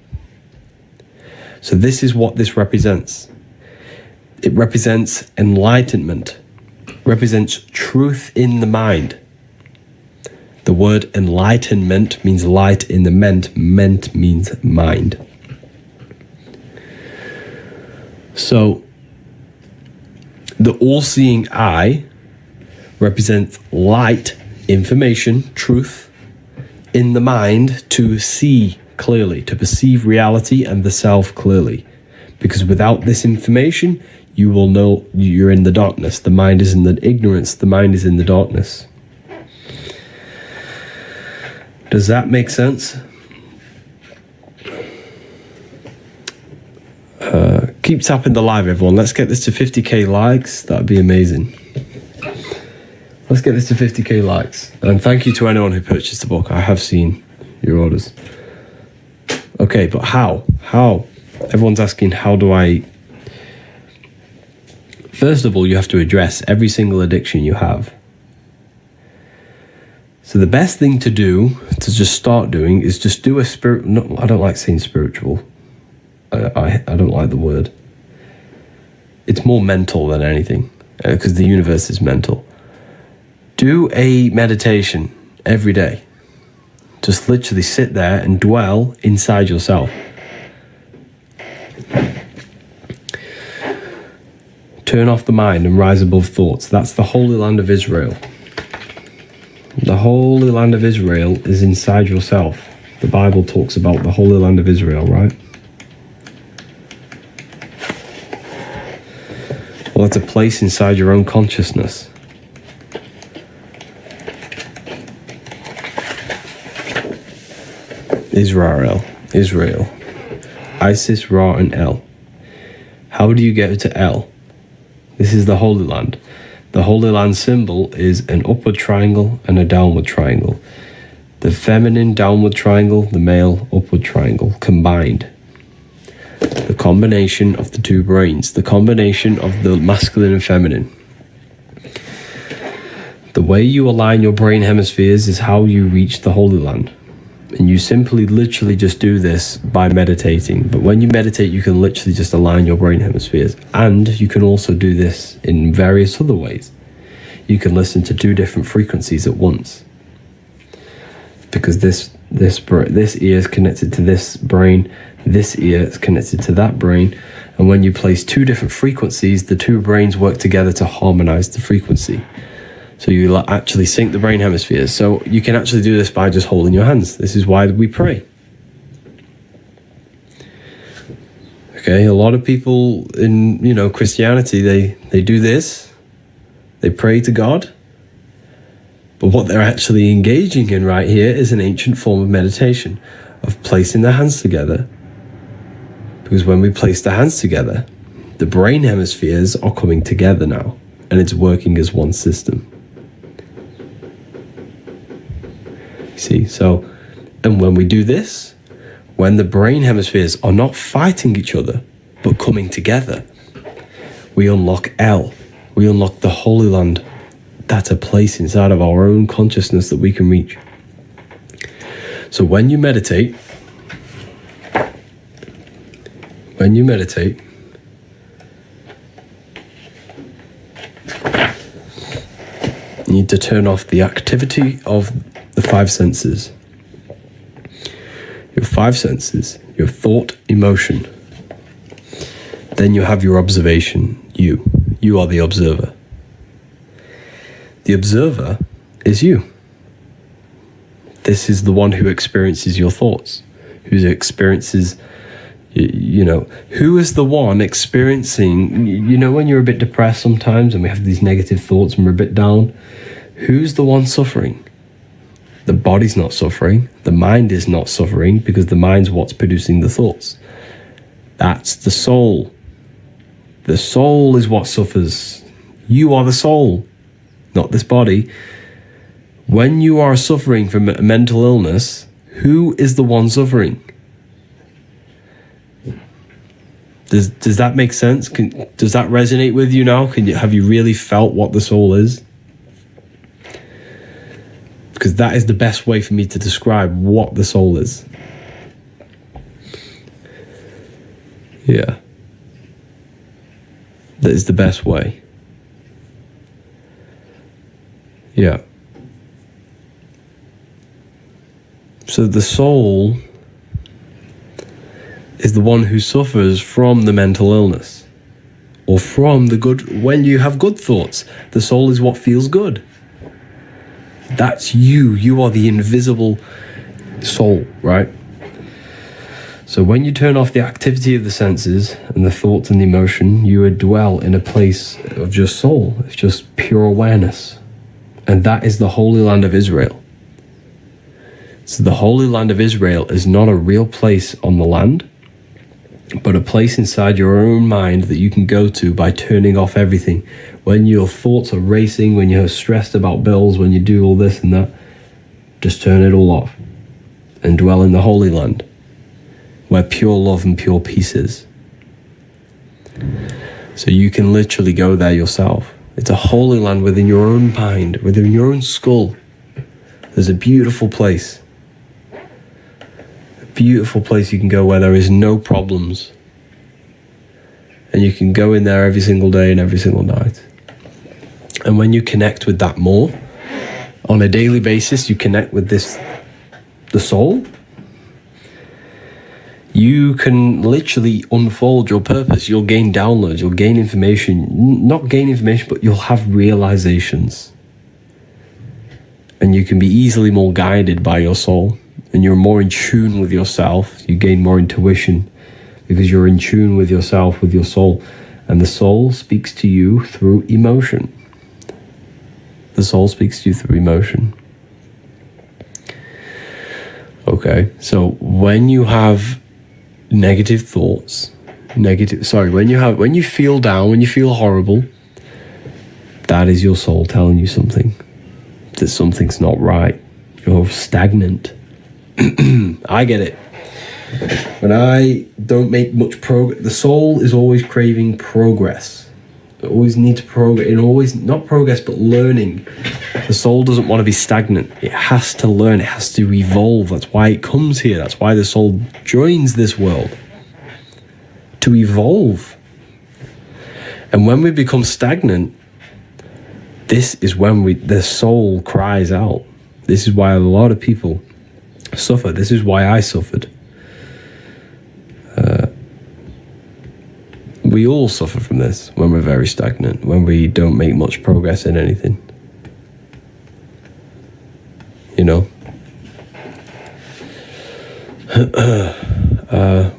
So this is what this represents. It represents enlightenment, represents truth in the mind. The word enlightenment means light in the ment means mind. So the all-seeing eye represents light, information, truth in the mind to see clearly, to perceive reality and the self clearly. Because without this information, you will know you're in the darkness. The mind is in the ignorance. The mind is in the darkness. Does that make sense? Keep tapping the live, everyone. Let's get this to 50k likes. That'd be amazing. Let's get this to 50k likes. And thank you to anyone who purchased the book. I have seen your orders. Okay, but how? How? Everyone's asking, how do I... First of all, you have to address every single addiction you have. So the best thing to do, to just start doing, is just do a spirit... No, I don't like saying spiritual. I don't like the word. It's more mental than anything, because the universe is mental. Do a meditation every day. Just literally sit there and dwell inside yourself. Turn off the mind and rise above thoughts. That's the Holy Land of Israel. The Holy Land of Israel is inside yourself. The Bible talks about the Holy Land of Israel, right? Well, it's a place inside your own consciousness. Israel, Isis, Ra, and El. How do you get to El? This is the Holy Land. The Holy Land symbol is an upward triangle and a downward triangle. The feminine downward triangle, the male upward triangle, combined. The combination of the two brains, the combination of the masculine and feminine. The way you align your brain hemispheres is how you reach the Holy Land. And you simply literally just do this by meditating. But when you meditate, you can literally just align your brain hemispheres. And you can also do this in various other ways. You can listen to 2 different frequencies at once. Because this ear is connected to this brain, this ear is connected to that brain. And when you place 2 different frequencies, the 2 brains work together to harmonize the frequency. So you actually sync the brain hemispheres. So you can actually do this by just holding your hands. This is why we pray. Okay, a lot of people in, Christianity, they do this. They pray to God. But what they're actually engaging in right here is an ancient form of meditation, of placing their hands together. Because when we place the hands together, the brain hemispheres are coming together now, and it's working as one system. See, and when we do this, when the brain hemispheres are not fighting each other, but coming together, we unlock El. We unlock the Holy Land. That's a place inside of our own consciousness that we can reach. So when you meditate, you need to turn off the activity of the 5 senses. Your 5 senses, your thought, emotion. Then you have your observation, you. You are the observer. The observer is you. This is the one who experiences your thoughts, who experiences, who is the one experiencing, when you're a bit depressed sometimes and we have these negative thoughts and we're a bit down, who's the one suffering? The body's not suffering. The mind is not suffering because the mind's what's producing the thoughts. That's the soul. The soul is what suffers. You are the soul, not this body. When you are suffering from a mental illness, who is the one suffering? Does that make sense? Does that resonate with you now? Have you really felt what the soul is? Because that is the best way for me to describe what the soul is. Yeah. That is the best way. Yeah. So the soul is the one who suffers from the mental illness, or from the good. When you have good thoughts, the soul is what feels good. That's you. You are the invisible soul, right? So when you turn off the activity of the senses and the thoughts and the emotion, you would dwell in a place of just soul, of just pure awareness. And that is the Holy Land of Israel. So the Holy Land of Israel is not a real place on the land, but a place inside your own mind that you can go to by turning off everything. When your thoughts are racing, when you're stressed about bills, when you do all this and that, just turn it all off and dwell in the Holy Land, where pure love and pure peace is. So you can literally go there yourself. It's a holy land within your own mind, within your own skull. There's a beautiful place. A beautiful place you can go where there is no problems. And you can go in there every single day and every single night. And when you connect with that more, on a daily basis, you connect with this, the soul, you can literally unfold your purpose. You'll gain downloads, you'll gain information. Not gain information, but you'll have realizations. And you can be easily more guided by your soul. And you're more in tune with yourself. You gain more intuition because you're in tune with yourself, with your soul. And the soul speaks to you through emotion. The soul speaks to you through emotion. Okay, so when you have negative thoughts, when you feel down, when you feel horrible, that is your soul telling you something, that something's not right. You're stagnant. I get it. When I don't make much progress, the soul is always craving progress. It always needs progress, and always not progress, but learning. The soul doesn't want to be stagnant. It has to learn. It has to evolve. That's why it comes here. That's why the soul joins this world, to evolve. And when we become stagnant, this is when the soul cries out. This is why a lot of people suffer. This is why I suffered. We all suffer from this when we're very stagnant, when we don't make much progress in anything. You know?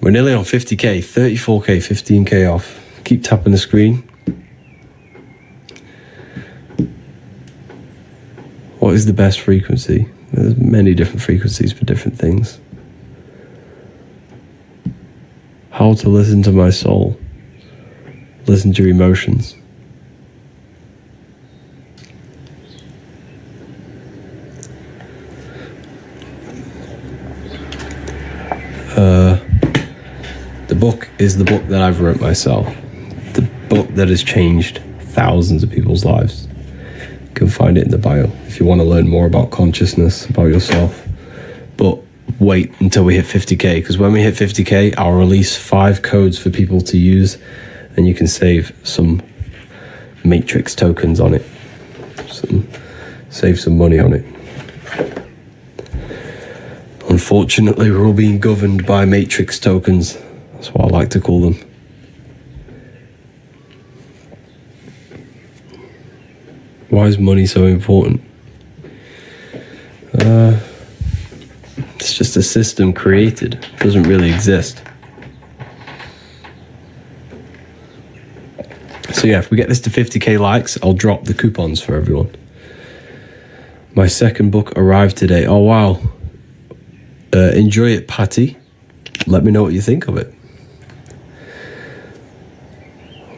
We're nearly on 50k, 34k, 15k off. Keep tapping the screen. What is the best frequency? There's many different frequencies for different things. How to listen to my soul. Listen to your emotions. The book is the book that I've wrote myself. The book that has changed thousands of people's lives. You can find it in the bio if you want to learn more about consciousness, about yourself. But wait until we hit 50k, because when we hit 50k, I'll release 5 codes for people to use, and you can save some matrix tokens on it. Save some money on it. Unfortunately, we're all being governed by matrix tokens. That's what I like to call them. Why is money so important? It's just a system created. It doesn't really exist. So yeah, if we get this to 50k likes, I'll drop the coupons for everyone. My second book arrived today. Oh wow. Enjoy it, Patty. Let me know what you think of it.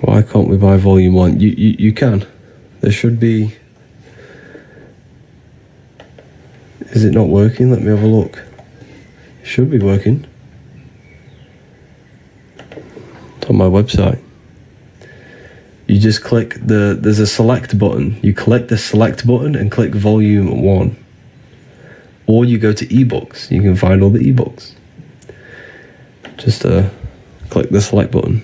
Why Why can't we buy volume 1? You can. There should be... Is it not working? Let me have a look. It should be working. It's on my website. You just click there's a select button. You click the select button and click volume 1. Or you go to ebooks. You can find all the ebooks. Just click the select button.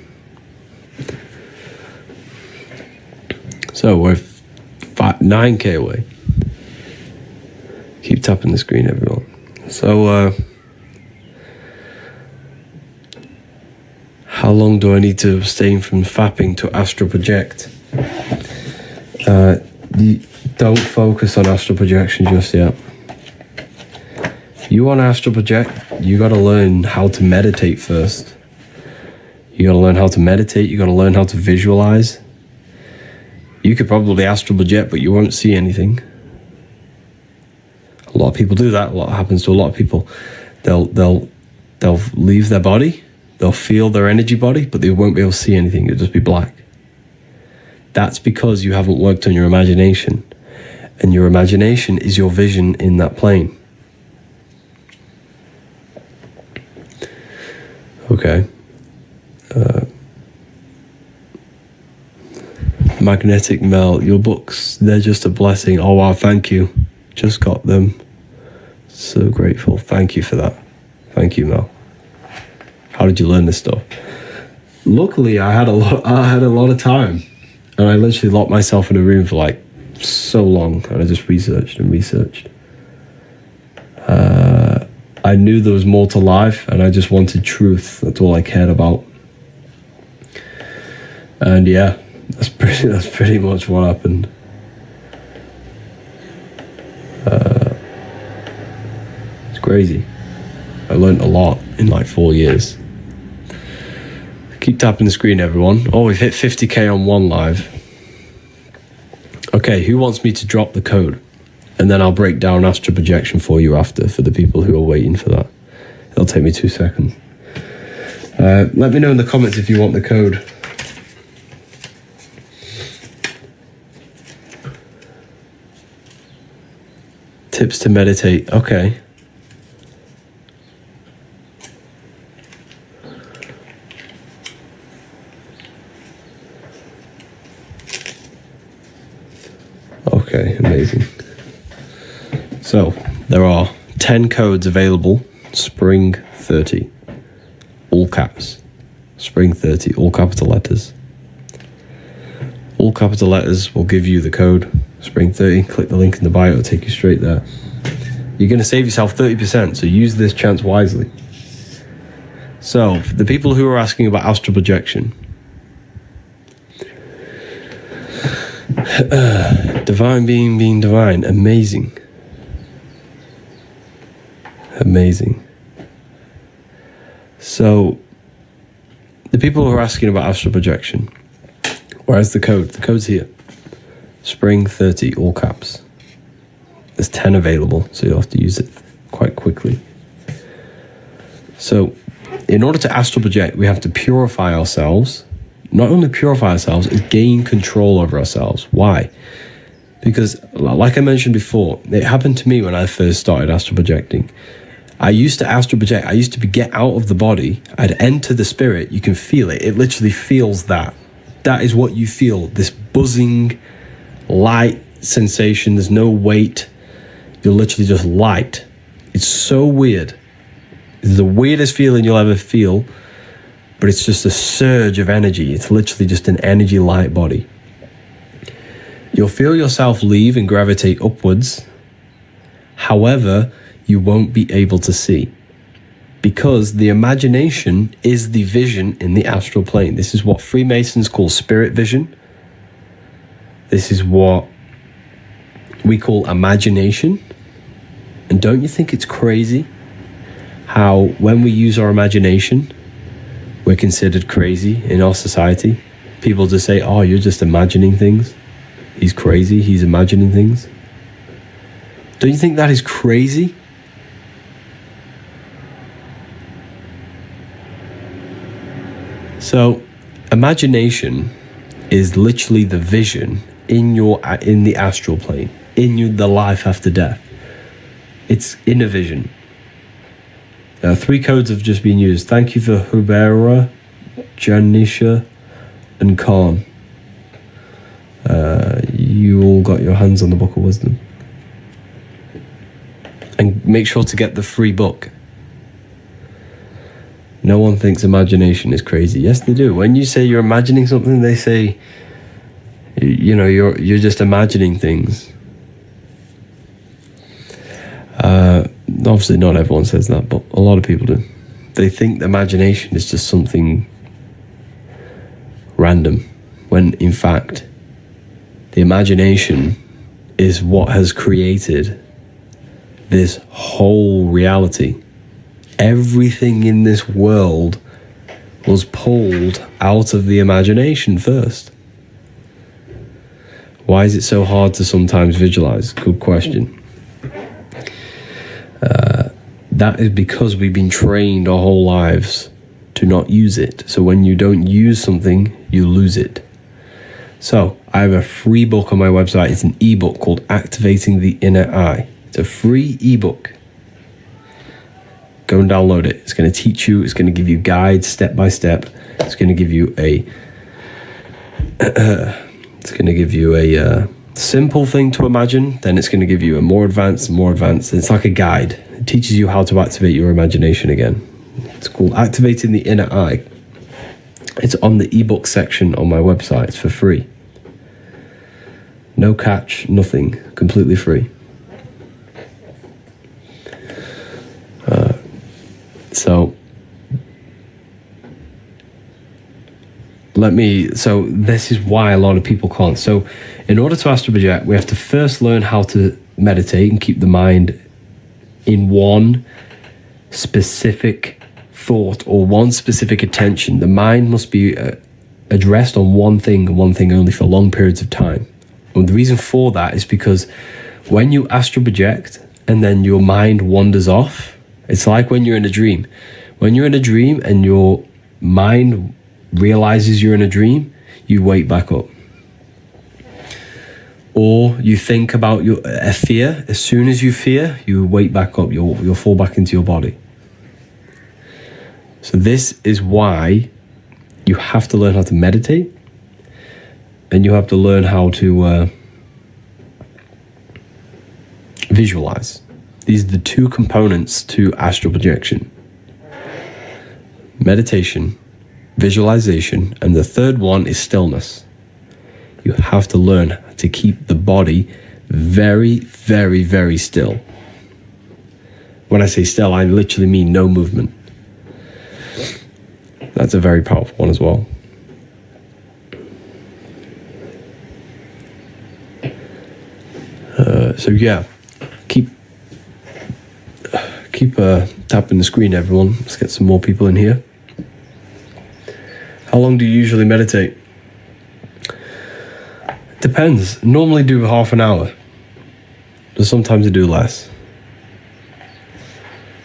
So we're 9k away. Keep tapping the screen, everyone. So how long do I need to abstain from fapping to astral project? You don't focus on astral projection just yet. You want to astral project, you got to learn how to meditate first. You got to learn how to meditate. You got to learn how to visualize. You could probably astral project, but you won't see anything. A lot of people do that. A lot happens to a lot of people. They'll leave their body. They'll feel their energy body, but they won't be able to see anything. It'll just be black. That's because you haven't worked on your imagination. And your imagination is your vision in that plane. Okay. Magnetic Mel, your books, they're just a blessing. Oh wow, thank you. Just got them. So grateful. Thank you for that. Thank you, Mel. How did you learn this stuff? Luckily, I had a lot of time, and I literally locked myself in a room for like so long, and I just researched and researched. I knew there was more to life, and I just wanted truth. That's all I cared about. And yeah, that's pretty much what happened. It's crazy. I learned a lot in like 4 years. Keep tapping the screen, everyone. Oh, we've hit 50k on one live. Okay, who wants me to drop the code? And then I'll break down astral projection for you after, for the people who are waiting for that. It'll take me 2 seconds. Let me know in the comments if you want the code. Tips to meditate. Okay. Okay, amazing. So, there are 10 codes available. Spring 30. All caps. Spring 30. All capital letters. All capital letters will give you the code. Spring 30. Click the link in the bio. It'll take you straight there. You're going to save yourself 30%, so use this chance wisely. So, the people who are asking about astral projection. Divine being divine. Amazing. Amazing. So, the people who are asking about astral projection, where's the code? The code's here. Spring 30, all caps. There's 10 available, so you'll have to use it quite quickly. So, in order to astral project, we have to purify ourselves. Not only purify ourselves, is gain control over ourselves. Why? Because, like I mentioned before, it happened to me when I first started astral projecting. I used to astral project. I used to get out of the body. I'd enter the spirit. You can feel it. It literally feels that. That is what you feel. This buzzing, light sensation. There's no weight. You're literally just light. It's so weird. It's the weirdest feeling you'll ever feel. But it's just a surge of energy. It's literally just an energy light body. You'll feel yourself leave and gravitate upwards. However, you won't be able to see. Because the imagination is the vision in the astral plane. This is what Freemasons call spirit vision. This is what we call imagination. And don't you think it's crazy how when we use our imagination, we're considered crazy in our society? People just say, oh, you're just imagining things. He's crazy, he's imagining things. Don't you think that is crazy? So, imagination is literally the vision in the astral plane, the life after death. It's inner vision. 3 codes have just been used. Thank you for Hubera, Janisha, and Khan. You all got your hands on the Book of Wisdom. And make sure to get the free book. No one thinks imagination is crazy. Yes, they do. When you say you're imagining something, they say, you're just imagining things. Obviously, not everyone says that, but a lot of people do. They think imagination is just something random, when in fact, the imagination is what has created this whole reality. Everything in this world was pulled out of the imagination first. Why is it so hard to sometimes visualize? Good question. That is because we've been trained our whole lives to not use it. So when you don't use something, you lose it. So I have a free book on my website. It's an ebook called Activating the Inner Eye. It's a free ebook. Go and download it. It's going to teach you. It's going to give you guides step by step. It's going to give you a simple thing to imagine. Then it's going to give you a more advanced. It's like a guide. It teaches you how to activate your imagination again. It's called Activating the Inner Eye. It's on the ebook section on my website. It's for free. No catch, nothing. Completely free. So this is why a lot of people can't. So in order to astral project, we have to first learn how to meditate and keep the mind in one specific thought or one specific attention. The mind must be addressed on one thing and one thing only for long periods of time. And the reason for that is because when you astral project and then your mind wanders off, it's like when you're in a dream. When you're in a dream and your mind realizes you're in a dream, you wake back up. Or you think about a fear. As soon as you fear, you wake back up. You'll fall back into your body. So this is why you have to learn how to meditate, and you have to learn how to visualize. These are the 2 components to astral projection: meditation, visualization, and the third one is stillness. You have to learn to keep the body very, very, very still. When I say still, I literally mean no movement. That's a very powerful one as well. So yeah, keep tapping the screen, everyone. Let's get some more people in here. How long do you usually meditate? Depends. Normally do half an hour, but sometimes I do less.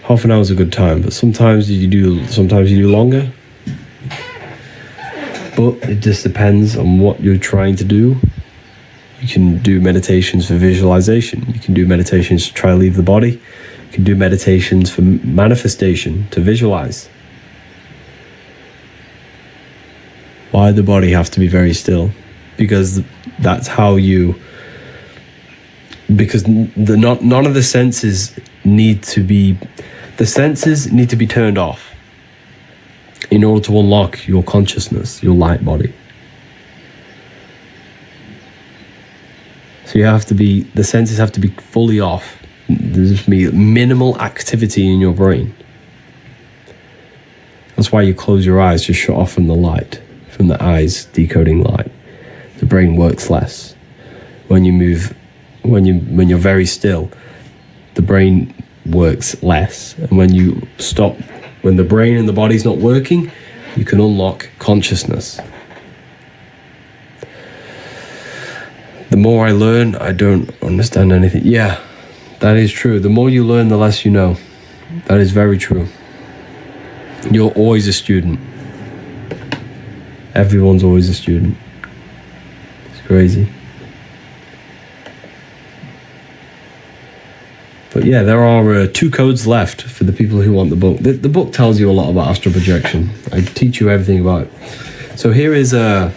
Half an hour is a good time, but sometimes you do longer. But it just depends on what you're trying to do. You can do meditations for visualization. You can do meditations to try to leave the body. You can do meditations for manifestation, to visualize. Why the body have to be very still? Because that's how none of the senses need to be turned off in order to unlock your consciousness, your light body. So the senses have to be fully off. There's just be minimal activity in your brain. That's why you close your eyes, just shut off from the light, from the eyes decoding light. The brain works less. When you're very still, the brain works less. And when the brain and the body's not working, you can unlock consciousness. The more I learn, I don't understand anything. Yeah, that is true. The more you learn, the less you know. That is very true. You're always a student. Everyone's always a student. Crazy. But yeah, there are 2 codes left for the people who want the book. The book tells you a lot about astral projection. I teach you everything about it. So here is some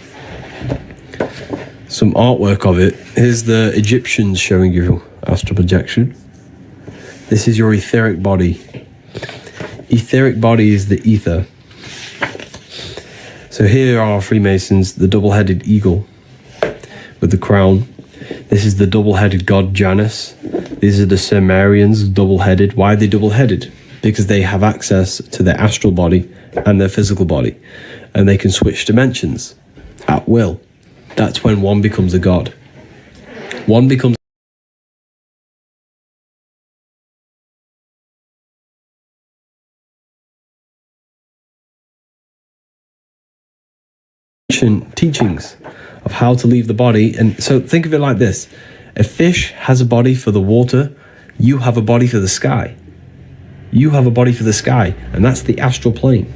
artwork of it. Here's the Egyptians showing you astral projection. This is your etheric body. Etheric body is the ether. So here are Freemasons, the double-headed eagle with the crown. This is the double-headed god Janus. These are the Sumerians, double-headed. Why are they double-headed? Because they have access to their astral body and their physical body, and they can switch dimensions at will. That's when one becomes a god. One becomes teachings of how to leave the body. And so think of it like this: a fish has a body for the water, you have a body for the sky. You have a body for the sky, and that's the astral plane.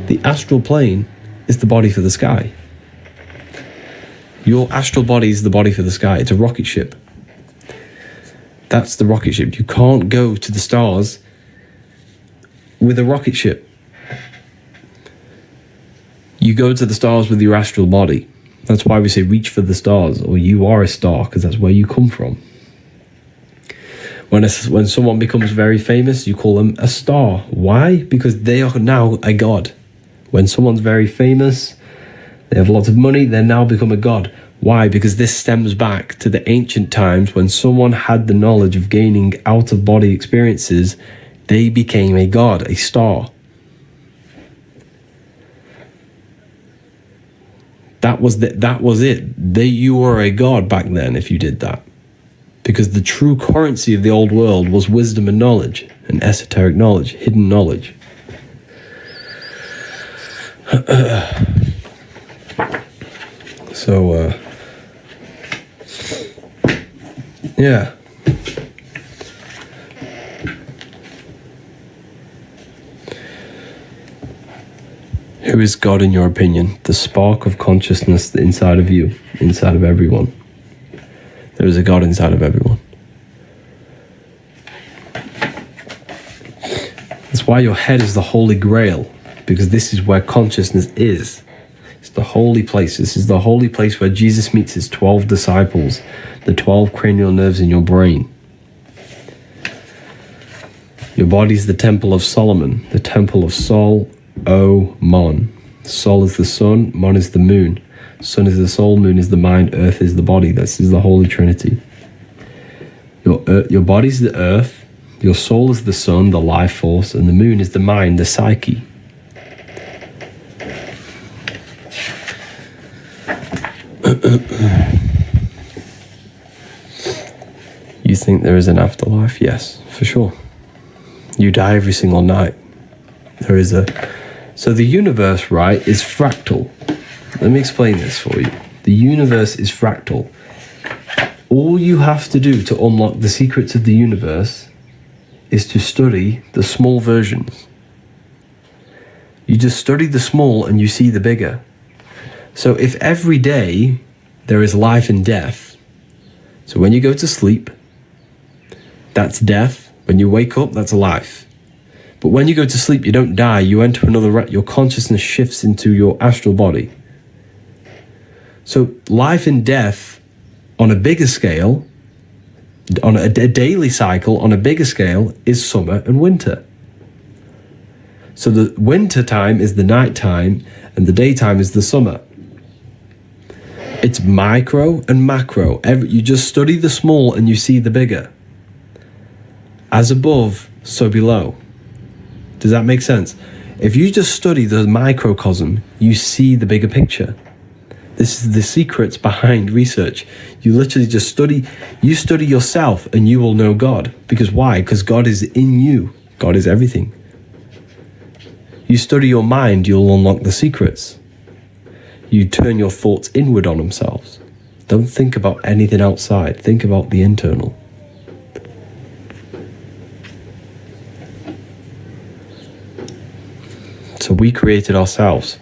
The astral plane is the body for the sky. Your astral body is the body for the sky. It's a rocket ship. That's the rocket ship. You can't go to the stars with a rocket ship. You go to the stars with your astral body. That's why we say reach for the stars, or you are a star, because that's where you come from. When someone becomes very famous, you call them a star. Why? Because they are now a god. When someone's very famous, they have lots of money, they now become a god. Why? Because this stems back to the ancient times when someone had the knowledge of gaining out-of-body experiences. They became a god, a star. That was it. You were a god back then if you did that. Because the true currency of the old world was wisdom and knowledge, and esoteric knowledge, hidden knowledge. So, yeah. Who is God in your opinion? The spark of consciousness inside of you, inside of everyone. There is a God inside of everyone. That's why your head is the Holy Grail, because this is where consciousness is. It's the holy place. This is the holy place where Jesus meets his 12 disciples, the 12 cranial nerves in your brain. Your body is the temple of Solomon, the temple of Sol, O, Mon. Sol is the sun, Mon is the moon. Sun is the soul, moon is the mind, earth is the body. This is the Holy Trinity. Your body is the earth, your soul is the sun, the life force, and the moon is the mind, the psyche. You think there is an afterlife? Yes, for sure. You die every single night. There is a... So the universe, right, is fractal. Let me explain this for you. The universe is fractal. All you have to do to unlock the secrets of the universe is to study the small versions. You just study the small and you see the bigger. So if every day there is life and death, so when you go to sleep, that's death. When you wake up, that's life. But when you go to sleep, you don't die. You enter another... Your consciousness shifts into your astral body. So life and death on a bigger scale, on a daily cycle, on a bigger scale, is summer and winter. So the winter time is the night time, and the daytime is the summer. It's micro and macro. You just study the small and you see the bigger. As above, so below. Does that make sense? If you just study the microcosm, you see the bigger picture. This is the secrets behind research. You literally just study yourself and you will know God. Because why? Because God is in you. God is everything. You study your mind, you'll unlock the secrets. You turn your thoughts inward on themselves. Don't think about anything outside. Think about the internal. So we created ourselves.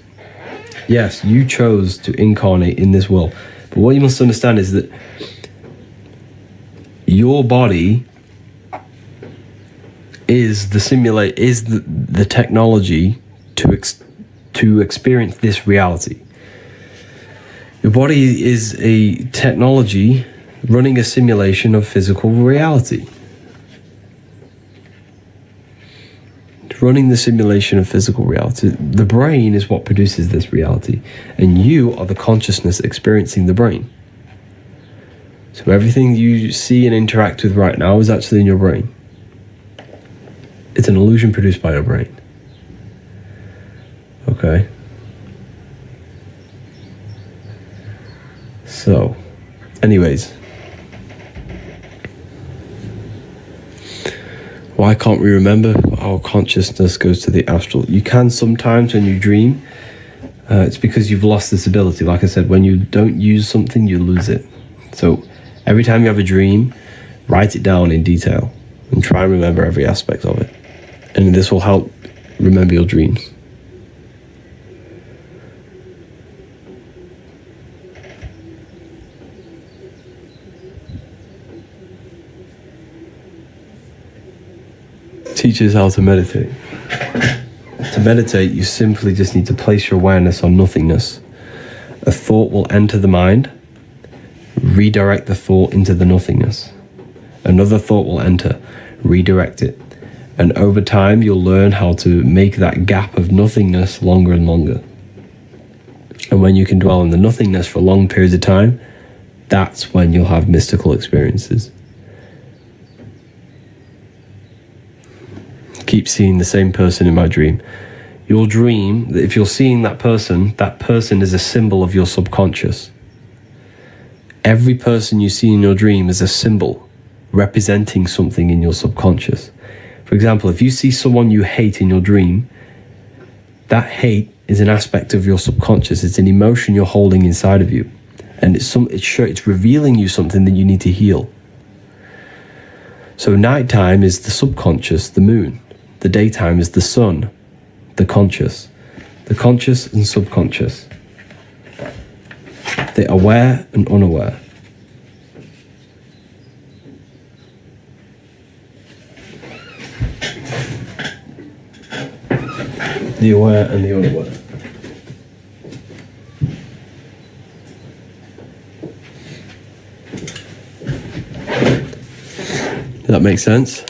Yes, you chose to incarnate in this world. But what you must understand is that your body is the technology to experience this reality. Your body is a technology running a simulation of physical reality. Running the simulation of physical reality. The brain is what produces this reality, and you are the consciousness experiencing the brain. So everything you see and interact with right now is actually in your brain. It's an illusion produced by your brain. Okay. So, anyways. Why can't we remember? Our consciousness goes to the astral. You can sometimes when you dream. It's because you've lost this ability. Like I said, when you don't use something, you lose it. So every time you have a dream, write it down in detail and try and remember every aspect of it. And this will help remember your dreams. Teaches how to meditate. To meditate, you simply just need to place your awareness on nothingness. A thought will enter the mind, redirect the thought into the nothingness. Another thought will enter, redirect it. And over time, you'll learn how to make that gap of nothingness longer and longer. And when you can dwell in the nothingness for long periods of time, that's when you'll have mystical experiences. Keep seeing the same person in my dream. Your dream, if you're seeing that person is a symbol of your subconscious. Every person you see in your dream is a symbol representing something in your subconscious. For example, if you see someone you hate in your dream, that hate is an aspect of your subconscious. It's an emotion you're holding inside of you. And it's revealing you something that you need to heal. So nighttime is the subconscious, the moon. The daytime is the sun, the conscious and subconscious, the aware and unaware. The aware and the unaware. Does that make sense?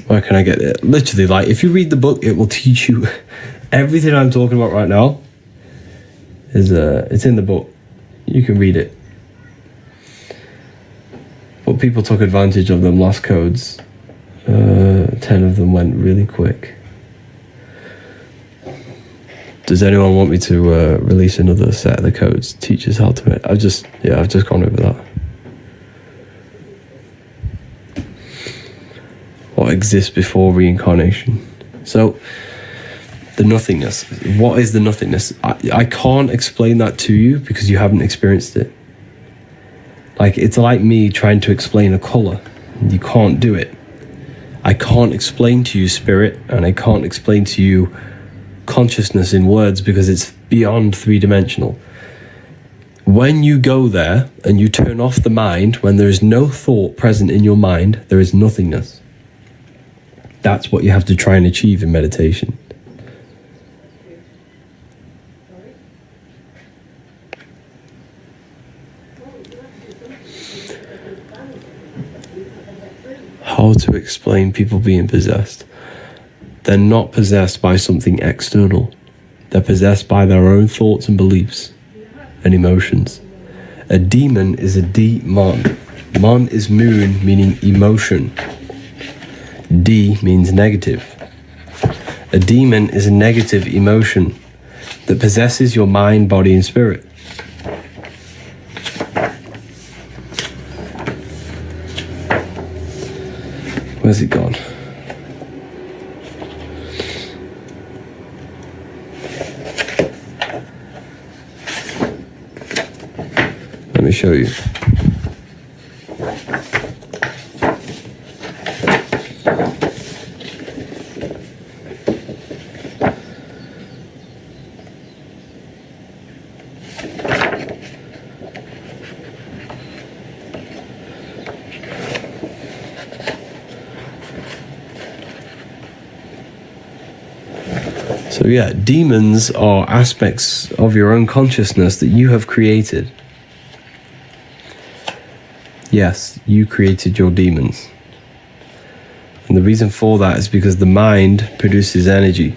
Where can I get it? Literally, like, if you read the book, it will teach you everything I'm talking about right now. It's in the book. You can read it. But people took advantage of them last codes. 10 of them went really quick. Does anyone want me to release another set of the codes? Teaches how to make. I've just gone over that. What exists before reincarnation. So, the nothingness. What is the nothingness? I can't explain that to you because you haven't experienced it. Like, it's like me trying to explain a color. You can't do it. I can't explain to you spirit, and I can't explain to you consciousness in words because it's beyond three-dimensional. When you go there and you turn off the mind, when there is no thought present in your mind, there is nothingness. That's what you have to try and achieve in meditation. How to explain people being possessed? They're not possessed by something external. They're possessed by their own thoughts and beliefs and emotions. A demon is a demon. Mon is moon, meaning emotion. D means negative. A demon is a negative emotion that possesses your mind, body, and spirit. Where's it gone? Let me show you. So yeah, demons are aspects of your own consciousness that you have created. Yes, you created your demons. And the reason for that is because the mind produces energy.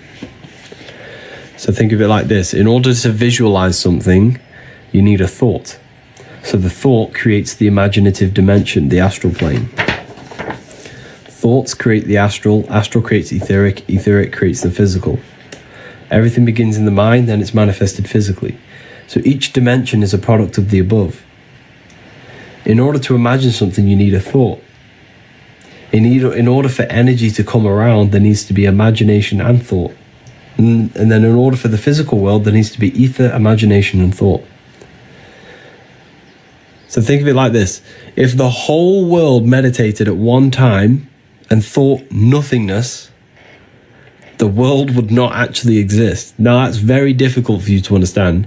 So think of it like this. In order to visualize something, you need a thought. So the thought creates the imaginative dimension, the astral plane. Thoughts create the astral, astral creates etheric, etheric creates the physical. Everything begins in the mind, then it's manifested physically. So each dimension is a product of the above. In order to imagine something, you need a thought. In order for energy to come around, there needs to be imagination and thought. And then in order for the physical world, there needs to be ether, imagination, and thought. So think of it like this. If the whole world meditated at one time and thought nothingness, the world would not actually exist. Now that's very difficult for you to understand,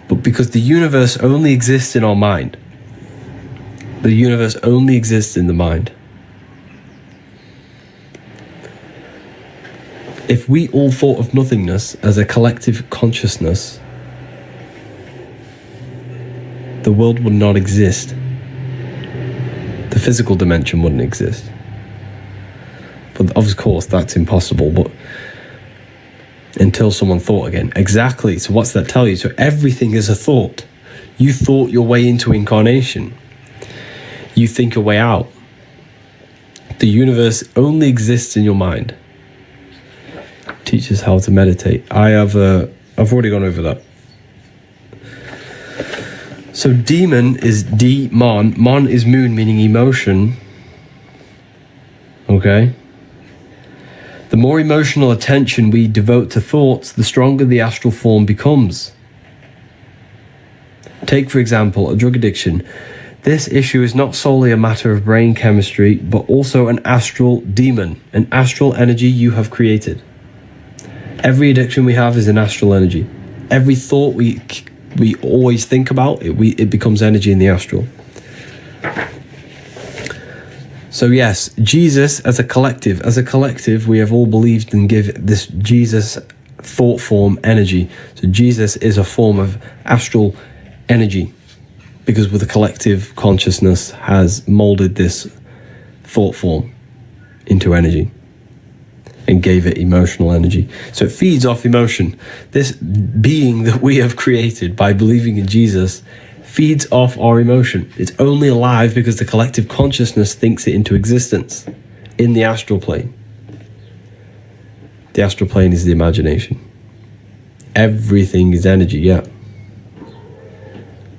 but because the universe only exists in our mind. The universe only exists in the mind. If we all thought of nothingness as a collective consciousness, the world would not exist. The physical dimension wouldn't exist. But of course, that's impossible, but until someone thought again. Exactly, so what's that tell you? So everything is a thought. You thought your way into incarnation. You think your way out. The universe only exists in your mind. Teach us how to meditate. I've already gone over that. So demon is demon. Mon is moon, meaning emotion. Okay? The more emotional attention we devote to thoughts, the stronger the astral form becomes. Take, for example, a drug addiction. This issue is not solely a matter of brain chemistry, but also an astral demon, an astral energy you have created. Every addiction we have is an astral energy. Every thought we always think about, it becomes energy in the astral. So yes, Jesus as a collective, we have all believed and give this Jesus thought form energy. So Jesus is a form of astral energy because with the collective consciousness has molded this thought form into energy and gave it emotional energy. So it feeds off emotion. This being that we have created by believing in Jesus feeds off our emotion. It's only alive because the collective consciousness thinks it into existence in the astral plane. The astral plane is the imagination. Everything is energy, yeah.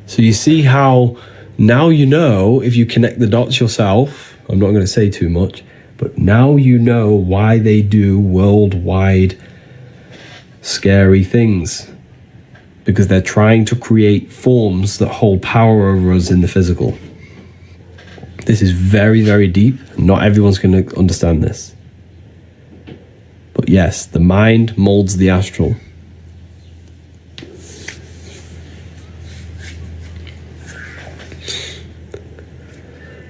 So you see how now you know, if you connect the dots yourself, I'm not going to say too much, but now you know why they do worldwide scary things. Because they're trying to create forms that hold power over us in the physical. This is very, very deep. Not everyone's going to understand this. But yes, the mind molds the astral.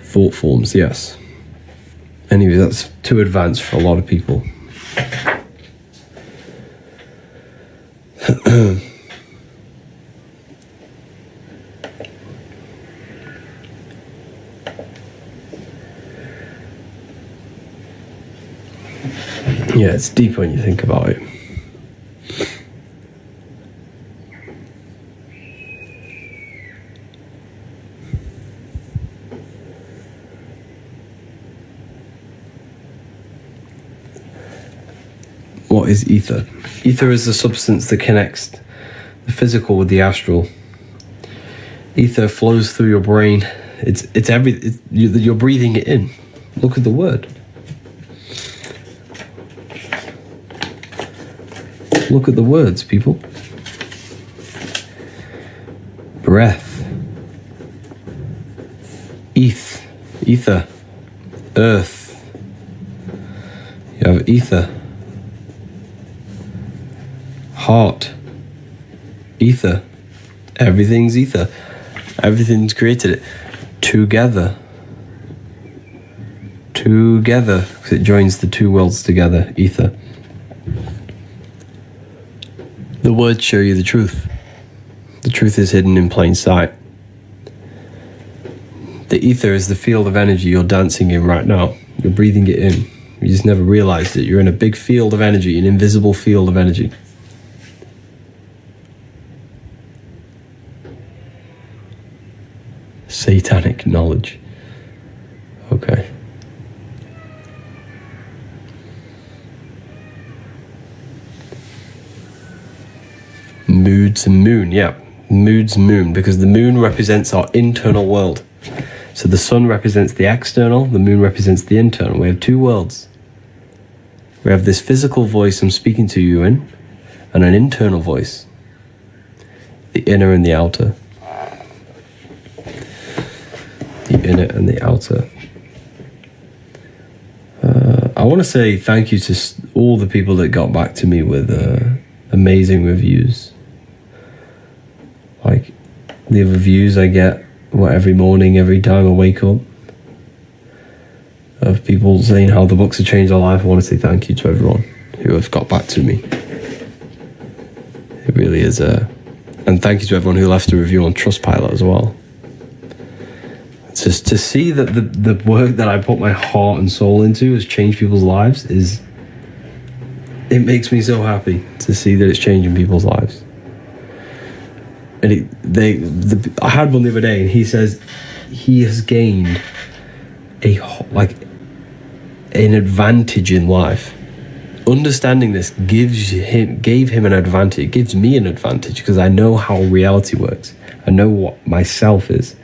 Thought forms, yes. Anyway, that's too advanced for a lot of people. Yeah, it's deep when you think about it. What is ether? Ether is the substance that connects the physical with the astral. Ether flows through your brain. You're breathing it in. Look at the word. Look at the words, people. Breath. Ether. Earth. You have ether. Heart. Ether. Everything's ether. Everything's created it. Together. Because it joins the two worlds together. Ether. The words show you the truth. The truth is hidden in plain sight. The ether is the field of energy you're dancing in right now. You're breathing it in. You just never realized it. You're in a big field of energy, an invisible field of energy. Satanic knowledge. Okay. Moods and moon, yeah. Moods, moon, because the moon represents our internal world. So the sun represents the external, the moon represents the internal. We have two worlds. We have this physical voice I'm speaking to you in, and an internal voice. The inner and the outer. The inner and the outer. I want to say thank you to all the people that got back to me with amazing reviews. Like the reviews I get every morning, every time I wake up, of people saying how the books have changed their life. I want to say thank you to everyone who have got back to me. It really is and thank you to everyone who left a review on Trustpilot as well. Just to see that the work that I put my heart and soul into has changed people's lives it makes me so happy to see that it's changing people's lives. And I had one the other day, and he says he has gained an advantage in life. Understanding this gave him an advantage. It gives me an advantage because I know how reality works. I know what myself is.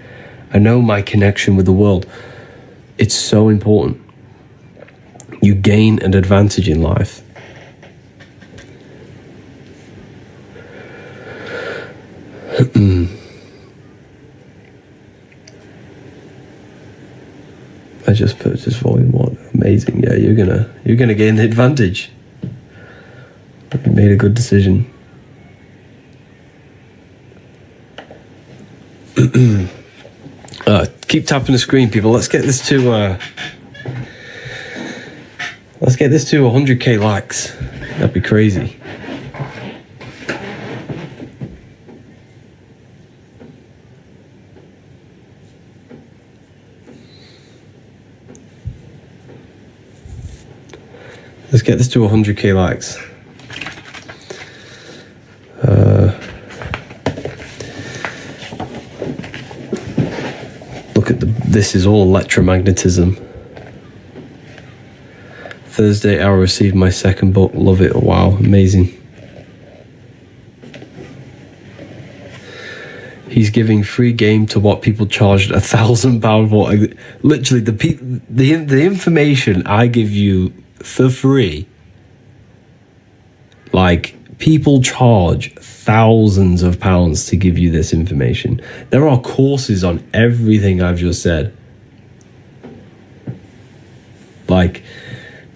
I know my connection with the world. It's so important. You gain an advantage in life. I just purchased volume 1. Amazing. Yeah, you're gonna gain the advantage. You made a good decision. Keep tapping the screen, people. Let's get this to 100k likes. That'd be crazy. Let's get this to 100k likes. Look at this is all electromagnetism. Thursday, I'll receive my second book. Love it. Wow, amazing. He's giving free game to what people charged £1,000 for. Literally, the information I give you for free, like, people charge thousands of pounds to give you this information. There are courses on everything I've just said. Like,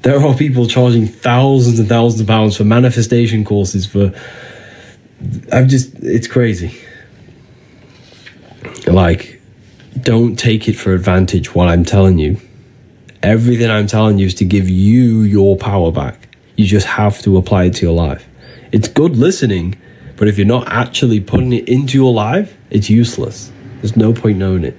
there are people charging thousands and thousands of pounds for manifestation courses it's crazy. Like, don't take it for advantage what I'm telling you. Everything I'm telling you is to give you your power back. You just have to apply it to your life. It's good listening, but if you're not actually putting it into your life, it's useless. There's no point knowing it.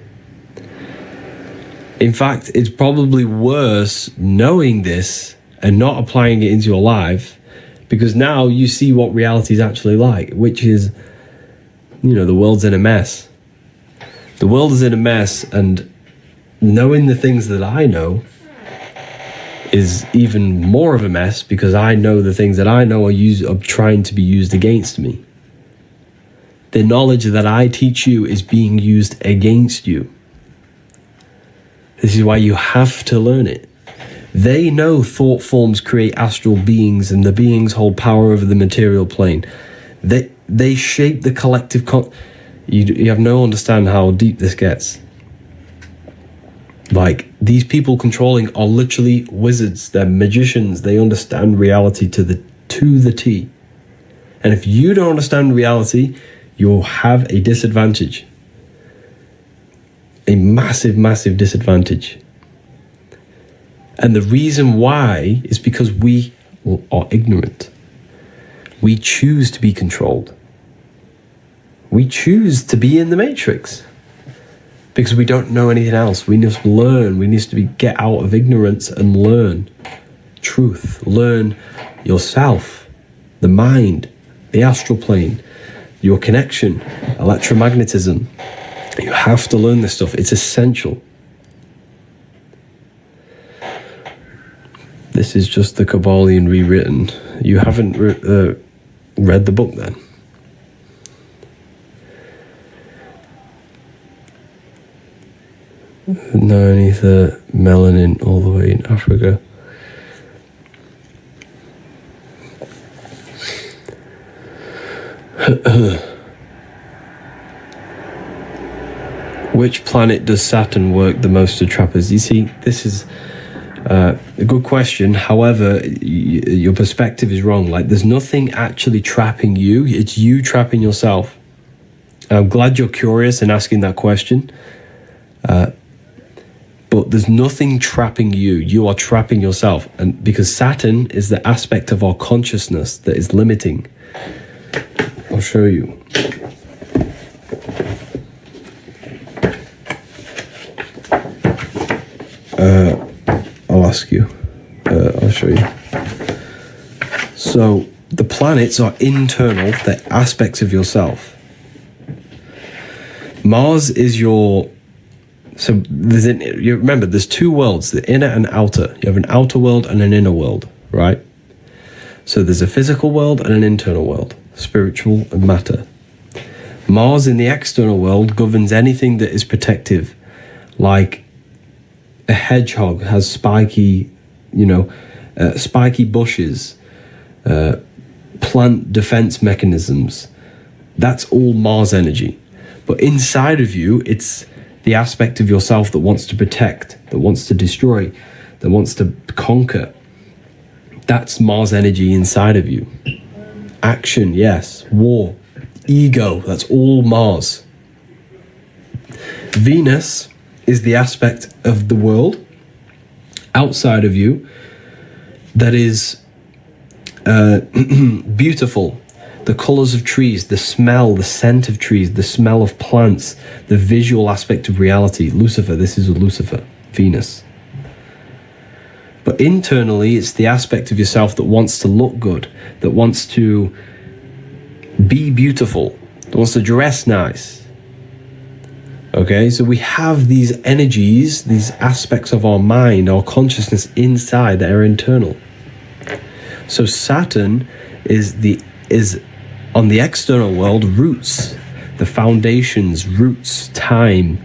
In fact, it's probably worse knowing this and not applying it into your life, because now you see what reality is actually like, which is, the world's in a mess. The world is in a mess, and knowing the things that I know is even more of a mess, because I know the things that I know are trying to be used against me. The knowledge that I teach you is being used against you. This is why you have to learn it. They know thought forms create astral beings, and the beings hold power over the material plane. They shape the collective you have no understand how deep this gets. Like, these people controlling are literally wizards. They're magicians. They understand reality to the T. And if you don't understand reality, you'll have a disadvantage. A massive, massive disadvantage. And the reason why is because we are ignorant. We choose to be controlled. We choose to be in the matrix because we don't know anything else. We need to learn. We need to get out of ignorance and learn truth. Learn yourself, the mind, the astral plane, your connection, electromagnetism. You have to learn this stuff. It's essential. This is just the Kabbalion rewritten. You haven't read the book then? No, neither melanin all the way in Africa. Which planet does Saturn work the most to trap us? You see, this is a good question. However, your perspective is wrong. Like, there's nothing actually trapping you. It's you trapping yourself. I'm glad you're curious and asking that question. But there's nothing trapping you. You are trapping yourself. And because Saturn is the aspect of our consciousness that is limiting. I'll show you. I'll ask you. I'll show you. So the planets are internal. They're aspects of yourself. Mars is your... So you remember, there's two worlds, the inner and outer. You have an outer world and an inner world, right? So there's a physical world and an internal world, spiritual and matter. Mars in the external world governs anything that is protective, like a hedgehog has spiky, spiky bushes, plant defense mechanisms. That's all Mars energy. But inside of you, it's the aspect of yourself that wants to protect, that wants to destroy, that wants to conquer. That's Mars energy inside of you. Action, yes. War, ego, that's all Mars. Venus is the aspect of the world outside of you that is beautiful. The colors of trees, the smell, the scent of trees, the smell of plants, the visual aspect of reality. Lucifer, this is Lucifer, Venus. But internally, it's the aspect of yourself that wants to look good, that wants to be beautiful, that wants to dress nice. Okay, so we have these energies, these aspects of our mind, our consciousness inside that are internal. So Saturn is on the external world, roots, the foundations, roots, time,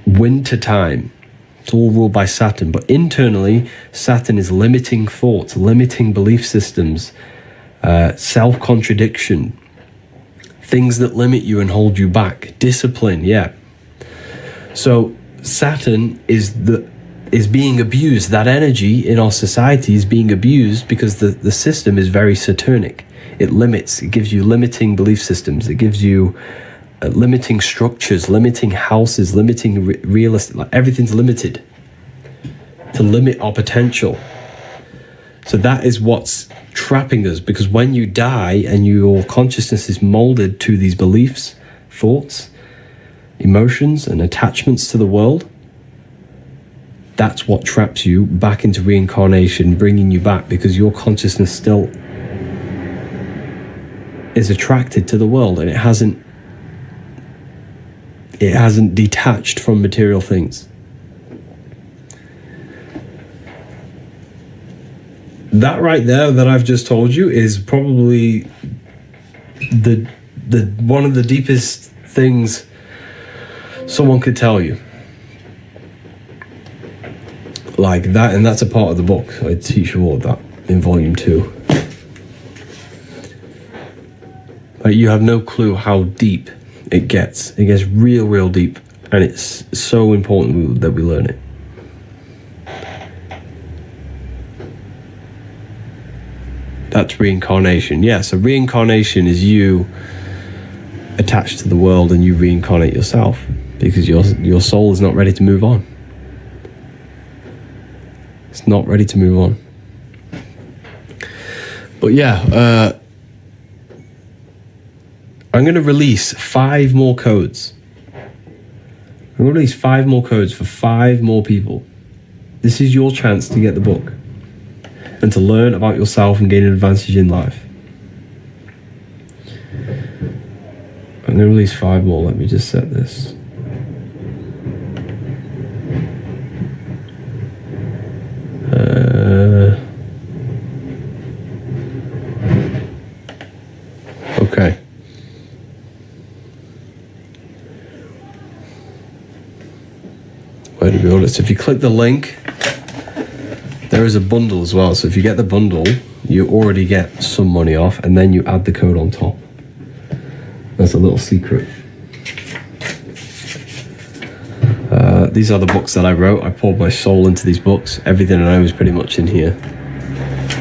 winter time. It's all ruled by Saturn. But internally, Saturn is limiting thoughts, limiting belief systems, self-contradiction, things that limit you and hold you back, discipline, yeah. So Saturn is being abused. That energy in our society is being abused because the system is very Saturnic. It limits, it gives you limiting belief systems, it gives you limiting structures, limiting houses, limiting real estate, like everything's limited to limit our potential. So that is what's trapping us, because when you die and your consciousness is molded to these beliefs, thoughts, emotions, and attachments to the world, that's what traps you back into reincarnation, bringing you back, because your consciousness still is attracted to the world and it hasn't detached from material things. That right there that I've just told you is probably the one of the deepest things someone could tell you. Like that, and that's a part of the book. I teach you all of that in volume 2. But you have no clue how deep it gets. It gets real deep, and it's so important that we learn it. That's reincarnation. Yeah, so reincarnation is you attached to the world and you reincarnate yourself because your soul is not ready to move on. It's not ready to move on. But yeah, I'm going to release 5 more codes. I'm going to release 5 more codes for 5 more people. This is your chance to get the book and to learn about yourself and gain an advantage in life. I'm going to release 5 more. Let me just set this. Okay. Where do we order? So if you click the link, there is a bundle as well. So if you get the bundle, you already get some money off, and then you add the code on top. That's a little secret. These are the books that I wrote. I poured my soul into these books. Everything I know is pretty much in here.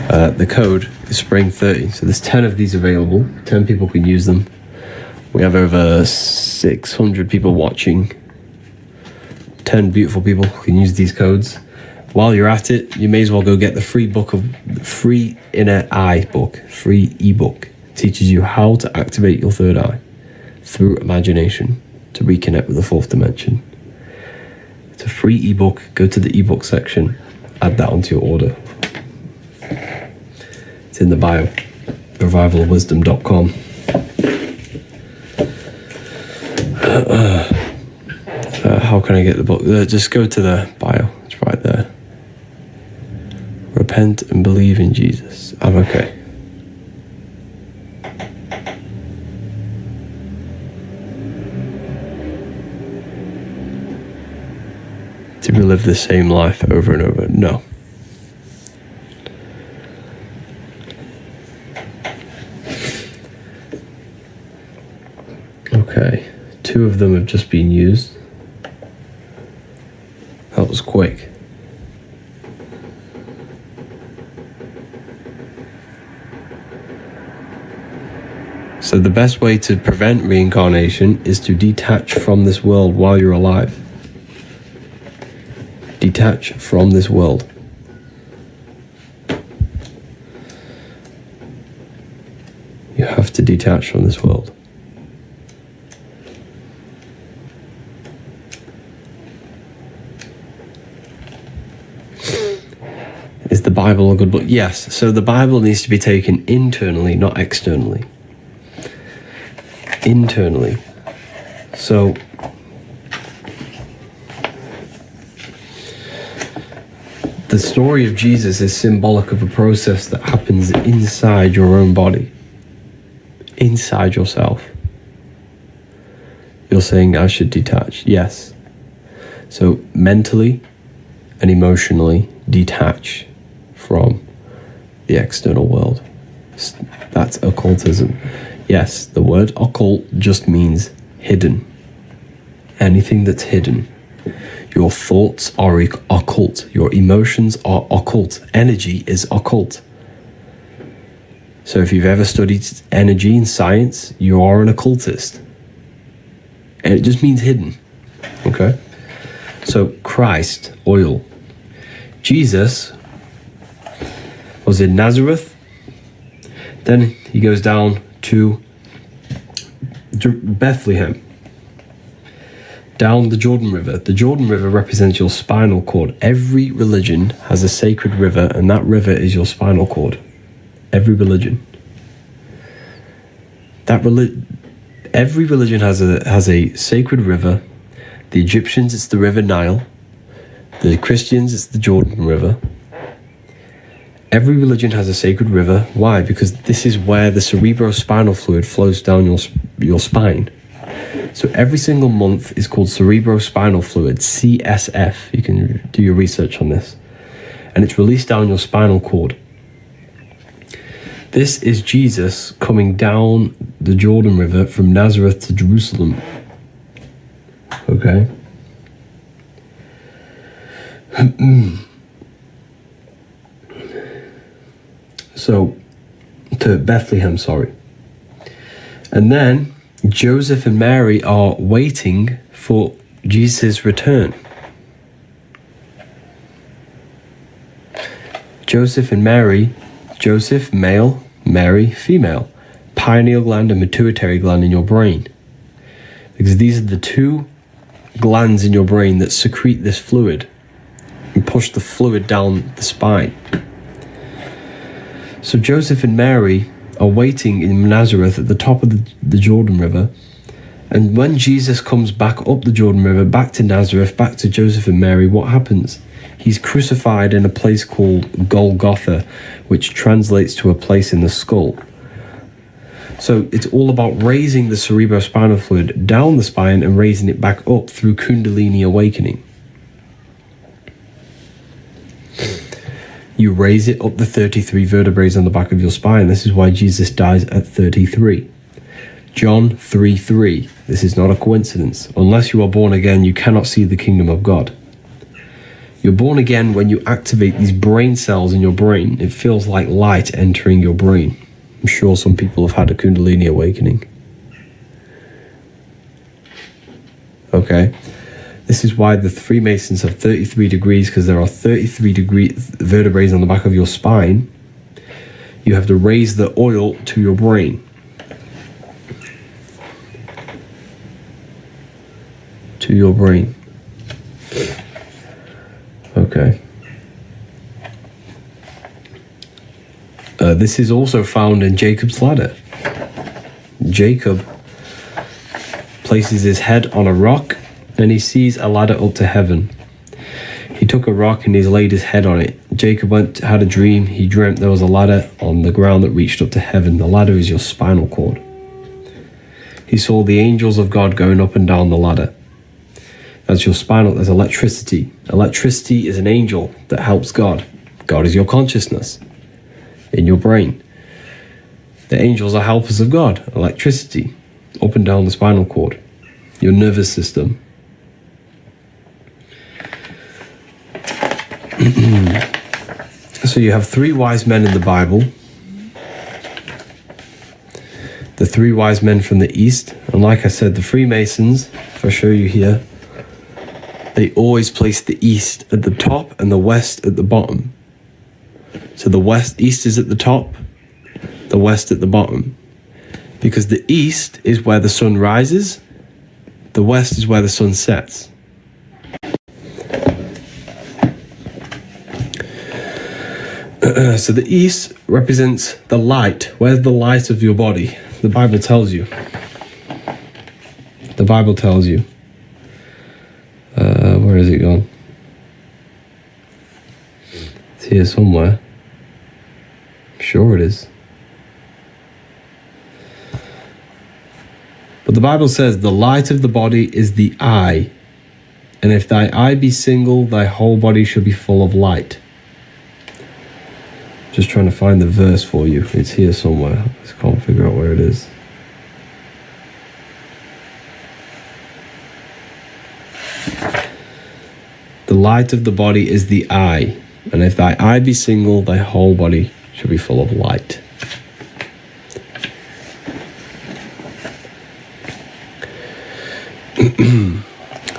The code is Spring 30. So there's 10 of these available. 10 people can use them. We have over 600 people watching. 10 beautiful people can use these codes. While you're at it, you may as well go get the free inner eye book, free ebook. It teaches you how to activate your third eye through imagination to reconnect with the 4th dimension. It's a free ebook. Go to the ebook section, add that onto your order. It's in the bio, revivalofwisdom.com. How can I get the book? Just go to the bio. It's right there. Repent and believe in Jesus. I'm okay. To relive the same life over and over? No. Okay. 2 of them have just been used. That was quick. So the best way to prevent reincarnation is to detach from this world while you're alive. Detach from this world. You have to detach from this world. Is the Bible a good book? Yes. So the Bible needs to be taken internally, not externally. Internally. So the story of Jesus is symbolic of a process that happens inside your own body, inside yourself. You're saying I should detach. Yes. So mentally and emotionally detach from the external world. That's occultism. Yes, the word occult just means hidden. Anything that's hidden. Your thoughts are occult. Your emotions are occult. Energy is occult. So if you've ever studied energy and science, you are an occultist. And it just means hidden. Okay? So Christ, oil. Jesus was in Nazareth. Then he goes down to Bethlehem. Down the Jordan River. The Jordan River represents your spinal cord. Every religion has a sacred river, and that river is your spinal cord. Every religion. Every religion has a sacred river. The Egyptians, it's the River Nile. The Christians, it's the Jordan River. Every religion has a sacred river. Why? Because this is where the cerebrospinal fluid flows down your spine. So every single month is called cerebrospinal fluid, CSF. You can do your research on this. And it's released down your spinal cord. This is Jesus coming down the Jordan River from Nazareth to Jerusalem. Okay? So, to Bethlehem, sorry. And then Joseph and Mary are waiting for Jesus' return. Joseph and Mary, Joseph, male, Mary, female. Pineal gland and pituitary gland in your brain. Because these are the two glands in your brain that secrete this fluid and push the fluid down the spine. So Joseph and Mary are waiting in Nazareth at the top of the Jordan River. And when Jesus comes back up the Jordan River, back to Nazareth, back to Joseph and Mary, what happens? He's crucified in a place called Golgotha, which translates to a place in the skull. So it's all about raising the cerebrospinal fluid down the spine and raising it back up through Kundalini awakening. You raise it up the 33 vertebrae on the back of your spine. This is why Jesus dies at 33. John 3:3. This is not a coincidence. Unless you are born again, you cannot see the kingdom of God. You're born again when you activate these brain cells in your brain. It feels like light entering your brain. I'm sure some people have had a Kundalini awakening. Okay. This is why the Freemasons have 33 degrees, because there are 33 vertebrae on the back of your spine. You have to raise the oil to your brain. To your brain. Okay. This is also found in Jacob's ladder. Jacob places his head on a rock and he sees a ladder up to heaven. He took a rock and he's laid his head on it. Jacob had a dream. He dreamt there was a ladder on the ground that reached up to heaven. The ladder is your spinal cord. He saw the angels of God going up and down the ladder. That's your spinal. There's electricity. Electricity is an angel that helps God. God is your consciousness in your brain. The angels are helpers of God. Electricity up and down the spinal cord. Your nervous system. So you have three wise men in the Bible. The three wise men from the East. And like I said, the Freemasons, if I show you here, they always place the East at the top and the West at the bottom. So the East is at the top, the West at the bottom. Because the East is where the sun rises, the West is where the sun sets. So the East represents the light. Where's the light of your body? The Bible tells you. The Bible tells you. Where is it gone? It's here somewhere. I'm sure it is. But the Bible says, the light of the body is the eye. And if thy eye be single, thy whole body shall be full of light. Just trying to find the verse for you. It's here somewhere. I just can't figure out where it is. The light of the body is the eye, and if thy eye be single, thy whole body shall be full of light.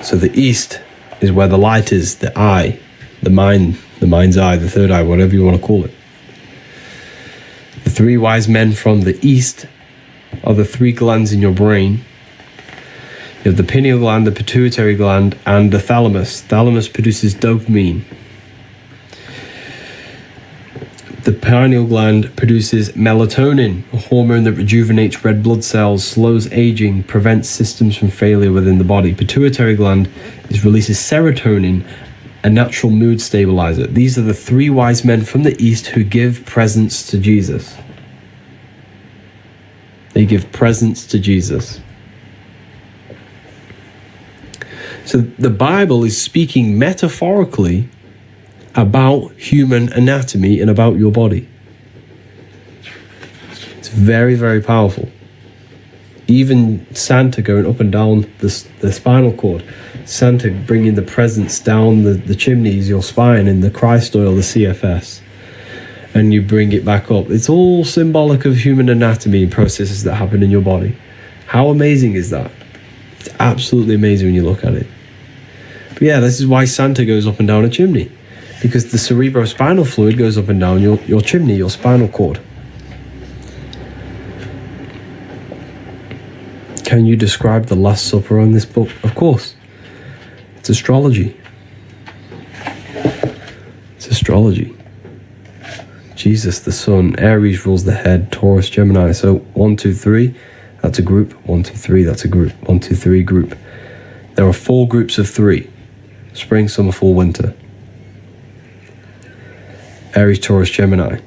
So the East is where the light is, the eye, the mind's eye, the third eye, whatever you want to call it. The three wise men from the East are the three glands in your brain. You have the pineal gland, the pituitary gland, and the thalamus. Thalamus produces dopamine. The pineal gland produces melatonin, a hormone that rejuvenates red blood cells, slows aging, prevents systems from failure within the body. Pituitary gland releases serotonin, a natural mood stabilizer. These are the three wise men from the East who give presents to Jesus. They give presents to Jesus. So the Bible is speaking metaphorically about human anatomy and about your body. It's very, very powerful. Even Santa going up and down the spinal cord, Santa bringing the presents down the chimneys, your spine, in the Christ oil, the CFS, and you bring it back up. It's all symbolic of human anatomy and processes that happen in your body. How amazing is that? It's absolutely amazing when you look at it. But yeah, this is why Santa goes up and down a chimney, because the cerebrospinal fluid goes up and down your chimney, your spinal cord. Can you describe the Last Supper on this book? Of course. It's astrology. It's astrology. Jesus, the sun. Aries rules the head. Taurus, Gemini. So 1, 2, 3, that's a group. 1, 2, 3, that's a group. 1, 2, 3, group. There are 4 groups of 3. Spring, summer, fall, winter. Aries, Taurus, Gemini.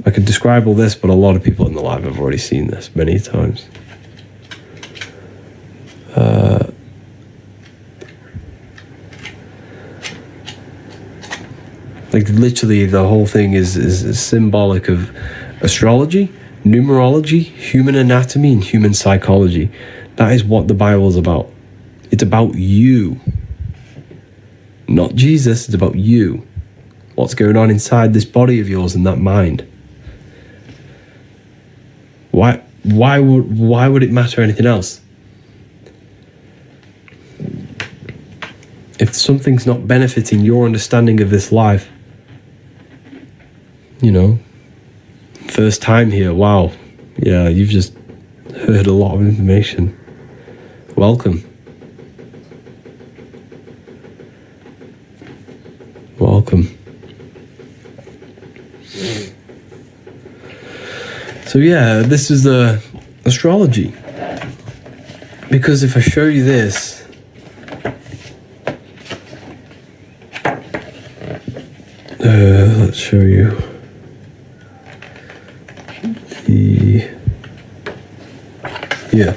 I could describe all this, but a lot of people in the live have already seen this many times. Like literally the whole thing is symbolic of astrology, numerology, human anatomy, and human psychology. That is what the Bible is about. It's about you. Not Jesus, it's about you. What's going on inside this body of yours and that mind. Why would it matter anything else? If something's not benefiting your understanding of this life, you know, first time here, wow, yeah, you've just heard a lot of information. Welcome. Welcome. So yeah, this is the astrology. Because if I show you this, let's show you yeah.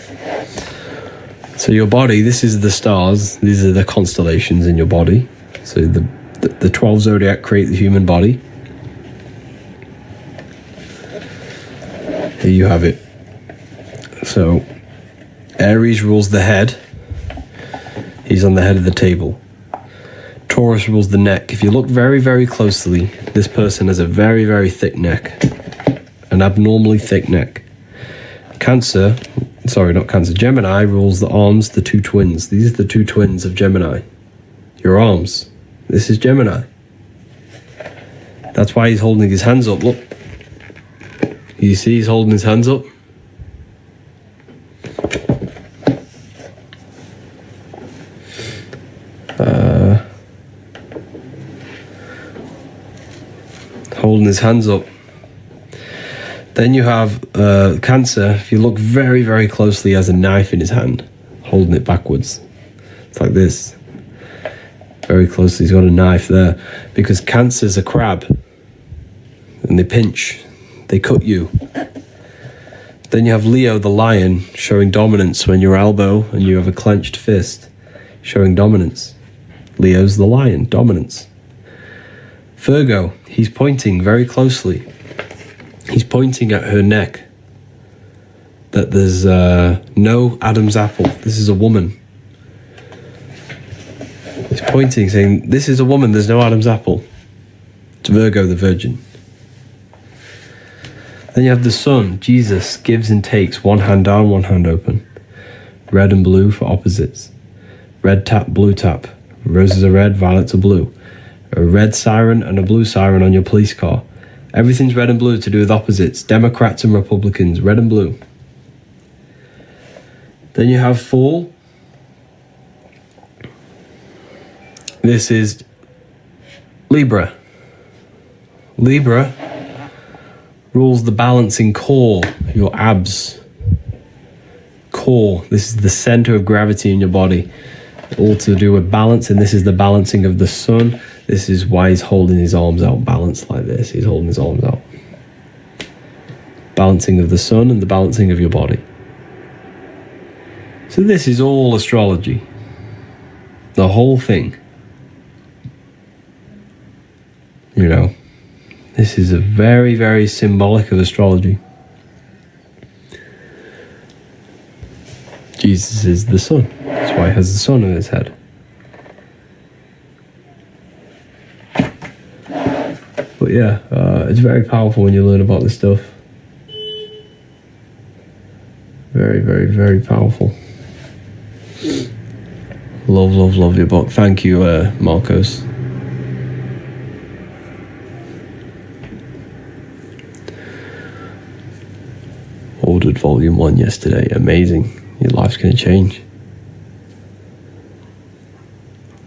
So your body, this is the stars, these are the constellations in your body. So the 12 zodiac create the human body. Here you have it. So Aries rules the head. He's on the head of the table. Taurus rules the neck. If you look very, very closely, this person has a very, very thick neck. An abnormally thick neck. Gemini rules the arms, the 2 twins. These are the 2 twins of Gemini. Your arms. This is Gemini. That's why he's holding his hands up. Look. You see he's holding his hands up? Holding his hands up. Then you have Cancer. If you look very, very closely, he has a knife in his hand, holding it backwards. It's like this. Very closely, he's got a knife there. Because Cancer's a crab. And they pinch. They cut you. Then you have Leo, the lion, showing dominance when your elbow and you have a clenched fist, showing dominance. Leo's the lion, dominance. Virgo, he's pointing very closely. He's pointing at her neck. That there's no Adam's apple. This is a woman. He's pointing, saying, this is a woman, there's no Adam's apple. It's Virgo, the virgin. Then you have the sun. Jesus gives and takes, one hand down, one hand open. Red and blue for opposites. Red tap, blue tap. Roses are red, violets are blue. A red siren and a blue siren on your police car. Everything's red and blue to do with opposites. Democrats and Republicans, red and blue. Then you have fall. This is Libra. Libra rules the balancing core, your abs. Core, this is the center of gravity in your body. All to do with balance, and this is the balancing of the sun. This is why he's holding his arms out, balanced like this. He's holding his arms out. Balancing of the sun and the balancing of your body. So this is all astrology. The whole thing. You know, this is a very, very symbolic of astrology. Jesus is the sun. That's why he has the sun on his head. But yeah, it's very powerful when you learn about this stuff. Very, very, very powerful. Love, love, love your book. Thank you, Marcos. Ordered volume 1 yesterday. Amazing. Your life's going to change.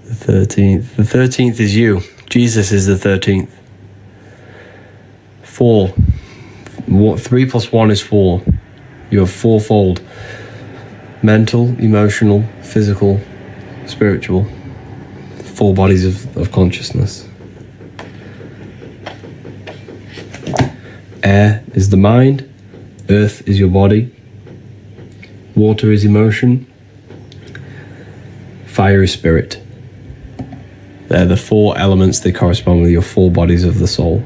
The 13th. The 13th is you. Jesus is the 13th. 4. 3 plus 1 is 4. You have fourfold. Mental, emotional, physical, spiritual. 4 bodies of consciousness. Air is the mind. Earth is your body. Water is emotion. Fire is spirit. They're the 4 elements that correspond with your 4 bodies of the soul.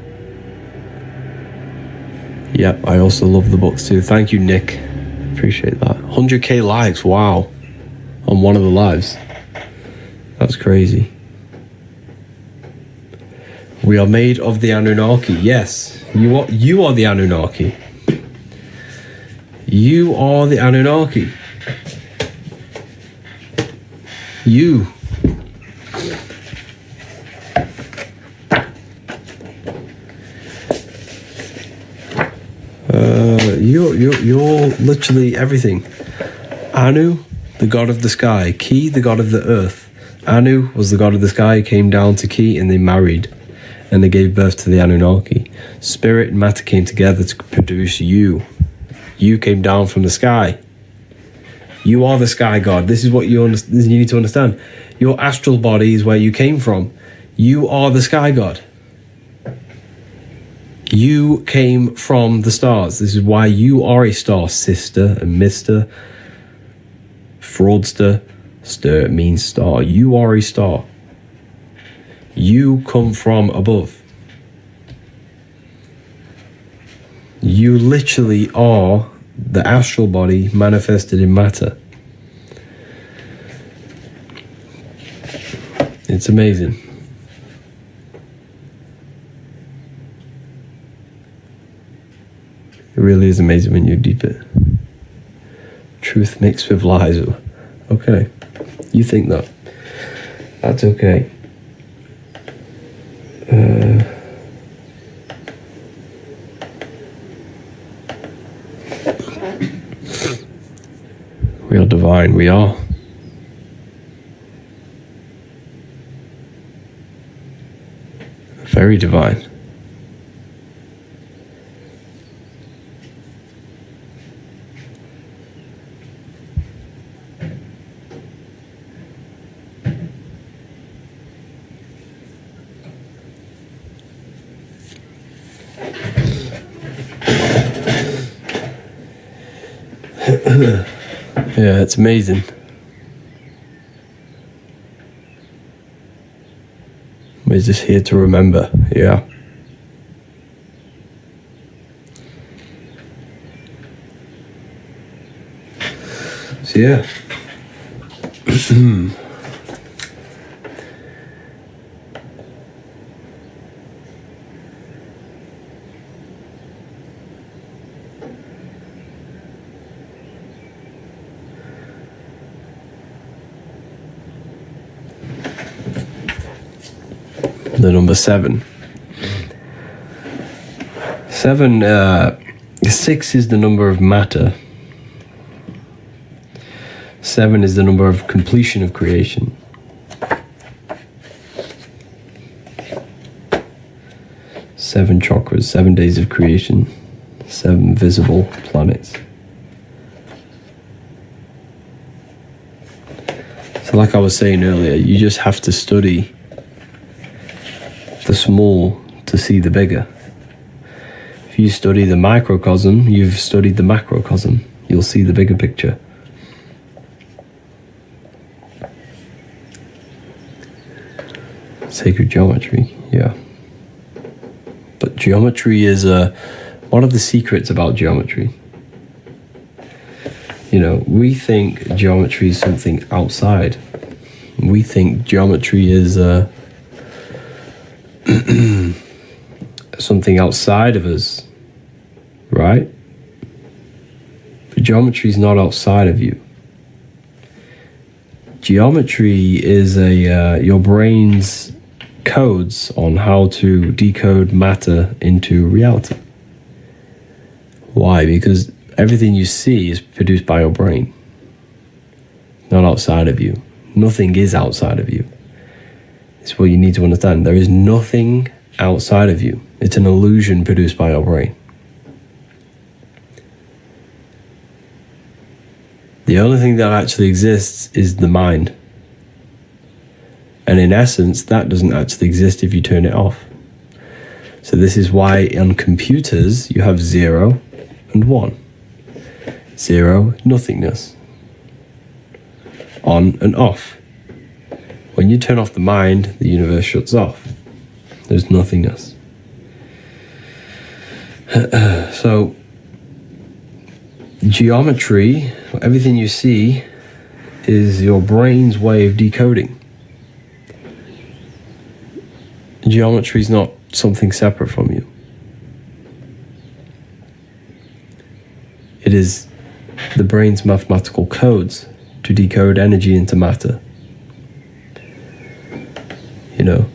Yep, I also love the books too. Thank you, Nick. Appreciate that. 100k likes, wow. On one of the lives. That's crazy. We are made of the Anunnaki. Yes, you are the Anunnaki. You are the Anunnaki. You. You're literally everything. Anu, the god of the sky. Ki, the god of the earth. Anu was the god of the sky, came down to Ki, and they married. And they gave birth to the Anunnaki. Spirit and matter came together to produce you. You came down from the sky. You are the sky god. This is what you need to understand. Your astral body is where you came from. You are the sky god. You came from the stars. This is why you are a star, sister and mister. Fraudster. Stir means star. You are a star. You come from above. You literally are the astral body manifested in matter. It's amazing. It really is amazing when you deep it. Truth mixed with lies. Okay. You think that. That's okay. We are divine. We are. Very divine. Yeah, it's amazing. We're just here to remember, yeah. So yeah. The number 7. 6 is the number of matter. 7 is the number of completion of creation. 7 chakras, 7 days of creation, 7 visible planets. So like I was saying earlier, you just have to study the small to see the bigger. If you study the microcosm, you've studied the macrocosm. You'll see the bigger picture. Sacred geometry, yeah. But geometry is one of the secrets about geometry. You know, we think geometry is something outside. We think geometry is something outside of us, right? But geometry is not outside of you. Geometry is your brain's codes on how to decode matter into reality. Why? Because everything you see is produced by your brain. not outside of you. Nothing is outside of you. It's what you need to understand. There is nothing outside of you. It's an illusion produced by your brain. The only thing that actually exists is the mind. And in essence, that doesn't actually exist if you turn it off. So this is why on computers you have 0 and 1. 0, nothingness. On and off. When you turn off the mind, the universe shuts off. There's nothingness. So, geometry, everything you see, is your brain's way of decoding. Geometry is not something separate from you. It is the brain's mathematical codes to decode energy into matter. You know?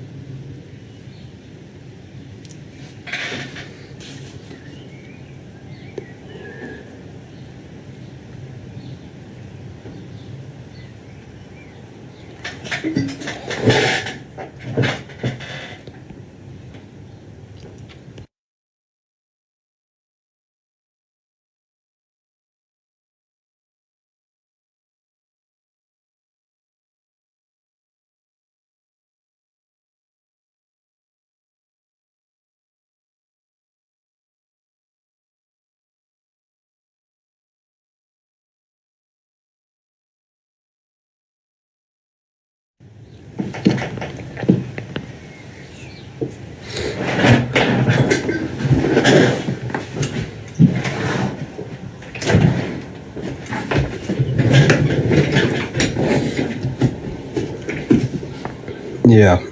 Yeah.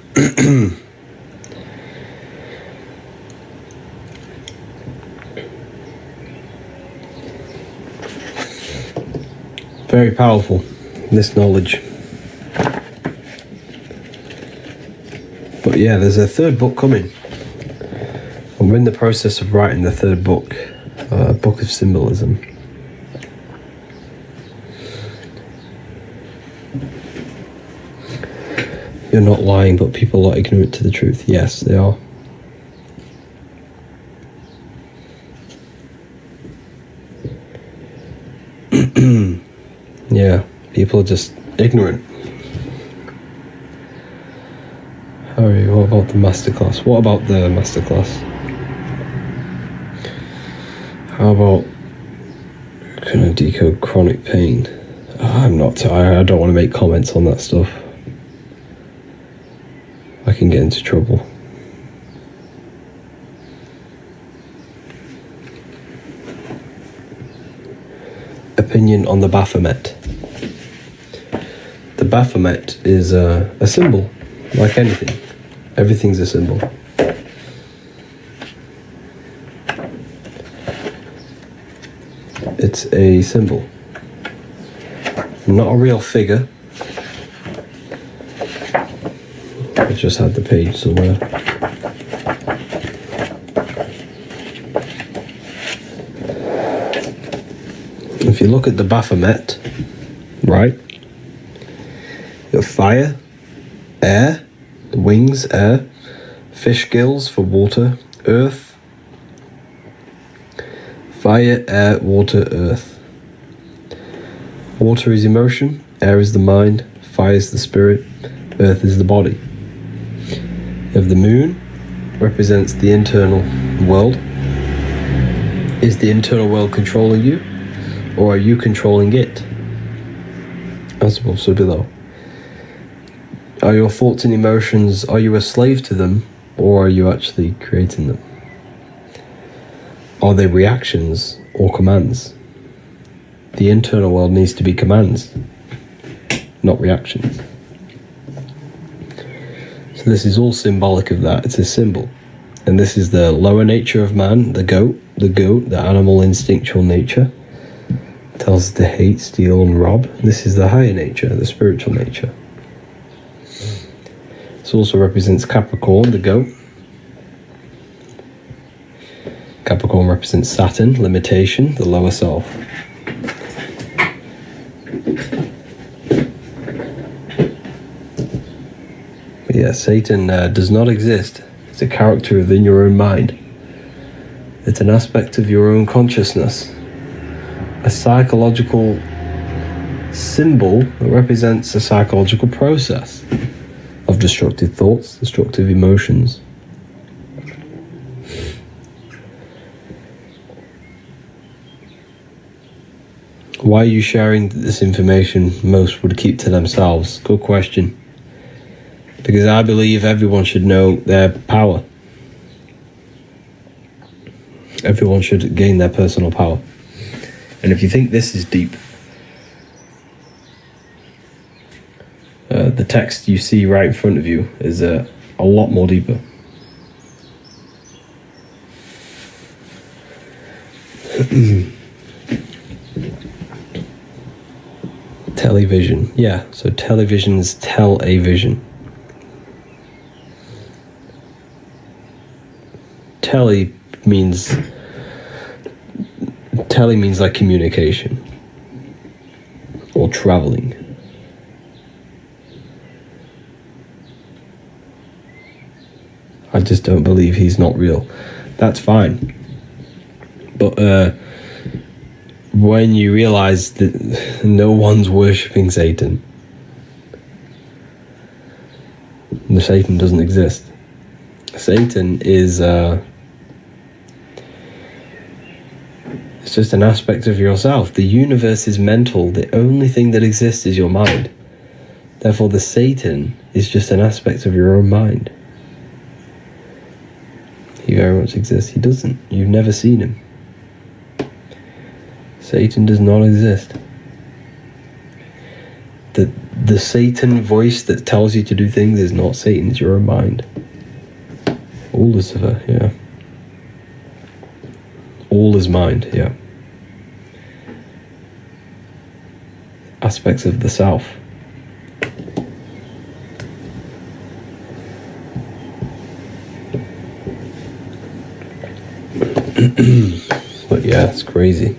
Very powerful, this knowledge. But yeah, there's a third book coming. I'm in the process of writing the third book, Book of Symbolism. You're not lying, but people are ignorant to the truth. Yes, they are. Yeah, people are just ignorant. Harry, what about the masterclass? What about the masterclass? How about, can I decode chronic pain? I don't want to make comments on that stuff. I can get into trouble. Opinion on the Baphomet. The Baphomet is a symbol, like anything. Everything's a symbol. It's a symbol. Not a real figure. I just had the page somewhere. If you look at the Baphomet, right? You have fire, air, wings, air, fish gills for water, earth, fire, air, water, earth. Water is emotion, air is the mind, fire is the spirit, earth is the body. You have the moon, represents the internal world. Is the internal world controlling you, or are you controlling it? As above, so below. Are your thoughts and emotions, are you a slave to them, or are you actually creating them? Are they reactions or commands? The internal world needs to be commands, not reactions. So this is all symbolic of that. It's a symbol. And this is the lower nature of man, the goat, the animal instinctual nature. It tells us to hate, steal, and rob. This is the higher nature, the spiritual nature. This also represents Capricorn, the goat. Capricorn represents Saturn, limitation, the lower self. Yeah, Satan does not exist. It's a character within your own mind. It's an aspect of your own consciousness. A psychological symbol that represents a psychological process of destructive thoughts, destructive emotions. Why are you sharing this information? Most would keep to themselves. Good question. Because I believe everyone should know their power. Everyone should gain their personal power. And if you think this is deep, the text you see right in front of you is a lot more deeper. Television. Yeah, so televisions tell a vision. Tele means like communication or traveling. I just don't believe he's not real. That's fine. But when you realize that no one's worshipping Satan, the Satan doesn't exist. Satan is it's just an aspect of yourself. The universe is mental. The only thing that exists is your mind. Therefore, the Satan is just an aspect of your own mind. He very much exists. He doesn't. You've never seen him. Satan does not exist. The Satan voice that tells you to do things is not Satan, it's your own mind. All Lucifer, yeah. All is mind, yeah. Aspects of the self. But yeah, it's crazy.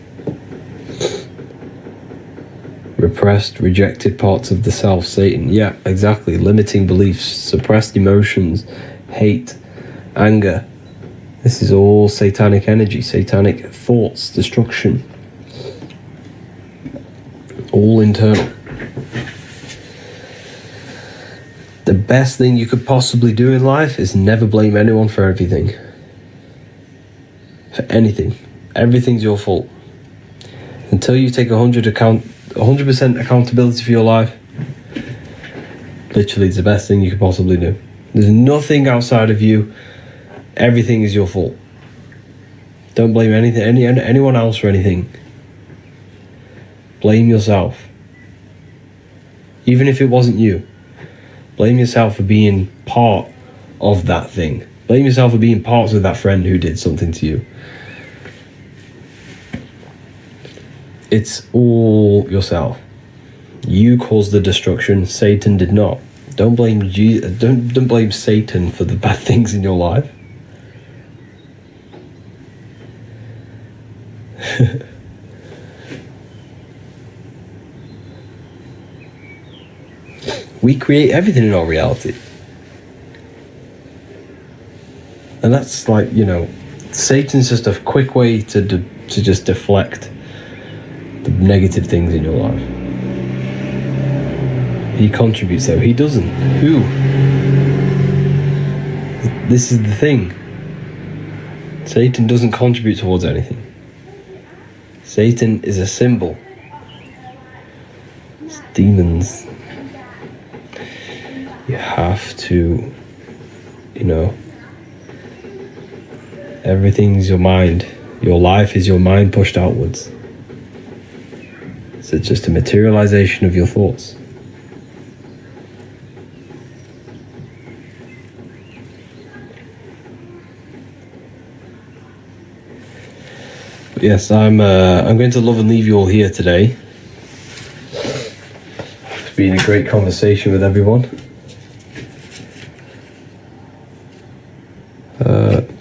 Repressed, rejected parts of the self, Satan. Yeah, exactly. Limiting beliefs, suppressed emotions, hate, anger. This is all satanic energy, satanic thoughts, destruction. All internal. The best thing you could possibly do in life is never blame anyone for everything. For anything. Everything's your fault. Until you take 100% accountability for your life, literally it's the best thing you could possibly do. There's nothing outside of you. Everything is your fault. Don't blame anyone else for anything. Blame yourself. Even if it wasn't you. Blame yourself for being part of that thing. Blame yourself for being part of that friend who did something to you. It's all yourself. You caused the destruction. Satan did not. Don't blame don't blame Satan for the bad things in your life. We create everything in our reality. And that's like, Satan's just a quick way to just deflect the negative things in your life. He contributes though. He doesn't. Who? This is the thing. Satan doesn't contribute towards anything. Satan is a symbol. It's demons. You have to, everything's your mind. Your life is your mind pushed outwards. So it's just a materialization of your thoughts. But yes, I'm going to love and leave you all here today. It's been a great conversation with everyone.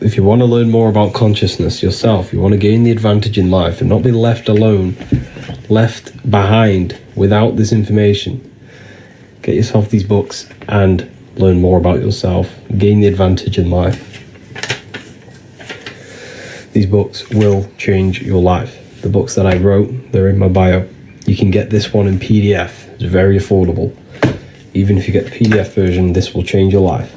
If you want to learn more about consciousness yourself, you want to gain the advantage in life and not be left alone, left behind without this information, get yourself these books and learn more about yourself, gain the advantage in life. These books will change your life. The books that I wrote, they're in my bio. You can get this one in PDF. It's very affordable. Even if you get the PDF version, this will change your life.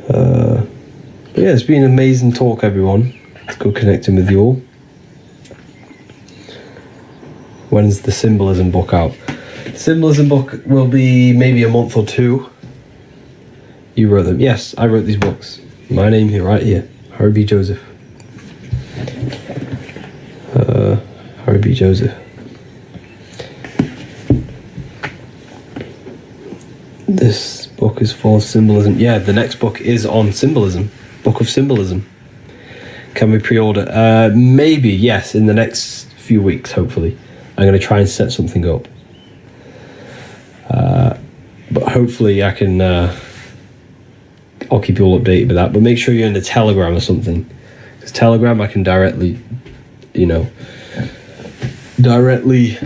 But yeah, it's been an amazing talk, everyone. It's good connecting with you all. When's the symbolism book out? The symbolism book will be maybe a month or two. You wrote them. Yes, I wrote these books. My name here, right here. Harry B. Joseph. Harry B. Joseph. This book is full of symbolism. Yeah, the next book is on symbolism. Book of Symbolism. Can we pre-order? Maybe, yes, in the next few weeks, hopefully. I'm going to try and set something up. But hopefully I can... I'll keep you all updated with that. But make sure you're in the Telegram or something. Because Telegram, I can directly, directly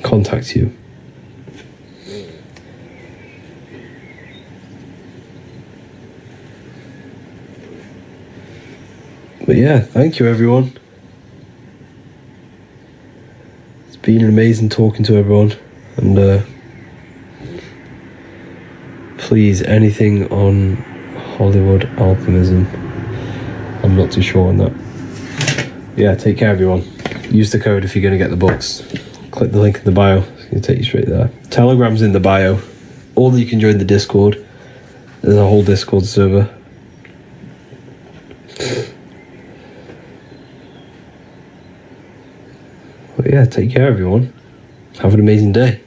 contact you. But yeah, thank you everyone. It's been amazing talking to everyone. And please, anything on Hollywood alchemism, I'm not too sure on that. Yeah, take care everyone. Use the code if you're going to get the books. Click the link in the bio. It's going to take you straight there. Telegram's in the bio. Or you can join the Discord. There's a whole Discord server. But yeah, take care everyone. Have an amazing day.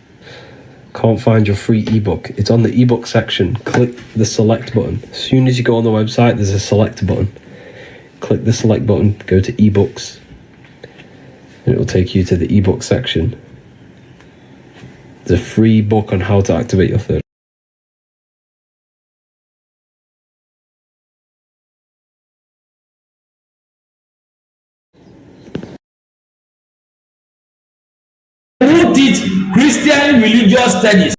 Can't find your free ebook. It's on the ebook section. Click the select button. As soon as you go on the website, there's a select button. Click the select button, go to ebooks, and it will take you to the ebook section. There's a free book on how to activate your third. Who teach Christian religious studies?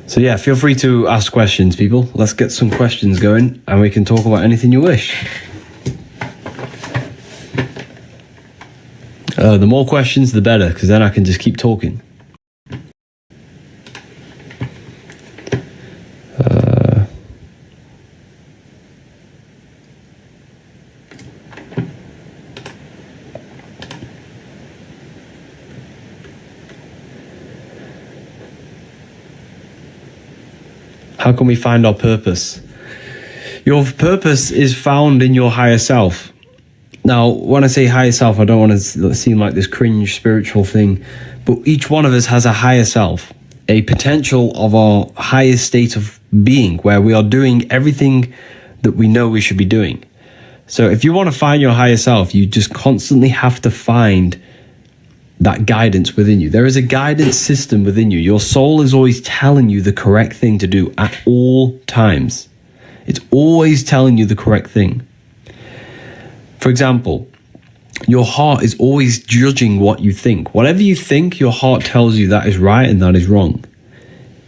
So yeah, feel free to ask questions, people. Let's get some questions going, and we can talk about anything you wish. The more questions, the better, because then I can just keep talking. How can we find our purpose? Your purpose is found in your higher self. Now, when I say higher self, I don't want to seem like this cringe spiritual thing, but each one of us has a higher self, a potential of our highest state of being, where we are doing everything that we know we should be doing. So if you want to find your higher self, you just constantly have to find that guidance within you. There is a guidance system within you. Your soul is always telling you the correct thing to do at all times. It's always telling you the correct thing. For example, your heart is always judging what you think. Whatever you think, your heart tells you that is right and that is wrong.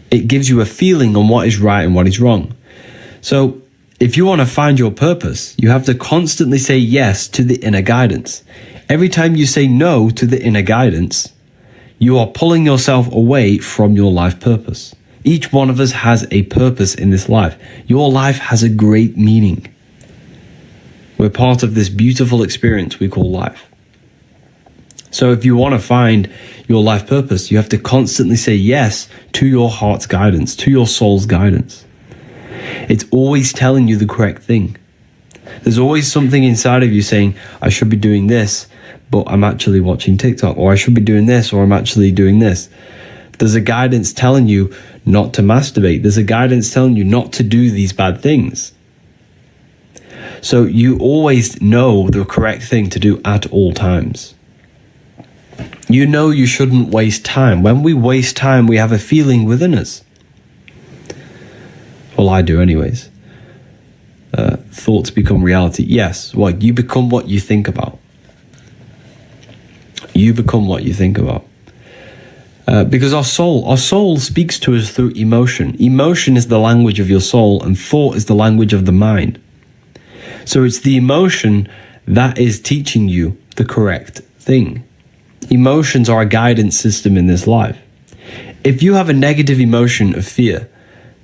It gives you a feeling on what is right and what is wrong. So if you want to find your purpose, you have to constantly say yes to the inner guidance. Every time you say no to the inner guidance, you are pulling yourself away from your life purpose. Each one of us has a purpose in this life. Your life has a great meaning. We're part of this beautiful experience we call life. So if you want to find your life purpose, you have to constantly say yes to your heart's guidance, to your soul's guidance. It's always telling you the correct thing. There's always something inside of you saying, I should be doing this, but I'm actually watching TikTok, or I should be doing this, or I'm actually doing this. There's a guidance telling you not to masturbate. There's a guidance telling you not to do these bad things. So you always know the correct thing to do at all times. You know you shouldn't waste time. When we waste time, we have a feeling within us. Well, I do anyways. Thoughts become reality. Yes, what you become what you think about. You become what you think about. Because our soul speaks to us through emotion. Emotion is the language of your soul, and thought is the language of the mind. So it's the emotion that is teaching you the correct thing. Emotions are a guidance system in this life. If you have a negative emotion of fear,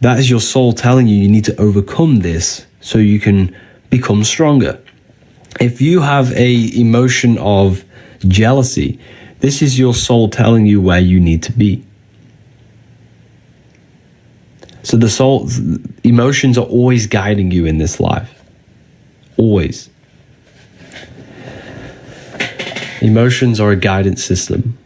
that is your soul telling you need to overcome this so you can become stronger. If you have a emotion of jealousy, this is your soul telling you where you need to be. So emotions are always guiding you in this life. Always. Emotions are a guidance system.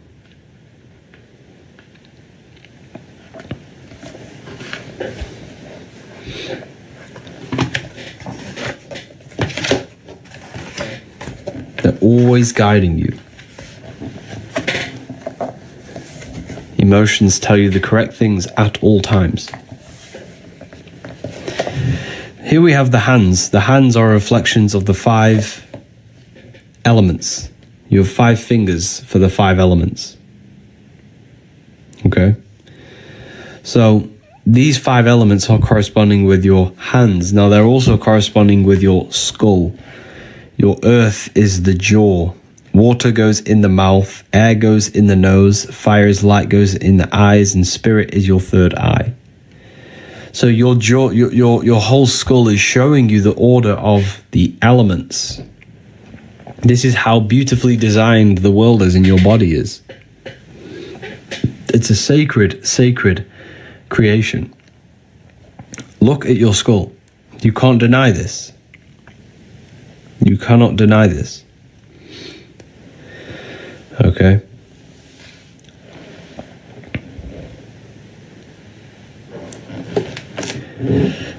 They're always guiding you. Emotions tell you the correct things at all times. Here we have the hands. The hands are reflections of the 5 elements. You have 5 fingers for the 5 elements. Okay? So these 5 elements are corresponding with your hands. Now they're also corresponding with your skull. Your earth is the jaw. Water goes in the mouth, air goes in the nose, fire's light goes in the eyes, and spirit is your 3rd eye. So your jaw, your whole skull is showing you the order of the elements. This is how beautifully designed the world is and your body is. It's a sacred creation. Look at your skull. You can't deny this. You cannot deny this. Okay.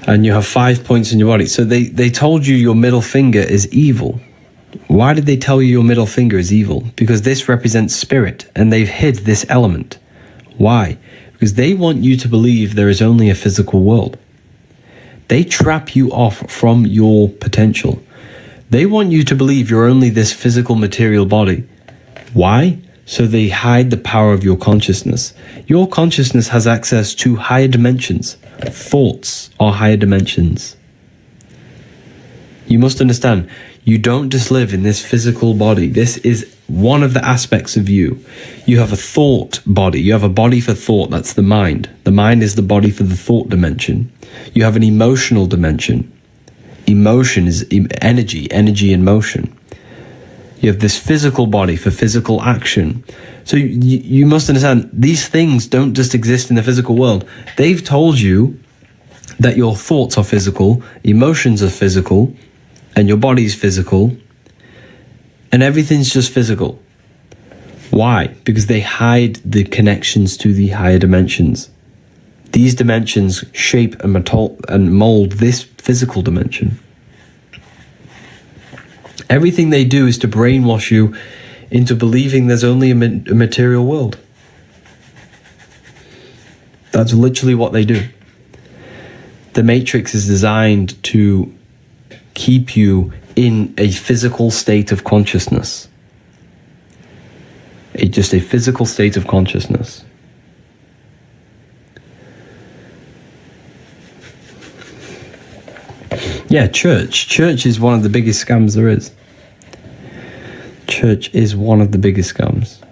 And you have 5 points in your body. So they told you your middle finger is evil. Why did they tell you your middle finger is evil? Because this represents spirit, and they've hid this element. Why? Because they want you to believe there is only a physical world. They trap you off from your potential. They want you to believe you're only this physical material body. Why? So they hide the power of your consciousness. Your consciousness has access to higher dimensions. Thoughts are higher dimensions. You must understand, you don't just live in this physical body. This is one of the aspects of you. You have a thought body. You have a body for thought. That's the mind. The mind is the body for the thought dimension. You have an emotional dimension. Emotion is energy in motion. You have this physical body for physical action. So you must understand, these things don't just exist in the physical world. They've told you that your thoughts are physical, emotions are physical, and your body is physical, and everything's just physical. Why? Because they hide the connections to the higher dimensions. These dimensions shape and mold this physical dimension. Everything they do is to brainwash you into believing there's only a material world. That's literally what they do. The Matrix is designed to keep you in a physical state of consciousness. Just a physical state of consciousness. Yeah, church. Church is one of the biggest scams there is. Church is one of the biggest scams.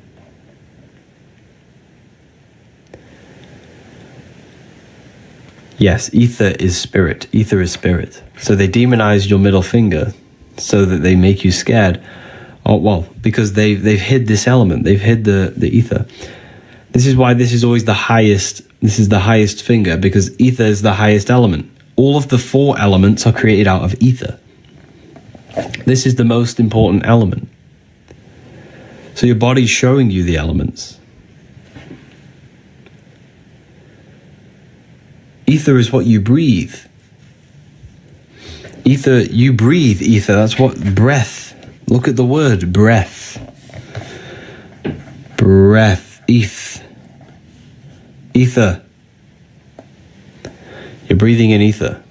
Yes, ether is spirit. Ether is spirit. So they demonize your middle finger so that they make you scared. Oh, well, because they've hid this element. They've hid the ether. This is why this is always the highest. This is the highest finger, because ether is the highest element. All of the 4 elements are created out of ether. This is the most important element. So your body's showing you the elements. Ether is what you breathe. Ether, you breathe ether. That's what breath. Look at the word breath. Breath. Ether. You're breathing in ether.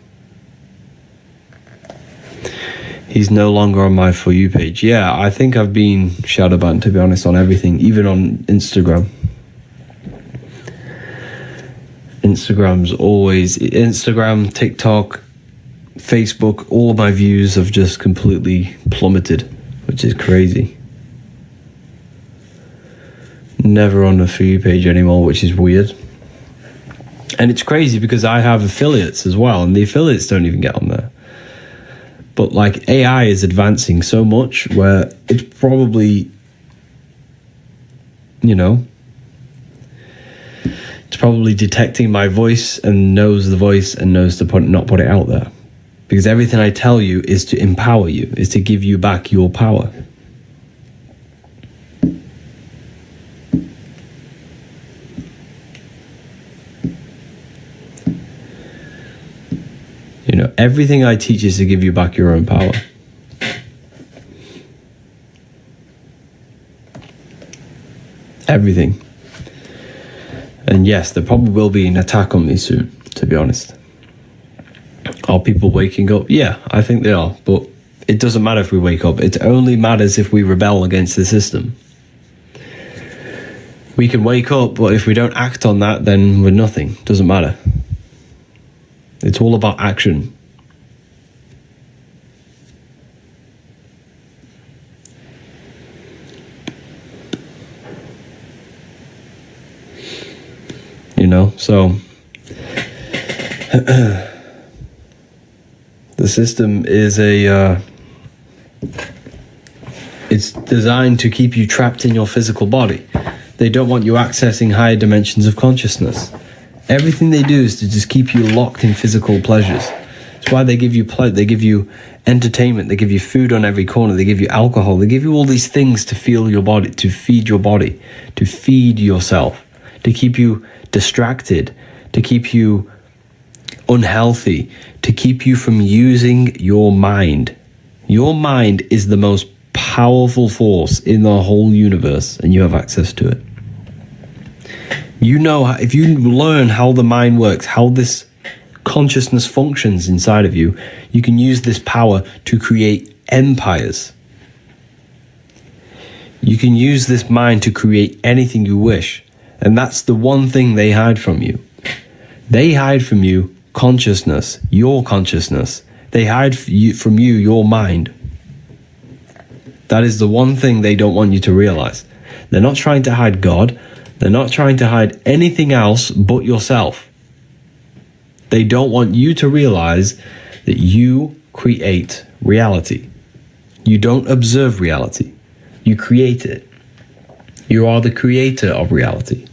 He's no longer on my For You page. Yeah, I think I've been shadow banned, to be honest, on everything, even on Instagram. Instagram, TikTok, Facebook, all of my views have just completely plummeted, which is crazy. Never on the For You page anymore, which is weird. And it's crazy because I have affiliates as well, and the affiliates don't even get on there. But like AI is advancing so much where it's probably, you know, it's probably detecting my voice and knows the voice and knows to not put it out there. Because everything I tell you is to empower you, is to give you back your power. You know, everything I teach is to give you back your own power. Everything. And yes, there probably will be an attack on me soon, to be honest. Are people waking up? Yeah, I think they are. But it doesn't matter if we wake up. It only matters if we rebel against the system. We can wake up, but if we don't act on that, then we're nothing. Doesn't matter. It's all about action. You know, so the system is it's designed to keep you trapped in your physical body. They don't want you accessing higher dimensions of consciousness. Everything they do is to just keep you locked in physical pleasures. That's why they give you they give you entertainment, they give you food on every corner, they give you alcohol, they give you all these things to fuel your body, to feed yourself, to keep you distracted, to keep you unhealthy, to keep you from using your mind. Your mind is the most powerful force in the whole universe, and you have access to it. You know, if you learn how the mind works, how this consciousness functions inside of you, you can use this power to create empires. You can use this mind to create anything you wish. And that's the one thing they hide from you. They hide from you consciousness, your consciousness. They hide from you your mind. That is the one thing they don't want you to realize. They're not trying to hide God. They're not trying to hide anything else but yourself. They don't want you to realize that you create reality. You don't observe reality. You create it. You are the creator of reality.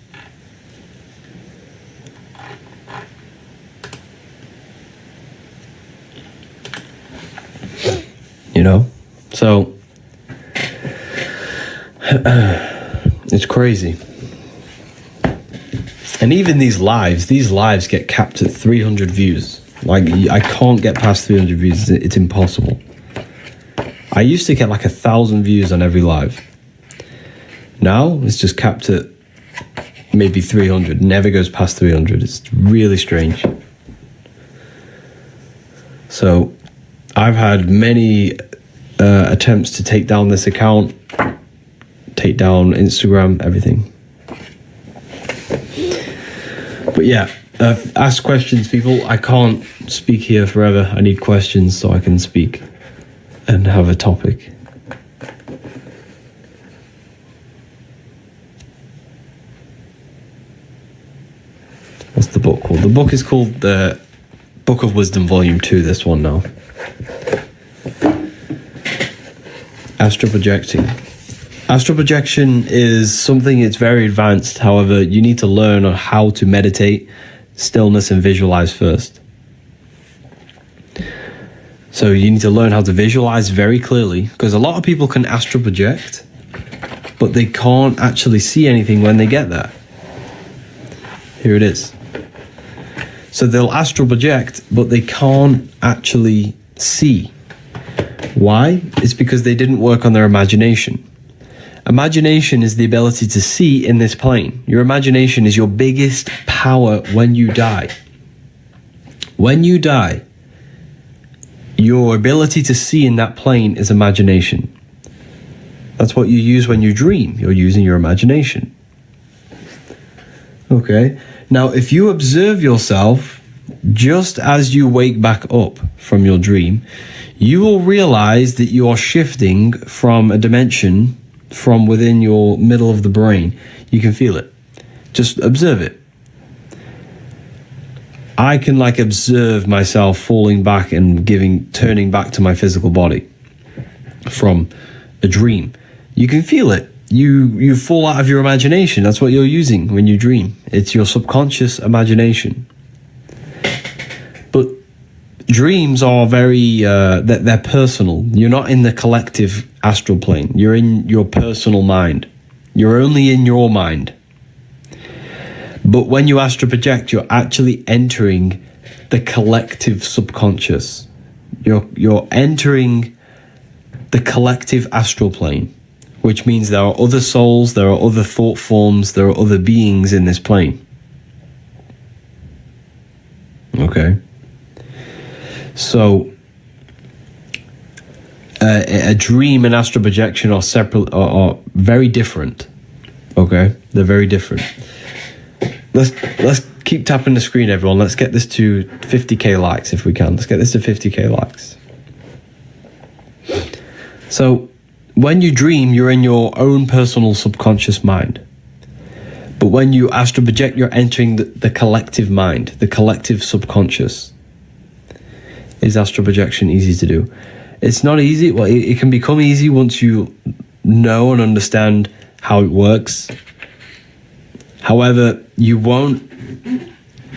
You know? So, it's crazy. And even these lives get capped at 300 views. Like, I can't get past 300 views. It's impossible. I used to get like 1,000 views on every live. Now it's just capped at maybe 300. Never goes past 300. It's really strange. So I've had many attempts to take down this account, take down Instagram, everything. But yeah, ask questions, people. I can't speak here forever. I need questions so I can speak and have a topic. What's the book called? The book is called The Book of Wisdom, Volume 2, this one now. Astral projecting. Astral projection is something that's very advanced. However, you need to learn on how to meditate, stillness, and visualize first. So you need to learn how to visualize very clearly, because a lot of people can astral project, but they can't actually see anything when they get there. Here it is. So they'll astral project, but they can't actually see. Why? It's because they didn't work on their imagination. Imagination is the ability to see in this plane. Your imagination is your biggest power when you die. When you die, your ability to see in that plane is imagination. That's what you use when you dream. You're using your imagination. Okay. Now, if you observe yourself just as you wake back up from your dream, you will realize that you are shifting from a dimension from within your middle of the brain. You can feel it. Just observe it. I can observe myself falling back and turning back to my physical body from a dream. You can feel it. You fall out of your imagination. That's what you're using when you dream. It's your subconscious imagination. But dreams are very, they're personal. You're not in the collective astral plane. You're in your personal mind. You're only in your mind. But when you astral project, you're actually entering the collective subconscious. You're entering the collective astral plane, which means there are other souls, there are other thought forms, there are other beings in this plane. Okay. So a dream and astral projection are separate, are very different. Okay, they're very different. Let's keep tapping the screen, everyone. Let's get this to 50k likes if we can. Let's get this to 50k likes. So when you dream, you're in your own personal subconscious mind. But when you astral project, you're entering the collective mind, the collective subconscious. Is astral projection easy to do? It's not easy. Well, it can become easy once you know and understand how it works. However, you won't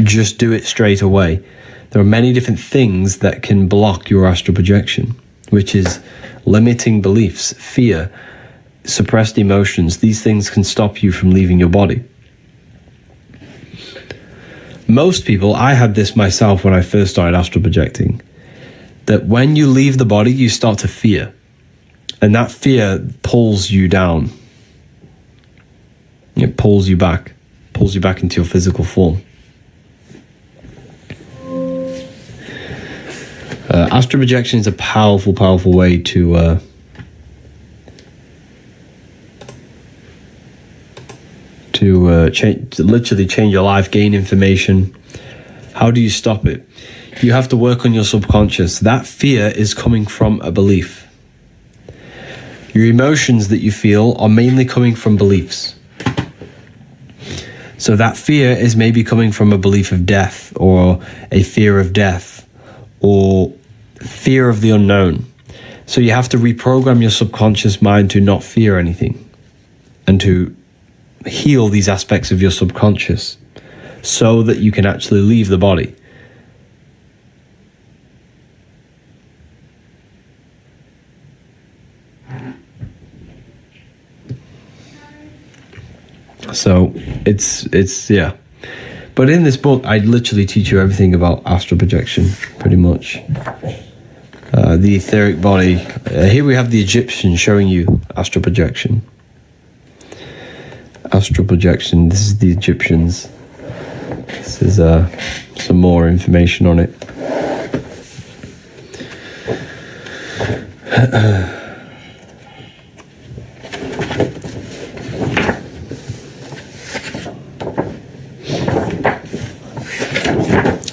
just do it straight away. There are many different things that can block your astral projection, which is limiting beliefs, fear, suppressed emotions. These things can stop you from leaving your body. Most people, I had this myself when I first started astral projecting, that when you leave the body, you start to fear. And that fear pulls you down. It pulls you back into your physical form. Astral projection is a powerful, powerful way to literally change your life, gain information. How do you stop it? You have to work on your subconscious. That fear is coming from a belief. Your emotions that you feel are mainly coming from beliefs. So that fear is maybe coming from a belief of death, or a fear of death, or fear of the unknown. So you have to reprogram your subconscious mind to not fear anything, and to heal these aspects of your subconscious so that you can actually leave the body. So it's yeah. But in this book, I literally teach you everything about astral projection, pretty much. The etheric body. Here we have the Egyptian showing you astral projection. Astral projection. This is the Egyptians. This is some more information on it.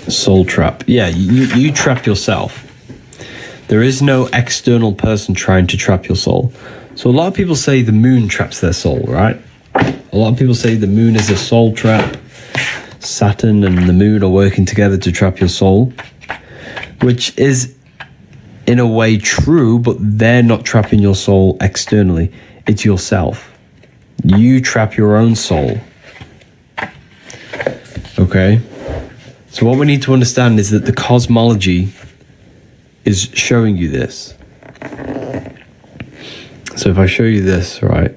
Soul trap. Yeah, you trap yourself. There is no external person trying to trap your soul. So a lot of people say the moon traps their soul, right? A lot of people say the moon is a soul trap. Saturn and the moon are working together to trap your soul, which is in a way true, but they're not trapping your soul externally. It's yourself. You trap your own soul. Okay? So what we need to understand is that the cosmology is showing you this. So if I show you this, right?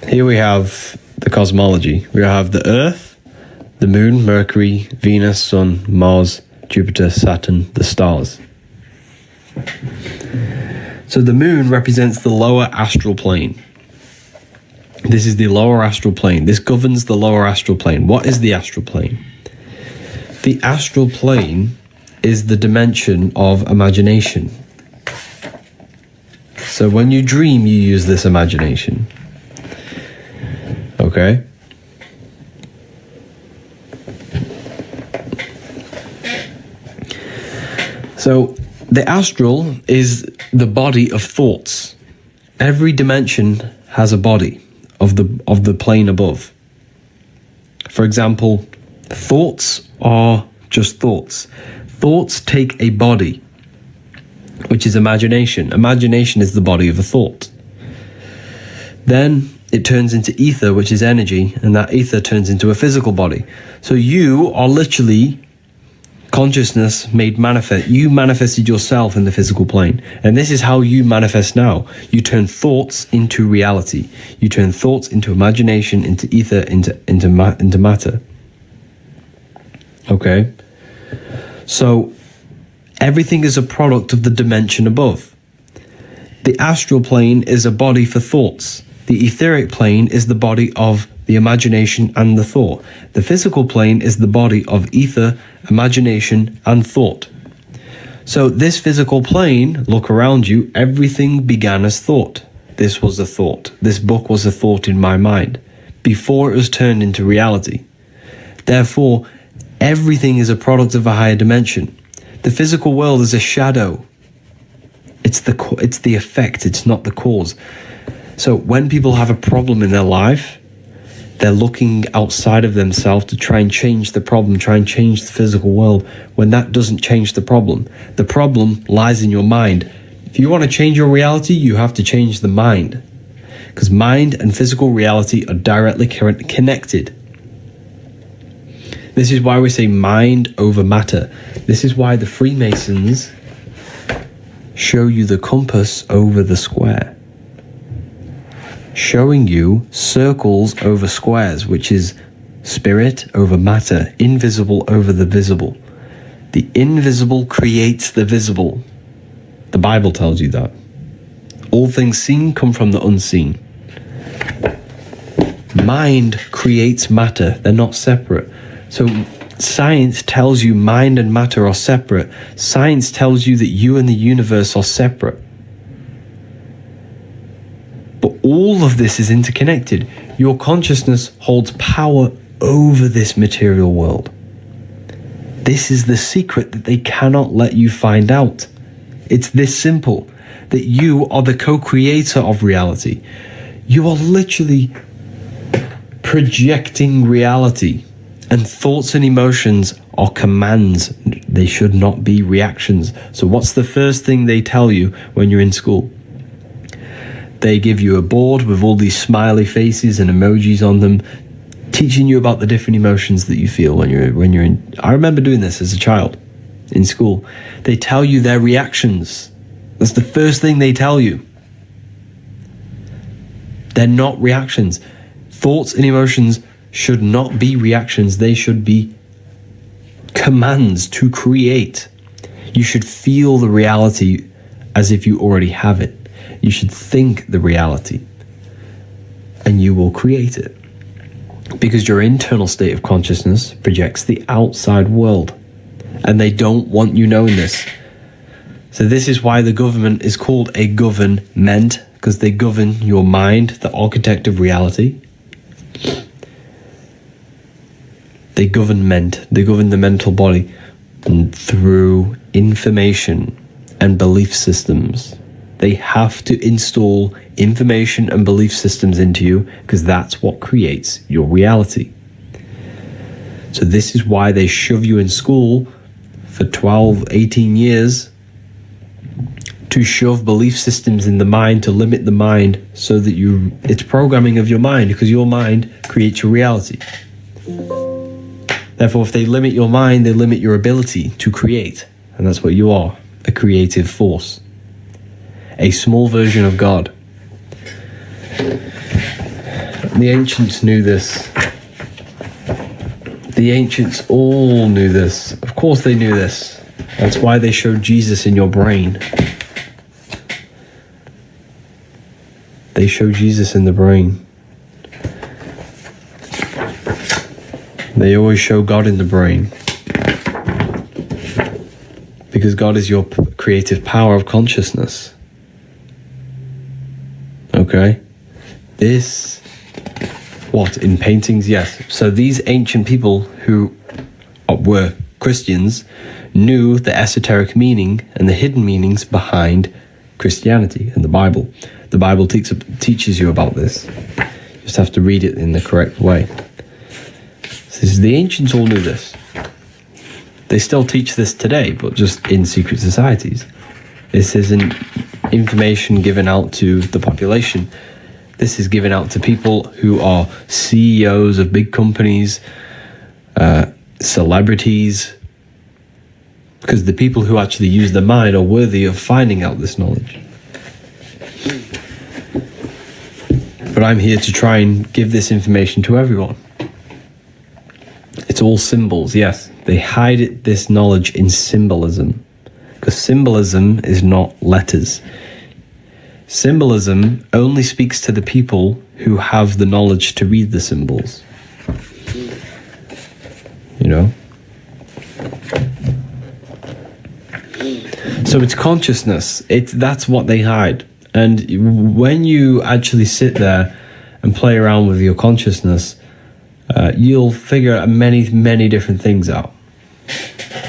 Here we have the cosmology. We have the Earth, the Moon, Mercury, Venus, Sun, Mars, Jupiter, Saturn, the stars. So the Moon represents the lower astral plane. This is the lower astral plane. This governs the lower astral plane. What is the astral plane? The astral plane is the dimension of imagination. So when you dream, you use this imagination. Okay? So the astral is the body of thoughts. Every dimension has a body of the plane above. For example, thoughts are just thoughts. Thoughts take a body, which is imagination. Imagination is the body of a thought. Then it turns into ether, which is energy, and that ether turns into a physical body. So you are literally consciousness made manifest. You manifested yourself in the physical plane. And this is how you manifest now. You turn thoughts into reality. You turn thoughts into imagination, into ether, into matter. Okay? So everything is a product of the dimension above. The astral plane is a body for thoughts. The etheric plane is the body of the imagination and the thought. The physical plane is the body of ether, imagination, and thought. So this physical plane, look around you, everything began as thought. This was a thought. This book was a thought in my mind before it was turned into reality. Therefore, everything is a product of a higher dimension. The physical world is a shadow. It's the effect, it's not the cause. So when people have a problem in their life, they're looking outside of themselves to try and change the problem, try and change the physical world, when that doesn't change the problem. The problem lies in your mind. If you want to change your reality, you have to change the mind. Because mind and physical reality are directly connected. This is why we say mind over matter. This is why the Freemasons show you the compass over the square, showing you circles over squares, which is spirit over matter, invisible over the visible. The invisible creates the visible. The Bible tells you that. All things seen come from the unseen. Mind creates matter. They're not separate. So science tells you mind and matter are separate. Science tells you that you and the universe are separate. But all of this is interconnected. Your consciousness holds power over this material world. This is the secret that they cannot let you find out. It's this simple, that you are the co-creator of reality. You are literally projecting reality, and thoughts and emotions are commands. They should not be reactions. So what's the first thing they tell you when you're in school? They give you a board with all these smiley faces and emojis on them, teaching you about the different emotions that you feel when you're in. I remember doing this as a child in school. They tell you their reactions. That's the first thing they tell you. They're not reactions. Thoughts and emotions should not be reactions. They should be commands to create. You should feel the reality as if you already have it. You should think the reality, and you will create it. Because your internal state of consciousness projects the outside world, and they don't want you knowing this. So this is why the government is called a government, because they govern your mind, the architect of reality. They govern the mental body, and through information and belief systems. They have to install information and belief systems into you, because that's what creates your reality. So this is why they shove you in school for 12, 18 years, to shove belief systems in the mind, to limit the mind, so that it's programming of your mind, because your mind creates your reality. Therefore, if they limit your mind, they limit your ability to create. And that's what you are, a creative force. A small version of God. The ancients knew this. The ancients all knew this. Of course they knew this. That's why they showed Jesus in your brain. They show Jesus in the brain. They always show God in the brain. Because God is your creative power of consciousness. Okay? This What, in paintings? Yes. So these ancient people who were Christians knew the esoteric meaning and the hidden meanings behind Christianity and the Bible. The Bible teaches you about this. You just have to read it in the correct way. So the ancients all knew this. They still teach this today, but just in secret societies. This isn't information given out to the population. This is given out to people who are CEOs of big companies, celebrities, because the people who actually use the mind are worthy of finding out this knowledge. But I'm here to try and give this information to everyone. It's all symbols, yes. They hide this knowledge in symbolism, because symbolism is not letters. Symbolism only speaks to the people who have the knowledge to read the symbols. You know? So it's consciousness. That's what they hide. And when you actually sit there and play around with your consciousness, you'll figure many, many different things out.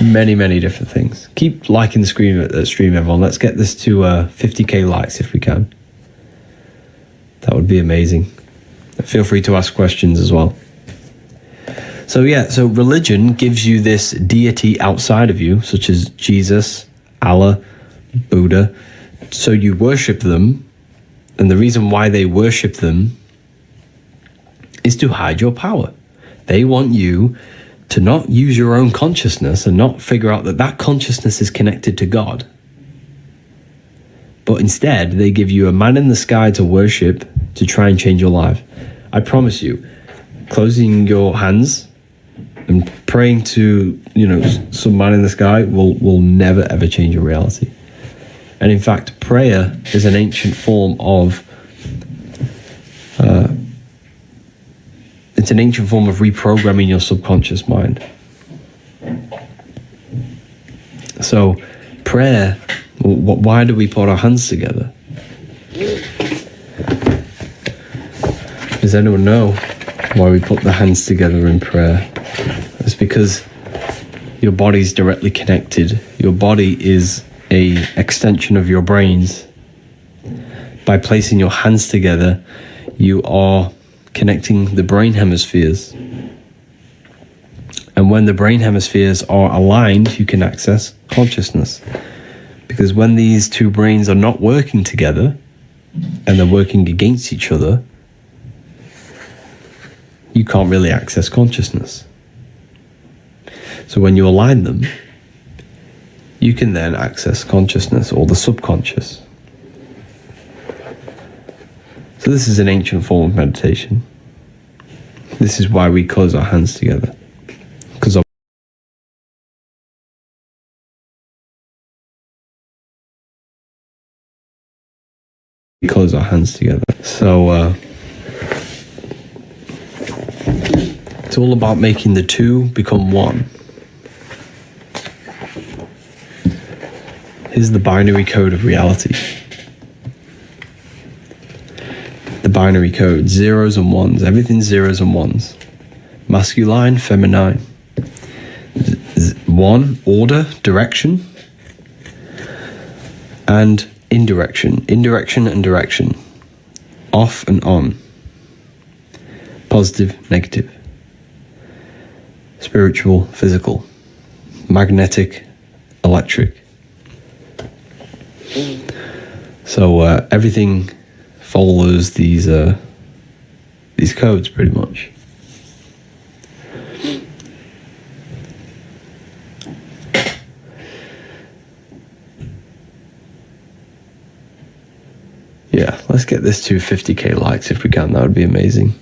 Many, many different things. Keep liking the stream, everyone. Let's get this to 50k likes if we can. That would be amazing. Feel free to ask questions as well. So religion gives you this deity outside of you, such as Jesus, Allah, Buddha. So you worship them, and the reason why they worship them is to hide your power. They want you to not use your own consciousness and not figure out that consciousness is connected to God. But instead, they give you a man in the sky to worship to try and change your life. I promise you, closing your hands and praying to, some man in the sky will never ever change your reality. And in fact, prayer is an ancient form of reprogramming your subconscious mind. So prayer, why do we put our hands together? Does anyone know why we put the hands together in prayer? It's because your body's directly connected. Your body is an extension of your brains. By placing your hands together, you are connecting the brain hemispheres. And when the brain hemispheres are aligned, you can access consciousness. Because when these two brains are not working together, and they're working against each other, you can't really access consciousness. So when you align them, you can then access consciousness or the subconscious. So this is an ancient form of meditation. This is why we close our hands together. Because we close our hands together. So it's all about making the two become one. Here's the binary code of reality. The binary code, zeros and ones. Everything's zeros and ones. Masculine, feminine. One, order, direction. And indirection. Indirection and direction. Off and on. Positive, negative. Spiritual, physical. Magnetic, electric. So everything follows these codes pretty much. Yeah, let's get this to 50k likes if we can. That would be amazing.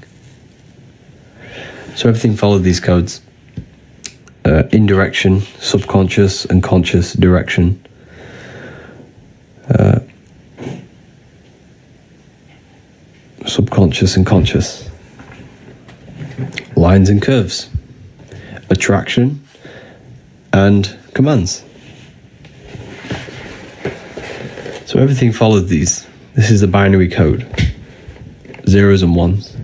So everything followed these codes. Indirection, subconscious and conscious direction. Subconscious and conscious. Lines and curves. Attraction and commands. So everything followed these. This is the binary code. Zeros and ones.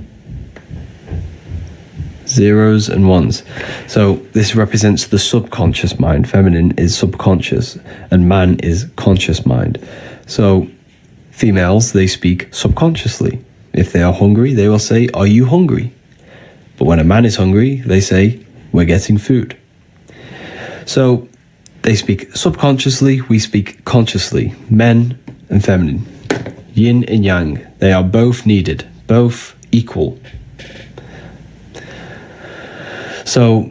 zeros and ones. So this represents the subconscious mind. Feminine is subconscious and man is conscious mind. So females, they speak subconsciously. If they are hungry, they will say, "Are you hungry?" But when a man is hungry, they say, "We're getting food." So they speak subconsciously, we speak consciously. Men and feminine. Yin and yang. They are both needed, both equal. So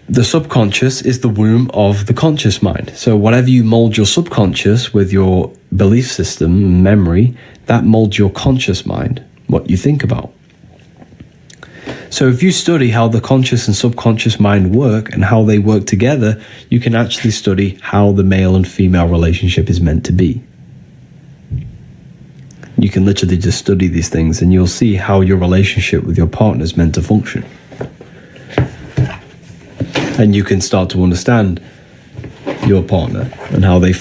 the subconscious is the womb of the conscious mind. So whatever you mold your subconscious with your belief system, memory, that molds your conscious mind, what you think about. So if you study how the conscious and subconscious mind work and how they work together, you can actually study how the male and female relationship is meant to be. You can literally just study these things and you'll see how your relationship with your partner is meant to function. And you can start to understand your partner and how they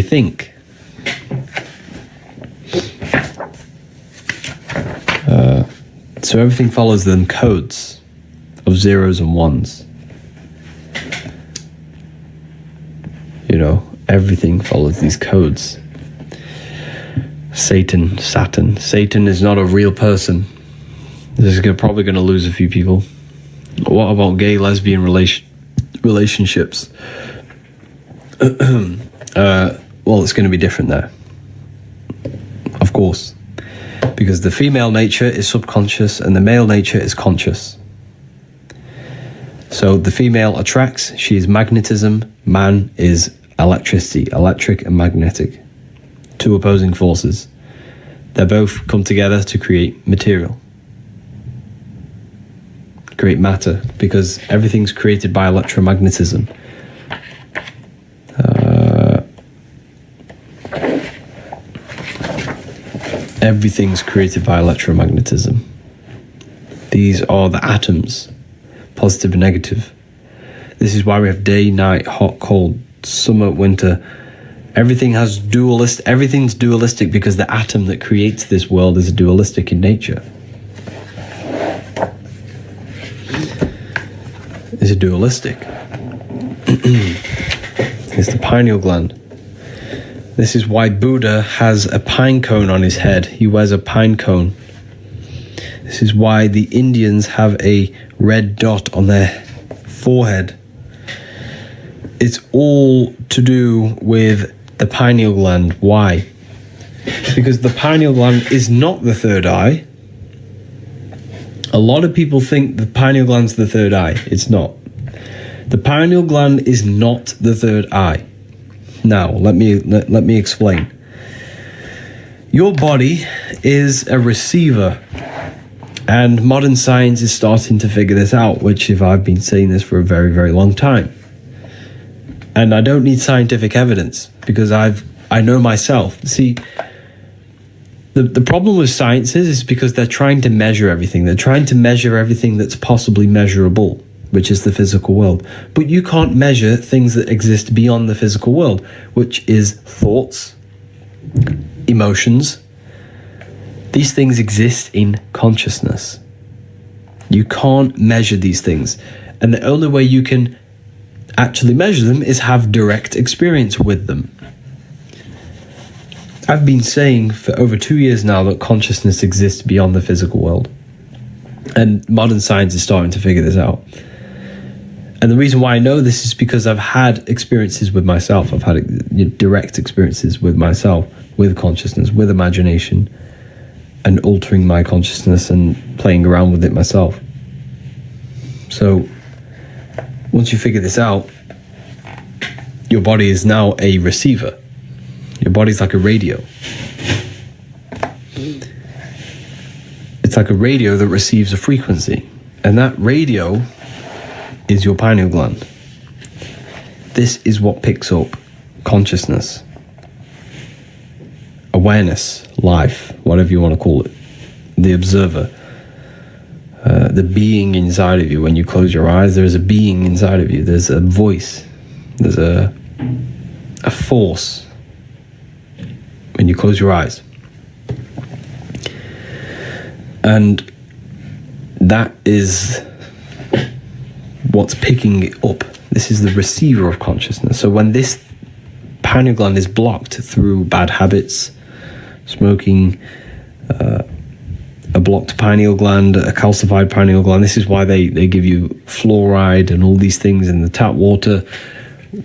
think. So everything follows them codes of zeros and ones. You know, everything follows these codes. Satan. Satan is not a real person. This is probably going to lose a few people. What about gay, lesbian relationships? Well, it's going to be different there. Of course. Because the female nature is subconscious and the male nature is conscious. So the female attracts, she is magnetism, man is electricity, electric and magnetic. Two opposing forces. They both come together to create material. Create matter, because everything's created by electromagnetism. Everything's created by electromagnetism. These are the atoms, positive and negative. This is why we have day, night, hot, cold, summer, winter. Everything's dualistic because the atom that creates this world is dualistic in nature. Is dualistic. It's the pineal gland. This is why Buddha has a pine cone on his head. He wears a pine cone. This is why the Indians have a red dot on their forehead. It's all to do with the pineal gland. Why? Because the pineal gland is not the third eye. A lot of people think the pineal gland's the third eye. It's not. The pineal gland is not the third eye. Now, let me explain. Your body is a receiver, and modern science is starting to figure this out, which I've been saying this for a very, very long time. And I don't need scientific evidence because I know myself. See, the problem with science is because they're trying to measure everything. They're trying to measure everything that's possibly measurable, which is the physical world. But you can't measure things that exist beyond the physical world, which is thoughts, emotions. These things exist in consciousness. You can't measure these things. And the only way you can actually measure them is have direct experience with them. I've been saying for over 2 years now that consciousness exists beyond the physical world. And modern science is starting to figure this out. And the reason why I know this is because I've had experiences with myself. I've had direct experiences with myself, with consciousness, with imagination, and altering my consciousness and playing around with it myself. So once you figure this out, your body is now a receiver. Your body's like a radio. It's like a radio that receives a frequency. And that radio is your pineal gland. This is what picks up consciousness, awareness, life, whatever you want to call it, the observer, the being inside of you. When you close your eyes, there is a being inside of you. There's a voice. There's a force when you close your eyes. And that is what's picking it up. This is the receiver of consciousness. So when this pineal gland is blocked through bad habits, smoking, a blocked pineal gland, a calcified pineal gland, this is why they give you fluoride and all these things in the tap water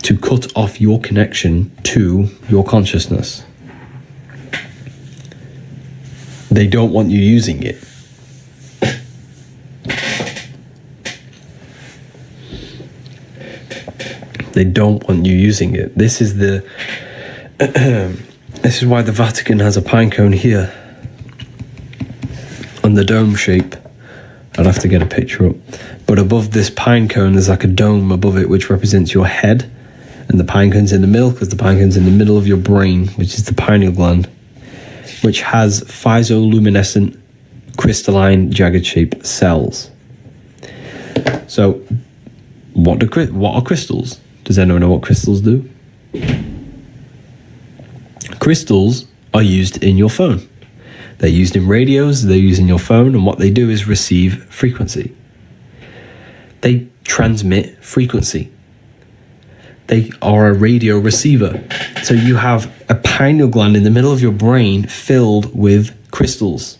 to cut off your connection to your consciousness. They don't want you using it. They don't want you using it. This is the this is why the Vatican has a pine cone here on the dome shape. I'd have to get a picture up. But above this pine cone, there's like a dome above it, which represents your head, and the pine cone's in the middle, because the pine cone's in the middle of your brain, which is the pineal gland, which has physoluminescent, crystalline, jagged-shaped cells. So, what are crystals? Does anyone know what crystals do? Crystals are used in your phone. They're used in radios, they're used in your phone, and what they do is receive frequency. They transmit frequency. They are a radio receiver. So you have a pineal gland in the middle of your brain filled with crystals.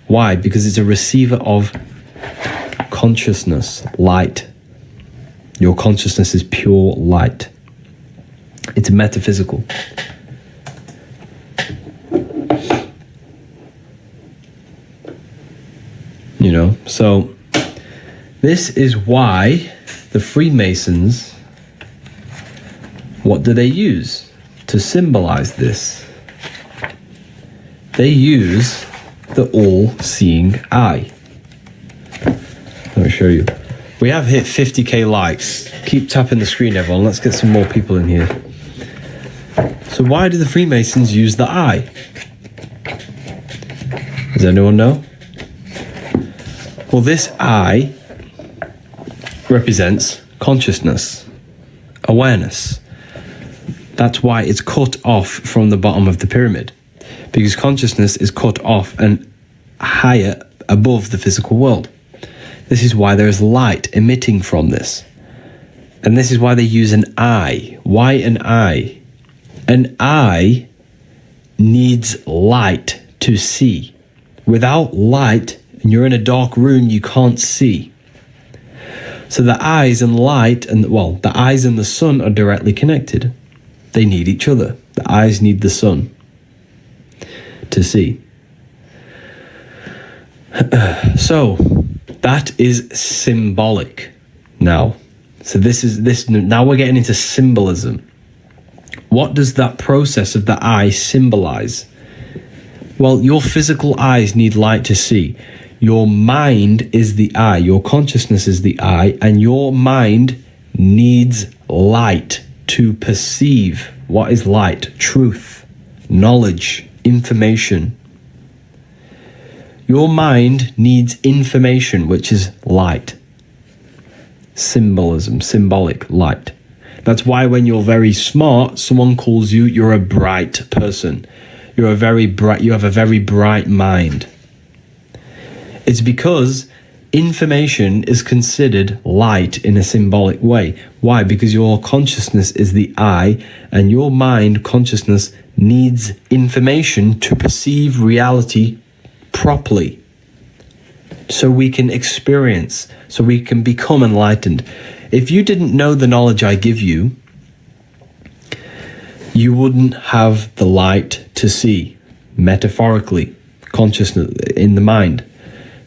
Why? Because it's a receiver of consciousness, light. Your consciousness is pure light. It's metaphysical. You know, so this is why the Freemasons, what do they use to symbolize this? They use the all-seeing eye. Let me show you. We have hit 50k likes. Keep tapping the screen, everyone. Let's get some more people in here. So why do the Freemasons use the eye? Does anyone know? Well, this eye represents consciousness, awareness. That's why it's cut off from the bottom of the pyramid, because consciousness is cut off and higher above the physical world. This is why there is light emitting from this. And this is why they use an eye. Why an eye? An eye needs light to see. Without light, and you're in a dark room, you can't see. So the eyes and light, and well, the eyes and the sun are directly connected. They need each other. The eyes need the sun to see. So that is symbolic now. So now we're getting into symbolism. What does that process of the eye symbolize? Well, your physical eyes need light to see. Your mind is the eye. Your consciousness is the eye. And your mind needs light to perceive. What is light? Truth, knowledge, information. Your mind needs information, which is light. Symbolism, symbolic light. That's why when you're very smart, someone calls you're a bright person. You have a very bright mind. It's because information is considered light in a symbolic way. Why? Because your consciousness is the eye, and your mind, consciousness, needs information to perceive reality properly. So we can experience, so we can become enlightened. If you didn't know the knowledge I give you, you wouldn't have the light to see, metaphorically, consciousness in the mind.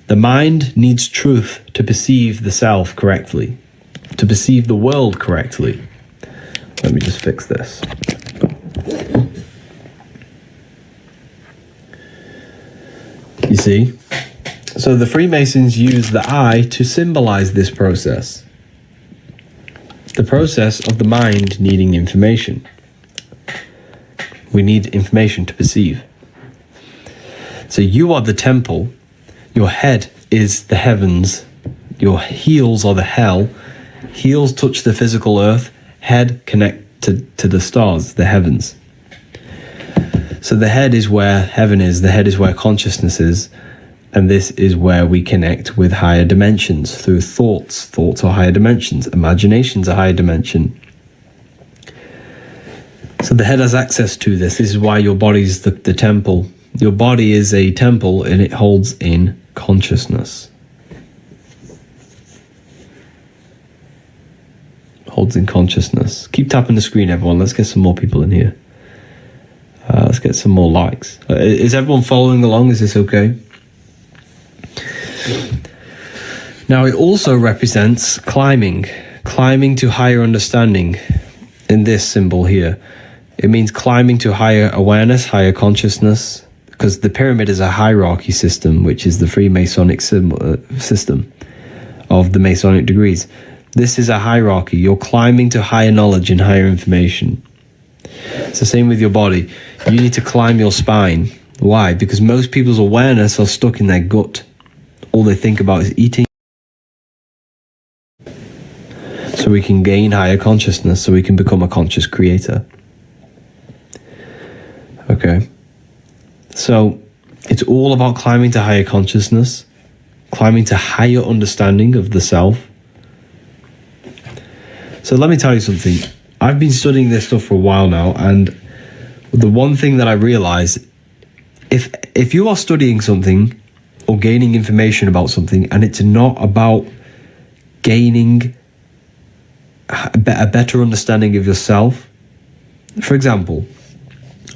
The mind needs truth to perceive the self correctly, to perceive the world correctly. Let me just fix this. You see? So the Freemasons use the eye to symbolize this process. The process of the mind needing information. We need information to perceive. So you are the temple. Your head is the heavens. Your heels are the hell. Heels touch the physical earth. Head connect to the stars, the heavens. So the head is where heaven is. The head is where consciousness is. And this is where we connect with higher dimensions through thoughts. Thoughts are higher dimensions. Imagination's a higher dimension. So the head has access to this. This is why your body's the temple. Your body is a temple and it holds in consciousness. Holds in consciousness. Keep tapping the screen, everyone. Let's get some more people in here. Let's get some more likes. Is everyone following along? Is this okay? Now it also represents climbing to higher understanding in this symbol here. It means climbing to higher awareness, higher consciousness, because the pyramid is a hierarchy system, which is the Freemasonic system of the Masonic degrees. This is a hierarchy. You're climbing to higher knowledge and higher information. It's the same with your body. You need to climb your spine. Why? Because most people's awareness are stuck in their gut. All they think about is eating. So we can gain higher consciousness, so we can become a conscious creator. Okay. So it's all about climbing to higher consciousness, climbing to higher understanding of the self. So let me tell you something. I've been studying this stuff for a while now, and the one thing that I realize, if you are studying something or gaining information about something and it's not about gaining a better understanding of yourself, for example,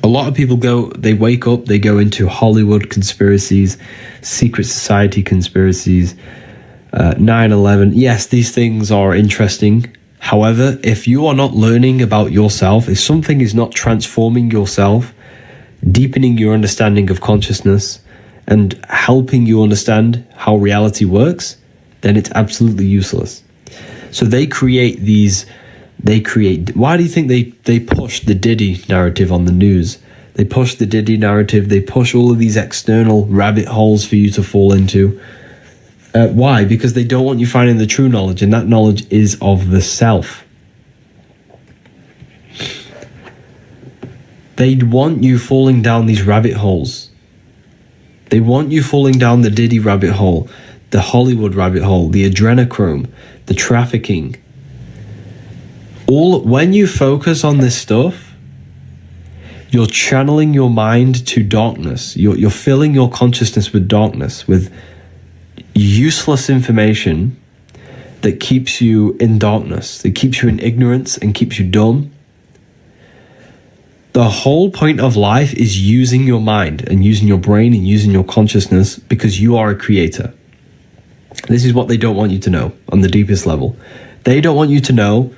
a lot of people they wake up, they go into Hollywood conspiracies, secret society conspiracies, 9/11. Yes, these things are interesting. However, if you are not learning about yourself, if something is not transforming yourself, deepening your understanding of consciousness, and helping you understand how reality works, then it's absolutely useless. So why do you think they push the Diddy narrative on the news? They push the Diddy narrative, they push all of these external rabbit holes for you to fall into. Why? Because they don't want you finding the true knowledge, and that knowledge is of the self. They want you falling down these rabbit holes. They want you falling down the Diddy rabbit hole, the Hollywood rabbit hole, the adrenochrome, the trafficking. When you focus on this stuff, you're channeling your mind to darkness. You're filling your consciousness with darkness, with useless information that keeps you in darkness, that keeps you in ignorance and keeps you dumb. The whole point of life is using your mind and using your brain and using your consciousness, because you are a creator. This is what they don't want you to know on the deepest level. They don't want you to know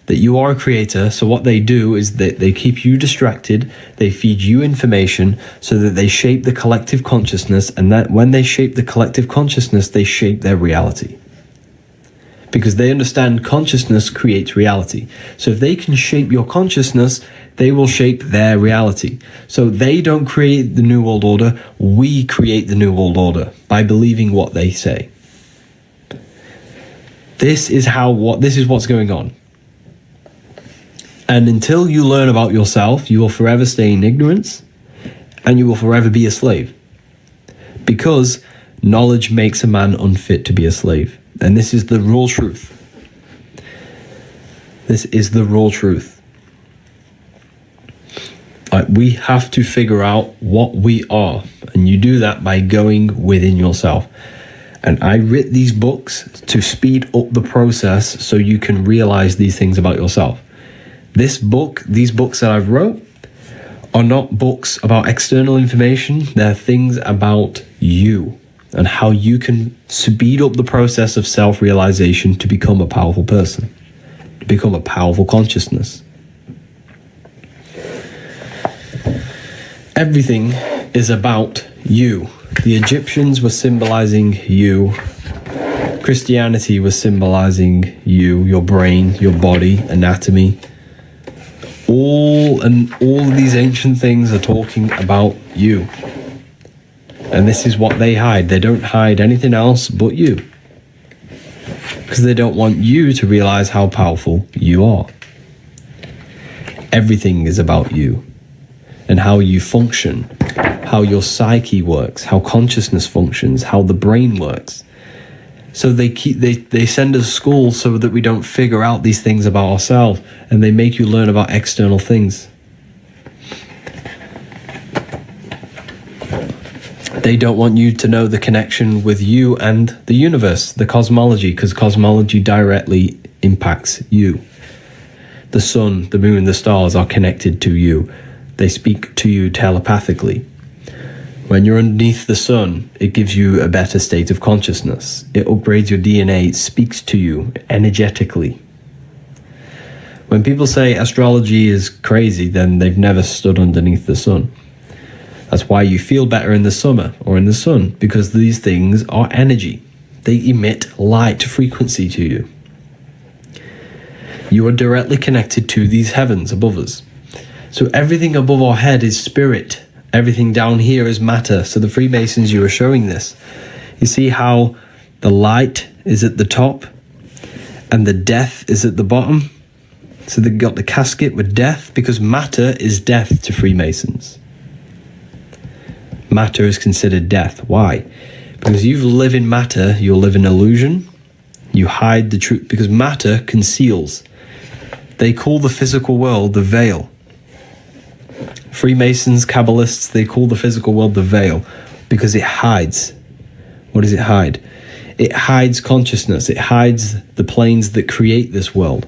that you are a creator. So what they do is that they keep you distracted. They feed you information so that they shape the collective consciousness. And that when they shape the collective consciousness, they shape their reality. Because they understand consciousness creates reality. So if they can shape your consciousness, they will shape their reality. So they don't create the New World Order. We create the New World Order by believing what they say. This is what's going on. And until you learn about yourself, you will forever stay in ignorance and you will forever be a slave. Because knowledge makes a man unfit to be a slave. And this is the raw truth. This is the raw truth. We have to figure out what we are. And you do that by going within yourself. And I wrote these books to speed up the process so you can realize these things about yourself. These books that I've wrote are not books about external information. They're things about you and how you can speed up the process of self-realization to become a powerful person, to become a powerful consciousness. Everything is about you. The Egyptians were symbolizing you. Christianity was symbolizing you, your brain, your body, anatomy. All of these ancient things are talking about you. And this is what they hide. They don't hide anything else but you. Because they don't want you to realize how powerful you are. Everything is about you and how you function, how your psyche works, how consciousness functions, how the brain works. So they send us to school so that we don't figure out these things about ourselves, and they make you learn about external things. They don't want you to know the connection with you and the universe, the cosmology, because cosmology directly impacts you. The sun, the moon, the stars are connected to you. They speak to you telepathically. When you're underneath the sun, it gives you a better state of consciousness. It upgrades your DNA, it speaks to you energetically. When people say astrology is crazy, then they've never stood underneath the sun. That's why you feel better in the summer or in the sun, because these things are energy. They emit light frequency to you. You are directly connected to these heavens above us. So everything above our head is spirit. Everything down here is matter. So the Freemasons, you are showing this. You see how the light is at the top and the death is at the bottom? So they've got the casket with death, because matter is death to Freemasons. Matter is considered death. Why? Because you live in matter, you live in illusion, you hide the truth, because matter conceals. They call the physical world the veil. Freemasons, Kabbalists, they call the physical world the veil, because it hides. What does it hide? It hides consciousness. It hides the planes that create this world.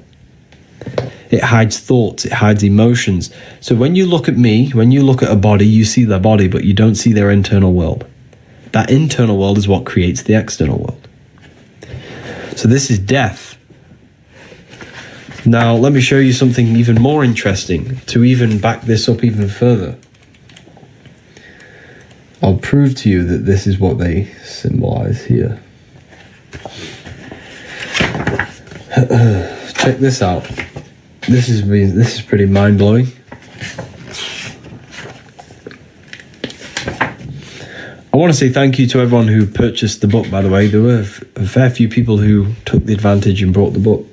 It hides thoughts, it hides emotions. So when you look at me, when you look at a body, you see their body, but you don't see their internal world. That internal world is what creates the external world. So this is death. Now, let me show you something even more interesting to even back this up even further. I'll prove to you that this is what they symbolize here. Check this out. This is pretty mind-blowing. I want to say thank you to everyone who purchased the book, by the way. There were a fair few people who took the advantage and brought the book.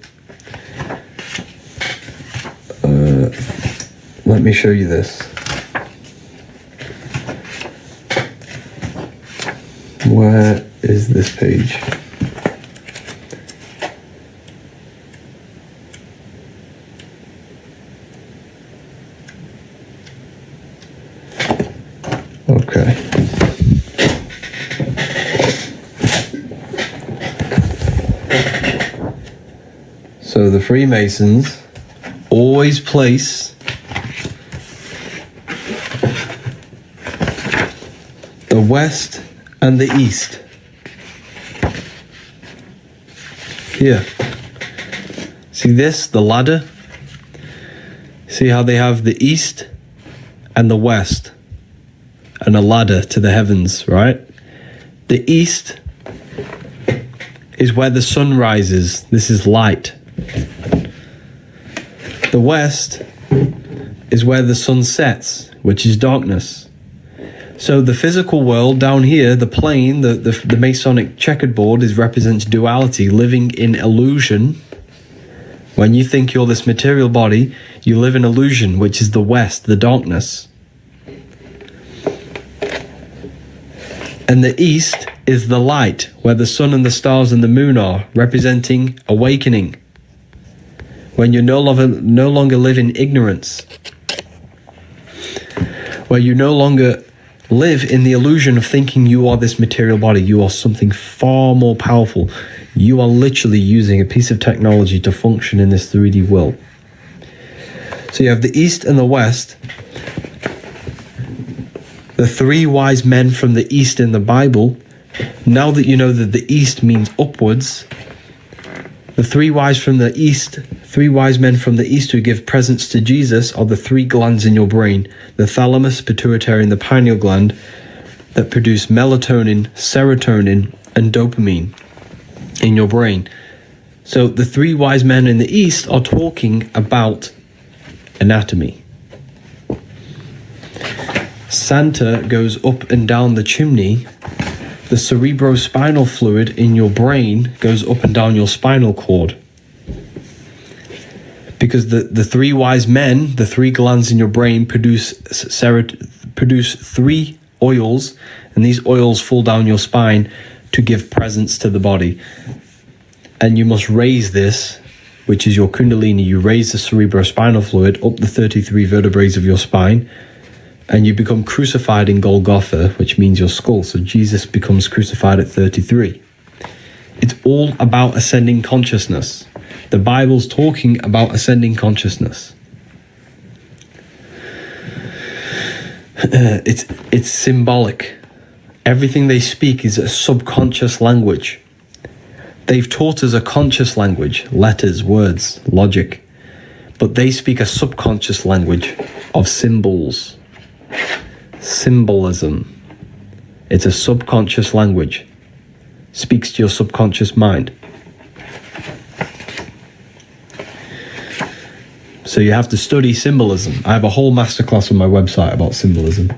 Let me show you this. Where is this page? Okay. So the Freemasons always place the West and the East here. See this, the ladder? See how they have the East and the West and a ladder to the heavens, right? The East is where the sun rises. This is light. The West is where the sun sets, which is darkness. So the physical world down here, the plane, the Masonic checkerboard represents duality, living in illusion. When you think you're this material body, you live in illusion, which is the West, the darkness. And the East is the light, where the sun and the stars and the moon are, representing awakening. When you no longer live in ignorance. Where you no longer live in the illusion of thinking you are this material body. You are something far more powerful. You are literally using a piece of technology to function in this 3D world. So you have the East and the West. The three wise men from the East in the Bible. Now that you know that the East means upwards, the three wise men from the East who give presents to Jesus are the three glands in your brain, the thalamus, pituitary, and the pineal gland, that produce melatonin, serotonin, and dopamine in your brain. So the three wise men in the East are talking about anatomy. Santa goes up and down the chimney. The cerebrospinal fluid in your brain goes up and down your spinal cord. Because the three wise men, the three glands in your brain produce three oils, and these oils fall down your spine to give presence to the body. And you must raise this, which is your kundalini. You raise the cerebrospinal fluid up the 33 vertebrae of your spine, and you become crucified in Golgotha, which means your skull. So Jesus becomes crucified at 33. It's all about ascending consciousness. The Bible's talking about ascending consciousness. It's symbolic. Everything they speak is a subconscious language. They've taught us a conscious language, letters, words, logic, but they speak a subconscious language of symbols, symbolism. It's a subconscious language. Speaks to your subconscious mind. So you have to study symbolism. I have a whole masterclass on my website about symbolism.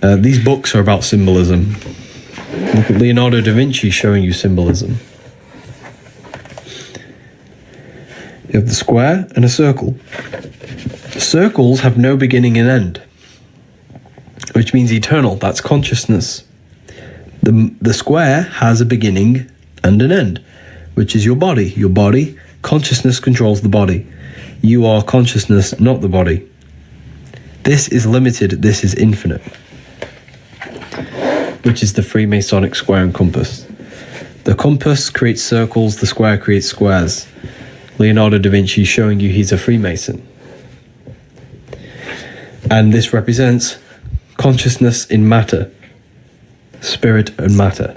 These books are about symbolism. Look at Leonardo da Vinci showing you symbolism. You have the square and a circle. Circles have no beginning and end, which means eternal. That's consciousness. The square has a beginning and an end, which is your body. Your body, consciousness controls the body. You are consciousness, not the body. This is limited, this is infinite, which is the Freemasonic square and compass. The compass creates circles, the square creates squares. Leonardo da Vinci showing you he's a Freemason. And this represents consciousness in matter, spirit and matter.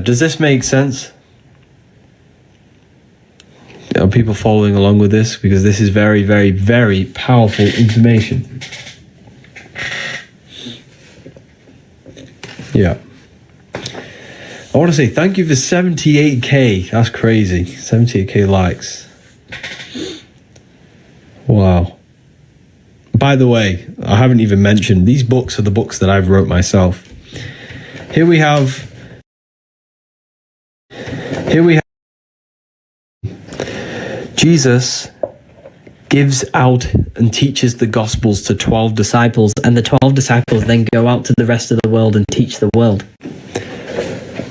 Does this make sense? Are people following along with this? Because this is very, very, very powerful information. Yeah. I want to say thank you for 78k. That's crazy. 78k likes. Wow. By the way, I haven't even mentioned, these books are the books that I've wrote myself. Here we have Jesus gives out and teaches the Gospels to 12 disciples, and the 12 disciples then go out to the rest of the world and teach the world.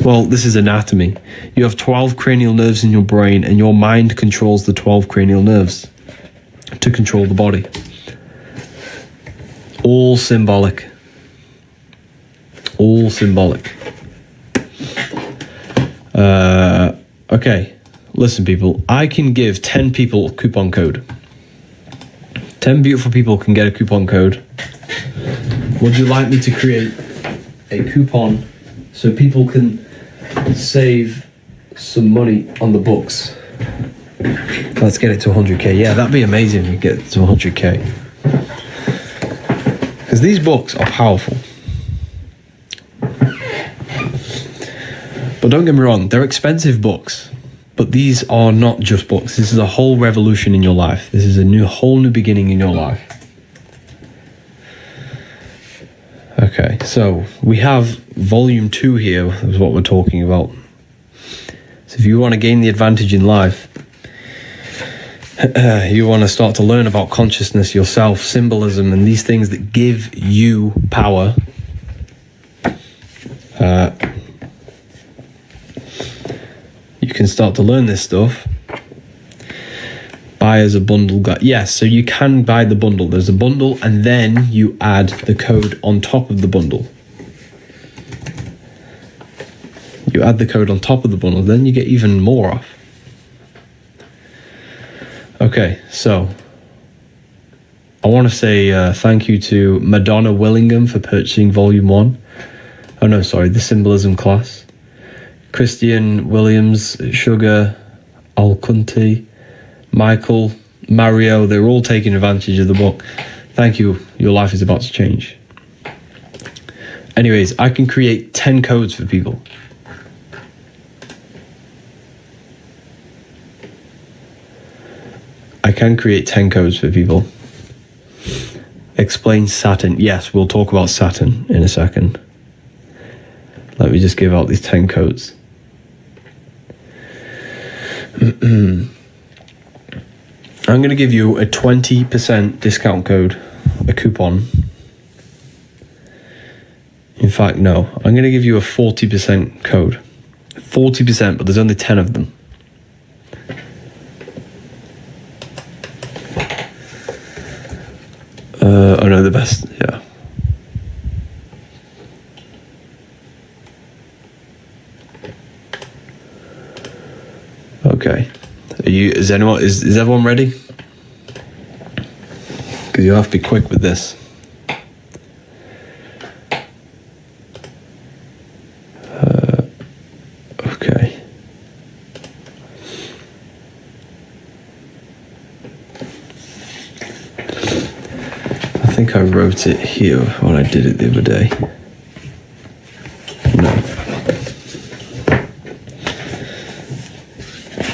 Well, this is anatomy. You have 12 cranial nerves in your brain, and your mind controls the 12 cranial nerves to control the body. All symbolic. All symbolic. Okay. Listen, people, I can give 10 people a coupon code. 10 beautiful people can get a coupon code. Would you like me to create a coupon so people can save some money on the books? Let's get it to 100k. Yeah, that'd be amazing if we get it to 100k. Because these books are powerful. But don't get me wrong, they're expensive books. But these are not just books. This is a whole revolution in your life. This is a whole new beginning in your life. Okay, so we have volume 2 here, is what we're talking about. So if you want to gain the advantage in life, you want to start to learn about consciousness, yourself, symbolism, and these things that give you power. You can start to learn this stuff. Buy as a bundle guide. Yes, so you can buy the bundle. There's a bundle, and then you add the code on top of the bundle. You add the code on top of the bundle, then you get even more off. Okay, so I want to say thank you to Madonna Willingham for purchasing Volume 1. Oh no, sorry, the Symbolism class. Christian Williams, Sugar, Alcunti, Michael, Mario, they're all taking advantage of the book. Thank you, your life is about to change. Anyways, I can create 10 codes for people. I can create 10 codes for people. Explain Saturn. Yes, we'll talk about Saturn in a second. Let me just give out these 10 codes. I'm going to give you a 20% discount code a coupon. In fact, no. I'm going to give you a 40% code. 40%, but there's only 10 of them. Oh no, the best, yeah. Okay. Is everyone ready? Because you'll have to be quick with this. Okay. I think I wrote it here when I did it the other day. No.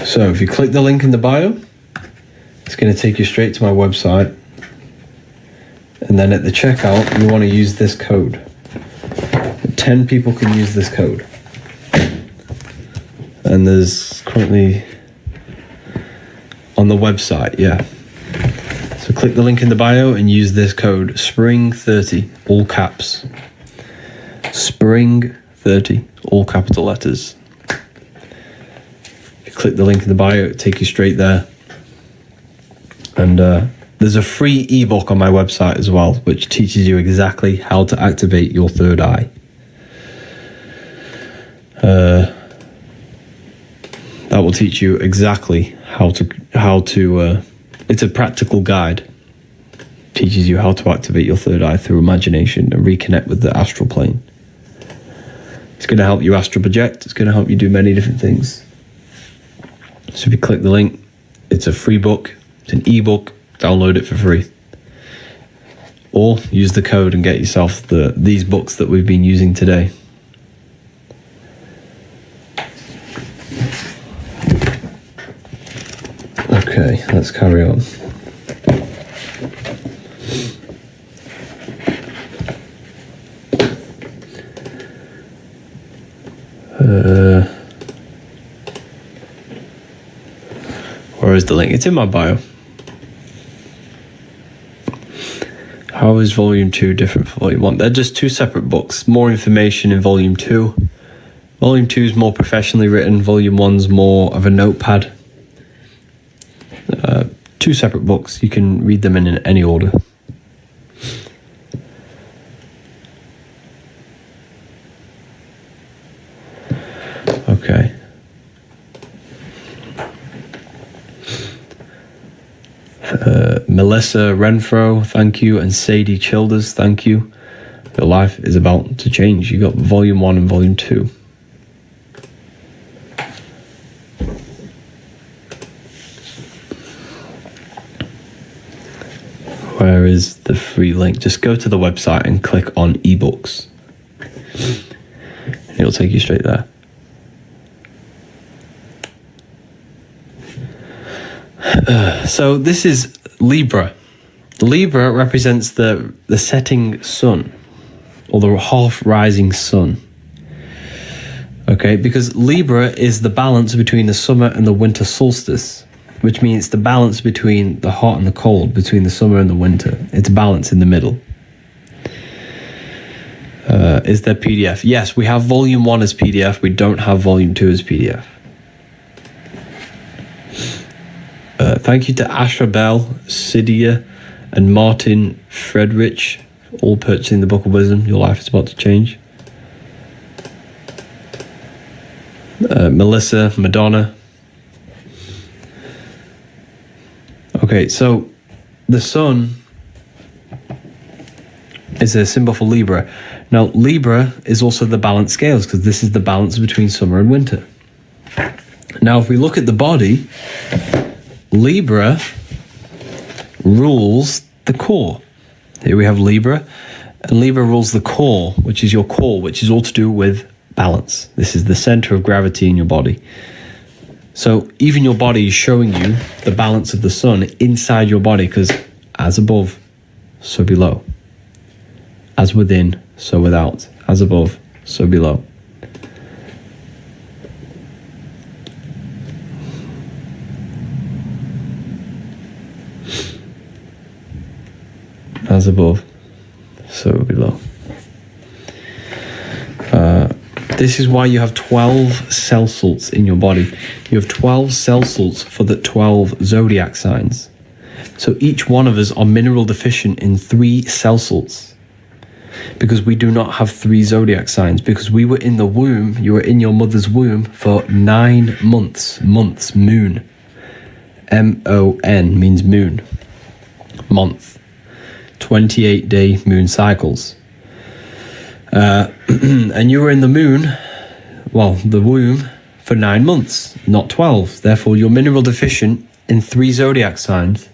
So if you click the link in the bio, it's going to take you straight to my website. And then at the checkout, you want to use this code. 10 people can use this code. And there's currently on the website, yeah. So click the link in the bio and use this code, SPRING30, all caps. SPRING30, all capital letters. If you click the link in the bio, it'll take you straight there. And there's a free ebook on my website as well, which teaches you exactly how to activate your third eye. That will teach you exactly how to it's a practical guide. Teaches you how to activate your third eye through imagination and reconnect with the astral plane. It's going to help you astral project. It's going to help you do many different things. So if you click the link, it's a free book. It's an ebook. Download it for free. Or use the code and get yourself these books that we've been using today. Okay, let's carry on. Where is the link? It's in my bio. How is Volume 2 different from Volume 1? They're just two separate books. More information in Volume 2. Volume 2 is more professionally written. Volume 1's more of a notepad. Two separate books. You can read them in any order. Okay. Melissa Renfro, thank you, and Sadie Childers, thank you. Your life is about to change. You got Volume 1 and Volume 2. Where is the free link? Just go to the website and click on ebooks. It'll take you straight there. So this is Libra. Libra represents the setting sun, or the half rising sun. Okay, because Libra is the balance between the summer and the winter solstice, which means the balance between the hot and the cold, between the summer and the winter. It's balance in the middle. Is there PDF? Yes, we have Volume 1 as PDF. We don't have Volume 2 as PDF. Thank you to Asha Bell, Sidia, and Martin Friedrich, all purchasing the Book of Wisdom. Your life is about to change. Melissa, Madonna. Okay, so the sun is a symbol for Libra. Now, Libra is also the balance scales, because this is the balance between summer and winter. Now, if we look at the body, Libra rules the core. Here we have Libra, and Libra rules the core, which is your core, which is all to do with balance. This is the center of gravity in your body. So even your body is showing you the balance of the sun inside your body, because as above, so below. As within, so without. As above, so below. As above, so below. This is why you have 12 cell salts in your body. You have 12 cell salts for the 12 zodiac signs. So each one of us are mineral deficient in 3 cell salts. Because we do not have 3 zodiac signs. Because we were in the womb, you were in your mother's womb for 9 months. Months, moon. M-O-N means moon. Month. 28-day moon cycles. And you were in the moon, well, the womb, for 9 months, not 12. Therefore, you're mineral deficient in 3 zodiac signs.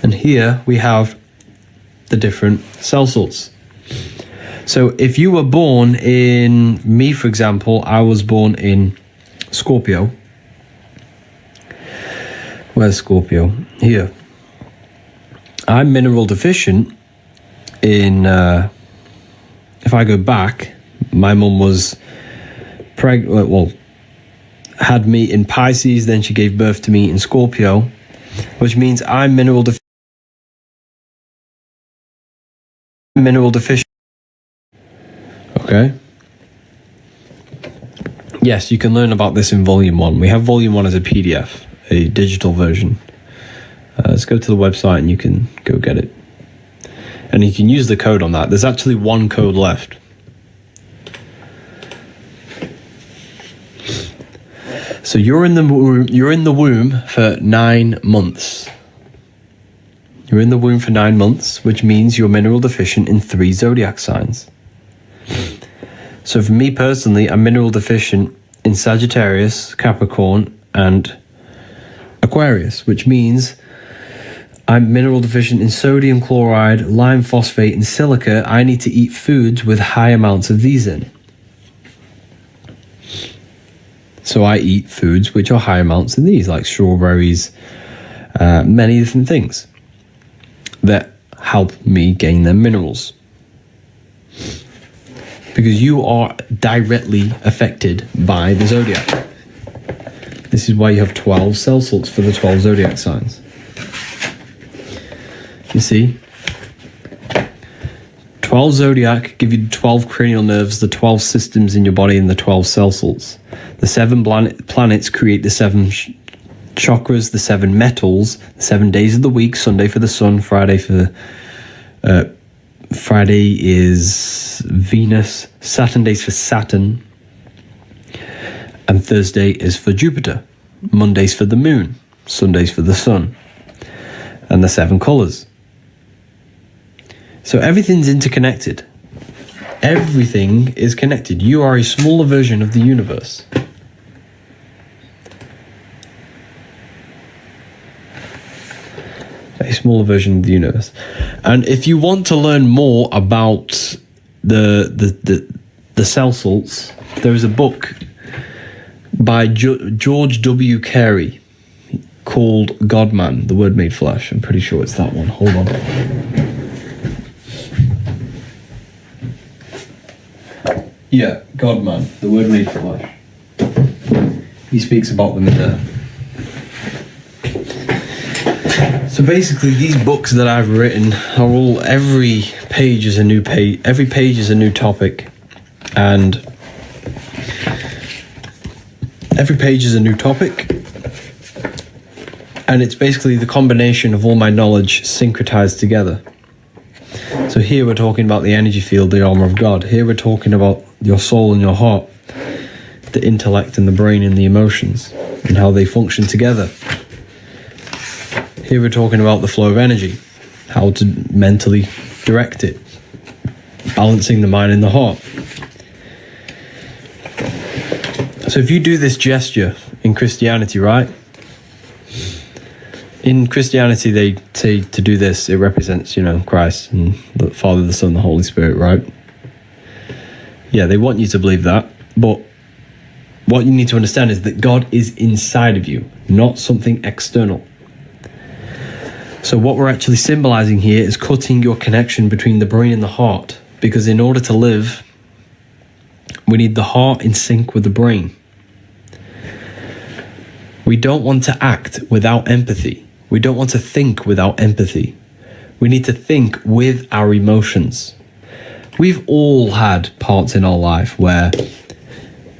And here we have the different cell salts. So if you were born in, me for example, I was born in Scorpio. Where's Scorpio? Here. I'm mineral deficient in, if I go back, my mum was had me in Pisces, then she gave birth to me in Scorpio, which means I'm mineral deficient. Okay. Yes, you can learn about this in Volume 1. We have Volume 1 as a PDF, a digital version. Let's go to the website and you can go get it. And you can use the code on that. There's actually 1 code left. So you're in the womb for 9 months. You're in the womb for 9 months, which means you're mineral deficient in 3 zodiac signs. So for me personally, I'm mineral deficient in Sagittarius, Capricorn, and Aquarius, which means I'm mineral deficient in sodium chloride, lime phosphate, and silica. I need to eat foods with high amounts of these in. So I eat foods which are high amounts of these, like strawberries, many different things that help me gain them minerals. Because you are directly affected by the zodiac. This is why you have 12 cell salts for the 12 zodiac signs. You see, 12 zodiac give you the 12 cranial nerves, the 12 systems in your body, and the 12 cell salts. The 7 planets create the 7 chakras, the 7 metals, the 7 days of the week. Sunday for the sun, Friday is Venus, Saturday's for Saturn, and Thursday is for Jupiter. Monday's for the moon, Sunday's for the sun, and the 7 colors. So everything's interconnected. Everything is connected. You are a smaller version of the universe. A smaller version of the universe. And if you want to learn more about the cell salts, there is a book by George W. Carey called God-Man, The Word Made Flesh. I'm pretty sure it's that one. Hold on. Yeah, God-Man, The Word Made Flesh. He speaks about them in there. So basically, these books that I've written are all, every page is a new page, every page is a new topic, and every page is a new topic, and it's basically the combination of all my knowledge syncretized together. So here we're talking about the energy field, the armor of God. Here we're talking about your soul and your heart, the intellect and the brain and the emotions, and how they function together. Here we're talking about the flow of energy, how to mentally direct it, balancing the mind and the heart. So if you do this gesture in Christianity, right? In Christianity, they say to do this, it represents, Christ and the Father, the Son, the Holy Spirit, right? Yeah, they want you to believe that, but what you need to understand is that God is inside of you, not something external. So what we're actually symbolizing here is cutting your connection between the brain and the heart, because in order to live, we need the heart in sync with the brain. We don't want to act without empathy. We don't want to think without empathy. We need to think with our emotions. We've all had parts in our life where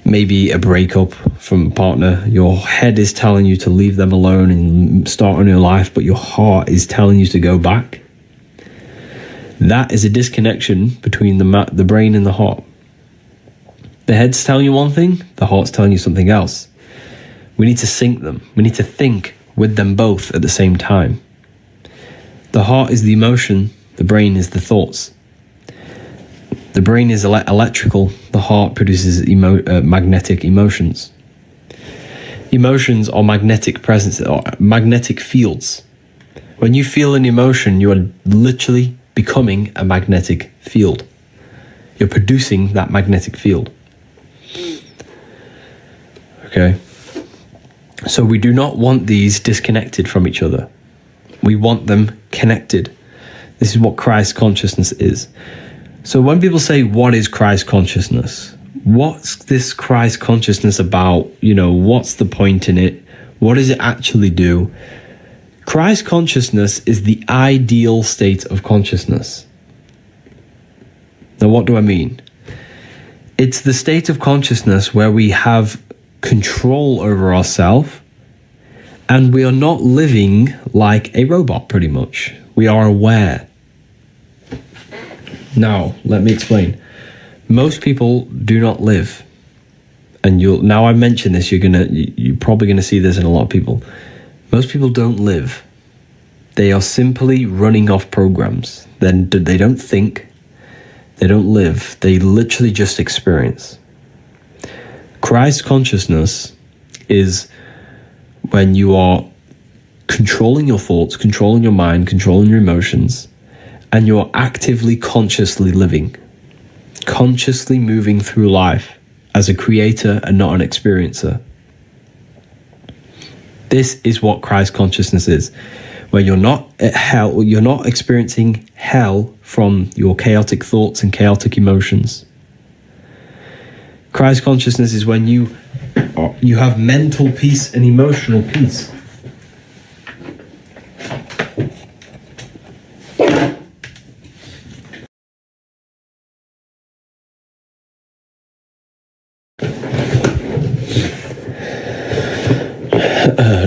maybe a breakup from a partner, your head is telling you to leave them alone and start a new life, but your heart is telling you to go back. That is a disconnection between the brain and the heart. The head's telling you one thing, the heart's telling you something else. We need to sync them. We need to think with them both at the same time. The heart is the emotion, the brain is the thoughts. The brain is electrical, the heart produces magnetic emotions. Emotions are magnetic presence, or magnetic fields. When you feel an emotion, you are literally becoming a magnetic field. You're producing that magnetic field. Okay? So we do not want these disconnected from each other. We want them connected. This is what Christ consciousness is. So when people say, what is Christ consciousness? What's this Christ consciousness about? You know, what's the point in it? What does it actually do? Christ consciousness is the ideal state of consciousness. Now, what do I mean? It's the state of consciousness where we have control over ourselves and we are not living like a robot, pretty much. We are aware. Now, let me explain. Most people do not live, and now I mention this, you're probably gonna see this in a lot of people. Most people don't live. They are simply running off programs. Then they don't think, they don't live. They literally just experience. Christ consciousness is when you are controlling your thoughts, controlling your mind, controlling your emotions, and you're actively consciously living, consciously moving through life as a creator and not an experiencer. This is what Christ consciousness is, where you're not at hell, you're not experiencing hell from your chaotic thoughts and chaotic emotions. Christ consciousness is when you have mental peace and emotional peace.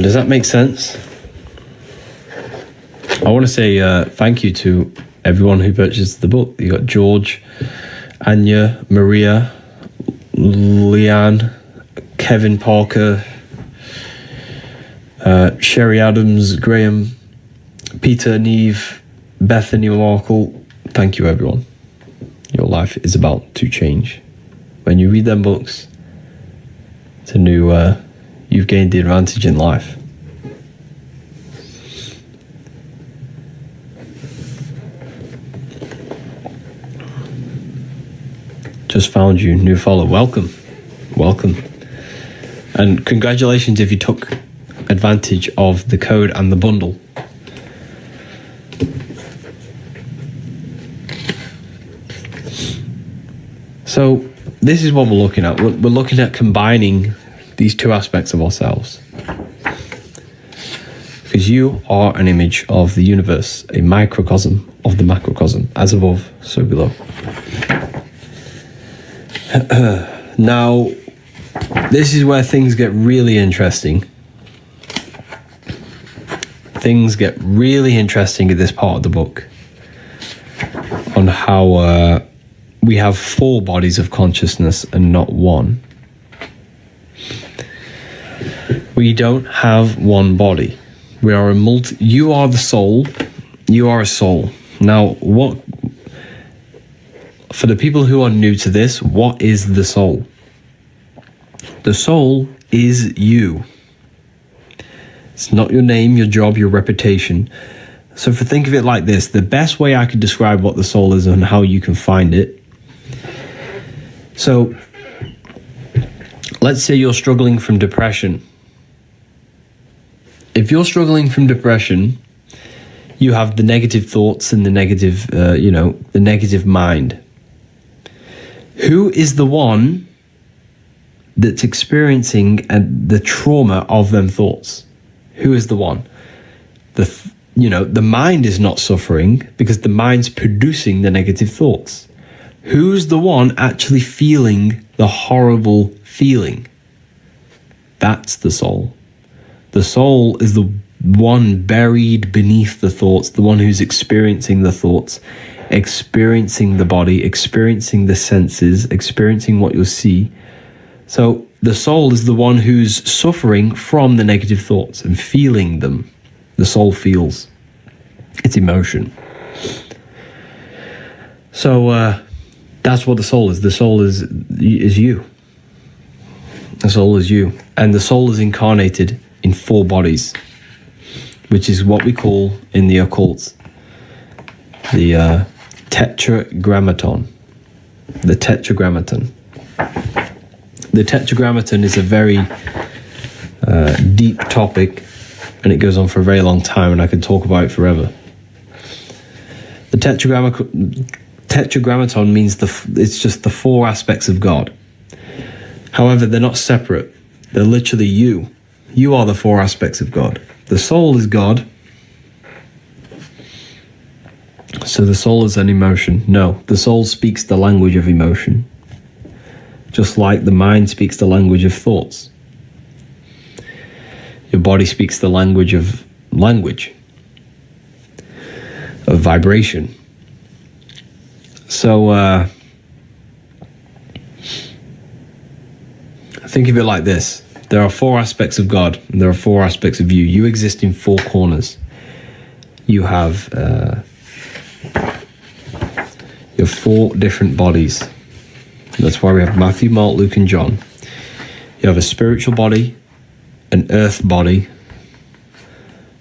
Does that make sense? I want to say thank you to everyone who purchased the book. You got George, Anya, Maria, Leanne, Kevin Parker, Sherry Adams, Graham, Peter, Neve, Bethany Markle. Thank you, everyone. Your life is about to change. When you read them books, it's a new, you've gained the advantage in life. Just found you, new follow. Welcome. And congratulations if you took advantage of the code and the bundle. So this is what we're looking at. We're looking at combining these two aspects of ourselves. Because you are an image of the universe, a microcosm of the macrocosm, as above, so below. Now, this is where things get really interesting. Things get really interesting in this part of the book on how we have 4 bodies of consciousness and not one. We don't have one body. We are you are the soul. You are a soul. Now, for the people who are new to this, what is the soul? The soul is you. It's not your name, your job, your reputation. So think of it like this. The best way I could describe what the soul is and how you can find it. So let's say you're struggling from depression. If you're struggling from depression, you have the negative thoughts and the negative, the negative mind. Who is the one that's experiencing the trauma of them thoughts? Who is the one? the mind is not suffering because the mind's producing the negative thoughts. Who's the one actually feeling the horrible feeling? That's the soul. The soul is the one buried beneath the thoughts, the one who's experiencing the thoughts, experiencing the body, experiencing the senses, experiencing what you'll see. So the soul is the one who's suffering from the negative thoughts and feeling them. The soul feels. It's emotion. So that's what the soul is. The soul is you. The soul is you. And the soul is incarnated in 4 bodies, which is what we call in the occult the tetragrammaton. The tetragrammaton. The tetragrammaton is a very deep topic, and it goes on for a very long time, and I could talk about it forever. The tetragrammaton means it's just the 4 aspects of God. However, they're not separate. They're literally you. You are the 4 aspects of God. The soul is God. So the soul is an emotion. No, the soul speaks the language of emotion, just like the mind speaks the language of thoughts. Your body speaks the language of vibration. So think of it like this. There are 4 aspects of God, and there are 4 aspects of you. You exist in 4 corners. You have 4 different bodies. That's why we have Matthew, Mark, Luke, and John. You have a spiritual body, an earth body,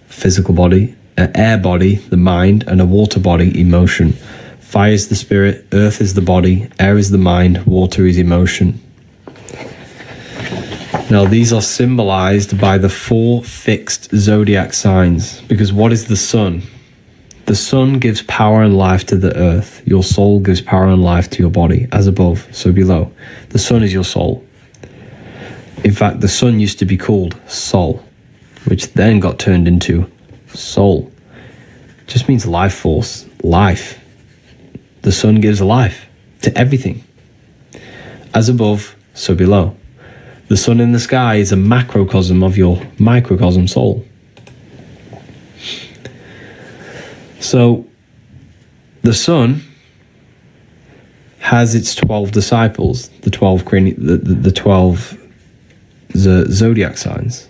physical body, an air body, the mind, and a water body, emotion. Fire is the spirit, earth is the body, air is the mind, water is emotion. Now, these are symbolized by the 4 fixed zodiac signs, because what is the sun? The sun gives power and life to the earth. Your soul gives power and life to your body, as above, so below. The sun is your soul. In fact, the sun used to be called Sol, which then got turned into soul. It just means life force, life. The sun gives life to everything. As above, so below. The sun in the sky is a macrocosm of your microcosm soul. So the sun has its 12 disciples, the 12 zodiac signs.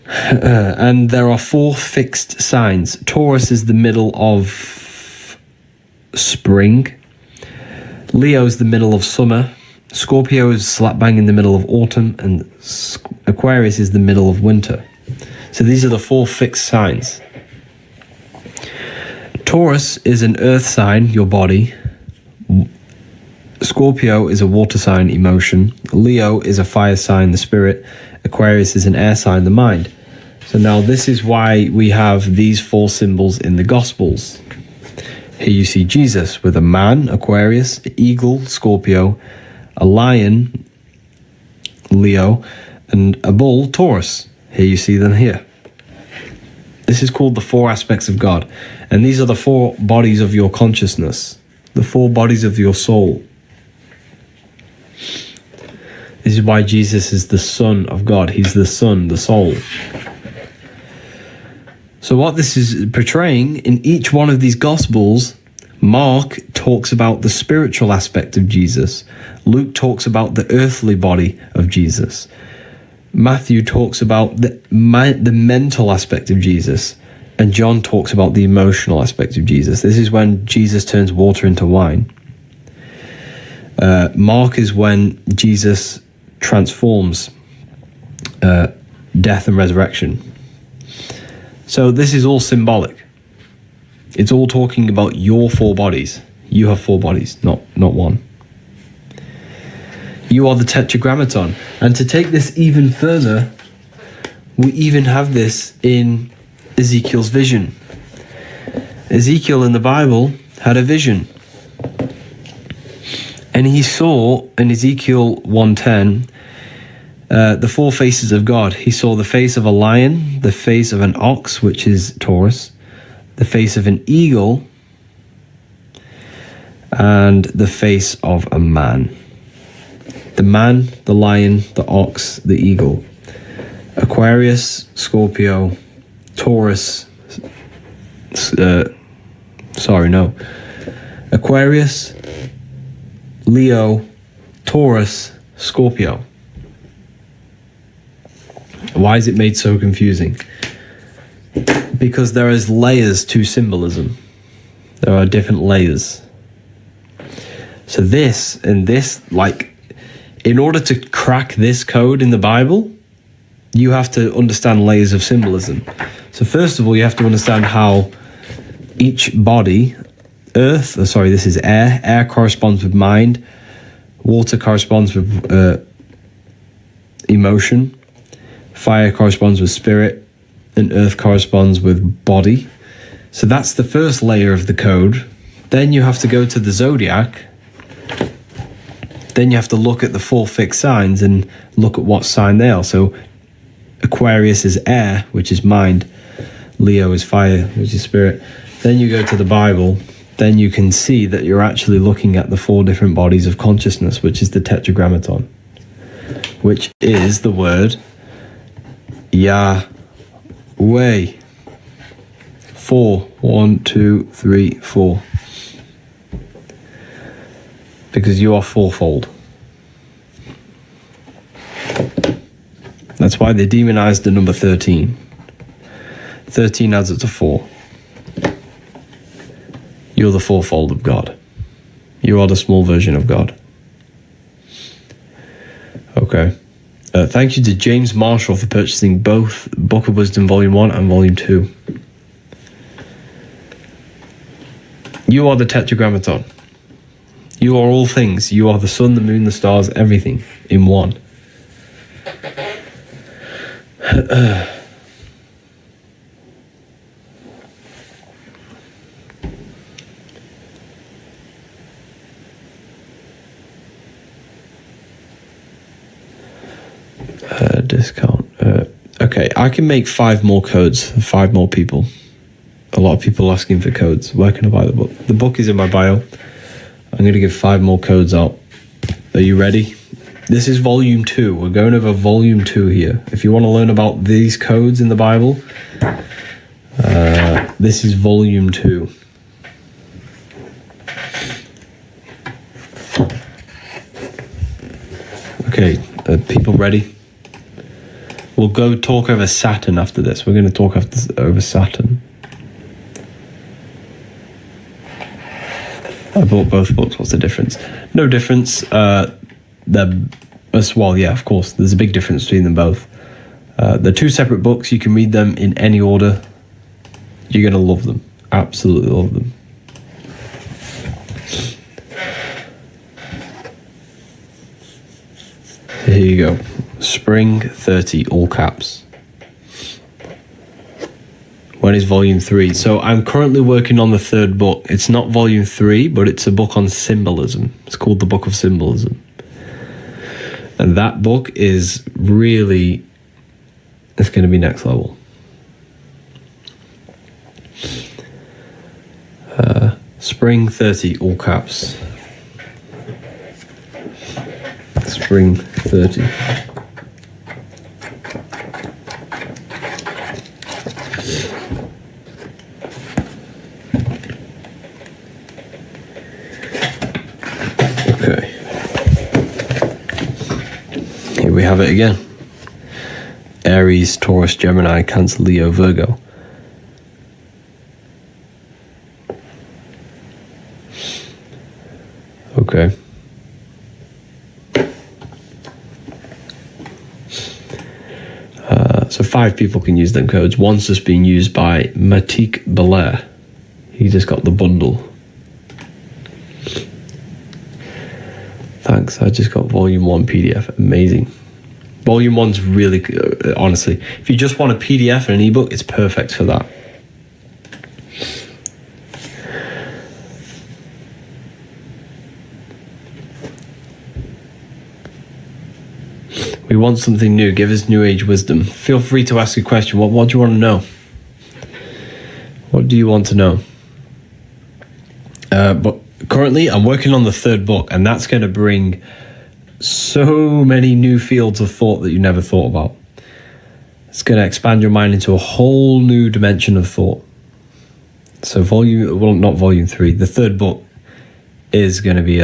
And there are 4 fixed signs. Taurus is the middle of spring. Leo is the middle of summer. Scorpio is slap bang in the middle of autumn, and Aquarius is the middle of winter. So these are the 4 fixed signs. Taurus is an earth sign, your body. Scorpio is a water sign, emotion. Leo is a fire sign, the spirit. Aquarius is an air sign, the mind. So now this is why we have these 4 symbols in the Gospels. Here you see Jesus with a man, Aquarius, an eagle, Scorpio, a lion, Leo, and a bull, Taurus. Here you see them here. This is called the 4 aspects of God. And these are the 4 bodies of your consciousness, the 4 bodies of your soul. This is why Jesus is the Son of God. He's the Son, the soul. So what this is portraying in each one of these Gospels, Mark talks about the spiritual aspect of Jesus. Luke talks about the earthly body of Jesus. Matthew talks about the mental aspect of Jesus. And John talks about the emotional aspect of Jesus. This is when Jesus turns water into wine. Mark is when Jesus transforms death and resurrection. So this is all symbolic. It's all talking about your 4 bodies. You have 4 bodies, not one. You are the tetragrammaton. And to take this even further, we even have this in Ezekiel's vision. Ezekiel in the Bible had a vision. And he saw in Ezekiel 1:10 The four faces of God. He saw the face of a lion, the face of an ox, which is Taurus, the face of an eagle, and the face of a man. The man, the lion, the ox, the eagle. Aquarius, Scorpio, Taurus, Aquarius, Leo, Taurus, Scorpio. Why is it made so confusing? Because there is layers to symbolism. There are different layers. So this and this, like, in order to crack this code in the Bible, you have to understand layers of symbolism. So first of all, you have to understand how each body, this is air. Air corresponds with mind. Water corresponds with emotion. Fire corresponds with spirit. And earth corresponds with body. So that's the first layer of the code. Then you have to go to the zodiac. Then you have to look at the four fixed signs and look at what sign they are. So Aquarius is air, which is mind. Leo is fire, which is spirit. Then you go to the Bible. Then you can see that you're actually looking at the four different bodies of consciousness, which is the tetragrammaton, which is the word Yahweh. 4. 1, 2, 3, 4. Because you are fourfold. That's why they demonized the number 13. 13 adds up to 4. You're the fourfold of God. You are the small version of God. Okay. Thank you to James Marshall for purchasing both Book of Wisdom Volume 1 and Volume 2. You are the tetragrammaton. You are all things. You are the sun, the moon, the stars, everything in one. Discount. Okay, I can make 5 more codes for 5 more people. A lot of people asking for codes. Where can I buy the book? The book is in my bio. I'm going to give 5 more codes out. Are you ready? This is volume 2. We're going over volume 2 here. If you want to learn about these codes in the Bible, this is volume 2. Okay, people ready? We'll go talk over Saturn after this. We're going to talk over Saturn. I bought both books. What's the difference? No difference. Well, yeah, of course. There's a big difference between them both. They're 2 separate books. You can read them in any order. You're going to love them. Absolutely love them. Here you go. Spring 30, all caps. When is volume 3? So I'm currently working on the 3rd book. It's not volume 3, but it's a book on symbolism. It's called the Book of Symbolism. And that book is really, it's going to be next level. Spring 30, all caps. Spring 30. Okay. Here we have it again. Aries, Taurus, Gemini, Cancer, Leo, Virgo. Okay. So 5 people can use them codes. One's just being used by Matik Belair. He just got the bundle. Thanks, I just got volume 1 PDF. Amazing. Volume 1's really good, honestly. If you just want a PDF and an ebook, it's perfect for that. We want something new. Give us new age wisdom. Feel free to ask a question. What do you want to know? What do you want to know? But currently, I'm working on the third book, and that's going to bring so many new fields of thought that you never thought about. It's going to expand your mind into a whole new dimension of thought. So not volume 3, the third book is going to be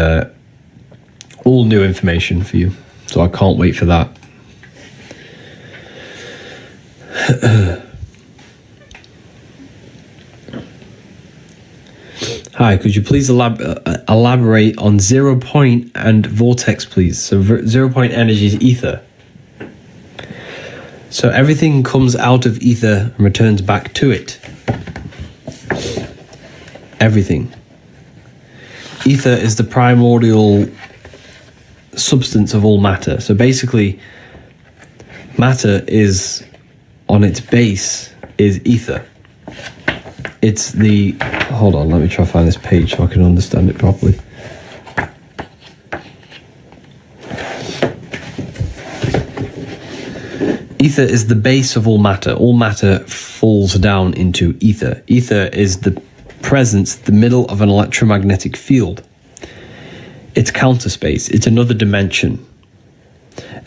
all new information for you. So I can't wait for that. Hi, could you please elaborate on 0 point and vortex, please? So 0 point energy is ether. So everything comes out of ether and returns back to it. Everything. Ether is the primordial substance of all matter. So basically, matter is, on its base, is ether. It's the... Hold on, let me try to find this page so I can understand it properly. Ether is the base of all matter. All matter falls down into ether. Ether is the presence, the middle of an electromagnetic field. It's counter space. It's another dimension.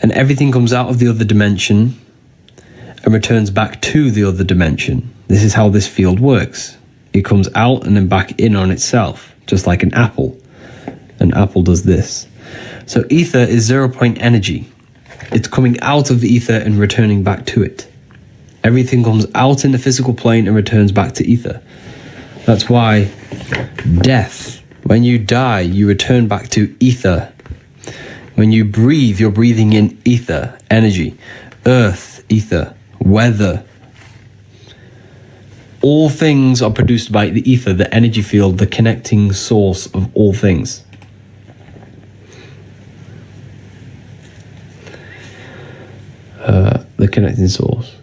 And everything comes out of the other dimension and returns back to the other dimension. This is how this field works. It comes out and then back in on itself, just like an apple. An apple does this. So ether is 0 point energy. It's coming out of ether and returning back to it. Everything comes out in the physical plane and returns back to ether. That's why death, when you die, you return back to ether. When you breathe, you're breathing in ether, energy. Earth, ether. Weather. All things are produced by the ether, the energy field, the connecting source of all things. The connecting source.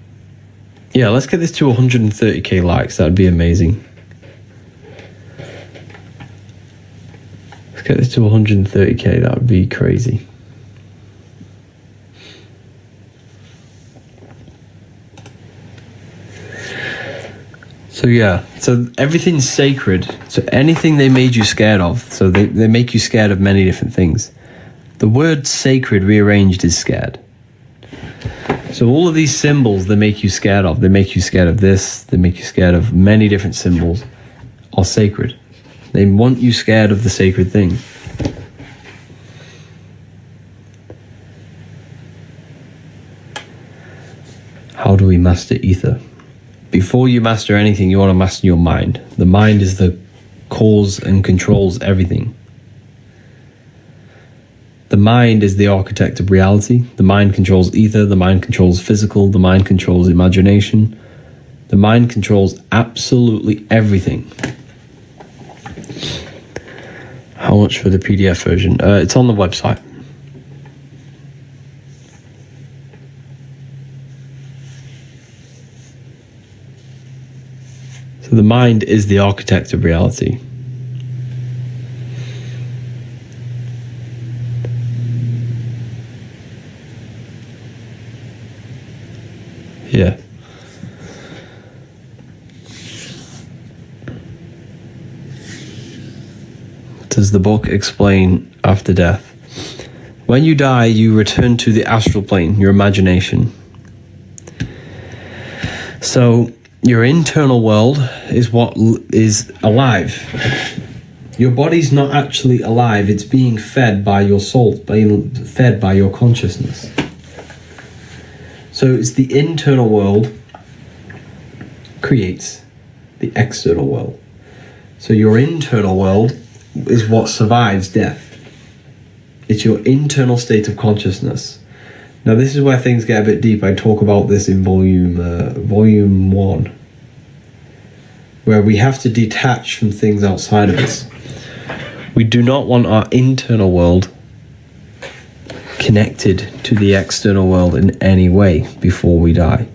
Yeah, let's get this to 130k likes. That'd be amazing. Let's get this to 130k. That would be crazy. So yeah, so everything's sacred. So anything they made you scared of, so they make you scared of many different things. The word sacred rearranged is scared. So all of these symbols they make you scared of, they make you scared of this, they make you scared of many different symbols, are sacred. They want you scared of the sacred thing. How do we master ether? Before you master anything, you want to master your mind. The mind is the cause and controls everything. The mind is the architect of reality. The mind controls ether. The mind controls physical. The mind controls imagination. The mind controls absolutely everything. How much for the PDF version? It's on the website. So the mind is the architect of reality. Yeah. Does the book explain after death? When you die, you return to the astral plane, your imagination. So your internal world is what is alive. Your body's not actually alive. It's being fed by your soul, being fed by your consciousness. So it's the internal world creates the external world. So your internal world is what survives death. It's your internal state of consciousness. Now this is where things get a bit deep. I talk about this in volume 1, where we have to detach from things outside of us. We do not want our internal world connected to the external world in any way before we die.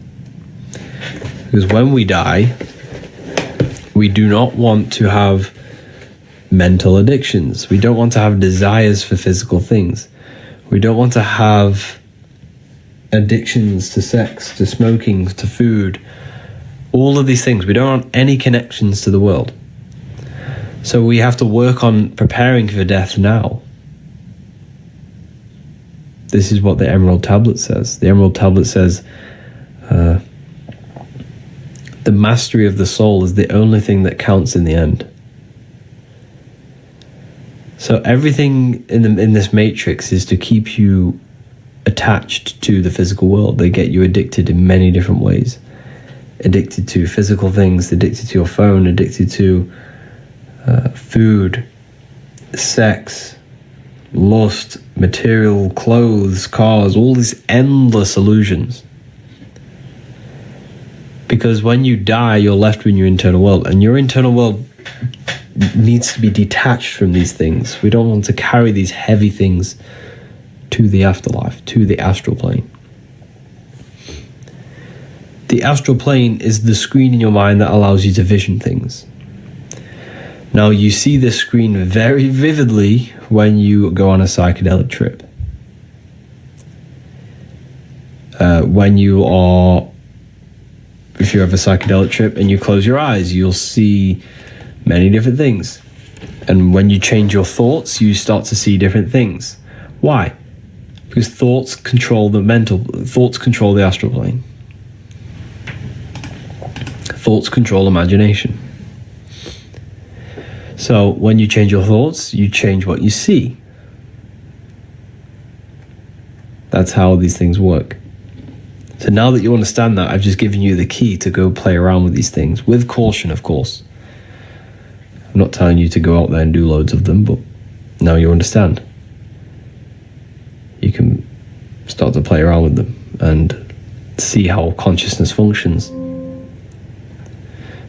Because when we die, we do not want to have mental addictions. We don't want to have desires for physical things. We don't want to have addictions to sex, to smoking, to food, all of these things. We don't want any connections to the world. So we have to work on preparing for death now. This is what the Emerald Tablet says. The Emerald Tablet says, the mastery of the soul is the only thing that counts in the end. So everything in this matrix is to keep you attached to the physical world. They get you addicted in many different ways. Addicted to physical things, addicted to your phone, addicted to food, sex, lust, material, clothes, cars, all these endless illusions. Because when you die, you're left with your internal world, and your internal world needs to be detached from these things. We don't want to carry these heavy things to the afterlife, to the astral plane. The astral plane is the screen in your mind that allows you to vision things. Now, you see this screen very vividly when you go on a psychedelic trip. If you have a psychedelic trip and you close your eyes, you'll see many different things. And when you change your thoughts, you start to see different things. Why? Because thoughts control the astral plane. Thoughts control imagination. So when you change your thoughts, you change what you see. That's how these things work. So now that you understand that, I've just given you the key to go play around with these things, with caution, of course. I'm not telling you to go out there and do loads of them, but now you understand. You can start to play around with them and see how consciousness functions, and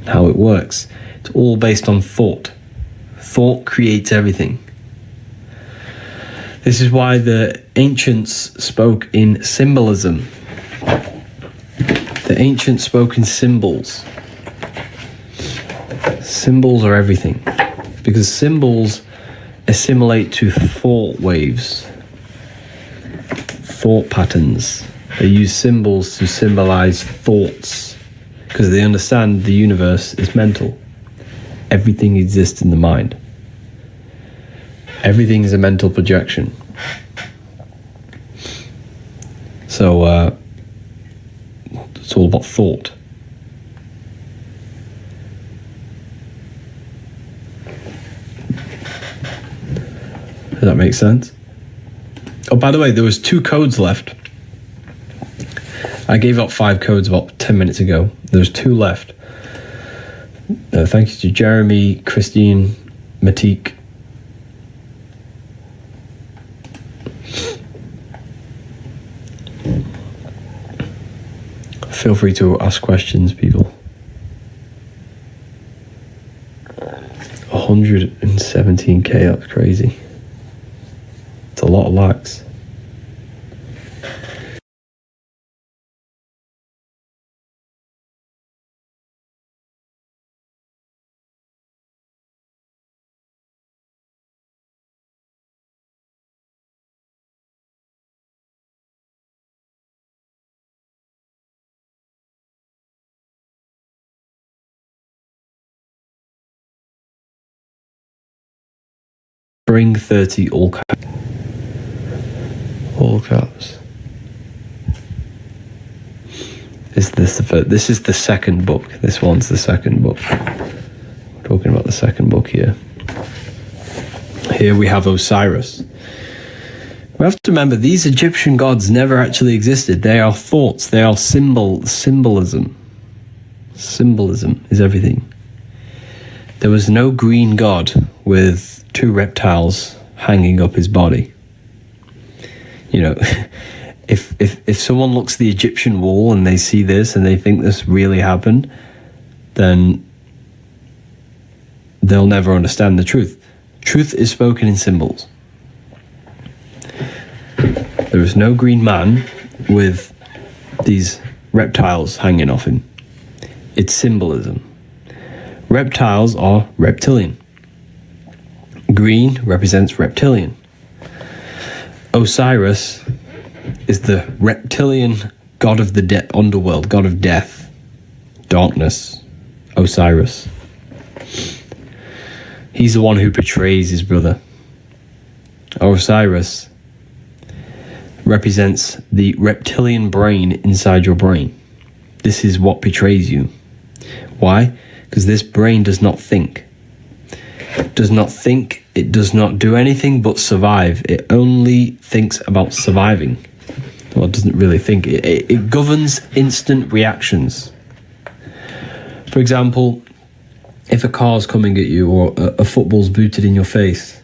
how it works. It's all based on thought. Thought creates everything. This is why the ancients spoke in symbolism. The ancients spoke in symbols. Symbols are everything, because symbols assimilate to thought waves, thought patterns. They use symbols to symbolize thoughts, because they understand the universe is mental. Everything exists in the mind. Everything is a mental projection. So it's all about thought. Does that make sense? Oh, by the way, there was 2 codes left. I gave out 5 codes about 10 minutes ago. There's 2 left. Thank you to Jeremy, Christine, Matik. Feel free to ask questions, people. 117k, that's crazy. It's a lot of likes. Spring 30, all caps. All caps. This is the second book. This one's the second book. We're talking about the second book here. Here we have Osiris. We have to remember, these Egyptian gods never actually existed. They are thoughts. They are symbolism. Symbolism is everything. There was no green god with 2 reptiles hanging up his body. You know, if someone looks at the Egyptian wall and they see this and they think this really happened, then they'll never understand the truth. Truth is spoken in symbols. There is no green man with these reptiles hanging off him. It's symbolism. Reptiles are reptilian. Green represents reptilian. Osiris is the reptilian god of the underworld, god of death, darkness, Osiris. He's the one who betrays his brother. Osiris represents the reptilian brain inside your brain. This is what betrays you. Why? Because this brain does not think. It does not think, it does not do anything but survive. It only thinks about surviving. Well, it doesn't really think. It governs instant reactions. For example, if a car's coming at you or a football's booted in your face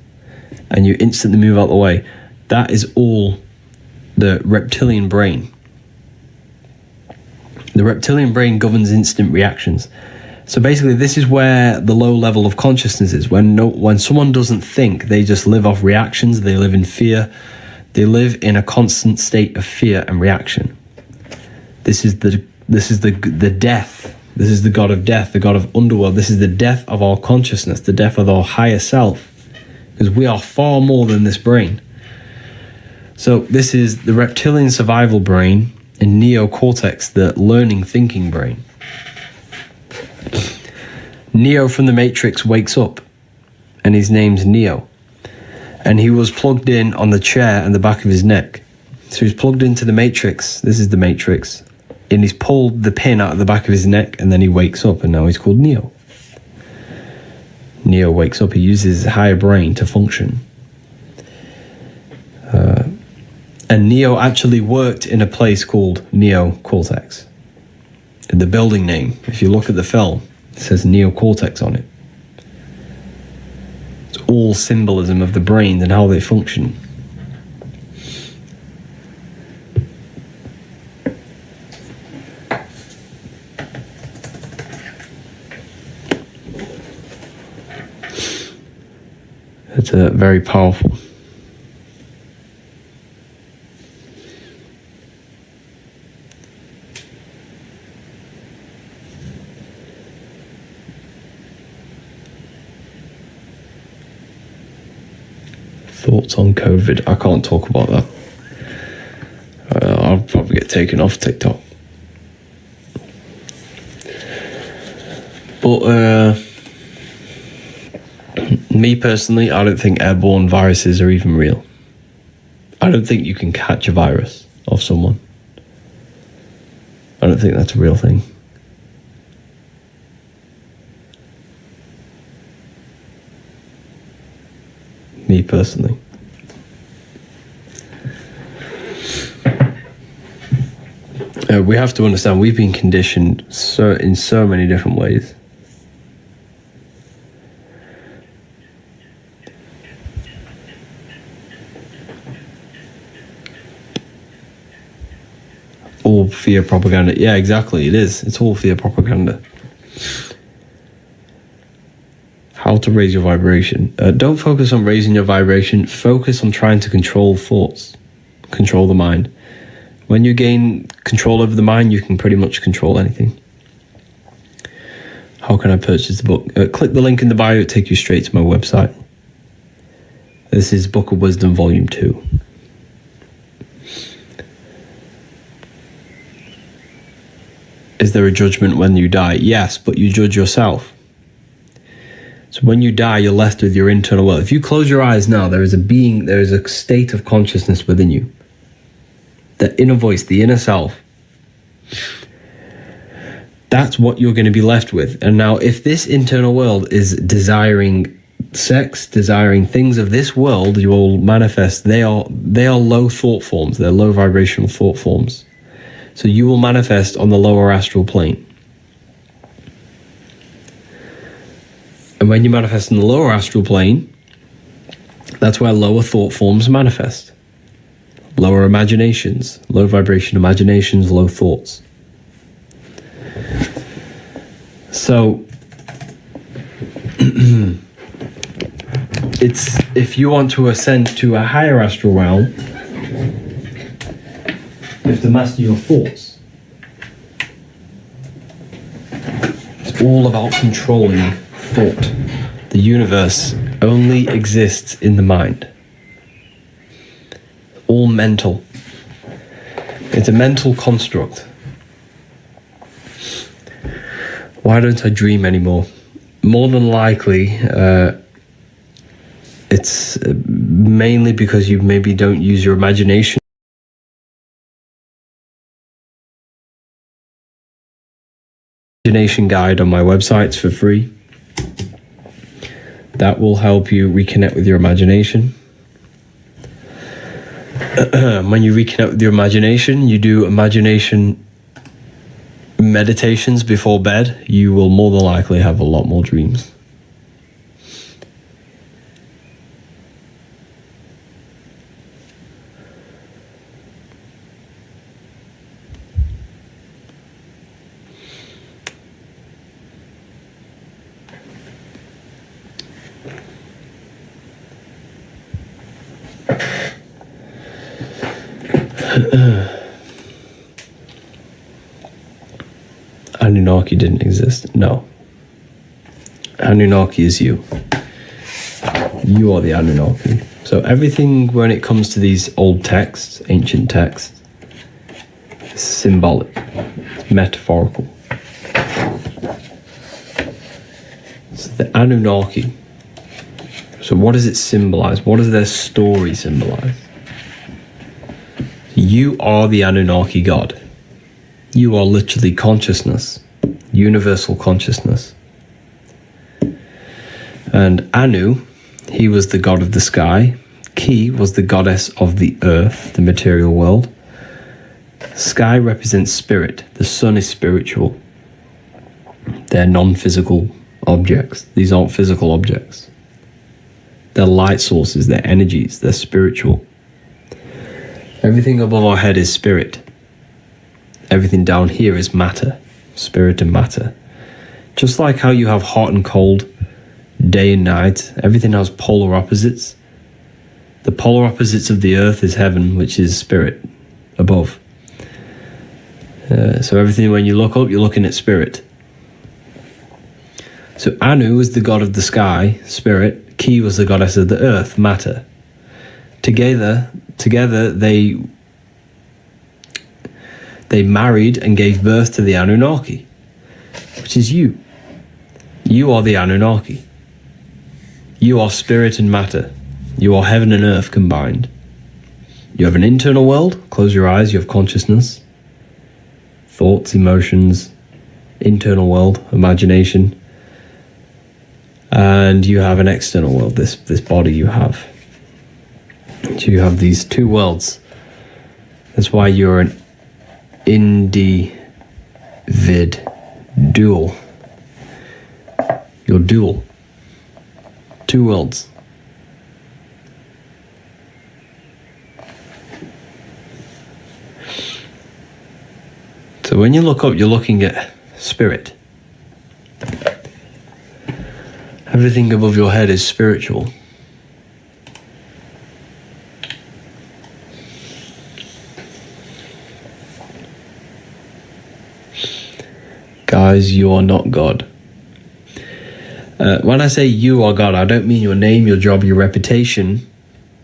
and you instantly move out the way, that is all the reptilian brain. The reptilian brain governs instant reactions. So basically, this is where the low level of consciousness is. When someone doesn't think, they just live off reactions. They live in fear. They live in a constant state of fear and reaction. This is the death. This is the god of death, the god of underworld. This is the death of our consciousness, the death of our higher self. Because we are far more than this brain. So this is the reptilian survival brain and neocortex, the learning thinking brain. Neo from the Matrix wakes up, and his name's Neo. And he was plugged in on the chair and the back of his neck. So he's plugged into the Matrix. This is the Matrix. And he's pulled the pin out of the back of his neck, and then he wakes up, and now he's called Neo. Neo wakes up. He uses his higher brain to function. And Neo actually worked in a place called neocortex. The building name, if you look at the film, it says neocortex on it. It's all symbolism of the brain and how they function. It's very powerful. Thoughts on COVID? I can't talk about that. I'll probably get taken off TikTok. But me personally, I don't think airborne viruses are even real. I don't think you can catch a virus off someone. I don't think that's a real thing. Me personally. We have to understand we've been conditioned in so many different ways. All fear propaganda. Yeah, exactly. It is. It's all fear propaganda. How to raise your vibration. Don't focus on raising your vibration. Focus on trying to control thoughts. Control the mind. When you gain control over the mind, you can pretty much control anything. How can I purchase the book? Click the link in the bio. It'll take you straight to my website. This is Book of Wisdom, Volume 2. Is there a judgment when you die? Yes, but you judge yourself. So when you die, you're left with your internal world. If you close your eyes now, there is a state of consciousness within you. The inner voice, the inner self. That's what you're going to be left with. And now, if this internal world is desiring sex, desiring things of this world, you will manifest. They are low thought forms. They're low vibrational thought forms. So you will manifest on the lower astral plane. And when you manifest in the lower astral plane, that's where lower thought forms manifest. Lower imaginations, low vibration imaginations, low thoughts. So, if you want to ascend to a higher astral realm, you have to master your thoughts. It's all about controlling thought. The universe only exists in the mind. All mental. It's a mental construct. Why don't I dream anymore? More than likely, it's mainly because you maybe don't use your imagination. Imagination guide on my websites for free. That will help you reconnect with your imagination. When you reconnect with your imagination, you do imagination meditations before bed, you will more than likely have a lot more dreams. Anunnaki didn't exist. No. Anunnaki is you. You are the Anunnaki. So everything when it comes to these old texts, ancient texts, is symbolic, metaphorical. So the Anunnaki. So what does it symbolize? What does their story symbolize? You are the Anunnaki God. You are literally consciousness, universal consciousness. And Anu, he was the god of the sky. Ki was the goddess of the earth, the material world. Sky represents spirit. The sun is spiritual. They're non-physical objects. These aren't physical objects. They're light sources, they're energies, they're spiritual. Everything above our head is spirit. Everything down here is matter, spirit and matter. Just like how you have hot and cold, day and night, everything has polar opposites. The polar opposites of the earth is heaven, which is spirit, above. So everything, when you look up, you're looking at spirit. So Anu is the god of the sky, spirit. Ki was the goddess of the earth, matter. Together they married and gave birth to the Anunnaki, which is you. You are the Anunnaki. You are spirit and matter. You are heaven and earth combined. You have an internal world. Close your eyes. You have consciousness, thoughts, emotions, internal world, imagination. And you have an external world, this body you have. So you have these two worlds. That's why you're an dual. You're dual. Two worlds. So when you look up, you're looking at spirit. Everything above your head is spiritual. Guys, you are not God. When I say you are God, I don't mean your name, your job, your reputation,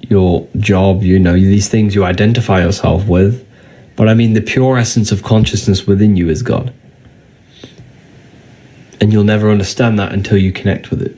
your job, these things you identify yourself with. But I mean the pure essence of consciousness within you is God. And you'll never understand that until you connect with it.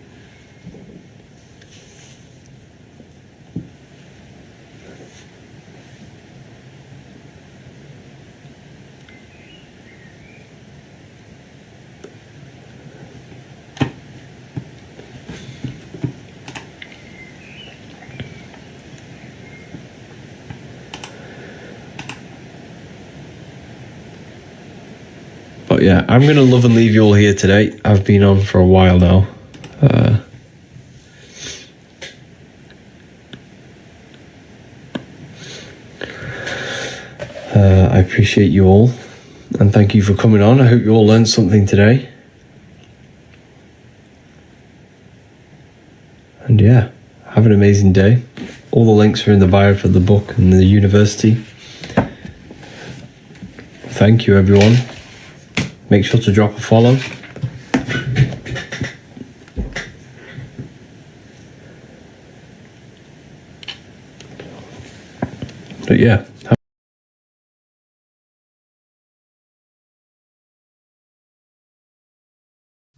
But yeah, I'm going to love and leave you all here today. I've been on for a while now. I appreciate you all. And thank you for coming on. I hope you all learned something today. And yeah, have an amazing day. All the links are in the bio for the book and the university. Thank you, everyone. Make sure to drop a follow. But yeah.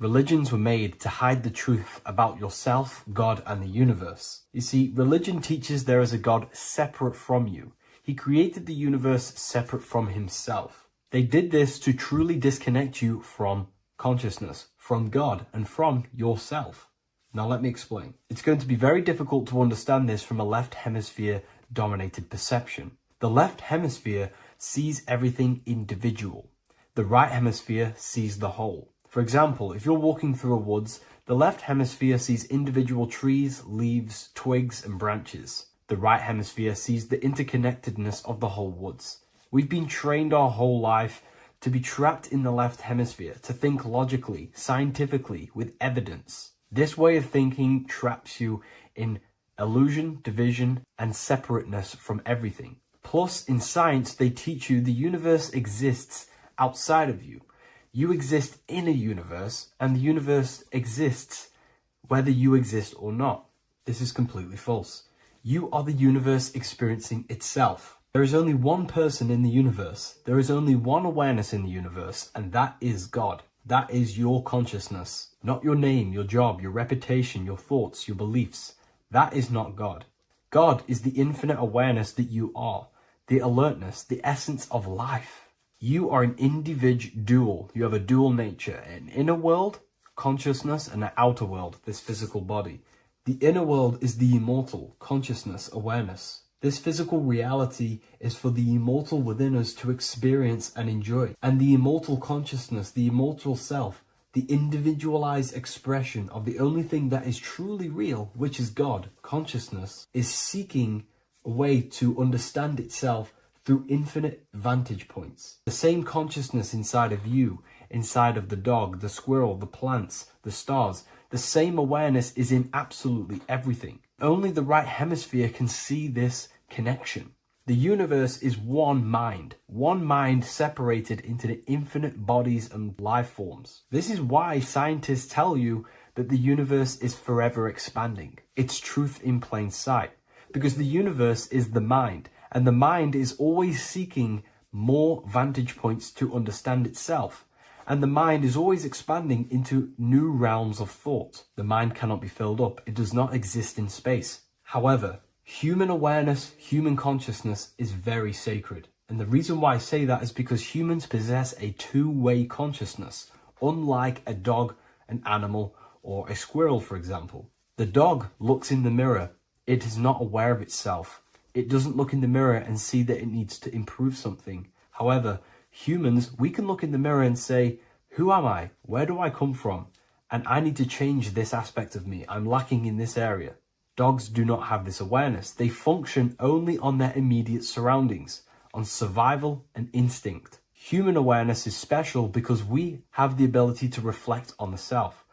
Religions were made to hide the truth about yourself, God, and the universe. You see, religion teaches there is a God separate from you. He created the universe separate from himself. They did this to truly disconnect you from consciousness, from God, and from yourself. Now let me explain. It's going to be very difficult to understand this from a left hemisphere dominated perception. The left hemisphere sees everything individual. The right hemisphere sees the whole. For example, if you're walking through a woods, the left hemisphere sees individual trees, leaves, twigs, and branches. The right hemisphere sees the interconnectedness of the whole woods. We've been trained our whole life to be trapped in the left hemisphere, to think logically, scientifically, with evidence. This way of thinking traps you in illusion, division, and separateness from everything. Plus, in science, they teach you the universe exists outside of you. You exist in a universe, and the universe exists whether you exist or not. This is completely false. You are the universe experiencing itself. There is only one person in the universe. There is only one awareness in the universe, and that is God. That is your consciousness, not your name, your job, your reputation, your thoughts, your beliefs. That is not God. God is the infinite awareness that you are, the alertness, the essence of life. You are an individual. You have a dual nature, an inner world, consciousness, and an outer world, this physical body. The inner world is the immortal, consciousness, awareness. This physical reality is for the immortal within us to experience and enjoy. And the immortal consciousness, the immortal self, the individualized expression of the only thing that is truly real, which is God, consciousness, is seeking a way to understand itself through infinite vantage points. The same consciousness inside of you, inside of the dog, the squirrel, the plants, the stars, the same awareness is in absolutely everything. Only the right hemisphere can see this connection. The universe is one mind separated into the infinite bodies and life forms. This is why scientists tell you that the universe is forever expanding. It's truth in plain sight, because the universe is the mind, and the mind is always seeking more vantage points to understand itself. And the mind is always expanding into new realms of thought. The mind cannot be filled up. It does not exist in space. However, human awareness, human consciousness is very sacred. And the reason why I say that is because humans possess a two-way consciousness, unlike a dog, an animal, or a squirrel, for example. The dog looks in the mirror. It is not aware of itself. It doesn't look in the mirror and see that it needs to improve something. However, humans, we can look in the mirror and say, who am I? Where do I come from? And I need to change this aspect of me. I'm lacking in this area. Dogs do not have this awareness. They function only on their immediate surroundings, on survival and instinct. Human awareness is special because we have the ability to reflect on the self.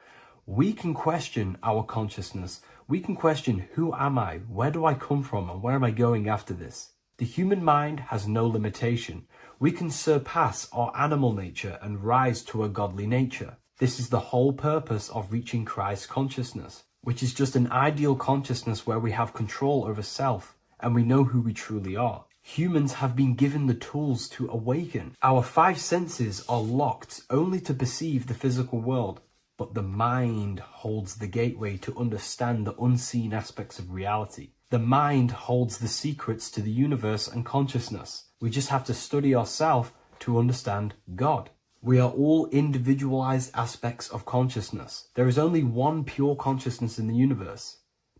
We can question our consciousness. We can question, who am I? Where do I come from? And where am I going after this? The human mind has no limitation. We can surpass our animal nature and rise to a godly nature. This is the whole purpose of reaching Christ consciousness, which is just an ideal consciousness where we have control over self and we know who we truly are. Humans have been given the tools to awaken. Our five senses are locked only to perceive the physical world, but the mind holds the gateway to understand the unseen aspects of reality. The mind holds the secrets to the universe and consciousness. We just have to study ourselves to understand God. We are all individualized aspects of consciousness. There is only one pure consciousness in the universe,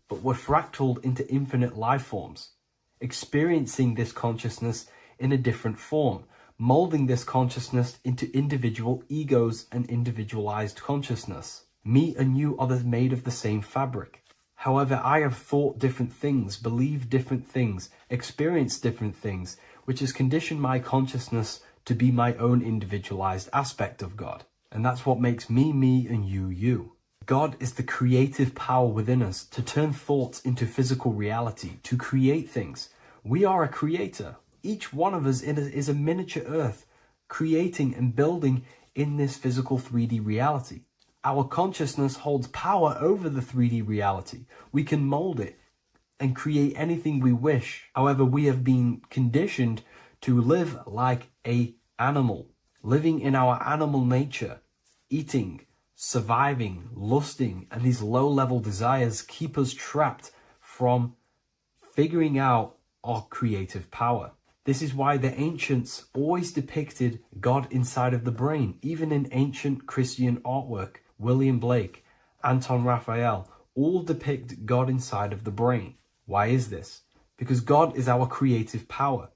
but we're fractaled into infinite life forms, experiencing this consciousness in a different form, molding this consciousness into individual egos and individualized consciousness. Me and you are made of the same fabric. However, I have thought different things, believed different things, experienced different things, which has conditioned my consciousness to be my own individualized aspect of God. And that's what makes me, me, and you, you. God is the creative power within us to turn thoughts into physical reality, to create things. We are a creator. Each one of us is a miniature earth, creating and building in this physical 3D reality. Our consciousness holds power over the 3D reality. We can mold it and create anything we wish. However, we have been conditioned to live like an animal, living in our animal nature, eating, surviving, lusting, and these low-level desires keep us trapped from figuring out our creative power. This is why the ancients always depicted God inside of the brain. Even in ancient Christian artwork, William Blake, Anton Raphael, all depict God inside of the brain. Why is this? Because God is our creative power.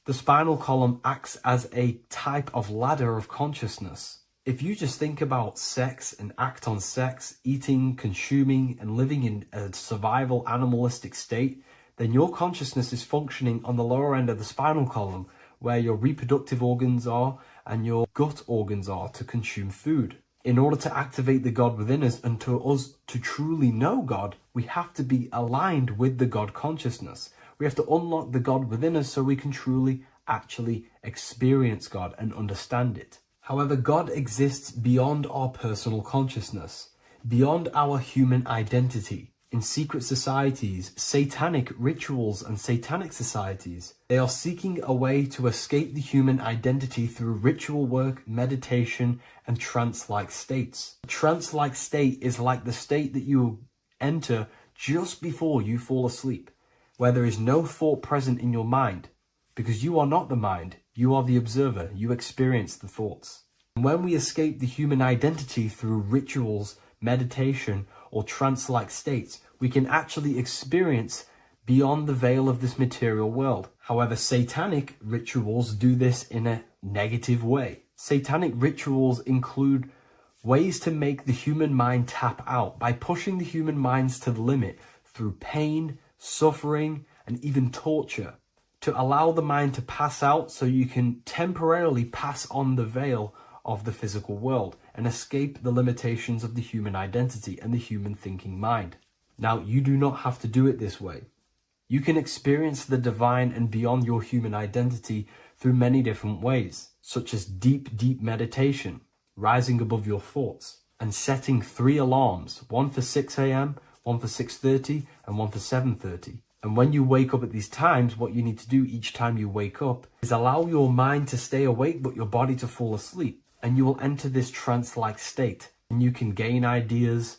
The spinal column acts as a type of ladder of consciousness. If you just think about sex and act on sex, eating, consuming, and living in a survival animalistic state, then your consciousness is functioning on the lower end of the spinal column, where your reproductive organs are and your gut organs are to consume food. In order to activate the God within us and to us to truly know God, we have to be aligned with the God consciousness. We have to unlock the God within us so we can truly actually experience God and understand it. However, God exists beyond our personal consciousness, beyond our human identity. In secret societies, satanic rituals and satanic societies, they are seeking a way to escape the human identity through ritual work, meditation, and trance-like states. A trance-like state is like the state that you enter just before you fall asleep, where there is no thought present in your mind, because you are not the mind, you are the observer, you experience the thoughts. And when we escape the human identity through rituals, meditation, or trance-like states, we can actually experience beyond the veil of this material world. However, satanic rituals do this in a negative way. Satanic rituals include ways to make the human mind tap out by pushing the human minds to the limit through pain, suffering, and even torture, to allow the mind to pass out so you can temporarily pass on the veil of the physical world and escape the limitations of the human identity and the human thinking mind. Now, you do not have to do it this way. You can experience the divine and beyond your human identity through many different ways, such as deep meditation, rising above your thoughts, and setting 3 alarms, one for 6 a.m., one for 6:30, and one for 7:30. And when you wake up at these times, what you need to do each time you wake up is allow your mind to stay awake but your body to fall asleep. And you will enter this trance-like state, and you can gain ideas,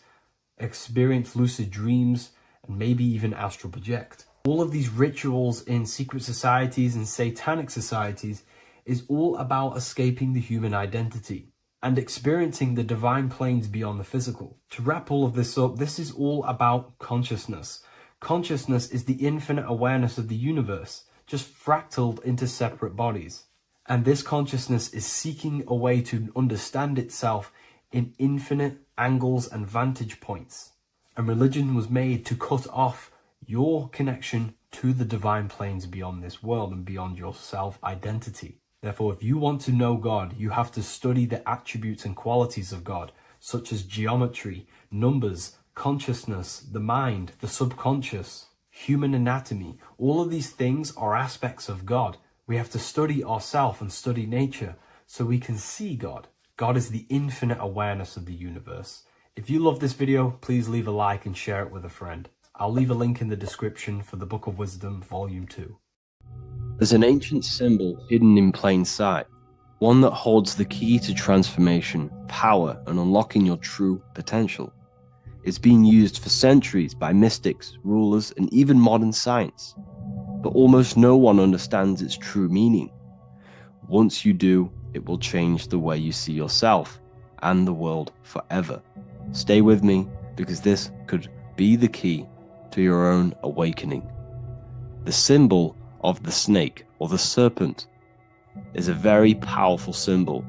experience lucid dreams, and maybe even astral project. All of these rituals in secret societies and satanic societies is all about escaping the human identity and experiencing the divine planes beyond the physical. To wrap all of this up, this is all about consciousness. Consciousness is the infinite awareness of the universe, just fractaled into separate bodies. And this consciousness is seeking a way to understand itself in infinite angles and vantage points. And religion was made to cut off your connection to the divine planes beyond this world and beyond your self-identity. Therefore, if you want to know God, you have to study the attributes and qualities of God, such as geometry, numbers, consciousness, the mind, the subconscious, human anatomy. All of these things are aspects of God. We have to study ourselves and study nature so we can see God. God is the infinite awareness of the universe. If you love this video, please leave a like and share it with a friend. I'll leave a link in the description for the Book of Wisdom, Volume 2. There's an ancient symbol hidden in plain sight, one that holds the key to transformation, power, and unlocking your true potential. It's been used for centuries by mystics, rulers, and even modern science. But almost no one understands its true meaning. Once you do, it will change the way you see yourself and the world forever. Stay with me, because this could be the key to your own awakening. The symbol of the snake, or the serpent, is a very powerful symbol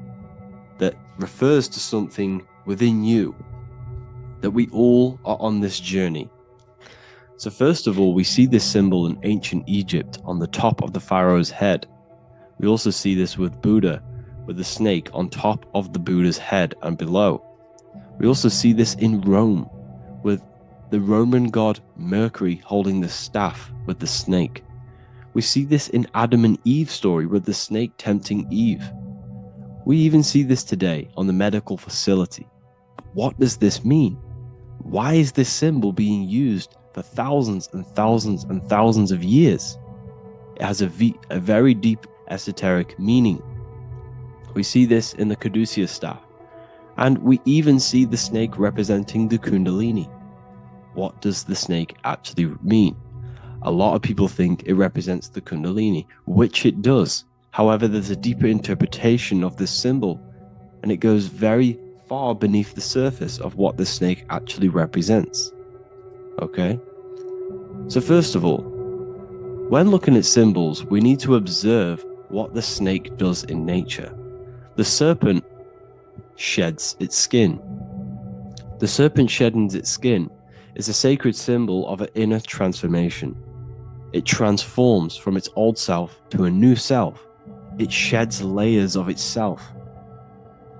that refers to something within you, that we all are on this journey. So first of all, we see this symbol in ancient Egypt on the top of the pharaoh's head. We also see this with Buddha, with the snake on top of the Buddha's head and below. We also see this in Rome, with the Roman god Mercury holding the staff with the snake. We see this in Adam and Eve's story with the snake tempting Eve. We even see this today on the medical facility. But what does this mean? Why is this symbol being used for thousands and thousands and thousands of years? It has a very deep esoteric meaning. We see this in the caduceus staff, And we even see the snake representing the Kundalini. What does the snake actually mean? A lot of people think it represents the Kundalini, which it does. However, there's a deeper interpretation of this symbol, and it goes very far beneath the surface of what the snake actually represents. Okay? So first of all, when looking at symbols, we need to observe what the snake does in nature. The serpent sheds its skin. The serpent shedding its skin is a sacred symbol of an inner transformation. It transforms from its old self to a new self. It sheds layers of itself.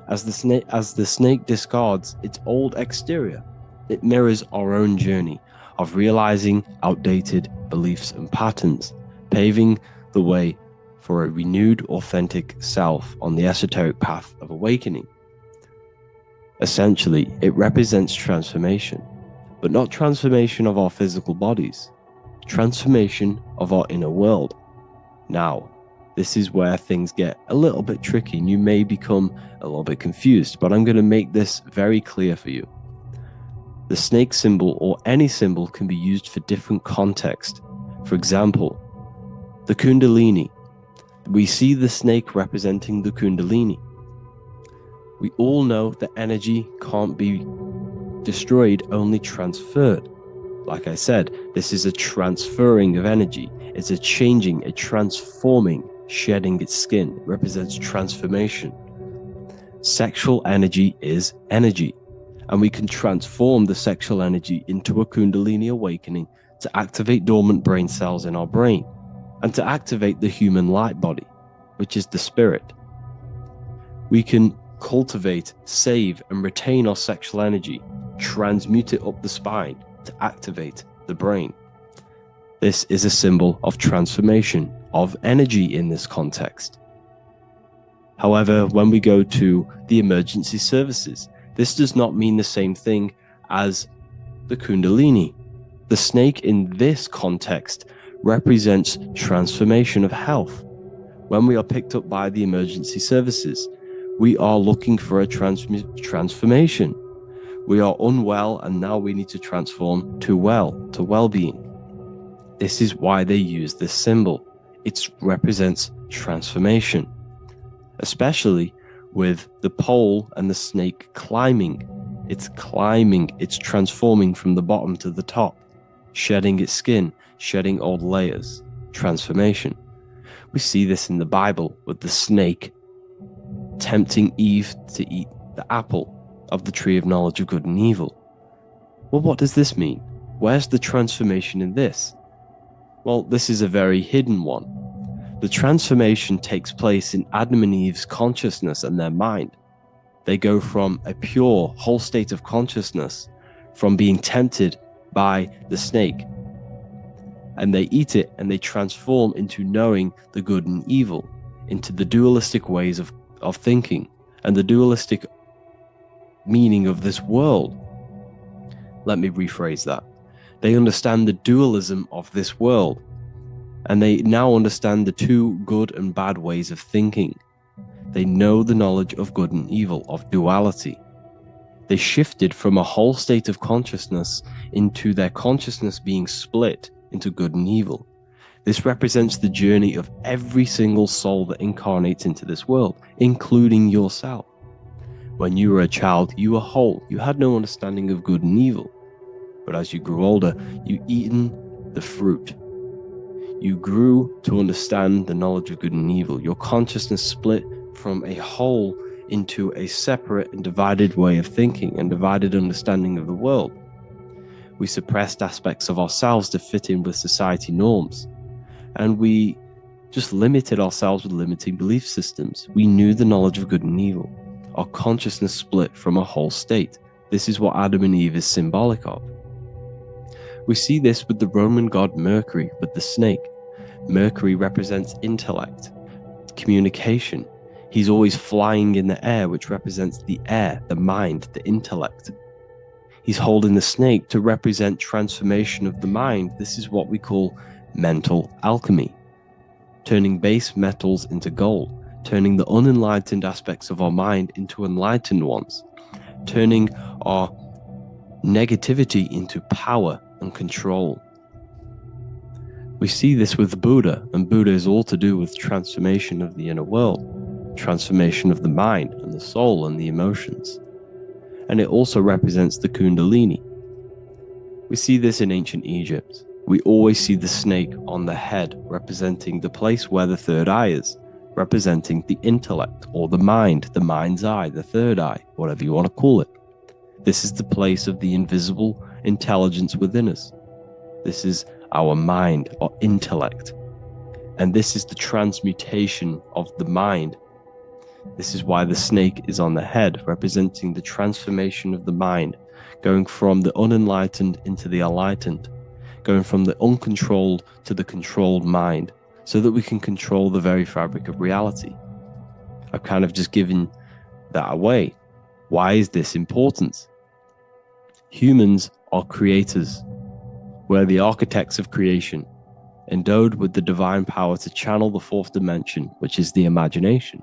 As the snake discards its old exterior, it mirrors our own journey of realizing outdated beliefs and patterns, paving the way for a renewed, authentic self on the esoteric path of awakening. Essentially, it represents transformation, but not transformation of our physical bodies, transformation of our inner world. Now, this is where things get a little bit tricky and you may become a little bit confused, but I'm going to make this very clear for you. The snake symbol or any symbol can be used for different contexts. For example, the Kundalini. We see the snake representing the Kundalini. We all know that energy can't be destroyed, only transferred. Like I said, this is a transferring of energy. It's a changing, a transforming, shedding its skin. It represents transformation. Sexual energy is energy, and we can transform the sexual energy into a Kundalini awakening to activate dormant brain cells in our brain and to activate the human light body, which is the spirit. We can cultivate, save, and retain our sexual energy, transmute it up the spine to activate the brain. This is a symbol of transformation, of energy in this context. However, when we go to the emergency services, this does not mean the same thing as the Kundalini. The snake in this context represents transformation of health. When we are picked up by the emergency services, we are looking for a transformation. We are unwell and now we need to transform to well-being. This is why they use this symbol. It represents transformation, especially with the pole and the snake climbing. It's climbing, it's transforming from the bottom to the top, shedding its skin, shedding old layers, transformation. We see this in the Bible with the snake tempting Eve to eat the apple of the tree of knowledge of good and evil. Well, what does this mean? Where's the transformation in this? Well, this is a very hidden one. The transformation takes place in Adam and Eve's consciousness and their mind. They go from a pure, whole state of consciousness, from being tempted by the snake, and they eat it and they transform into knowing the good and evil, into the dualistic ways of thinking and the dualistic meaning of this world. Let me rephrase that. They understand the dualism of this world, and they now understand the two good and bad ways of thinking. They know the knowledge of good and evil, of duality. They shifted from a whole state of consciousness into their consciousness being split into good and evil. This represents the journey of every single soul that incarnates into this world, including yourself. When you were a child, you were whole. You had no understanding of good and evil. But as you grew older, you eaten the fruit. You grew to understand the knowledge of good and evil. Your consciousness split from a whole into a separate and divided way of thinking and divided understanding of the world. We suppressed aspects of ourselves to fit in with society norms. And we just limited ourselves with limiting belief systems. We knew the knowledge of good and evil. Our consciousness split from a whole state. This is what Adam and Eve is symbolic of. We see this with the Roman god Mercury, with the snake. Mercury represents intellect, communication. He's always flying in the air, which represents the air, the mind, the intellect. He's holding the snake to represent transformation of the mind. This is what we call mental alchemy, turning base metals into gold, turning the unenlightened aspects of our mind into enlightened ones, turning our negativity into power and control. We see this with Buddha, and Buddha is all to do with transformation of the inner world, transformation of the mind and the soul and the emotions. And it also represents the Kundalini. We see this in ancient Egypt. We always see the snake on the head, representing the place where the third eye is, representing the intellect or the mind's eye, the third eye, whatever you want to call it. This is the place of the invisible intelligence within us. This is our mind or intellect. And this is the transmutation of the mind. This is why the snake is on the head, representing the transformation of the mind, going from the unenlightened into the enlightened, going from the uncontrolled to the controlled mind, so that we can control the very fabric of reality. I've kind of just given that away. Why is this important? Humans are creators. We're the architects of creation, endowed with the divine power to channel the fourth dimension, which is the imagination,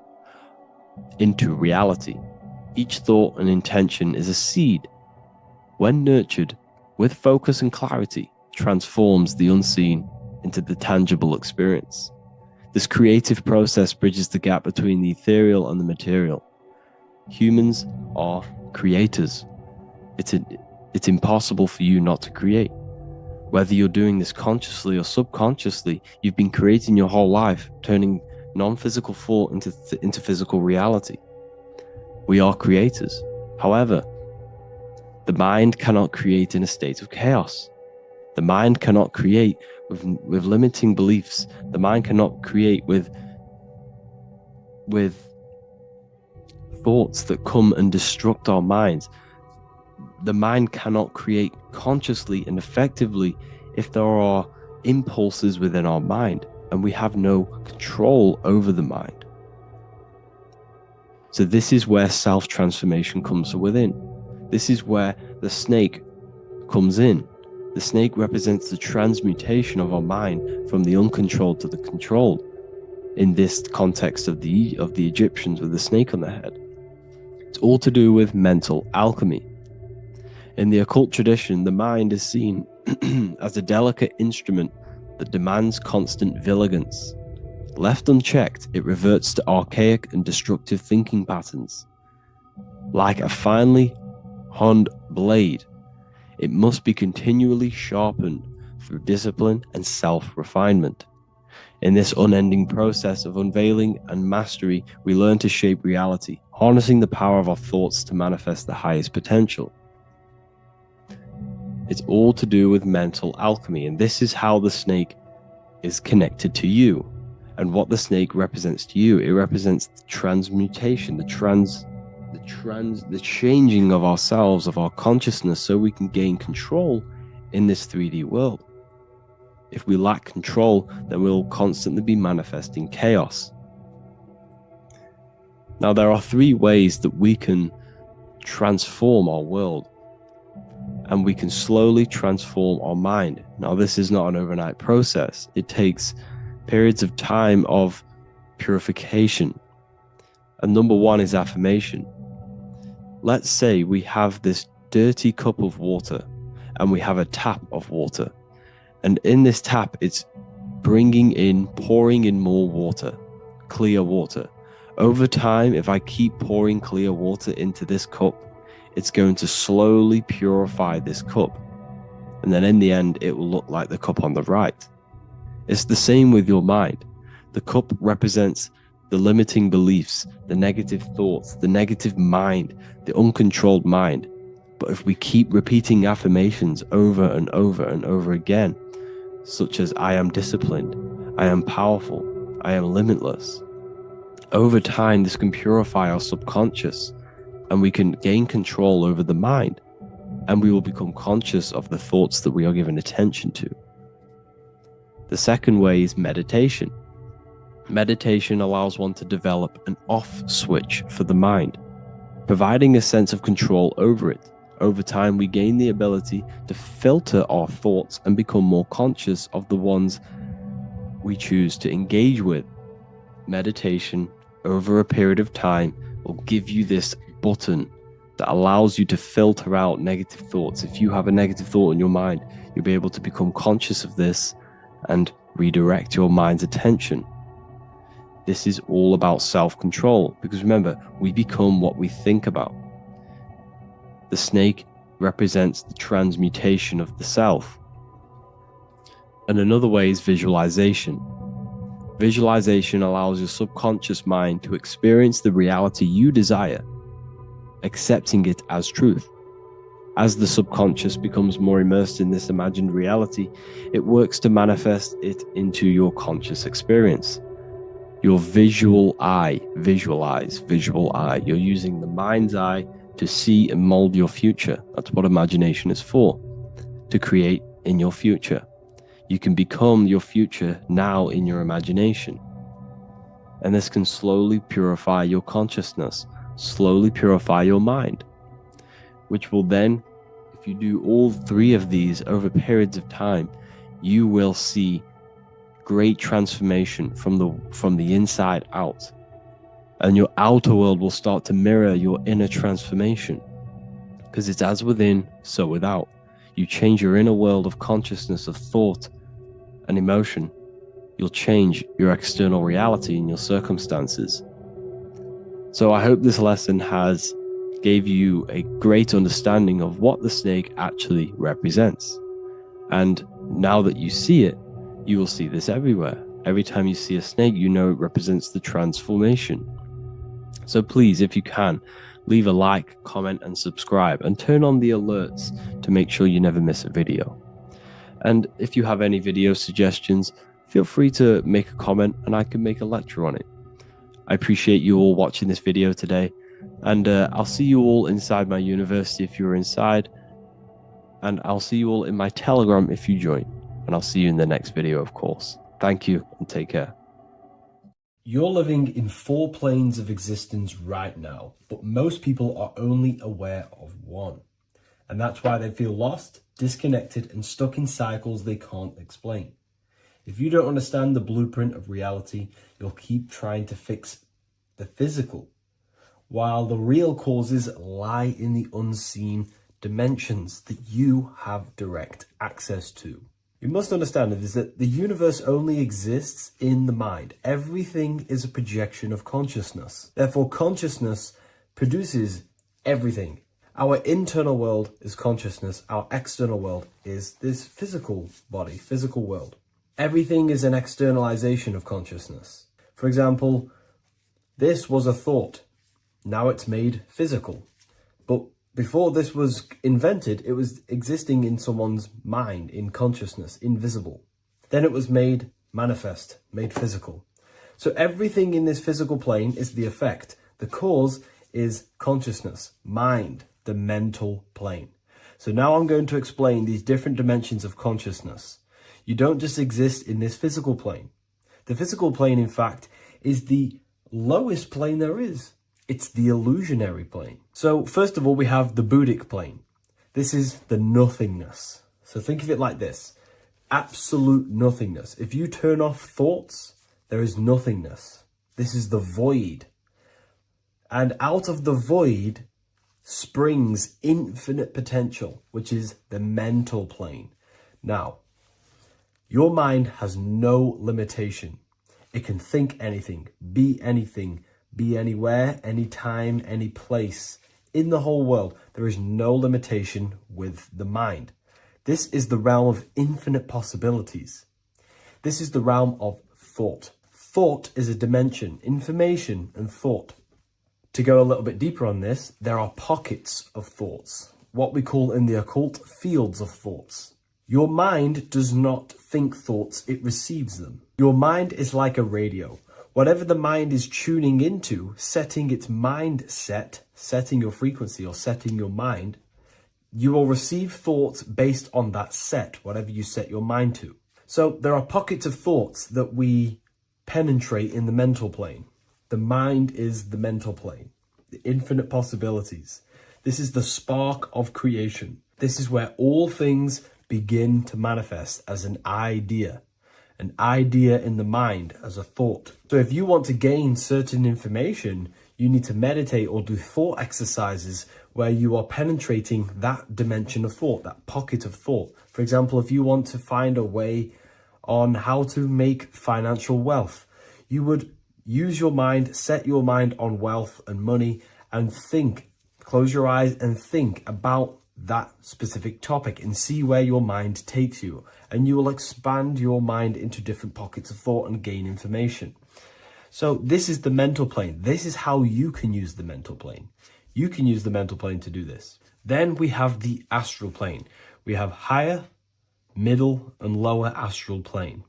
into reality. Each thought and intention is a seed. When nurtured with focus and clarity, transforms the unseen into the tangible experience. This creative process bridges the gap between the ethereal and the material. Humans are creators. It's impossible for you not to create. Whether you're doing this consciously or subconsciously, you've been creating your whole life, turning non-physical thought into physical reality. We are creators. However, the mind cannot create in a state of chaos. The mind cannot create with limiting beliefs. The mind cannot create with thoughts that come and destruct our minds. The mind cannot create consciously and effectively if there are impulses within our mind and we have no control over the mind. So this is where self-transformation comes from within. This is where the snake comes in. The snake represents the transmutation of our mind from the uncontrolled to the controlled. In this context of the Egyptians with the snake on their head. It's all to do with mental alchemy. In the occult tradition, the mind is seen as a delicate instrument that demands constant vigilance. Left unchecked, it reverts to archaic and destructive thinking patterns. Like a finely honed blade, it must be continually sharpened through discipline and self-refinement. In this unending process of unveiling and mastery, we learn to shape reality, harnessing the power of our thoughts to manifest the highest potential. It's all to do with mental alchemy, and this is how the snake is connected to you. And what the snake represents to you, it represents the transmutation, the changing of ourselves, of our consciousness, so we can gain control in this 3D world. If we lack control, then we'll constantly be manifesting chaos. Now, there are 3 ways that we can transform our world, and we can slowly transform our mind. Now, this is not an overnight process. It takes periods of time of purification. And number 1 is affirmation. Let's say we have this dirty cup of water and we have a tap of water. And in this tap, it's pouring in more water, clear water. Over time, if I keep pouring clear water into this cup, it's going to slowly purify this cup. And then in the end, it will look like the cup on the right. It's the same with your mind. The cup represents the limiting beliefs, the negative thoughts, the negative mind, the uncontrolled mind. But if we keep repeating affirmations over and over and over again, such as I am disciplined, I am powerful, I am limitless, over time this can purify our subconscious and we can gain control over the mind, and we will become conscious of the thoughts that we are giving attention to. The second way is meditation. Meditation allows one to develop an off switch for the mind, providing a sense of control over it. Over time, we gain the ability to filter our thoughts and become more conscious of the ones we choose to engage with. Meditation over a period of time, will give you this button that allows you to filter out negative thoughts. If you have a negative thought in your mind, you'll be able to become conscious of this and redirect your mind's attention. This is all about self-control, because remember, we become what we think about. The snake represents the transmutation of the self. And another way is visualization. Visualization allows your subconscious mind to experience the reality you desire, accepting it as truth. As the subconscious becomes more immersed in this imagined reality, it works to manifest it into your conscious experience. Your visual eye, visual eye. You're using the mind's eye to see and mold your future. That's what imagination is for, to create in your future. You can become your future now in your imagination. And this can slowly purify your consciousness, slowly purify your mind, which will then, if you do all three of these over periods of time, you will see great transformation from the inside out. And your outer world will start to mirror your inner transformation, because it's as within, so without. You change your inner world of consciousness, of thought and emotion, you'll change your external reality and your circumstances. So I hope this lesson has gave you a great understanding of what the snake actually represents. And now that you see it, you will see this everywhere. Every time you see a snake, you know it represents the transformation. So please, if you can, leave a like, comment, and subscribe, and turn on the alerts to make sure you never miss a video. And if you have any video suggestions, feel free to make a comment and I can make a lecture on it. I appreciate you all watching this video today, and I'll see you all inside my university if you're inside, and I'll see you all in my Telegram if you join, and I'll see you in the next video, of course. Thank you and take care. You're living in 4 planes of existence right now, but most people are only aware of one. And that's why they feel lost, disconnected, and stuck in cycles they can't explain. If you don't understand the blueprint of reality, you'll keep trying to fix the physical, while the real causes lie in the unseen dimensions that you have direct access to. You must understand is that the universe only exists in the mind. Everything is a projection of consciousness. Therefore, consciousness produces everything. Our internal world is consciousness. Our external world is this physical body, physical world. Everything is an externalization of consciousness. For example, this was a thought. Now it's made physical. But before this was invented, it was existing in someone's mind, in consciousness, invisible. Then it was made manifest, made physical. So everything in this physical plane is the effect. The cause is consciousness, mind, the mental plane. So now I'm going to explain these different dimensions of consciousness. You don't just exist in this physical plane. The physical plane, in fact, is the lowest plane there is. It's the illusionary plane. So first of all, we have the Buddhic plane. This is the nothingness. So think of it like this. Absolute nothingness. If you turn off thoughts, there is nothingness. This is the void. And out of the void springs infinite potential, which is the mental plane. Now, your mind has no limitation. It can think anything, be anywhere, anytime, any place. In the whole world, there is no limitation with the mind. This is the realm of infinite possibilities. This is the realm of thought. Thought is a dimension, information and thought. To go a little bit deeper on this, there are pockets of thoughts, what we call in the occult fields of thoughts. Your mind does not think thoughts, it receives them. Your mind is like a radio. Whatever the mind is tuning into, setting its mindset, setting your frequency or setting your mind, you will receive thoughts based on that set, whatever you set your mind to. So there are pockets of thoughts that we penetrate in the mental plane. The mind is the mental plane, the infinite possibilities. This is the spark of creation. This is where all things begin to manifest as an idea. an idea in the mind as a thought. So if you want to gain certain information, you need to meditate or do thought exercises where you are penetrating that dimension of thought, that pocket of thought. For example, if you want to find a way on how to make financial wealth, you would use your mind, set your mind on wealth and money, and think, close your eyes and think about that specific topic and see where your mind takes you. And you will expand your mind into different pockets of thought and gain information. So this is the mental plane. This is how you can use the mental plane. You can use the mental plane to do this. Then we have the astral plane. We have higher, middle, and lower astral plane.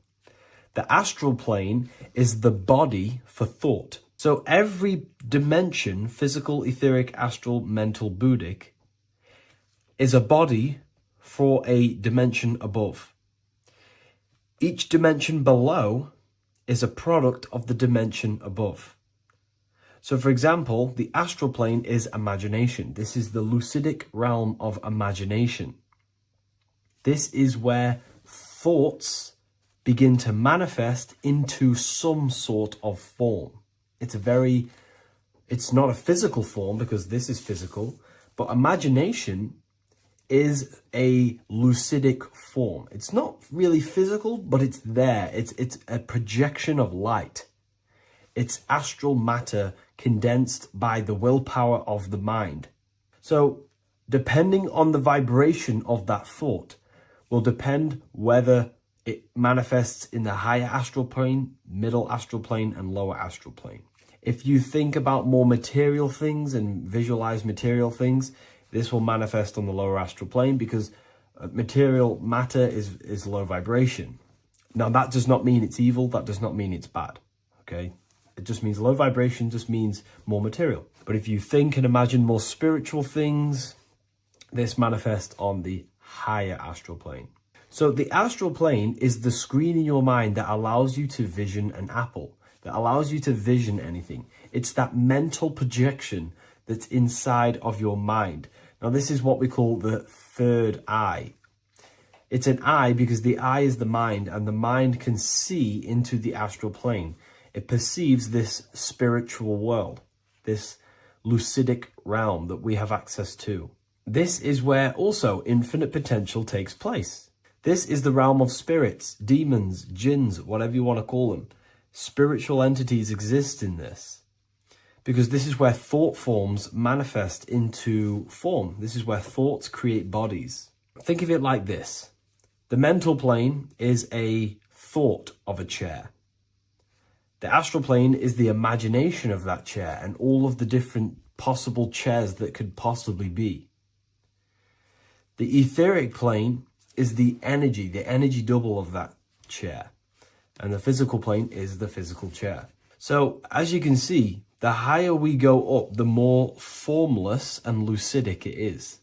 The astral plane is the body for thought. So every dimension, physical, etheric, astral, mental, Buddhic, is a body for a dimension above. Each dimension below is a product of the dimension above. So for example, the astral plane is imagination. This is the lucidic realm of imagination. This is where thoughts begin to manifest into some sort of form. It's not a physical form because this is physical, but imagination is a lucidic form. It's not really physical, but it's there. It's a projection of light. It's astral matter condensed by the willpower of the mind. So depending on the vibration of that thought will depend whether it manifests in the higher astral plane, middle astral plane, and lower astral plane. If you think about more material things and visualize material things, this will manifest on the lower astral plane because material matter is low vibration. Now that does not mean it's evil, that does not mean it's bad, okay? It just means low vibration just means more material. But if you think and imagine more spiritual things, this manifests on the higher astral plane. So the astral plane is the screen in your mind that allows you to vision an apple, that allows you to vision anything. It's that mental projection that's inside of your mind. Now this is what we call the third eye. It's an eye because the eye is the mind, and the mind can see into the astral plane. It perceives this spiritual world, this lucidic realm that we have access to. This is where also infinite potential takes place. This is the realm of spirits, demons, jinns, whatever you want to call them. Spiritual entities exist in this because this is where thought forms manifest into form. This is where thoughts create bodies. Think of it like this. The mental plane is a thought of a chair. The astral plane is the imagination of that chair and all of the different possible chairs that could possibly be. The etheric plane is the energy double of that chair. And the physical plane is the physical chair. So as you can see, the higher we go up, the more formless and lucidic it is.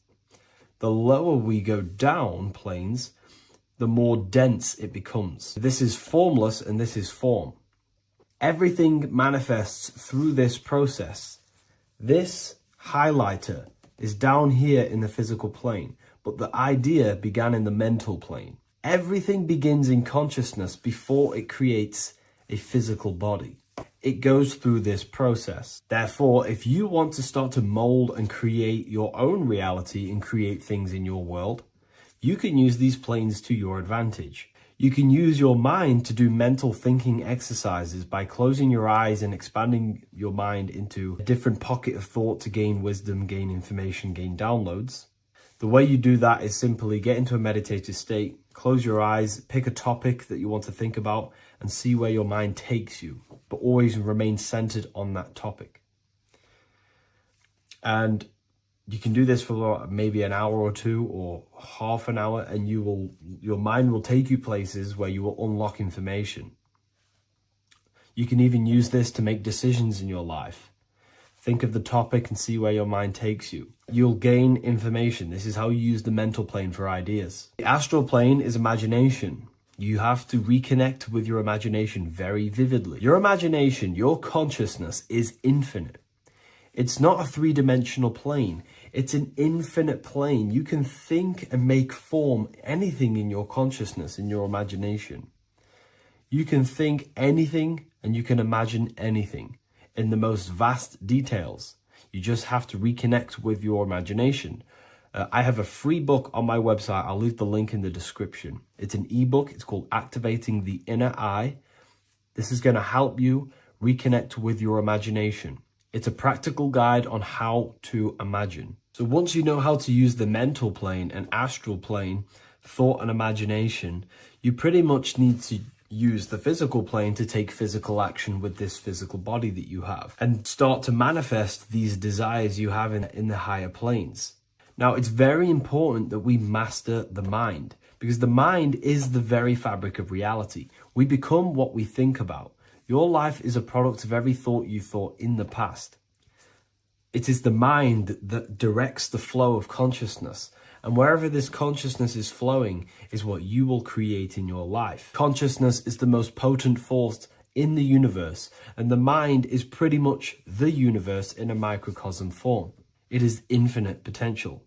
The lower we go down planes, the more dense it becomes. This is formless and this is form. Everything manifests through this process. This highlighter is down here in the physical plane, but the idea began in the mental plane. Everything begins in consciousness before it creates a physical body. It goes through this process. Therefore, if you want to start to mold and create your own reality and create things in your world, you can use these planes to your advantage. You can use your mind to do mental thinking exercises by closing your eyes and expanding your mind into a different pocket of thought to gain wisdom, gain information, gain downloads. The way you do that is simply get into a meditative state, close your eyes, pick a topic that you want to think about and see where your mind takes you, but always remain centered on that topic. And you can do this for maybe an hour or two or half an hour, and your mind will take you places where you will unlock information. You can even use this to make decisions in your life. Think of the topic and see where your mind takes you. You'll gain information. This is how you use the mental plane for ideas. The astral plane is imagination. You have to reconnect with your imagination very vividly. Your imagination, your consciousness is infinite. It's not a three-dimensional plane. It's an infinite plane. You can think and make form anything in your consciousness, in your imagination. You can think anything and you can imagine anything in the most vast details. You just have to reconnect with your imagination. I have a free book on my website. I'll leave the link in the description. It's an ebook. It's called Activating the Inner Eye. This is going to help you reconnect with your imagination. It's a practical guide on how to imagine. So once you know how to use the mental plane and astral plane, thought and imagination, you pretty much need to use the physical plane to take physical action with this physical body that you have and start to manifest these desires you have in the higher planes. Now, it's very important that we master the mind, because the mind is the very fabric of reality. We become what we think about. Your life is a product of every thought you thought in the past. It is the mind that directs the flow of consciousness. And wherever this consciousness is flowing is what you will create in your life. Consciousness is the most potent force in the universe, and the mind is pretty much the universe in a microcosm form. It is infinite potential,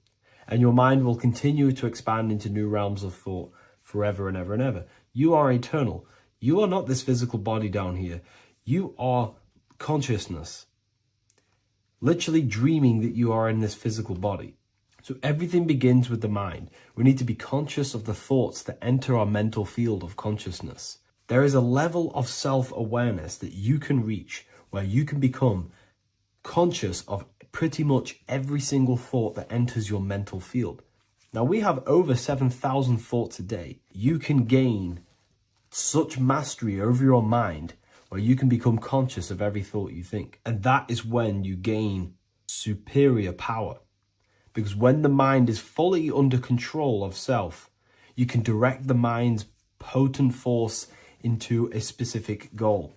and your mind will continue to expand into new realms of thought forever and ever and ever. You are eternal. You are not this physical body down here. You are consciousness, literally dreaming that you are in this physical body. So everything begins with the mind. We need to be conscious of the thoughts that enter our mental field of consciousness. There is a level of self-awareness that you can reach where you can become conscious of pretty much every single thought that enters your mental field. Now, we have over 7,000 thoughts a day. You can gain such mastery over your mind where you can become conscious of every thought you think. And that is when you gain superior power. Because when the mind is fully under control of self, you can direct the mind's potent force into a specific goal.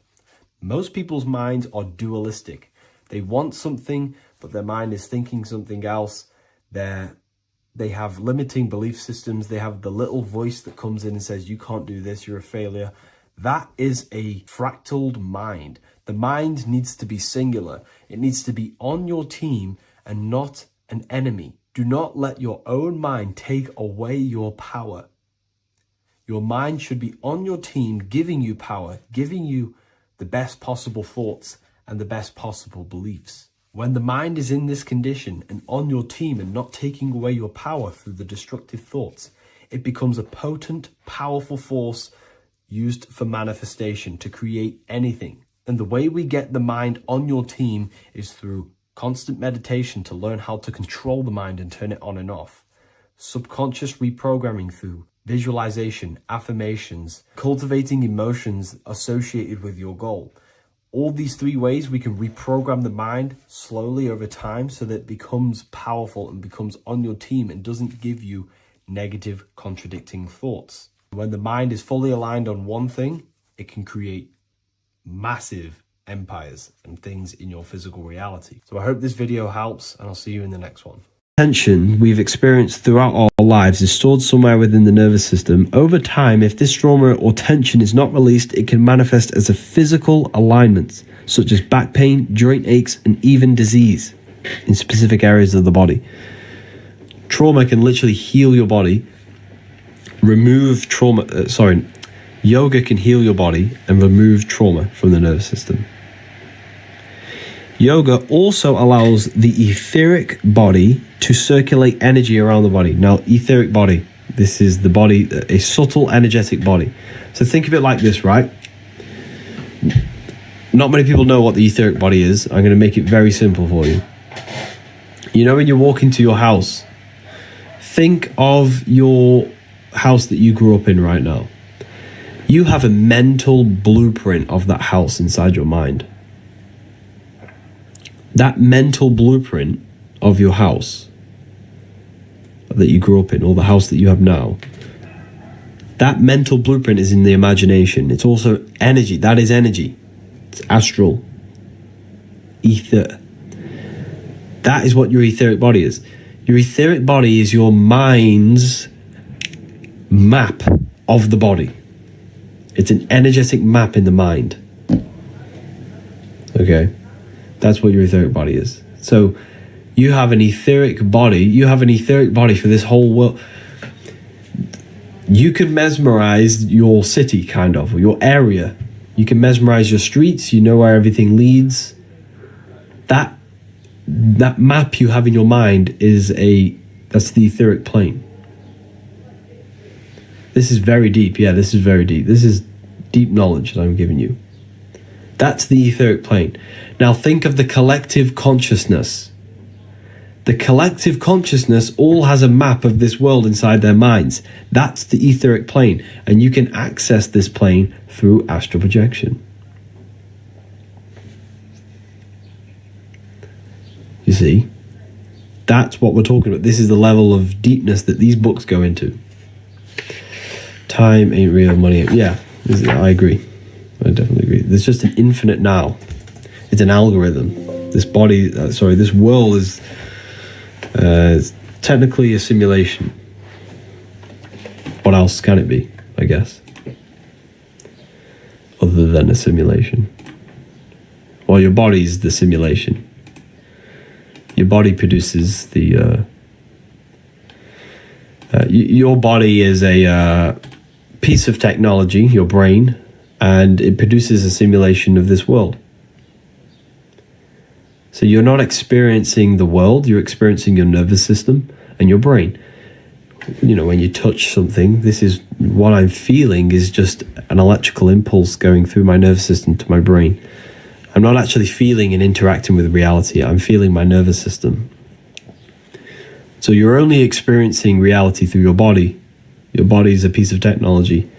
Most people's minds are dualistic. They want something, but their mind is thinking something else. They have limiting belief systems. They have the little voice that comes in and says, you can't do this, you're a failure. That is a fractaled mind. The mind needs to be singular. It needs to be on your team and not an enemy. Do not let your own mind take away your power. Your mind should be on your team, giving you power, giving you the best possible thoughts and the best possible beliefs. When the mind is in this condition and on your team and not taking away your power through the destructive thoughts, it becomes a potent, powerful force used for manifestation to create anything. And the way we get the mind on your team is through constant meditation to learn how to control the mind and turn it on and off. Subconscious reprogramming through visualization, affirmations, cultivating emotions associated with your goal. All these three ways we can reprogram the mind slowly over time so that it becomes powerful and becomes on your team and doesn't give you negative contradicting thoughts. When the mind is fully aligned on one thing, it can create massive empires and things in your physical reality. So I hope this video helps, and I'll see you in the next one. Tension we've experienced throughout our lives is stored somewhere within the nervous system. Over time, if this trauma or tension is not released, it can manifest as a physical alignment, such as back pain, joint aches, and even disease in specific areas of the body. Trauma can literally heal your body, remove trauma, yoga can heal your body and remove trauma from the nervous system. Yoga also allows the etheric body to circulate energy around the body. Now, etheric body, this is the body, a subtle energetic body. So think of it like this, right? Not many people know what the etheric body is. I'm going to make it very simple for you. You know, when you walk into your house, think of your house that you grew up in right now. You have a mental blueprint of that house inside your mind. That mental blueprint of your house that you grew up in, or the house that you have now, that mental blueprint is in the imagination. It's also energy. That is energy. It's astral, ether. That is what your etheric body is. Your etheric body is your mind's map of the body. It's an energetic map in the mind. Okay? That's what your etheric body is. So you have an etheric body. You have an etheric body for this whole world. You can mesmerize your city, kind of, or your area. You can mesmerize your streets. You know where everything leads. That map you have in your mind that's the etheric plane. This is very deep. Yeah, this is very deep. This is deep knowledge that I'm giving you. That's the etheric plane. Now think of the collective consciousness. The collective consciousness all has a map of this world inside their minds. That's the etheric plane. And you can access this plane through astral projection. You see? That's what we're talking about. This is the level of deepness that these books go into. Time ain't real, money ain't. Yeah, I agree. I definitely agree. There's just an infinite now. It's an algorithm. This world is technically a simulation. What else can it be, I guess? Other than a simulation. Well, your body's the simulation. Your body produces your body is a piece of technology, your brain, and it produces a simulation of this world. So you're not experiencing the world, you're experiencing your nervous system and your brain. You know, when you touch something, this is what I'm feeling is just an electrical impulse going through my nervous system to my brain. I'm not actually feeling and interacting with reality. I'm feeling my nervous system. So you're only experiencing reality through your body. Your body is a piece of technology.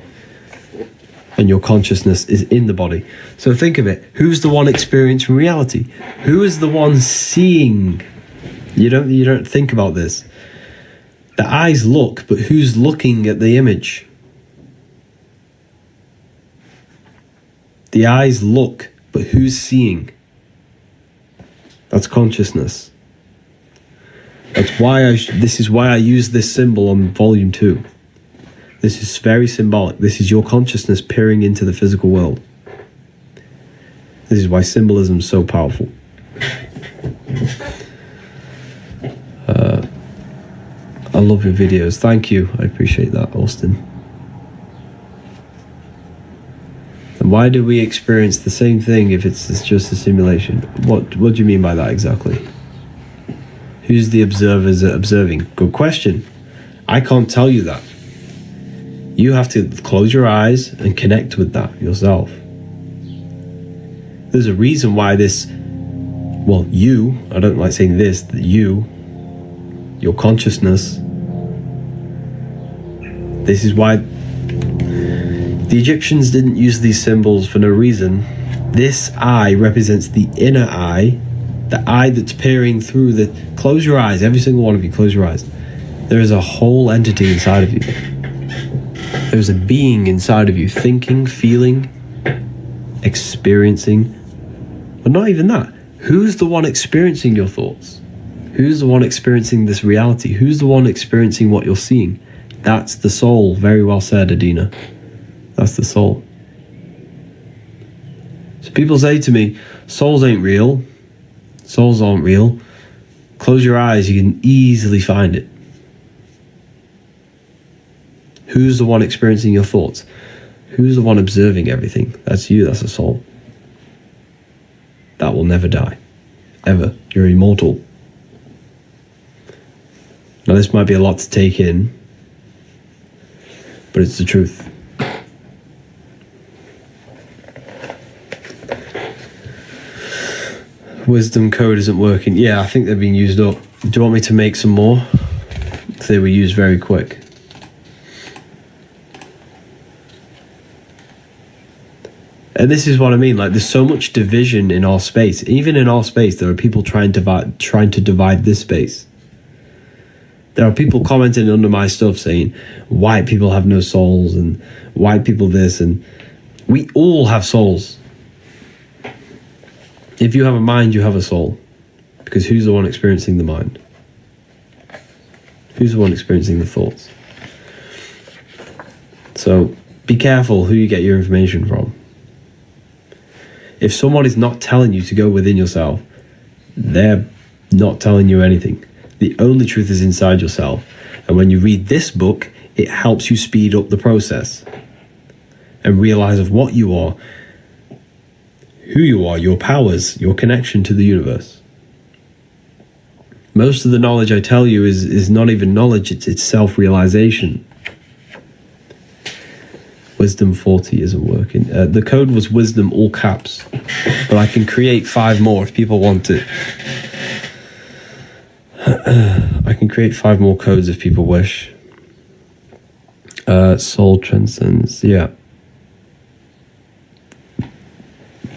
And your consciousness is in the body. So think of it. Who's the one experiencing reality? Who is the one seeing? You don't think about this. The eyes look, but who's looking at the image? The eyes look, but who's seeing? That's consciousness. That's why this is why I use this symbol on volume 2. This is very symbolic. This is your consciousness peering into the physical world. This is why symbolism is so powerful. I love your videos. Thank you. I appreciate that, Austin. And why do we experience the same thing if it's just a simulation? What do you mean by that exactly? Who's the observers observing? Good question. I can't tell you that. You have to close your eyes and connect with that yourself. There's a reason why I don't like saying this, that your consciousness, this is why the Egyptians didn't use these symbols for no reason. This eye represents the inner eye, the eye that's peering through close your eyes, every single one of you, close your eyes. There is a whole entity inside of you. There's a being inside of you, thinking, feeling, experiencing. But not even that. Who's the one experiencing your thoughts? Who's the one experiencing this reality? Who's the one experiencing what you're seeing? That's the soul. Very well said, Adina. That's the soul. So people say to me, souls ain't real. Souls aren't real. Close your eyes, you can easily find it. Who's the one experiencing your thoughts? Who's the one observing everything? That's you, that's a soul. That will never die. Ever. You're immortal. Now this might be a lot to take in, but it's the truth. Wisdom code isn't working. Yeah, I think they're being used up. Do you want me to make some more? They were used very quick. And this is what I mean, like there's so much division in our space. Even in our space, there are people trying to divide this space. There are people commenting under my stuff saying, white people have no souls and white people this, and we all have souls. If you have a mind, you have a soul. Because who's the one experiencing the mind? Who's the one experiencing the thoughts? So be careful who you get your information from. If someone is not telling you to go within yourself, they're not telling you anything. The only truth is inside yourself. And when you read this book, it helps you speed up the process and realize of what you are, who you are, your powers, your connection to the universe. Most of the knowledge I tell you is not even knowledge, it's self-realization. Wisdom 40 isn't working. The code was wisdom, all caps, but I can create 5 more if people want it. I can create 5 more codes if people wish. Soul transcends, yeah.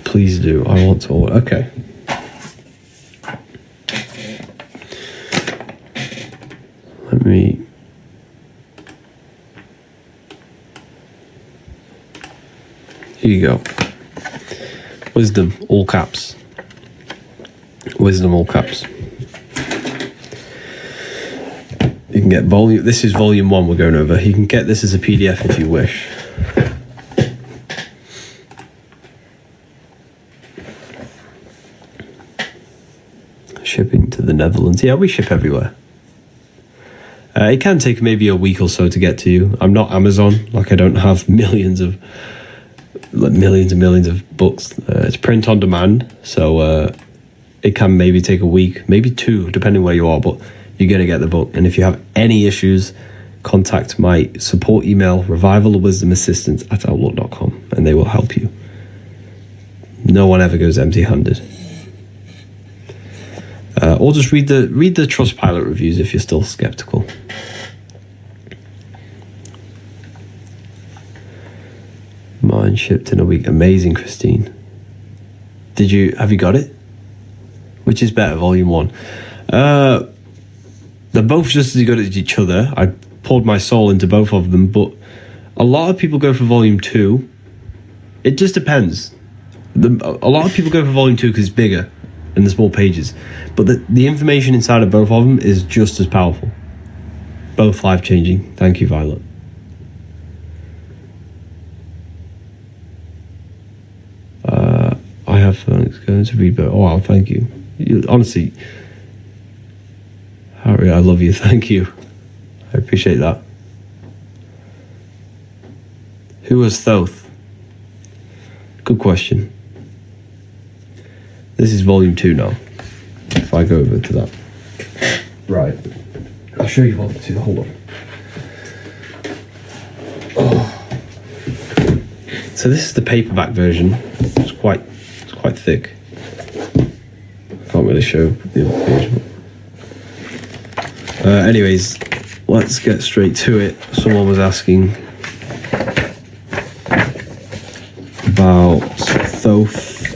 Please do. I want to. Okay. Let me. Here you go. Wisdom, all caps. Wisdom, all caps. You can get volume. This is volume 1 we're going over. You can get this as a PDF if you wish. Shipping to the Netherlands. Yeah, we ship everywhere. It can take maybe a week or so to get to you. I'm not Amazon. Like, I don't have millions and millions of books. It's print on demand, so it can maybe take a week, maybe 2, depending where you are, but you're going to get the book. And if you have any issues, contact my support email, revivalwisdomassistance@outlook.com, and they will help you. No one ever goes empty-handed. Or just read the Trustpilot reviews if you're still skeptical. Mine shipped in a week. Amazing, Christine. Have you got it? Which is better, volume 1? They're both just as good as each other. I poured my soul into both of them, but a lot of people go for volume 2. It just depends. A lot of people go for volume 2 because it's bigger and there's more pages, but the information inside of both of them is just as powerful. Both life-changing. Thank you, Violet. I have Phoenix going to read, but oh wow, thank you. Honestly, Harry, I love you. Thank you. I appreciate that. Who was Thoth? Good question. This is volume 2 now. If I go over to that. Right. I'll show you volume 2. Hold on. Oh. So this is the paperback version. It's quite thick. I can't really show the other page. Anyways, let's get straight to it. Someone was asking about Thoth,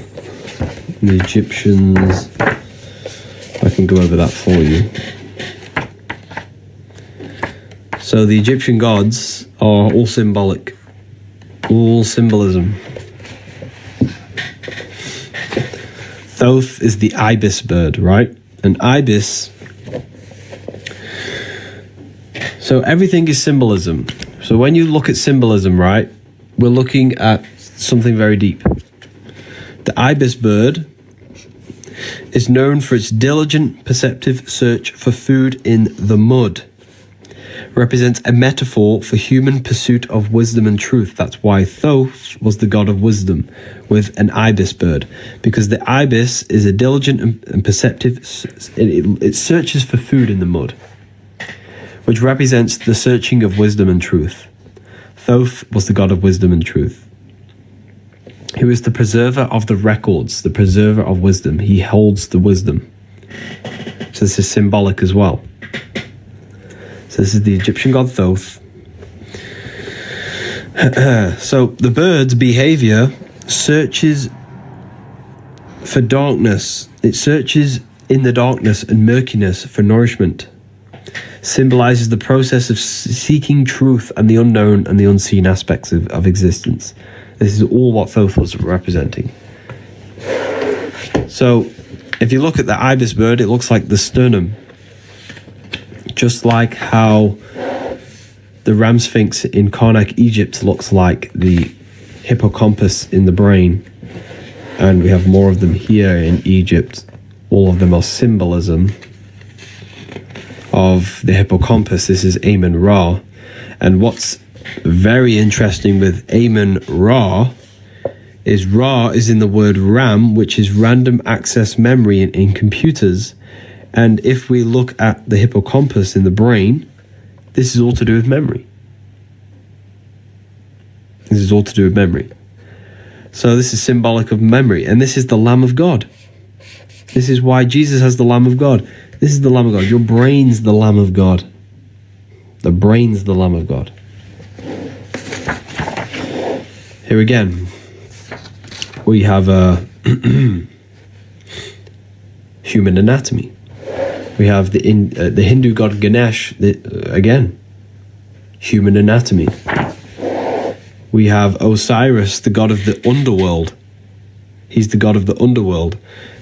the Egyptians. I can go over that for you. So the Egyptian gods are all symbolic, all symbolism. Thoth is the ibis bird, right? An ibis. So everything is symbolism. So when you look at symbolism, right, we're looking at something very deep. The ibis bird is known for its diligent, perceptive search for food in the mud. Represents a metaphor for human pursuit of wisdom and truth. That's why Thoth was the god of wisdom with an ibis bird, because the ibis is a diligent and perceptive, it searches for food in the mud, which represents the searching of wisdom and truth. Thoth was the god of wisdom and truth. He was the preserver of the records, the preserver of wisdom. He holds the wisdom. So this is symbolic as well. So this is the Egyptian god Thoth. So the bird's behavior searches for darkness. It searches in the darkness and murkiness for nourishment. Symbolizes the process of seeking truth and the unknown and the unseen aspects of existence. This is all what Thoth was representing. So if you look at the ibis bird, it looks like the sternum. Just like how the ram sphinx in Karnak, Egypt looks like the hippocampus in the brain. And we have more of them here in Egypt. All of them are symbolism of the hippocampus. This is Amun Ra. And what's very interesting with Amun Ra is in the word RAM, which is random access memory in computers. And if we look at the hippocampus in the brain, this is all to do with memory. This is all to do with memory. So this is symbolic of memory. And this is the Lamb of God. This is why Jesus has the Lamb of God. This is the Lamb of God. Your brain's the Lamb of God. The brain's the Lamb of God. Here again, we have human anatomy. We have the Hindu god Ganesh, again, human anatomy. We have Osiris, the god of the underworld. He's the god of the underworld.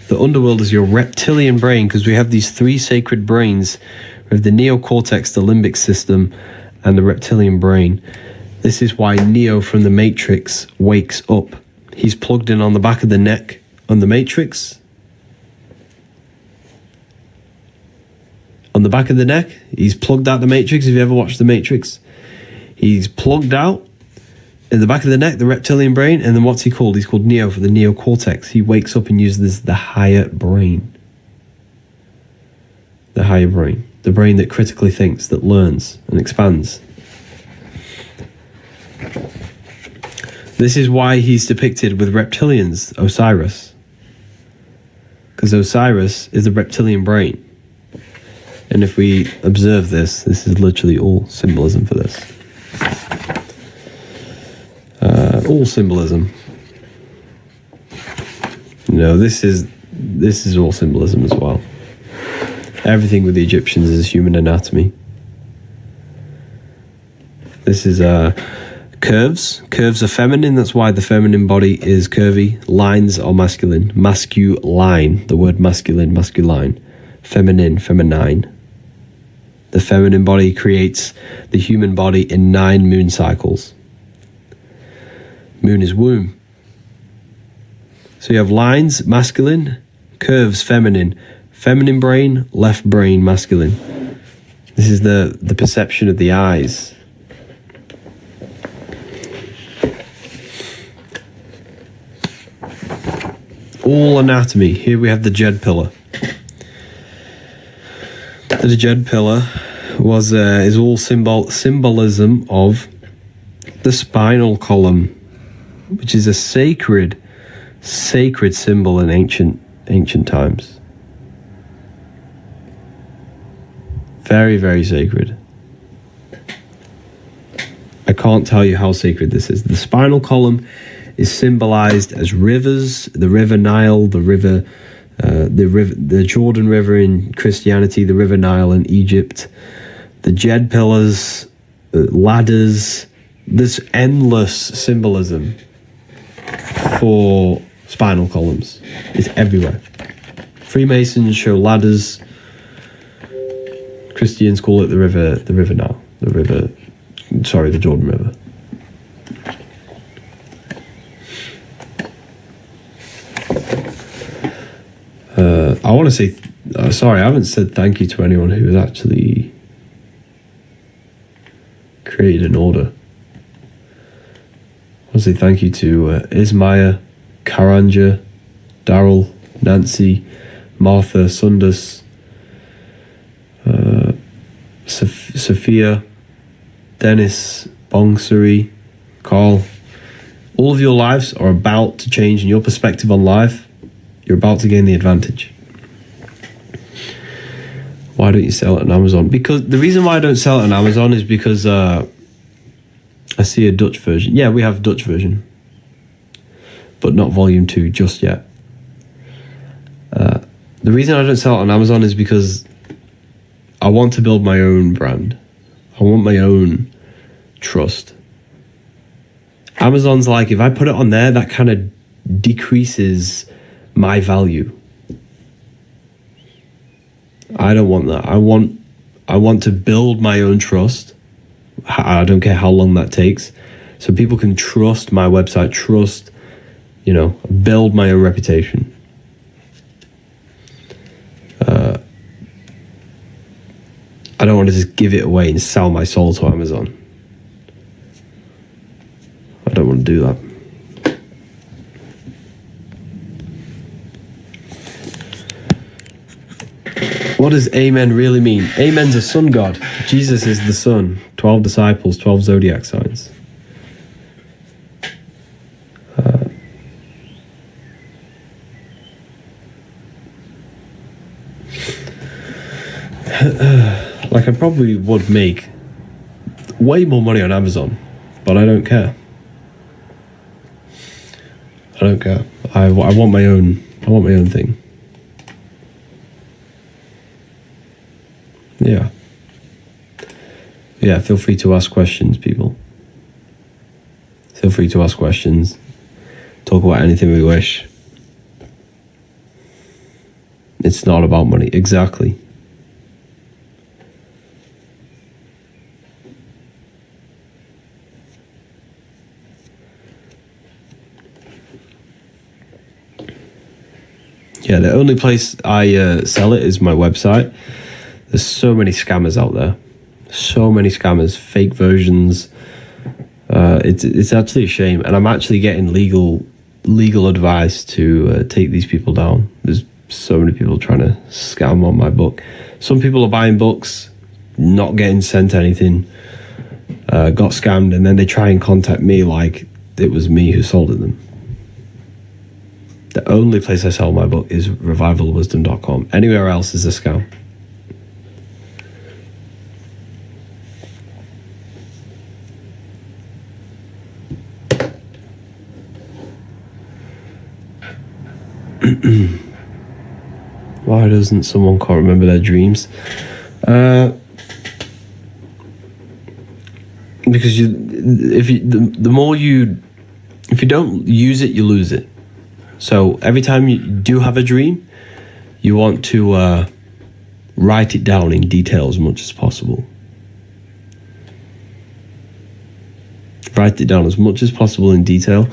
The underworld is your reptilian brain, because we have these three sacred brains. We have the neocortex, the limbic system, and the reptilian brain. This is why Neo from the Matrix wakes up. He's plugged in on the back of the neck on the Matrix. On the back of the neck, he's plugged out the Matrix. Have you ever watched the Matrix? He's plugged out in the back of the neck, the reptilian brain, and then what's he called? He's called Neo for the neocortex. He wakes up and uses the higher brain. The higher brain. The brain that critically thinks, that learns and expands. This is why he's depicted with reptilians, Osiris. Because Osiris is the reptilian brain. And if we observe this is literally all symbolism for this. All symbolism. You know, this is all symbolism as well. Everything with the Egyptians is human anatomy. This is curves. Curves are feminine. That's why the feminine body is curvy. Lines are masculine. Masculine. The word masculine, masculine. Feminine, feminine. The feminine body creates the human body in 9 moon cycles. Moon is womb. So you have lines, masculine, curves, feminine. Feminine brain, left brain, masculine. This is the perception of the eyes. All anatomy. Here we have the Jed pillar. The Jed pillar is all symbolism of the spinal column, which is a sacred symbol in ancient times. Very, very sacred. I can't tell you how sacred this is. The spinal column is symbolized as rivers, the river Nile, the Jordan River in Christianity, the river Nile in Egypt, the Jed pillars, ladders. There's endless symbolism for spinal columns. It's everywhere. Freemasons show ladders. Christians call it the river Nile, the Jordan River. I want to say, sorry, I haven't said thank you to anyone who has actually created an order. I want to say thank you to Ismaya, Karanja, Daryl, Nancy, Martha, Sundus, Sophia, Dennis, Bongsuri, Carl. All of your lives are about to change, and your perspective on life, you're about to gain the advantage. Why don't you sell it on Amazon? Because the reason why I don't sell it on Amazon is because I see a Dutch version. Yeah, we have a Dutch version, but not volume 2 just yet. The reason I don't sell it on Amazon is because I want to build my own brand. I want my own trust. Amazon's like, if I put it on there, that kind of decreases my value. I don't want that. I want to build my own trust. I don't care how long that takes. So people can trust my website, build my own reputation. I don't want to just give it away and sell my soul to Amazon. I don't want to do that. What does amen really mean? Amen's a sun god. Jesus is the sun. 12 disciples, 12 zodiac signs. Like, I probably would make way more money on Amazon, but I don't care. I don't care. I want my own thing. Yeah. Yeah, feel free to ask questions, people. Feel free to ask questions. Talk about anything we wish. It's not about money. Exactly. Yeah, the only place I sell it is my website. There's so many scammers out there. So many scammers, fake versions. It's actually a shame. And I'm actually getting legal advice to take these people down. There's so many people trying to scam on my book. Some people are buying books, not getting sent anything, got scammed, and then they try and contact me like it was me who sold it them. The only place I sell my book is revivalwisdom.com. Anywhere else is a scam. Why doesn't someone can't remember their dreams? Because if you don't use it, you lose it. So every time you do have a dream, you want to write it down in detail as much as possible. Write it down as much as possible in detail,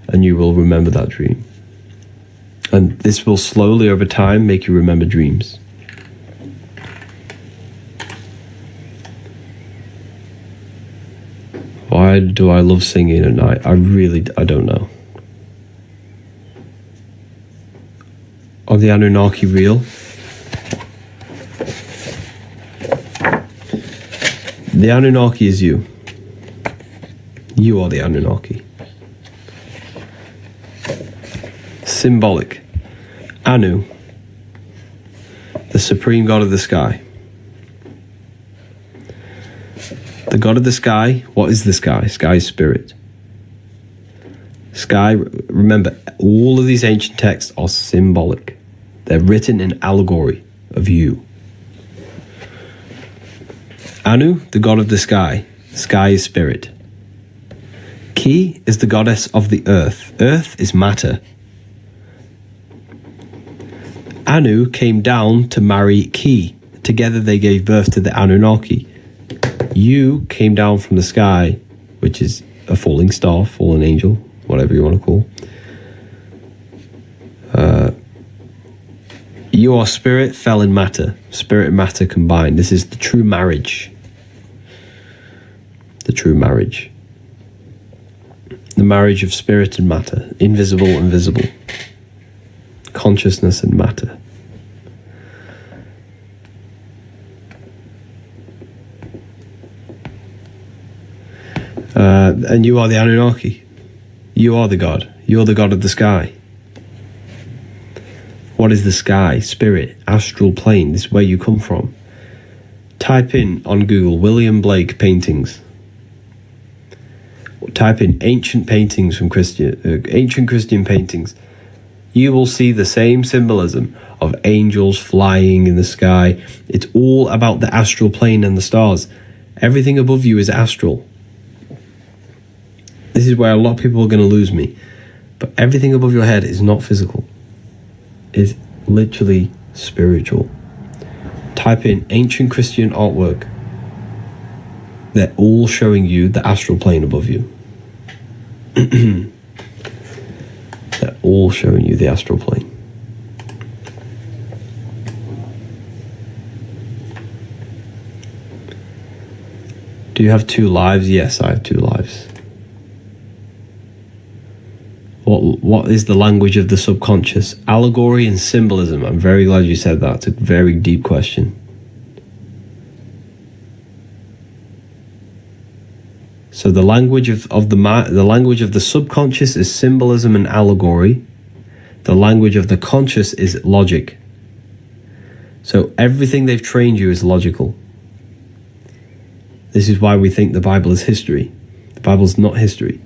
and you will remember that dream. And this will slowly, over time, make you remember dreams. Why do I love singing at night? I don't know. Are the Anunnaki real? The Anunnaki is you. You are the Anunnaki. Symbolic. Anu, the supreme god of the sky. The god of the sky, what is the sky? Sky is spirit. Sky, remember, all of these ancient texts are symbolic. They're written in allegory of you. Anu, the god of the sky. Sky is spirit. Ki is the goddess of the earth. Earth is matter. Anu came down to marry Ki. Together they gave birth to the Anunnaki. You came down from the sky, which is a falling star, fallen angel, whatever you want to call. Your spirit fell in matter. Spirit and matter combined. This is the true marriage. The true marriage. The marriage of spirit and matter. Invisible and visible. Consciousness and matter. And you are the Anunnaki. You are the God. You're the God of the sky. What is the sky? Spirit, astral plane. This is where you come from. Type in on Google William Blake paintings. Type in ancient paintings from ancient Christian paintings. You will see the same symbolism of angels flying in the sky. It's all about the astral plane and the stars. Everything above you is astral. This is where a lot of people are going to lose me. But everything above your head is not physical. It's literally spiritual. Type in ancient Christian artwork. They're all showing you the astral plane above you. They're all showing you the astral plane. Do you have 2 lives? Yes, I have 2 lives. What is the language of the subconscious? Allegory and symbolism. I'm very glad you said that. It's a very deep question. So the language of the subconscious is symbolism and allegory. The language of the conscious is logic. So everything they've trained you is logical. This is why we think the Bible is history. The Bible's not history.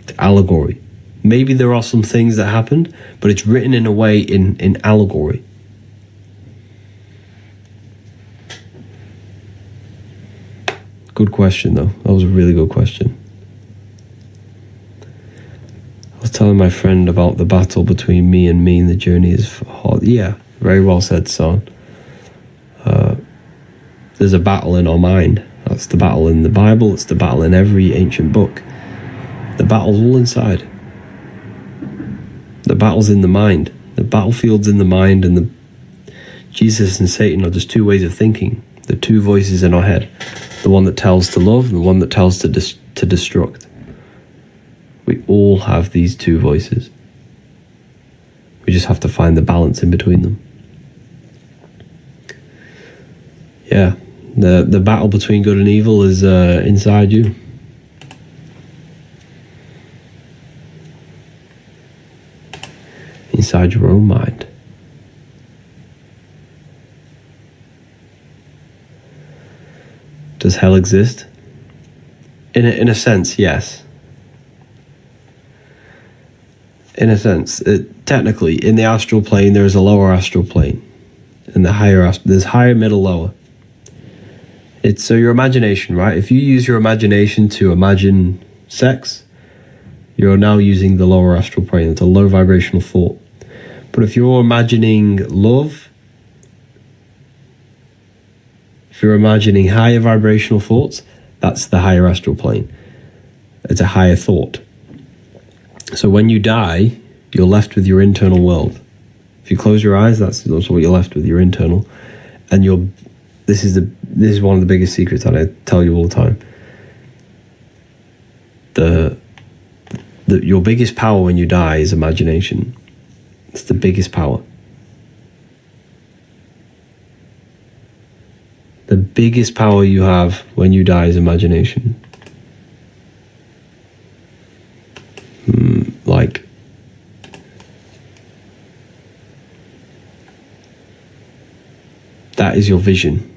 It's allegory. Maybe there are some things that happened, but it's written in a way in allegory. Good question, though. That was a really good question. I was telling my friend about the battle between me, and the journey is hard. Yeah, very well said, son. There's a battle in our mind. That's the battle in the Bible. It's the battle in every ancient book. The battle's all inside. The battle's in the mind. The battlefield's in the mind, and Jesus and Satan are just two ways of thinking. The two voices in our head. The one that tells to love, and the one that tells to destruct. We all have these two voices. We just have to find the balance in between them. Yeah, the battle between good and evil is inside you. Inside your own mind. Does hell exist? In a sense, yes. In a sense, technically, in the astral plane, there is a lower astral plane, and there's higher, middle, lower. It's so your imagination, right? If you use your imagination to imagine sex, you're now using the lower astral plane. It's a low vibrational thought. But if you're imagining love, if you're imagining higher vibrational thoughts, that's the higher astral plane. It's a higher thought. So when you die, you're left with your internal world. If you close your eyes, that's what you're left with, your internal. And this is one of the biggest secrets that I tell you all the time. Your biggest power when you die is imagination. It's the biggest power. The biggest power you have when you die is imagination. That is your vision.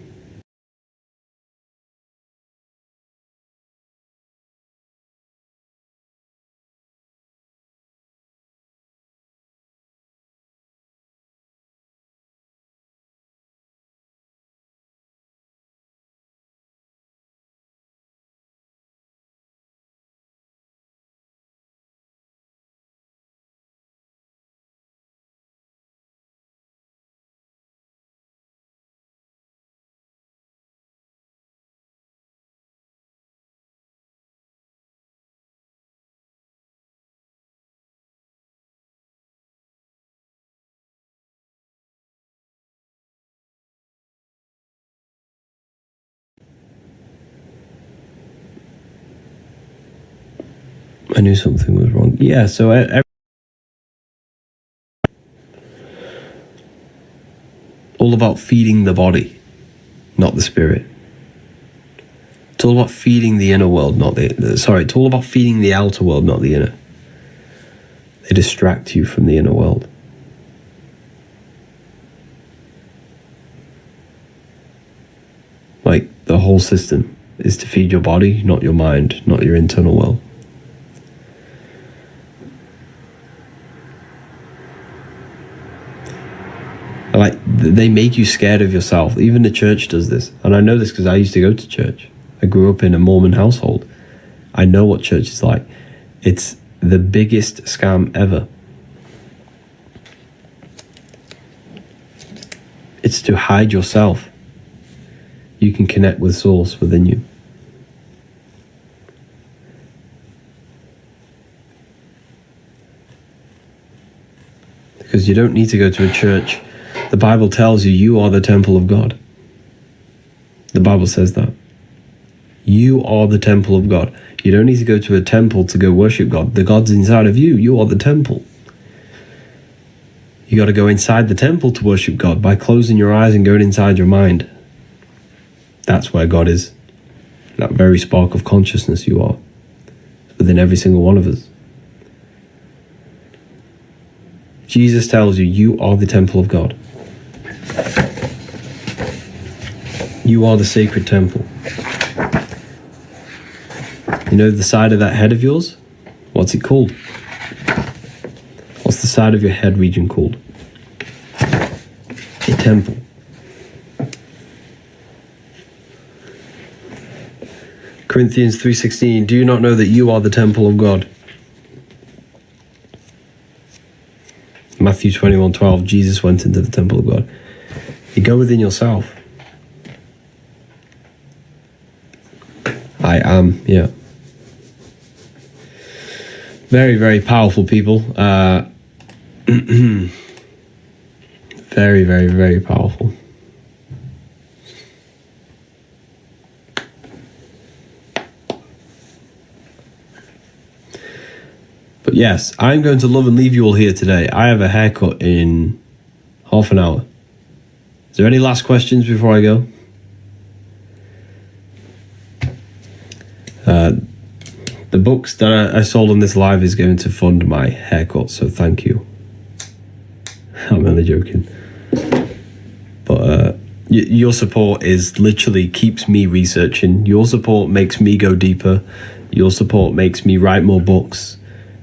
I knew something was wrong. Yeah, so all about feeding the body, not the spirit. It's all about feeding the inner world, it's all about feeding the outer world, not the inner. They distract you from the inner world. Like, the whole system is to feed your body, not your mind, not your internal world. Like, they make you scared of yourself. Even the church does this. And I know this because I used to go to church. I grew up in a Mormon household. I know what church is like. It's the biggest scam ever. It's to hide yourself. You can connect with Source within you. Because you don't need to go to a church. The Bible tells you, you are the temple of God. The Bible says that. You are the temple of God. You don't need to go to a temple to go worship God. The God's inside of you. You are the temple. You got to go inside the temple to worship God by closing your eyes and going inside your mind. That's where God is. That very spark of consciousness you are within every single one of us. Jesus tells you, you are the temple of God. You are the sacred temple. You know the side of that head of yours? What's it called? What's the side of your head region called? A temple. Corinthians 3:16, do you not know that you are the temple of God? Matthew 21:12, Jesus went into the temple of God. You go within yourself. I am, yeah. Very, very powerful people. Very, very, very powerful. But yes, I'm going to love and leave you all here today. I have a haircut in half an hour. Is there any last questions before I go? The books that I sold on this live is going to fund my haircut, so thank you. I'm only joking. But your support is literally keeps me researching. Your support makes me go deeper. Your support makes me write more books.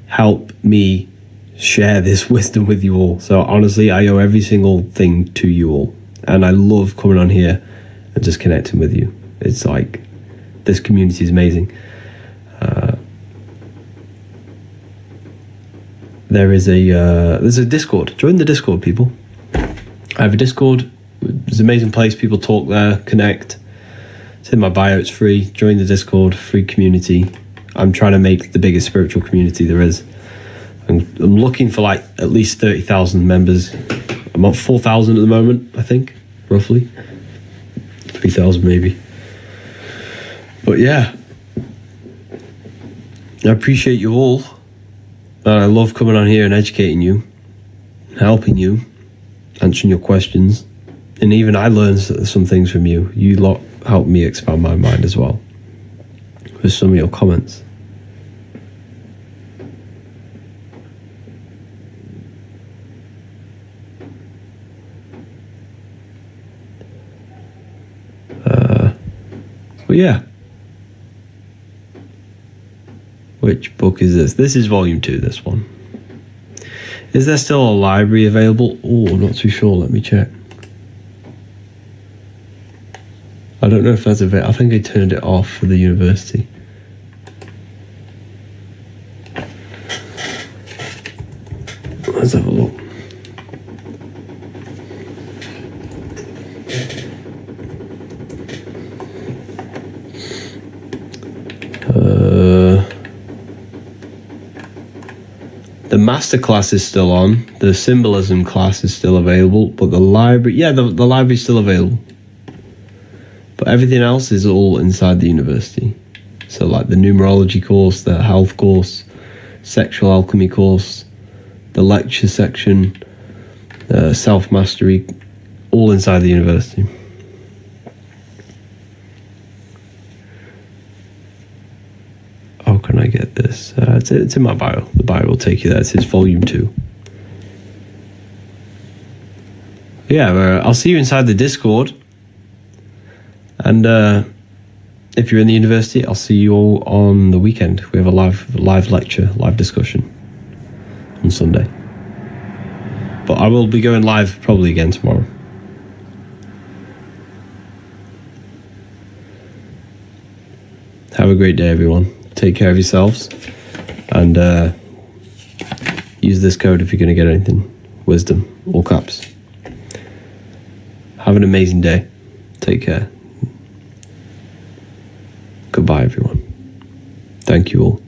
Help me share this wisdom with you all. So honestly, I owe every single thing to you all. And I love coming on here and just connecting with you. It's like, this community is amazing. There's a Discord. Join the Discord, people. I have a Discord. It's an amazing place. People talk there, connect. It's in my bio. It's free. Join the Discord. Free community. I'm trying to make the biggest spiritual community there is. I'm looking for like at least 30,000 members. I'm at 4,000 at the moment, I think, roughly. 3,000 maybe. But yeah, I appreciate you all. And I love coming on here and educating you, helping you, answering your questions. And even I learned some things from you. You lot helped me expand my mind as well with some of your comments. But yeah. Which book is this? This is volume 2, this one. Is there still a library available? Oh, I'm not too sure. Let me check. I don't know if that's available. I think I turned it off for the university. Let's have a look. The master class is still on. The symbolism class is still available, but the library, yeah, the library is still available. But everything else is all inside the university. So like the numerology course, the health course, sexual alchemy course, the lecture section, self-mastery, all inside the university. How can I get this? It's in my bio. The bio will take you there. It's volume 2. Yeah, I'll see you inside the Discord. And if you're in the university, I'll see you all on the weekend. We have a live lecture, live discussion on Sunday. But I will be going live probably again tomorrow. Have a great day, everyone. Take care of yourselves. And use this code if you're going to get anything. Wisdom, all caps. Have an amazing day. Take care. Goodbye, everyone. Thank you all.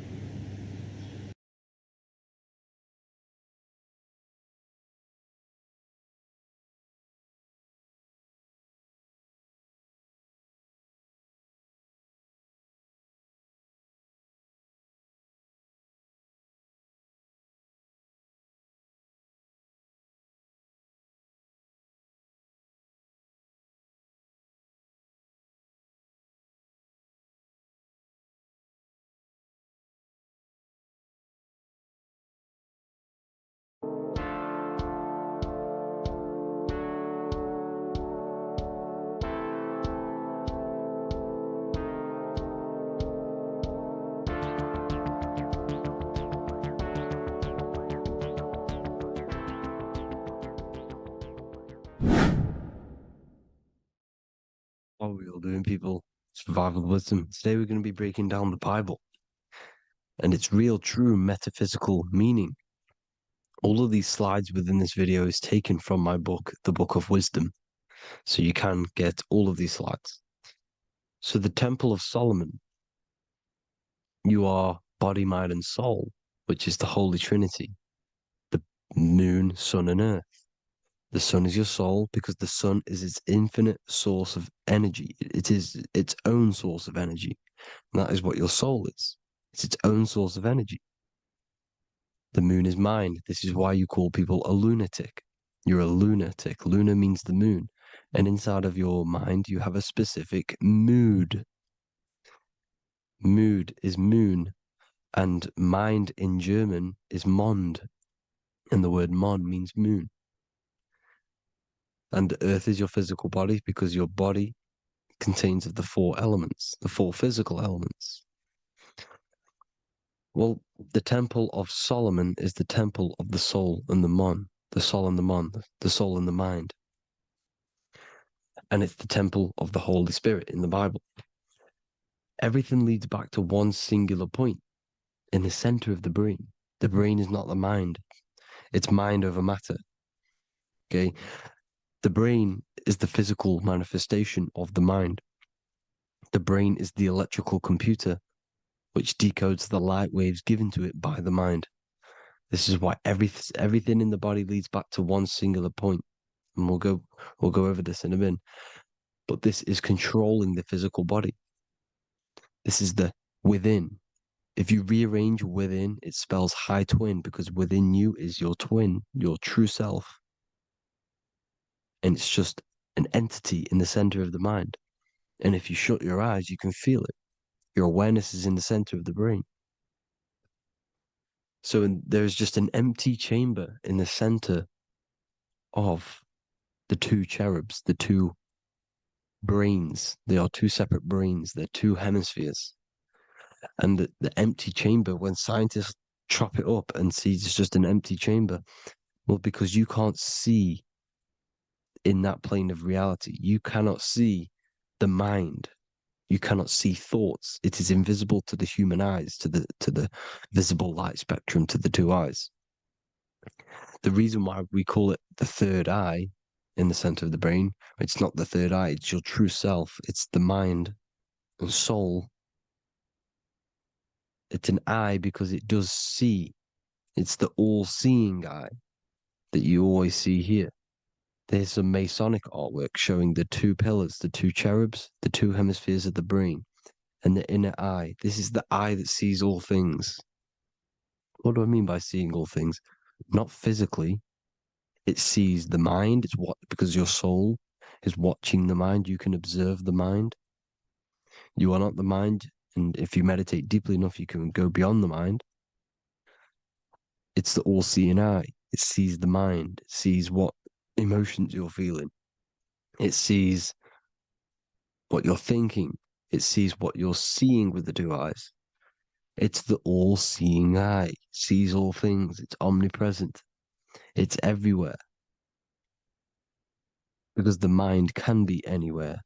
How are we all doing, people? Survival wisdom. Today we're going to be breaking down the Bible and its real, true metaphysical meaning. All of these slides within this video is taken from my book, The Book of Wisdom, so you can get all of these slides. So the Temple of Solomon, you are body, mind, and soul, which is the Holy Trinity, the moon, sun, and earth. The sun is your soul because the sun is its infinite source of energy. It is its own source of energy. And that is what your soul is. It's its own source of energy. The moon is mind. This is why you call people a lunatic. You're a lunatic. Luna means the moon. And inside of your mind, you have a specific mood. Mood is moon. And mind in German is Mond. And the word Mond means moon. And earth is your physical body because your body contains of the four elements, the four physical elements. Well, the Temple of Solomon is the temple of the soul and the mon, the soul and the mon, the soul and the mind. And it's the temple of the Holy Spirit in the Bible. Everything leads back to one singular point in the center of the brain. The brain is not the mind. It's mind over matter. Okay? The brain is the physical manifestation of the mind. The brain is the electrical computer which decodes the light waves given to it by the mind. This is why everything in the body leads back to one singular point. And we'll go over this in a minute. But this is controlling the physical body. This is the within. If you rearrange within, it spells high twin because within you is your twin, your true self. And it's just an entity in the center of the mind. And if you shut your eyes, you can feel it. Your awareness is in the center of the brain. So there's just an empty chamber in the center of the two cherubs, the two brains. They are two separate brains. They're two hemispheres. And the empty chamber, when scientists chop it up and see it's just an empty chamber, well, because you can't see in that plane of reality. You cannot see the mind. You cannot see thoughts. It is invisible to the human eyes, to the visible light spectrum, to the two eyes. The reason why we call it the third eye in the center of the brain, it's not the third eye, it's your true self. It's the mind and soul. It's an eye because it does see. It's the all-seeing eye that you always see here. There's some Masonic artwork showing the two pillars, the two cherubs, the two hemispheres of the brain, and the inner eye. This is the eye that sees all things. What do I mean by seeing all things? Not physically. It sees the mind. It's what, because your soul is watching the mind. You can observe the mind. You are not the mind. And if you meditate deeply enough, you can go beyond the mind. It's the all-seeing eye. It sees the mind. It sees what emotions you're feeling. It sees what you're thinking. It sees what you're seeing with the two eyes. It's the all-seeing eye. It sees all things. It's omnipresent. It's everywhere. Because the mind can be anywhere.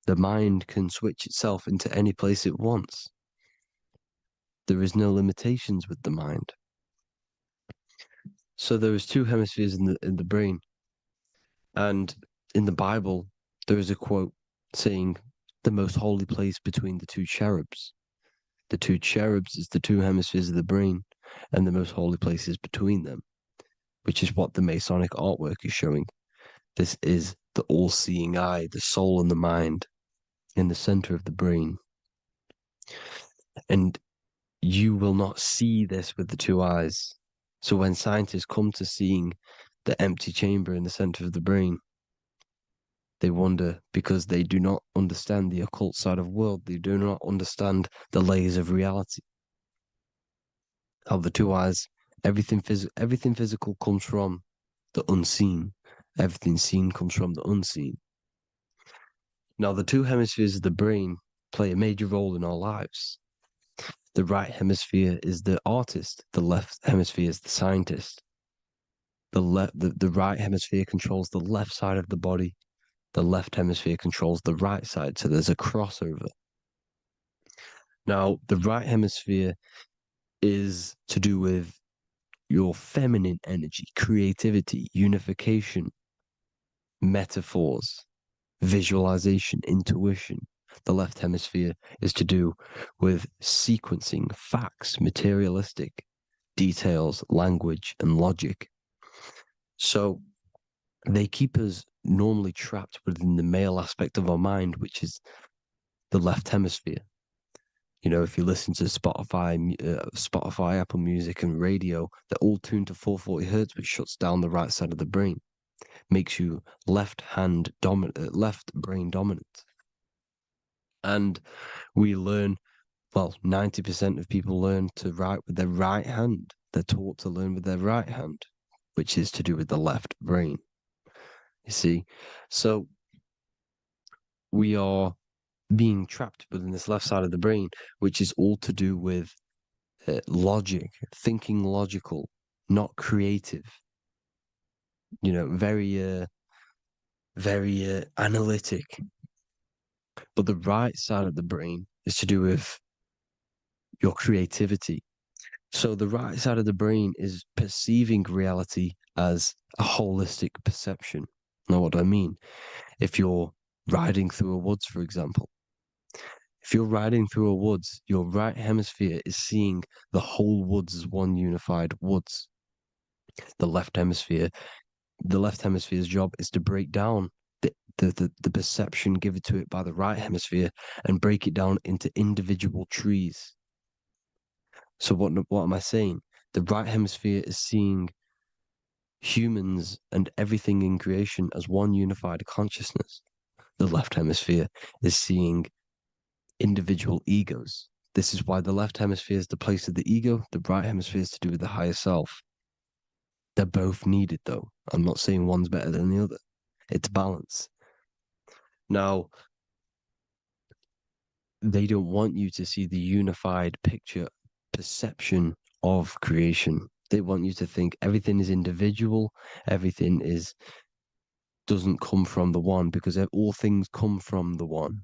The mind can switch itself into any place it wants. There is no limitations with the mind. So there is two hemispheres in the brain. And in the Bible, there is a quote saying the most holy place between the two cherubs. The two cherubs is the two hemispheres of the brain, and the most holy place is between them, which is what the Masonic artwork is showing. This is the all-seeing eye, the soul and the mind in the center of the brain. And you will not see this with the two eyes. So when scientists come to seeing the empty chamber in the center of the brain, they wonder because they do not understand the occult side of the world. They do not understand the layers of reality. How the two eyes, everything physical comes from the unseen. Everything seen comes from the unseen. Now, the two hemispheres of the brain play a major role in our lives. The right hemisphere is the artist. The left hemisphere is the scientist. The right hemisphere controls the left side of the body. The left hemisphere controls the right side. So there's a crossover. Now, the right hemisphere is to do with your feminine energy, creativity, unification, metaphors, visualization, intuition. The left hemisphere is to do with sequencing, facts, materialistic details, language, and logic. So they keep us normally trapped within the male aspect of our mind, which is the left hemisphere. You know, if you listen to Spotify, Apple Music, and radio, they're all tuned to 440 hertz, which shuts down the right side of the brain, makes you left brain dominant. And we learn, well, 90% of people learn to write with their right hand. They're taught to learn with their right hand, which is to do with the left brain. You see, so we are being trapped within this left side of the brain, which is all to do with logic, thinking logical, not creative. You know, very analytic. But the right side of the brain is to do with your creativity. So the right side of the brain is perceiving reality as a holistic perception. Now, what do I mean? If you're riding through a woods, for example, if you're riding through a woods, your right hemisphere is seeing the whole woods as one unified woods. The left hemisphere's job is to break down the perception given to it by the right hemisphere and break it down into individual trees. So what am I saying? The right hemisphere is seeing humans and everything in creation as one unified consciousness. The left hemisphere is seeing individual egos. This is why the left hemisphere is the place of the ego, the right hemisphere is to do with the higher self. They're both needed, though. I'm not saying one's better than the other. It's balance. Now, they don't want you to see the unified picture, perception of creation. They want you to think everything is individual, everything doesn't come from the one, because all things come from the one.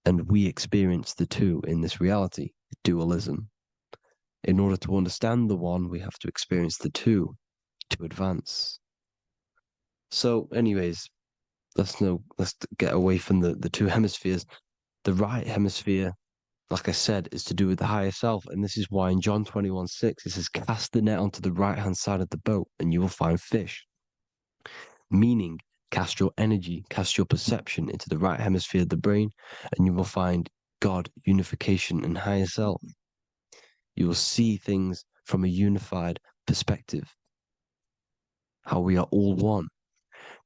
And we experience the two in this reality, dualism. In order to understand the one, we have to experience the two to advance. So, anyways, let's get away from the two hemispheres. The right hemisphere, like I said, is to do with the higher self. And this is why in John 21:6, it says, cast the net onto the right-hand side of the boat and you will find fish. Meaning, cast your energy, cast your perception into the right hemisphere of the brain, and you will find God, unification, and higher self. You will see things from a unified perspective. How we are all one,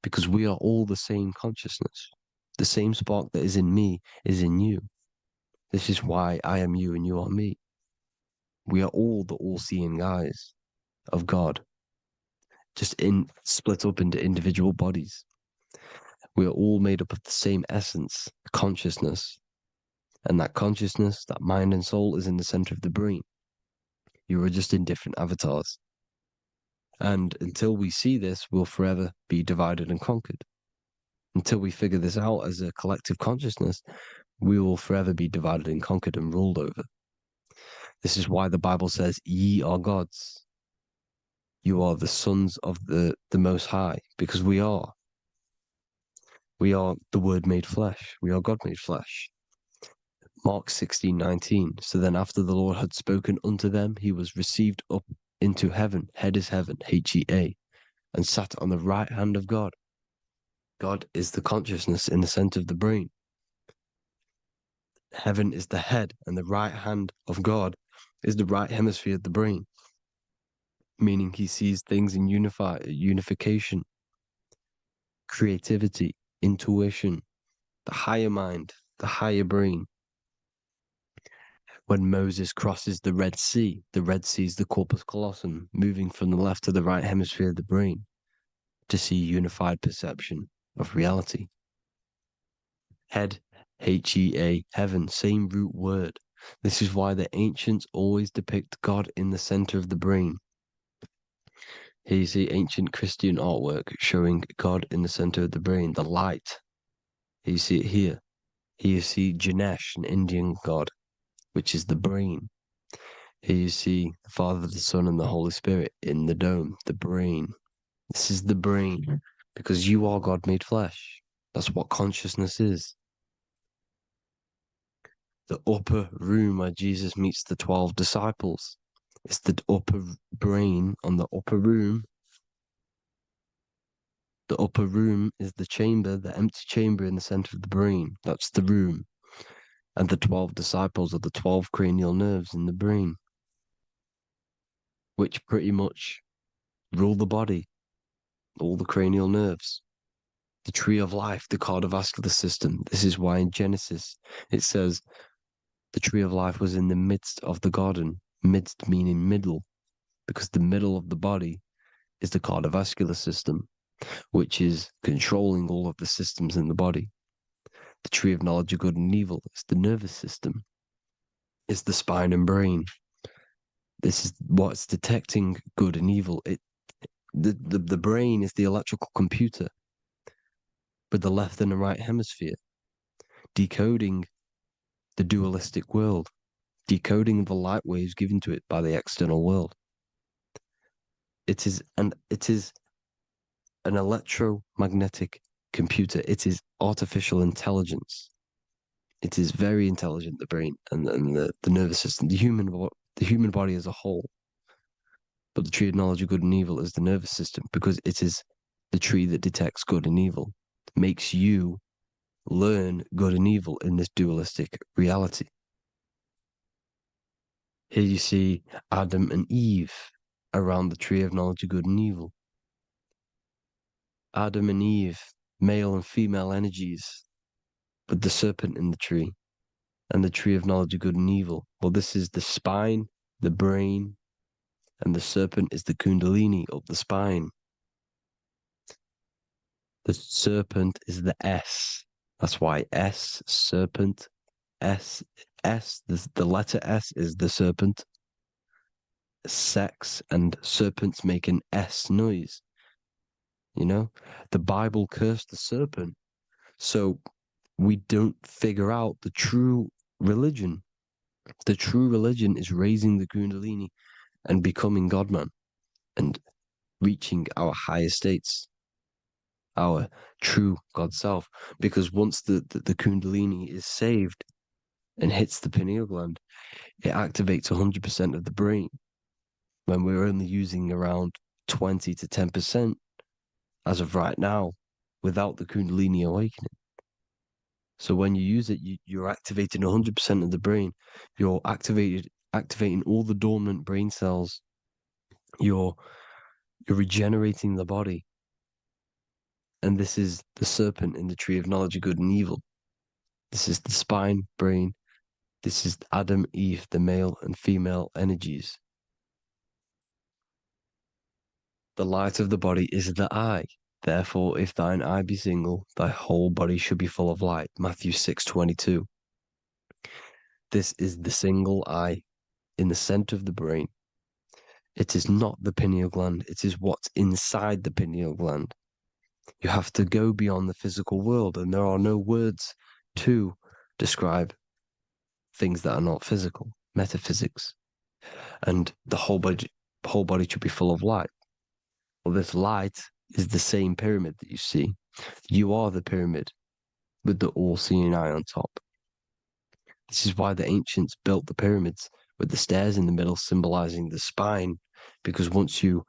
because we are all the same consciousness. The same spark that is in me is in you. This is why I am you and you are me. We are all the all-seeing eyes of God, just split up into individual bodies. We are all made up of the same essence, consciousness. And that consciousness, that mind and soul, is in the center of the brain. You are just in different avatars. And until we see this, we'll forever be divided and conquered. Until we figure this out as a collective consciousness, we will forever be divided and conquered and ruled over. This is why the Bible says, ye are gods. You are the sons of the Most High, because we are. We are the Word made flesh. We are God made flesh. Mark 16:19. So then after the Lord had spoken unto them, he was received up into heaven. Head is heaven, H-E-A, and sat on the right hand of God. God is the consciousness in the center of the brain. Heaven is the head, and the right hand of God is the right hemisphere of the brain, meaning he sees things in unification, creativity, intuition, the higher mind, the higher brain. When Moses crosses the Red Sea is the corpus callosum, moving from the left to the right hemisphere of the brain to see unified perception of reality. Head, H-E-A, heaven, same root word. This is why the ancients always depict God in the center of the brain. Here you see ancient Christian artwork showing God in the center of the brain, the light. Here you see it here. Here you see Ganesh, an Indian god, which is the brain. Here you see the Father, the Son, and the Holy Spirit in the dome, the brain. This is the brain, because you are God made flesh. That's what consciousness is. The upper room where Jesus meets the 12 disciples. It's the upper brain on the upper room. The upper room is the chamber, the empty chamber in the center of the brain. That's the room. And the 12 disciples are the 12 cranial nerves in the brain, which pretty much rule the body, all the cranial nerves. The tree of life, the cardiovascular system. This is why in Genesis it says the tree of life was in the midst of the garden. Midst meaning middle, because the middle of the body is the cardiovascular system, which is controlling all of the systems in the body. The tree of knowledge of good and evil is the nervous system. It's the spine and brain. This is what's detecting good and evil. The brain is the electrical computer with the left and the right hemisphere, decoding the dualistic world, decoding the light waves given to it by the external world. It is an electromagnetic computer. It is artificial intelligence. It is very intelligent, the brain and the nervous system, the human body as a whole. But the tree of knowledge of good and evil is the nervous system, because it is the tree that detects good and evil, makes you learn good and evil in this dualistic reality. Here you see Adam and Eve around the tree of knowledge of good and evil. Adam and Eve, male and female energies, with the serpent in the tree, and the tree of knowledge of good and evil. Well, this is the spine, the brain, and the serpent is the kundalini up the spine. The serpent is the S. That's why S, serpent, S, the letter S is the serpent. Sex and serpents make an S noise. You know, the Bible cursed the serpent. So we don't figure out the true religion. The true religion is raising the kundalini and becoming God-man and reaching our higher states, our true God self. Because once the kundalini is saved and hits the pineal gland, it activates 100% of the brain, when we're only using around 20 to 10% as of right now without the kundalini awakening. So when you use it, you're activating 100% of the brain. You're activating all the dormant brain cells. You're regenerating the body. And this is the serpent in the tree of knowledge of good and evil. This is the spine, brain. This is Adam, Eve, the male and female energies. The light of the body is the eye. Therefore, if thine eye be single, thy whole body should be full of light. Matthew 6:22. This is the single eye in the center of the brain. It is not the pineal gland. It is what's inside the pineal gland. You have to go beyond the physical world, and there are no words to describe things that are not physical, metaphysics. And the whole body should be full of light. Well, this light is the same pyramid that you see. You are the pyramid with the all-seeing eye on top. This is why the ancients built the pyramids with the stairs in the middle symbolizing the spine, because once you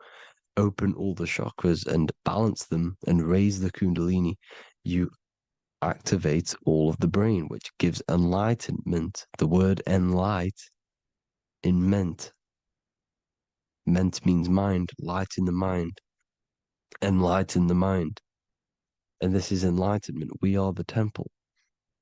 open all the chakras and balance them and raise the kundalini, you activate all of the brain, which gives enlightenment. The word enlight in ment. Ment means mind, light in the mind. Enlighten the mind. And this is enlightenment. We are the temple.